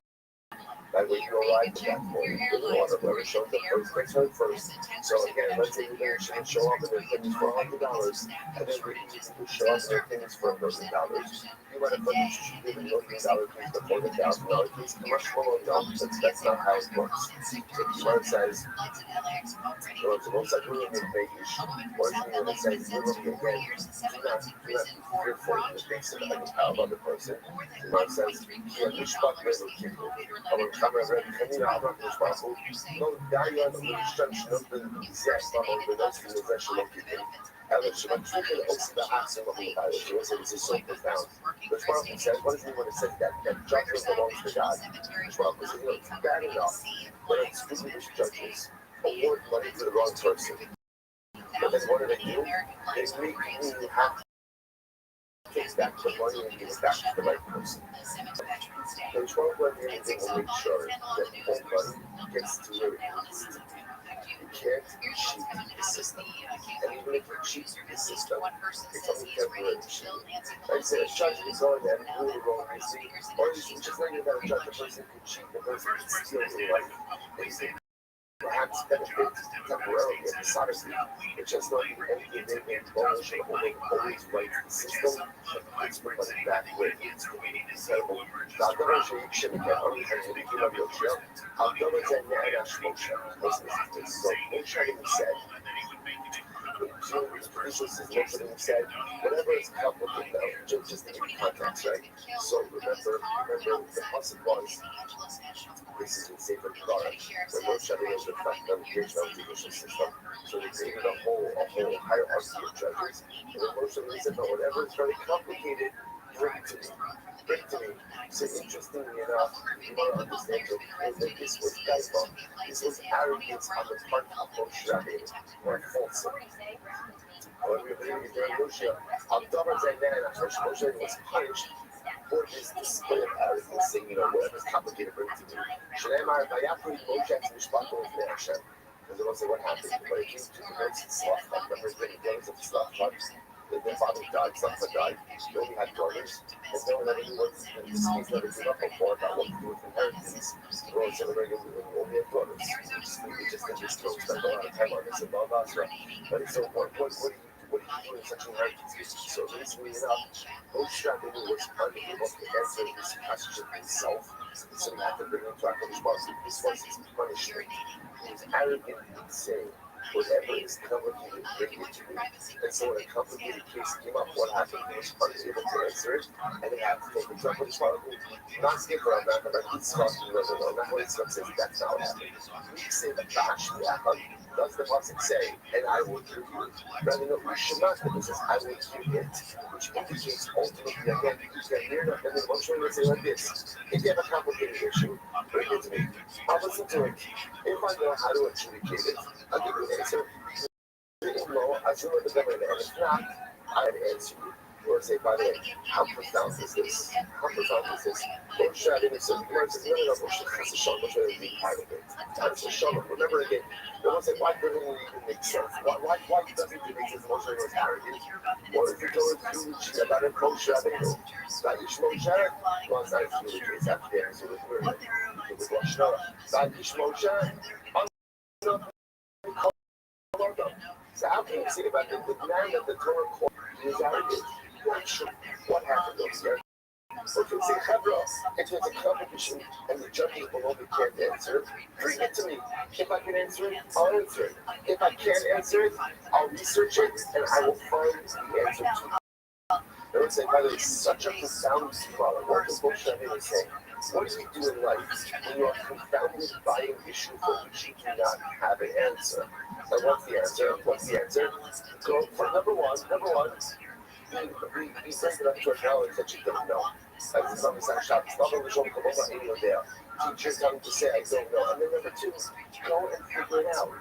That way you arrive at that point in the order where it shows up first, gets heard first. So again, let's say you're going to show up and their thing is for $100, and then we can show up and their thing is for $1 million. You might have thought you should give $1 million case before the $1,000 case. Commercial, no, that's not how it works. If the word says, well, it's most likely in the issue, or when it says, literally again, do not be fearful in the face of another person. The word says, Mishpat Rezokim. לא די לנו להשתמשות בזה במנגנון הזה שלא קיבל, אלא שמצליחים לעושים בעצם המובן, שעושה this is so profound. The Shmuel says, what does it mean when it says that judgment belongs to God? The Shmuel says, it's bad enough that unscrupulous judges award money to the wrong person. But then what do? They make you have take back the money and give it back to the right person. The 12 will make sure that all money gets to where it needs to be. You can't cheat the system. And even if you cheat the system, it's only temporary cheating. Like I said, a judge can go in there and rule the wrong reason, or you just like that a judge, the person can cheat, the person can steal your life. Perhaps benefit temporarily and decisively. It's just not anything they can always right the system and puts the money back where it needs to be. Incredible. I'll Moshe even said, said, whatever is complicated now, just in context, right? So remember the lesson was, this is in Sefer Torah, when Moshe was the foundation of the judicial system. So they created a whole hierarchy of judges. And then Moshe said, no, whatever is very complicated, bring to me. So interestingly enough, you want to understand that this was gaiva, this was arrogance on the part of Moshe Rabbeinu, or falsehood. Moshe was punished for this display of arrogance, saying, whatever is complicated, bring to me. Because it wasn't what happened. When it came to the notes of Sloth, I remember getting days of Sloth Huts. Their father died, Sloth died. They only had daughters. And no one ever knew what this case never came up before about what to do with inheritance. We're all celebrating when we only have daughters. We just did this, spend a lot of time on this in Malvasra. But so what do you do in such inheritance cases? So reasonably enough, Moshe Rabbeinu was unable to answer this question himself. So he had to bring him to HaKadosh Baruch Hu. This was his punishment. He was arrogant and saying, whatever is complicated, bring it to me. And so when a complicated case came up, what happened? He was unable to answer it, and they had to take him to HaKadosh Baruch Hu. Not skip around that, but Yitzchak, not what Yitzchak says, that's not what happened. We say that does the Pasuk say, and I will hear you. Rather than Shema, it says, I will hear it, which indicates ultimately, again, that you're not going to emotionally say like this. If you have a complicated issue, bring it to me. I'll listen to it. If I know how to adjudicate it, I'll give you an answer. If not, I should let the government, and if not, I'd answer you. Or say, by the way, how profound is this? How profound is this? Moshe Rabbeinu said, no, Moshe Hashem, Moshe is the part of it. That's the shalom. Remember again, they want to say, why doesn't it even make sense? Why doesn't it make sense? Moshe was arrogant. Or if you go to about it, Moshe Rabbeinu, Vayish Moshe, well, it's not actually the case, actually, it's with word. It's with Rosh Hashanah. Vayish Moshe, so how can you say about the man that the Torah called is arrogant? Not sure what happened over here. So if it's a chevra, if it's a competition and the judges below me can't answer, bring it to me. If I can answer it, I'll answer it. If I can't answer it, I'll research it and I will find the answer to it. I would say, by the way, it's such a profound problem. What is Moshe Rabbeinu saying? What do you do in life when you are confounded by an issue for which you do not have an answer? And what's the answer? What's the answer? Go for number one, be bring up to a knowledge that you don't know. Like the Psalmist on Shabbos, teachers coming to say, I don't know. And then number two, go and figure it out.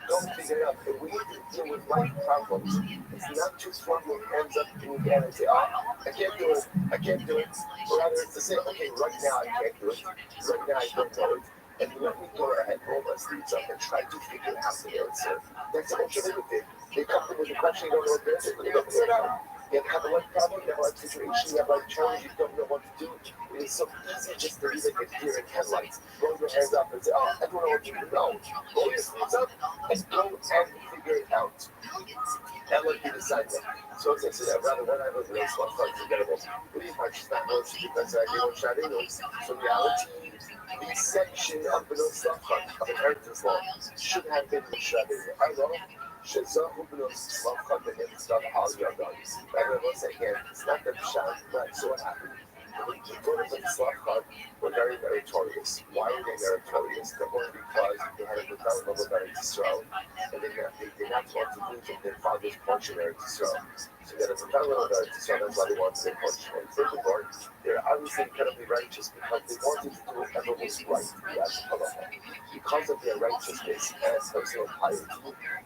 Go and figure it out. If we need to deal with life problems, it's not too smart when it ends up in the end and say, I can't do it. Or rather, it's to say, okay, right now I can't do it. Right now I don't know it. And let me go ahead, roll my sleeves up, and try to figure out the answer. That's what you did. They come to with a question, you don't know what the answer is, but they don't figure it out. You have a life problem, you have a life situation, you have a life challenge, you don't know what to do. It is so easy just to be like a deer in headlights. Roll your hands up and say, I don't know what you do. No. Roll your sleeves up and go and figure it out. That would be the side thing. So as I said, rather when I was in those love cards together, pretty much not much because I didn't try to know. So reality, the section of the love card of inheritance law should have been Rabbeinu. I know. Shazahu Bnos love card that gets stuff all your dogs. Rather once again, it's not the shot, but so what happened. The daughters of the Slav card were very meritorious. Why were they meritorious? Number one, because they had a profound love of Eretz Yisrael, and they did not want to lose their father's portion of Eretz Yisrael. So they had a profound love of Eretz Yisrael, that's why they wanted their portion. And furthermore, they're obviously incredibly righteous because they wanted to do whatever was right because of their righteousness and personal piety.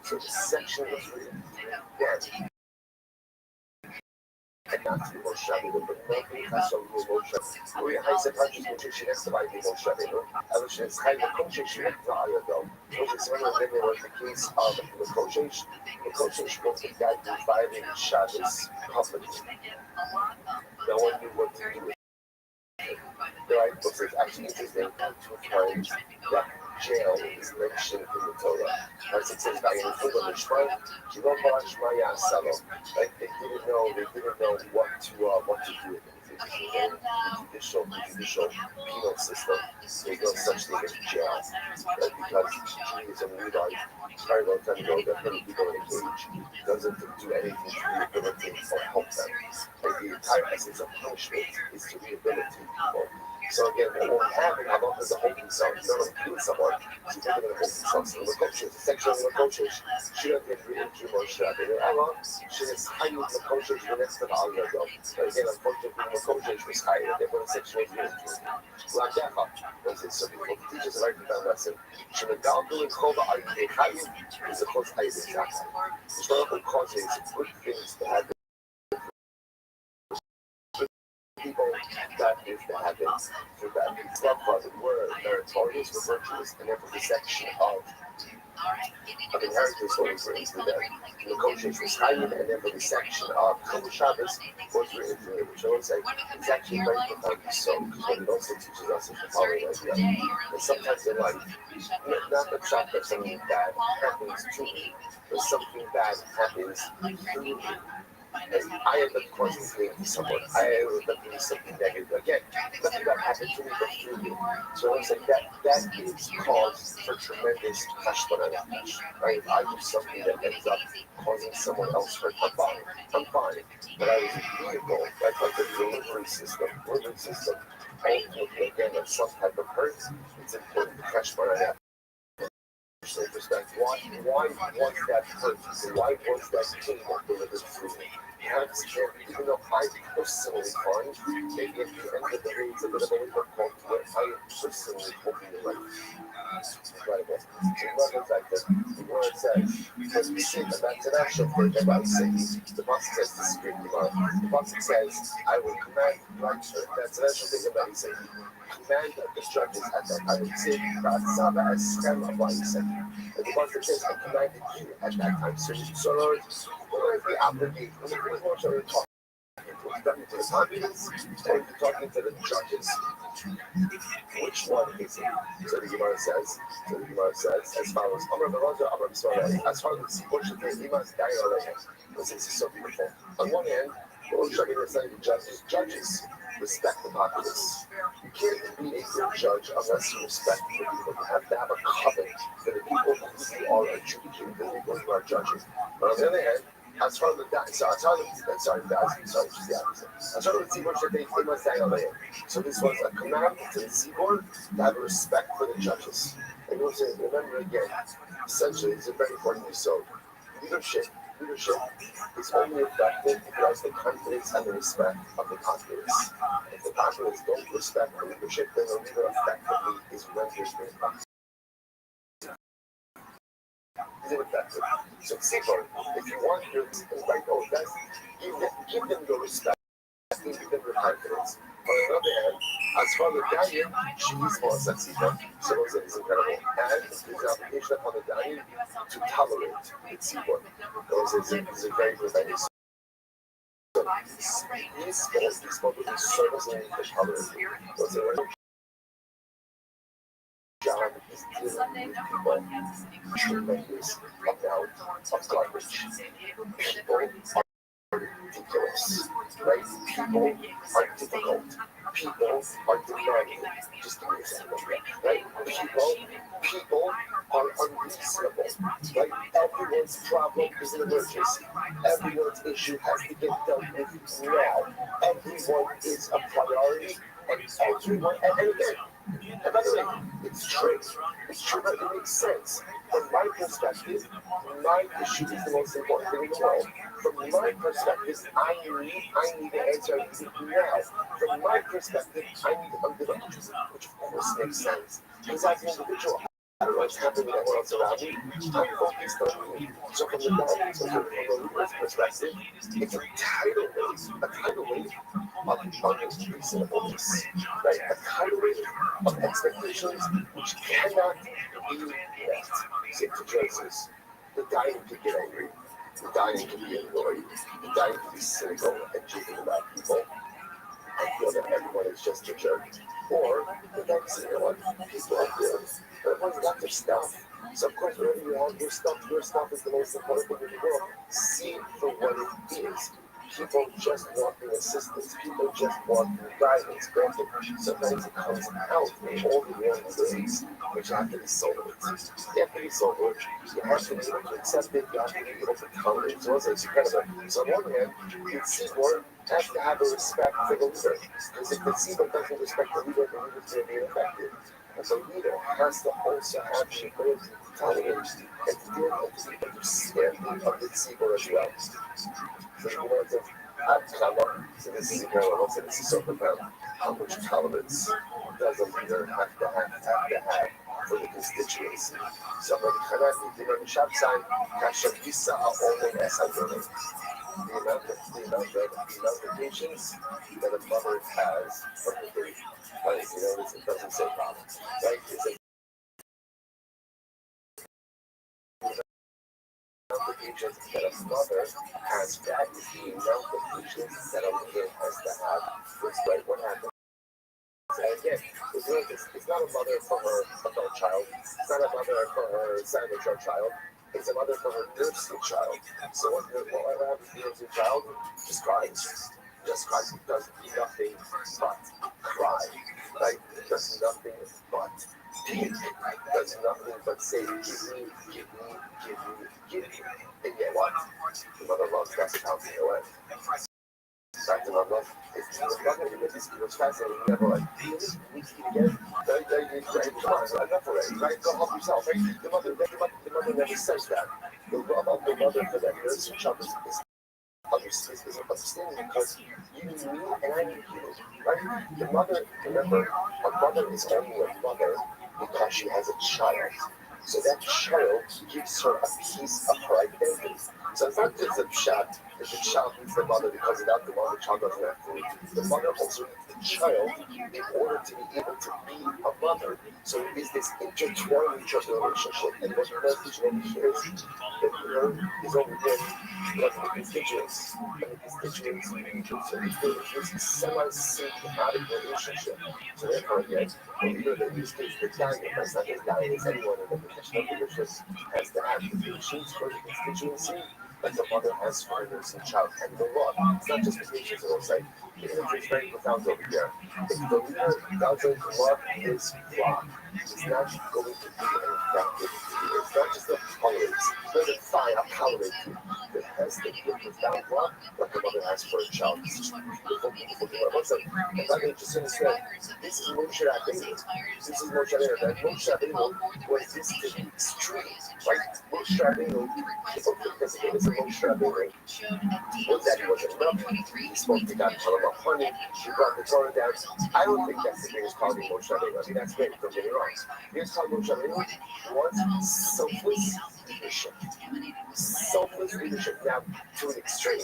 So the section was written then. And not to Moshe Rabbeinu, but nothing has to do with Moshe. We have said hundreds of Moshe next to Moshe Rabbeinu. And Moshe is kind of Koshesh next to Ayadol. Moshe is one of them was the case of the Koshesh. The Koshesh was the guy who violated Shabbos publicly. No one knew what to do with it. The right book is actually interesting. 2 times that jail is mentioned in the Torah. As it says, like they didn't know what to do with it. The judicial penal system, there's no such thing as jail. Right? Because Judaism realized very long time ago that many people in a cage doesn't do anything to rehabilitate or help them. Like the entire essence of punishment is to rehabilitate people. So again, what we have in Halakha is a holding cell. You don't kill someone, so you're going to hold themselves in the coaches. Sexual in the coaches should have been written to Moshe Rabbeinu. Allah should have hired the coaches for the next of Al Yadol. But again, unfortunately, the coaches was hired. They were sexual abuse. Ladecha was it so beautiful. The teachers are right to that lesson. Should have gone through and called the Ayyid Chayyim is a close Ayyid Chayyim. The Shlomo causes good things to happen. People that is to happen so that these love causes were meritorious, were virtuous, and therefore the section of inheritance was written through them. The negotiation was higher, and therefore the section of Shabbos was written through it, which I would say is actually very profoundly so, because what it also teaches us is the following idea. And sometimes in life, not the fact that something bad happens to me, but something bad happens through me. And I end up causing pain to someone. I end up doing something negative. Again, nothing that happened to me but through me. So I was like, that is cause for tremendous hashbana, right? If I do something that ends up causing someone else hurt, I'm fine. But I was a vehicle, like the delivery system, ultimately, again, of some type of hurt. It's important to hashbana. Why was that hurt? Why was that pain delivered through me? Perhaps even though I personally find maybe at the end of the day it's a bit of a wake-up call to it, I am personally hoping you're right. Incredible. Another fact that the word says, because we see the international word about saying, the Pasuk says this is great Gemara. The Pasuk says, I will command, right, the international thing about saying, command the judges at that time, say, Saba as Scam of what he said. And the Pasuk says, I commanded you at that time. So, what is the obligation? What are we talking? Talking to the communists or talking to the judges? Which one is it? So the Gemara says, as follows: as far as the portion of the Iman's dialogue, this is so beautiful. On one hand, we're saying the judges respect the populace. You can't be a good judge unless you respect the people. You have to have a covenant for the people who you are adjudicating, the people who are judging. But on the other hand, as far as the so this was a command to the Zibor to have a respect for the judges. And we'll say, remember again, essentially, it's a very important episode. Leadership is only effective if it has the confidence and the respect of the populace. If the populace don't respect the leadership, then the leader effectively is rendered ineffective. So Zibor, if you want your right, give them the respect, give them the confidence. On the other hand, as for the Daniel, she is more sensitive. So it is incredible. And it's an obligation upon the Daniel to tolerate its Zibor. Because it's a very good idea. So these people will be servicing the tolerance. Because their job is dealing with people tremendous amount of garbage. People are ridiculous, right? People are difficult. People are demanding. Just to give you an example, right? People are unreasonable, right? Everyone's problem is an emergency. Everyone's issue has to get dealt with now. Everyone is a priority, and everyone, and again, and by the way, it's true. It's true that it makes sense. From my perspective, my issue is the most important thing in the world. From my perspective, I need to answer now. From my perspective, I need to undevelop, which of course makes sense. Because as an individual, I don't know what's happening to everyone else around me. I'm focused on me. So from the leader's perspective, it's a tidal wave of unreasonableness, right? A tidal wave of expectations which cannot be met. Say to choices. The dying can get angry. The dying can be annoyed. The dying can be cynical and joking about people. I feel that everyone is just a jerk. Or the dying saying, you know what, people are good. Everyone's got their stuff. So of course, wherever you have your stuff is the most important thing in the world. See it for what it is. People just want the assistance. People just want the guidance. Granted, sometimes it comes out in all the wrong ways, which have to be solved. You have to be solved. You have to be able to accept it. You have to be able to tolerate it. So it's incredible. So on one hand, the Seaboard has to have a respect for the leader. Because if the Seaboard doesn't respect the leader is going to be ineffective. And the leader has to also have the ability to tolerate and to deal with the understanding of the Seaboard as well. So you want to have tolerance. So this is incredible. So this is so profound. How much tolerance does a leader have to have for the constituency? Somebody cannot be given a shop sign, Kashavisa, only as I do it. The amount of patience that a mother has for her baby. Like, it doesn't say problem. Right? It's a the patience that a mother has that is the amount of patience that a leader has to have. It's like what happens. And again, it's not a mother for her adult child. It's not a mother for her sanitary child. It's a mother for her nursing child. So whatever happens to the nursing child, just cries. Just cries. It does nothing but cry. Right? It does nothing but take. Does nothing but say, give me. And yet what? The mother loves that house in her way. Back to my love. It's fascinating. You never like, we again. Enough already, right? Go help yourself, right? The mother never says that. The love of the mother for that nursing child is The mother, remember, a mother is only a mother because she has a child. So that child gives her a piece of her identity. So it's not just a shot that the child needs the mother because without the mother, the child doesn't have food. The mother also needs the child in order to be able to be a mother. So it is this intertwined relationship. And what the message over here is that her is over here because of the constituents. And the constituents so it's a semi-symbiotic relationship. So therefore, again, either in this case, the dying, but it's not just dying, it's anyone in the professional leadership has to have the patience for the constituency that the mother has for her nursing child. And the law, it's not just the patience, I will say. It's very profound over here. If the leader doesn't love his flock, it's not going to be an effective leader. It's not just a tolerance. It's not a fine, I'll tolerate you. It has to be a profound love like a mother has for a child. This is beautiful, beautiful thing. I was like, if I can just understand, this is Moshe Rabbeinu. This is Moshe Rabbeinu. That Moshe Rabbeinu was this to the extreme. Like Moshe Rabbeinu, people think that the famous of Moshe Rabbeinu was that he wasn't enough. He spoke to God, tell him about honey. He brought the Torah down. I don't think that's the greatest quality of Moshe Rabbeinu. I mean, that's great, don't get me wrong. Here's how Moshe Rabbeinu was selfless leadership. Selfless leadership. Now, to an extreme.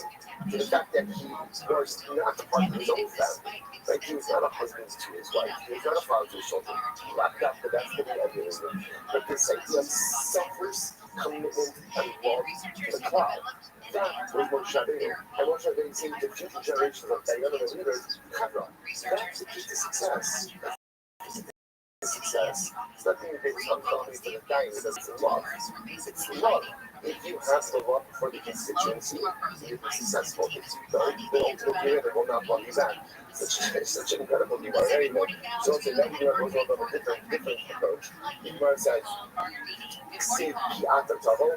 To the fact that he was not a part of his own family. Like, he was not a husband to his wife. He was not a father to his children. He lacked that, but that's the idealism. But this idea of selfless commitment and love to the cloud. That was Moshe Rabbeinu. And Moshe Rabbeinu saying to future generations of Dayanim leaders, Chevra, that's the key to success. Success. It's not being based on family to the dying, it's love. It's love. If you have the love for the constituency, you'll be successful. If you don't, the ultimate period, they will not love you back. Such an incredible Gemara. Anyway, so it's a Gemara goes on a different approach. The Gemara says, Ksiv Pi'ata Tavo,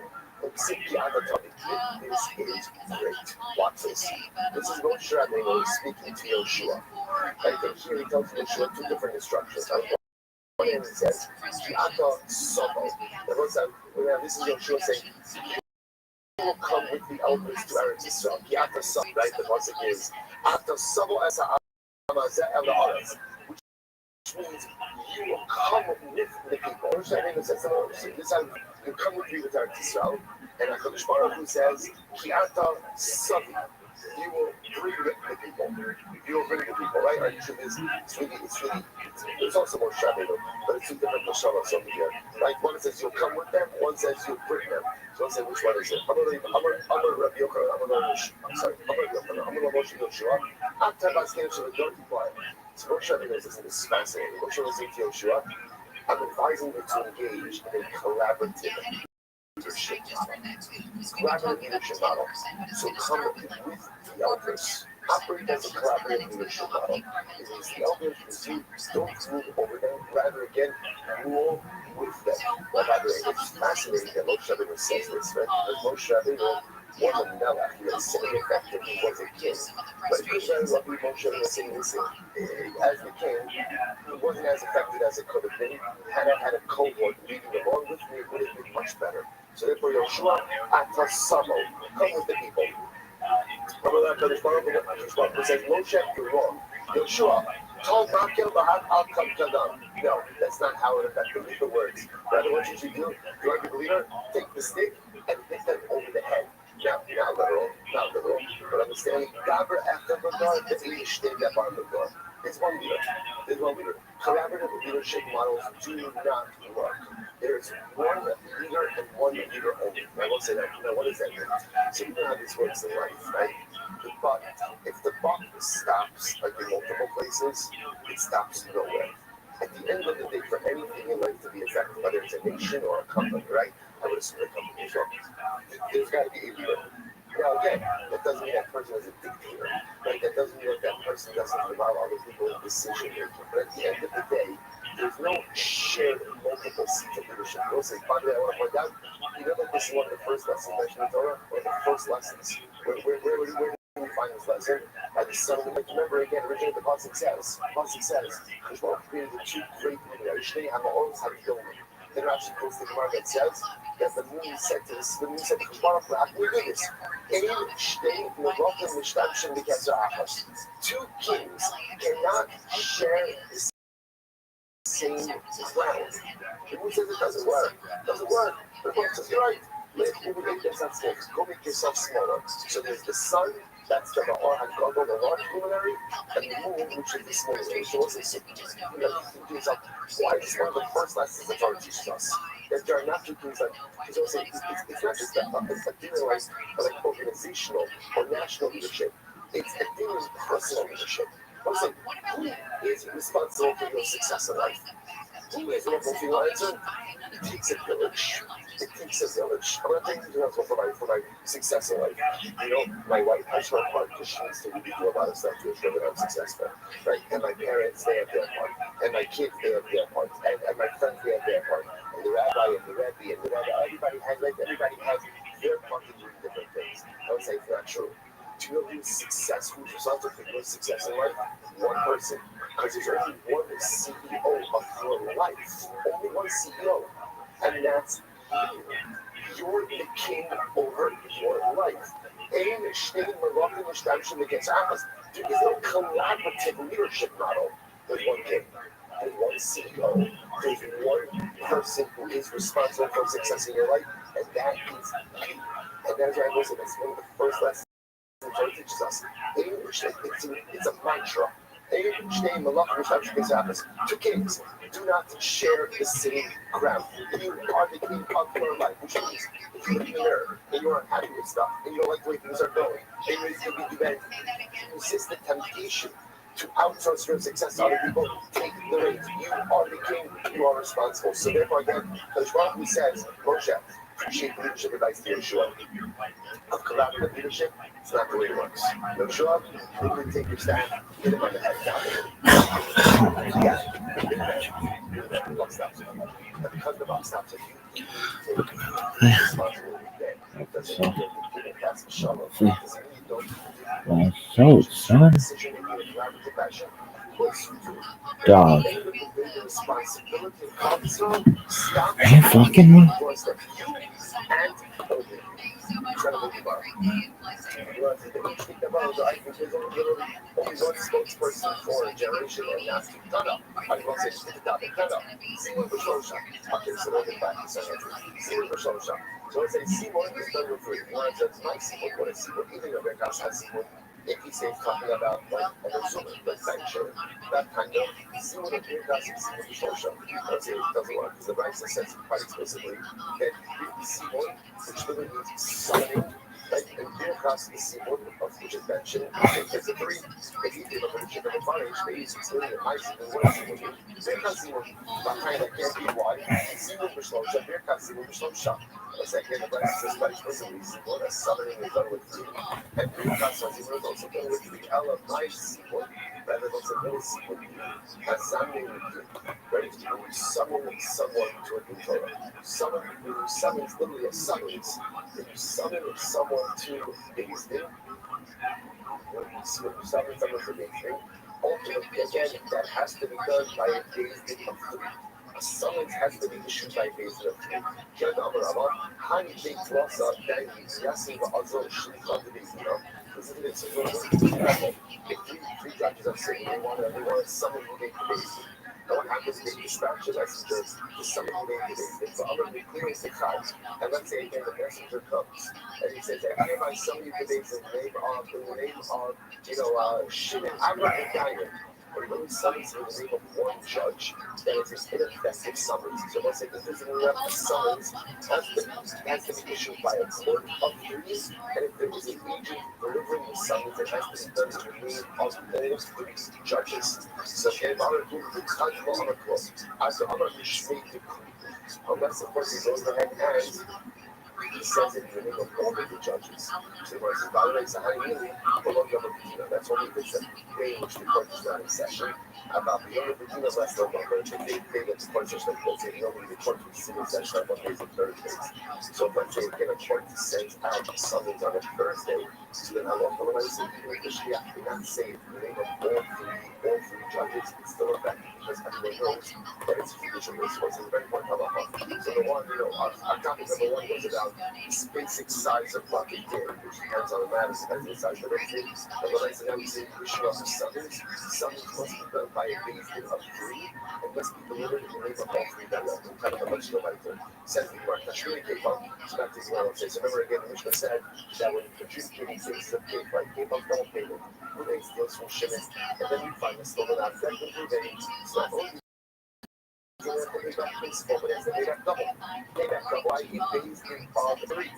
Ksiv Pi'ata Tavi. This is great. Watch this. This is Moshe Rabbeinu speaking to Yoshua. Right here, he tells Yoshua two different instructions. One end it says, Pi'ata Savo. This is Yoshua saying, you will come with the elders to Eretz Yisrael. Pi'ata Savo, right? The pasuk is, Ata Savo Esa Amazeh El Haaretz. Which means you will come with the people. Moshe Rabbeinu says, this time you come with me with Eretz Yisrael. And HaKadosh Baruch Hu says, Pi'ata Savi. You will bring the people. You will bring the people, right? Right? It's also more Rabbeinu, but it's two different Mashalas over here. Right? One says you'll come with them, one says you'll bring them. So let's say which one is it? I'm going to Rabbi Yochanan, I'm sorry, I'm going to Moshe Yoshua. I'm telling you, don't be quiet. So Moshe Rabbeinu says, this is fascinating. Moshe was saying to Yoshua, I'm advising you to engage in a collaborative leadership model. So come with the elders. Operate as a collaborative leadership model. It means the elders, you don't move over them, rather again, rule with them. Rather, it's fascinating that Moshe Rabbeinu says this, right? Because Moshe Rabbeinu was a melech, he was sitting effective, he was a king. But it was very lovely Moshe Rabbeinu saying, listen, as the king, he wasn't as effective as it could have been. Had I had a cohort leading along with me, it would have been much better. So therefore, Yoshua, Ata Samo, come with the people. It says, Moshe, you're wrong. Yoshua, Tol Makel Bahad Al Kamkadam. No, that's not how it affected the words. Rather, what you should do, if you want to be a believer, take the stick and hit them over the head. Now, not literal, but understanding, Gabra after the door, the Eish, they get on the door. There's one leader. Collaborative leadership models do not work. There's one leader and one leader only. I won't say that. Now, what does that mean? So you know how this works in life, right? The buck, if the buck stops like in multiple places, it stops nowhere. At the end of the day, for anything in life to be effective, whether it's a nation or a company, right? I would assume a company as well. There's got to be a leader. Now again, that doesn't mean that person is a dictator. Right? That doesn't mean that person doesn't involve other people in decision making. But at the end of the day, there's no shared multiple seats of leadership. By the way, I want to point out, you know that this is one of the first lessons mentioned in Torah, or the first lessons. Where do we find this lesson? By the son of the Mitzvah. Remember again, originally the pasuk says, Cheshbon created the two great luminaries, Shnei HaMa'oros HaGedolim. Then Rashi quotes the Gemara that says that the moon said to Baruch Hu, "How can we do this? Two kings cannot share the same ground." The moon says it doesn't work. It doesn't work. The moon says, "You're right. Go make yourself smaller." So there's the sun, that's the Ma'or HaGadol, the large luminary, and the moon, which is the smaller. So also, you think to yourself, why is one of the first lessons the Torah teaches us? That there are not two things like, because also, it's not just that, it's a thing like organizational or national leadership. It's a thing of personal leadership. Also, who is responsible for your success in life? Who is responsible for your answer? It takes a village. It takes a village. I'm not taking you for my success in life. You know, my wife has her part because she needs to really do a lot of stuff to ensure that I'm successful. Right? And my parents, they have their part. And my kids, they have their part. And my friends, they have their part. And the rabbi and the rebbe and the rabbi, everybody has their part in doing different things. I would say it's not true. Do you know who's successful? Who's responsible for your success in life? One person. Because there's only one CEO of your life. Only one CEO. And that's you. You're the king over your life. There is no collaborative leadership model. There's one king. There's one CEO. There's one person who is responsible for success in your life, and that is you. And that's why I listen. That's one of the first lessons the Torah teaches us. It's a mantra. Two kings do not share the same ground. You are the king of your life, which means if you look in the mirror and you're unhappy with stuff and you don't like the way things are going, and you resist the temptation to outsource your success to other people, take the reins. You are the king, you are responsible. So therefore again, the Rabbi Rothschild says, Moshe, appreciate the leadership advice to Yeshua. Of collaborative leadership, it's not the way it works. Yeshua, quickly take your stand, hit him on the head down. Yeah, the buck stops you. But because the buck stops you, you take responsibility then. Doesn't mean you didn't pass the shovel. Doesn't mean you don't So, son. Dog. Are you fucking me? Spokesperson for a generation and not to cut up. I will say, Simon B'Shosha. Okay, so we'll get back to Simon B'Shosha. So let's say Simon is number 3. One says, my Simon, what is Simon? Even though Rekas has Simon, if he says talking about like an instrument, like sanction, that kind of Simon and Rekas is Simon B'Shosha. Let's say it doesn't work, because the Brisa says quite explicitly that Simon, which literally means summoning, like in Birkas is Simon, of which is mentioned, it's a 3. If you give a mention of a bunch, maybe it's really a nice and what is Simon? Birkas Simon, behind that can't be why. Simon B'Shosha, Birkas Simon B'Shosha. Let's say again, the Brisa says quite explicitly, Simon, as summoning is done with 3. And Birkas Simon is also done with 3. Ella, nice Simon, rather than a little Simon, as summoning with 3. Right? When you summon someone to a new Torah, when you summon literally a summons, when you summon someone to Beis Din, when you summon someone to Beis Din, ultimately, again, that has to be done by a Beis Din of 3. A summons has to be issued by a Beis Din of 3. If three judges are saying they want to summon who they can Beis Din. And what happens is they dispatch the messengers to summon who they can Beis Din. So I'm going to be clear as the clouds. And let's say again the messenger comes and he says, I hereby summon you to Beis Din in the name of Shimon Amram and Dayan. But when he summons in the name of one judge, then it's an ineffective summons. So let's say this is an ineffective summons has to be issued by a court of 3, and if there is an agent delivering the summons, it has to be done in the name of all 3 judges. So unless of course he goes ahead and he says it in the name of all of the judges. So he says, by the way, that's only if it's a day in which the court is not in session. About the other Virginia's last November, the day that the court is like, let's say, normally the court is in session on Mondays and Thursdays. So let's say, again, a court sends out a summons on a Thursday, so then how long can I say, even if the Shliach did not say it in the name of all 3 all three judges still effective because everyone knows that it's judicial resource and very important halacha. So the one, our topic number one was about this basic size of bucket din, which depends on the matter, depends on the size of the thing. But what I said, I was saying, issue of summons must be done by a base din of three, and must be delivered in the name of all three members. Kind of a much later. Says the Gemara, Tashuri Kefam. So back to the Gemara, so remember again, the Mishnah said that when you adjudicating cases of cake, right? Kefam double payment. Who makes deals from Shimon, and then you find the stolen object, and you then it's not only payback principle, but it's the payback double. Payback double, i.e. pays in of three.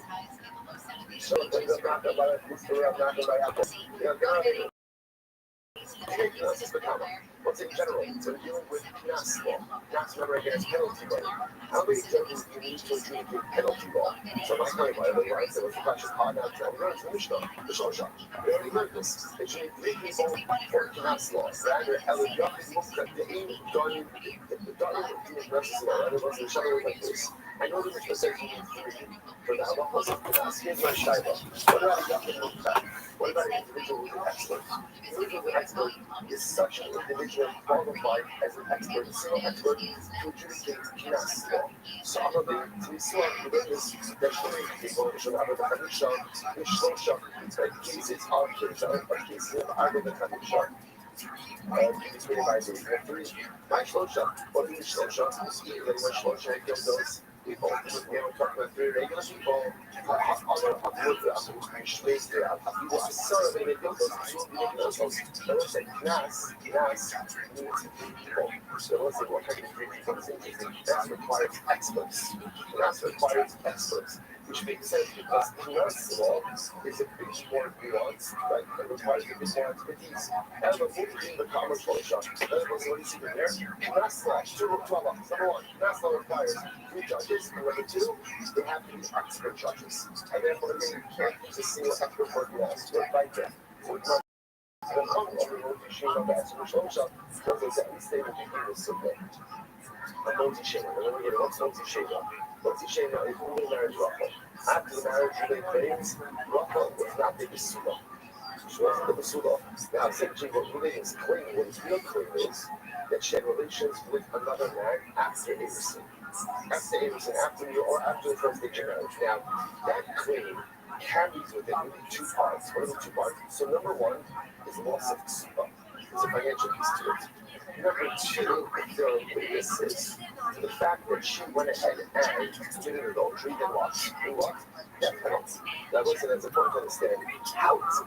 So I'm not going to what's in general? So we're dealing with Knas law. Knas, remember, again, is penalty law. How many judges do you need to adjudicate penalty law? So my time, by the way, I said, what's the question? Hard out to learn the Mishnah, the Shosha. We already learned this. They should be 3 people for Knas law. Rather, Eliyahu Mukta, the aim done, the done of doing versus law. Rather, what's the shadow like this? I know the Mishnah says you need 3 for the halachos of Knas. Here's my shayla. What about Eliyahu Mukta? What about an individual who's an expert? The individual who's an expert is such an individual qualified as an expert, a single expert to adjudicate Knas law. So I'm going to see this that people should have a Hadisha, which Shosha, cases of Kirtan, or cases of Arba Hadisha. It's really by the 3. My Shosha, what is Shosha? When Shosha gives those people, we haven't talked about 3 regular people, other Shmeis there, people are sorry, they make those let's say Knas means 3 people. So let's say what kind of 3 people is interesting. Knas requires experts. Knas requires experts. Which makes sense because Knas law is a bit more nuanced, right? It requires a bit more expertise. And the movie in the common culture, what do you see there? Knas law, 2 halachas. Number 1, Knas law requires 3 judges, and number 2, they have to be expert judges. And therefore, again, you can't use a single expert for Knas. You're right there. So it's not the one of the rotation of the expert Shosha, because it's at least able to do this submit. And Moti Shema, remember again, what's Moti Shema? Moti Shema is who they married Rachel. After the marriage, they claims Rachel was not the Basula. She wasn't the Basula. Now, essentially, what Ruben is claiming, what his real claim is, that she had relations with another man after Abraham. After Abraham, after the first stage of marriage. Now, that claim carries with it really 2 parts. What are the 2 parts? So, number 1 is the loss of Ksuba. There's a financial piece to it. Number 2, there are witnesses to the fact that she went ahead and committed adultery, then what? Death penalty. Now, listen, that's important to understand how it's.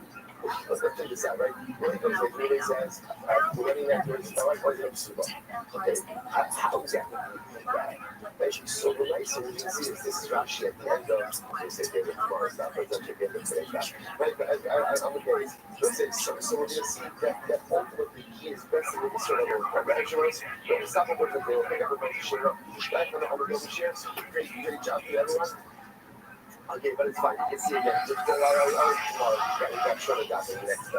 Let's figure this out, right? When it comes to it says, the wedding afterwards, my wife wasn't Suba. Okay, how exactly do you think that? Right? So the nice thing you can see is this is Rashi at the end of, they say, David tomorrow's stuff, but it's actually the end of today's stuff. Right? But on the days, let's say, so we're going to see that ultimately he is best in the sort of congratulations. We're going to stop over the day, we'll make everybody share up. Back on the other days, share. Great job to everyone. Okay, but it's fine. You can see again. Just go tomorrow. We got short of that in the next day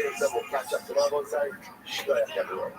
or so. We'll catch up tomorrow. Both sides. Shkoyach, everyone.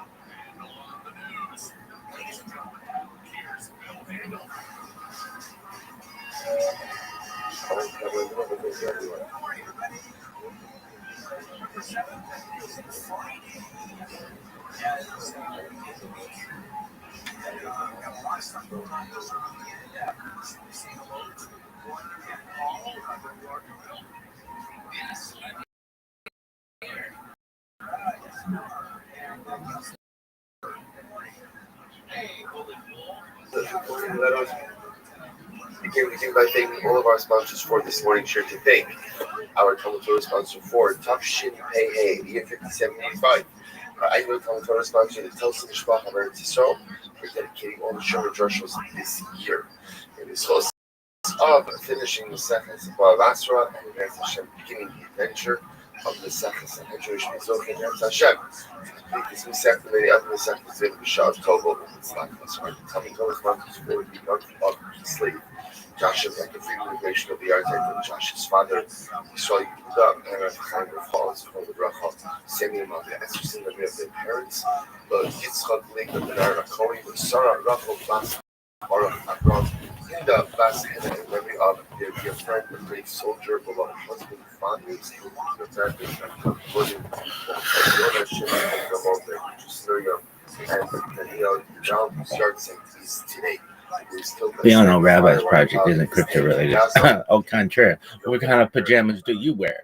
We begin by thanking all of our sponsors for this morning's share to thank our Talmud Torah sponsor for Tav Shin Pei Hey, year 5785. Our annual Talmud Torah sponsor, the Telsa Mishpach of Eretz Yisrael, for dedicating all the Shomer Drushos this year. It is also of finishing the Sechas of Basra and Eretz Hashem, beginning the adventure of the Sechas and Jewish Mizoch in Eretz Hashem. To complete this Misech, the many other Misechas in Bishar Tovo, and it's like us. Our Talmud Torah sponsors for the month of Kislev. Joshua like the freedom innovation of the architect of Josh's father, Yisrael Yehuda, and Chaim of Halls, from the Bracha, Samuel Malka, Esther, the of their parents, but Yitzchak, Lincoln, Benara, Cohen, Sarah, Rachel, Bas, Baruch, Abram, Hilda, Bas, and memory of their dear friend, the brave soldier, beloved husband, Fandis, and starts today. We all know Rabbi's project isn't crypto related. Au contraire, what kind of pajamas do you wear?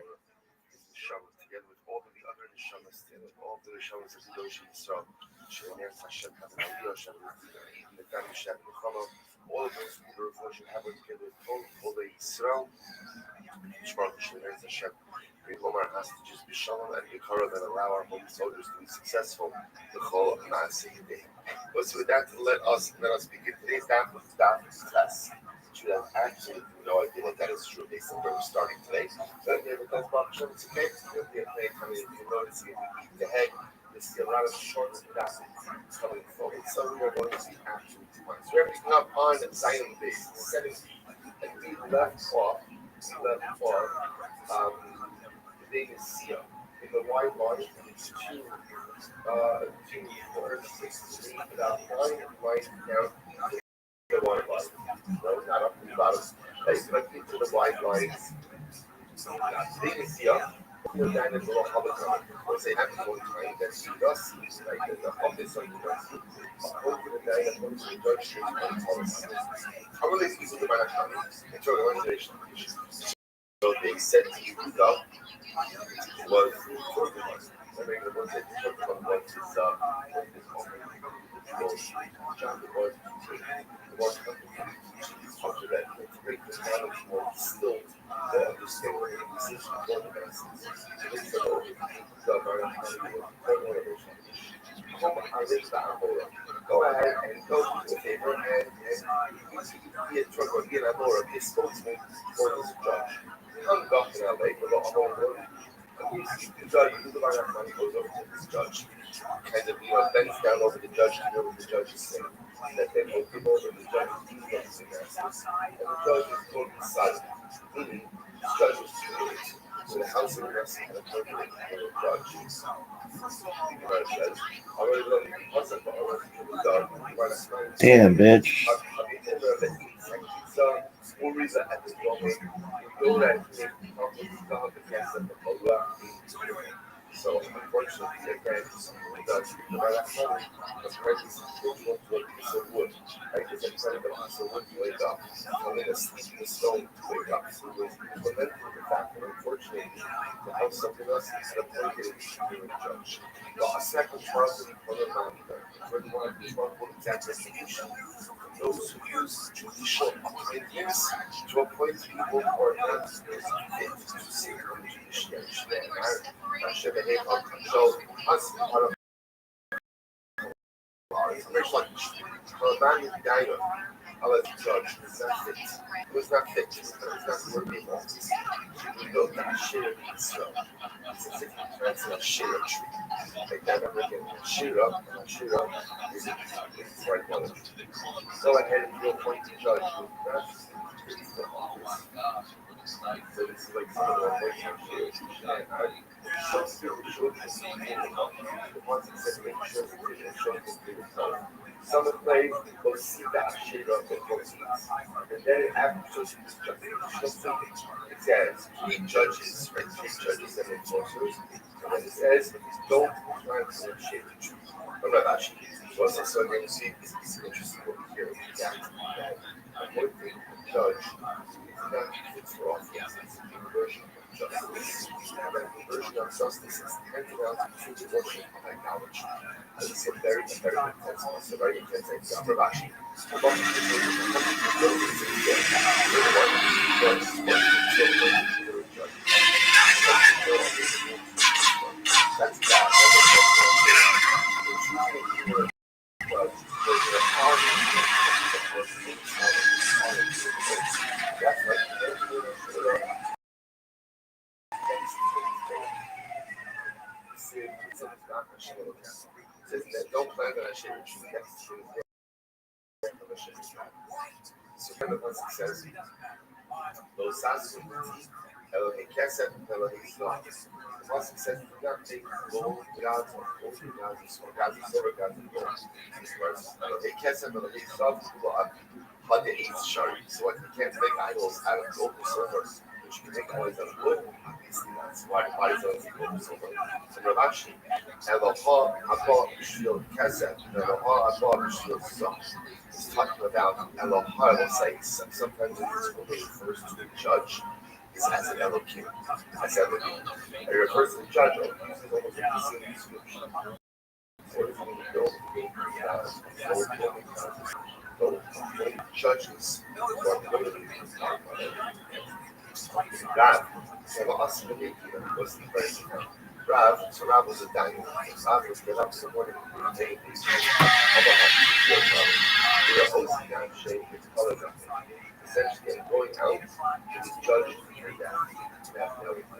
Together with all of the other neshamas, all of the neshamas of Kedoshim Yisrael, She'omer Hashem Havanah Hashem, the family Shem Nechama, all of those who should have it together with all the Yisrael, Shmarach She'omer Hashem. We want our hostages be shalom and yikara that allow our home soldiers to be successful. The whole Maaseh day. But so with that, let us begin today's daf with daf test. You have absolutely no idea what that is true based on where we're starting today. So if you have a class box, it's okay. You'll be a play coming in. You notice you the head. This is a lot of short daf coming forward. So we are going to be absolutely fine. So we're picking up on Zion base 70, and we left off. The name is Sia. In the wide line, it's 2, 4, 6, 3, about 9 right down the wide line. No, not up to the bottom. Like into the wide lines. The name is Sia. We're down in the little public comment. Once they have to go time, then she does see like the office on the university. According to the guy that comes to the judge, she's going to tell us. How will they speak with the Manakami? It's your organization. So they said to you, was I mean, the ones that took from what is John the one after that to break the knowledge more distilled to understand what the decision for the masses. Go ahead and go do a favor and be a spokesman for this judge. Come back in LA for the whole world. The judge, the money goes over to this judge. Kind of, bends down over the judge to hear what the judge is saying. That then he'll give over the judge to the masses. And the judge is totally silent. Meaning, the judge is committed to the house of mercy and the permanent for the judge. Damn, bitch. So unfortunately, again, the presence so wood. Right? Because I'm trying to so wood to wake up. I'm going to sleep in the stone to wake up. So it was lamenting the fact that unfortunately, the house something else is appointed to the judge. Well, a second Charles in front of Mount, exact destination. Those who use judicial appointments to appoint people who are not fit to sit on the judiciary. I'll let the judge. It was not fit. It was not worthy of office. He built that shit so it's as if he plants a shit tree. Like that, I'm looking at shit up, and I shit up. It's right one. Go ahead and you'll point the judge with that. It's the office. So this is like some of the points I'm shit. And I showed this in the ones that said make sure that they showed this to the color. Some of the plays will see that shit up and and then after it says 3 judges, right? 3 judges and enforcers. And then it says, don't try to shit the truth. But not actually. So again, you see, it's interesting over here. That appointing the judge is not fit for office. It's the inversion of justice. And that inversion of justice is tantamount to the worship of idolatry. And it's a very intense, also very intense example of action. That's bad. Don't plan that I share with you next to so kind of once it says those says Elohim Kesef, Elohim Slav. Once it says do not take gold gods or gold gods or gods of silver gods of gold. Elohim Kesef, Elohim Slav, Hagei Shari. So what you can't make idols out of gold or silver. which can make noise on wood, obviously that's why the body's always equal. So Ravashi, Eloha Haba Bishvil Kesef, Eloha Haba Bishvil Soch. He's talking about Eloha, will say sometimes it refers to the judge is as an Elohim, as Elohim. It refers to the judge, or uses almost the same description. Judges Rav, was the first Rav, so Rav was a dying. Rav was the Rav supporting the day. Essentially, going out to the judge for your death. In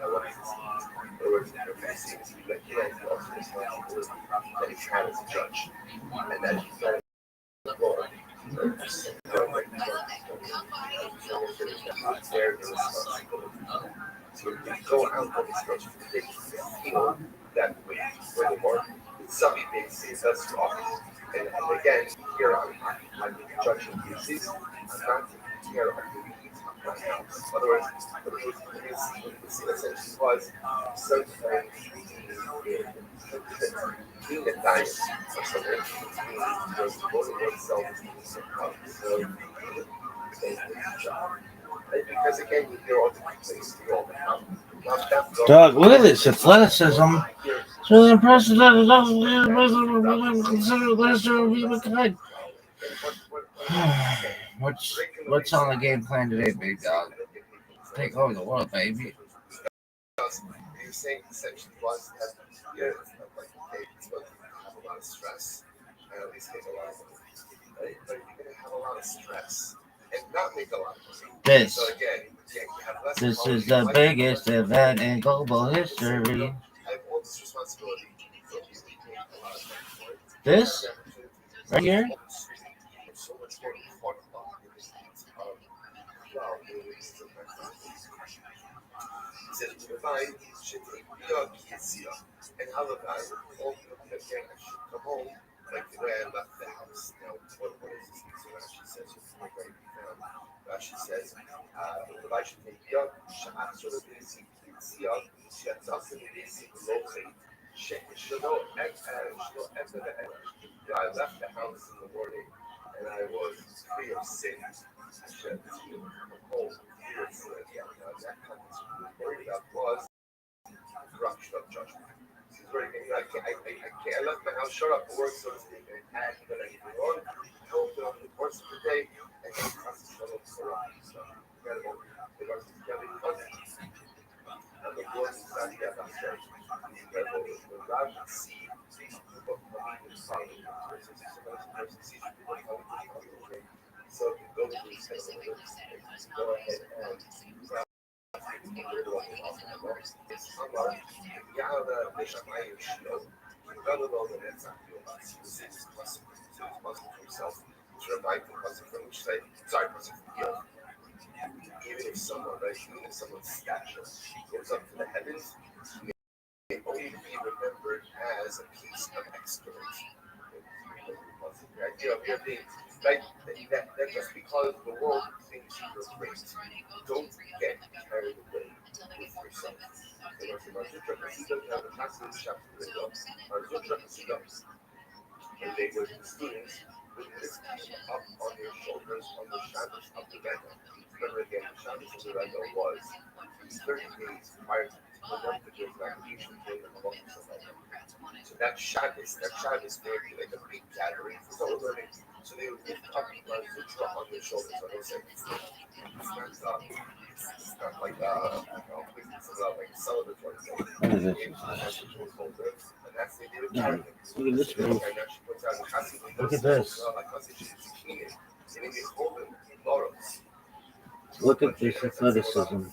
other words, you're facing that he has also responsibility that he's had as a judge. And that he's not the Lord. Their responsibility. So if you go out on this judge for the day, you feel that way. Furthermore, some things that's wrong. And again, here I'm judging cases. I'm not taking care of the needs of my house. In other words, his essence was sometimes being a diet or something was devoting oneself to so because again, you hear all the complaints all the time. Doug, look at this athleticism. It's really impressive that it doesn't consider this to be the kind. What's on the game plan today, big dog? Take over the world, baby. You're saying essentially was that you're like okay, it's going to have a lot of stress and at least make a lot of money. Right? But you're going to have a lot of stress and not make a lot of money. So again, This is the biggest event in global history. I have all this responsibility. So this right here. So much more fun about it. He says, "Divine should take and how the guy told me that again I should come home like the way I left the house." Now, what is this? So Rashi says, Rashi says, "If I should take Yod, Sha'at should have been seen Yod, Sha'at also been seen locally. I left the house in the morning and I was free of sin. I should come home free of sin. That kind of worried about was corruption of judgment. I left my house shut up for work, so to speak, and had done anything wrong. I hope that over the course of the day, I can concentrate on corruption. So, incredible. The Lord is very conscious. And the Lord is not yet upset. Incredible. The Lord can see people coming in front of the so you go to these things, go ahead and even if someone's stature goes up to the heavens, may only be remembered as a piece of excellence. The idea of your being that just because the world thinks you're great, don't get carried away with yourself. And they were the students with this up on their shoulders on the Shabbos of the Rega. Remember again, the Shabbos of the Rega was 30 days prior to the graduation day of the Malachim. So that Shabbos made like a big gathering for someone learning. So they would lift up Zutra on their shoulders. So they said, it's not like like a celebratory thing. What is it? And that's the idea of No, charity. look at this move. Look at this. Look at this athleticism.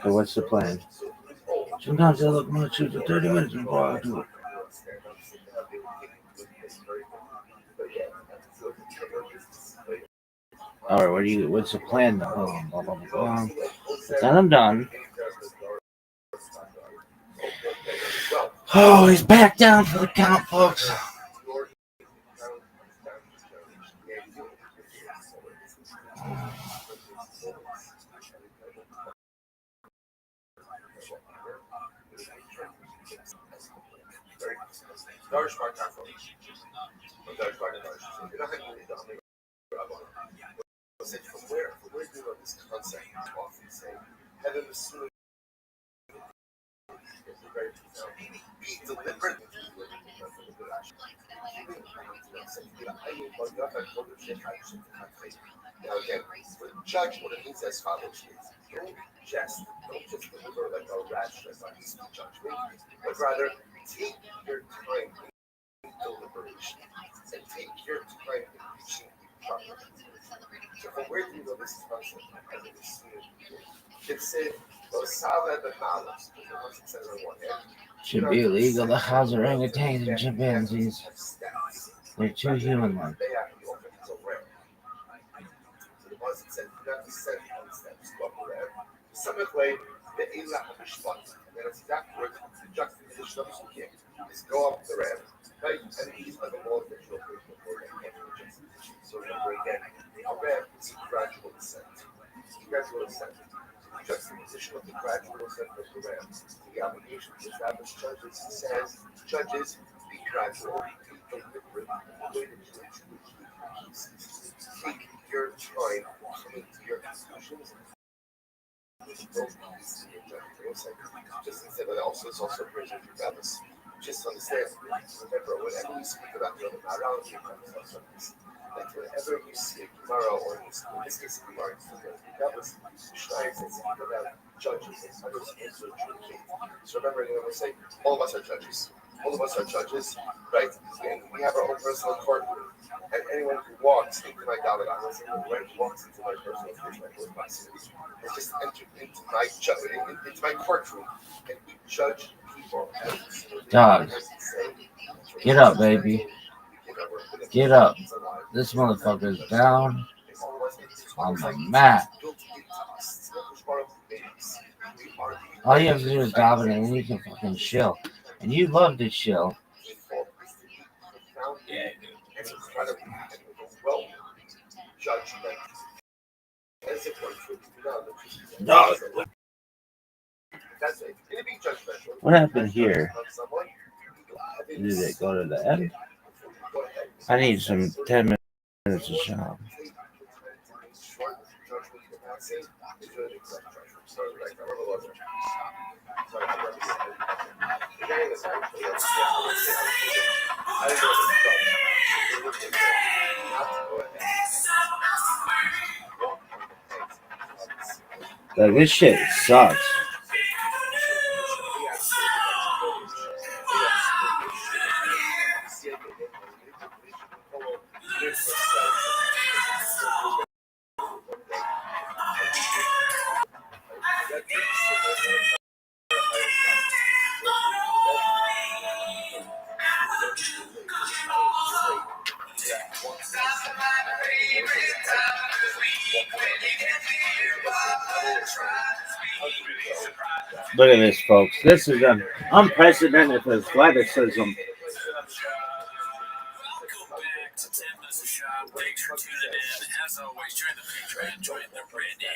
So what's the plan? Sometimes I look much for 30 minutes before I do it. All right, what's the plan now? Then I'm done. Oh, he's back down for the count, folks. From where do you know this concept? Often say, heaven is soon. Be deliberate. Now again, for judge, what it means as follows is, don't just deliver like a rash judgment, but rather take your time in deliberation and take your time in reaching property. So from where do you know this concept? It said, Should be illegal to house orangutans and chimpanzees. They're too human-like. Is go up the ramp, right? And these are the laws that you'll bring before they get adjusted. So remember again, a ramp is a gradual descent. The juxtaposition of the gradual descent of the ramp to the obligation to establish judges says, judges, be gradual, be deliberate, related to pieces. Take your time coming to your conclusions. Just instead, but also it's also a pressure to balance. Just understand, remember, whenever we speak about the morality of like whenever you speak tomorrow, or in this case, tomorrow, that was Schneid's and speak about judges and others also adjudicate. So remember, you know, we say, all of us are judges. All of us are judges, right? And we have our own personal courtroom. And anyone who walks into my Dalit, walks into my personal space, my court class, has just entered into my courtroom, and we judge people as Dog, get up, baby. Get up. This motherfucker's down on the mat. All you have to do is dominate, and you can fucking chill. And you love to chill. Yeah, No. What happened here? Did it go to the end? I need some 10 minutes of shop. Like, this shit sucks. Look at this, folks. This is an unprecedented athleticism. Welcome back to 10 Minutes of Shop. Thanks for tuning in. As always, join the Patreon, join the Reddit.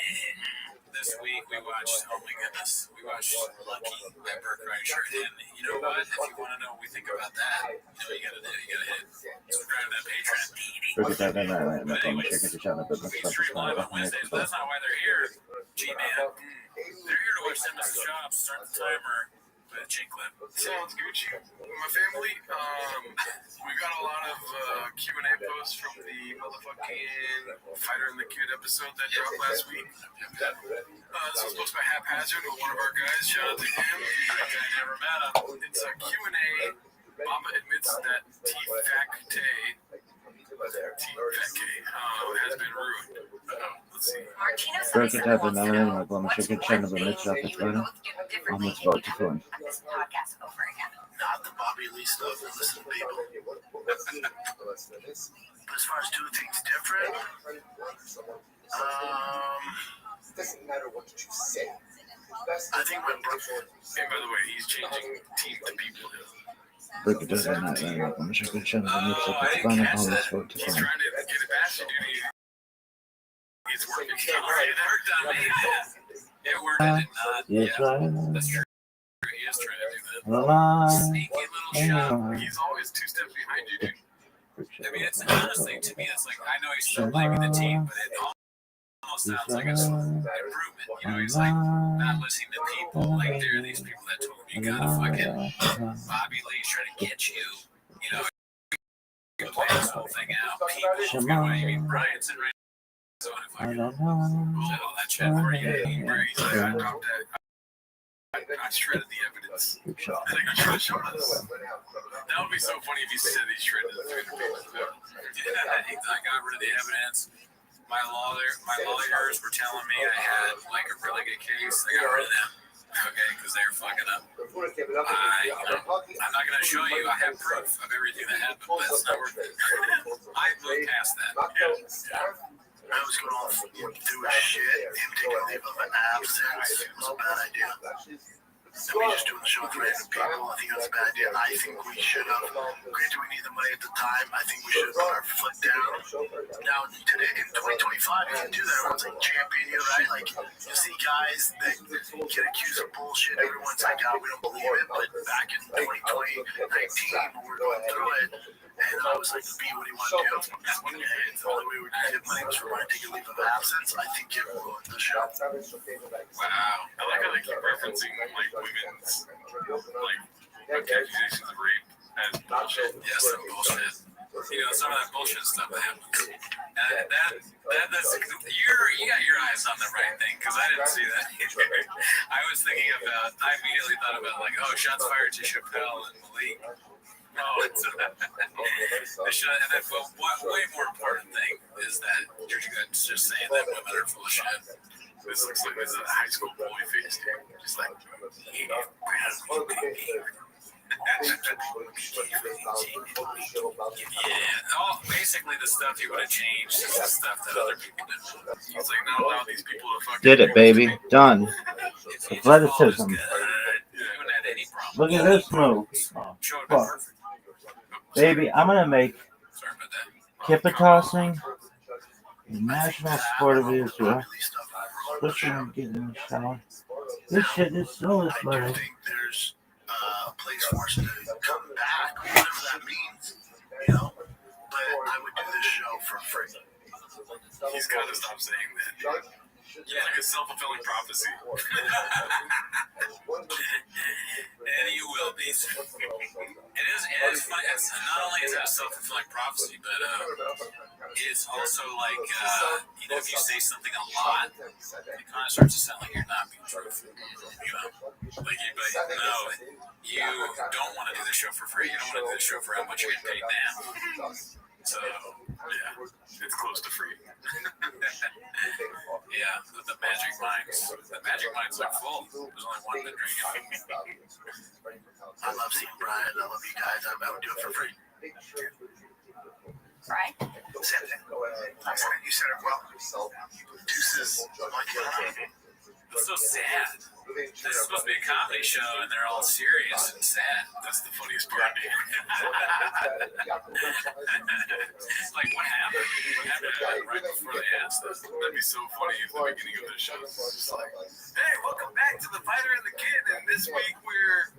This week we watched, oh my goodness, we watched Lucky by Burke Reichert. And you know what? If you want to know what we think about that, you know what you gotta do. You gotta hit subscribe to that Patreon. But anyways, we stream live on Wednesdays, but that's not why they're here. G-Man. They're here to watch 10 Minutes of Shop, start the timer. Chain clip. Sounds Gucci. My family, we got a lot of Q&A posts from the motherfucking Fighter and the Kid episode that dropped last week. This was posted by Haphazard with one of our guys. Shout out to him. That guy never met him. It's a Q&A. Mama admits that T-Fac-Tay has been rude. Let's see. First type of nominated my glum chicken channel of Mitch up its running. On this vote to phone. This podcast over again. Not the Bobby Lee stuff and listen to people. But as far as doing things different, doesn't matter what you say. I think when And by the way, he's changing team to people. Look at this on that line up on the chicken channel of Mitch up its running. On this vote to He's phone. trying to get it past you, dude. It's working. It worked on me. It worked. It did not. Yes, right. That's true. He is trying to do that. Bye-bye. Sneaky little He's always 2 steps behind you, dude. I mean, it's honestly, to me, it's like, I know he's still playing with the team, but it almost sounds like an improvement. You know, he's like not listening to people. Like, there are these people that told him, you gotta fucking, Bobby Lee's trying to get you. You know, you can play this whole thing out. People, if you know what I mean, Brian's in right now. So if I can all that shit where he's like, I dropped that. I shredded the evidence. I think I should have shown us. That would be so funny if he said he shredded the 300 pages. I got rid of the evidence. My lawyers were telling me I had like a really good case. I got rid of them. Okay, because they were fucking up. I'm not going to show you. I have proof of everything that happened, but that's not working. I moved past that. I was going off through a shit. Him taking a leave of absence was a bad idea. And we just doing the show with random people. I think it was a bad idea. I think we should have. Granted, we need the money at the time. I think we should have put our foot down. Now, today in 2025, you can do that. Everyone's like champion you, right? Like, you see guys that get accused of bullshit. Everyone's like, oh, we don't believe it. But back in 2019, when we were going through it, and I was like, B, what do you want to do? And the only way we could get money was for Ryan to take a leave of absence. I think it ruined the show. Wow. I like how they keep referencing like women's like accusations of rape as bullshit. Yes, some bullshit. You know, some of that bullshit stuff that happens. And that's you got your eyes on the right thing, because I didn't see that either. I was thinking about, I immediately thought about like, oh, shots fired to Chappelle and Malik. No, it's and then, well, way more important thing is that you're just saying that women are full of shit. This looks like this is a high school boy face, dude. Just like, basically the stuff you would have changed is the stuff that other people did. He's like, not allow these people to fucking. Did it, baby. Done. Athleticism. Look at this move. Oh, fuck. Baby, I'm going to make kippa tossing a national sport of Israel. Especially when I'm getting in the shower. This shit is so athletic. I think there's a place for us to come back, whatever that means, you know? But I would do this show for free. He's got to stop saying that. Yeah, like a self-fulfilling prophecy. And you will be. It is fun. It's not only is it a self-fulfilling prophecy, but it's also like, you know, if you say something a lot, it kind of starts to sound like you're not being truthful. You know? Like, you don't want to do the show for free. You don't want to do the show for how much you're getting paid now. So, yeah, it's close to free. Yeah, with the magic minds are full. There's only one that drinking. I love seeing Brian. I love you guys. I would do it for free. Right? Said it. You said it well. Deuces. It's so sad. This is supposed to be a comedy show, and they're all serious and sad. That's the funniest part, dude. Like, what happened? What happened right before they asked us? That'd be so funny if the beginning of the show was just like, hey, welcome back to The Fighter and the Kid, and this week we're...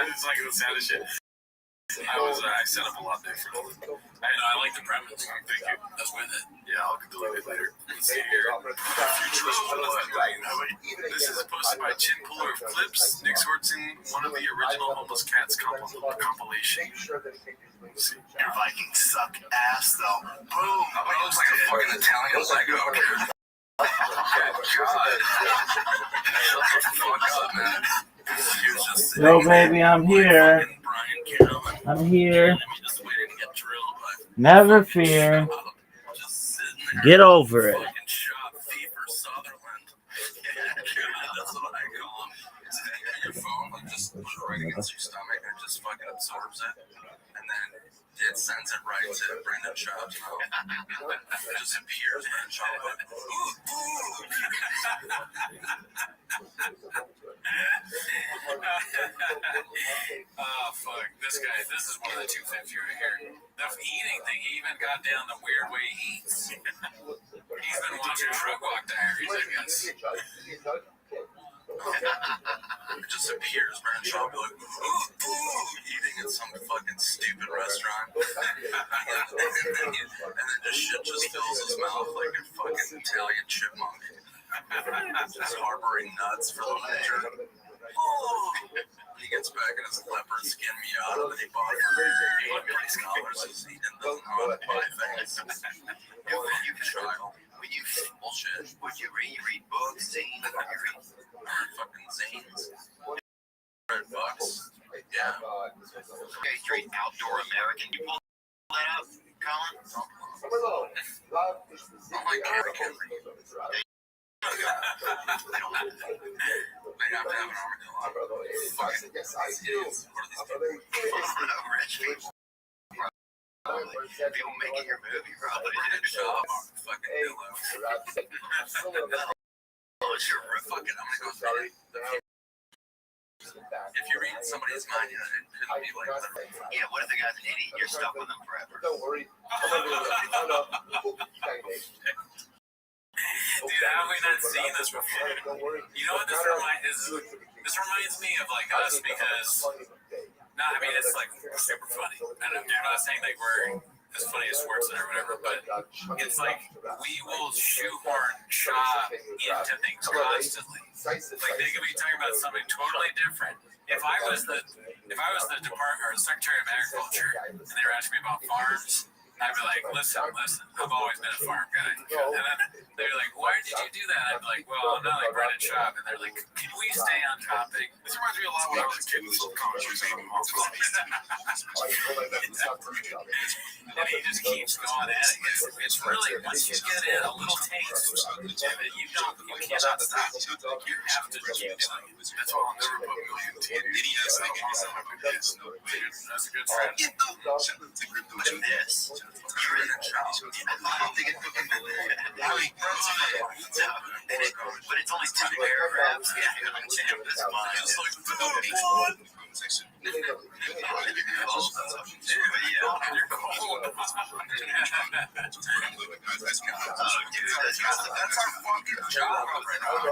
It's like the saddest shit. I set up a lot different. I like the premise. Thank you. I was with it. Yeah, I'll delete it later. Let's see here. This is posted by Chin Puller of Clips. Nick Swartzen, one of the original Homeless Cats compilation. Let's see. Your Vikings suck ass, though. Boom. It looks like a fucking Italian Lego. Oh, God. Yo, baby, I'm here. I'm here. Never fear. Get over it. Just right against your stomach and just fucking absorbs it, and then it sends it right to Brendan Schaub's mouth. It just appears in chocolate. Oh, fuck. This guy, this is one of the 250 right here. The eating thing, he even got down the weird way he eats. He's been watching Shrug Walk Diaries, I guess. It just appears. Baron Shaw will be like, ooh, eating at some fucking stupid restaurant. and then just shit just fills his mouth like a fucking Italian chipmunk. Just harboring nuts for the winter. Oh. He gets back in his leopard skin Miata that he bought for $8 million. He's eating them on pie things. When you bullshit. Would you read books, zines? Would you read fucking zines? $100. Yeah. Okay, straight outdoor American. You pull that up, Colin? Oh my God, I can't read. They have to have an armadillo. Fucking yes, I do. What are these people? Rich people. People making your movie, probably did a good job on fucking pillows. Oh, it's your fucking. I'm gonna go through it. If you read somebody's mind, you know, it couldn't be like literally. Yeah, what if the guy's an idiot? You're stuck with them forever. Don't worry. Dude, have we not seen this before? You know what this reminds me of, like, us, because I mean, it's like super funny, and I'm not saying like we're as funny as Schwarzenegger or whatever, but it's like we will shoehorn Shaw into things constantly. Like they could be talking about something totally different. If I was the department or the Secretary of Agriculture and they were asking me about farms, I'd be like, listen, I've always been a farm guy. And then they're like, why did you do that? I'd be like, well, I'm not like Brendan Schaub. And they're like, can we stay on topic? This reminds me a lot when I was a kid in the college museum. And he just keeps going at it. It's really, once you get in a little taste of it, you cannot stop. You have to keep doing it. That's why I'll never put million idiots like this. That's a good trend. And this. I don't think it's cooking the lid. But it's only 2 paragraphs. Yeah, damn, that's fine. It's like, that's our fucking job right now.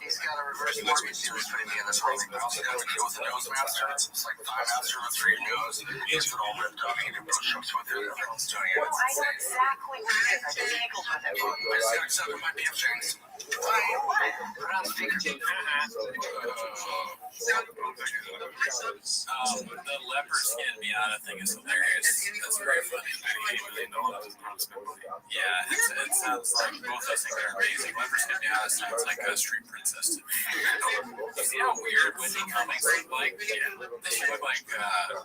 He's got a reverse mortgage series putting me in this whole thing. It's like Thigh Master on 3 goes. It's all ripped up. He didn't shows with it. Everyone's doing it. Well, I know exactly what it is. I've been tangled with it. I just got stuck with my damn things. Put on speaker. The leopard skin Miata thing is hilarious. That's very funny. Yeah, it sounds like both those things are amazing. Leopard skin Miata sounds like a street princess to me. You see how weird Whitney Cummings look like? Yeah, she look like, I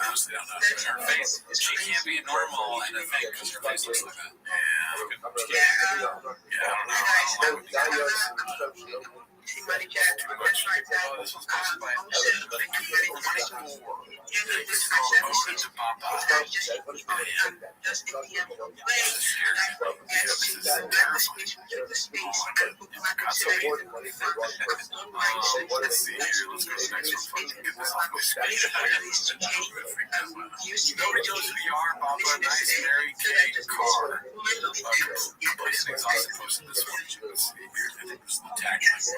honestly don't know. Her face, she can't be normal in a thing because her face looks like that. Yeah, I don't know. Money Jack, that's right. This was posted by Nobody goes to VR, Papa, nice Mary Kay car. Posted this one.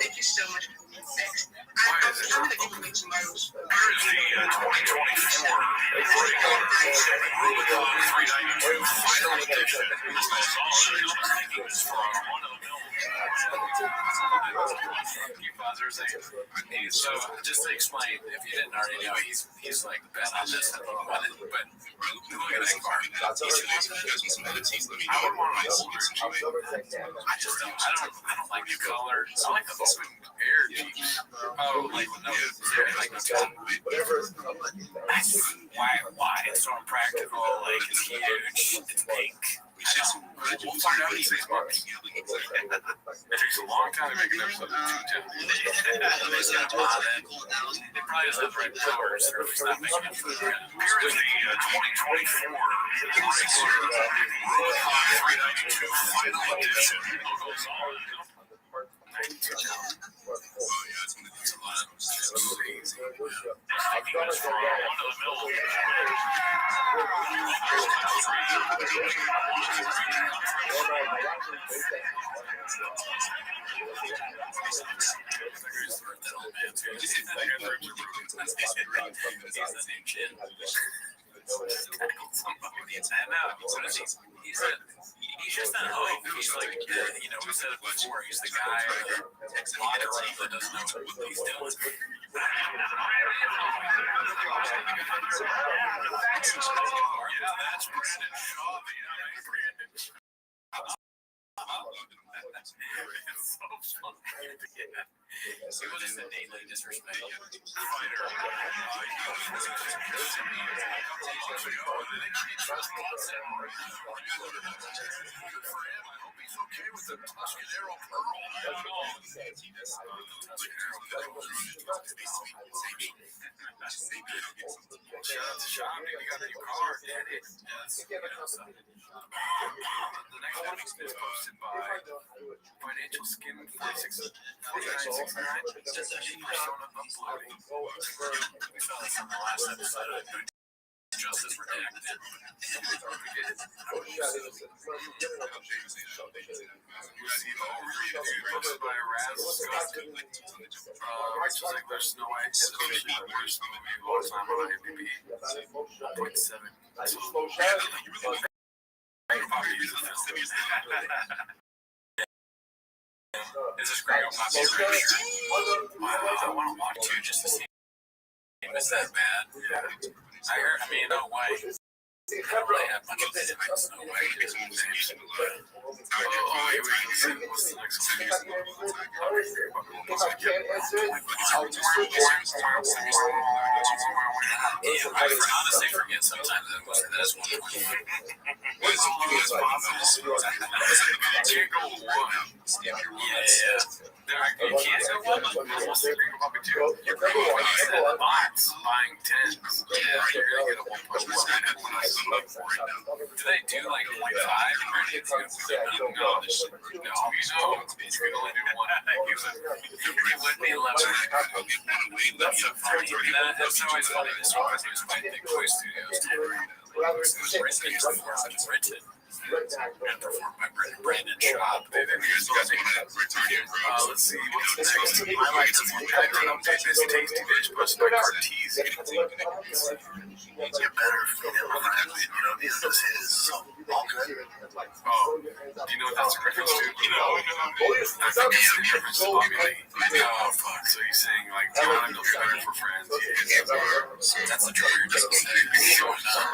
Thank you so much. Why is it? Here's the 2024 Rubicon 392 Final Edition. So, just to explain, if you didn't already know, he's like the best on this. But look at that car. I would want my older I don't like the color. I like the open air Jeeps. Oh, like no, like why it's so impractical. Like it's huge. It's pink. We'll find out in 6 months. It takes a long time to make an episode of 210. It probably doesn't have the right powers, or it's not making it for the Here is the 2024 Rubicon 392 Final Edition. He's the new Chin. Tackled somebody. I know. What is he? He's just that hope. He's like, we said it before. He's the guy in the locker room that doesn't know what he's doing. Yeah, that's Brandon Shaw. Brandon Shaw. It's so funny. Yeah. It was just innately disrespect. Fighter. He's okay with the Tuscanero Pearl. I don't know. Shout out to Sean, dude. You got a new car. Yeah, it is. Yes. The next one is posted by Financial Skin 4969. Just actually persona uploading. We saw this on the last episode of Justice Redacted. Posted by Raz Scott. Which was like, there's no way it's officially the worst movie of all time on IMDb. 1.7. Is this great on Poppy? I want to watch too just to see if it's that bad. Yeah. I heard, no way. I don't really have much of this. No way. What's the next one? I honestly forget sometimes that that's 1.1. Can't go 1. Yeah. You can't go 1. You're in the box buying 10s. Yeah, you're going to get a 1.1. Do they do like 0.5? No. You can only do 1. It would be 11. That's so funny. That's always funny. This was by Big Toy Studios. It was written and performed by Brandon Shaw. Let's see what's next. I like the more Tasty Bitch, posted by Cartees. Get better for him. This is his. All good. Oh, do you know what that's a reference to? I think it's a reference to Bobby Lee. Oh, fuck. So he's saying, like, John will be better for friends. That's the trouble. You're just showing up.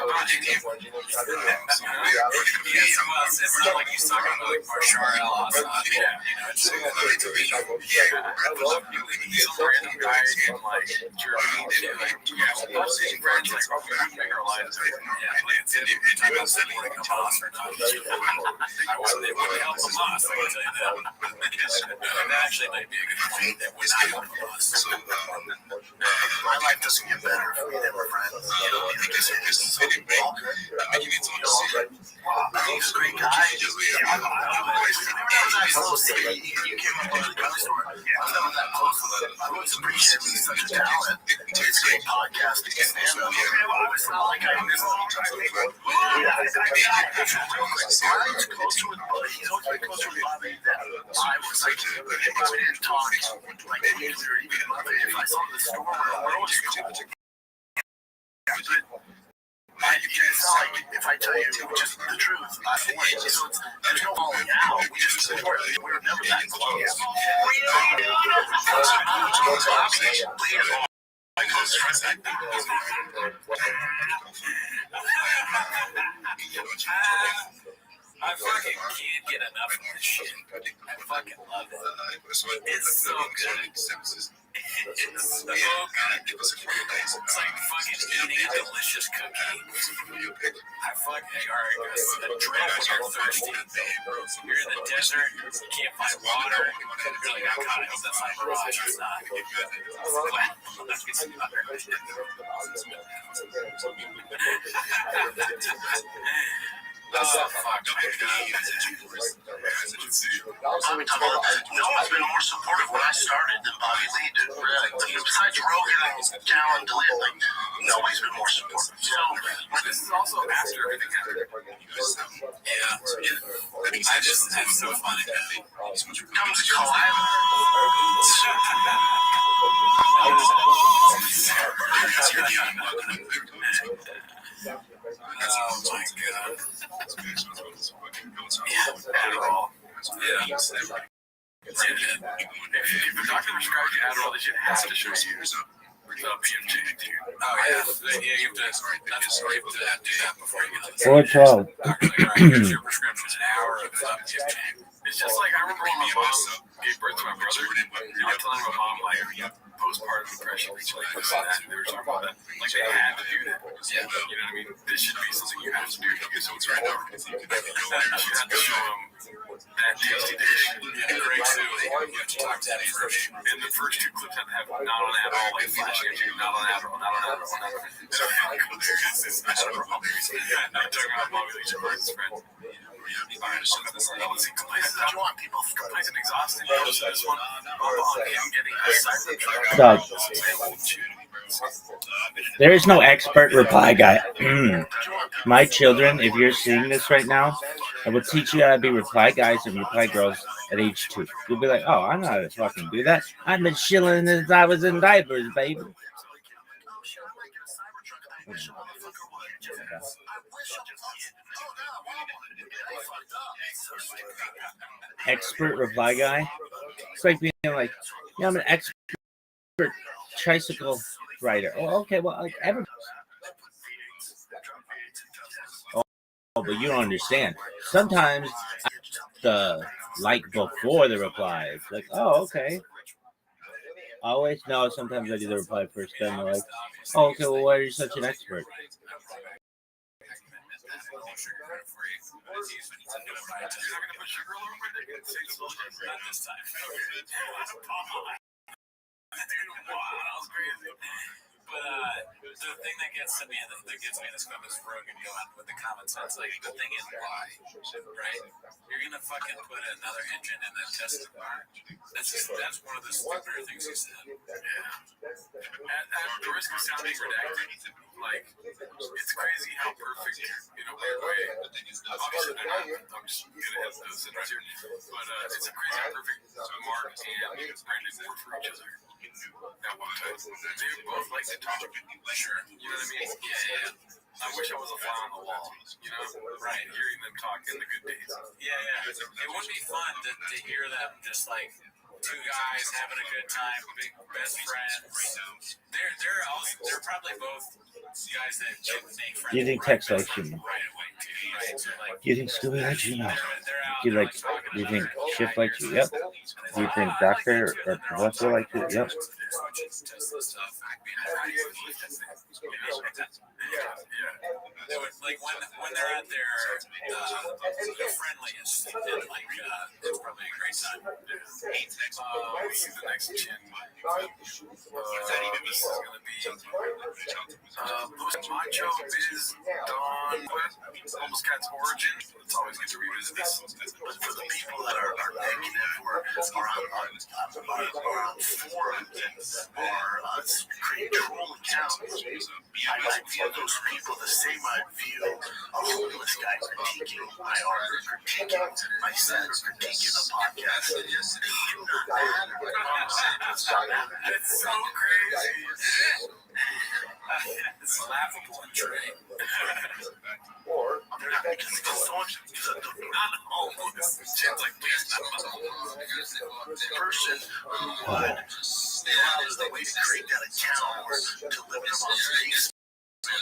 It's not like he's talking about like Bashar al-Assad. It's some random guy in like Germany. Most of his friends like make our lives better. Talking about sending like a boss or not. It wouldn't help Hamas, I can tell you that. That actually might be a good point. That would not help Hamas. My life doesn't get better if we never friends. He's a great guy. You came up with a gun store. I was that close with him. I always appreciate him. He's such a talent. It's a great podcast. It's not like I miss all the time. He's close to it, but he's always been close to Bobby. I was like, if we didn't talk, like, if I saw the store, we're always cool. It's not like if I tell you just the truth, there's no falling out. We just support it. We were never that close. My close friends, I fucking can't get enough of this shit. I fucking love it. It's so good. It's so good. It's like fucking eating a delicious cookie. I fucking, alright guys, adrenaline, you're thirsty. You're in the desert, you can't find water. You're like, oh god, I hope that's not garage. It's not. Oh, fuck. No one's been more supportive when I started than Bobby Lee did. Besides Rogan, Talon, like, nobody's been more supportive. So, this is also after everything happened. Yeah. That's so funny. Comes collab. Yeah. If a doctor prescribes you Adderall, they should have to show you PMJ, dude. Oh, yeah. You have to do that before you get to 412. here's your prescription, an hour of PMJ. It's just like, I remember when my mom gave birth to my brother, and I was telling my mom, like, postpartum depression, things like this and that, and they were talking about that. Like, they had to do that. Yeah. You know what I mean? This should be something you have to do because it's right now. You have to show them that tasty dish. And Greg too, you have to talk to that first. And the first two clips have to have not on Adderall, like flashing at you, not on Adderall, not on Adderall, not on Adderall. It's hilarious. It's Adderall. I'm talking about Bobby Leach and Martin's friend. You want people complaints and exhausting. This one on him getting a cyber Dog. There is no expert reply guy. My children, if you're seeing this right now, I will teach you how to be reply guys and reply girls at age 2. You'll be like, oh, I know how to fucking do that. I've been chilling since I was in diapers, baby. Expert reply guy. It's like being like, yeah, I'm an expert tricycle rider. Oh, okay, well, like every. Oh, but you don't understand. Sometimes the like before the reply. It's like, oh, okay. Always no. Sometimes I do the reply first. Then they're like, oh, okay. Well, why are you such an expert? But the thing that gets me in this film is Rogan going with the common sense. Like, the thing is why, right? You're gonna fucking put another engine in that test bar. That's one of the stupider things he said. Yeah. At the risk of sounding redacted, like, it's crazy how perfect, in a weird way. Obviously, they're not. I'm just gonna have those sentence here, but it's a crazy how perfect Mark and Brandon were for each other. At one time, they both like to talk. Sure, you know what I mean? Yeah. I wish I was a fly on the wall, you know? Right, hearing them talk in the good days. Yeah. It would be fun to hear them just like two guys having a good time, big best friends. They're probably both guys that make friends. You think text like you? Right away, too. Right? So, like, You think Scooby like you? You You think Shift like you? Yep. Do you think Doctor or Professor like you? Yep. Like when they're at their friendliest, and like it's probably a great time. We see the next chin. This is gonna be post Macho Biz Dawn Almost Cat's Origin. It's always good to revisit this. For the people that are negative or on forums or create troll accounts, I view those people the same I view a homeless guy critiquing my art or critiquing my set or critiquing a podcast. It's so crazy. It's laughable and true. Or because not homeless. Like this person who would have the way to create that account or to live in on Facebook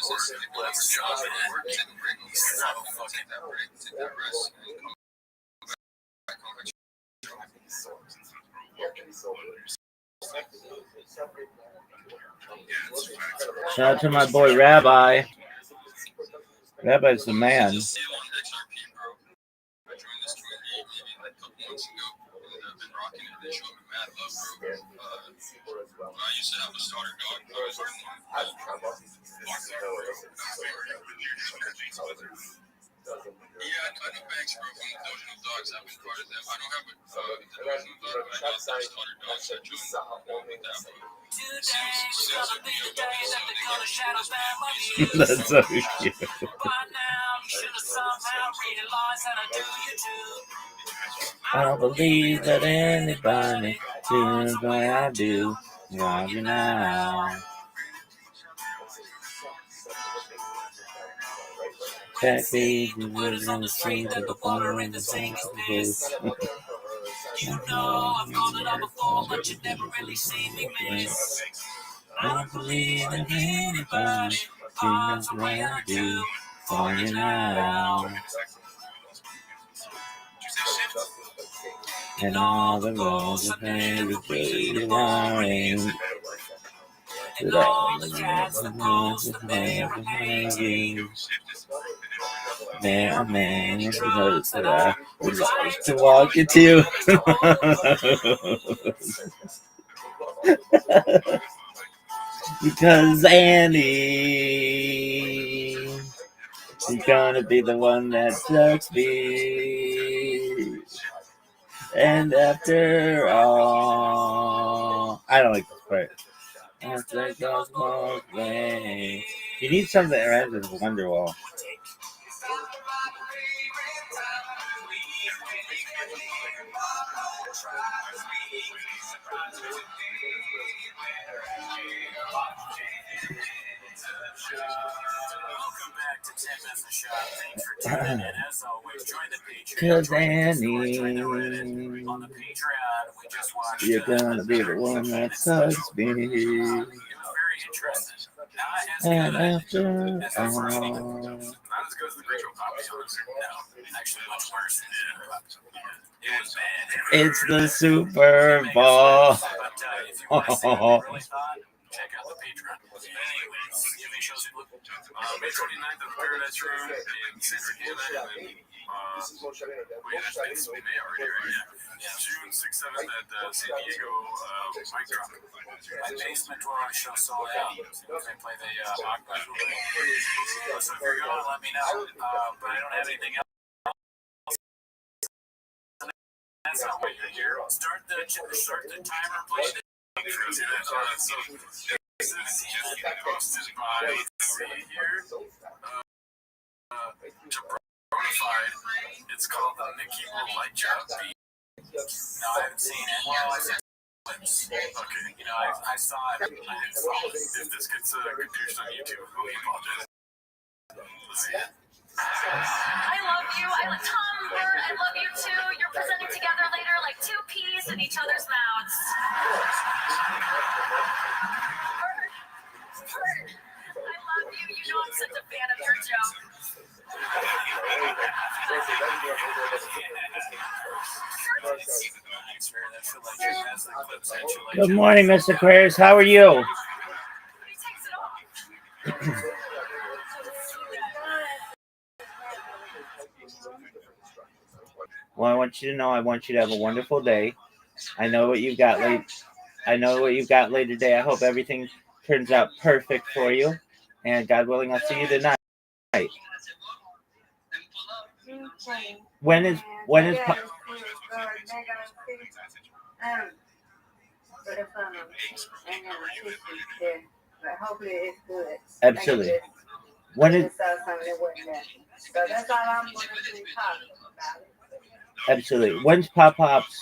or whatever job they're working. He's not fucking that right. Take that risk. Shout out to my boy Rabbi. Rabbi's the man. I used to have a starter dog. Yeah, I know Banks, bro, from the Dojo of Dogs. I've been part of them. I don't have a Dojo of Dogs, but I got some starter dogs that joined with that, bro. That's so cute. I don't believe that anybody does what I do. Love you now. That baby was on the scene of the bar in the same place. You know I've called it all before, but you never really seen me miss. I don't believe in anybody. That's the way I do. Falling out. And all the roads are paved with faded orange. And all the cats that post that they were hanging. There are many roads that I would like to walk into. Because Annie is gonna be the one that sucks me. And after all, I don't like this part. After it goes my way. You need something that rhymes with Wonderwall. Welcome back to 10 Minutes of Shop. Thanks for tuning in. As always, join the Patreon. Cause Annie, on the Patreon, we just watched. You're gonna be the one that sucks me. It was very interesting. And after all, not as good as the Gringo Poppy songs. No, actually much worse than it was bad. It's the Super Bowl. But if you want to see what we really thought, check out the Patreon. Anyways, giving shows May 29th at the Paradise Room in San Diego. Wait, that's been May already, right? Yeah. June 6th, 7th at San Diego Mic Drop. My basement tour on show sold out. They play the Aqua. So if you're going, let me know. But I don't have anything else. That's not why you're here. Start the timer, play the so this is hosted by, let's see here, Jabronified. It's called the Mickey Will Light Job Beat. No, I haven't seen it. Well, I've seen clips. Okay. You know, I saw it. I didn't follow it. If this gets produced on YouTube, we apologize. Let's see it. I love you. I love Tom. I love you too. You're presenting together later like two peas in each other's mouths. Bert, I love you. You know I'm such a fan of your joke. Good morning, Mr. Aquarius. How are you? Well, I want you to know I want you to have a wonderful day. I know what you've got late. I know what you've got later today. I hope everything turns out perfect for you. And God willing, I'll see you tonight. When is hopefully it's good. Absolutely. When is so that's all I'm going to be talking about. Absolutely. When's Pop-Pop's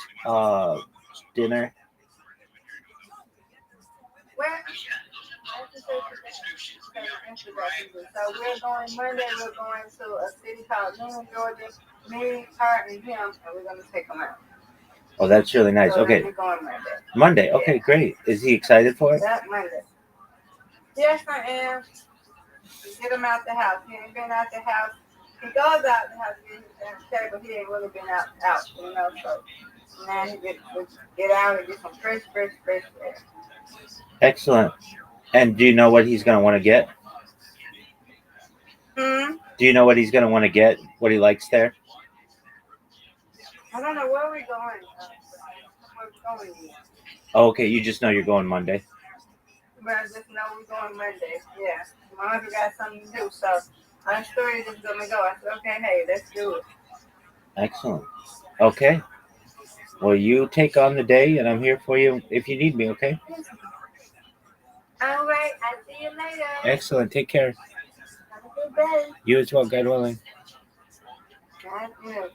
dinner? Well, so we're going Monday. We're going to a city called Newman, Georgia. Me, her, and him, and we're going to take them out. Oh, that's really nice. So Okay. we're going Monday. Monday. Okay, yeah. Great. Is he excited for it? That Monday. Yes, I am. Get him out the house. He ain't been out the house. He goes out the house to get his damn but he ain't really been out, you know. So now he get out and get some fresh air. Excellent. And do you know what he's going to want to get? Hmm? Do you know what he's going to want to get? What he likes there? I don't know where we're going. We're going yet. Oh, okay, you just know you're going Monday. But I just know we're going Monday. Yeah. My uncle got something to do, so I'm sure he's just going to go. I said, okay, hey, let's do it. Excellent. Okay. Well, you take on the day, and I'm here for you if you need me, okay? All right. I'll see you later. Excellent. Take care. Have a good day. You as well, God willing. God willing.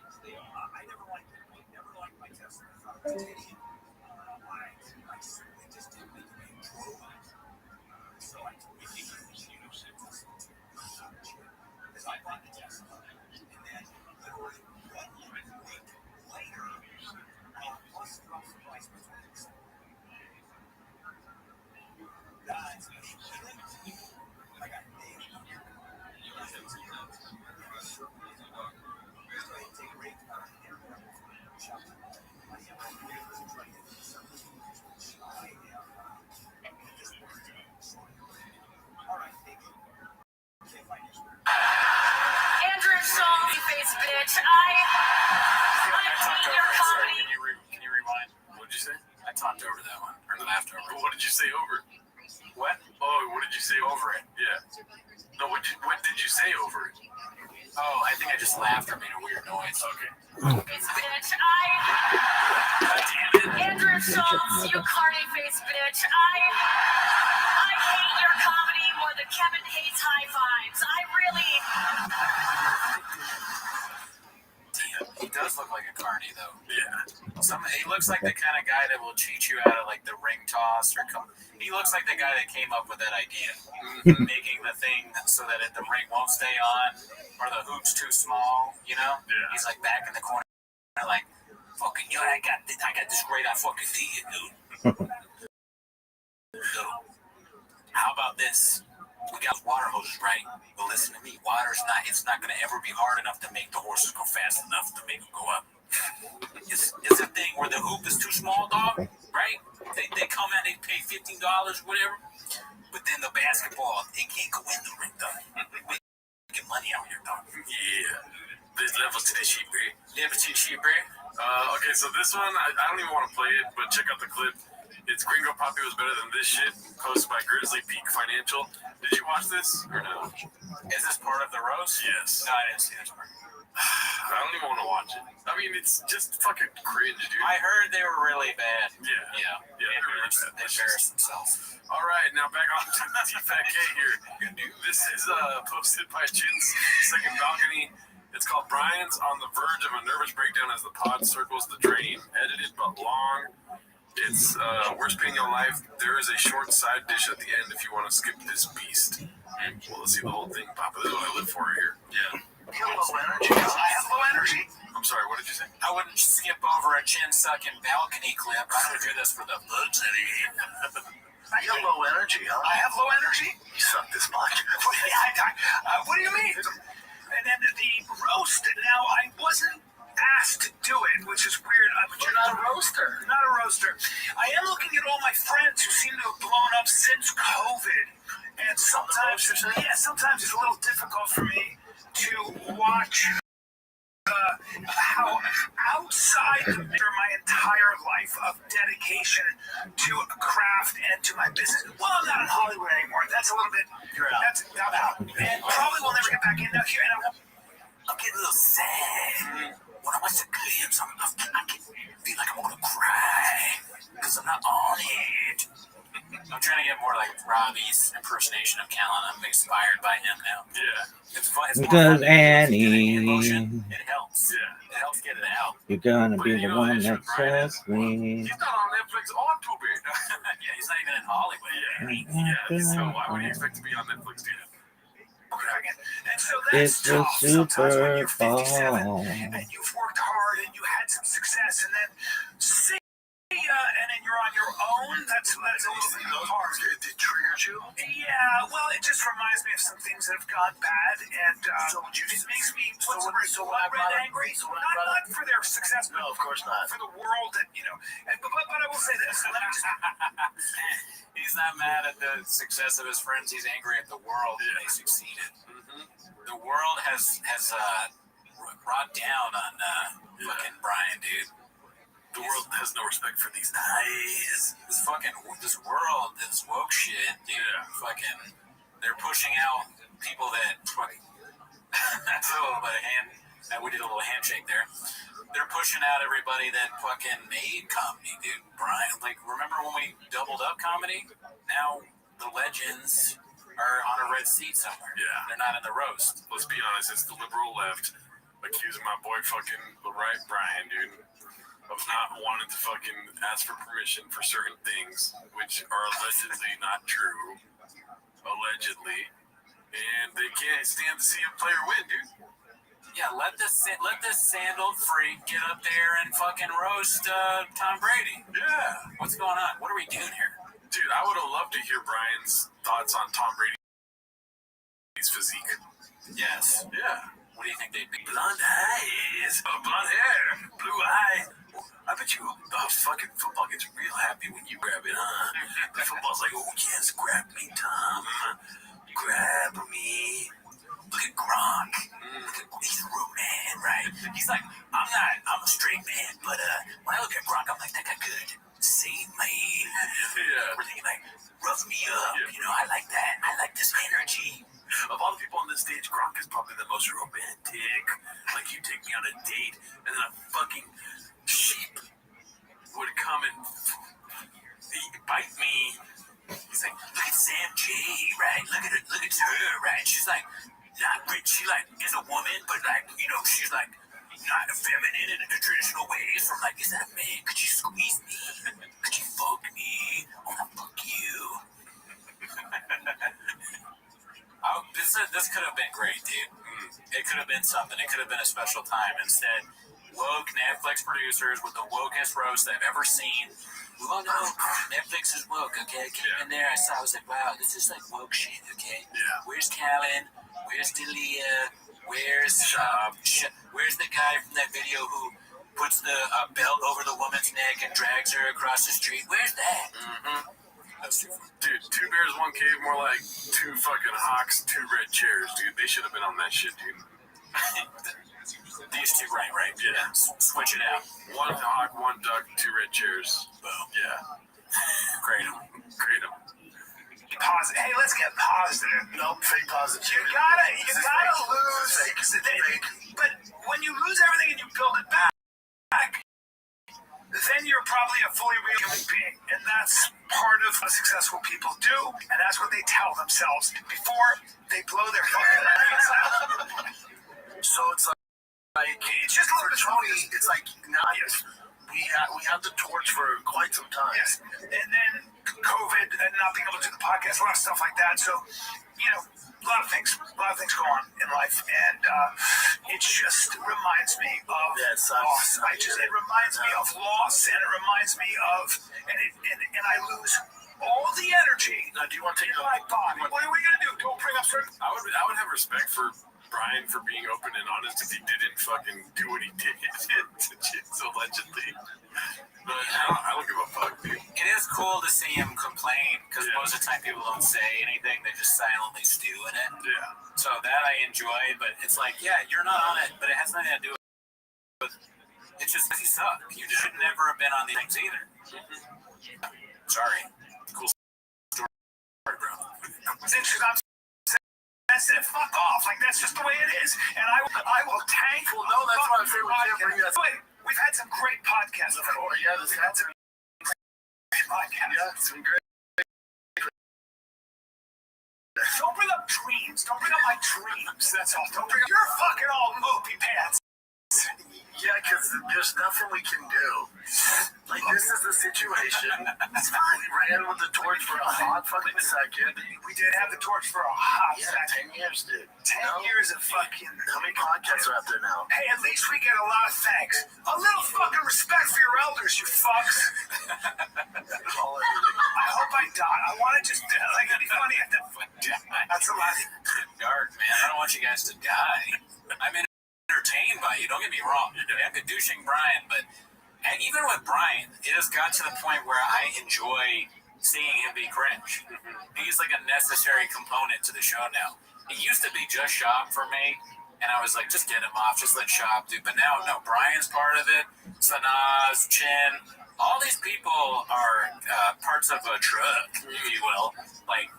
I talked over that one, or laughed over it. What did you say over it? What? Oh, what did you say over it? Yeah. No, what did you say over it? Oh, I think I just laughed or made a weird noise. Okay. Bitch, Andrew Schultz, you carny face bitch. I hate your comedy more than Kevin hates high fives. I really. Damn, he does look like a carny though. Yeah. He looks like the kind of guy that will cheat you out of like the ring toss or come. He looks like the guy that came up with that idea, making the thing so that the ring won't stay on or the hoop's too small. You know? Yeah. He's like back in the corner, like fucking yo. I got this great fucking idea, dude. So, how about this? We got water hoses, right? But listen to me, it's not going to ever be hard enough to make the horses go fast enough to make them go up. It's a thing where the hoop is too small, dog, right? They come out, they pay $15, whatever. But then the basketball, it can't go in the ring, dog. Get money out here, dog. Yeah. There's levels to this shit, bro. Levels to this shit, bro. Okay, so this one, I don't even want to play it, but check out the clip. It's Gringo Papi was better than this shit, posted by Grizzly Peak Financial. Did you watch this or no? Is this part of the roast? Yes. No, I didn't see this part. I don't even want to watch it. I mean, it's just fucking cringe, dude. I heard they were really bad. Yeah, They embarrassed themselves. All right, now back on to the T-Fat K here. This is posted by Chin's Second Balcony. It's called Brian's on the Verge of a Nervous Breakdown as the Pod Circles the Drain. Edited but long. It's worst pain in your life. There is a short side dish at the end if you want to skip this beast. Well, let's see the whole thing, Papa. This is what I live for here. Yeah. You have low energy. I have low energy. I'm sorry, what did you say? I wouldn't skip over a chin-sucking balcony clip. I don't do this for the bugs that he ate. You have low energy, huh? I have low energy. You suck this much. What do you mean? And then the roast. Now, I wasn't asked to do it, which is weird. But you're not a roaster. Not a roaster. I am looking at all my friends who seem to have blown up since COVID. And sometimes it's a little difficult for me to watch how outside the mirror my entire life of dedication to a craft and to my business. Well, I'm not in Hollywood anymore. That's a little bit. I'm out. And probably will never get back in here. And I'm getting a little sad. When I watch the clips, I can feel like I'm gonna cry because I'm not on it. I'm trying to get more like Robbie's impersonation of Callan. I'm inspired by him now. Yeah. It's fun. It's Because more fun Annie, emotion. It helps. Yeah. It helps get it out. you're gonna be the You know, one the issue that with Brian says me. He's not on Netflix or Tubi. Yeah, he's not even in Hollywood. Yeah. So why would you expect to be on Netflix, dude? And so It's that's the tough. Sometimes when you're Super 57 Bowl. and you've worked hard and you had some success, and then see ya, and then you're on your own. That's a little bit hard. It triggers you. Yeah. Well, it just reminds me of some things that have gone bad, and it makes me angry. Not for their success, no, of course not. For the world, that But I will say this. Let me just. He's not mad at the success of his friends. He's angry at the world that they succeeded. The world has brought down on fucking Brian, dude. The world has no respect for these guys. This world, this woke shit, dude. Yeah. Fucking, they're pushing out people that fucking. That's a little bit of we did a little handshake there. They're pushing out everybody that fucking made comedy, dude. Brian, like, remember when we doubled up comedy? Now the legends are on a red seat somewhere. Yeah. They're not in the roast. Let's be honest, it's the liberal left accusing my boy fucking the right Brian, dude, of not wanting to fucking ask for permission for certain things, which are allegedly not true. Allegedly. And they can't stand to see a player win, dude. Yeah, let this sandaled freak get up there and fucking roast Tom Brady. Yeah. What's going on? What are we doing here? Dude, I would have loved to hear Brian's thoughts on Tom Brady's physique. Yes. Yeah. What do you think they'd be? Blonde eyes, blonde hair, blue eyes. I bet you the fucking football gets real happy when you grab it, huh? The football's like, oh yes, grab me, Tom. Grab me. Look at Gronk. He's a real man, right? He's like, I'm a straight man, but when I look at Gronk, I'm like, that guy could save where they like rough me up. You know, I like that. I like this energy. Of all the people on this stage, Gronk is probably the most romantic. Like, you take me on a date, and then a fucking sheep would come and bite me. He's like, look at Sam J, right? Look at her, right? She's like, not rich. She like is a woman, but like, you know, she's like not feminine in the traditional ways. From like, is that a man? Could you squeeze me? Could you fuck me? I wanna fuck you. This could have been great, dude. It could have been something. It could have been a special time. Instead, woke Netflix producers with the wokest roast I've ever seen. Oh no, Netflix is woke, okay? Came in there, I was like, wow, this is like woke shit, okay? Yeah. Where's Callan? Where's Delia? Where's the guy from that video who puts the belt over the woman's neck and drags her across the street? Where's that? Dude, 2 bears, 1 cave, more like 2 fucking hawks, 2 red chairs, dude. They should have been on that shit, dude. These two, right, yeah. Switch it out. 1 hawk, 1 duck, 2 red chairs. Boom. Yeah. Grade them. Positive. Hey, let's get positive. Nope, fake positivity. You gotta lose. Fake. But when you lose everything and you build it back, then you're probably a fully real human being. And that's part of what successful people do, and that's what they tell themselves before they blow their fucking brains out. So it's like It's just a little bit Tony, it's like now we had the torch for quite some time. Yes. And then COVID and not being able to do the podcast, a lot of stuff like that. So, you know, a lot of things go on in life, and it just reminds me of loss. It reminds me of loss, and it reminds me of, and I lose all the energy. Now, do you want to take my body? What are we gonna do? Don't bring up certain. I would have respect for Brian for being open and honest if he didn't fucking do what he did allegedly. But I don't give a fuck, dude. It is cool to see him complain, because most of the time people don't say anything, they just silently stew in it. Yeah. So that I enjoy, but it's like, yeah, you're not on it, but it has nothing to do with it's just because you suck. You should never have been on these things either. Sorry. Cool story, bro. Fuck off. Like, that's just the way it is. And I will tank. Well, no, that's why I'm saying we can't bring that. Wait, we've had some great podcasts. We've had some great podcasts. Yeah, some great. Don't bring up dreams. Don't bring up my dreams. That's all. Don't bring up. You're fucking all mopey pants. Yeah, because there's nothing we can do. Like, this is the situation. We ran with the torch for a hot fucking second. We did have the torch for a hot second. 10 years, dude. 10 years of fucking. How many podcasts are out there now? Hey, at least we get a lot of thanks. A little fucking respect for your elders, you fucks. I hope I die. I want to just, like, it'd be funny if that's a lot. Dark, man. I don't want you guys to die. I'm entertained by you. Don't get me wrong. I'm douching Brian, but even with Brian, it has got to the point where I enjoy seeing him be cringe. He's like a necessary component to the show now. It used to be just Shop for me, and I was like, just get him off, just let Shop do. But now, no, Brian's part of it. Sanaz, Chin, all these people are parts of a truck, if you will. Like,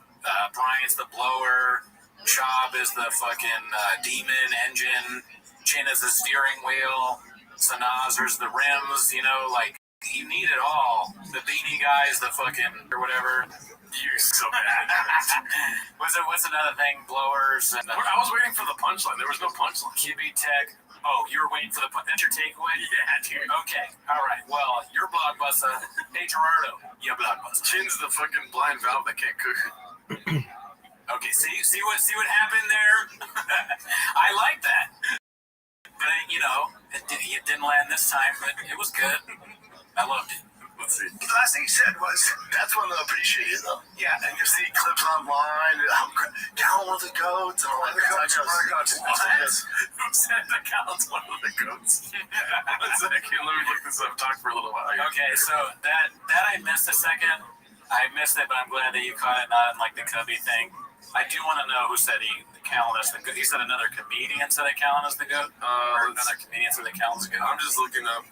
Brian's the blower, Shop is the fucking demon engine, Chin is the steering wheel, Sanazer's the rims, you know, like, you need it all. The beanie guy's the fucking, or whatever. You're so bad. What's another thing? Blowers. And I was waiting for the punchline. There was no punchline. Kibby Tech. Oh, you were waiting for the that's your takeaway? Yeah, dude. Okay, all right. Well, you're Blockbuster. Hey, Gerardo. Yeah, Blockbuster. Chin's the fucking blind valve that can't cook. Okay, see what happened there? I like that. But, you know, it didn't land this time, but it was good. I loved it. Let's see. The last thing he said was, that's one I appreciate it, though. Yeah, and you see clips online, down with the goats, and all that. Who said the cow's one of the goats? One second, let me look this up, talk for a little while. Okay, so that I missed a second. I missed it, but I'm glad that you caught it, not in like the Cubby thing. I do want to know who said Callan is the goat. He said another comedian said that Callan is the goat? Or another comedian said that Callan's the goat? I'm just looking up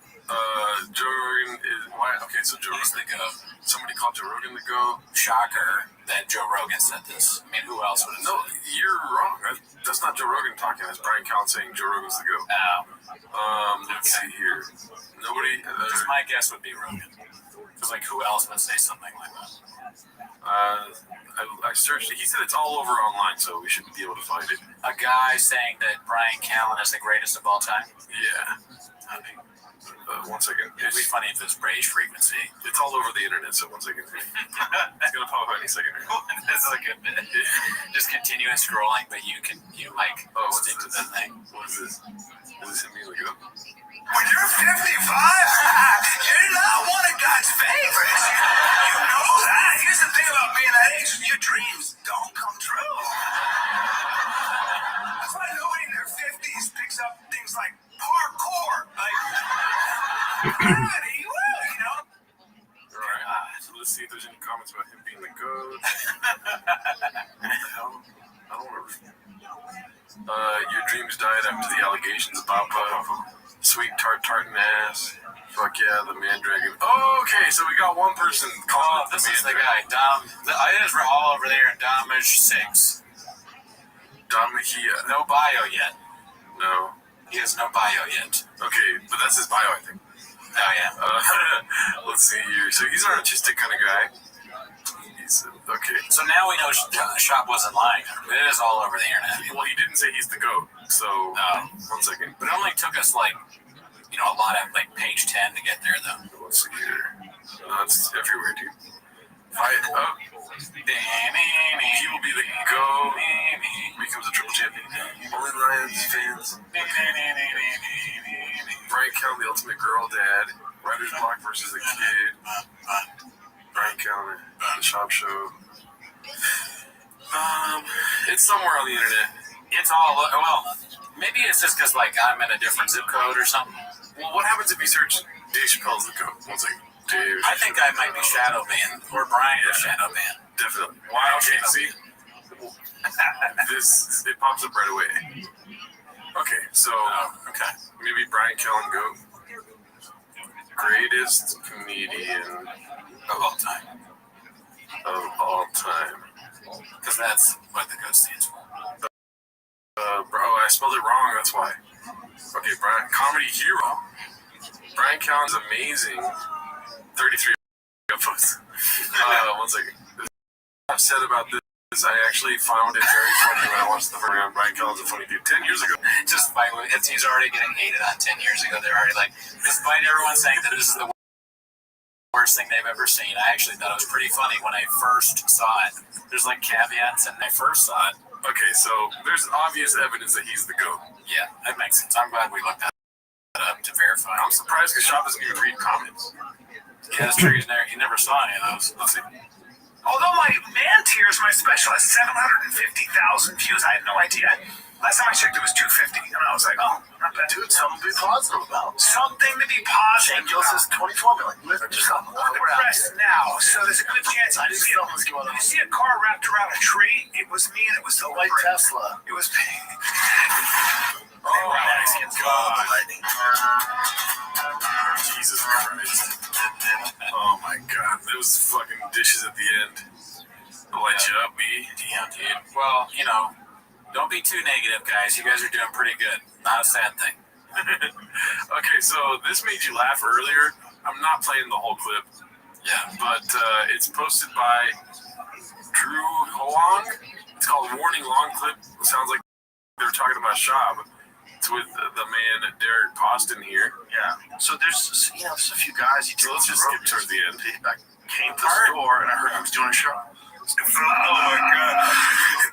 Joe Rogan is why? Okay, so Joe Rogan the go. Somebody called Joe Rogan the go. Shocker that Joe Rogan said this. I mean, who else would have? No, you're wrong. That's not Joe Rogan talking. That's Brian Callen saying Joe Rogan's the go. Let's see here. Nobody. Because my guess would be Rogan. Because like, who else would say something like that? I searched it. He said it's all over online, so we should be able to find it. A guy saying that Brian Callen is the greatest of all time. Yeah. One second. It'd be funny if it was British frequency. It's all over the internet, so 1 second. It's gonna pop up any second. That's like a bit. Just continuous scrolling, but you stick to the thing. What is this? Is this him being like, When you're 55, you're not one of God's favorites. You know that. Here's the thing about being that age: your dreams don't come true. That's why nobody in their 50s picks up things like parkour. Like, you know. Alright, so let's see if there's any comments about him being the goat. What the hell? I don't know. Your dreams died after the allegations about sweet tartan ass. Fuck yeah, the man dragon. Oh, okay, so we got one person calling this is the guy, Dom. It is all over there in Domage 6. Dom Mejia. No bio yet. No. He has no bio yet. Okay, but that's his bio, I think. Oh, yeah. Let's see here. So he's an artistic kind of guy. He's, okay. So now we know Shop wasn't lying. It is all over the internet. Well, he didn't say he's the GOAT, so... 1 second. But it only took us, a lot of, page 10 to get there, though. Let's see here. No, it's everywhere, dude. He will be the GOAT. Becomes a triple champion. Only Lions fans. Brian Callen, the ultimate girl dad. Writer's Block versus the kid. Brian Callen, the Shop Show. It's somewhere on the internet. It's all, maybe it's just because, I'm in a different zip code or something. Well, what happens if you search Dave Chappelle's the GOAT? 1 second. Dave. I think I might be shadow banned, or Brian is shadow banned. Definitely. Wow, okay, see? It pops up right away. Okay, so maybe Brian Callen GOAT. Greatest comedian of all time. Of all time. Because that's what the GOAT stands for. Bro, I spelled it wrong, that's why. Okay, Brian, comedy hero. Brian Callen's amazing. 33 upvotes. 1 second. I've said about this, I actually found it very funny when I watched the program. Brian Callen's a funny dude 10 years ago. He's already getting hated on 10 years ago. They're already despite everyone saying that this is the worst thing they've ever seen, I actually thought it was pretty funny when I first saw it. There's caveats, and I first saw it. Okay, so there's obvious evidence that he's the GOAT. Yeah, that makes sense. I'm glad we looked that up to verify. I'm surprised because Shop doesn't even read comments. Yeah, that's true. He never saw any of those. Let's see. Although my man tier is my special has 750,000 views, I had no idea. Last time I checked, it was 250, and I was like, oh, not bad. Dude, something to be positive about. Something to be positive Shane Gillis is 24 million. Just on the press now, so there's a good chance you see a car wrapped around a tree. It was me, and it was the white Tesla. It was Oh, my God. Jesus Christ. Oh, my God. Those fucking dishes at the end. Light you up, B. Damn, dude. Well, don't be too negative, guys. You guys are doing pretty good. Not a sad thing. Okay, so this made you laugh earlier. I'm not playing the whole clip. Yeah. But it's posted by Drew Hoang. It's called Warning Long Clip. It sounds like they're talking about Shab. It's with the man Derek Poston here. Yeah. So there's a few guys. So let's just skip towards the end. I came to the store and I heard he was doing a show. Oh my God.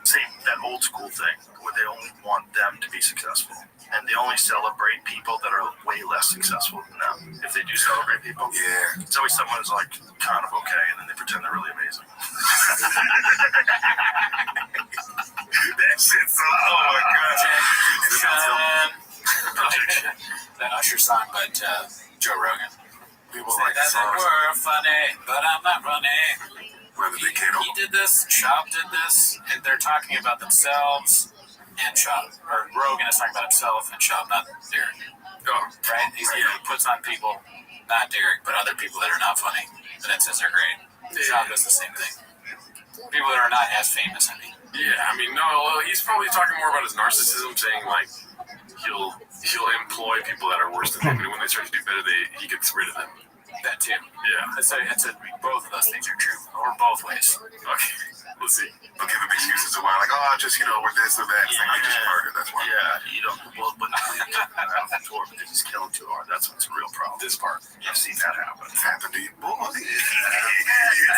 Same, that old school thing where they only want them to be successful. And they only celebrate people that are way less successful than them. If they do celebrate people, yeah, it's always someone who's kind of okay, and then they pretend they're really amazing. That shit's so, oh my God. That Usher song, but Joe Rogan. People like that songs. We're funny, but I'm not funny. He did this, Shop did this, and they're talking about themselves and Shop. Or Rogan is talking about himself and Shop, not Derek. right? He puts on people, not Derek, but other people that are not funny, and then says they're great. Sean does the same thing. People that are not as famous, I mean. Yeah, I mean, no, he's probably talking more about his narcissism, saying like he'll employ people that are worse than him, and when they start to do better, he gets rid of them. That too. Yeah. Both of those things are true, or both ways. Okay, let's see. They'll give him excuses a while, like, just, we're this or that. It's like, I just murdered, that's why. Yeah, well, but out the door because he's killing too hard. That's what's a real problem. This part. I've seen that happen. It's happened to you both. It's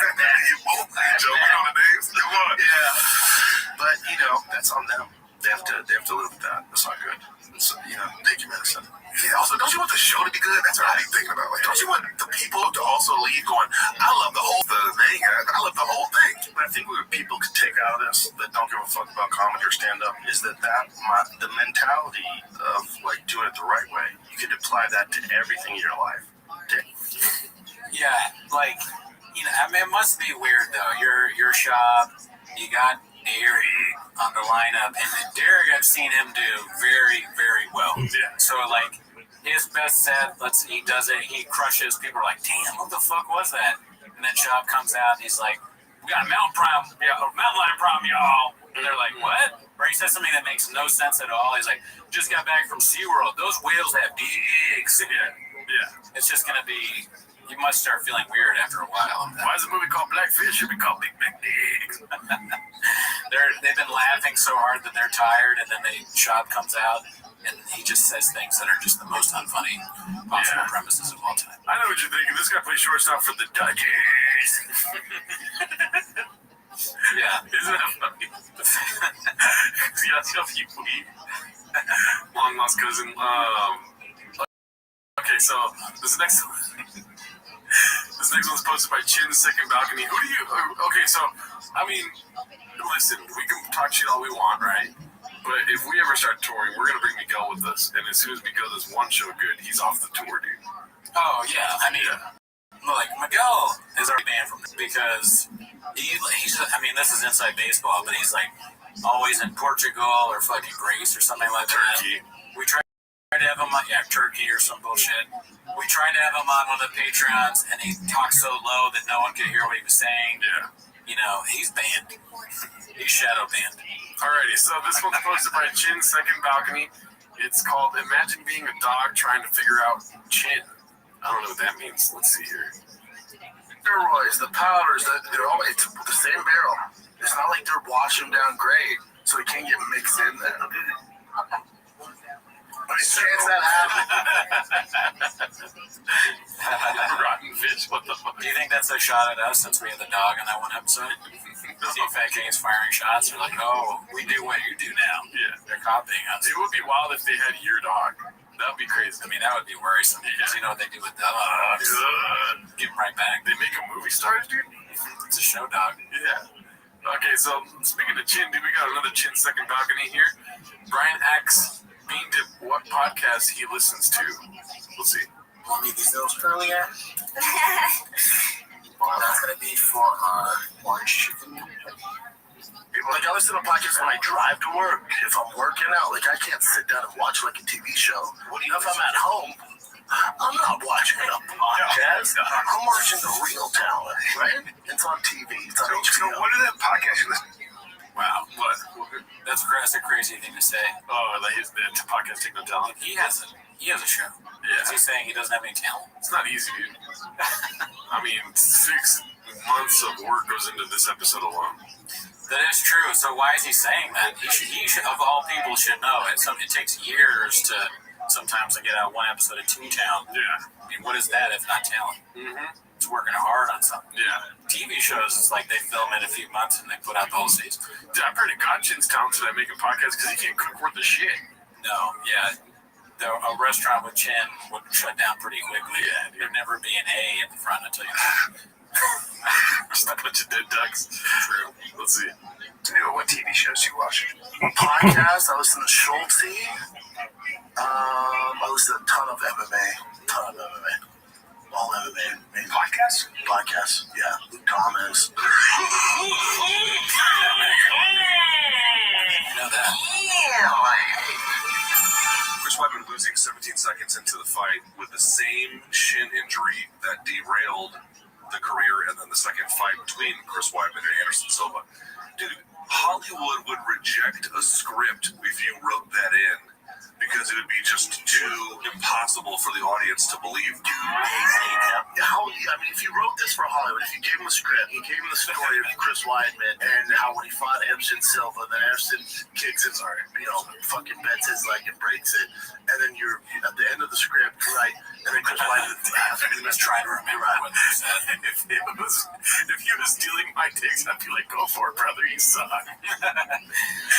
happened to you both. Joking on the names. Come on. Yeah. But, that's on them. They have to live with that. That's not good. So, take your medicine. Yeah, also, don't you want the show to be good? That's what I be thinking about. Like, don't you want the people to also leave going, I love the whole thing. I love the whole thing. But I think what people could take out of this that don't give a fuck about comedy or stand-up is that the mentality of, like, doing it the right way, you could apply that to everything in your life. Yeah, like, I mean, it must be weird, though. Your shop, you got Derek on the lineup, and Derek, I've seen him do very, very well. Yeah. So, like, his best set, he does it, he crushes. People are like, damn, what the fuck was that? And then Shop comes out, and he's like, we got a mountain lion problem, y'all. And they're like, what? Or he says something that makes no sense at all. He's like, just got back from SeaWorld. Those whales have big. Yeah. It's just going to be, you must start feeling weird after a while. Why is a movie called Blackfish? It should be called Big Dicks. They've been laughing so hard that they're tired, and then Shop comes out, and he just says things that are just the most unfunny possible premises of all time. I know what you're thinking. This guy plays shortstop for the Dodgers. Yeah. Isn't that funny? Long lost cousin. Okay, so this next one's posted by Chin's Second Balcony. Okay, so, I mean, listen, we can talk shit all we want, right? But if we ever start touring, we're going to bring Miguel with us. And as soon as Miguel does one show good, he's off the tour, dude. Oh, yeah. I mean, like, Miguel is already banned from this because he's I mean, this is inside baseball, but he's, like, always in Portugal or fucking Greece or something like Turkey. That. We tried to have him on, Turkey or some bullshit. We tried to have him on one of the Patreons, and he talked so low that no one could hear what he was saying. Yeah. He's banned. He's shadow banned. Alrighty, so this one's posted by Chin's Second Balcony. It's called Imagine Being a Dog Trying to Figure Out Chin. I don't know what that means. Let's see here. Steroids, the powders, they're all it's the same barrel. It's not like they're washing down grade, so it can't get mixed in there. Okay. Chance that happens. Rotten fish, what the fuck? Do you think that's a shot at us since we had the dog in that one episode? See if Fat King's firing shots. They're like, oh, we do what you do now. Yeah. They're copying us. It would be wild if they had your dog. That would be crazy. I mean, that would be worrisome because you know what they do with dogs. Good. Give them right back. They make a movie star, dude? It's a show dog. Yeah. Okay, so speaking of Chin, dude, we got another Chin Second Balcony here. Brian X beamed at what podcast he listens to. We'll see. Want me these notes earlier? Well, that's gonna be for orange chicken. Like, I listen to podcasts when I drive to work. If I'm working out, like, I can't sit down and watch like a TV show. If I'm at home, I'm not watching a podcast. I'm watching the real talent, right? It's on TV. It's on HBO. So what is that podcast you listen to? Wow. What? That's a crazy thing to say. Oh, like his podcast Take No Talent. He has a show. Yeah. Is he saying he doesn't have any talent? It's not easy, dude. I mean, 6 months of work goes into this episode alone. That is true. So why is he saying that? He should, of all people, should know. It takes years to sometimes get out one episode of Toontown. Yeah. I mean, what is that if not talent? Mm-hmm. It's working hard on something. Yeah. TV shows, it's like they film in a few months and they put out the whole season. Dude, I've heard of God Chin's talented at making podcasts because he can't cook worth a shit. No, yeah. A restaurant with Chin would shut down pretty quickly. Yeah, There'd never be an A at the front, I'll tell you that. Just a bunch of dead ducks. True. Let's see. What TV shows you watch? Podcasts, I listen to Schulte. I listen to a ton of MMA. All MMA. Podcasts? Podcasts, yeah. Luke Thomas. I know that. Chris Weidman losing 17 seconds seconds into the fight with the same shin injury that derailed the career and then the second fight between Chris Weidman and Anderson Silva. Dude, Hollywood would reject a script if you wrote that in because it would be just too impossible for the audience to believe. If you wrote this for Hollywood, if you gave him a script, you gave him the story of Chris Weidman and how when he fought Anderson Silva, then Anderson kicks his, fucking bends his leg and breaks it, and then you're at the end of the script, right? And then Chris Weidman was trying to remember what they said. If he was stealing my takes, I'd be like, go for it, brother, you suck.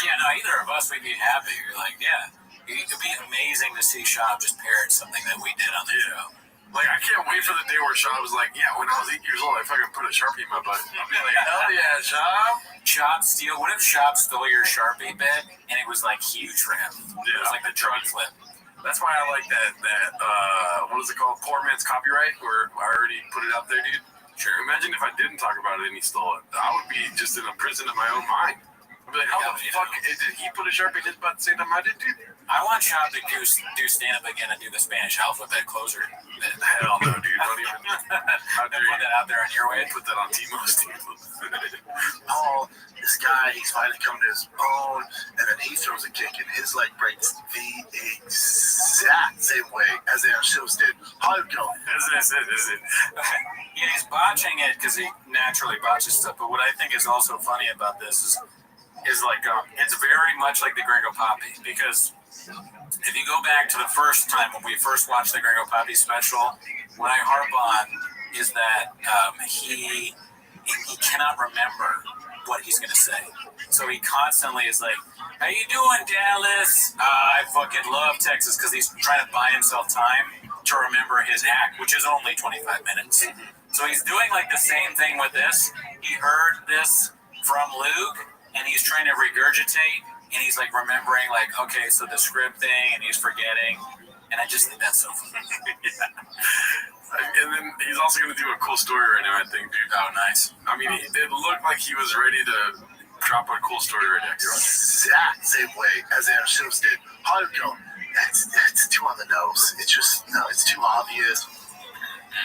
Yeah, no, either of us, we'd be happy. You're like, yeah. It could be amazing to see Shab just parrot something that we did on the show. Like, I can't wait for the day where Shab was like, yeah, when I was 8 years old, I fucking put a Sharpie in my butt. I'll be like, hell yeah, Shab. What if Shab stole your Sharpie bit and it was like huge for him? It was like the drug flip. That's why I like that what is it called? Poor man's copyright, where I already put it out there, dude. Sure. Imagine if I didn't talk about it and he stole it. I would be just in a prison of my own mind. I'd be like, how the fuck did he put a Sharpie in his butt at the same time I did, dude? I want Shab to do stand-up again and do the Spanish alphabet closer. Hell no, dude. Don't even. Put that out there on your way. Put that on Timo's team. Paul, this guy, he's finally come to his own, and then he throws a kick, and his leg breaks the exact same way as Anderson's did. Hollywood go. Is it? Yeah, he's botching it because he naturally botches stuff. But what I think is also funny about this is like it's very much like the Gringo Papi, because if you go back to the first time when we first watched the Gringo Papi special, what I harp on is that he cannot remember what he's gonna say, so he constantly is like, "How you doing, Dallas? I fucking love Texas," because he's trying to buy himself time to remember his act, which is only 25 minutes. So he's doing like the same thing with this. He heard this from Luke, and he's trying to regurgitate, and he's like remembering, like, okay, so the script thing, and he's forgetting, and I just think that's so funny. And then he's also going to do a cool story right now, I think, dude. Oh, nice. I mean, it looked like he was ready to drop a cool story right now. Exact same way as Anderson's did. Hollywood go, that's too on the nose. It's just, no, it's too obvious.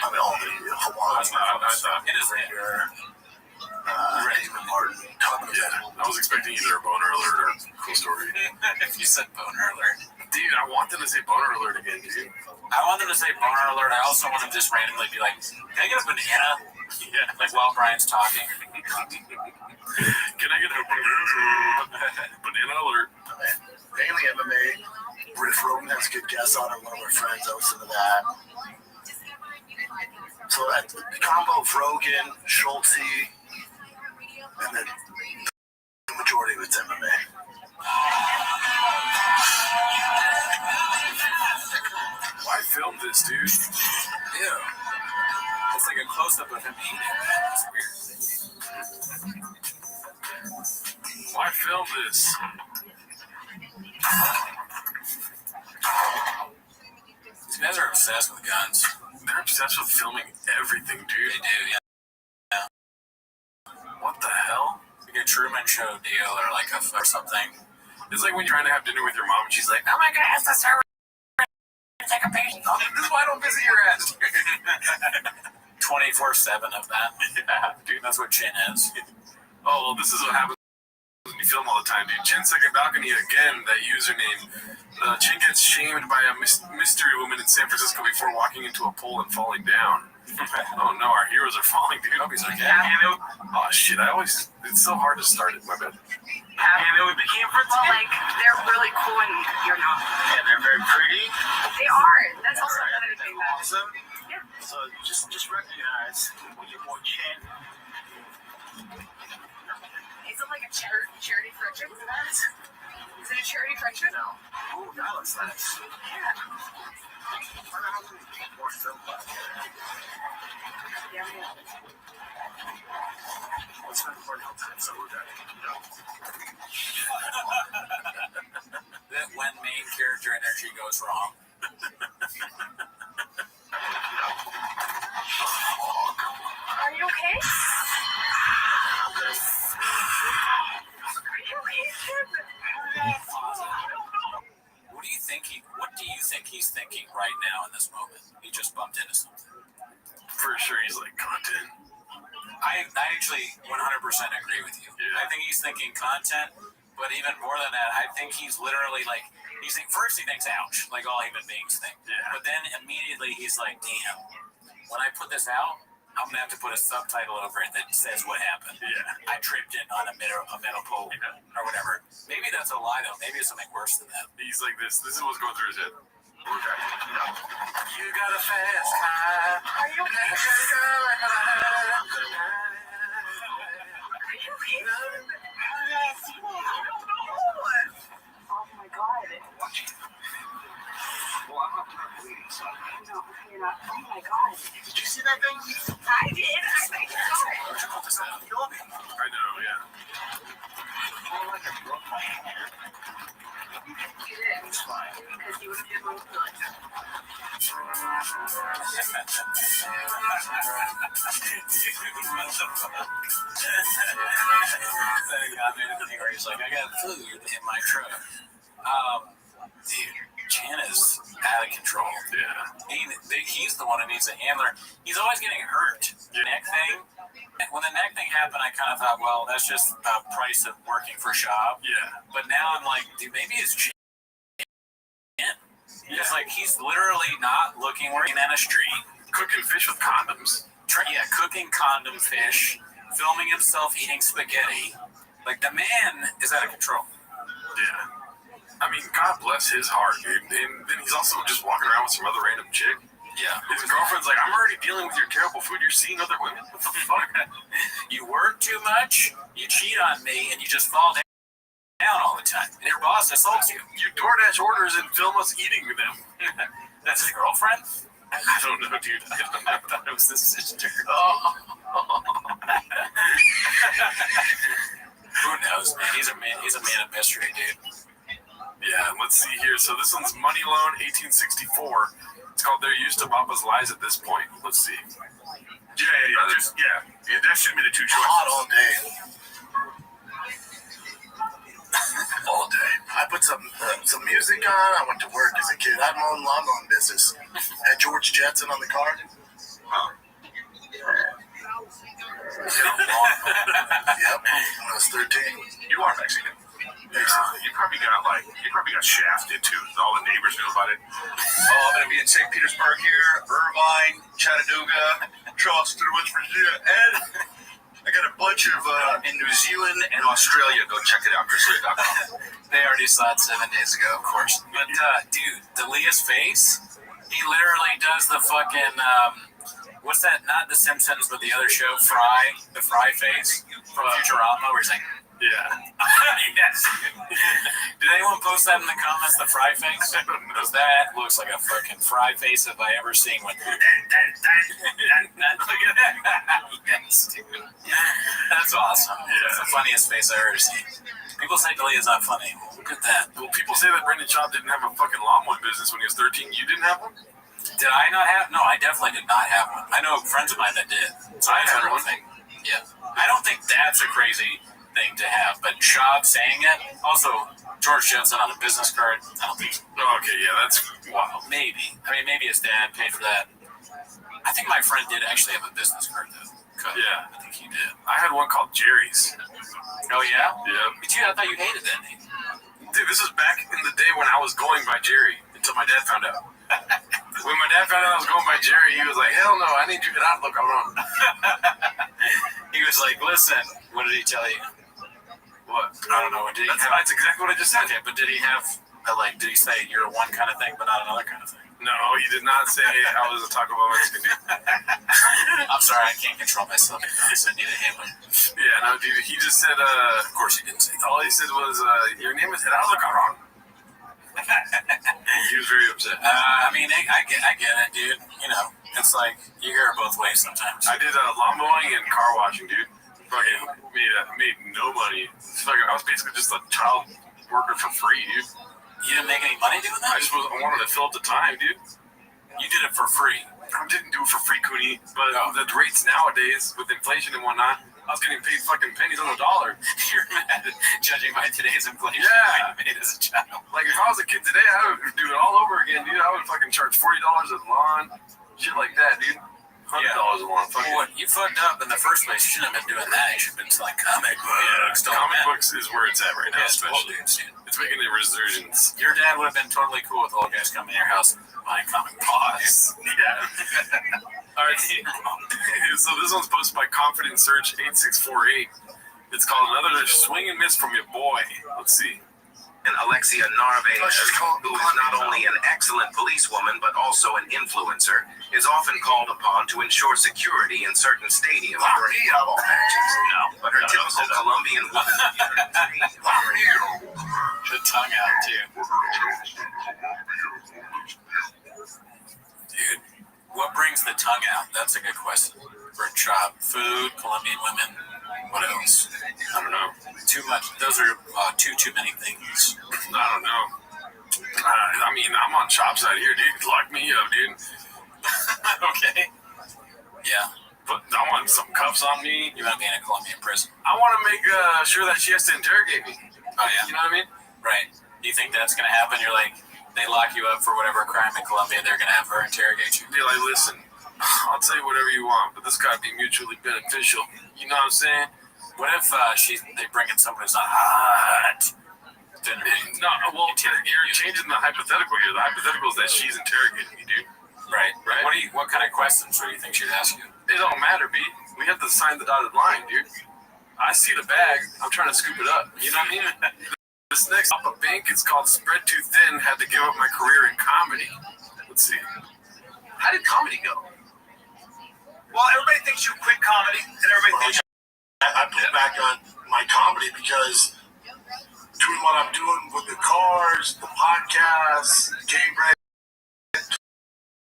I mean, all the Hawaii. It is later. David Martin. Yeah, I was expecting either a boner alert or a cool story. If you said boner alert. Dude, I want them to say boner alert again, dude. I want them to say boner alert. I also want them to just randomly be like, can I get a banana? Yeah. Like while Brian's talking. Can I get a banana alert? Mainly MMA. Riff Rogan has good guests on it. One of our friends, I listen to that. So that combo of Rogan, Schulte, and then the majority of it's MMA. Why film this, dude? Ew. It's like a close-up of him eating. It's weird. Why film this? These guys are obsessed with guns. They're obsessed with filming everything, dude. They do, yeah. What the hell? Like a Truman Show deal or something. It's like when you're trying to have dinner with your mom and she's like, oh my God, it's the server. Take a picture. This is why I don't visit your ass. 24/7 of that. Yeah, dude, that's what Chin is. Oh, well, this is what happens when you film all the time, dude. Chin Second Balcony, again, that username. Chin gets shamed by a mystery woman in San Francisco before walking into a pole and falling down. Oh no, our heroes are falling, dude. I'll be like, oh shit, it's so hard to start it, my bad. And we became friends again. Like, they're really cool and you're not. And they're very pretty. They are. That's also another thing. Awesome. Yeah. So just recognize when you're more Chin. Is it like a charity friendship? Is it a charity friendship? No. Oh, that looks nice. Yeah. More film class. Yeah. Let's spend more time, so we're done. That when main character energy goes wrong. Are you okay? What do you think he's thinking right I actually 100% agree with you. I think he's thinking content, but even more than that, I think he's literally like, first he thinks, ouch, like all human beings think. Yeah. But then immediately he's like, damn, when I put this out, I'm going to have to put a subtitle over it that says what happened. Yeah. I tripped in on a metal pole or whatever. Maybe that's a lie, though. Maybe it's something worse than that. He's like this. This is what's going through his head. You got a fast car. Are you okay? Oh my god. Well, I'm not bleeding, so. No, you're not. Oh my god. Did you see that thing? I did. I think Where'd you put this out? I know, yeah. Oh, like I broke my hand. you did. It's fine. Because you would have been both good. He's like, I got food in my truck. Dude, Chan is out of control. Yeah. He's the one who needs a handler. He's always getting hurt. The neck thing. When the neck thing happened, I kind of thought, well, that's just a price of working for Shab. Yeah. But now I'm like, dude, maybe it's Chan. Yeah. It's like he's literally not looking where he's in a street. Cooking fish with condoms. Cooking condom fish. Filming himself eating spaghetti. Like, the man is out of control. Yeah. I mean, God bless his heart, dude. And then he's also just walking around with some other random chick. Yeah. His girlfriend's like, I'm already dealing with your terrible food. You're seeing other women? What the fuck? You work too much, you cheat on me, and you just fall down all the time. And your boss assaults you. You DoorDash orders and film us eating them. That's his girlfriend? I don't know, dude. I thought it was his sister. Who knows, man? He's a man of mystery, dude. Yeah, let's see here. So this one's Money Loan 1864. It's called They're Used to Papa's Lies at This Point. Let's see. Yeah. That should be the two choices. Hot all day. All day. I put some music on. I went to work as a kid. I had my own lawnmower business. Had George Jetson on the car. Huh. Yep. When I was 13. You are Mexican. You probably got shafted too. All the neighbors knew about it. Oh, I'm gonna be in St. Petersburg here, Irvine, Chattanooga, Charleston, West Virginia, and I got a bunch of in New Zealand and Australia. Go check it out, chrisleah.com. They already saw it 7 days ago, of course. But dude, D'Elia's face, he literally does the fucking what's that? Not The Simpsons, but the other show, Fry, the Fry face from Futurama, where he's like. Yeah. Yes. Did anyone post that in the comments, the fry face? Because that looks like a fucking fry face if I ever seen one. Look at that. Yes, dude. That's awesome. Yeah. That's the funniest face I've ever seen. People say D'Elia's not funny. Look at that. Well, people say that Brendan Schaub didn't have a fucking lawnmower business when he was 13. You didn't have one? Did I not have? No, I definitely did not have one. I know friends of mine that did. So I had one thing. Yeah. I don't think that's a crazy thing to have, but Schaub saying it, also George Jetson on a business card, I don't think so. Oh, okay, yeah, that's wow. Maybe. I mean, maybe his dad paid for that. I think my friend did actually have a business card, though. Yeah. I think he did. I had one called Jerry's. Oh, yeah? Yeah. But I thought you hated that name. Dude, this was back in the day when I was going by Jerry, until my dad found out. When my dad found out I was going by Jerry, he was like, hell no, I need you to not look around. He was like, listen, what did he tell you? What? I don't know. That's exactly what I just said. Okay, but did he have, did he say you're one kind of thing, but not another kind of thing? No, he did not say I was a Taco Bell Mexican dude. I'm sorry, I can't control myself. I said need a handler. Yeah, no, dude, he just said, of course he didn't say that. All he said was, your name is Gerardo Caron. He was very upset. I mean, I get it, dude. You know, it's like, you hear it both ways sometimes. I did lawn mowing and car washing, dude. Fucking made no money. I was basically just a child worker for free, dude. You didn't make any money doing that? I wanted to fill up the time, dude. You did it for free. I didn't do it for free, Cooney. But the rates nowadays, with inflation and whatnot, I was getting paid fucking pennies on the dollar. You're mad, judging by today's inflation. Yeah. I made as a child. Like, if I was a kid today, I would do it all over again, dude. I would fucking charge $40 a lawn. Shit like that, dude. $100 a month. Well, you fucked up in the first place. You shouldn't have been doing that. You should have been selling comic books. Yeah, comic books is where it's at right now, especially. It's making a resurgence. Your dad would have been totally cool with old guys coming to your house buying comic books. Yeah. All right. So this one's posted by Confident Search 8648. It's called Another Swing and Miss from Your Boy. Let's see. And Alexia Narvaez, who is not only an excellent policewoman but also an influencer, is often called upon to ensure security in certain stadiums during football matches. No, but her typical Colombian woman. The tongue out, too. Dude, what brings the tongue out? That's a good question. Brick shop, food, Colombian women. What else? I don't know. Too much. Those are too many things. I don't know. I mean, I'm on shop side here, dude. Lock me up, dude. Okay. Yeah. But I want some cuffs on me. You want to be in a Colombian prison? I want to make sure that she has to interrogate me. Oh, yeah. You know what I mean? Right. Do you think that's going to happen? You're like, they lock you up for whatever crime in Colombia, they're going to have her interrogate you. Be like, listen, I'll tell you whatever you want, but this got to be mutually beneficial. You know what I'm saying? What if they bring in someone who's not hot? No, well, you're changing the hypothetical here. The hypothetical is that she's interrogating me, dude. Right. What kind of questions do you think she'd ask you? It don't matter, B. We have to sign the dotted line, dude. I see the bag. I'm trying to scoop it up. You know what I mean? This next up a bank, it's called Spread Too Thin. Had to give up my career in comedy. Let's see. How did comedy go? Well, everybody thinks you quit comedy, and everybody thinks I pulled back on my comedy because doing what I'm doing with the cars, the podcasts, game break,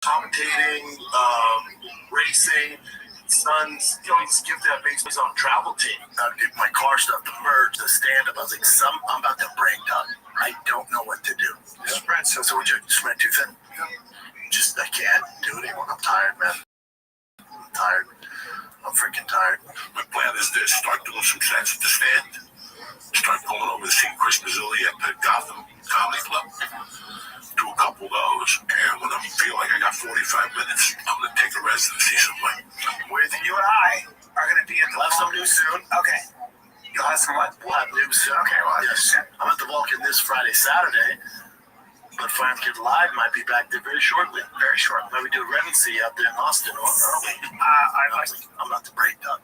commentating, racing, sons, you know, you skip that based on travel team. My car stuff, the merge, the stand-up, I was like, I'm about to break down. I don't know what to do. So we just spread too thin. I can't do it anymore. I'm tired, man. I'm tired. I'm freaking tired. My plan is this: start doing some sets at the stand. Start pulling over to see Chris Mazzilli at the Gotham Comedy Club. Do a couple of those, and when I feel like I got 45 minutes, I'm going to take a residency somewhere. Where you and I are going to be at the We'll have some news soon. Okay. You'll have some what? We'll have news soon. Okay, well, yes. I'm at the Vulcan this Friday, Saturday. But Five Kid Live might be back there very shortly. Very short. Maybe do a residency out there in Austin or early. I'm about to break down.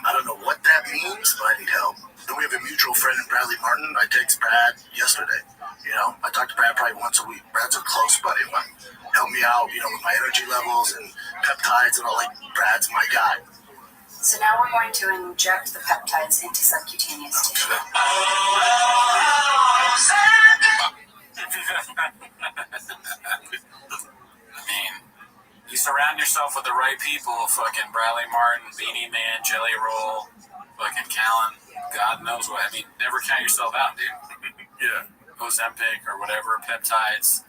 I don't know what that means, but I need help. Then we have a mutual friend, Bradley Martin. I text Brad yesterday. You know, I talk to Brad probably once a week. Brad's a close buddy of mine. Help me out, you know, with my energy levels and peptides and all. Like, Brad's my guy. So now we're going to inject the peptides into subcutaneous tissue. I mean, you surround yourself with the right people, fucking Bradley Martin, Beanie Man, Jelly Roll, fucking Callan, God knows what. I mean, never count yourself out, dude. Yeah. Ozempic or whatever, peptides,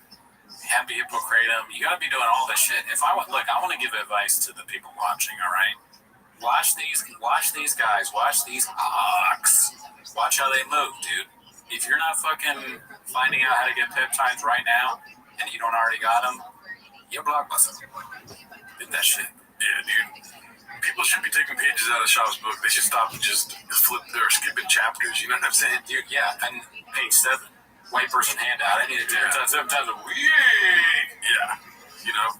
Happy Hippocratum. You gotta be doing all this shit. I want to give advice to the people watching, all right? Watch these guys, watch these hawks. Watch how they move, dude. If you're not fucking finding out how to get peptides right now, and you don't already got them, you're blockbuster. Did that shit. Yeah, dude. People should be taking pages out of Shaw's book. They should stop and just flip or skipping chapters. You know what I'm saying? Dude, yeah. And page 7, white person handout. I need to do it 7 times a week. Yeah. You know?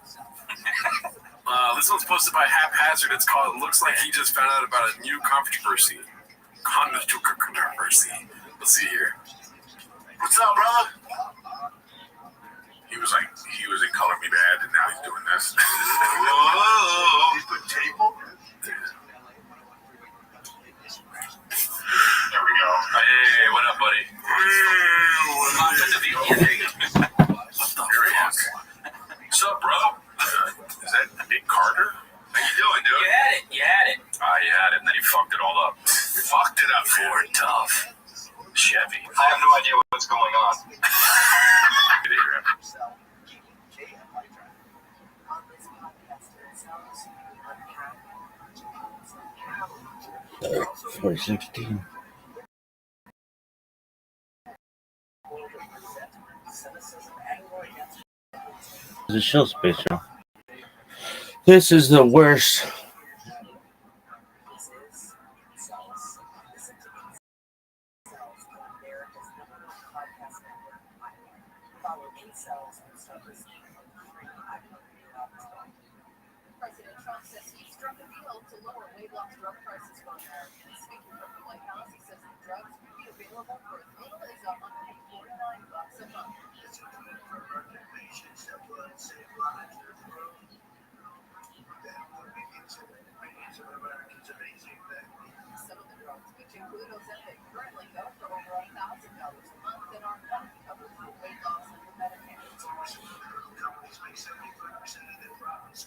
This one's posted by Haphazard. It's called, it looks like he just found out about a new controversy. Let's see here. What's up, brother? He was in Color Me Bad, and now he's doing this. Whoa! He put tape over it? There we go. Hey, what up, buddy? What the fuck? What's up, bro? Is that Nick Carter? How you doing, dude? You had it. You had it, and then you fucked it all up. Fucked it up for it, tough. Chevy. I have no idea what's going on. $4.16. There's a shelf space, bro. This is the worst. President Trump says he struck a deal to lower weight loss drug prices for Americans. Speaking from the White House, he says the drugs will be available for as little as $149 a month. Some of the drugs, which include Ozempic, currently go for over $1,000 a month and are not covered for weight loss under Medicare. Companies make 75% of their profits.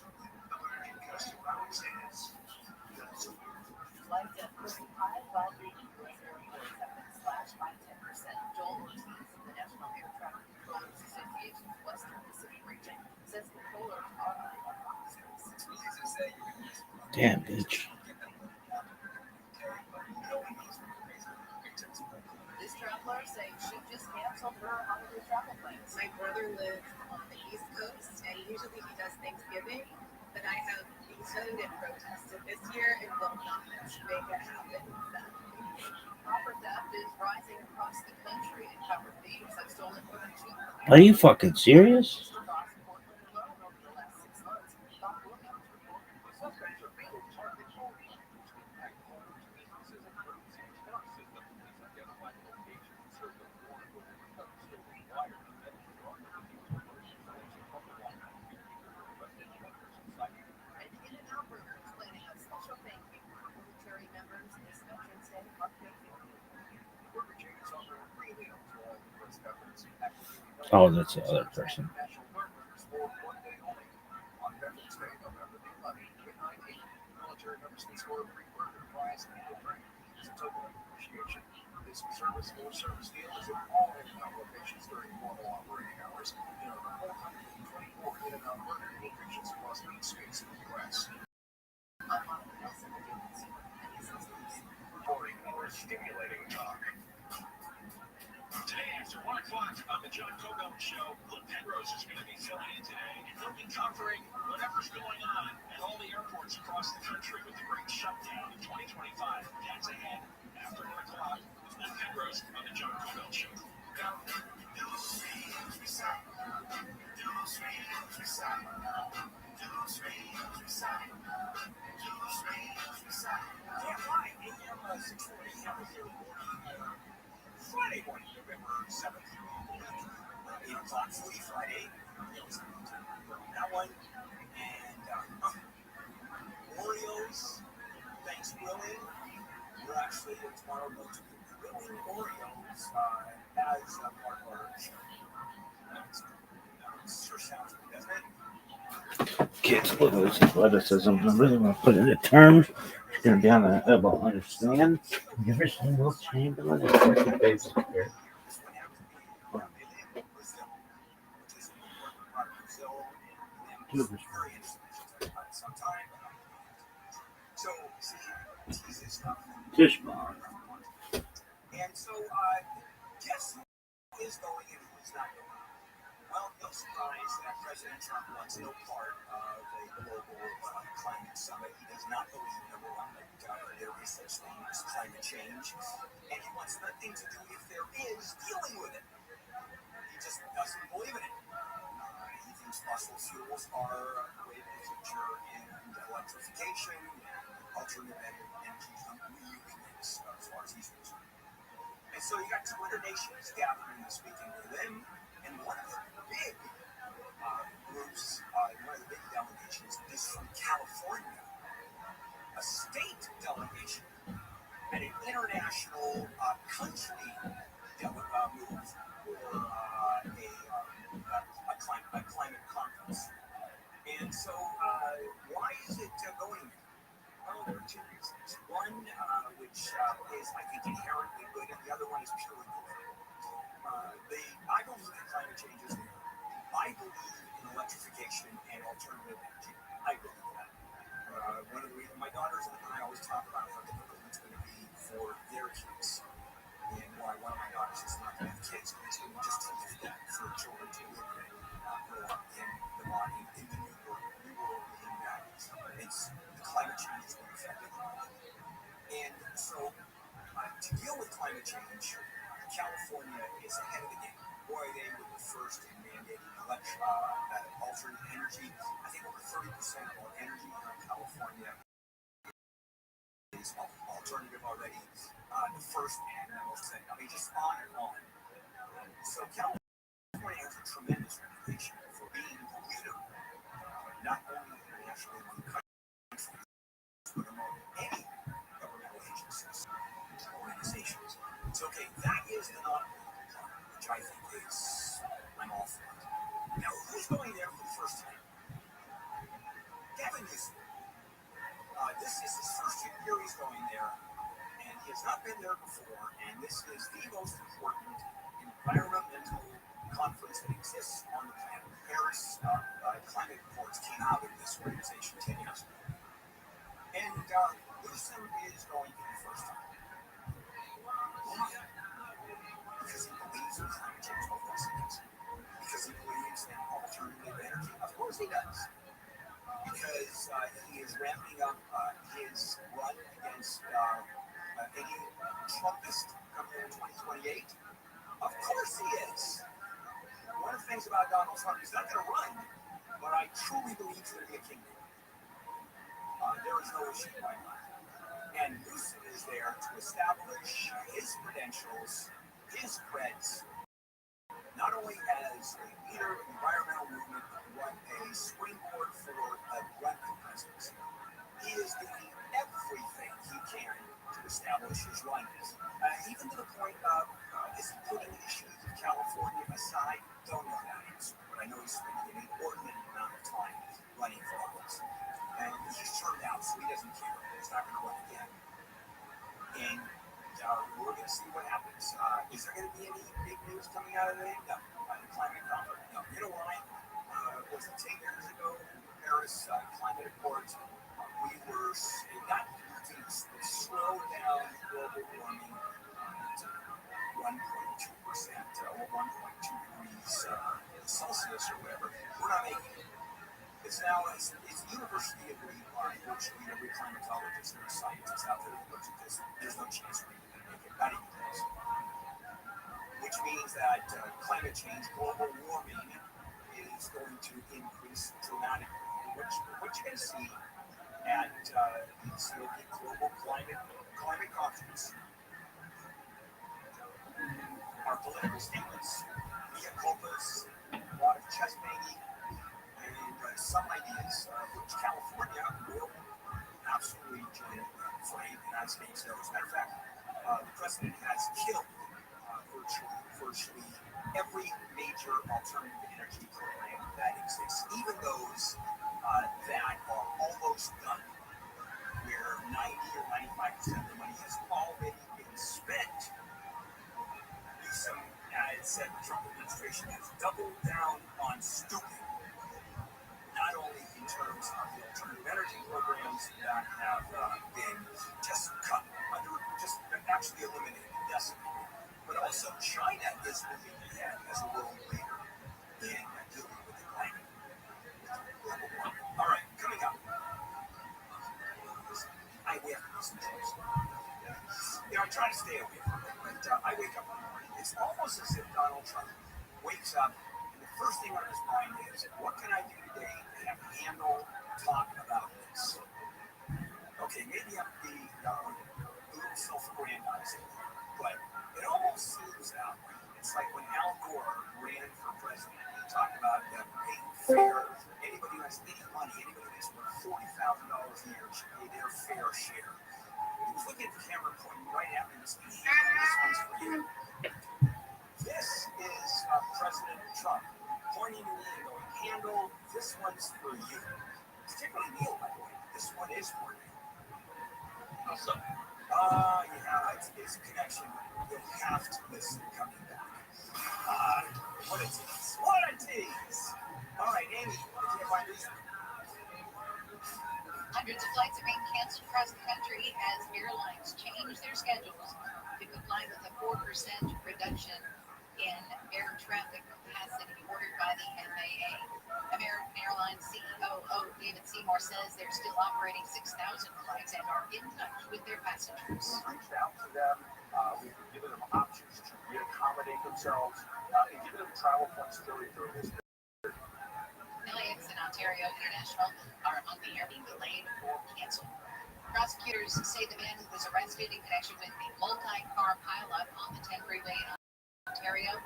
American customers Flights at 35 well-being U.S. airports have been slashed by 10%. Joel Ortiz of the National Air Traffic Controllers Association's Western Pacific region says controllers are under stress. Damn, bitch. This traveler saying she just canceled her holiday travel plans. My brother lives on the East Coast, and usually he does Thanksgiving, but I have vetoed and protested this year and will not make it happen. Proper theft is rising across the country, and covered thieves have stolen more than 200. Are you fucking serious? Oh, that's the other person. This service or service deal is in all in-and-out locations during normal operating hours. There are 424 in-and-out burger locations across 8 states in the U.S. Boring or stimulating talk. Today after 1 o'clock on the John Kogo Show, Luke Penrose is going to be filling in today, and he'll be covering whatever's going on at all the airports across the country with the great shutdown in 2025. That's ahead after 1 o'clock with Luke Penrose on the John Kogo Show. Friday morning, November 7th. 8 o'clock Foodie Friday. That one. And Oreos, thanks willing. We're actually tomorrow going to be grilling Oreos as part of our show. Sure sounds good, doesn't it? Kids with this athleticism. I really want to put it into terms. It's going to be on the level. Understand? Every single chamberlain is fucking basic here. Fish bar. And so, guess who is going and who's not going? Well, no surprise that President Trump wants no part of a global climate summit. He does not believe, number one, that there is such thing as climate change, and he wants nothing to do, if there is, dealing with it. He just doesn't believe in it. He thinks fossil fuels are the way to the future, and electrification and alternative energy movements, as far as he's concerned. And so you got 200 nations gathering this weekend with him, and one of the big groups, one of the big delegations is from California, a state delegation, and an international country move for a climate conference. And so, why is it going there? Well, there are 2 reasons. One, which is, I think, inherently good, and the other one is purely political. I believe that climate change is there. I believe in electrification and alternative energy. I believe that. One of the reasons my daughters and I always talk about how difficult it's going to be for their kids. And why one of my daughters is not going to have kids, because we just too difficult for children to live and grow up in the body, in the new world, in To deal with climate change, California is ahead of the game. Boy, they were the first in mandating alternate energy. I think over 30% of all energy here in California is alternative already. The first and the most, I mean, just on and on. So California has a tremendous reputation for being a leader, not only internationally among countries, but among any governmental agencies, organizations. So, okay, that is the non-political part, which I think is, I'm all for it. Now, who's going there for the first time? Gavin Newsom. This is his first year he's going there, and he has not been there before, and this is the most important environmental conference that exists on the planet. Paris climate reports came out of this organization 10 years ago. And Newsom is going for the first time. Why? Because he believes in climate change. Of course he does. Because he believes in alternative energy. Of course he does. Because he is ramping up his run against any Trumpist coming in 2028. Of course he is. One of the things about Donald Trump, he's not going to run, but I truly believe he's going to be a kingdom. There is no issue in my mind. And Newsom is there to establish his credentials, his creds, not only as a leader of the environmental movement, but a springboard for a run for presidency. He is doing everything he can to establish his run. Even to the point of, is he putting issues of California aside? Don't know that answer, but I know he's spending an inordinate amount of time running for office. And he's turned out, so he doesn't care. He's not going to run again. And we're going to see what happens. Is there going to be any big news coming out of the climate conference? No. You know why? Was it 10 years ago in the Paris climate accords? We were not to slow down global warming to 1.2% or 1.2 degrees Celsius or whatever. We're not making it. It's now it's universally agreed by virtually every climatologist or scientist out there that looks at this. There's no chance we're going to make it, not even close. Which means that climate change, global warming, is going to increase dramatically. And what you're going to see at the Global Climate Conference are political statements, mea culpas, a lot of chest banging, and some ideas which California will absolutely join for the United States. As a matter of fact, the president has killed virtually every major alternative energy program that exists, even those that are almost done, where 90 or 95% of the money has already been spent. Newsom has said the Trump administration has doubled down on stupid, not only in terms of the alternative energy programs that have been just cut under, just actually eliminated, decimated, but also China is moving ahead as a world leader in dealing with the climate. Global warming. All right, coming up. I wake up some things. I try to stay away from it, but I wake up in the morning. It's almost as if Donald Trump wakes up and the first thing on his mind is, what can I do today to have a handle, talk about this? Okay, maybe I'm being a little self-aggrandizing, but it almost seems that way. It's like when Al Gore ran for president, he talked about paying fair. Anybody who has any money, anybody who makes $40,000 a year should pay their fair share. He was looking at the camera pointing right at me and saying, this one's for you. This is President Trump pointing to me and going, handle, this one's for you. Particularly Neil, by the way. This one is for you. Also, it's a connection. You'll have to listen coming back. What a tease. What a tease. All right, Amy, what did you find this? Hundreds of flights are being canceled across the country as airlines change their schedules to comply with a 4% reduction in air traffic capacity ordered by by the FAA. American Airlines CEO David Seymour says they're still operating 6,000 flights and are in touch with their passengers. Reached out to them. We've given them options to reaccommodate themselves and given them travel flexibility during this period. LAX and Ontario International are among the air being delayed or canceled. Prosecutors say the man who was arrested in connection with the multi-car pileup on the 10 freeway in Ontario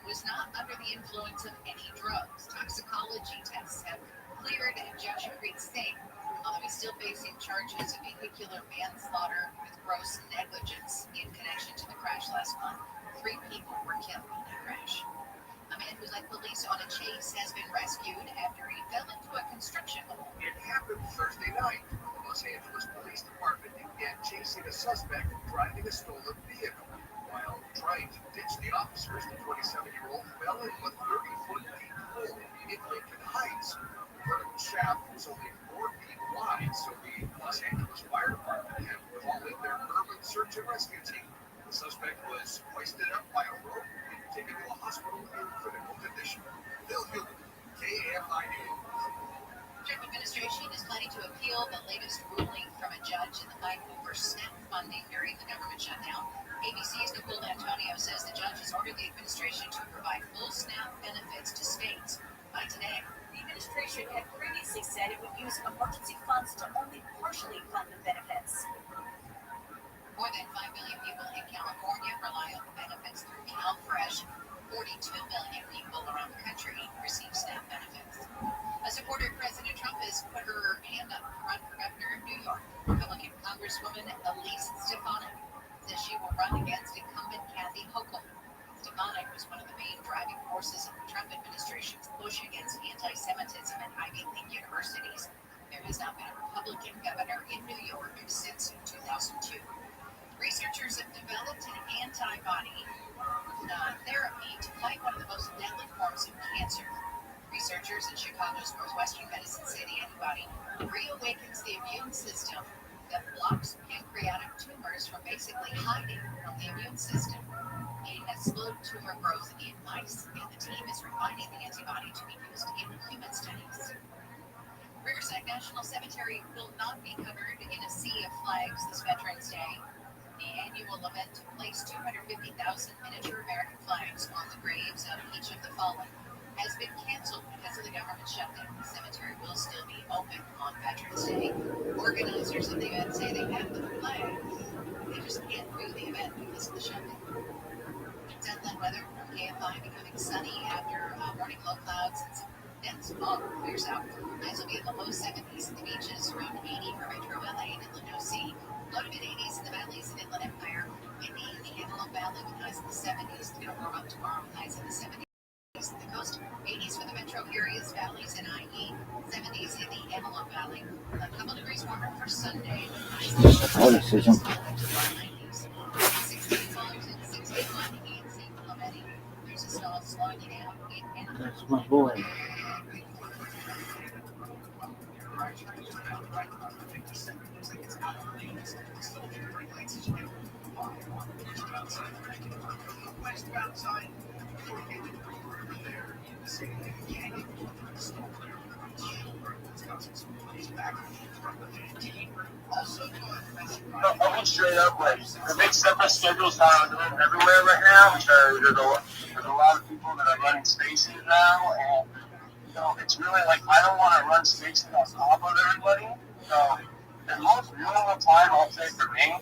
was not under the influence of any drugs. Toxicology tests have cleared Joshua Reed Singh, although he's still facing charges of vehicular manslaughter with gross negligence in connection to the crash last month. 3 people were killed in the crash. A man who led police on a chase has been rescued after he fell into a construction hole. It happened Thursday night. The Los Angeles Police Department began chasing a suspect driving a stolen vehicle. While trying to ditch the officers, the 27-year-old fell into a 30-foot deep hole in Lincoln Heights. The vertical shaft was only 4 feet wide, so the Los Angeles Fire Department had to call in their urban search and rescue team. The suspect was hoisted up by a rope and taken to a hospital in critical condition. Bill Huber, KFI News. The Trump administration is planning to appeal the latest ruling from a judge in the fight over SNAP funding during the government shutdown. ABC's Nicole D'Antonio says the judge has ordered the administration to provide full SNAP benefits to states by today. The administration had previously said it would use emergency funds to only partially fund the benefits. More than 5 million people in California rely on the benefits through CalFresh. 42 million people around the country receive SNAP benefits. A supporter of President Trump has put her hand up to run for governor of New York. Republican Congresswoman Elise Stefanik says she will run against incumbent Kathy Hochul. Stefanik was one of the main driving forces of the Trump administration's push against anti-Semitism at Ivy League universities. There has not been a Republican governor in New York since 2002. Researchers have developed an antibody therapy to fight one of the most deadly forms of cancer. Researchers at Chicago's Northwestern Medicine say the antibody reawakens the immune system that blocks pancreatic tumors from basically hiding from the immune system. It has slowed tumor growth in mice, and the team is refining the antibody to be used in human studies. Riverside National Cemetery will not be covered in a sea of flags this Veterans Day. The annual event to place 250,000 miniature American flags on the graves of each of the fallen has been canceled because of the government shutdown. The cemetery will still be open on Veterans Day. Organizers of the event say they have the flags. They just can't do the event because of the shutdown. Sunland weather from KFI becoming sunny after morning low clouds and some dense fog clears out. Highs will be in the low 70s at the beaches, around 80 for Metro LA and Inland OC. Low to mid 80s in the valleys of Inland Empire. Windy in the Antelope Valley with highs in the 70s. It's going to warm up tomorrow with highs in the 70s. The coast, 80s for the metro areas, valleys, and IE. 70s in the Antelope Valley. A couple degrees warmer for Sunday. What decision? 90s. 60 and 61 in St. Clemente. There's a stall slowing you down in Anaheim. That's my boy. I'll be straight up, like, the big separate schedules now are doing everywhere right now because there's a lot of people that are running spaces now, and, you know, it's really like, I don't want to run spaces on top of everybody, so the most normal time I'll say for me,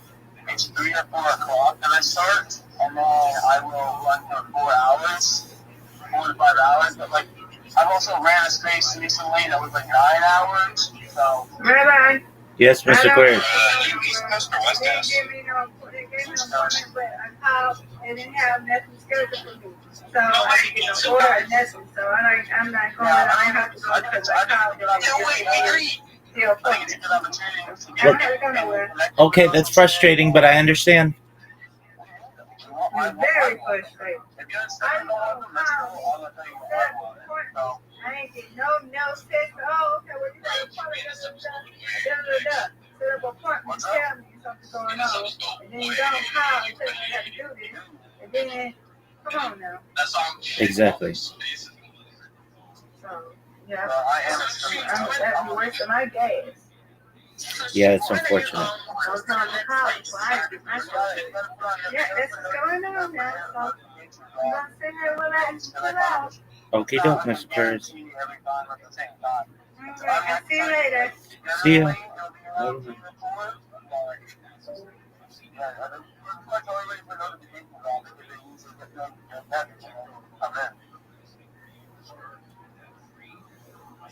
it's 3 or 4 o'clock that I start, and then I will run for 4 hours, 4 to 5 hours, but, like, I've also ran a space recently that was like 9 hours, so. Bye-bye. Yes, Mr. Query. East Coast or West Coast? They gave me no appointment, but I called and didn't have nothing scheduled for me. So I didn't get no order or nothing. So I'm not going. I don't have to go because I called. The appointment. I don't have to go nowhere. Okay, that's frustrating, but I understand. It's very frustrating. I don't know how. I ain't get no text. Oh, okay, well, you got an appointment. Set up an appointment. Tell me something's going on. And then you don't call and tell me I got to do this. And then, come on now. Exactly. Yeah. I am. That'd be wasting my gas. Yeah, it's unfortunate. I was telling the cops, well, I get my stuff. Yeah, this is going on now. So I'm gonna sit here when I chill out. Okay, don't, Mr. Purse. I'll see you later. See ya.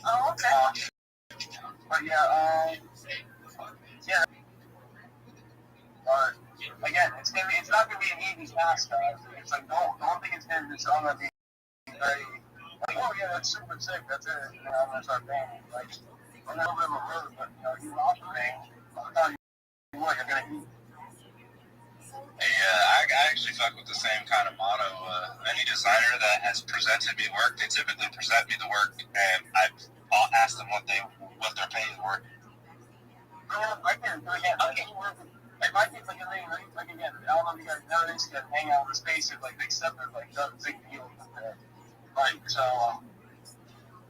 Oh, okay. But yeah, yeah. Again, it's not gonna be an easy task, guys. It's like don't think it's gonna be very like, oh yeah, that's super sick. That's it. You know, I'm gonna start paying. Like, I'm not a little bit of a rude, but you operate. I'm telling you what, you're gonna eat. Yeah, I actually fuck with the same kind of motto. Any designer that has presented me work, they typically present me the work, and I've asked them what their pay is worth. I can again. Like my kids, like again, I don't know if you guys know this, but hang out in the spaces like big stuff is like no big deal. Like so,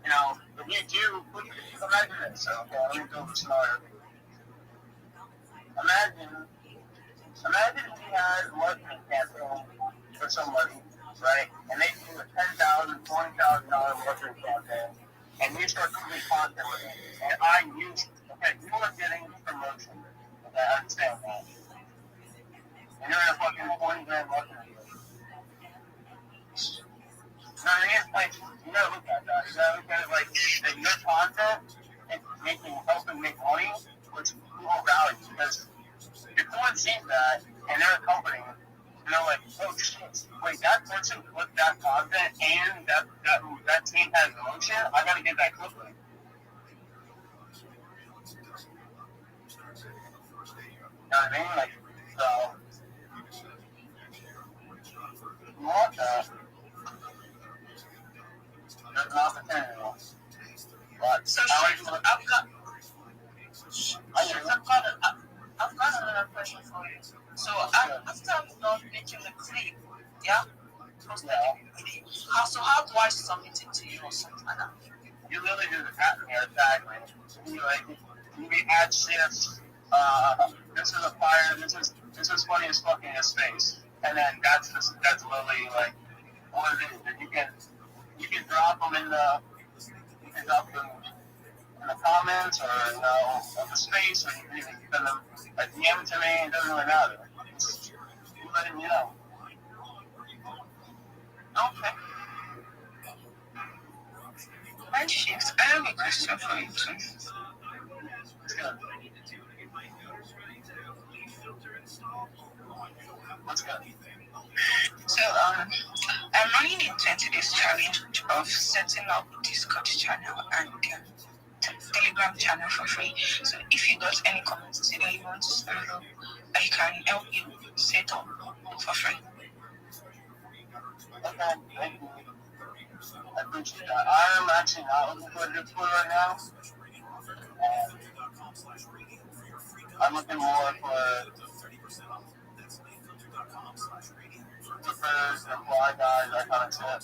you know, if you do, imagine this. Okay, let me go smarter. Imagine if we had a marketing campaign for somebody, right? And they do a $10,000, $20,000 marketing campaign, and you start doing content with it. And you are getting promotion. Okay, I understand that. And you're in a fucking 20 grand marketing deal. No, it is like, you gotta look at that. You gotta look at it like that your content is helping make money, which people value. Because if someone sees that and they're a company, you know, like, oh shit, wait, that person put that content and that team has emotion, I gotta get that quickly. You know what I mean? Like, so, you want that. There's an opportunity. But, So, I've got another question for you. So, after I'm done making the clip, yeah? How do I submit it to you or something like that? You literally do the tag, man. You add shifts. This is a fire. This is funny as fuck in his face. And then that's literally like what it is. And you can drop them in the comments or in the space, or you can even send them like DM to me. It doesn't really matter. You letting me know. Okay. My shift. I have a question for you too. So I'm running a 20 days challenge of setting up Discord channel and Telegram channel for free. So if you got any community that you want to set up, I can help you set up for free. Okay, thank you. I appreciate that. I'm actually not looking for a Discord right now. I'm looking more for flippers and fly guys, that kind of stuff.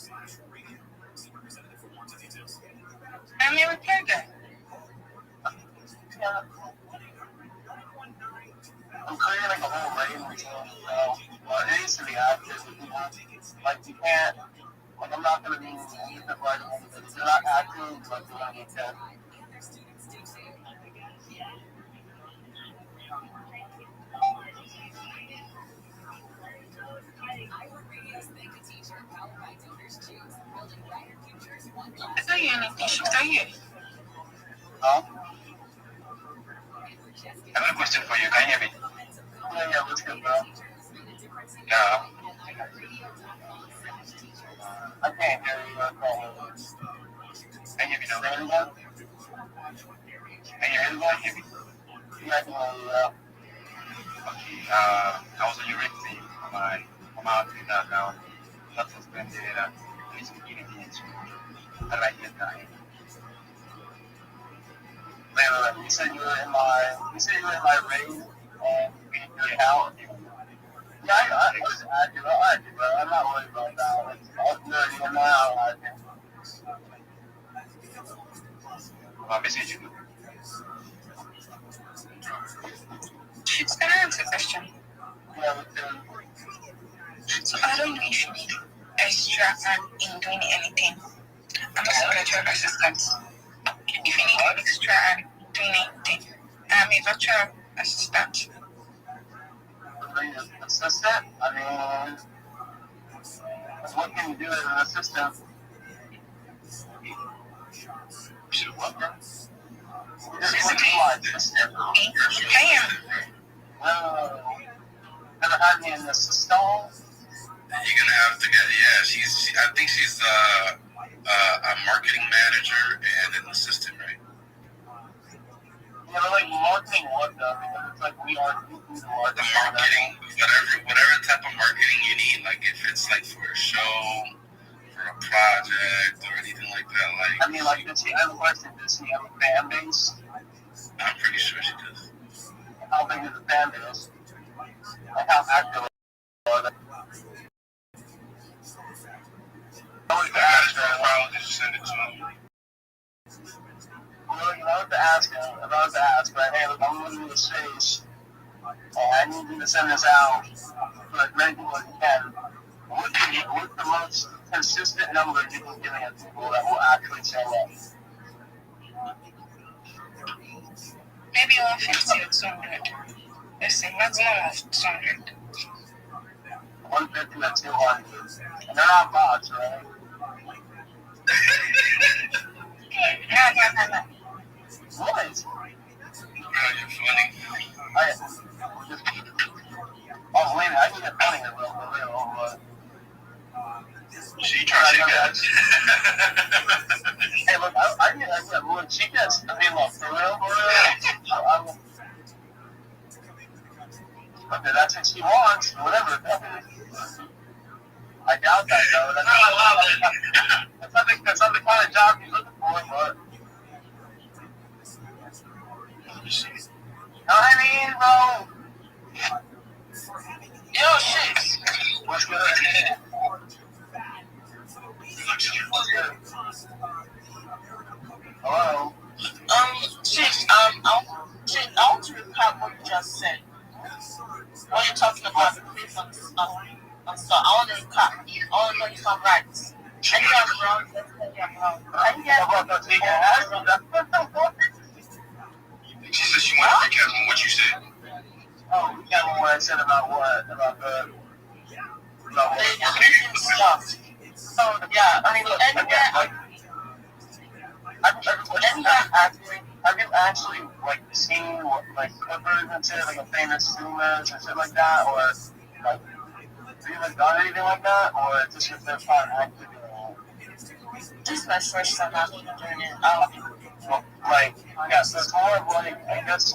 I'm your repair guy. Yeah. I'm creating like a whole range of it needs to be active with people. Like you can't, like I'm not going to be writing anything. If you're not active, like you're going to get dead. I thought you had anything. Shift are you? Huh? I have a question for you. Can you hear me? Yeah, what's good, bro? Yeah. I can't hear you. Can you hear me now? Say it again? Can you hear me? Yeah, I can hear you. Okay. I was on your thing on my Twitter account. That suspended and please begin again. I like it. Wait. You said you were in my ring and you didn't do it out. Yeah, I was active. Bro. I'm not worried about that. I'll do it even now. message you. She's gonna answer the question. Yeah, So I don't usually extra hand in doing anything. I'm also a virtual assistant. If you need extra hand doing anything, I'm a virtual assistant. assistant? I mean, what can you do as an assistant? Just what assistant? I am. Never had me in the assistant. You're gonna have to get. Yeah, I think she's a marketing manager and an assistant, right? Yeah, but like marketing what though? Because it's like we are the marketing, whatever type of marketing you need. Like if it's like for a show, for a project, or anything like that. Like I mean, like does she have a question? Does she have a fan base? I'm pretty sure she does. How big is the fan base? Like how active are they? I wanted to ask her. I'll just send it to him. I wanted to ask her. I wanted to ask her, hey, look, I'm losing the space. I need you to send this out for as many people as you can. What's the most consistent number you can give me of people that will actually show up? Maybe 150 or 200. Let's say maximum of 200. 150 or 200. And they're not bots, right? No. What? Bro, you're funny. Oh, wait a minute, I need a funny as well, for real, but... She tries to get Hey, look, I need a look, she gets, I mean, look, for real, okay, that's what she wants, whatever. I doubt that, though. That's not the kind of job you're looking for, but... You know what I mean, bro? Yo, shit. What's good? Hello? Chief, I want to recap what you just said. When you're talking about the clip and stuff, I want to recap. I want to know if I'm right. I think I'm wrong. Let's say I'm wrong. I think I'm wrong. She said she wanted to recap on what you said. Oh, yeah, what I said about what? About the stuff. So, yeah, I mean, have you actually like seen like clippers and shit, like a famous streamers and shit like that, or like have you ever done anything like that, or is this your first time actually doing it? This is my first time actually doing it. Well, like, yeah, so it's more of like, I guess,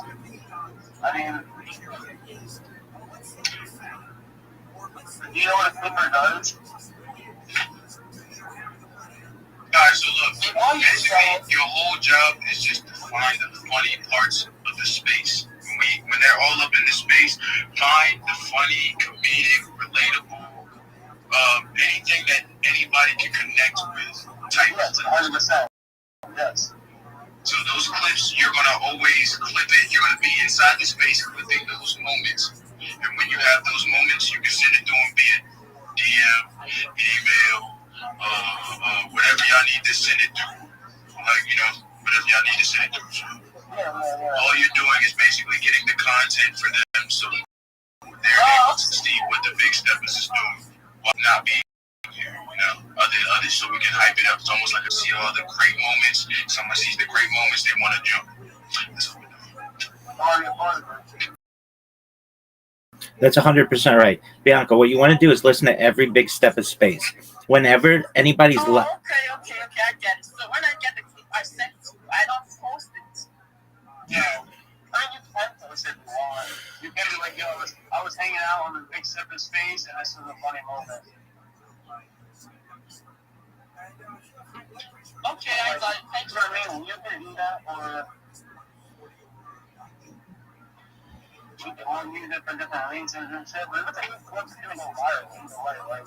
I mean, do you know what a clipper does? Guys, so look, basically, your whole job is just to find the funny parts of the space. When they're all up in the space, find the funny, comedic, relatable, anything that anybody can connect with type of clip. 100%. Yes. So those clips, you're going to always clip it. You're going to be inside the space clipping those moments. And when you have those moments, you can send it to them via DM, email, whatever y'all need to send it to. Like, whatever y'all need to send it to. So all you're doing is basically getting the content for them so they're able to see what the big steppers is doing while not being here, other so we can hype it up. It's almost like see all the great moments. Someone sees the great moments, they want to jump. That's what we're doing. That's 100% right. Bianca, what you want to do is listen to every big step of space. Whenever anybody's okay, I get it. So when I get the clip, I send it to you. I don't post it. Yeah. You can post it. You can be like, yo, I was hanging out on the big step of space, and this was a funny moment. Okay, I got it. Thank you. You know what I mean? You can do that, or you can use it for different reasons and shit. But if it's a good clip, it's gonna go viral. Like,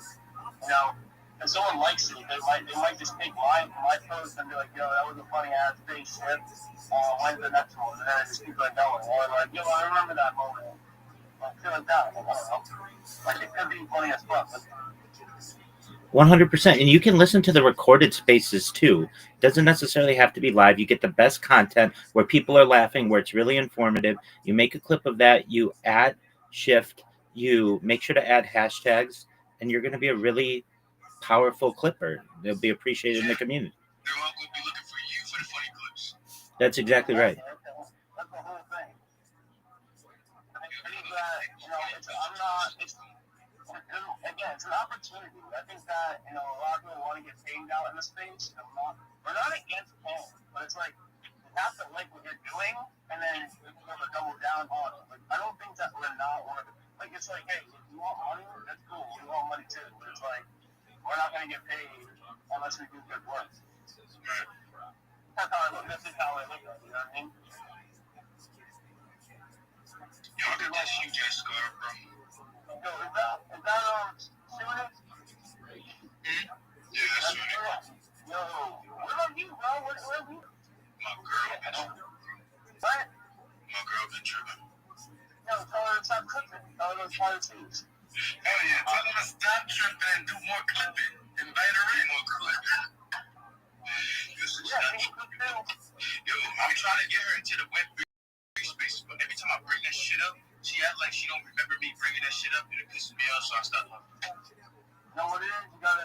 if someone likes it, they might just take my post and be like, yo, that was a funny ass spaceship. When's the next one? And then just keep like going. Or like, yo, I remember that moment. Like, feel like that. Like, I don't know. Like, it could be funny as fuck. 100%. And you can listen to the recorded spaces too. It doesn't necessarily have to be live. You get the best content where people are laughing, where it's really informative. You make a clip of that, you add shift, you make sure to add hashtags, and you're going to be a really powerful clipper. They'll be appreciated in the community. They're all going to be looking for you for the funny clips. That's exactly right. That's the whole thing. I think that, you know, it's an opportunity. I think that, you know, a lot of people want to get paid out in the space. We're not against paying, but it's like, you have to like what you're doing, and then you're going to double down on it. Like, I don't think that we're not worth it. Like, it's like, hey, if you want money, that's cool. We want money too. But it's like, we're not going to get paid unless we do good work. That's how I look. This is how I look at it, you know what I mean? Yo, I got this huge ass scar, bro. Yo, is that Sudan? Yeah, that's Sudan. Yo, what about you, bro? Where are you? My girl been tripping. What? My girl been tripping. Yo, tell her to stop clipping. Tell her to try to teach. Hell yeah, tell her to stop tripping and do more clipping. Invite her in more clipping. Yo, I'm trying to get her into the Web3 space, but every time I bring that shit up, she act like she don't remember me bringing that shit up, and it pisses me off, so I stop. No, what it is, you gotta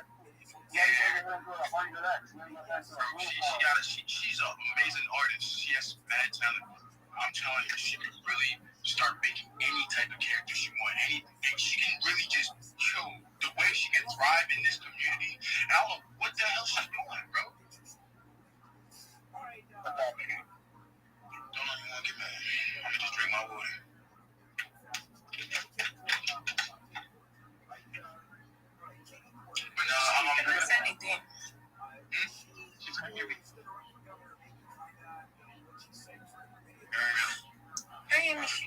get her into a 100x. She's an amazing artist. She has mad talent. I'm telling her she can really start making any type of character she wants. Anything. She can really just show the way she can thrive in this community. And I don't know what the hell she's doing, bro. Don't even want to get mad. I'm gonna just drink my water. But no, I'm good. Say anything. She's gonna hear me. Hey, Michi.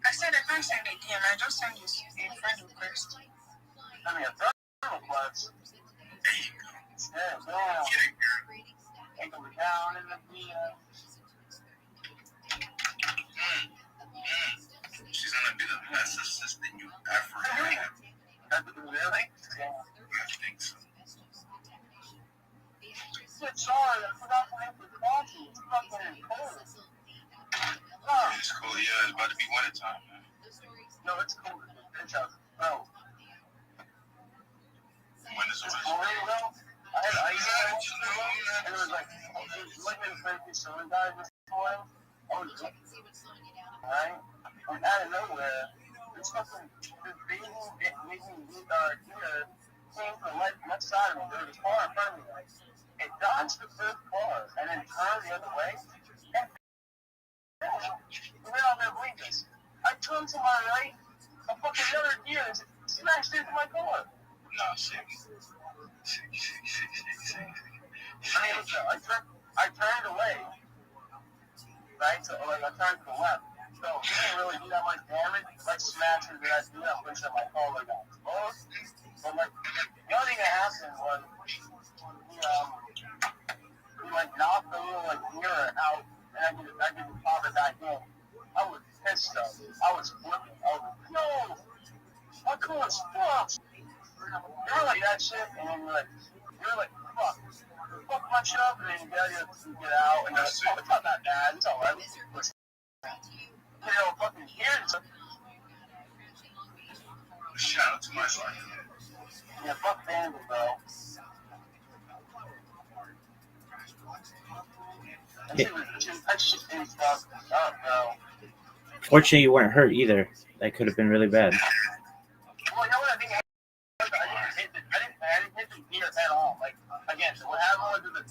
I said I can't send a DM. I just sent you a friend request. I mean, a friend request. There you go. Yeah, wow. Get it, girl. Take them down in the DM. She's gonna be the best assistant you ever had. Really? I think so. Shit, sorry, I forgot to make the coffee. It's fucking cold. It's cool, yeah. It's about to be winter time, man. No, it's cold. Bitch out. Bro. When is it? I had ice and it was like, looking for the soda guy this morning. I was drinking, right? And out of nowhere, this fucking, this baby deer came from the left side of me. There was a car in front of me. It dodged the first car and then turned the other way. And we're not gonna believe this. I turned to my right, a fucking another deer smashed into my car. Nah, shit. I turned away, right? So like I turned to the left. So it didn't really do that much damage. Like smashing that I do that push up my car like got exposed. But like the only thing that happened was he like knocked the little like mirror out and I could pop it back in. I was pissed though. I was flipping. I was like, no! My car is fucked! You're like that shit, and then you're like, fuck my shit up, and then you get out, and you're like, oh, it's not that bad, it's alright. You know, fucking kids. Shout out to my life. Yeah, fuck Vandal, bro. That shit is fucked up, bro. Fortunately, you weren't hurt either. That could have been really bad. Well, you know what I think? I didn't hit the deer head on. Like, again, so what happened was the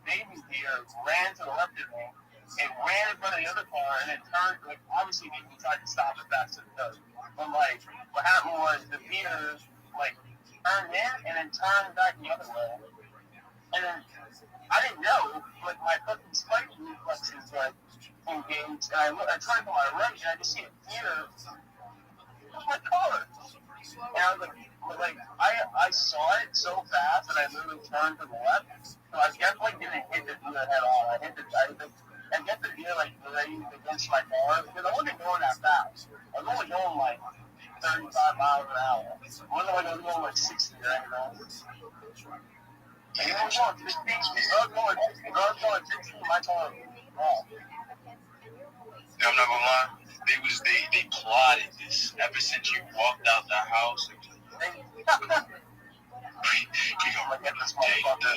baby deer ran to the left of me and ran in front of the other car and then turned, like, obviously he tried to stop as fast as it does. But, like, what happened was the deer, like, turned in and then turned back the other way. And then I didn't know, like, my fucking spike reflexes, like, engaged. And I tried to my right and I just see a deer was my car? And I was like, I saw it so fast that I literally turned to the left. So I definitely didn't hit the deer head on. I hit the deer like right against my car because I wasn't going that fast. I was only going like 35 miles an hour. I wasn't going like 60 right now. And I was going 15. I was going 15. My car was wrong. Yeah, I'm not gonna lie. They plotted this ever since you walked out the house. We gonna get this motherfucker.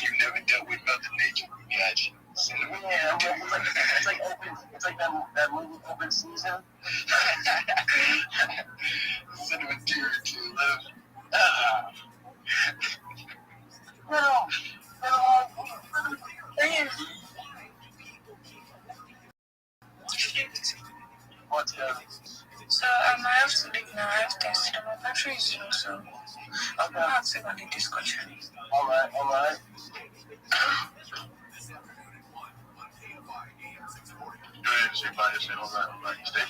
You never dealt with Mother Nature. We got you. Yeah, it's like that movie Open Season. Cinnamon deer to love. What's good? So I have to leave now. I have tested. My battery is low, so I'm not active on the discussion. Alright. Stay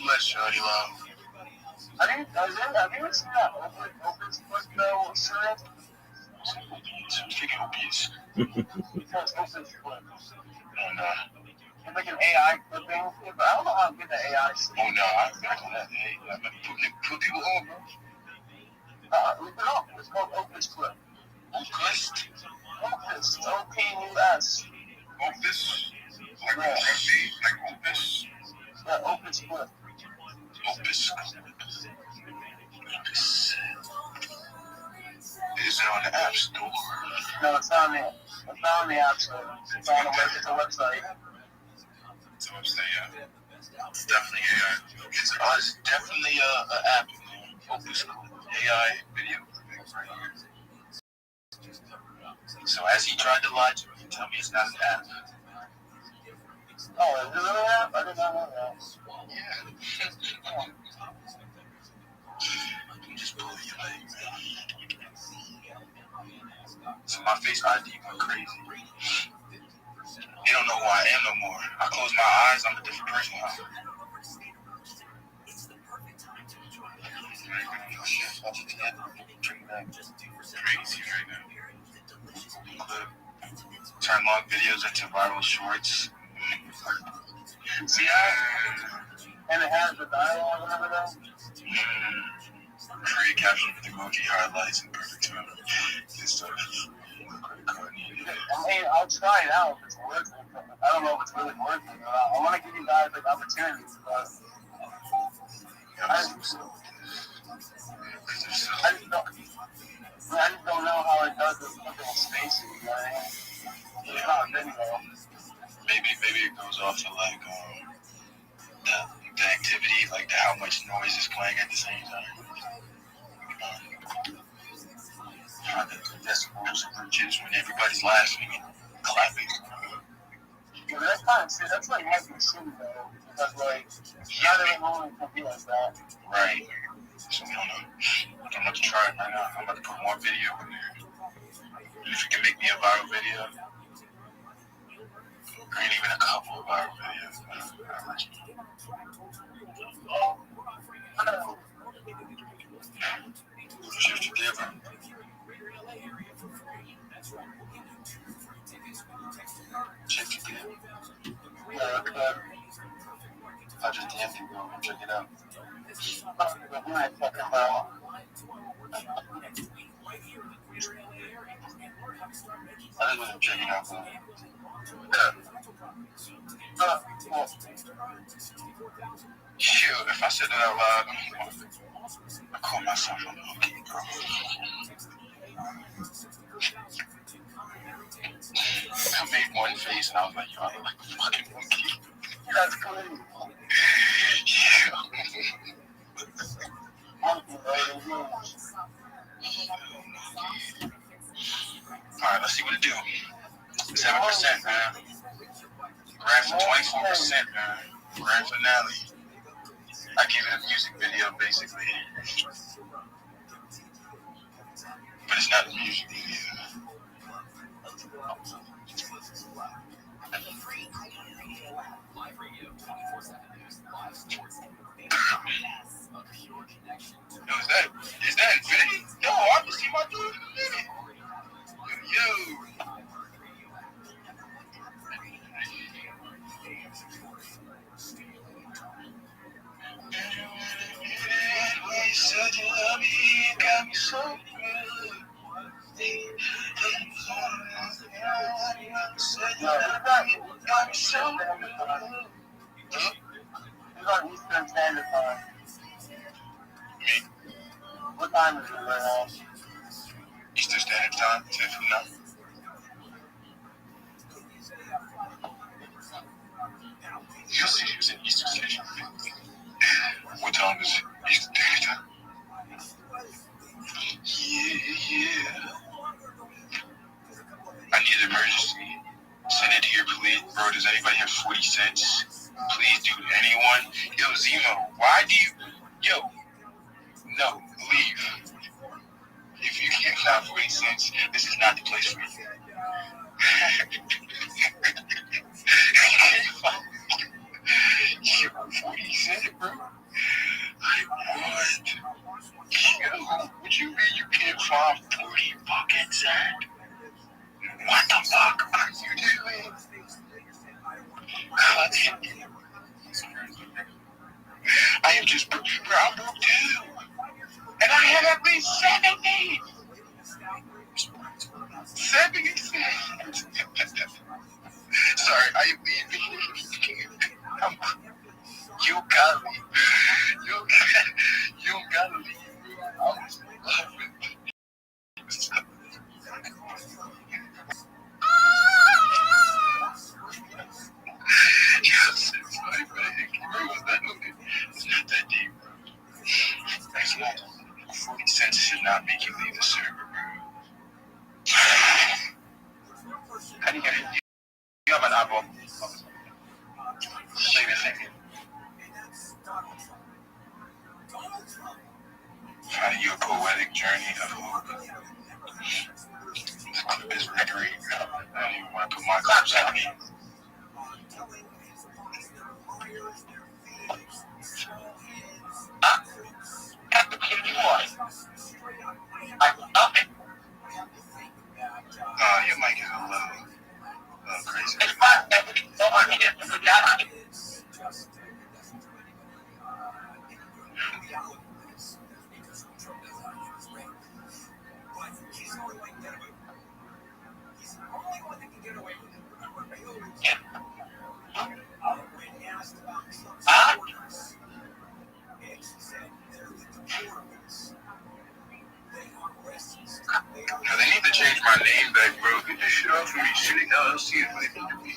blessed, Shawty Love. Have you seen that open split though, Syria? Speaking of opiates. It's open split. Oh, no. It's like an AI clipping. But I don't know how good the AI is. Oh, no. I'm back on that. Hey, I'm put people on, bro. Look it up. It's called Opus Clip. Opus? Opus. O-P-U-S. Opus? Like Opus? Yeah, Opus Clip. Opus. Is it on the App Store? No, it's not on the App Store. It's on it's a website. It's a website, yeah. It's definitely AI. It's definitely an app in there. Opus AI video right here. So as he tried to lie to me, tell me it's not an app. Oh, is it really an app? I did not know that. Yeah. Just pull your leg, man. So my face ID went crazy. They don't know who I am no more. I close my eyes, I'm a different person. Crazy right now. Turn long videos into viral shorts. See that? And it has the dialogue and everything. Create caption with emoji highlights and perfect tone. This stuff. I mean, I'll try it out if it's worth it. I don't know if it's really worth it or not. I want to give you guys like opportunities, but I just don't know how it does this fucking spacing. You know what I mean? It's not a video. Maybe it goes off to like the activity, like how much noise is playing at the same time. The decibels and bridges when everybody's laughing and clapping. Yeah, that's kind of that's like making shitty though, because like not every moment can be like that. Right. So we don't know. I'm about to try it right now. I'm about to put one video in there. And if you can make me a viral video, or even a couple of viral videos, I'll let you know. Shift your giver. Check it out. Yeah, okay. I just DM'd you, bro. Check it out. I just want to check it out, bro. Shoot, if I said that out loud, I call myself a monkey, bro. I made one face and I was like, yo, I look like a fucking monkey. That's cool. Alright, let's see what it do. 7%, man. Grand for 24%, man. Grand finale. I gave it a music video, basically. But it's not a music video. got me so good. You got me so good. It's on Eastern Standard Time. What time is it right now? Eastern Standard Time, 10 from now. You see, she was in Eastern Standard Time. What time is it? Eastern Standard Time? Yeah. I need an emergency. Send it here, please. Bro, does anybody have 40 cents? Please, dude, anyone? Yo, Zemo, why do you... Yo, no, leave. If you can't find 40 cents, this is not the place for you. Yo, 40 cents, bro? I want... Yo, what you mean you can't find 40 fucking cents? What the fuck are you doing? I am just broke too. And I have at least 70. 70 cents. Sorry, I am leaving. You got me. You gotta leave. I'm just laughing. Yes, it's my bag. It's not that deep, bro. That's not 40 cents should not make you leave the server, bro. How do you get it? You have an apple. Wait a second. Find you a poetic journey of hope. This clip is recreating. I don't even want to put my clips on me. Your mic is a little crazy. They need to change my name back, bro. Get this shit off of me. Shooting LLC is what they need to be.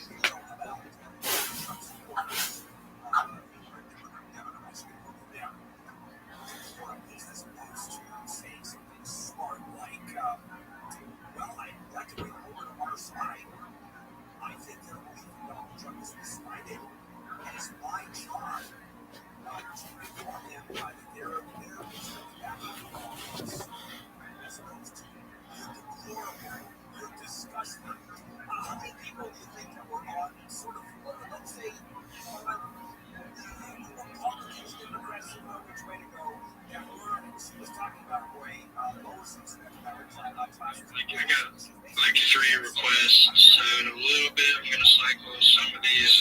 I got like 3 requests, so in a little bit I'm going to cycle some of these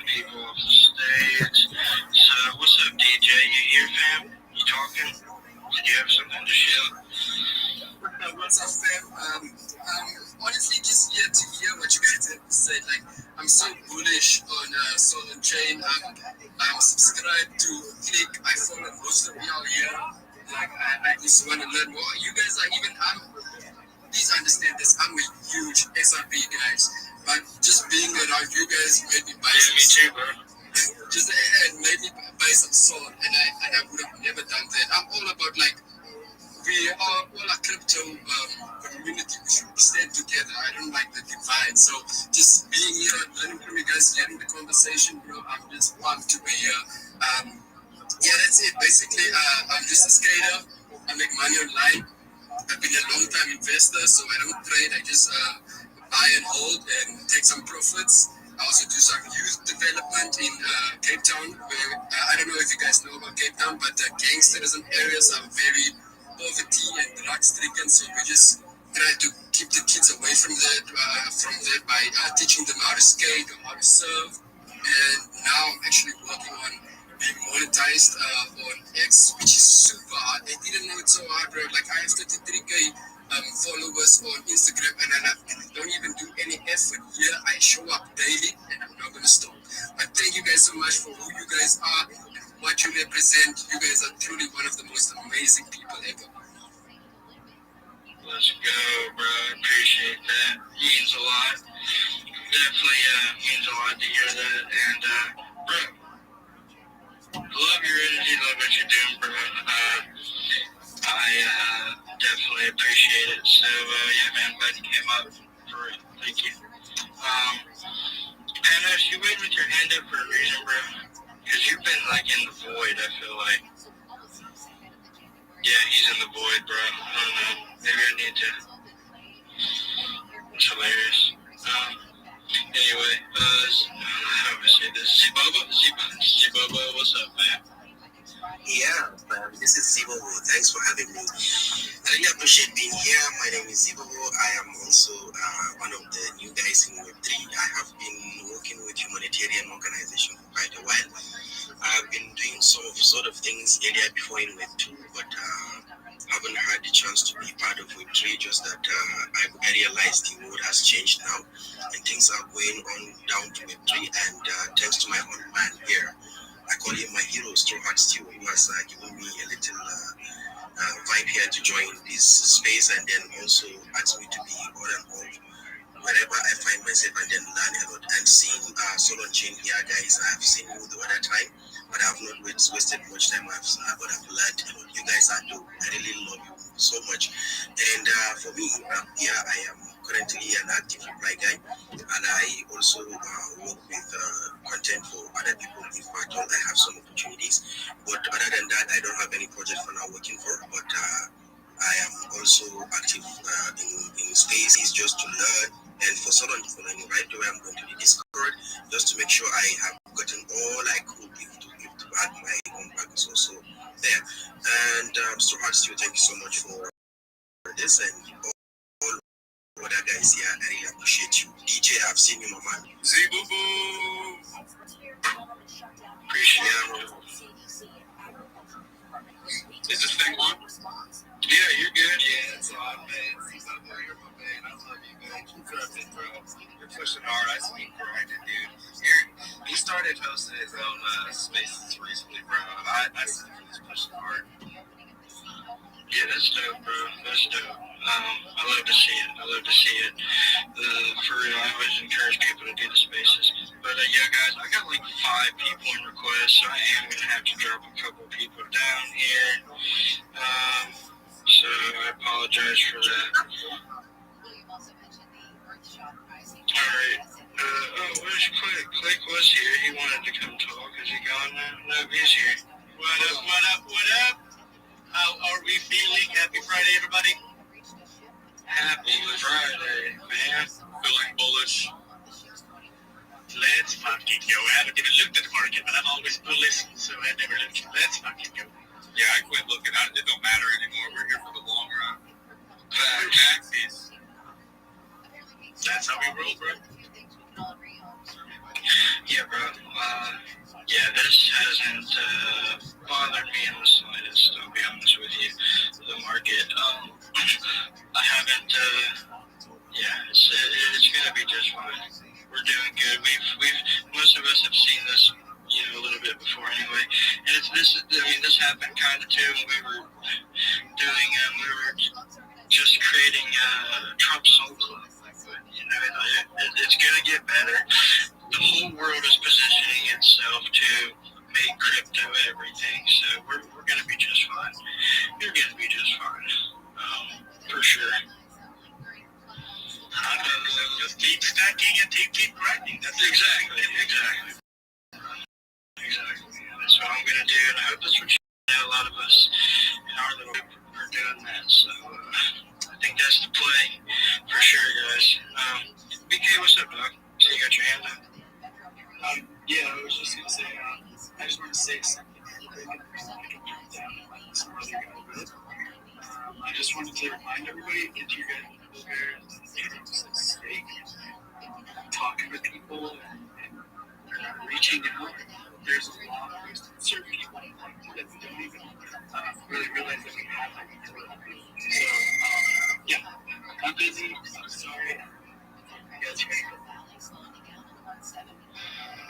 people off the stage. So what's up, DJ? You here, fam? You talking? Did you have something to share? What's up, fam? Honestly, just here to hear what you guys have to say. Like, I'm so bullish on Soul and Chain. I'm subscribed to Click. I follow most of y'all here. Like, I just want to learn more. You guys are even, please understand this. I'm a huge SRP guys, but just being around you guys made me buy some salt. Just made me buy some salt, and I would have never done that. I'm all about like we are all a crypto community. We should stand together. I don't like the divide. So just being here, learning from you guys, hearing the conversation, bro. I'm just pumped to be here. Yeah, that's it. Basically, I'm just a skater. I make money online. I've been a long-time investor, so I don't trade. I just buy and hold and take some profits. I also do some youth development in Cape Town, where I don't know if you guys know about Cape Town, but gangsterism areas are very poverty and drug-stricken, so we just try to keep the kids away from that by teaching them how to skate or how to surf. And now I'm actually working on being monetized on X, which is super hard. I didn't know it's so hard, bro. Like, I have 33K followers on Instagram, and I don't even do any effort. Here, I show up daily, and I'm not gonna stop. But thank you guys so much for who you guys are, what you represent. You guys are truly one of the most amazing people ever. Let's go, bro. I appreciate that. Means a lot. Definitely means a lot to hear that. And, bro, love your energy, love what you're doing, bro. I definitely appreciate it. So, yeah, man, glad you came up for it. Thank you. Panos, you waiting with your hand up for a reason, bro? Because you've been, like, in the void, I feel like. Yeah, he's in the void, bro. I don't know. Maybe I need to. It's hilarious. Anyway, how do I say this? Zibobo, what's up, man? Yeah, this is Zibo. Thanks for having me. I really appreciate being here. My name is Zibo. I am also one of the new guys in Web3. I have been working with humanitarian organizations for quite a while. I've been doing some sort of things earlier before in Web2, but haven't had the chance to be part of Web3. Just that I realized the world has changed now, and things are going on down to Web3. And thanks to my own man here, I call him my hero, Straw Hat Stew, who has given me a little vibe here to join this space, and then also asked me to be on and off wherever I find myself, and then learn a lot. And seeing Solon Chain here, guys, I've seen you the other time, but I've not wasted much time. But I've learned a lot. You guys are dope. I really love you so much. And for me, here I am currently an active reply guy, and I also work with content for other people if at all I have some opportunities. But other than that, I don't have any project for now working for. But I am also active in spaces just to learn. And for Solon, right away, I'm going to the Discord just to make sure I have gotten all I could to add my own back is also there. And so hard to thank you so much for this, and all other guys here. I really appreciate you. DJ, I've seen you, my man. Zibobo! Appreciate it. Is this thing on? Yeah, you're good. Yeah, it's on, man. Zibobo, you're my man. I love you, man. Keep it, bro. You're pushing hard. I see you grinding, dude. He started hosting his own spaces recently, bro. I see he's pushing hard. Yeah, that's dope, bro. That's dope. I love to see it. For real, I always encourage people to do the spaces. But yeah, guys, I got like 5 people in request, so I am going to have to drop a couple people down here. So I apologize for that. Alright. Where's Click? Click was here. He wanted to come talk. Is he gone now? No, he's here. What up? How are we feeling? Happy Friday, everybody. Happy Friday, man. Feeling bullish. Let's fucking go. I haven't even looked at the market, but I'm always bullish, so I never looked. Let's fucking go. Yeah, I quit looking at it. It don't matter anymore. We're here for the long run. Facts. That's how we roll, bro. Yeah, bro. Yeah, this hasn't bothered me in the slightest, I'll be honest with you. The market, I haven't, it's gonna be just fine. We're doing good. We've most of us have seen this, a little bit before anyway. And this happened kind of too when we were doing, we were just creating Trump Soul Club. It's gonna get better. The whole world is positioning itself to make crypto everything, so we're gonna be just fine. You're gonna be just fine, for sure. Just keep stacking and keep grinding. That's exactly. That's what I'm gonna do, and I hope that's what a lot of us in our little group are doing that. So I think that's the play, for sure, guys. BK, what's up, dog? So you got your hand up? Yeah, I was just gonna say, I just want to say something real quick. I just wanted to remind everybody, get your guys over stake, talking with people, and reaching out. there's a lot of certain people that don't even really realize that we have that capability. So, yeah, I'm busy. I'm sorry. Yes,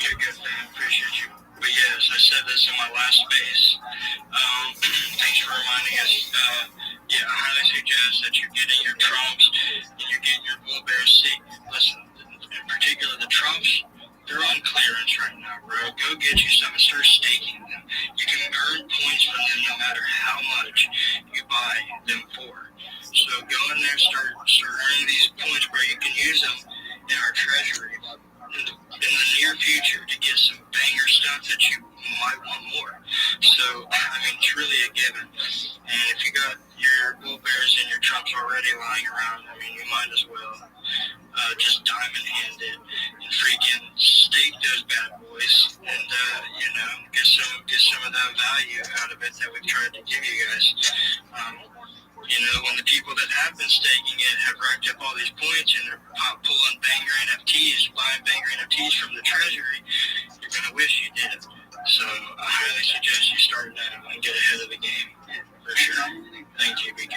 you're good, man. Appreciate you. But yes, I said this in my last space. Thanks for reminding us. Yeah, I highly suggest that you're getting your trumps and you're getting your bull bears. See, listen, in particular the trumps, they're on clearance right now, bro. Go get you some and start staking them. You can earn points from them no matter how much you buy them for. So go in there, start earning these points, bro. You can use them in our treasury in the near future to get some banger stuff that you might want more. So, I mean, it's really a given. And if you got your bull bears and your trumps already lying around, I mean, you might as well just diamond hand it and freaking stake those bad boys and, get some of that value out of it that we've tried to give you guys. When the people that have been staking it have racked up all these points and they're pulling banger NFTs, buying banger NFTs from the treasury, you're going to wish you did it. So I highly suggest you start now and get ahead of the game, for sure. Thank you, BK.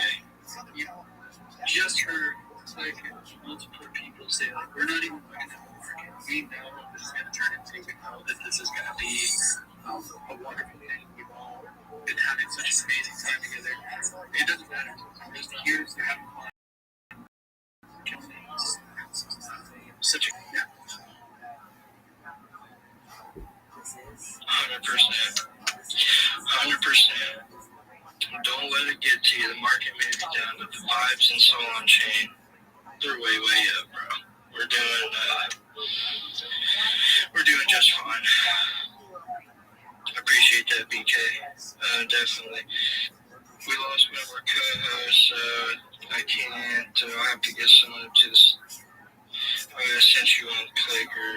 Just heard, multiple people say, we're not even looking at the market. We know this is going to turn into, we know that this is going to be a wonderful thing. We've all been having such an amazing time together. It doesn't matter. Just here's to having fun. Such a 100%. 100%. Don't let it get to you. The market may be down, but the vibes and so on chain, they're way up, bro. We're doing just fine. I appreciate that, BK. Definitely. We lost one of our co-hosts. I can't. I'll have to get someone to this. I sent you on Clicker.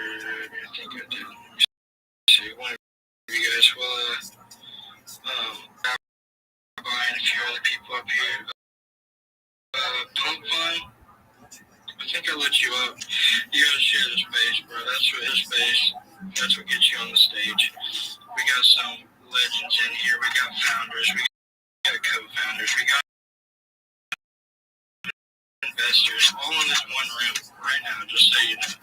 I think I did. See, one of you guys will Rabbi and a few other people up here. Pump Fun. I think I let you up. You gotta share the space, bro. That's what gets you on the stage. We got some legends in here. We got founders. We got co-founders. We got investors all in this one room right now, just so you know.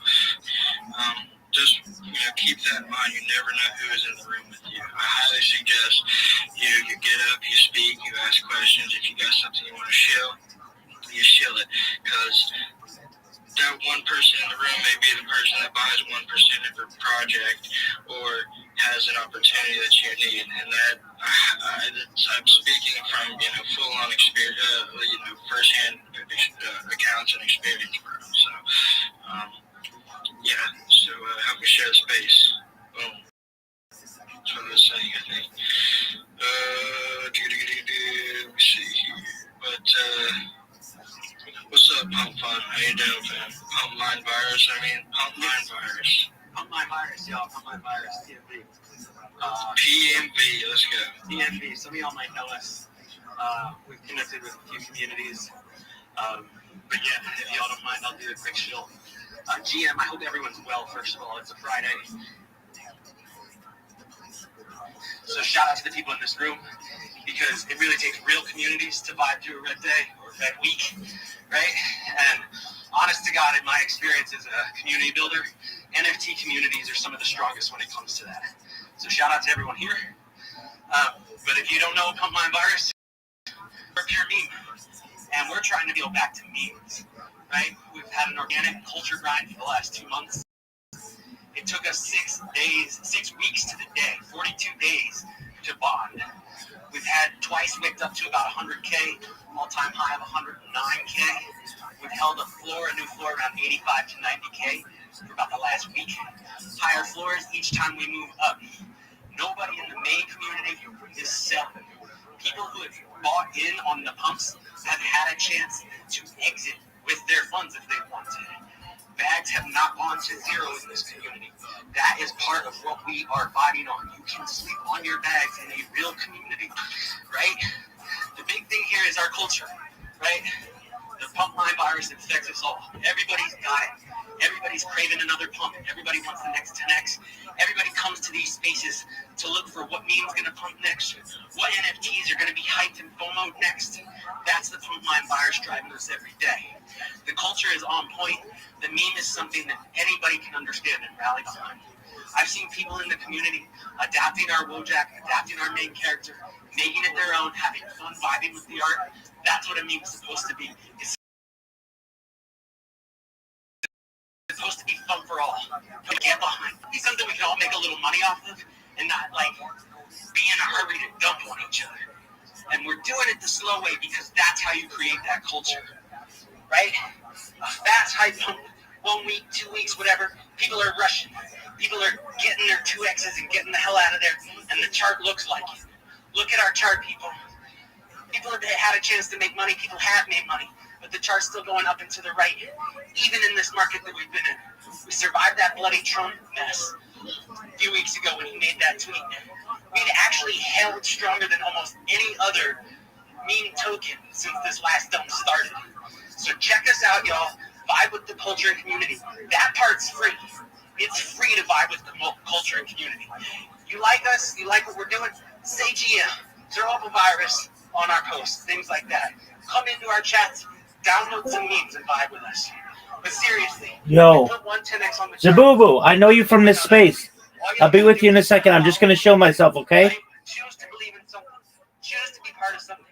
Keep that in mind. You never know who is in the room with you. I highly suggest you get up, you speak, you ask questions. If you got something you want to shill, you shill it. Because that one person in the room may be the person that buys 1% of your project or has an opportunity that you need. And that I'm speaking from full-on experience, first-hand accounts and experience, bro. So help me share the space. Boom. That's what I was saying, I think. Let me see here. But what's up, Pump Fun? How you doing, fam? Pump Mind Virus, Pump Mind Virus. Pump Mind Virus, y'all. Pump Mind Virus, PMV. PMV, let's go. PMV, some of y'all might know us. We've connected with a few communities. But yeah, if y'all don't mind, I'll do a quick shill. GM, I hope everyone's well, first of all. It's a Friday. So shout out to the people in this room, because it really takes real communities to vibe through a red day or red week, right? And honest to God, in my experience as a community builder, NFT communities are some of the strongest when it comes to that. So shout out to everyone here. But if you don't know Pump Mind Virus, we're a pure meme. And we're trying to go back to memes, right? We've had an organic culture grind for the last 2 months. It took us 6 weeks to the day, 42 days to bond. We've had twice wicked up to about 100K, all-time high of 109K. We've held a new floor around 85 to 90K for about the last week. Higher floors each time we move up. Nobody in the main community is selling. People who have bought in on the pumps have had a chance to exit with their funds if they wanted. Bags have not gone to zero in this community. That is part of what we are vibing on. You can sleep on your bags in a real community, right? The big thing here is our culture, right? The Pump Mind Virus infects us all. Everybody's got it. Everybody's craving another pump. Everybody wants the next 10x. Everybody comes to these spaces to look for what meme's going to pump next, what NFTs are going to be hyped and FOMO next. That's the pump line buyers driving us every day. The culture is on point. The meme is something that anybody can understand and rally behind. I've seen people in the community adapting our Wojak, adapting our main character, making it their own, having fun, vibing with the art. That's what a meme is supposed to be. It's supposed to be fun for all. But get behind. Be something we can all make a little money off of and not like be in a hurry to dump on each other. And we're doing it the slow way because that's how you create that culture. Right? A fast hype pump, 1 week, 2 weeks, whatever. People are rushing. People are getting their 2Xs and getting the hell out of there. And the chart looks like it. Look at our chart, people. People have had a chance to make money. People have made money. But the chart's still going up and to the right. Even in this market that we've been in. We survived that bloody Trump mess a few weeks ago when he made that tweet. We'd actually held stronger than almost any other meme token since this last dump started. So check us out, y'all. Vibe with the culture and community. That part's free. It's free to vibe with the culture and community. You like us? You like what we're doing? Say GM. Throw up a virus on our posts. Things like that. Come into our chats. Download some memes and vibe with us. But seriously, Yo, put 110x on the chart. Zabubu, I know you from this space. I'll be with you in a second. I'm just going to show myself, okay? Choose to believe in something. Choose to be part of something.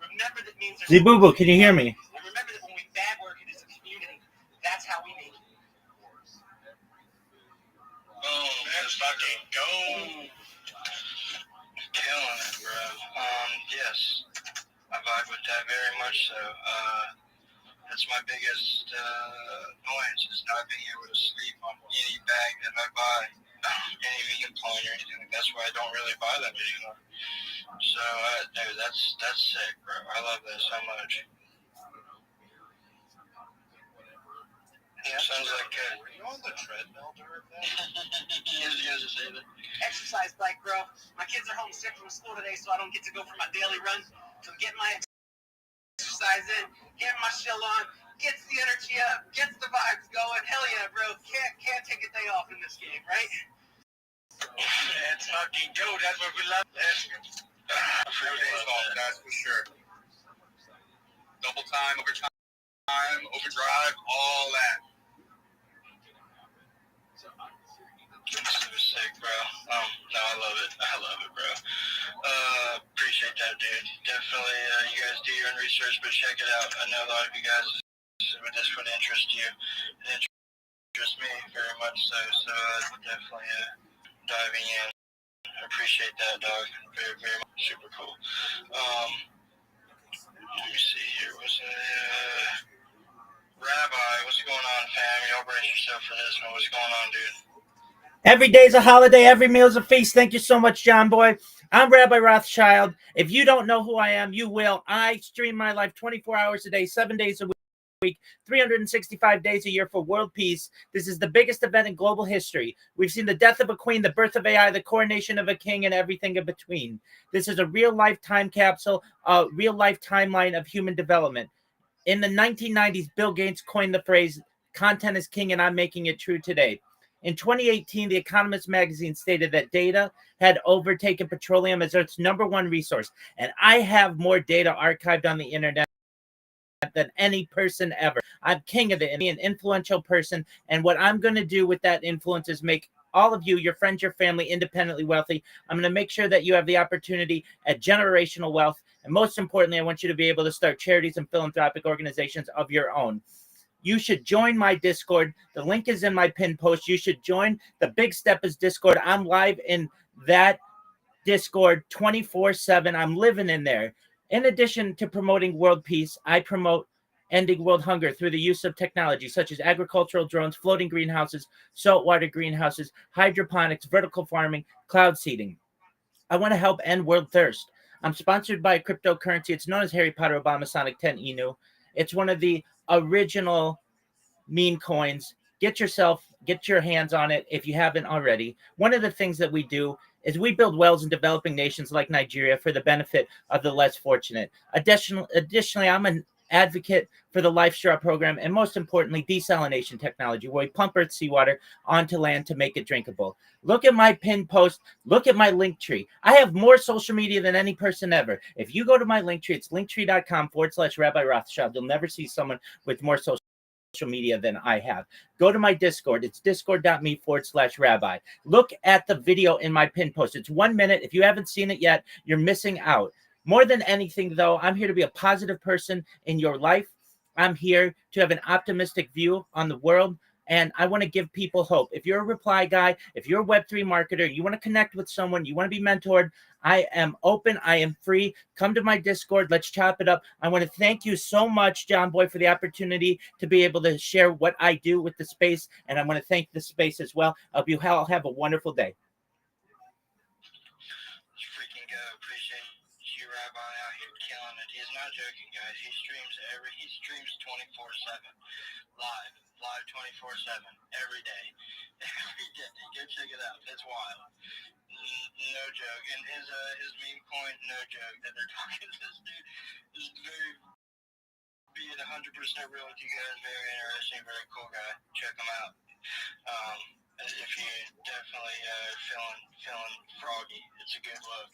Remember that memes are... Zabubu, can you hear me? And remember that when we bad work it as a community, that's how we make it. Boom, let's fucking go. Killing it, bro. Yes, I vibe with that very much so. That's my biggest annoyance is not being able to sleep on any bag that I buy, any vegan clone or anything. That's why I don't really buy them anymore. So, dude, that's sick, bro. I love that so much. Yeah, sounds like were you on the treadmill during that? Exercise bike, bro. My kids are homesick from school today, so I don't get to go for my daily run. So I'm getting my exercise in, getting my chill on, gets the energy up, gets the vibes going. Hell yeah, bro. Can't take a day off in this game, right? Let's fucking go. That's what we love. Let's go. 3 days off, that's for sure. Double time, overtime, overdrive, all that. This is sick, bro. No, I love it. I love it, bro. Appreciate that, dude. Definitely, you guys do your own research, but check it out. I know a lot of you guys, this would interest you. It interests me very much so. So definitely diving in. I appreciate that, dog. Very, very much. Super cool. Let me see here. Was Rabbi, what's going on, fam? Y'all brace yourself for this one. What's going on, dude? Every day's a holiday. Every meal's a feast. Thank you so much, John Boy. I'm Rabbi Rothschild. If you don't know who I am, you will. I stream my life 24 hours a day, 7 days a week, 365 days a year for world peace. This is the biggest event in global history. We've seen the death of a queen, the birth of AI, the coronation of a king, and everything in between. This is a real-life time capsule, a real-life timeline of human development. In the 1990s, Bill Gates coined the phrase, "Content is king," and I'm making it true today. In 2018, The Economist magazine stated that data had overtaken petroleum as Earth's #1 resource. And I have more data archived on the internet than any person ever. I'm king of it and an influential person. And what I'm going to do with that influence is make all of you, your friends, your family, independently wealthy. I'm going to make sure that you have the opportunity at generational wealth. And most importantly, I want you to be able to start charities and philanthropic organizations of your own. You should join my Discord. The link is in my pinned post. You should join the Big Step is Discord. I'm live in that Discord 24/7. I'm living in there. In addition to promoting world peace, I promote ending world hunger through the use of technology such as agricultural drones, floating greenhouses, saltwater greenhouses, hydroponics, vertical farming, cloud seeding. I want to help end world thirst. I'm sponsored by a cryptocurrency. It's known as Harry Potter Obama Sonic 10 Inu. It's one of the original meme coins. Get your hands on it if you haven't already. One of the things that we do is we build wells in developing nations like Nigeria for the benefit of the less fortunate. Additionally, I'm an advocate for the Life Straw program, and most importantly, desalination technology, where we pump Earth seawater onto land to make it drinkable. Look at my pinned post. Look at my link tree. I have more social media than any person ever. If you go to my link tree, it's linktree.com/Rabbi Rothschild. You'll never see someone with more social media than I have. Go to my Discord. It's discord.me/rabbi. Look at the video in my pin post. It's 1 minute. If you haven't seen it yet, you're missing out. More than anything, though, I'm here to be a positive person in your life. I'm here to have an optimistic view on the world, and I want to give people hope. If you're a reply guy, if you're a Web3 marketer, you want to connect with someone, you want to be mentored, I am open. I am free. Come to my Discord. Let's chop it up. I want to thank you so much, John Boy, for the opportunity to be able to share what I do with the space, and I want to thank the space as well. I hope you all have a wonderful day. Freaking go. Appreciate you, Rabbi, out here killing it. He's not joking, guys. He streams 24/7. Live 24/7. Every day. Every day. Go check it out. It's wild. No joke. And his meme coin, no joke. That they're talking to this dude is very being 100% real with you guys. Very interesting, very cool guy. Check him out. If you definitely feeling froggy, it's a good look.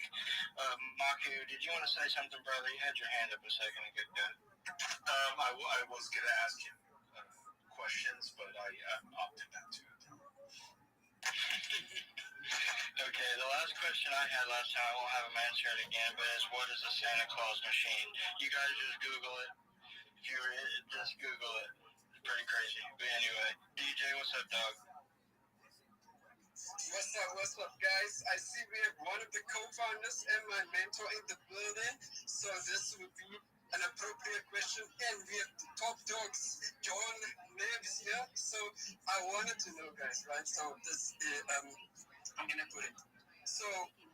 Maku, did you want to say something, brother? You had your hand up a second ago. I was gonna ask him questions, but I opted not to. Okay, the last question I had last time, I won't have him answer it again, but is what is a Santa Claus machine? You guys just Google it. If you just Google it. It's pretty crazy. But anyway, DJ, what's up, dog? What's up, guys? I see we have one of the co-founders and my mentor in the building, so this would be an appropriate question. And we have the top dogs, John Neves here. So I wanted to know, guys, right? So this, I'm gonna put it. So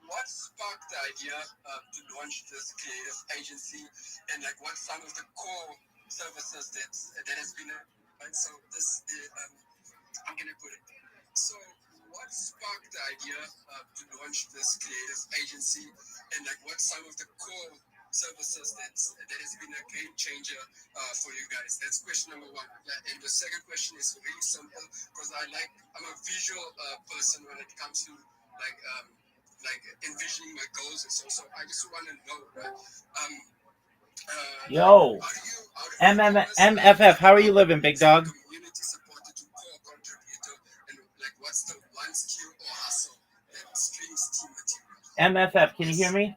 what sparked the idea to launch this creative agency, and like what some of the core services that has been, right? So this, I'm gonna put it. So what sparked the idea to launch this creative agency, and like what some of the core services that has been a game changer for you guys? That's question number one. And the second question is really simple, because I'm a visual person when it comes to like envisioning my goals and so I just want to know, right? Yo, MFF, how are you living, big dog? Community supported to core contributor, and like what's the one skill or hustle that streams team material? MFF, can you hear me?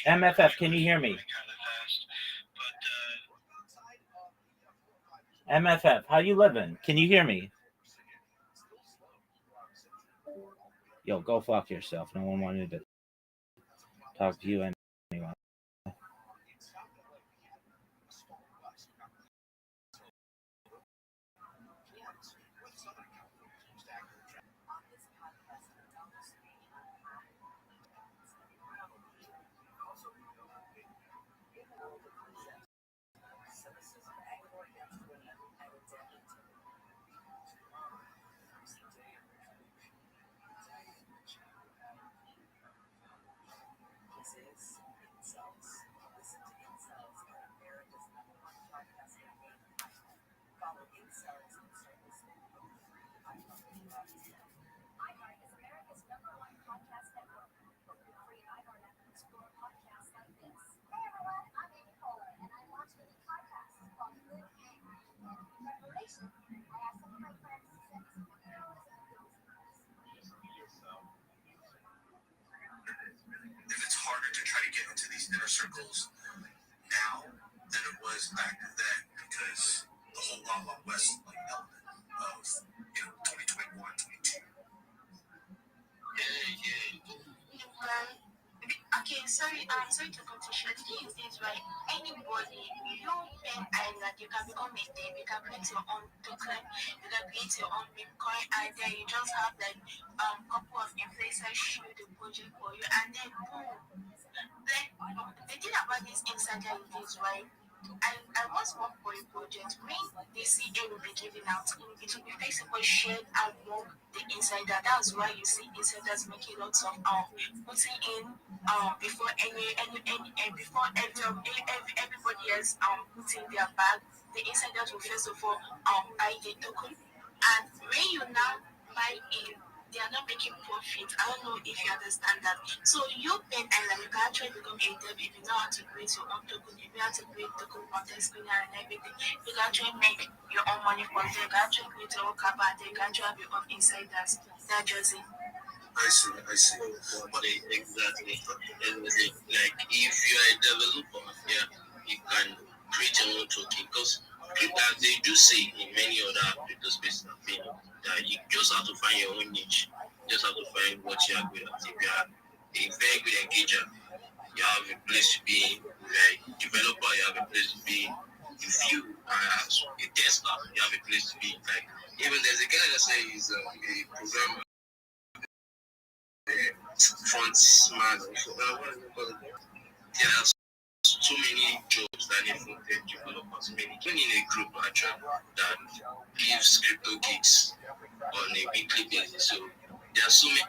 MFF, can you hear me? MFF, how you living? Can you hear me? Yo, go fuck yourself. No one wanted to talk to you anyway. If it's harder to try to get into these inner circles now than it was back then, because the whole Wild Wild West element of 2021, 22. Okay, sorry to cut you short. The thing is this, right? Anybody, you pen and that you can become a thing, you can create your own token, you can create your own Bitcoin, and then you just have like couple of influencers shoot the project for you, and then boom. Like the thing about this insider is this, right? I once worked for a project when the CA will be giving out, it will be flexible, shared among the insider. That's why you see insiders making lots of putting in before before everybody else putting their bag. The insiders will first of all buy the token, and when you now buy in, they are not making profit. I don't know if you understand that. So you pay and like you can actually become a dev if you know how to create your own token, if you know how to create token content screener and everything. You can actually make your own money from there. You can actually create your own kappa and then you can actually have your own insiders. That's just it. I see. But exactly. And like if you are a developer, yeah, you can create your own token because as they do say in many other crypto spaces, that you just have to find your own niche. You just have to find what you are good at. If you are a very good engager, you have a place to be. If you are a developer, you have a place to be. If you are a tester, you have a place to be. Like even there's a guy that says he's a programmer. Front man. There are so many jobs that need front-end developers. Many in a group actually that gives crypto gigs on a weekly basis. So there are so many.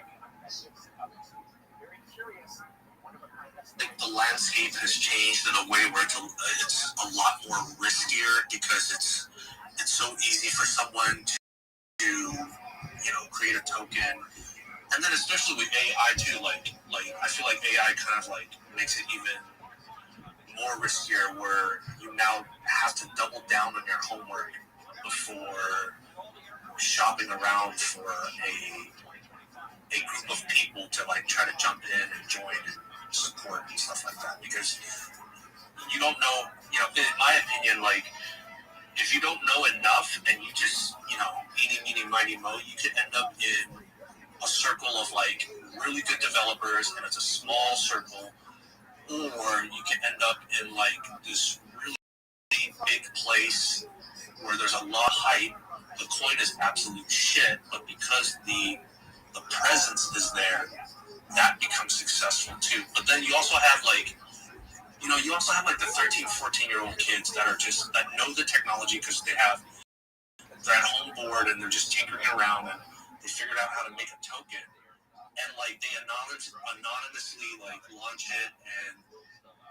Like the landscape has changed in a way where it's a lot more riskier because it's so easy for someone to create a token. And then especially with AI too, like I feel like AI kind of like makes it even more riskier where you now have to double down on your homework before shopping around for a group of people to like try to jump in and join and support and stuff like that, because you don't know, in my opinion, like if you don't know enough and you just, eeny, miny, mo, you could end up in a circle of like really good developers and it's a small circle, or you can end up in like this really big place where there's a lot of hype, the coin is absolute shit, but because the presence is there, that becomes successful too. But then you also have like the 13, 14-year-old kids that know the technology because they're at home bored and they're just tinkering around and they figured out how to make a token. And like they anonymously like launch it and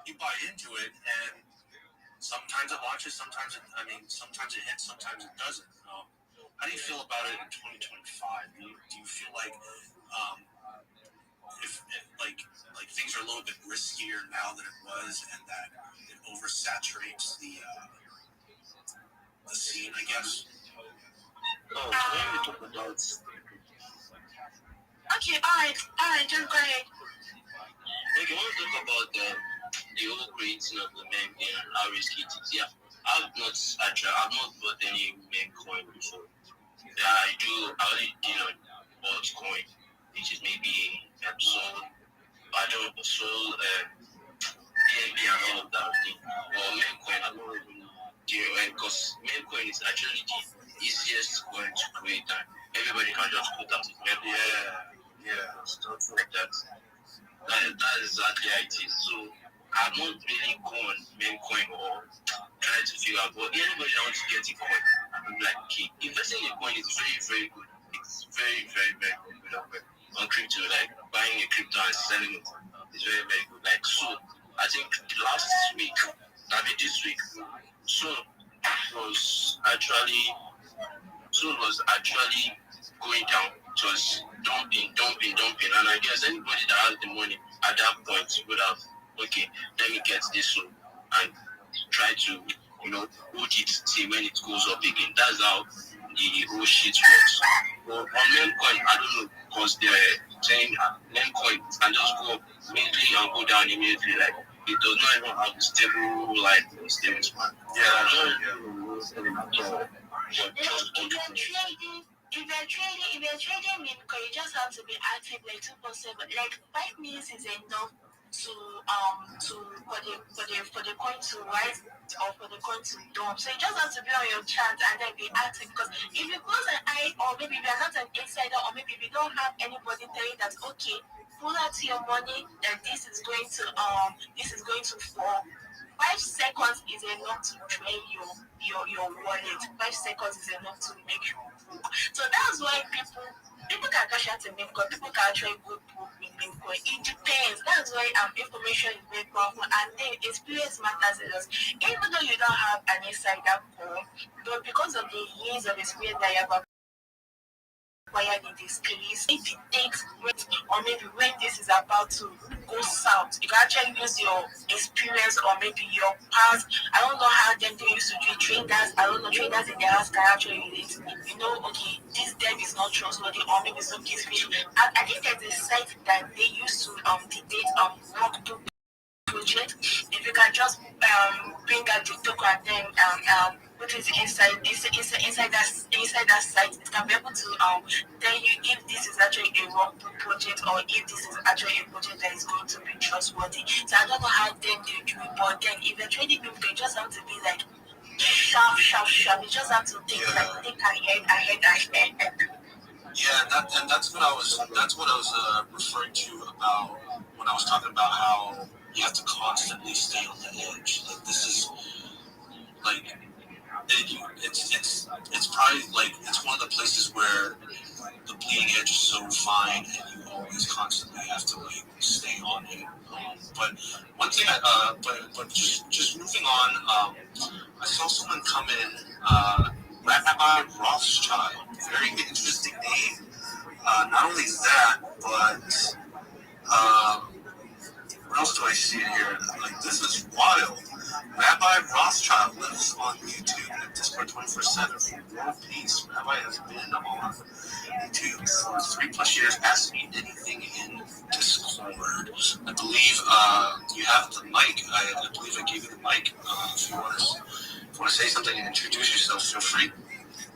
you buy into it, and sometimes it launches, sometimes it hits, sometimes it doesn't. How do you feel about it in 2025? Do you feel like if things are a little bit riskier now than it was, and that it oversaturates the scene, I guess? Oh, when we talk about Okay, alright, just go ahead. okay, when we talk about the whole creating of the meme thing and how risky it is, yeah, I've not bought any meme coin before. Yeah, I only deal on altcoin, which is maybe Sol, BNB and all of that thing. Or meme coin, I don't even deal when, because meme coin is actually the easiest coin to create, and everybody can just put out his meme. Yeah, stuff like that. That is exactly how it is. So I'm not really gone meme coin or trying to figure out, but anybody that wants to get a coin, I'm like, okay, investing in a coin is very, very good. It's very, very, very good. On crypto, like buying a crypto and selling it is very, very good. Like, so I think this week, so was actually going down. It was dumping. And I guess anybody that has the money at that point would have, okay, let me get this one and try to, hold it, see when it goes up again. That's how the whole shit works. But on Memcoin, I don't know, because they're saying Memcoin can just go up immediately and go down immediately. Like, it does not even have a stable line or stable span. If you're trading Bitcoin, you just have to be active like 247. Like 5 minutes is enough to for the coin to rise or for the coin to dump. So you just have to be on your chart and then be active, because if you close an eye, or maybe if you're not an insider, or maybe if you don't have anybody telling that, okay, pull out your money that this is going to fall, 5 seconds is enough to drain your wallet. 5 seconds is enough to make you broke. So that's why people can cash out in Bitcoin, people can actually go broke in Bitcoin. It depends. That's why information is very powerful, and then experience matters a lot. Even though you don't have an insider call, but because of the years of experience that you have acquired in this case, if it takes or maybe when this is about to go south, you can actually use your experience or maybe your past. I don't know how them they used to do traders. I don't know, traders in their house can actually relate. You know, okay, this debt is not trustworthy or maybe some case fish. I think there's a site that they used to debate work to project. If you can just bring out the token and then put it inside that site, it can be able to tell you if this is actually a work project or if this is actually a project that is going to be trustworthy. So I don't know how then they do it, but then if you're trading people, you just have to be like sharp. You just have to think ahead. Yeah, that's what I was referring to about when I was talking about how you have to constantly stay on the edge. Like this is like it's probably like it's one of the places where the bleeding edge is so fine, and you always constantly have to like stay on it. But one thing, but just moving on, I saw someone come in, Rabbi Rothschild, very interesting name. Not only that, but what else do I see here? Like this is wild. Rabbi Rothschild lives on YouTube and Discord 24/7 for world peace. Rabbi has been on YouTube for 3+ years. Ask me anything in Discord. I believe you have the mic. I believe I gave you the mic. If you want to say something and introduce yourself, feel free.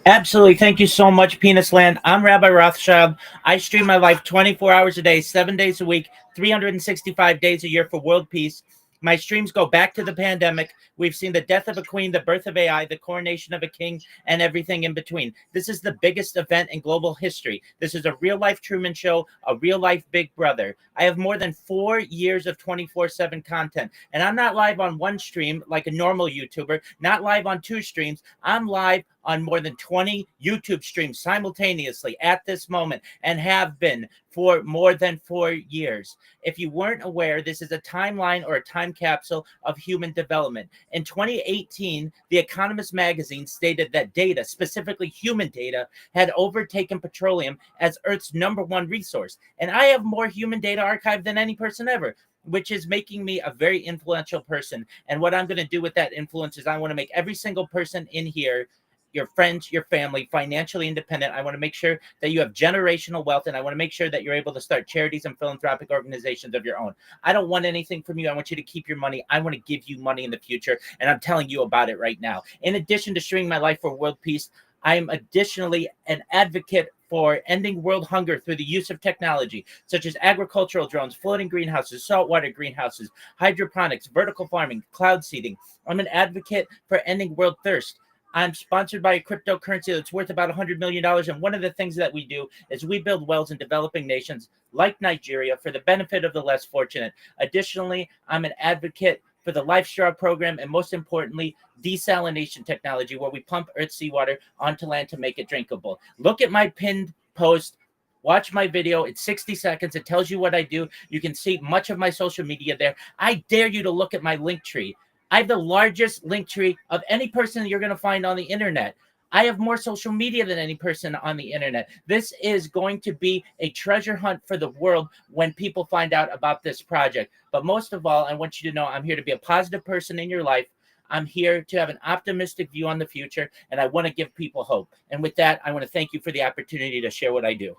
Absolutely. Thank you so much, Penis Land. I'm Rabbi Rothschild. I stream my life 24 hours a day, 7 days a week, 365 days a year for world peace. My streams go back to the pandemic. We've seen the death of a queen, the birth of AI, the coronation of a king, and everything in between. This is the biggest event in global history. This is a real-life Truman Show, a real-life Big Brother. I have more than 4 years of 24/7 content, and I'm not live on one stream like a normal YouTuber, not live on 2 streams. I'm live on more than 20 YouTube streams simultaneously at this moment and have been for more than 4 years. If you weren't aware, this is a timeline or a time capsule of human development. In 2018, The Economist magazine stated that data, specifically human data, had overtaken petroleum as Earth's #1 resource. And I have more human data archived than any person ever, which is making me a very influential person. And what I'm going to do with that influence is I want to make every single person in here, your friends, your family, financially independent. I want to make sure that you have generational wealth, and I want to make sure that you're able to start charities and philanthropic organizations of your own. I don't want anything from you. I want you to keep your money. I want to give you money in the future, and I'm telling you about it right now. In addition to streaming my life for world peace, I am additionally an advocate for ending world hunger through the use of technology, such as agricultural drones, floating greenhouses, saltwater greenhouses, hydroponics, vertical farming, cloud seeding. I'm an advocate for ending world thirst. I'm sponsored by a cryptocurrency that's worth about $100 million. And one of the things that we do is we build wells in developing nations like Nigeria for the benefit of the less fortunate. Additionally, I'm an advocate for the Life Straw program, and most importantly, desalination technology, where we pump Earth's seawater onto land to make it drinkable. Look at my pinned post. Watch my video. It's 60 seconds. It tells you what I do. You can see much of my social media there. I dare you to look at my link tree. I have the largest link tree of any person you're going to find on the internet. I have more social media than any person on the internet. This is going to be a treasure hunt for the world when people find out about this project. But most of all, I want you to know I'm here to be a positive person in your life. I'm here to have an optimistic view on the future, and I want to give people hope. And with that, I want to thank you for the opportunity to share what I do.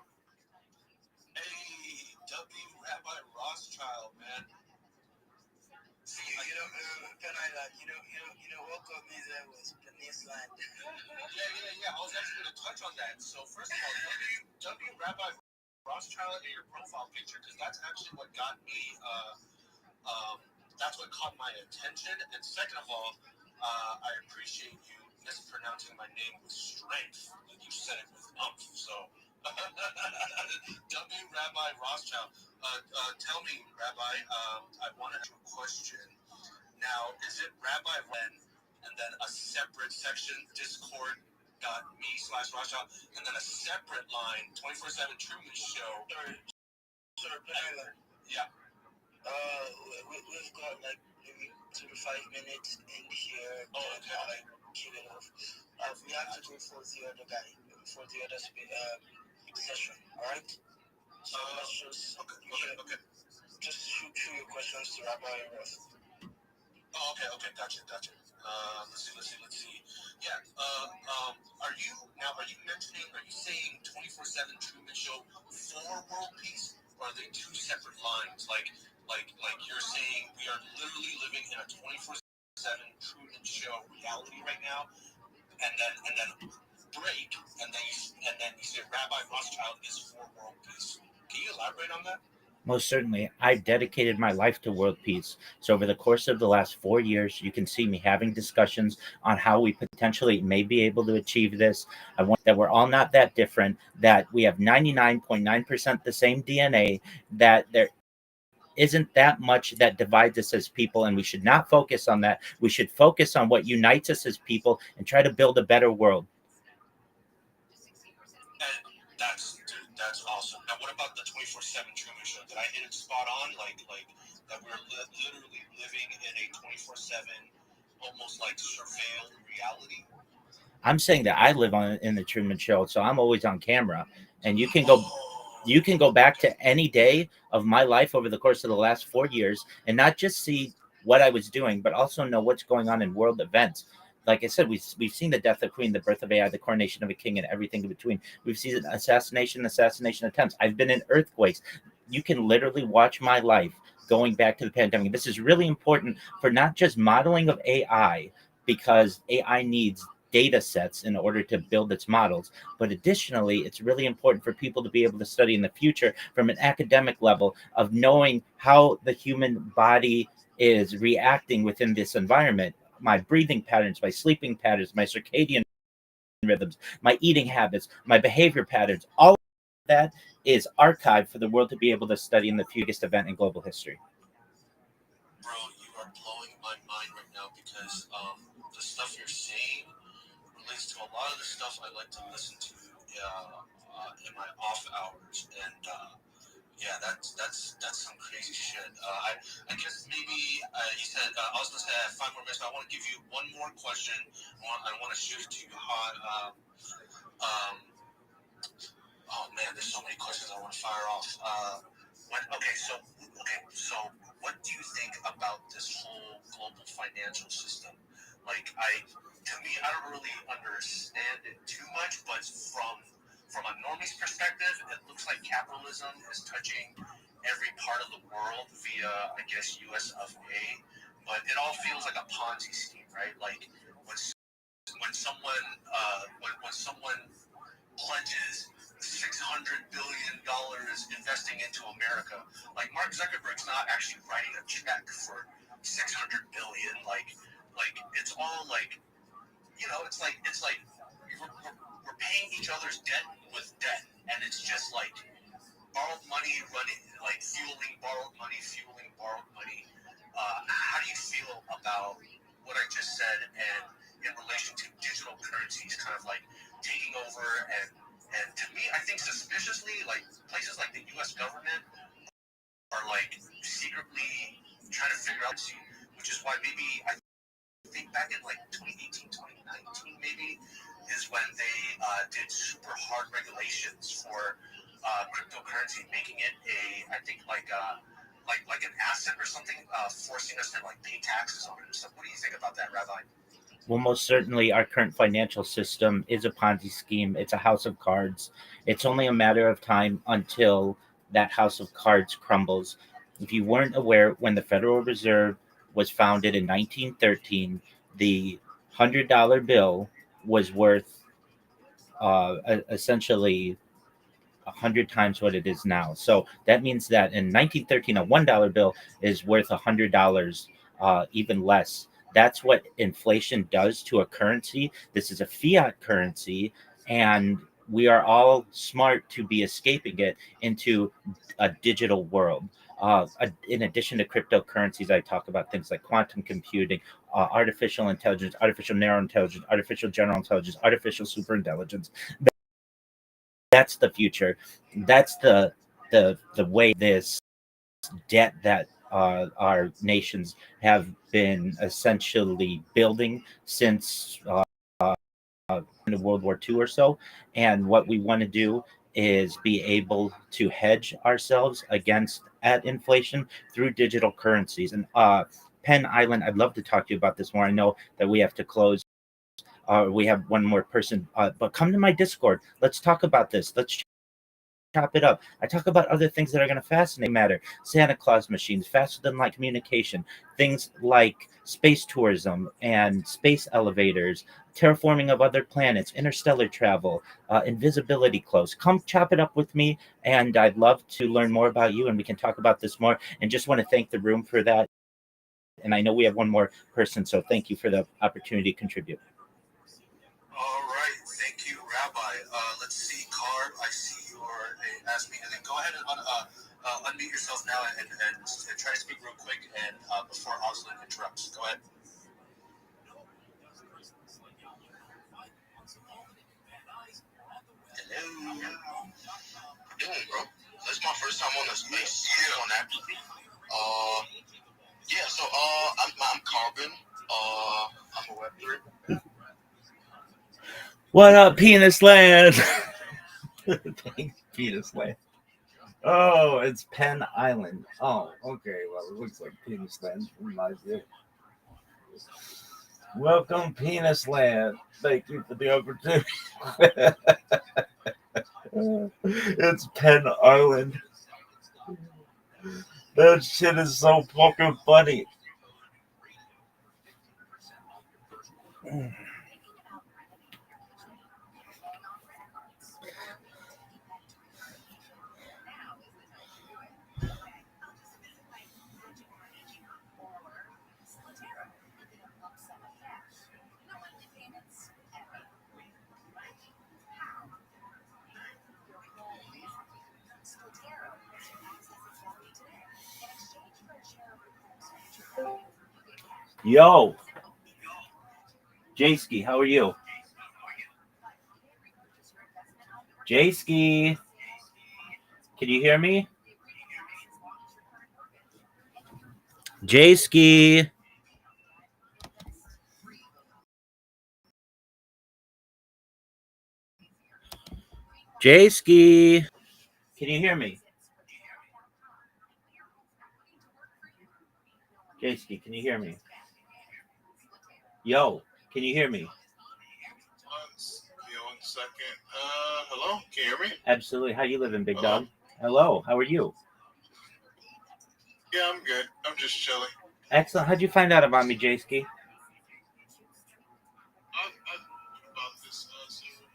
Hey, W. Rabbi Rothschild, man. Welcome me there was Penis Land. Yeah. I was actually going to touch on that. So first of all, W. Rabbi Rothschild and your profile picture, because that's actually what got me. That's what caught my attention. And second of all, I appreciate you mispronouncing my name with strength. Like you said it with umph. So, W. Rabbi Rothschild. Tell me, Rabbi, I want to ask you a question. Now, is it Rabbi Len and then a separate section, Discord.me/Rothschild, and then a separate line, 24/7 Truman Show? Sir, yeah. We've got like maybe 2 to 5 minutes in here. Oh, okay. Like, kill it off. We have to do for the other guy, for the other session, alright? So let's just, okay. Just shoot your questions to Rabbi Roth. Oh, okay, gotcha. Let's see. Yeah, are you saying 24/7 Truman Show for world peace, or are they two separate lines? Like you're saying we are literally living in a 24/7 Truman Show reality right now, and then break, and then you say Rabbi Rothschild is for world peace. Can you elaborate on that? Most certainly. I've dedicated my life to world peace. So over the course of the last 4 years, you can see me having discussions on how we potentially may be able to achieve this. I want that we're all not that different, that we have 99.9% the same DNA, that there isn't that much that divides us as people, and we should not focus on that. We should focus on what unites us as people and try to build a better world. That's awesome. Now, what about the 24/7 Truman Show? Did I hit it spot on? Like that we're literally living in a 24/7, almost like surveilled reality? I'm saying that I live in the Truman Show, so I'm always on camera, and you can go back to any day of my life over the course of the last 4 years and not just see what I was doing, but also know what's going on in world events. Like I said, we've seen the death of Queen, the birth of AI, the coronation of a king, and everything in between. We've seen assassination attempts. I've been in earthquakes. You can literally watch my life going back to the pandemic. This is really important for not just modeling of AI, because AI needs data sets in order to build its models, but additionally, it's really important for people to be able to study in the future from an academic level of knowing how the human body is reacting within this environment. My breathing patterns, my sleeping patterns, my circadian rhythms, my eating habits, my behavior patterns, all of that is archived for the world to be able to study in the biggest event in global history. Bro, you are blowing my mind right now, because the stuff you're saying relates to a lot of the stuff I like to listen to in my off hours, and yeah, that's some crazy shit. I guess maybe you said I was gonna say I have 5 more minutes, but I want to give you one more question. I want to shoot it to you hot. Oh man, there's so many questions I want to fire off. So what do you think about this whole global financial system? Like, to me, I don't really understand it too much, but from a normie's perspective, it looks like capitalism is touching every part of the world via, I guess, US of A. But it all feels like a Ponzi scheme, right? Like when someone pledges $600 billion investing into America, like Mark Zuckerberg's not actually writing a check for $600 billion. Like it's all like, it's like we're paying each other's debt with debt, and it's just like borrowed money running, like fueling borrowed money. How do you feel about what I just said, and in relation to digital currencies kind of like taking over, and to me, I think suspiciously, like places like the U.S. government are like secretly trying to figure out, which is why maybe I think back in like 2018, 2019 maybe, is when they did super hard regulations for cryptocurrency, making it I think like an asset or something, forcing us to like pay taxes on it. So what do you think about that, Rabbi? Well, most certainly, our current financial system is a Ponzi scheme. It's a house of cards. It's only a matter of time until that house of cards crumbles. If you weren't aware, when the Federal Reserve was founded in 1913, the $100 bill was worth essentially 100 times what it is now. So that means that in 1913, a $1 bill is worth $100, even less. That's what inflation does to a currency. This is a fiat currency, and we are all smart to be escaping it into a digital world. In addition to cryptocurrencies, I talk about things like quantum computing, artificial intelligence, artificial narrow intelligence, artificial general intelligence, artificial superintelligence. That's the future. That's the way this debt that our nations have been essentially building since World War II or so. And what we want to do is be able to hedge ourselves against at inflation through digital currencies. And Penn Island, I'd love to talk to you about this more. I know that we have to close. We have one more person, but come to my Discord. Let's talk about this. Let's chop it up. I talk about other things that are going to fascinate matter. Santa Claus machines, faster than light communication, things like space tourism and space elevators, terraforming of other planets, interstellar travel, invisibility clothes. Come chop it up with me, and I'd love to learn more about you, and we can talk about this more. And just want to thank the room for that. And I know we have one more person, so thank you for the opportunity to contribute. All right, thank you, Rabbi. Let's see, Card. I see your ask me, and then go ahead and unmute yourself now and try to speak real quick and before Osland interrupts. Go ahead. Hello. How you doing, bro? This is my first time on the space. Yeah. On that. Yeah. So I'm Carbon. I'm a Web3. What up, Penis Land? Penis Land. Oh, it's Penn Island. Oh, okay. Well, it looks like Penis Land. Reminds you. Welcome, Penis Land. Thank you for the opportunity. It's Penn Island. That shit is so fucking funny. Yo, Jayski, how are you? Jayski, can you hear me? Jayski. Jayski, can you hear me? Jayski, can you hear me? Yo, can you hear me? One second. Hello? Can you hear me? Absolutely. How you living, big dog? Hello. How are you? Yeah, I'm good. I'm just chilling. Excellent. How'd you find out about me, Jayski? About this,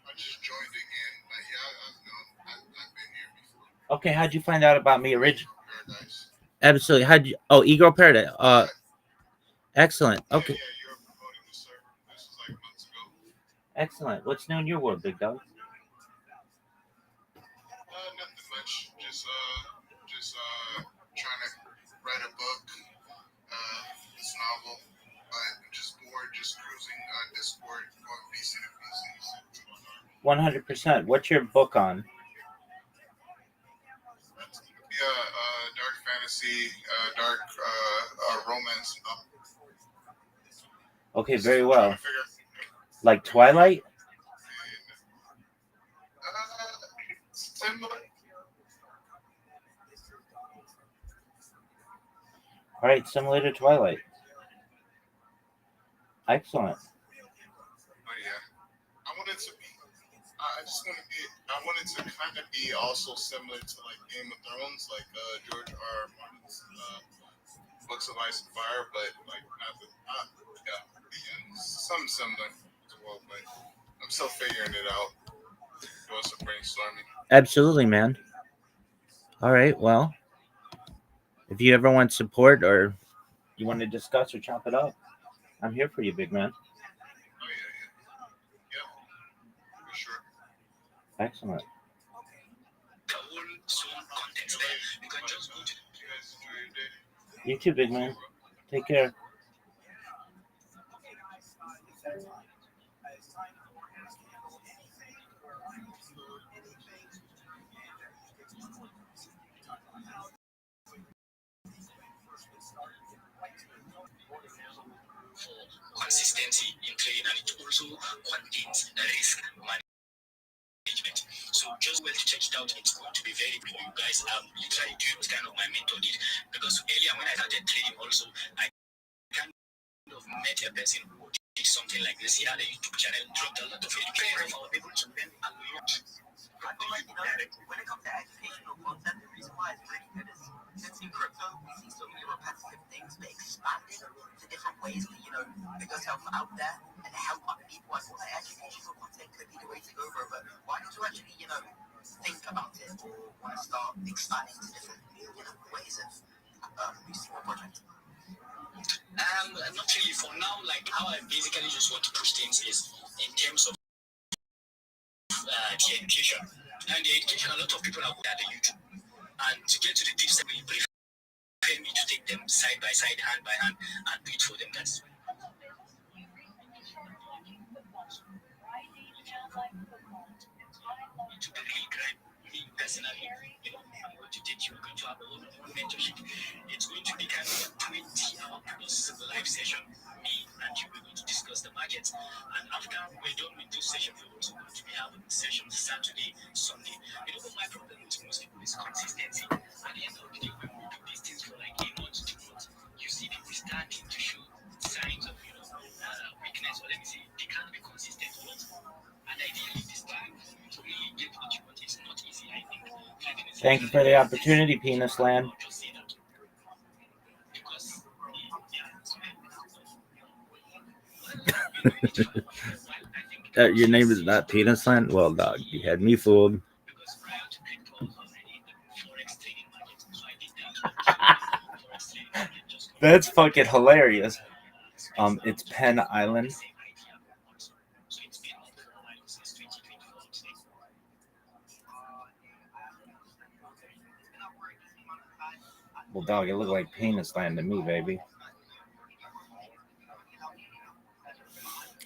I just joined again. But yeah, I've been here before. Okay, how'd you find out about me originally? Paradise. Absolutely. How'd you? Oh, Ego Paradise. Excellent. Okay. Yeah, you were promoting the server. This was like months ago. Excellent. What's new in your world, big dog? Nothing much. Just trying to write a book. This novel. I'm just bored, just cruising on Discord, going VC to VC. 100%. What's your book on? Yeah, dark fantasy, dark romance. Okay, very well. Like Twilight? Similar. All right, similar to Twilight. Excellent. Oh yeah, I wanted to be. I wanted to kind of be also similar to like Game of Thrones, like George R. R. Martin's books of Ice and Fire, but like something similar as well. But I'm still figuring it out. Doing some brainstorming. Absolutely, man. All right, well, if you ever want support or you want to discuss or chop it up, I'm here for you, big man. Oh yeah, for sure. Excellent. The whole Zoom context there. You can just go to You too, big man. Take care. consistency in trade, and it also contains risk management. So just well to check it out. It's going to be very good for you guys. Literally doing what kind of my mentor did, because earlier when I started trading also, I kind of met a person who did something like this. He had a YouTube channel, dropped a lot of education for people to then when it comes to educational content, the reason why it's really good is since in crypto we see so many repetitive things, but expanding to different ways to, put yourself out there and help other people. I feel like educational content could be the way to go, bro. But why did you actually, think about it or want to start expanding to different, ways of boosting your project? Not really for now. Like how I basically just want to push things is in terms of the education. And the education, a lot of people are good at the YouTube. And to get to the deep side, we prefer me to take them side by side, hand by hand, and do it for them. That's to really grab me personally. I'm going to take you, we're going to have a one mentorship. It's going to be kind of a 20-hour plus live session. Me and you, we're going to discuss the markets. And after we're done with those sessions, we're also going to be having sessions Saturday, Sunday. What my problem with most people is consistency. At the end of the day, when we do these things for like a month, 2 months, you see people starting to show signs of, weakness, or let me say, they can't be consistent. And ideally, this time, to really get what you want is not easy, I think. Thank you for the opportunity, Penis Land. Your name is not Penis Land? Well, dog, you had me fooled. That's fucking hilarious. It's Penn Island. Well, dog, it looked like Penis Land to me, baby.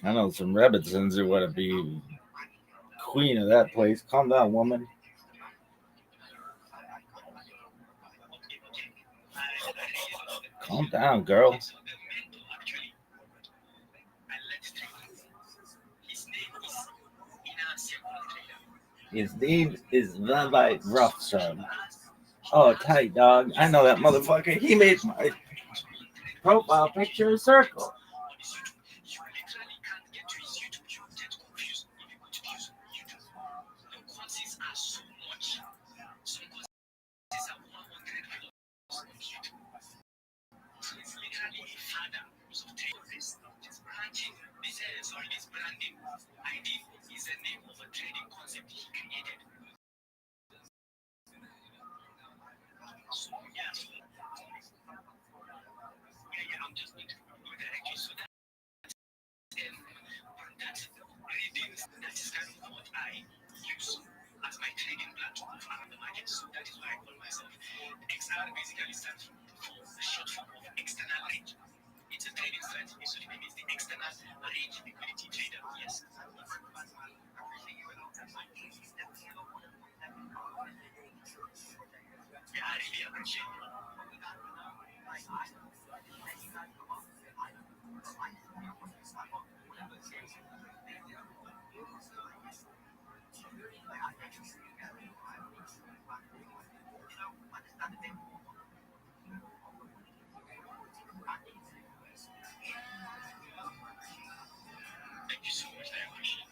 I know some Rebbitzins who want to be queen of that place. Calm down, woman. Calm down, girl. His name is Rabbi Rothschild. Oh, tight, dog. I know that motherfucker. He made my profile picture a circle. This branding idea is the name of a trading concept he created. So, yeah. I'm just going to go directly. So that is kind of what I use as my trading platform around the market. So that is why I call myself XR. Basically stands for the short form of external range. It's a trading strategy, so it means the external range liquidity trader. Yes. Yeah, I really appreciate it. Thank you so much. I appreciate it.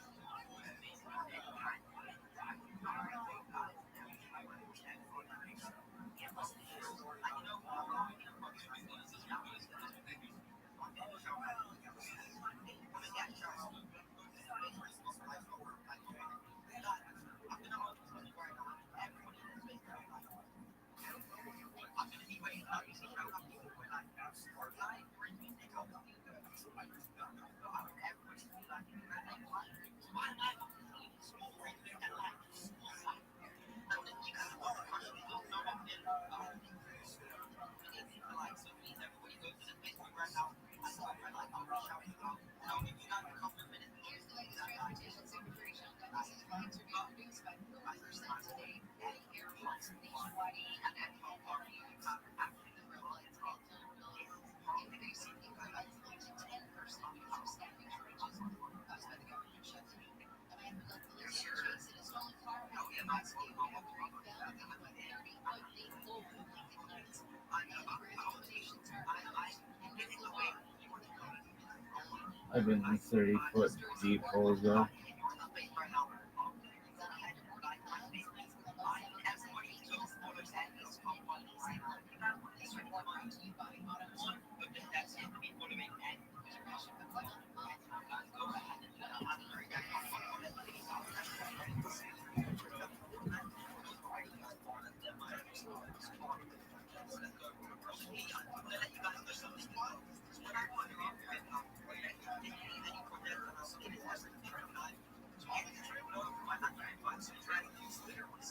I've been in 30-foot deep holes though.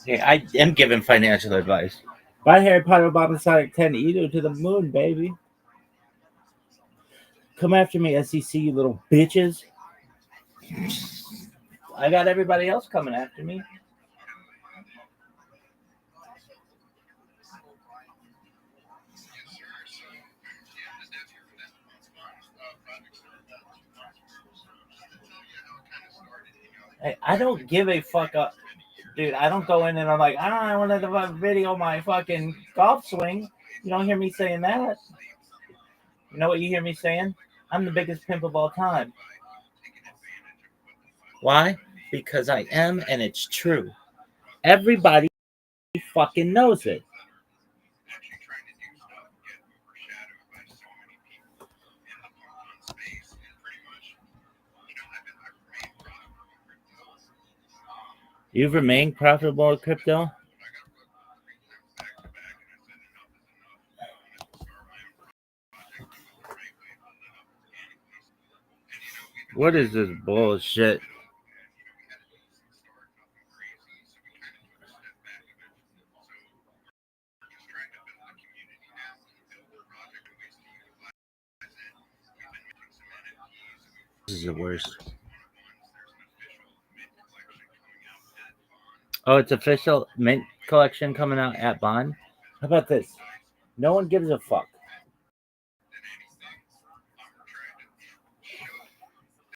Hey, I am giving financial advice. Buy Harry Potter, Bob and Sonic 10, Edo to the moon, baby. Come after me, SEC, you little bitches. I got everybody else coming after me. Hey, I don't give a fuck up. Dude, I don't go in and I'm like, I want to video my fucking golf swing. You don't hear me saying that. You know what you hear me saying? I'm the biggest pimp of all time. Why? Because I am, and it's true. Everybody fucking knows it. You've remained profitable with crypto? What is this bullshit? This is the worst. Oh, it's official mint collection coming out at Bond. How about this? No one gives a fuck.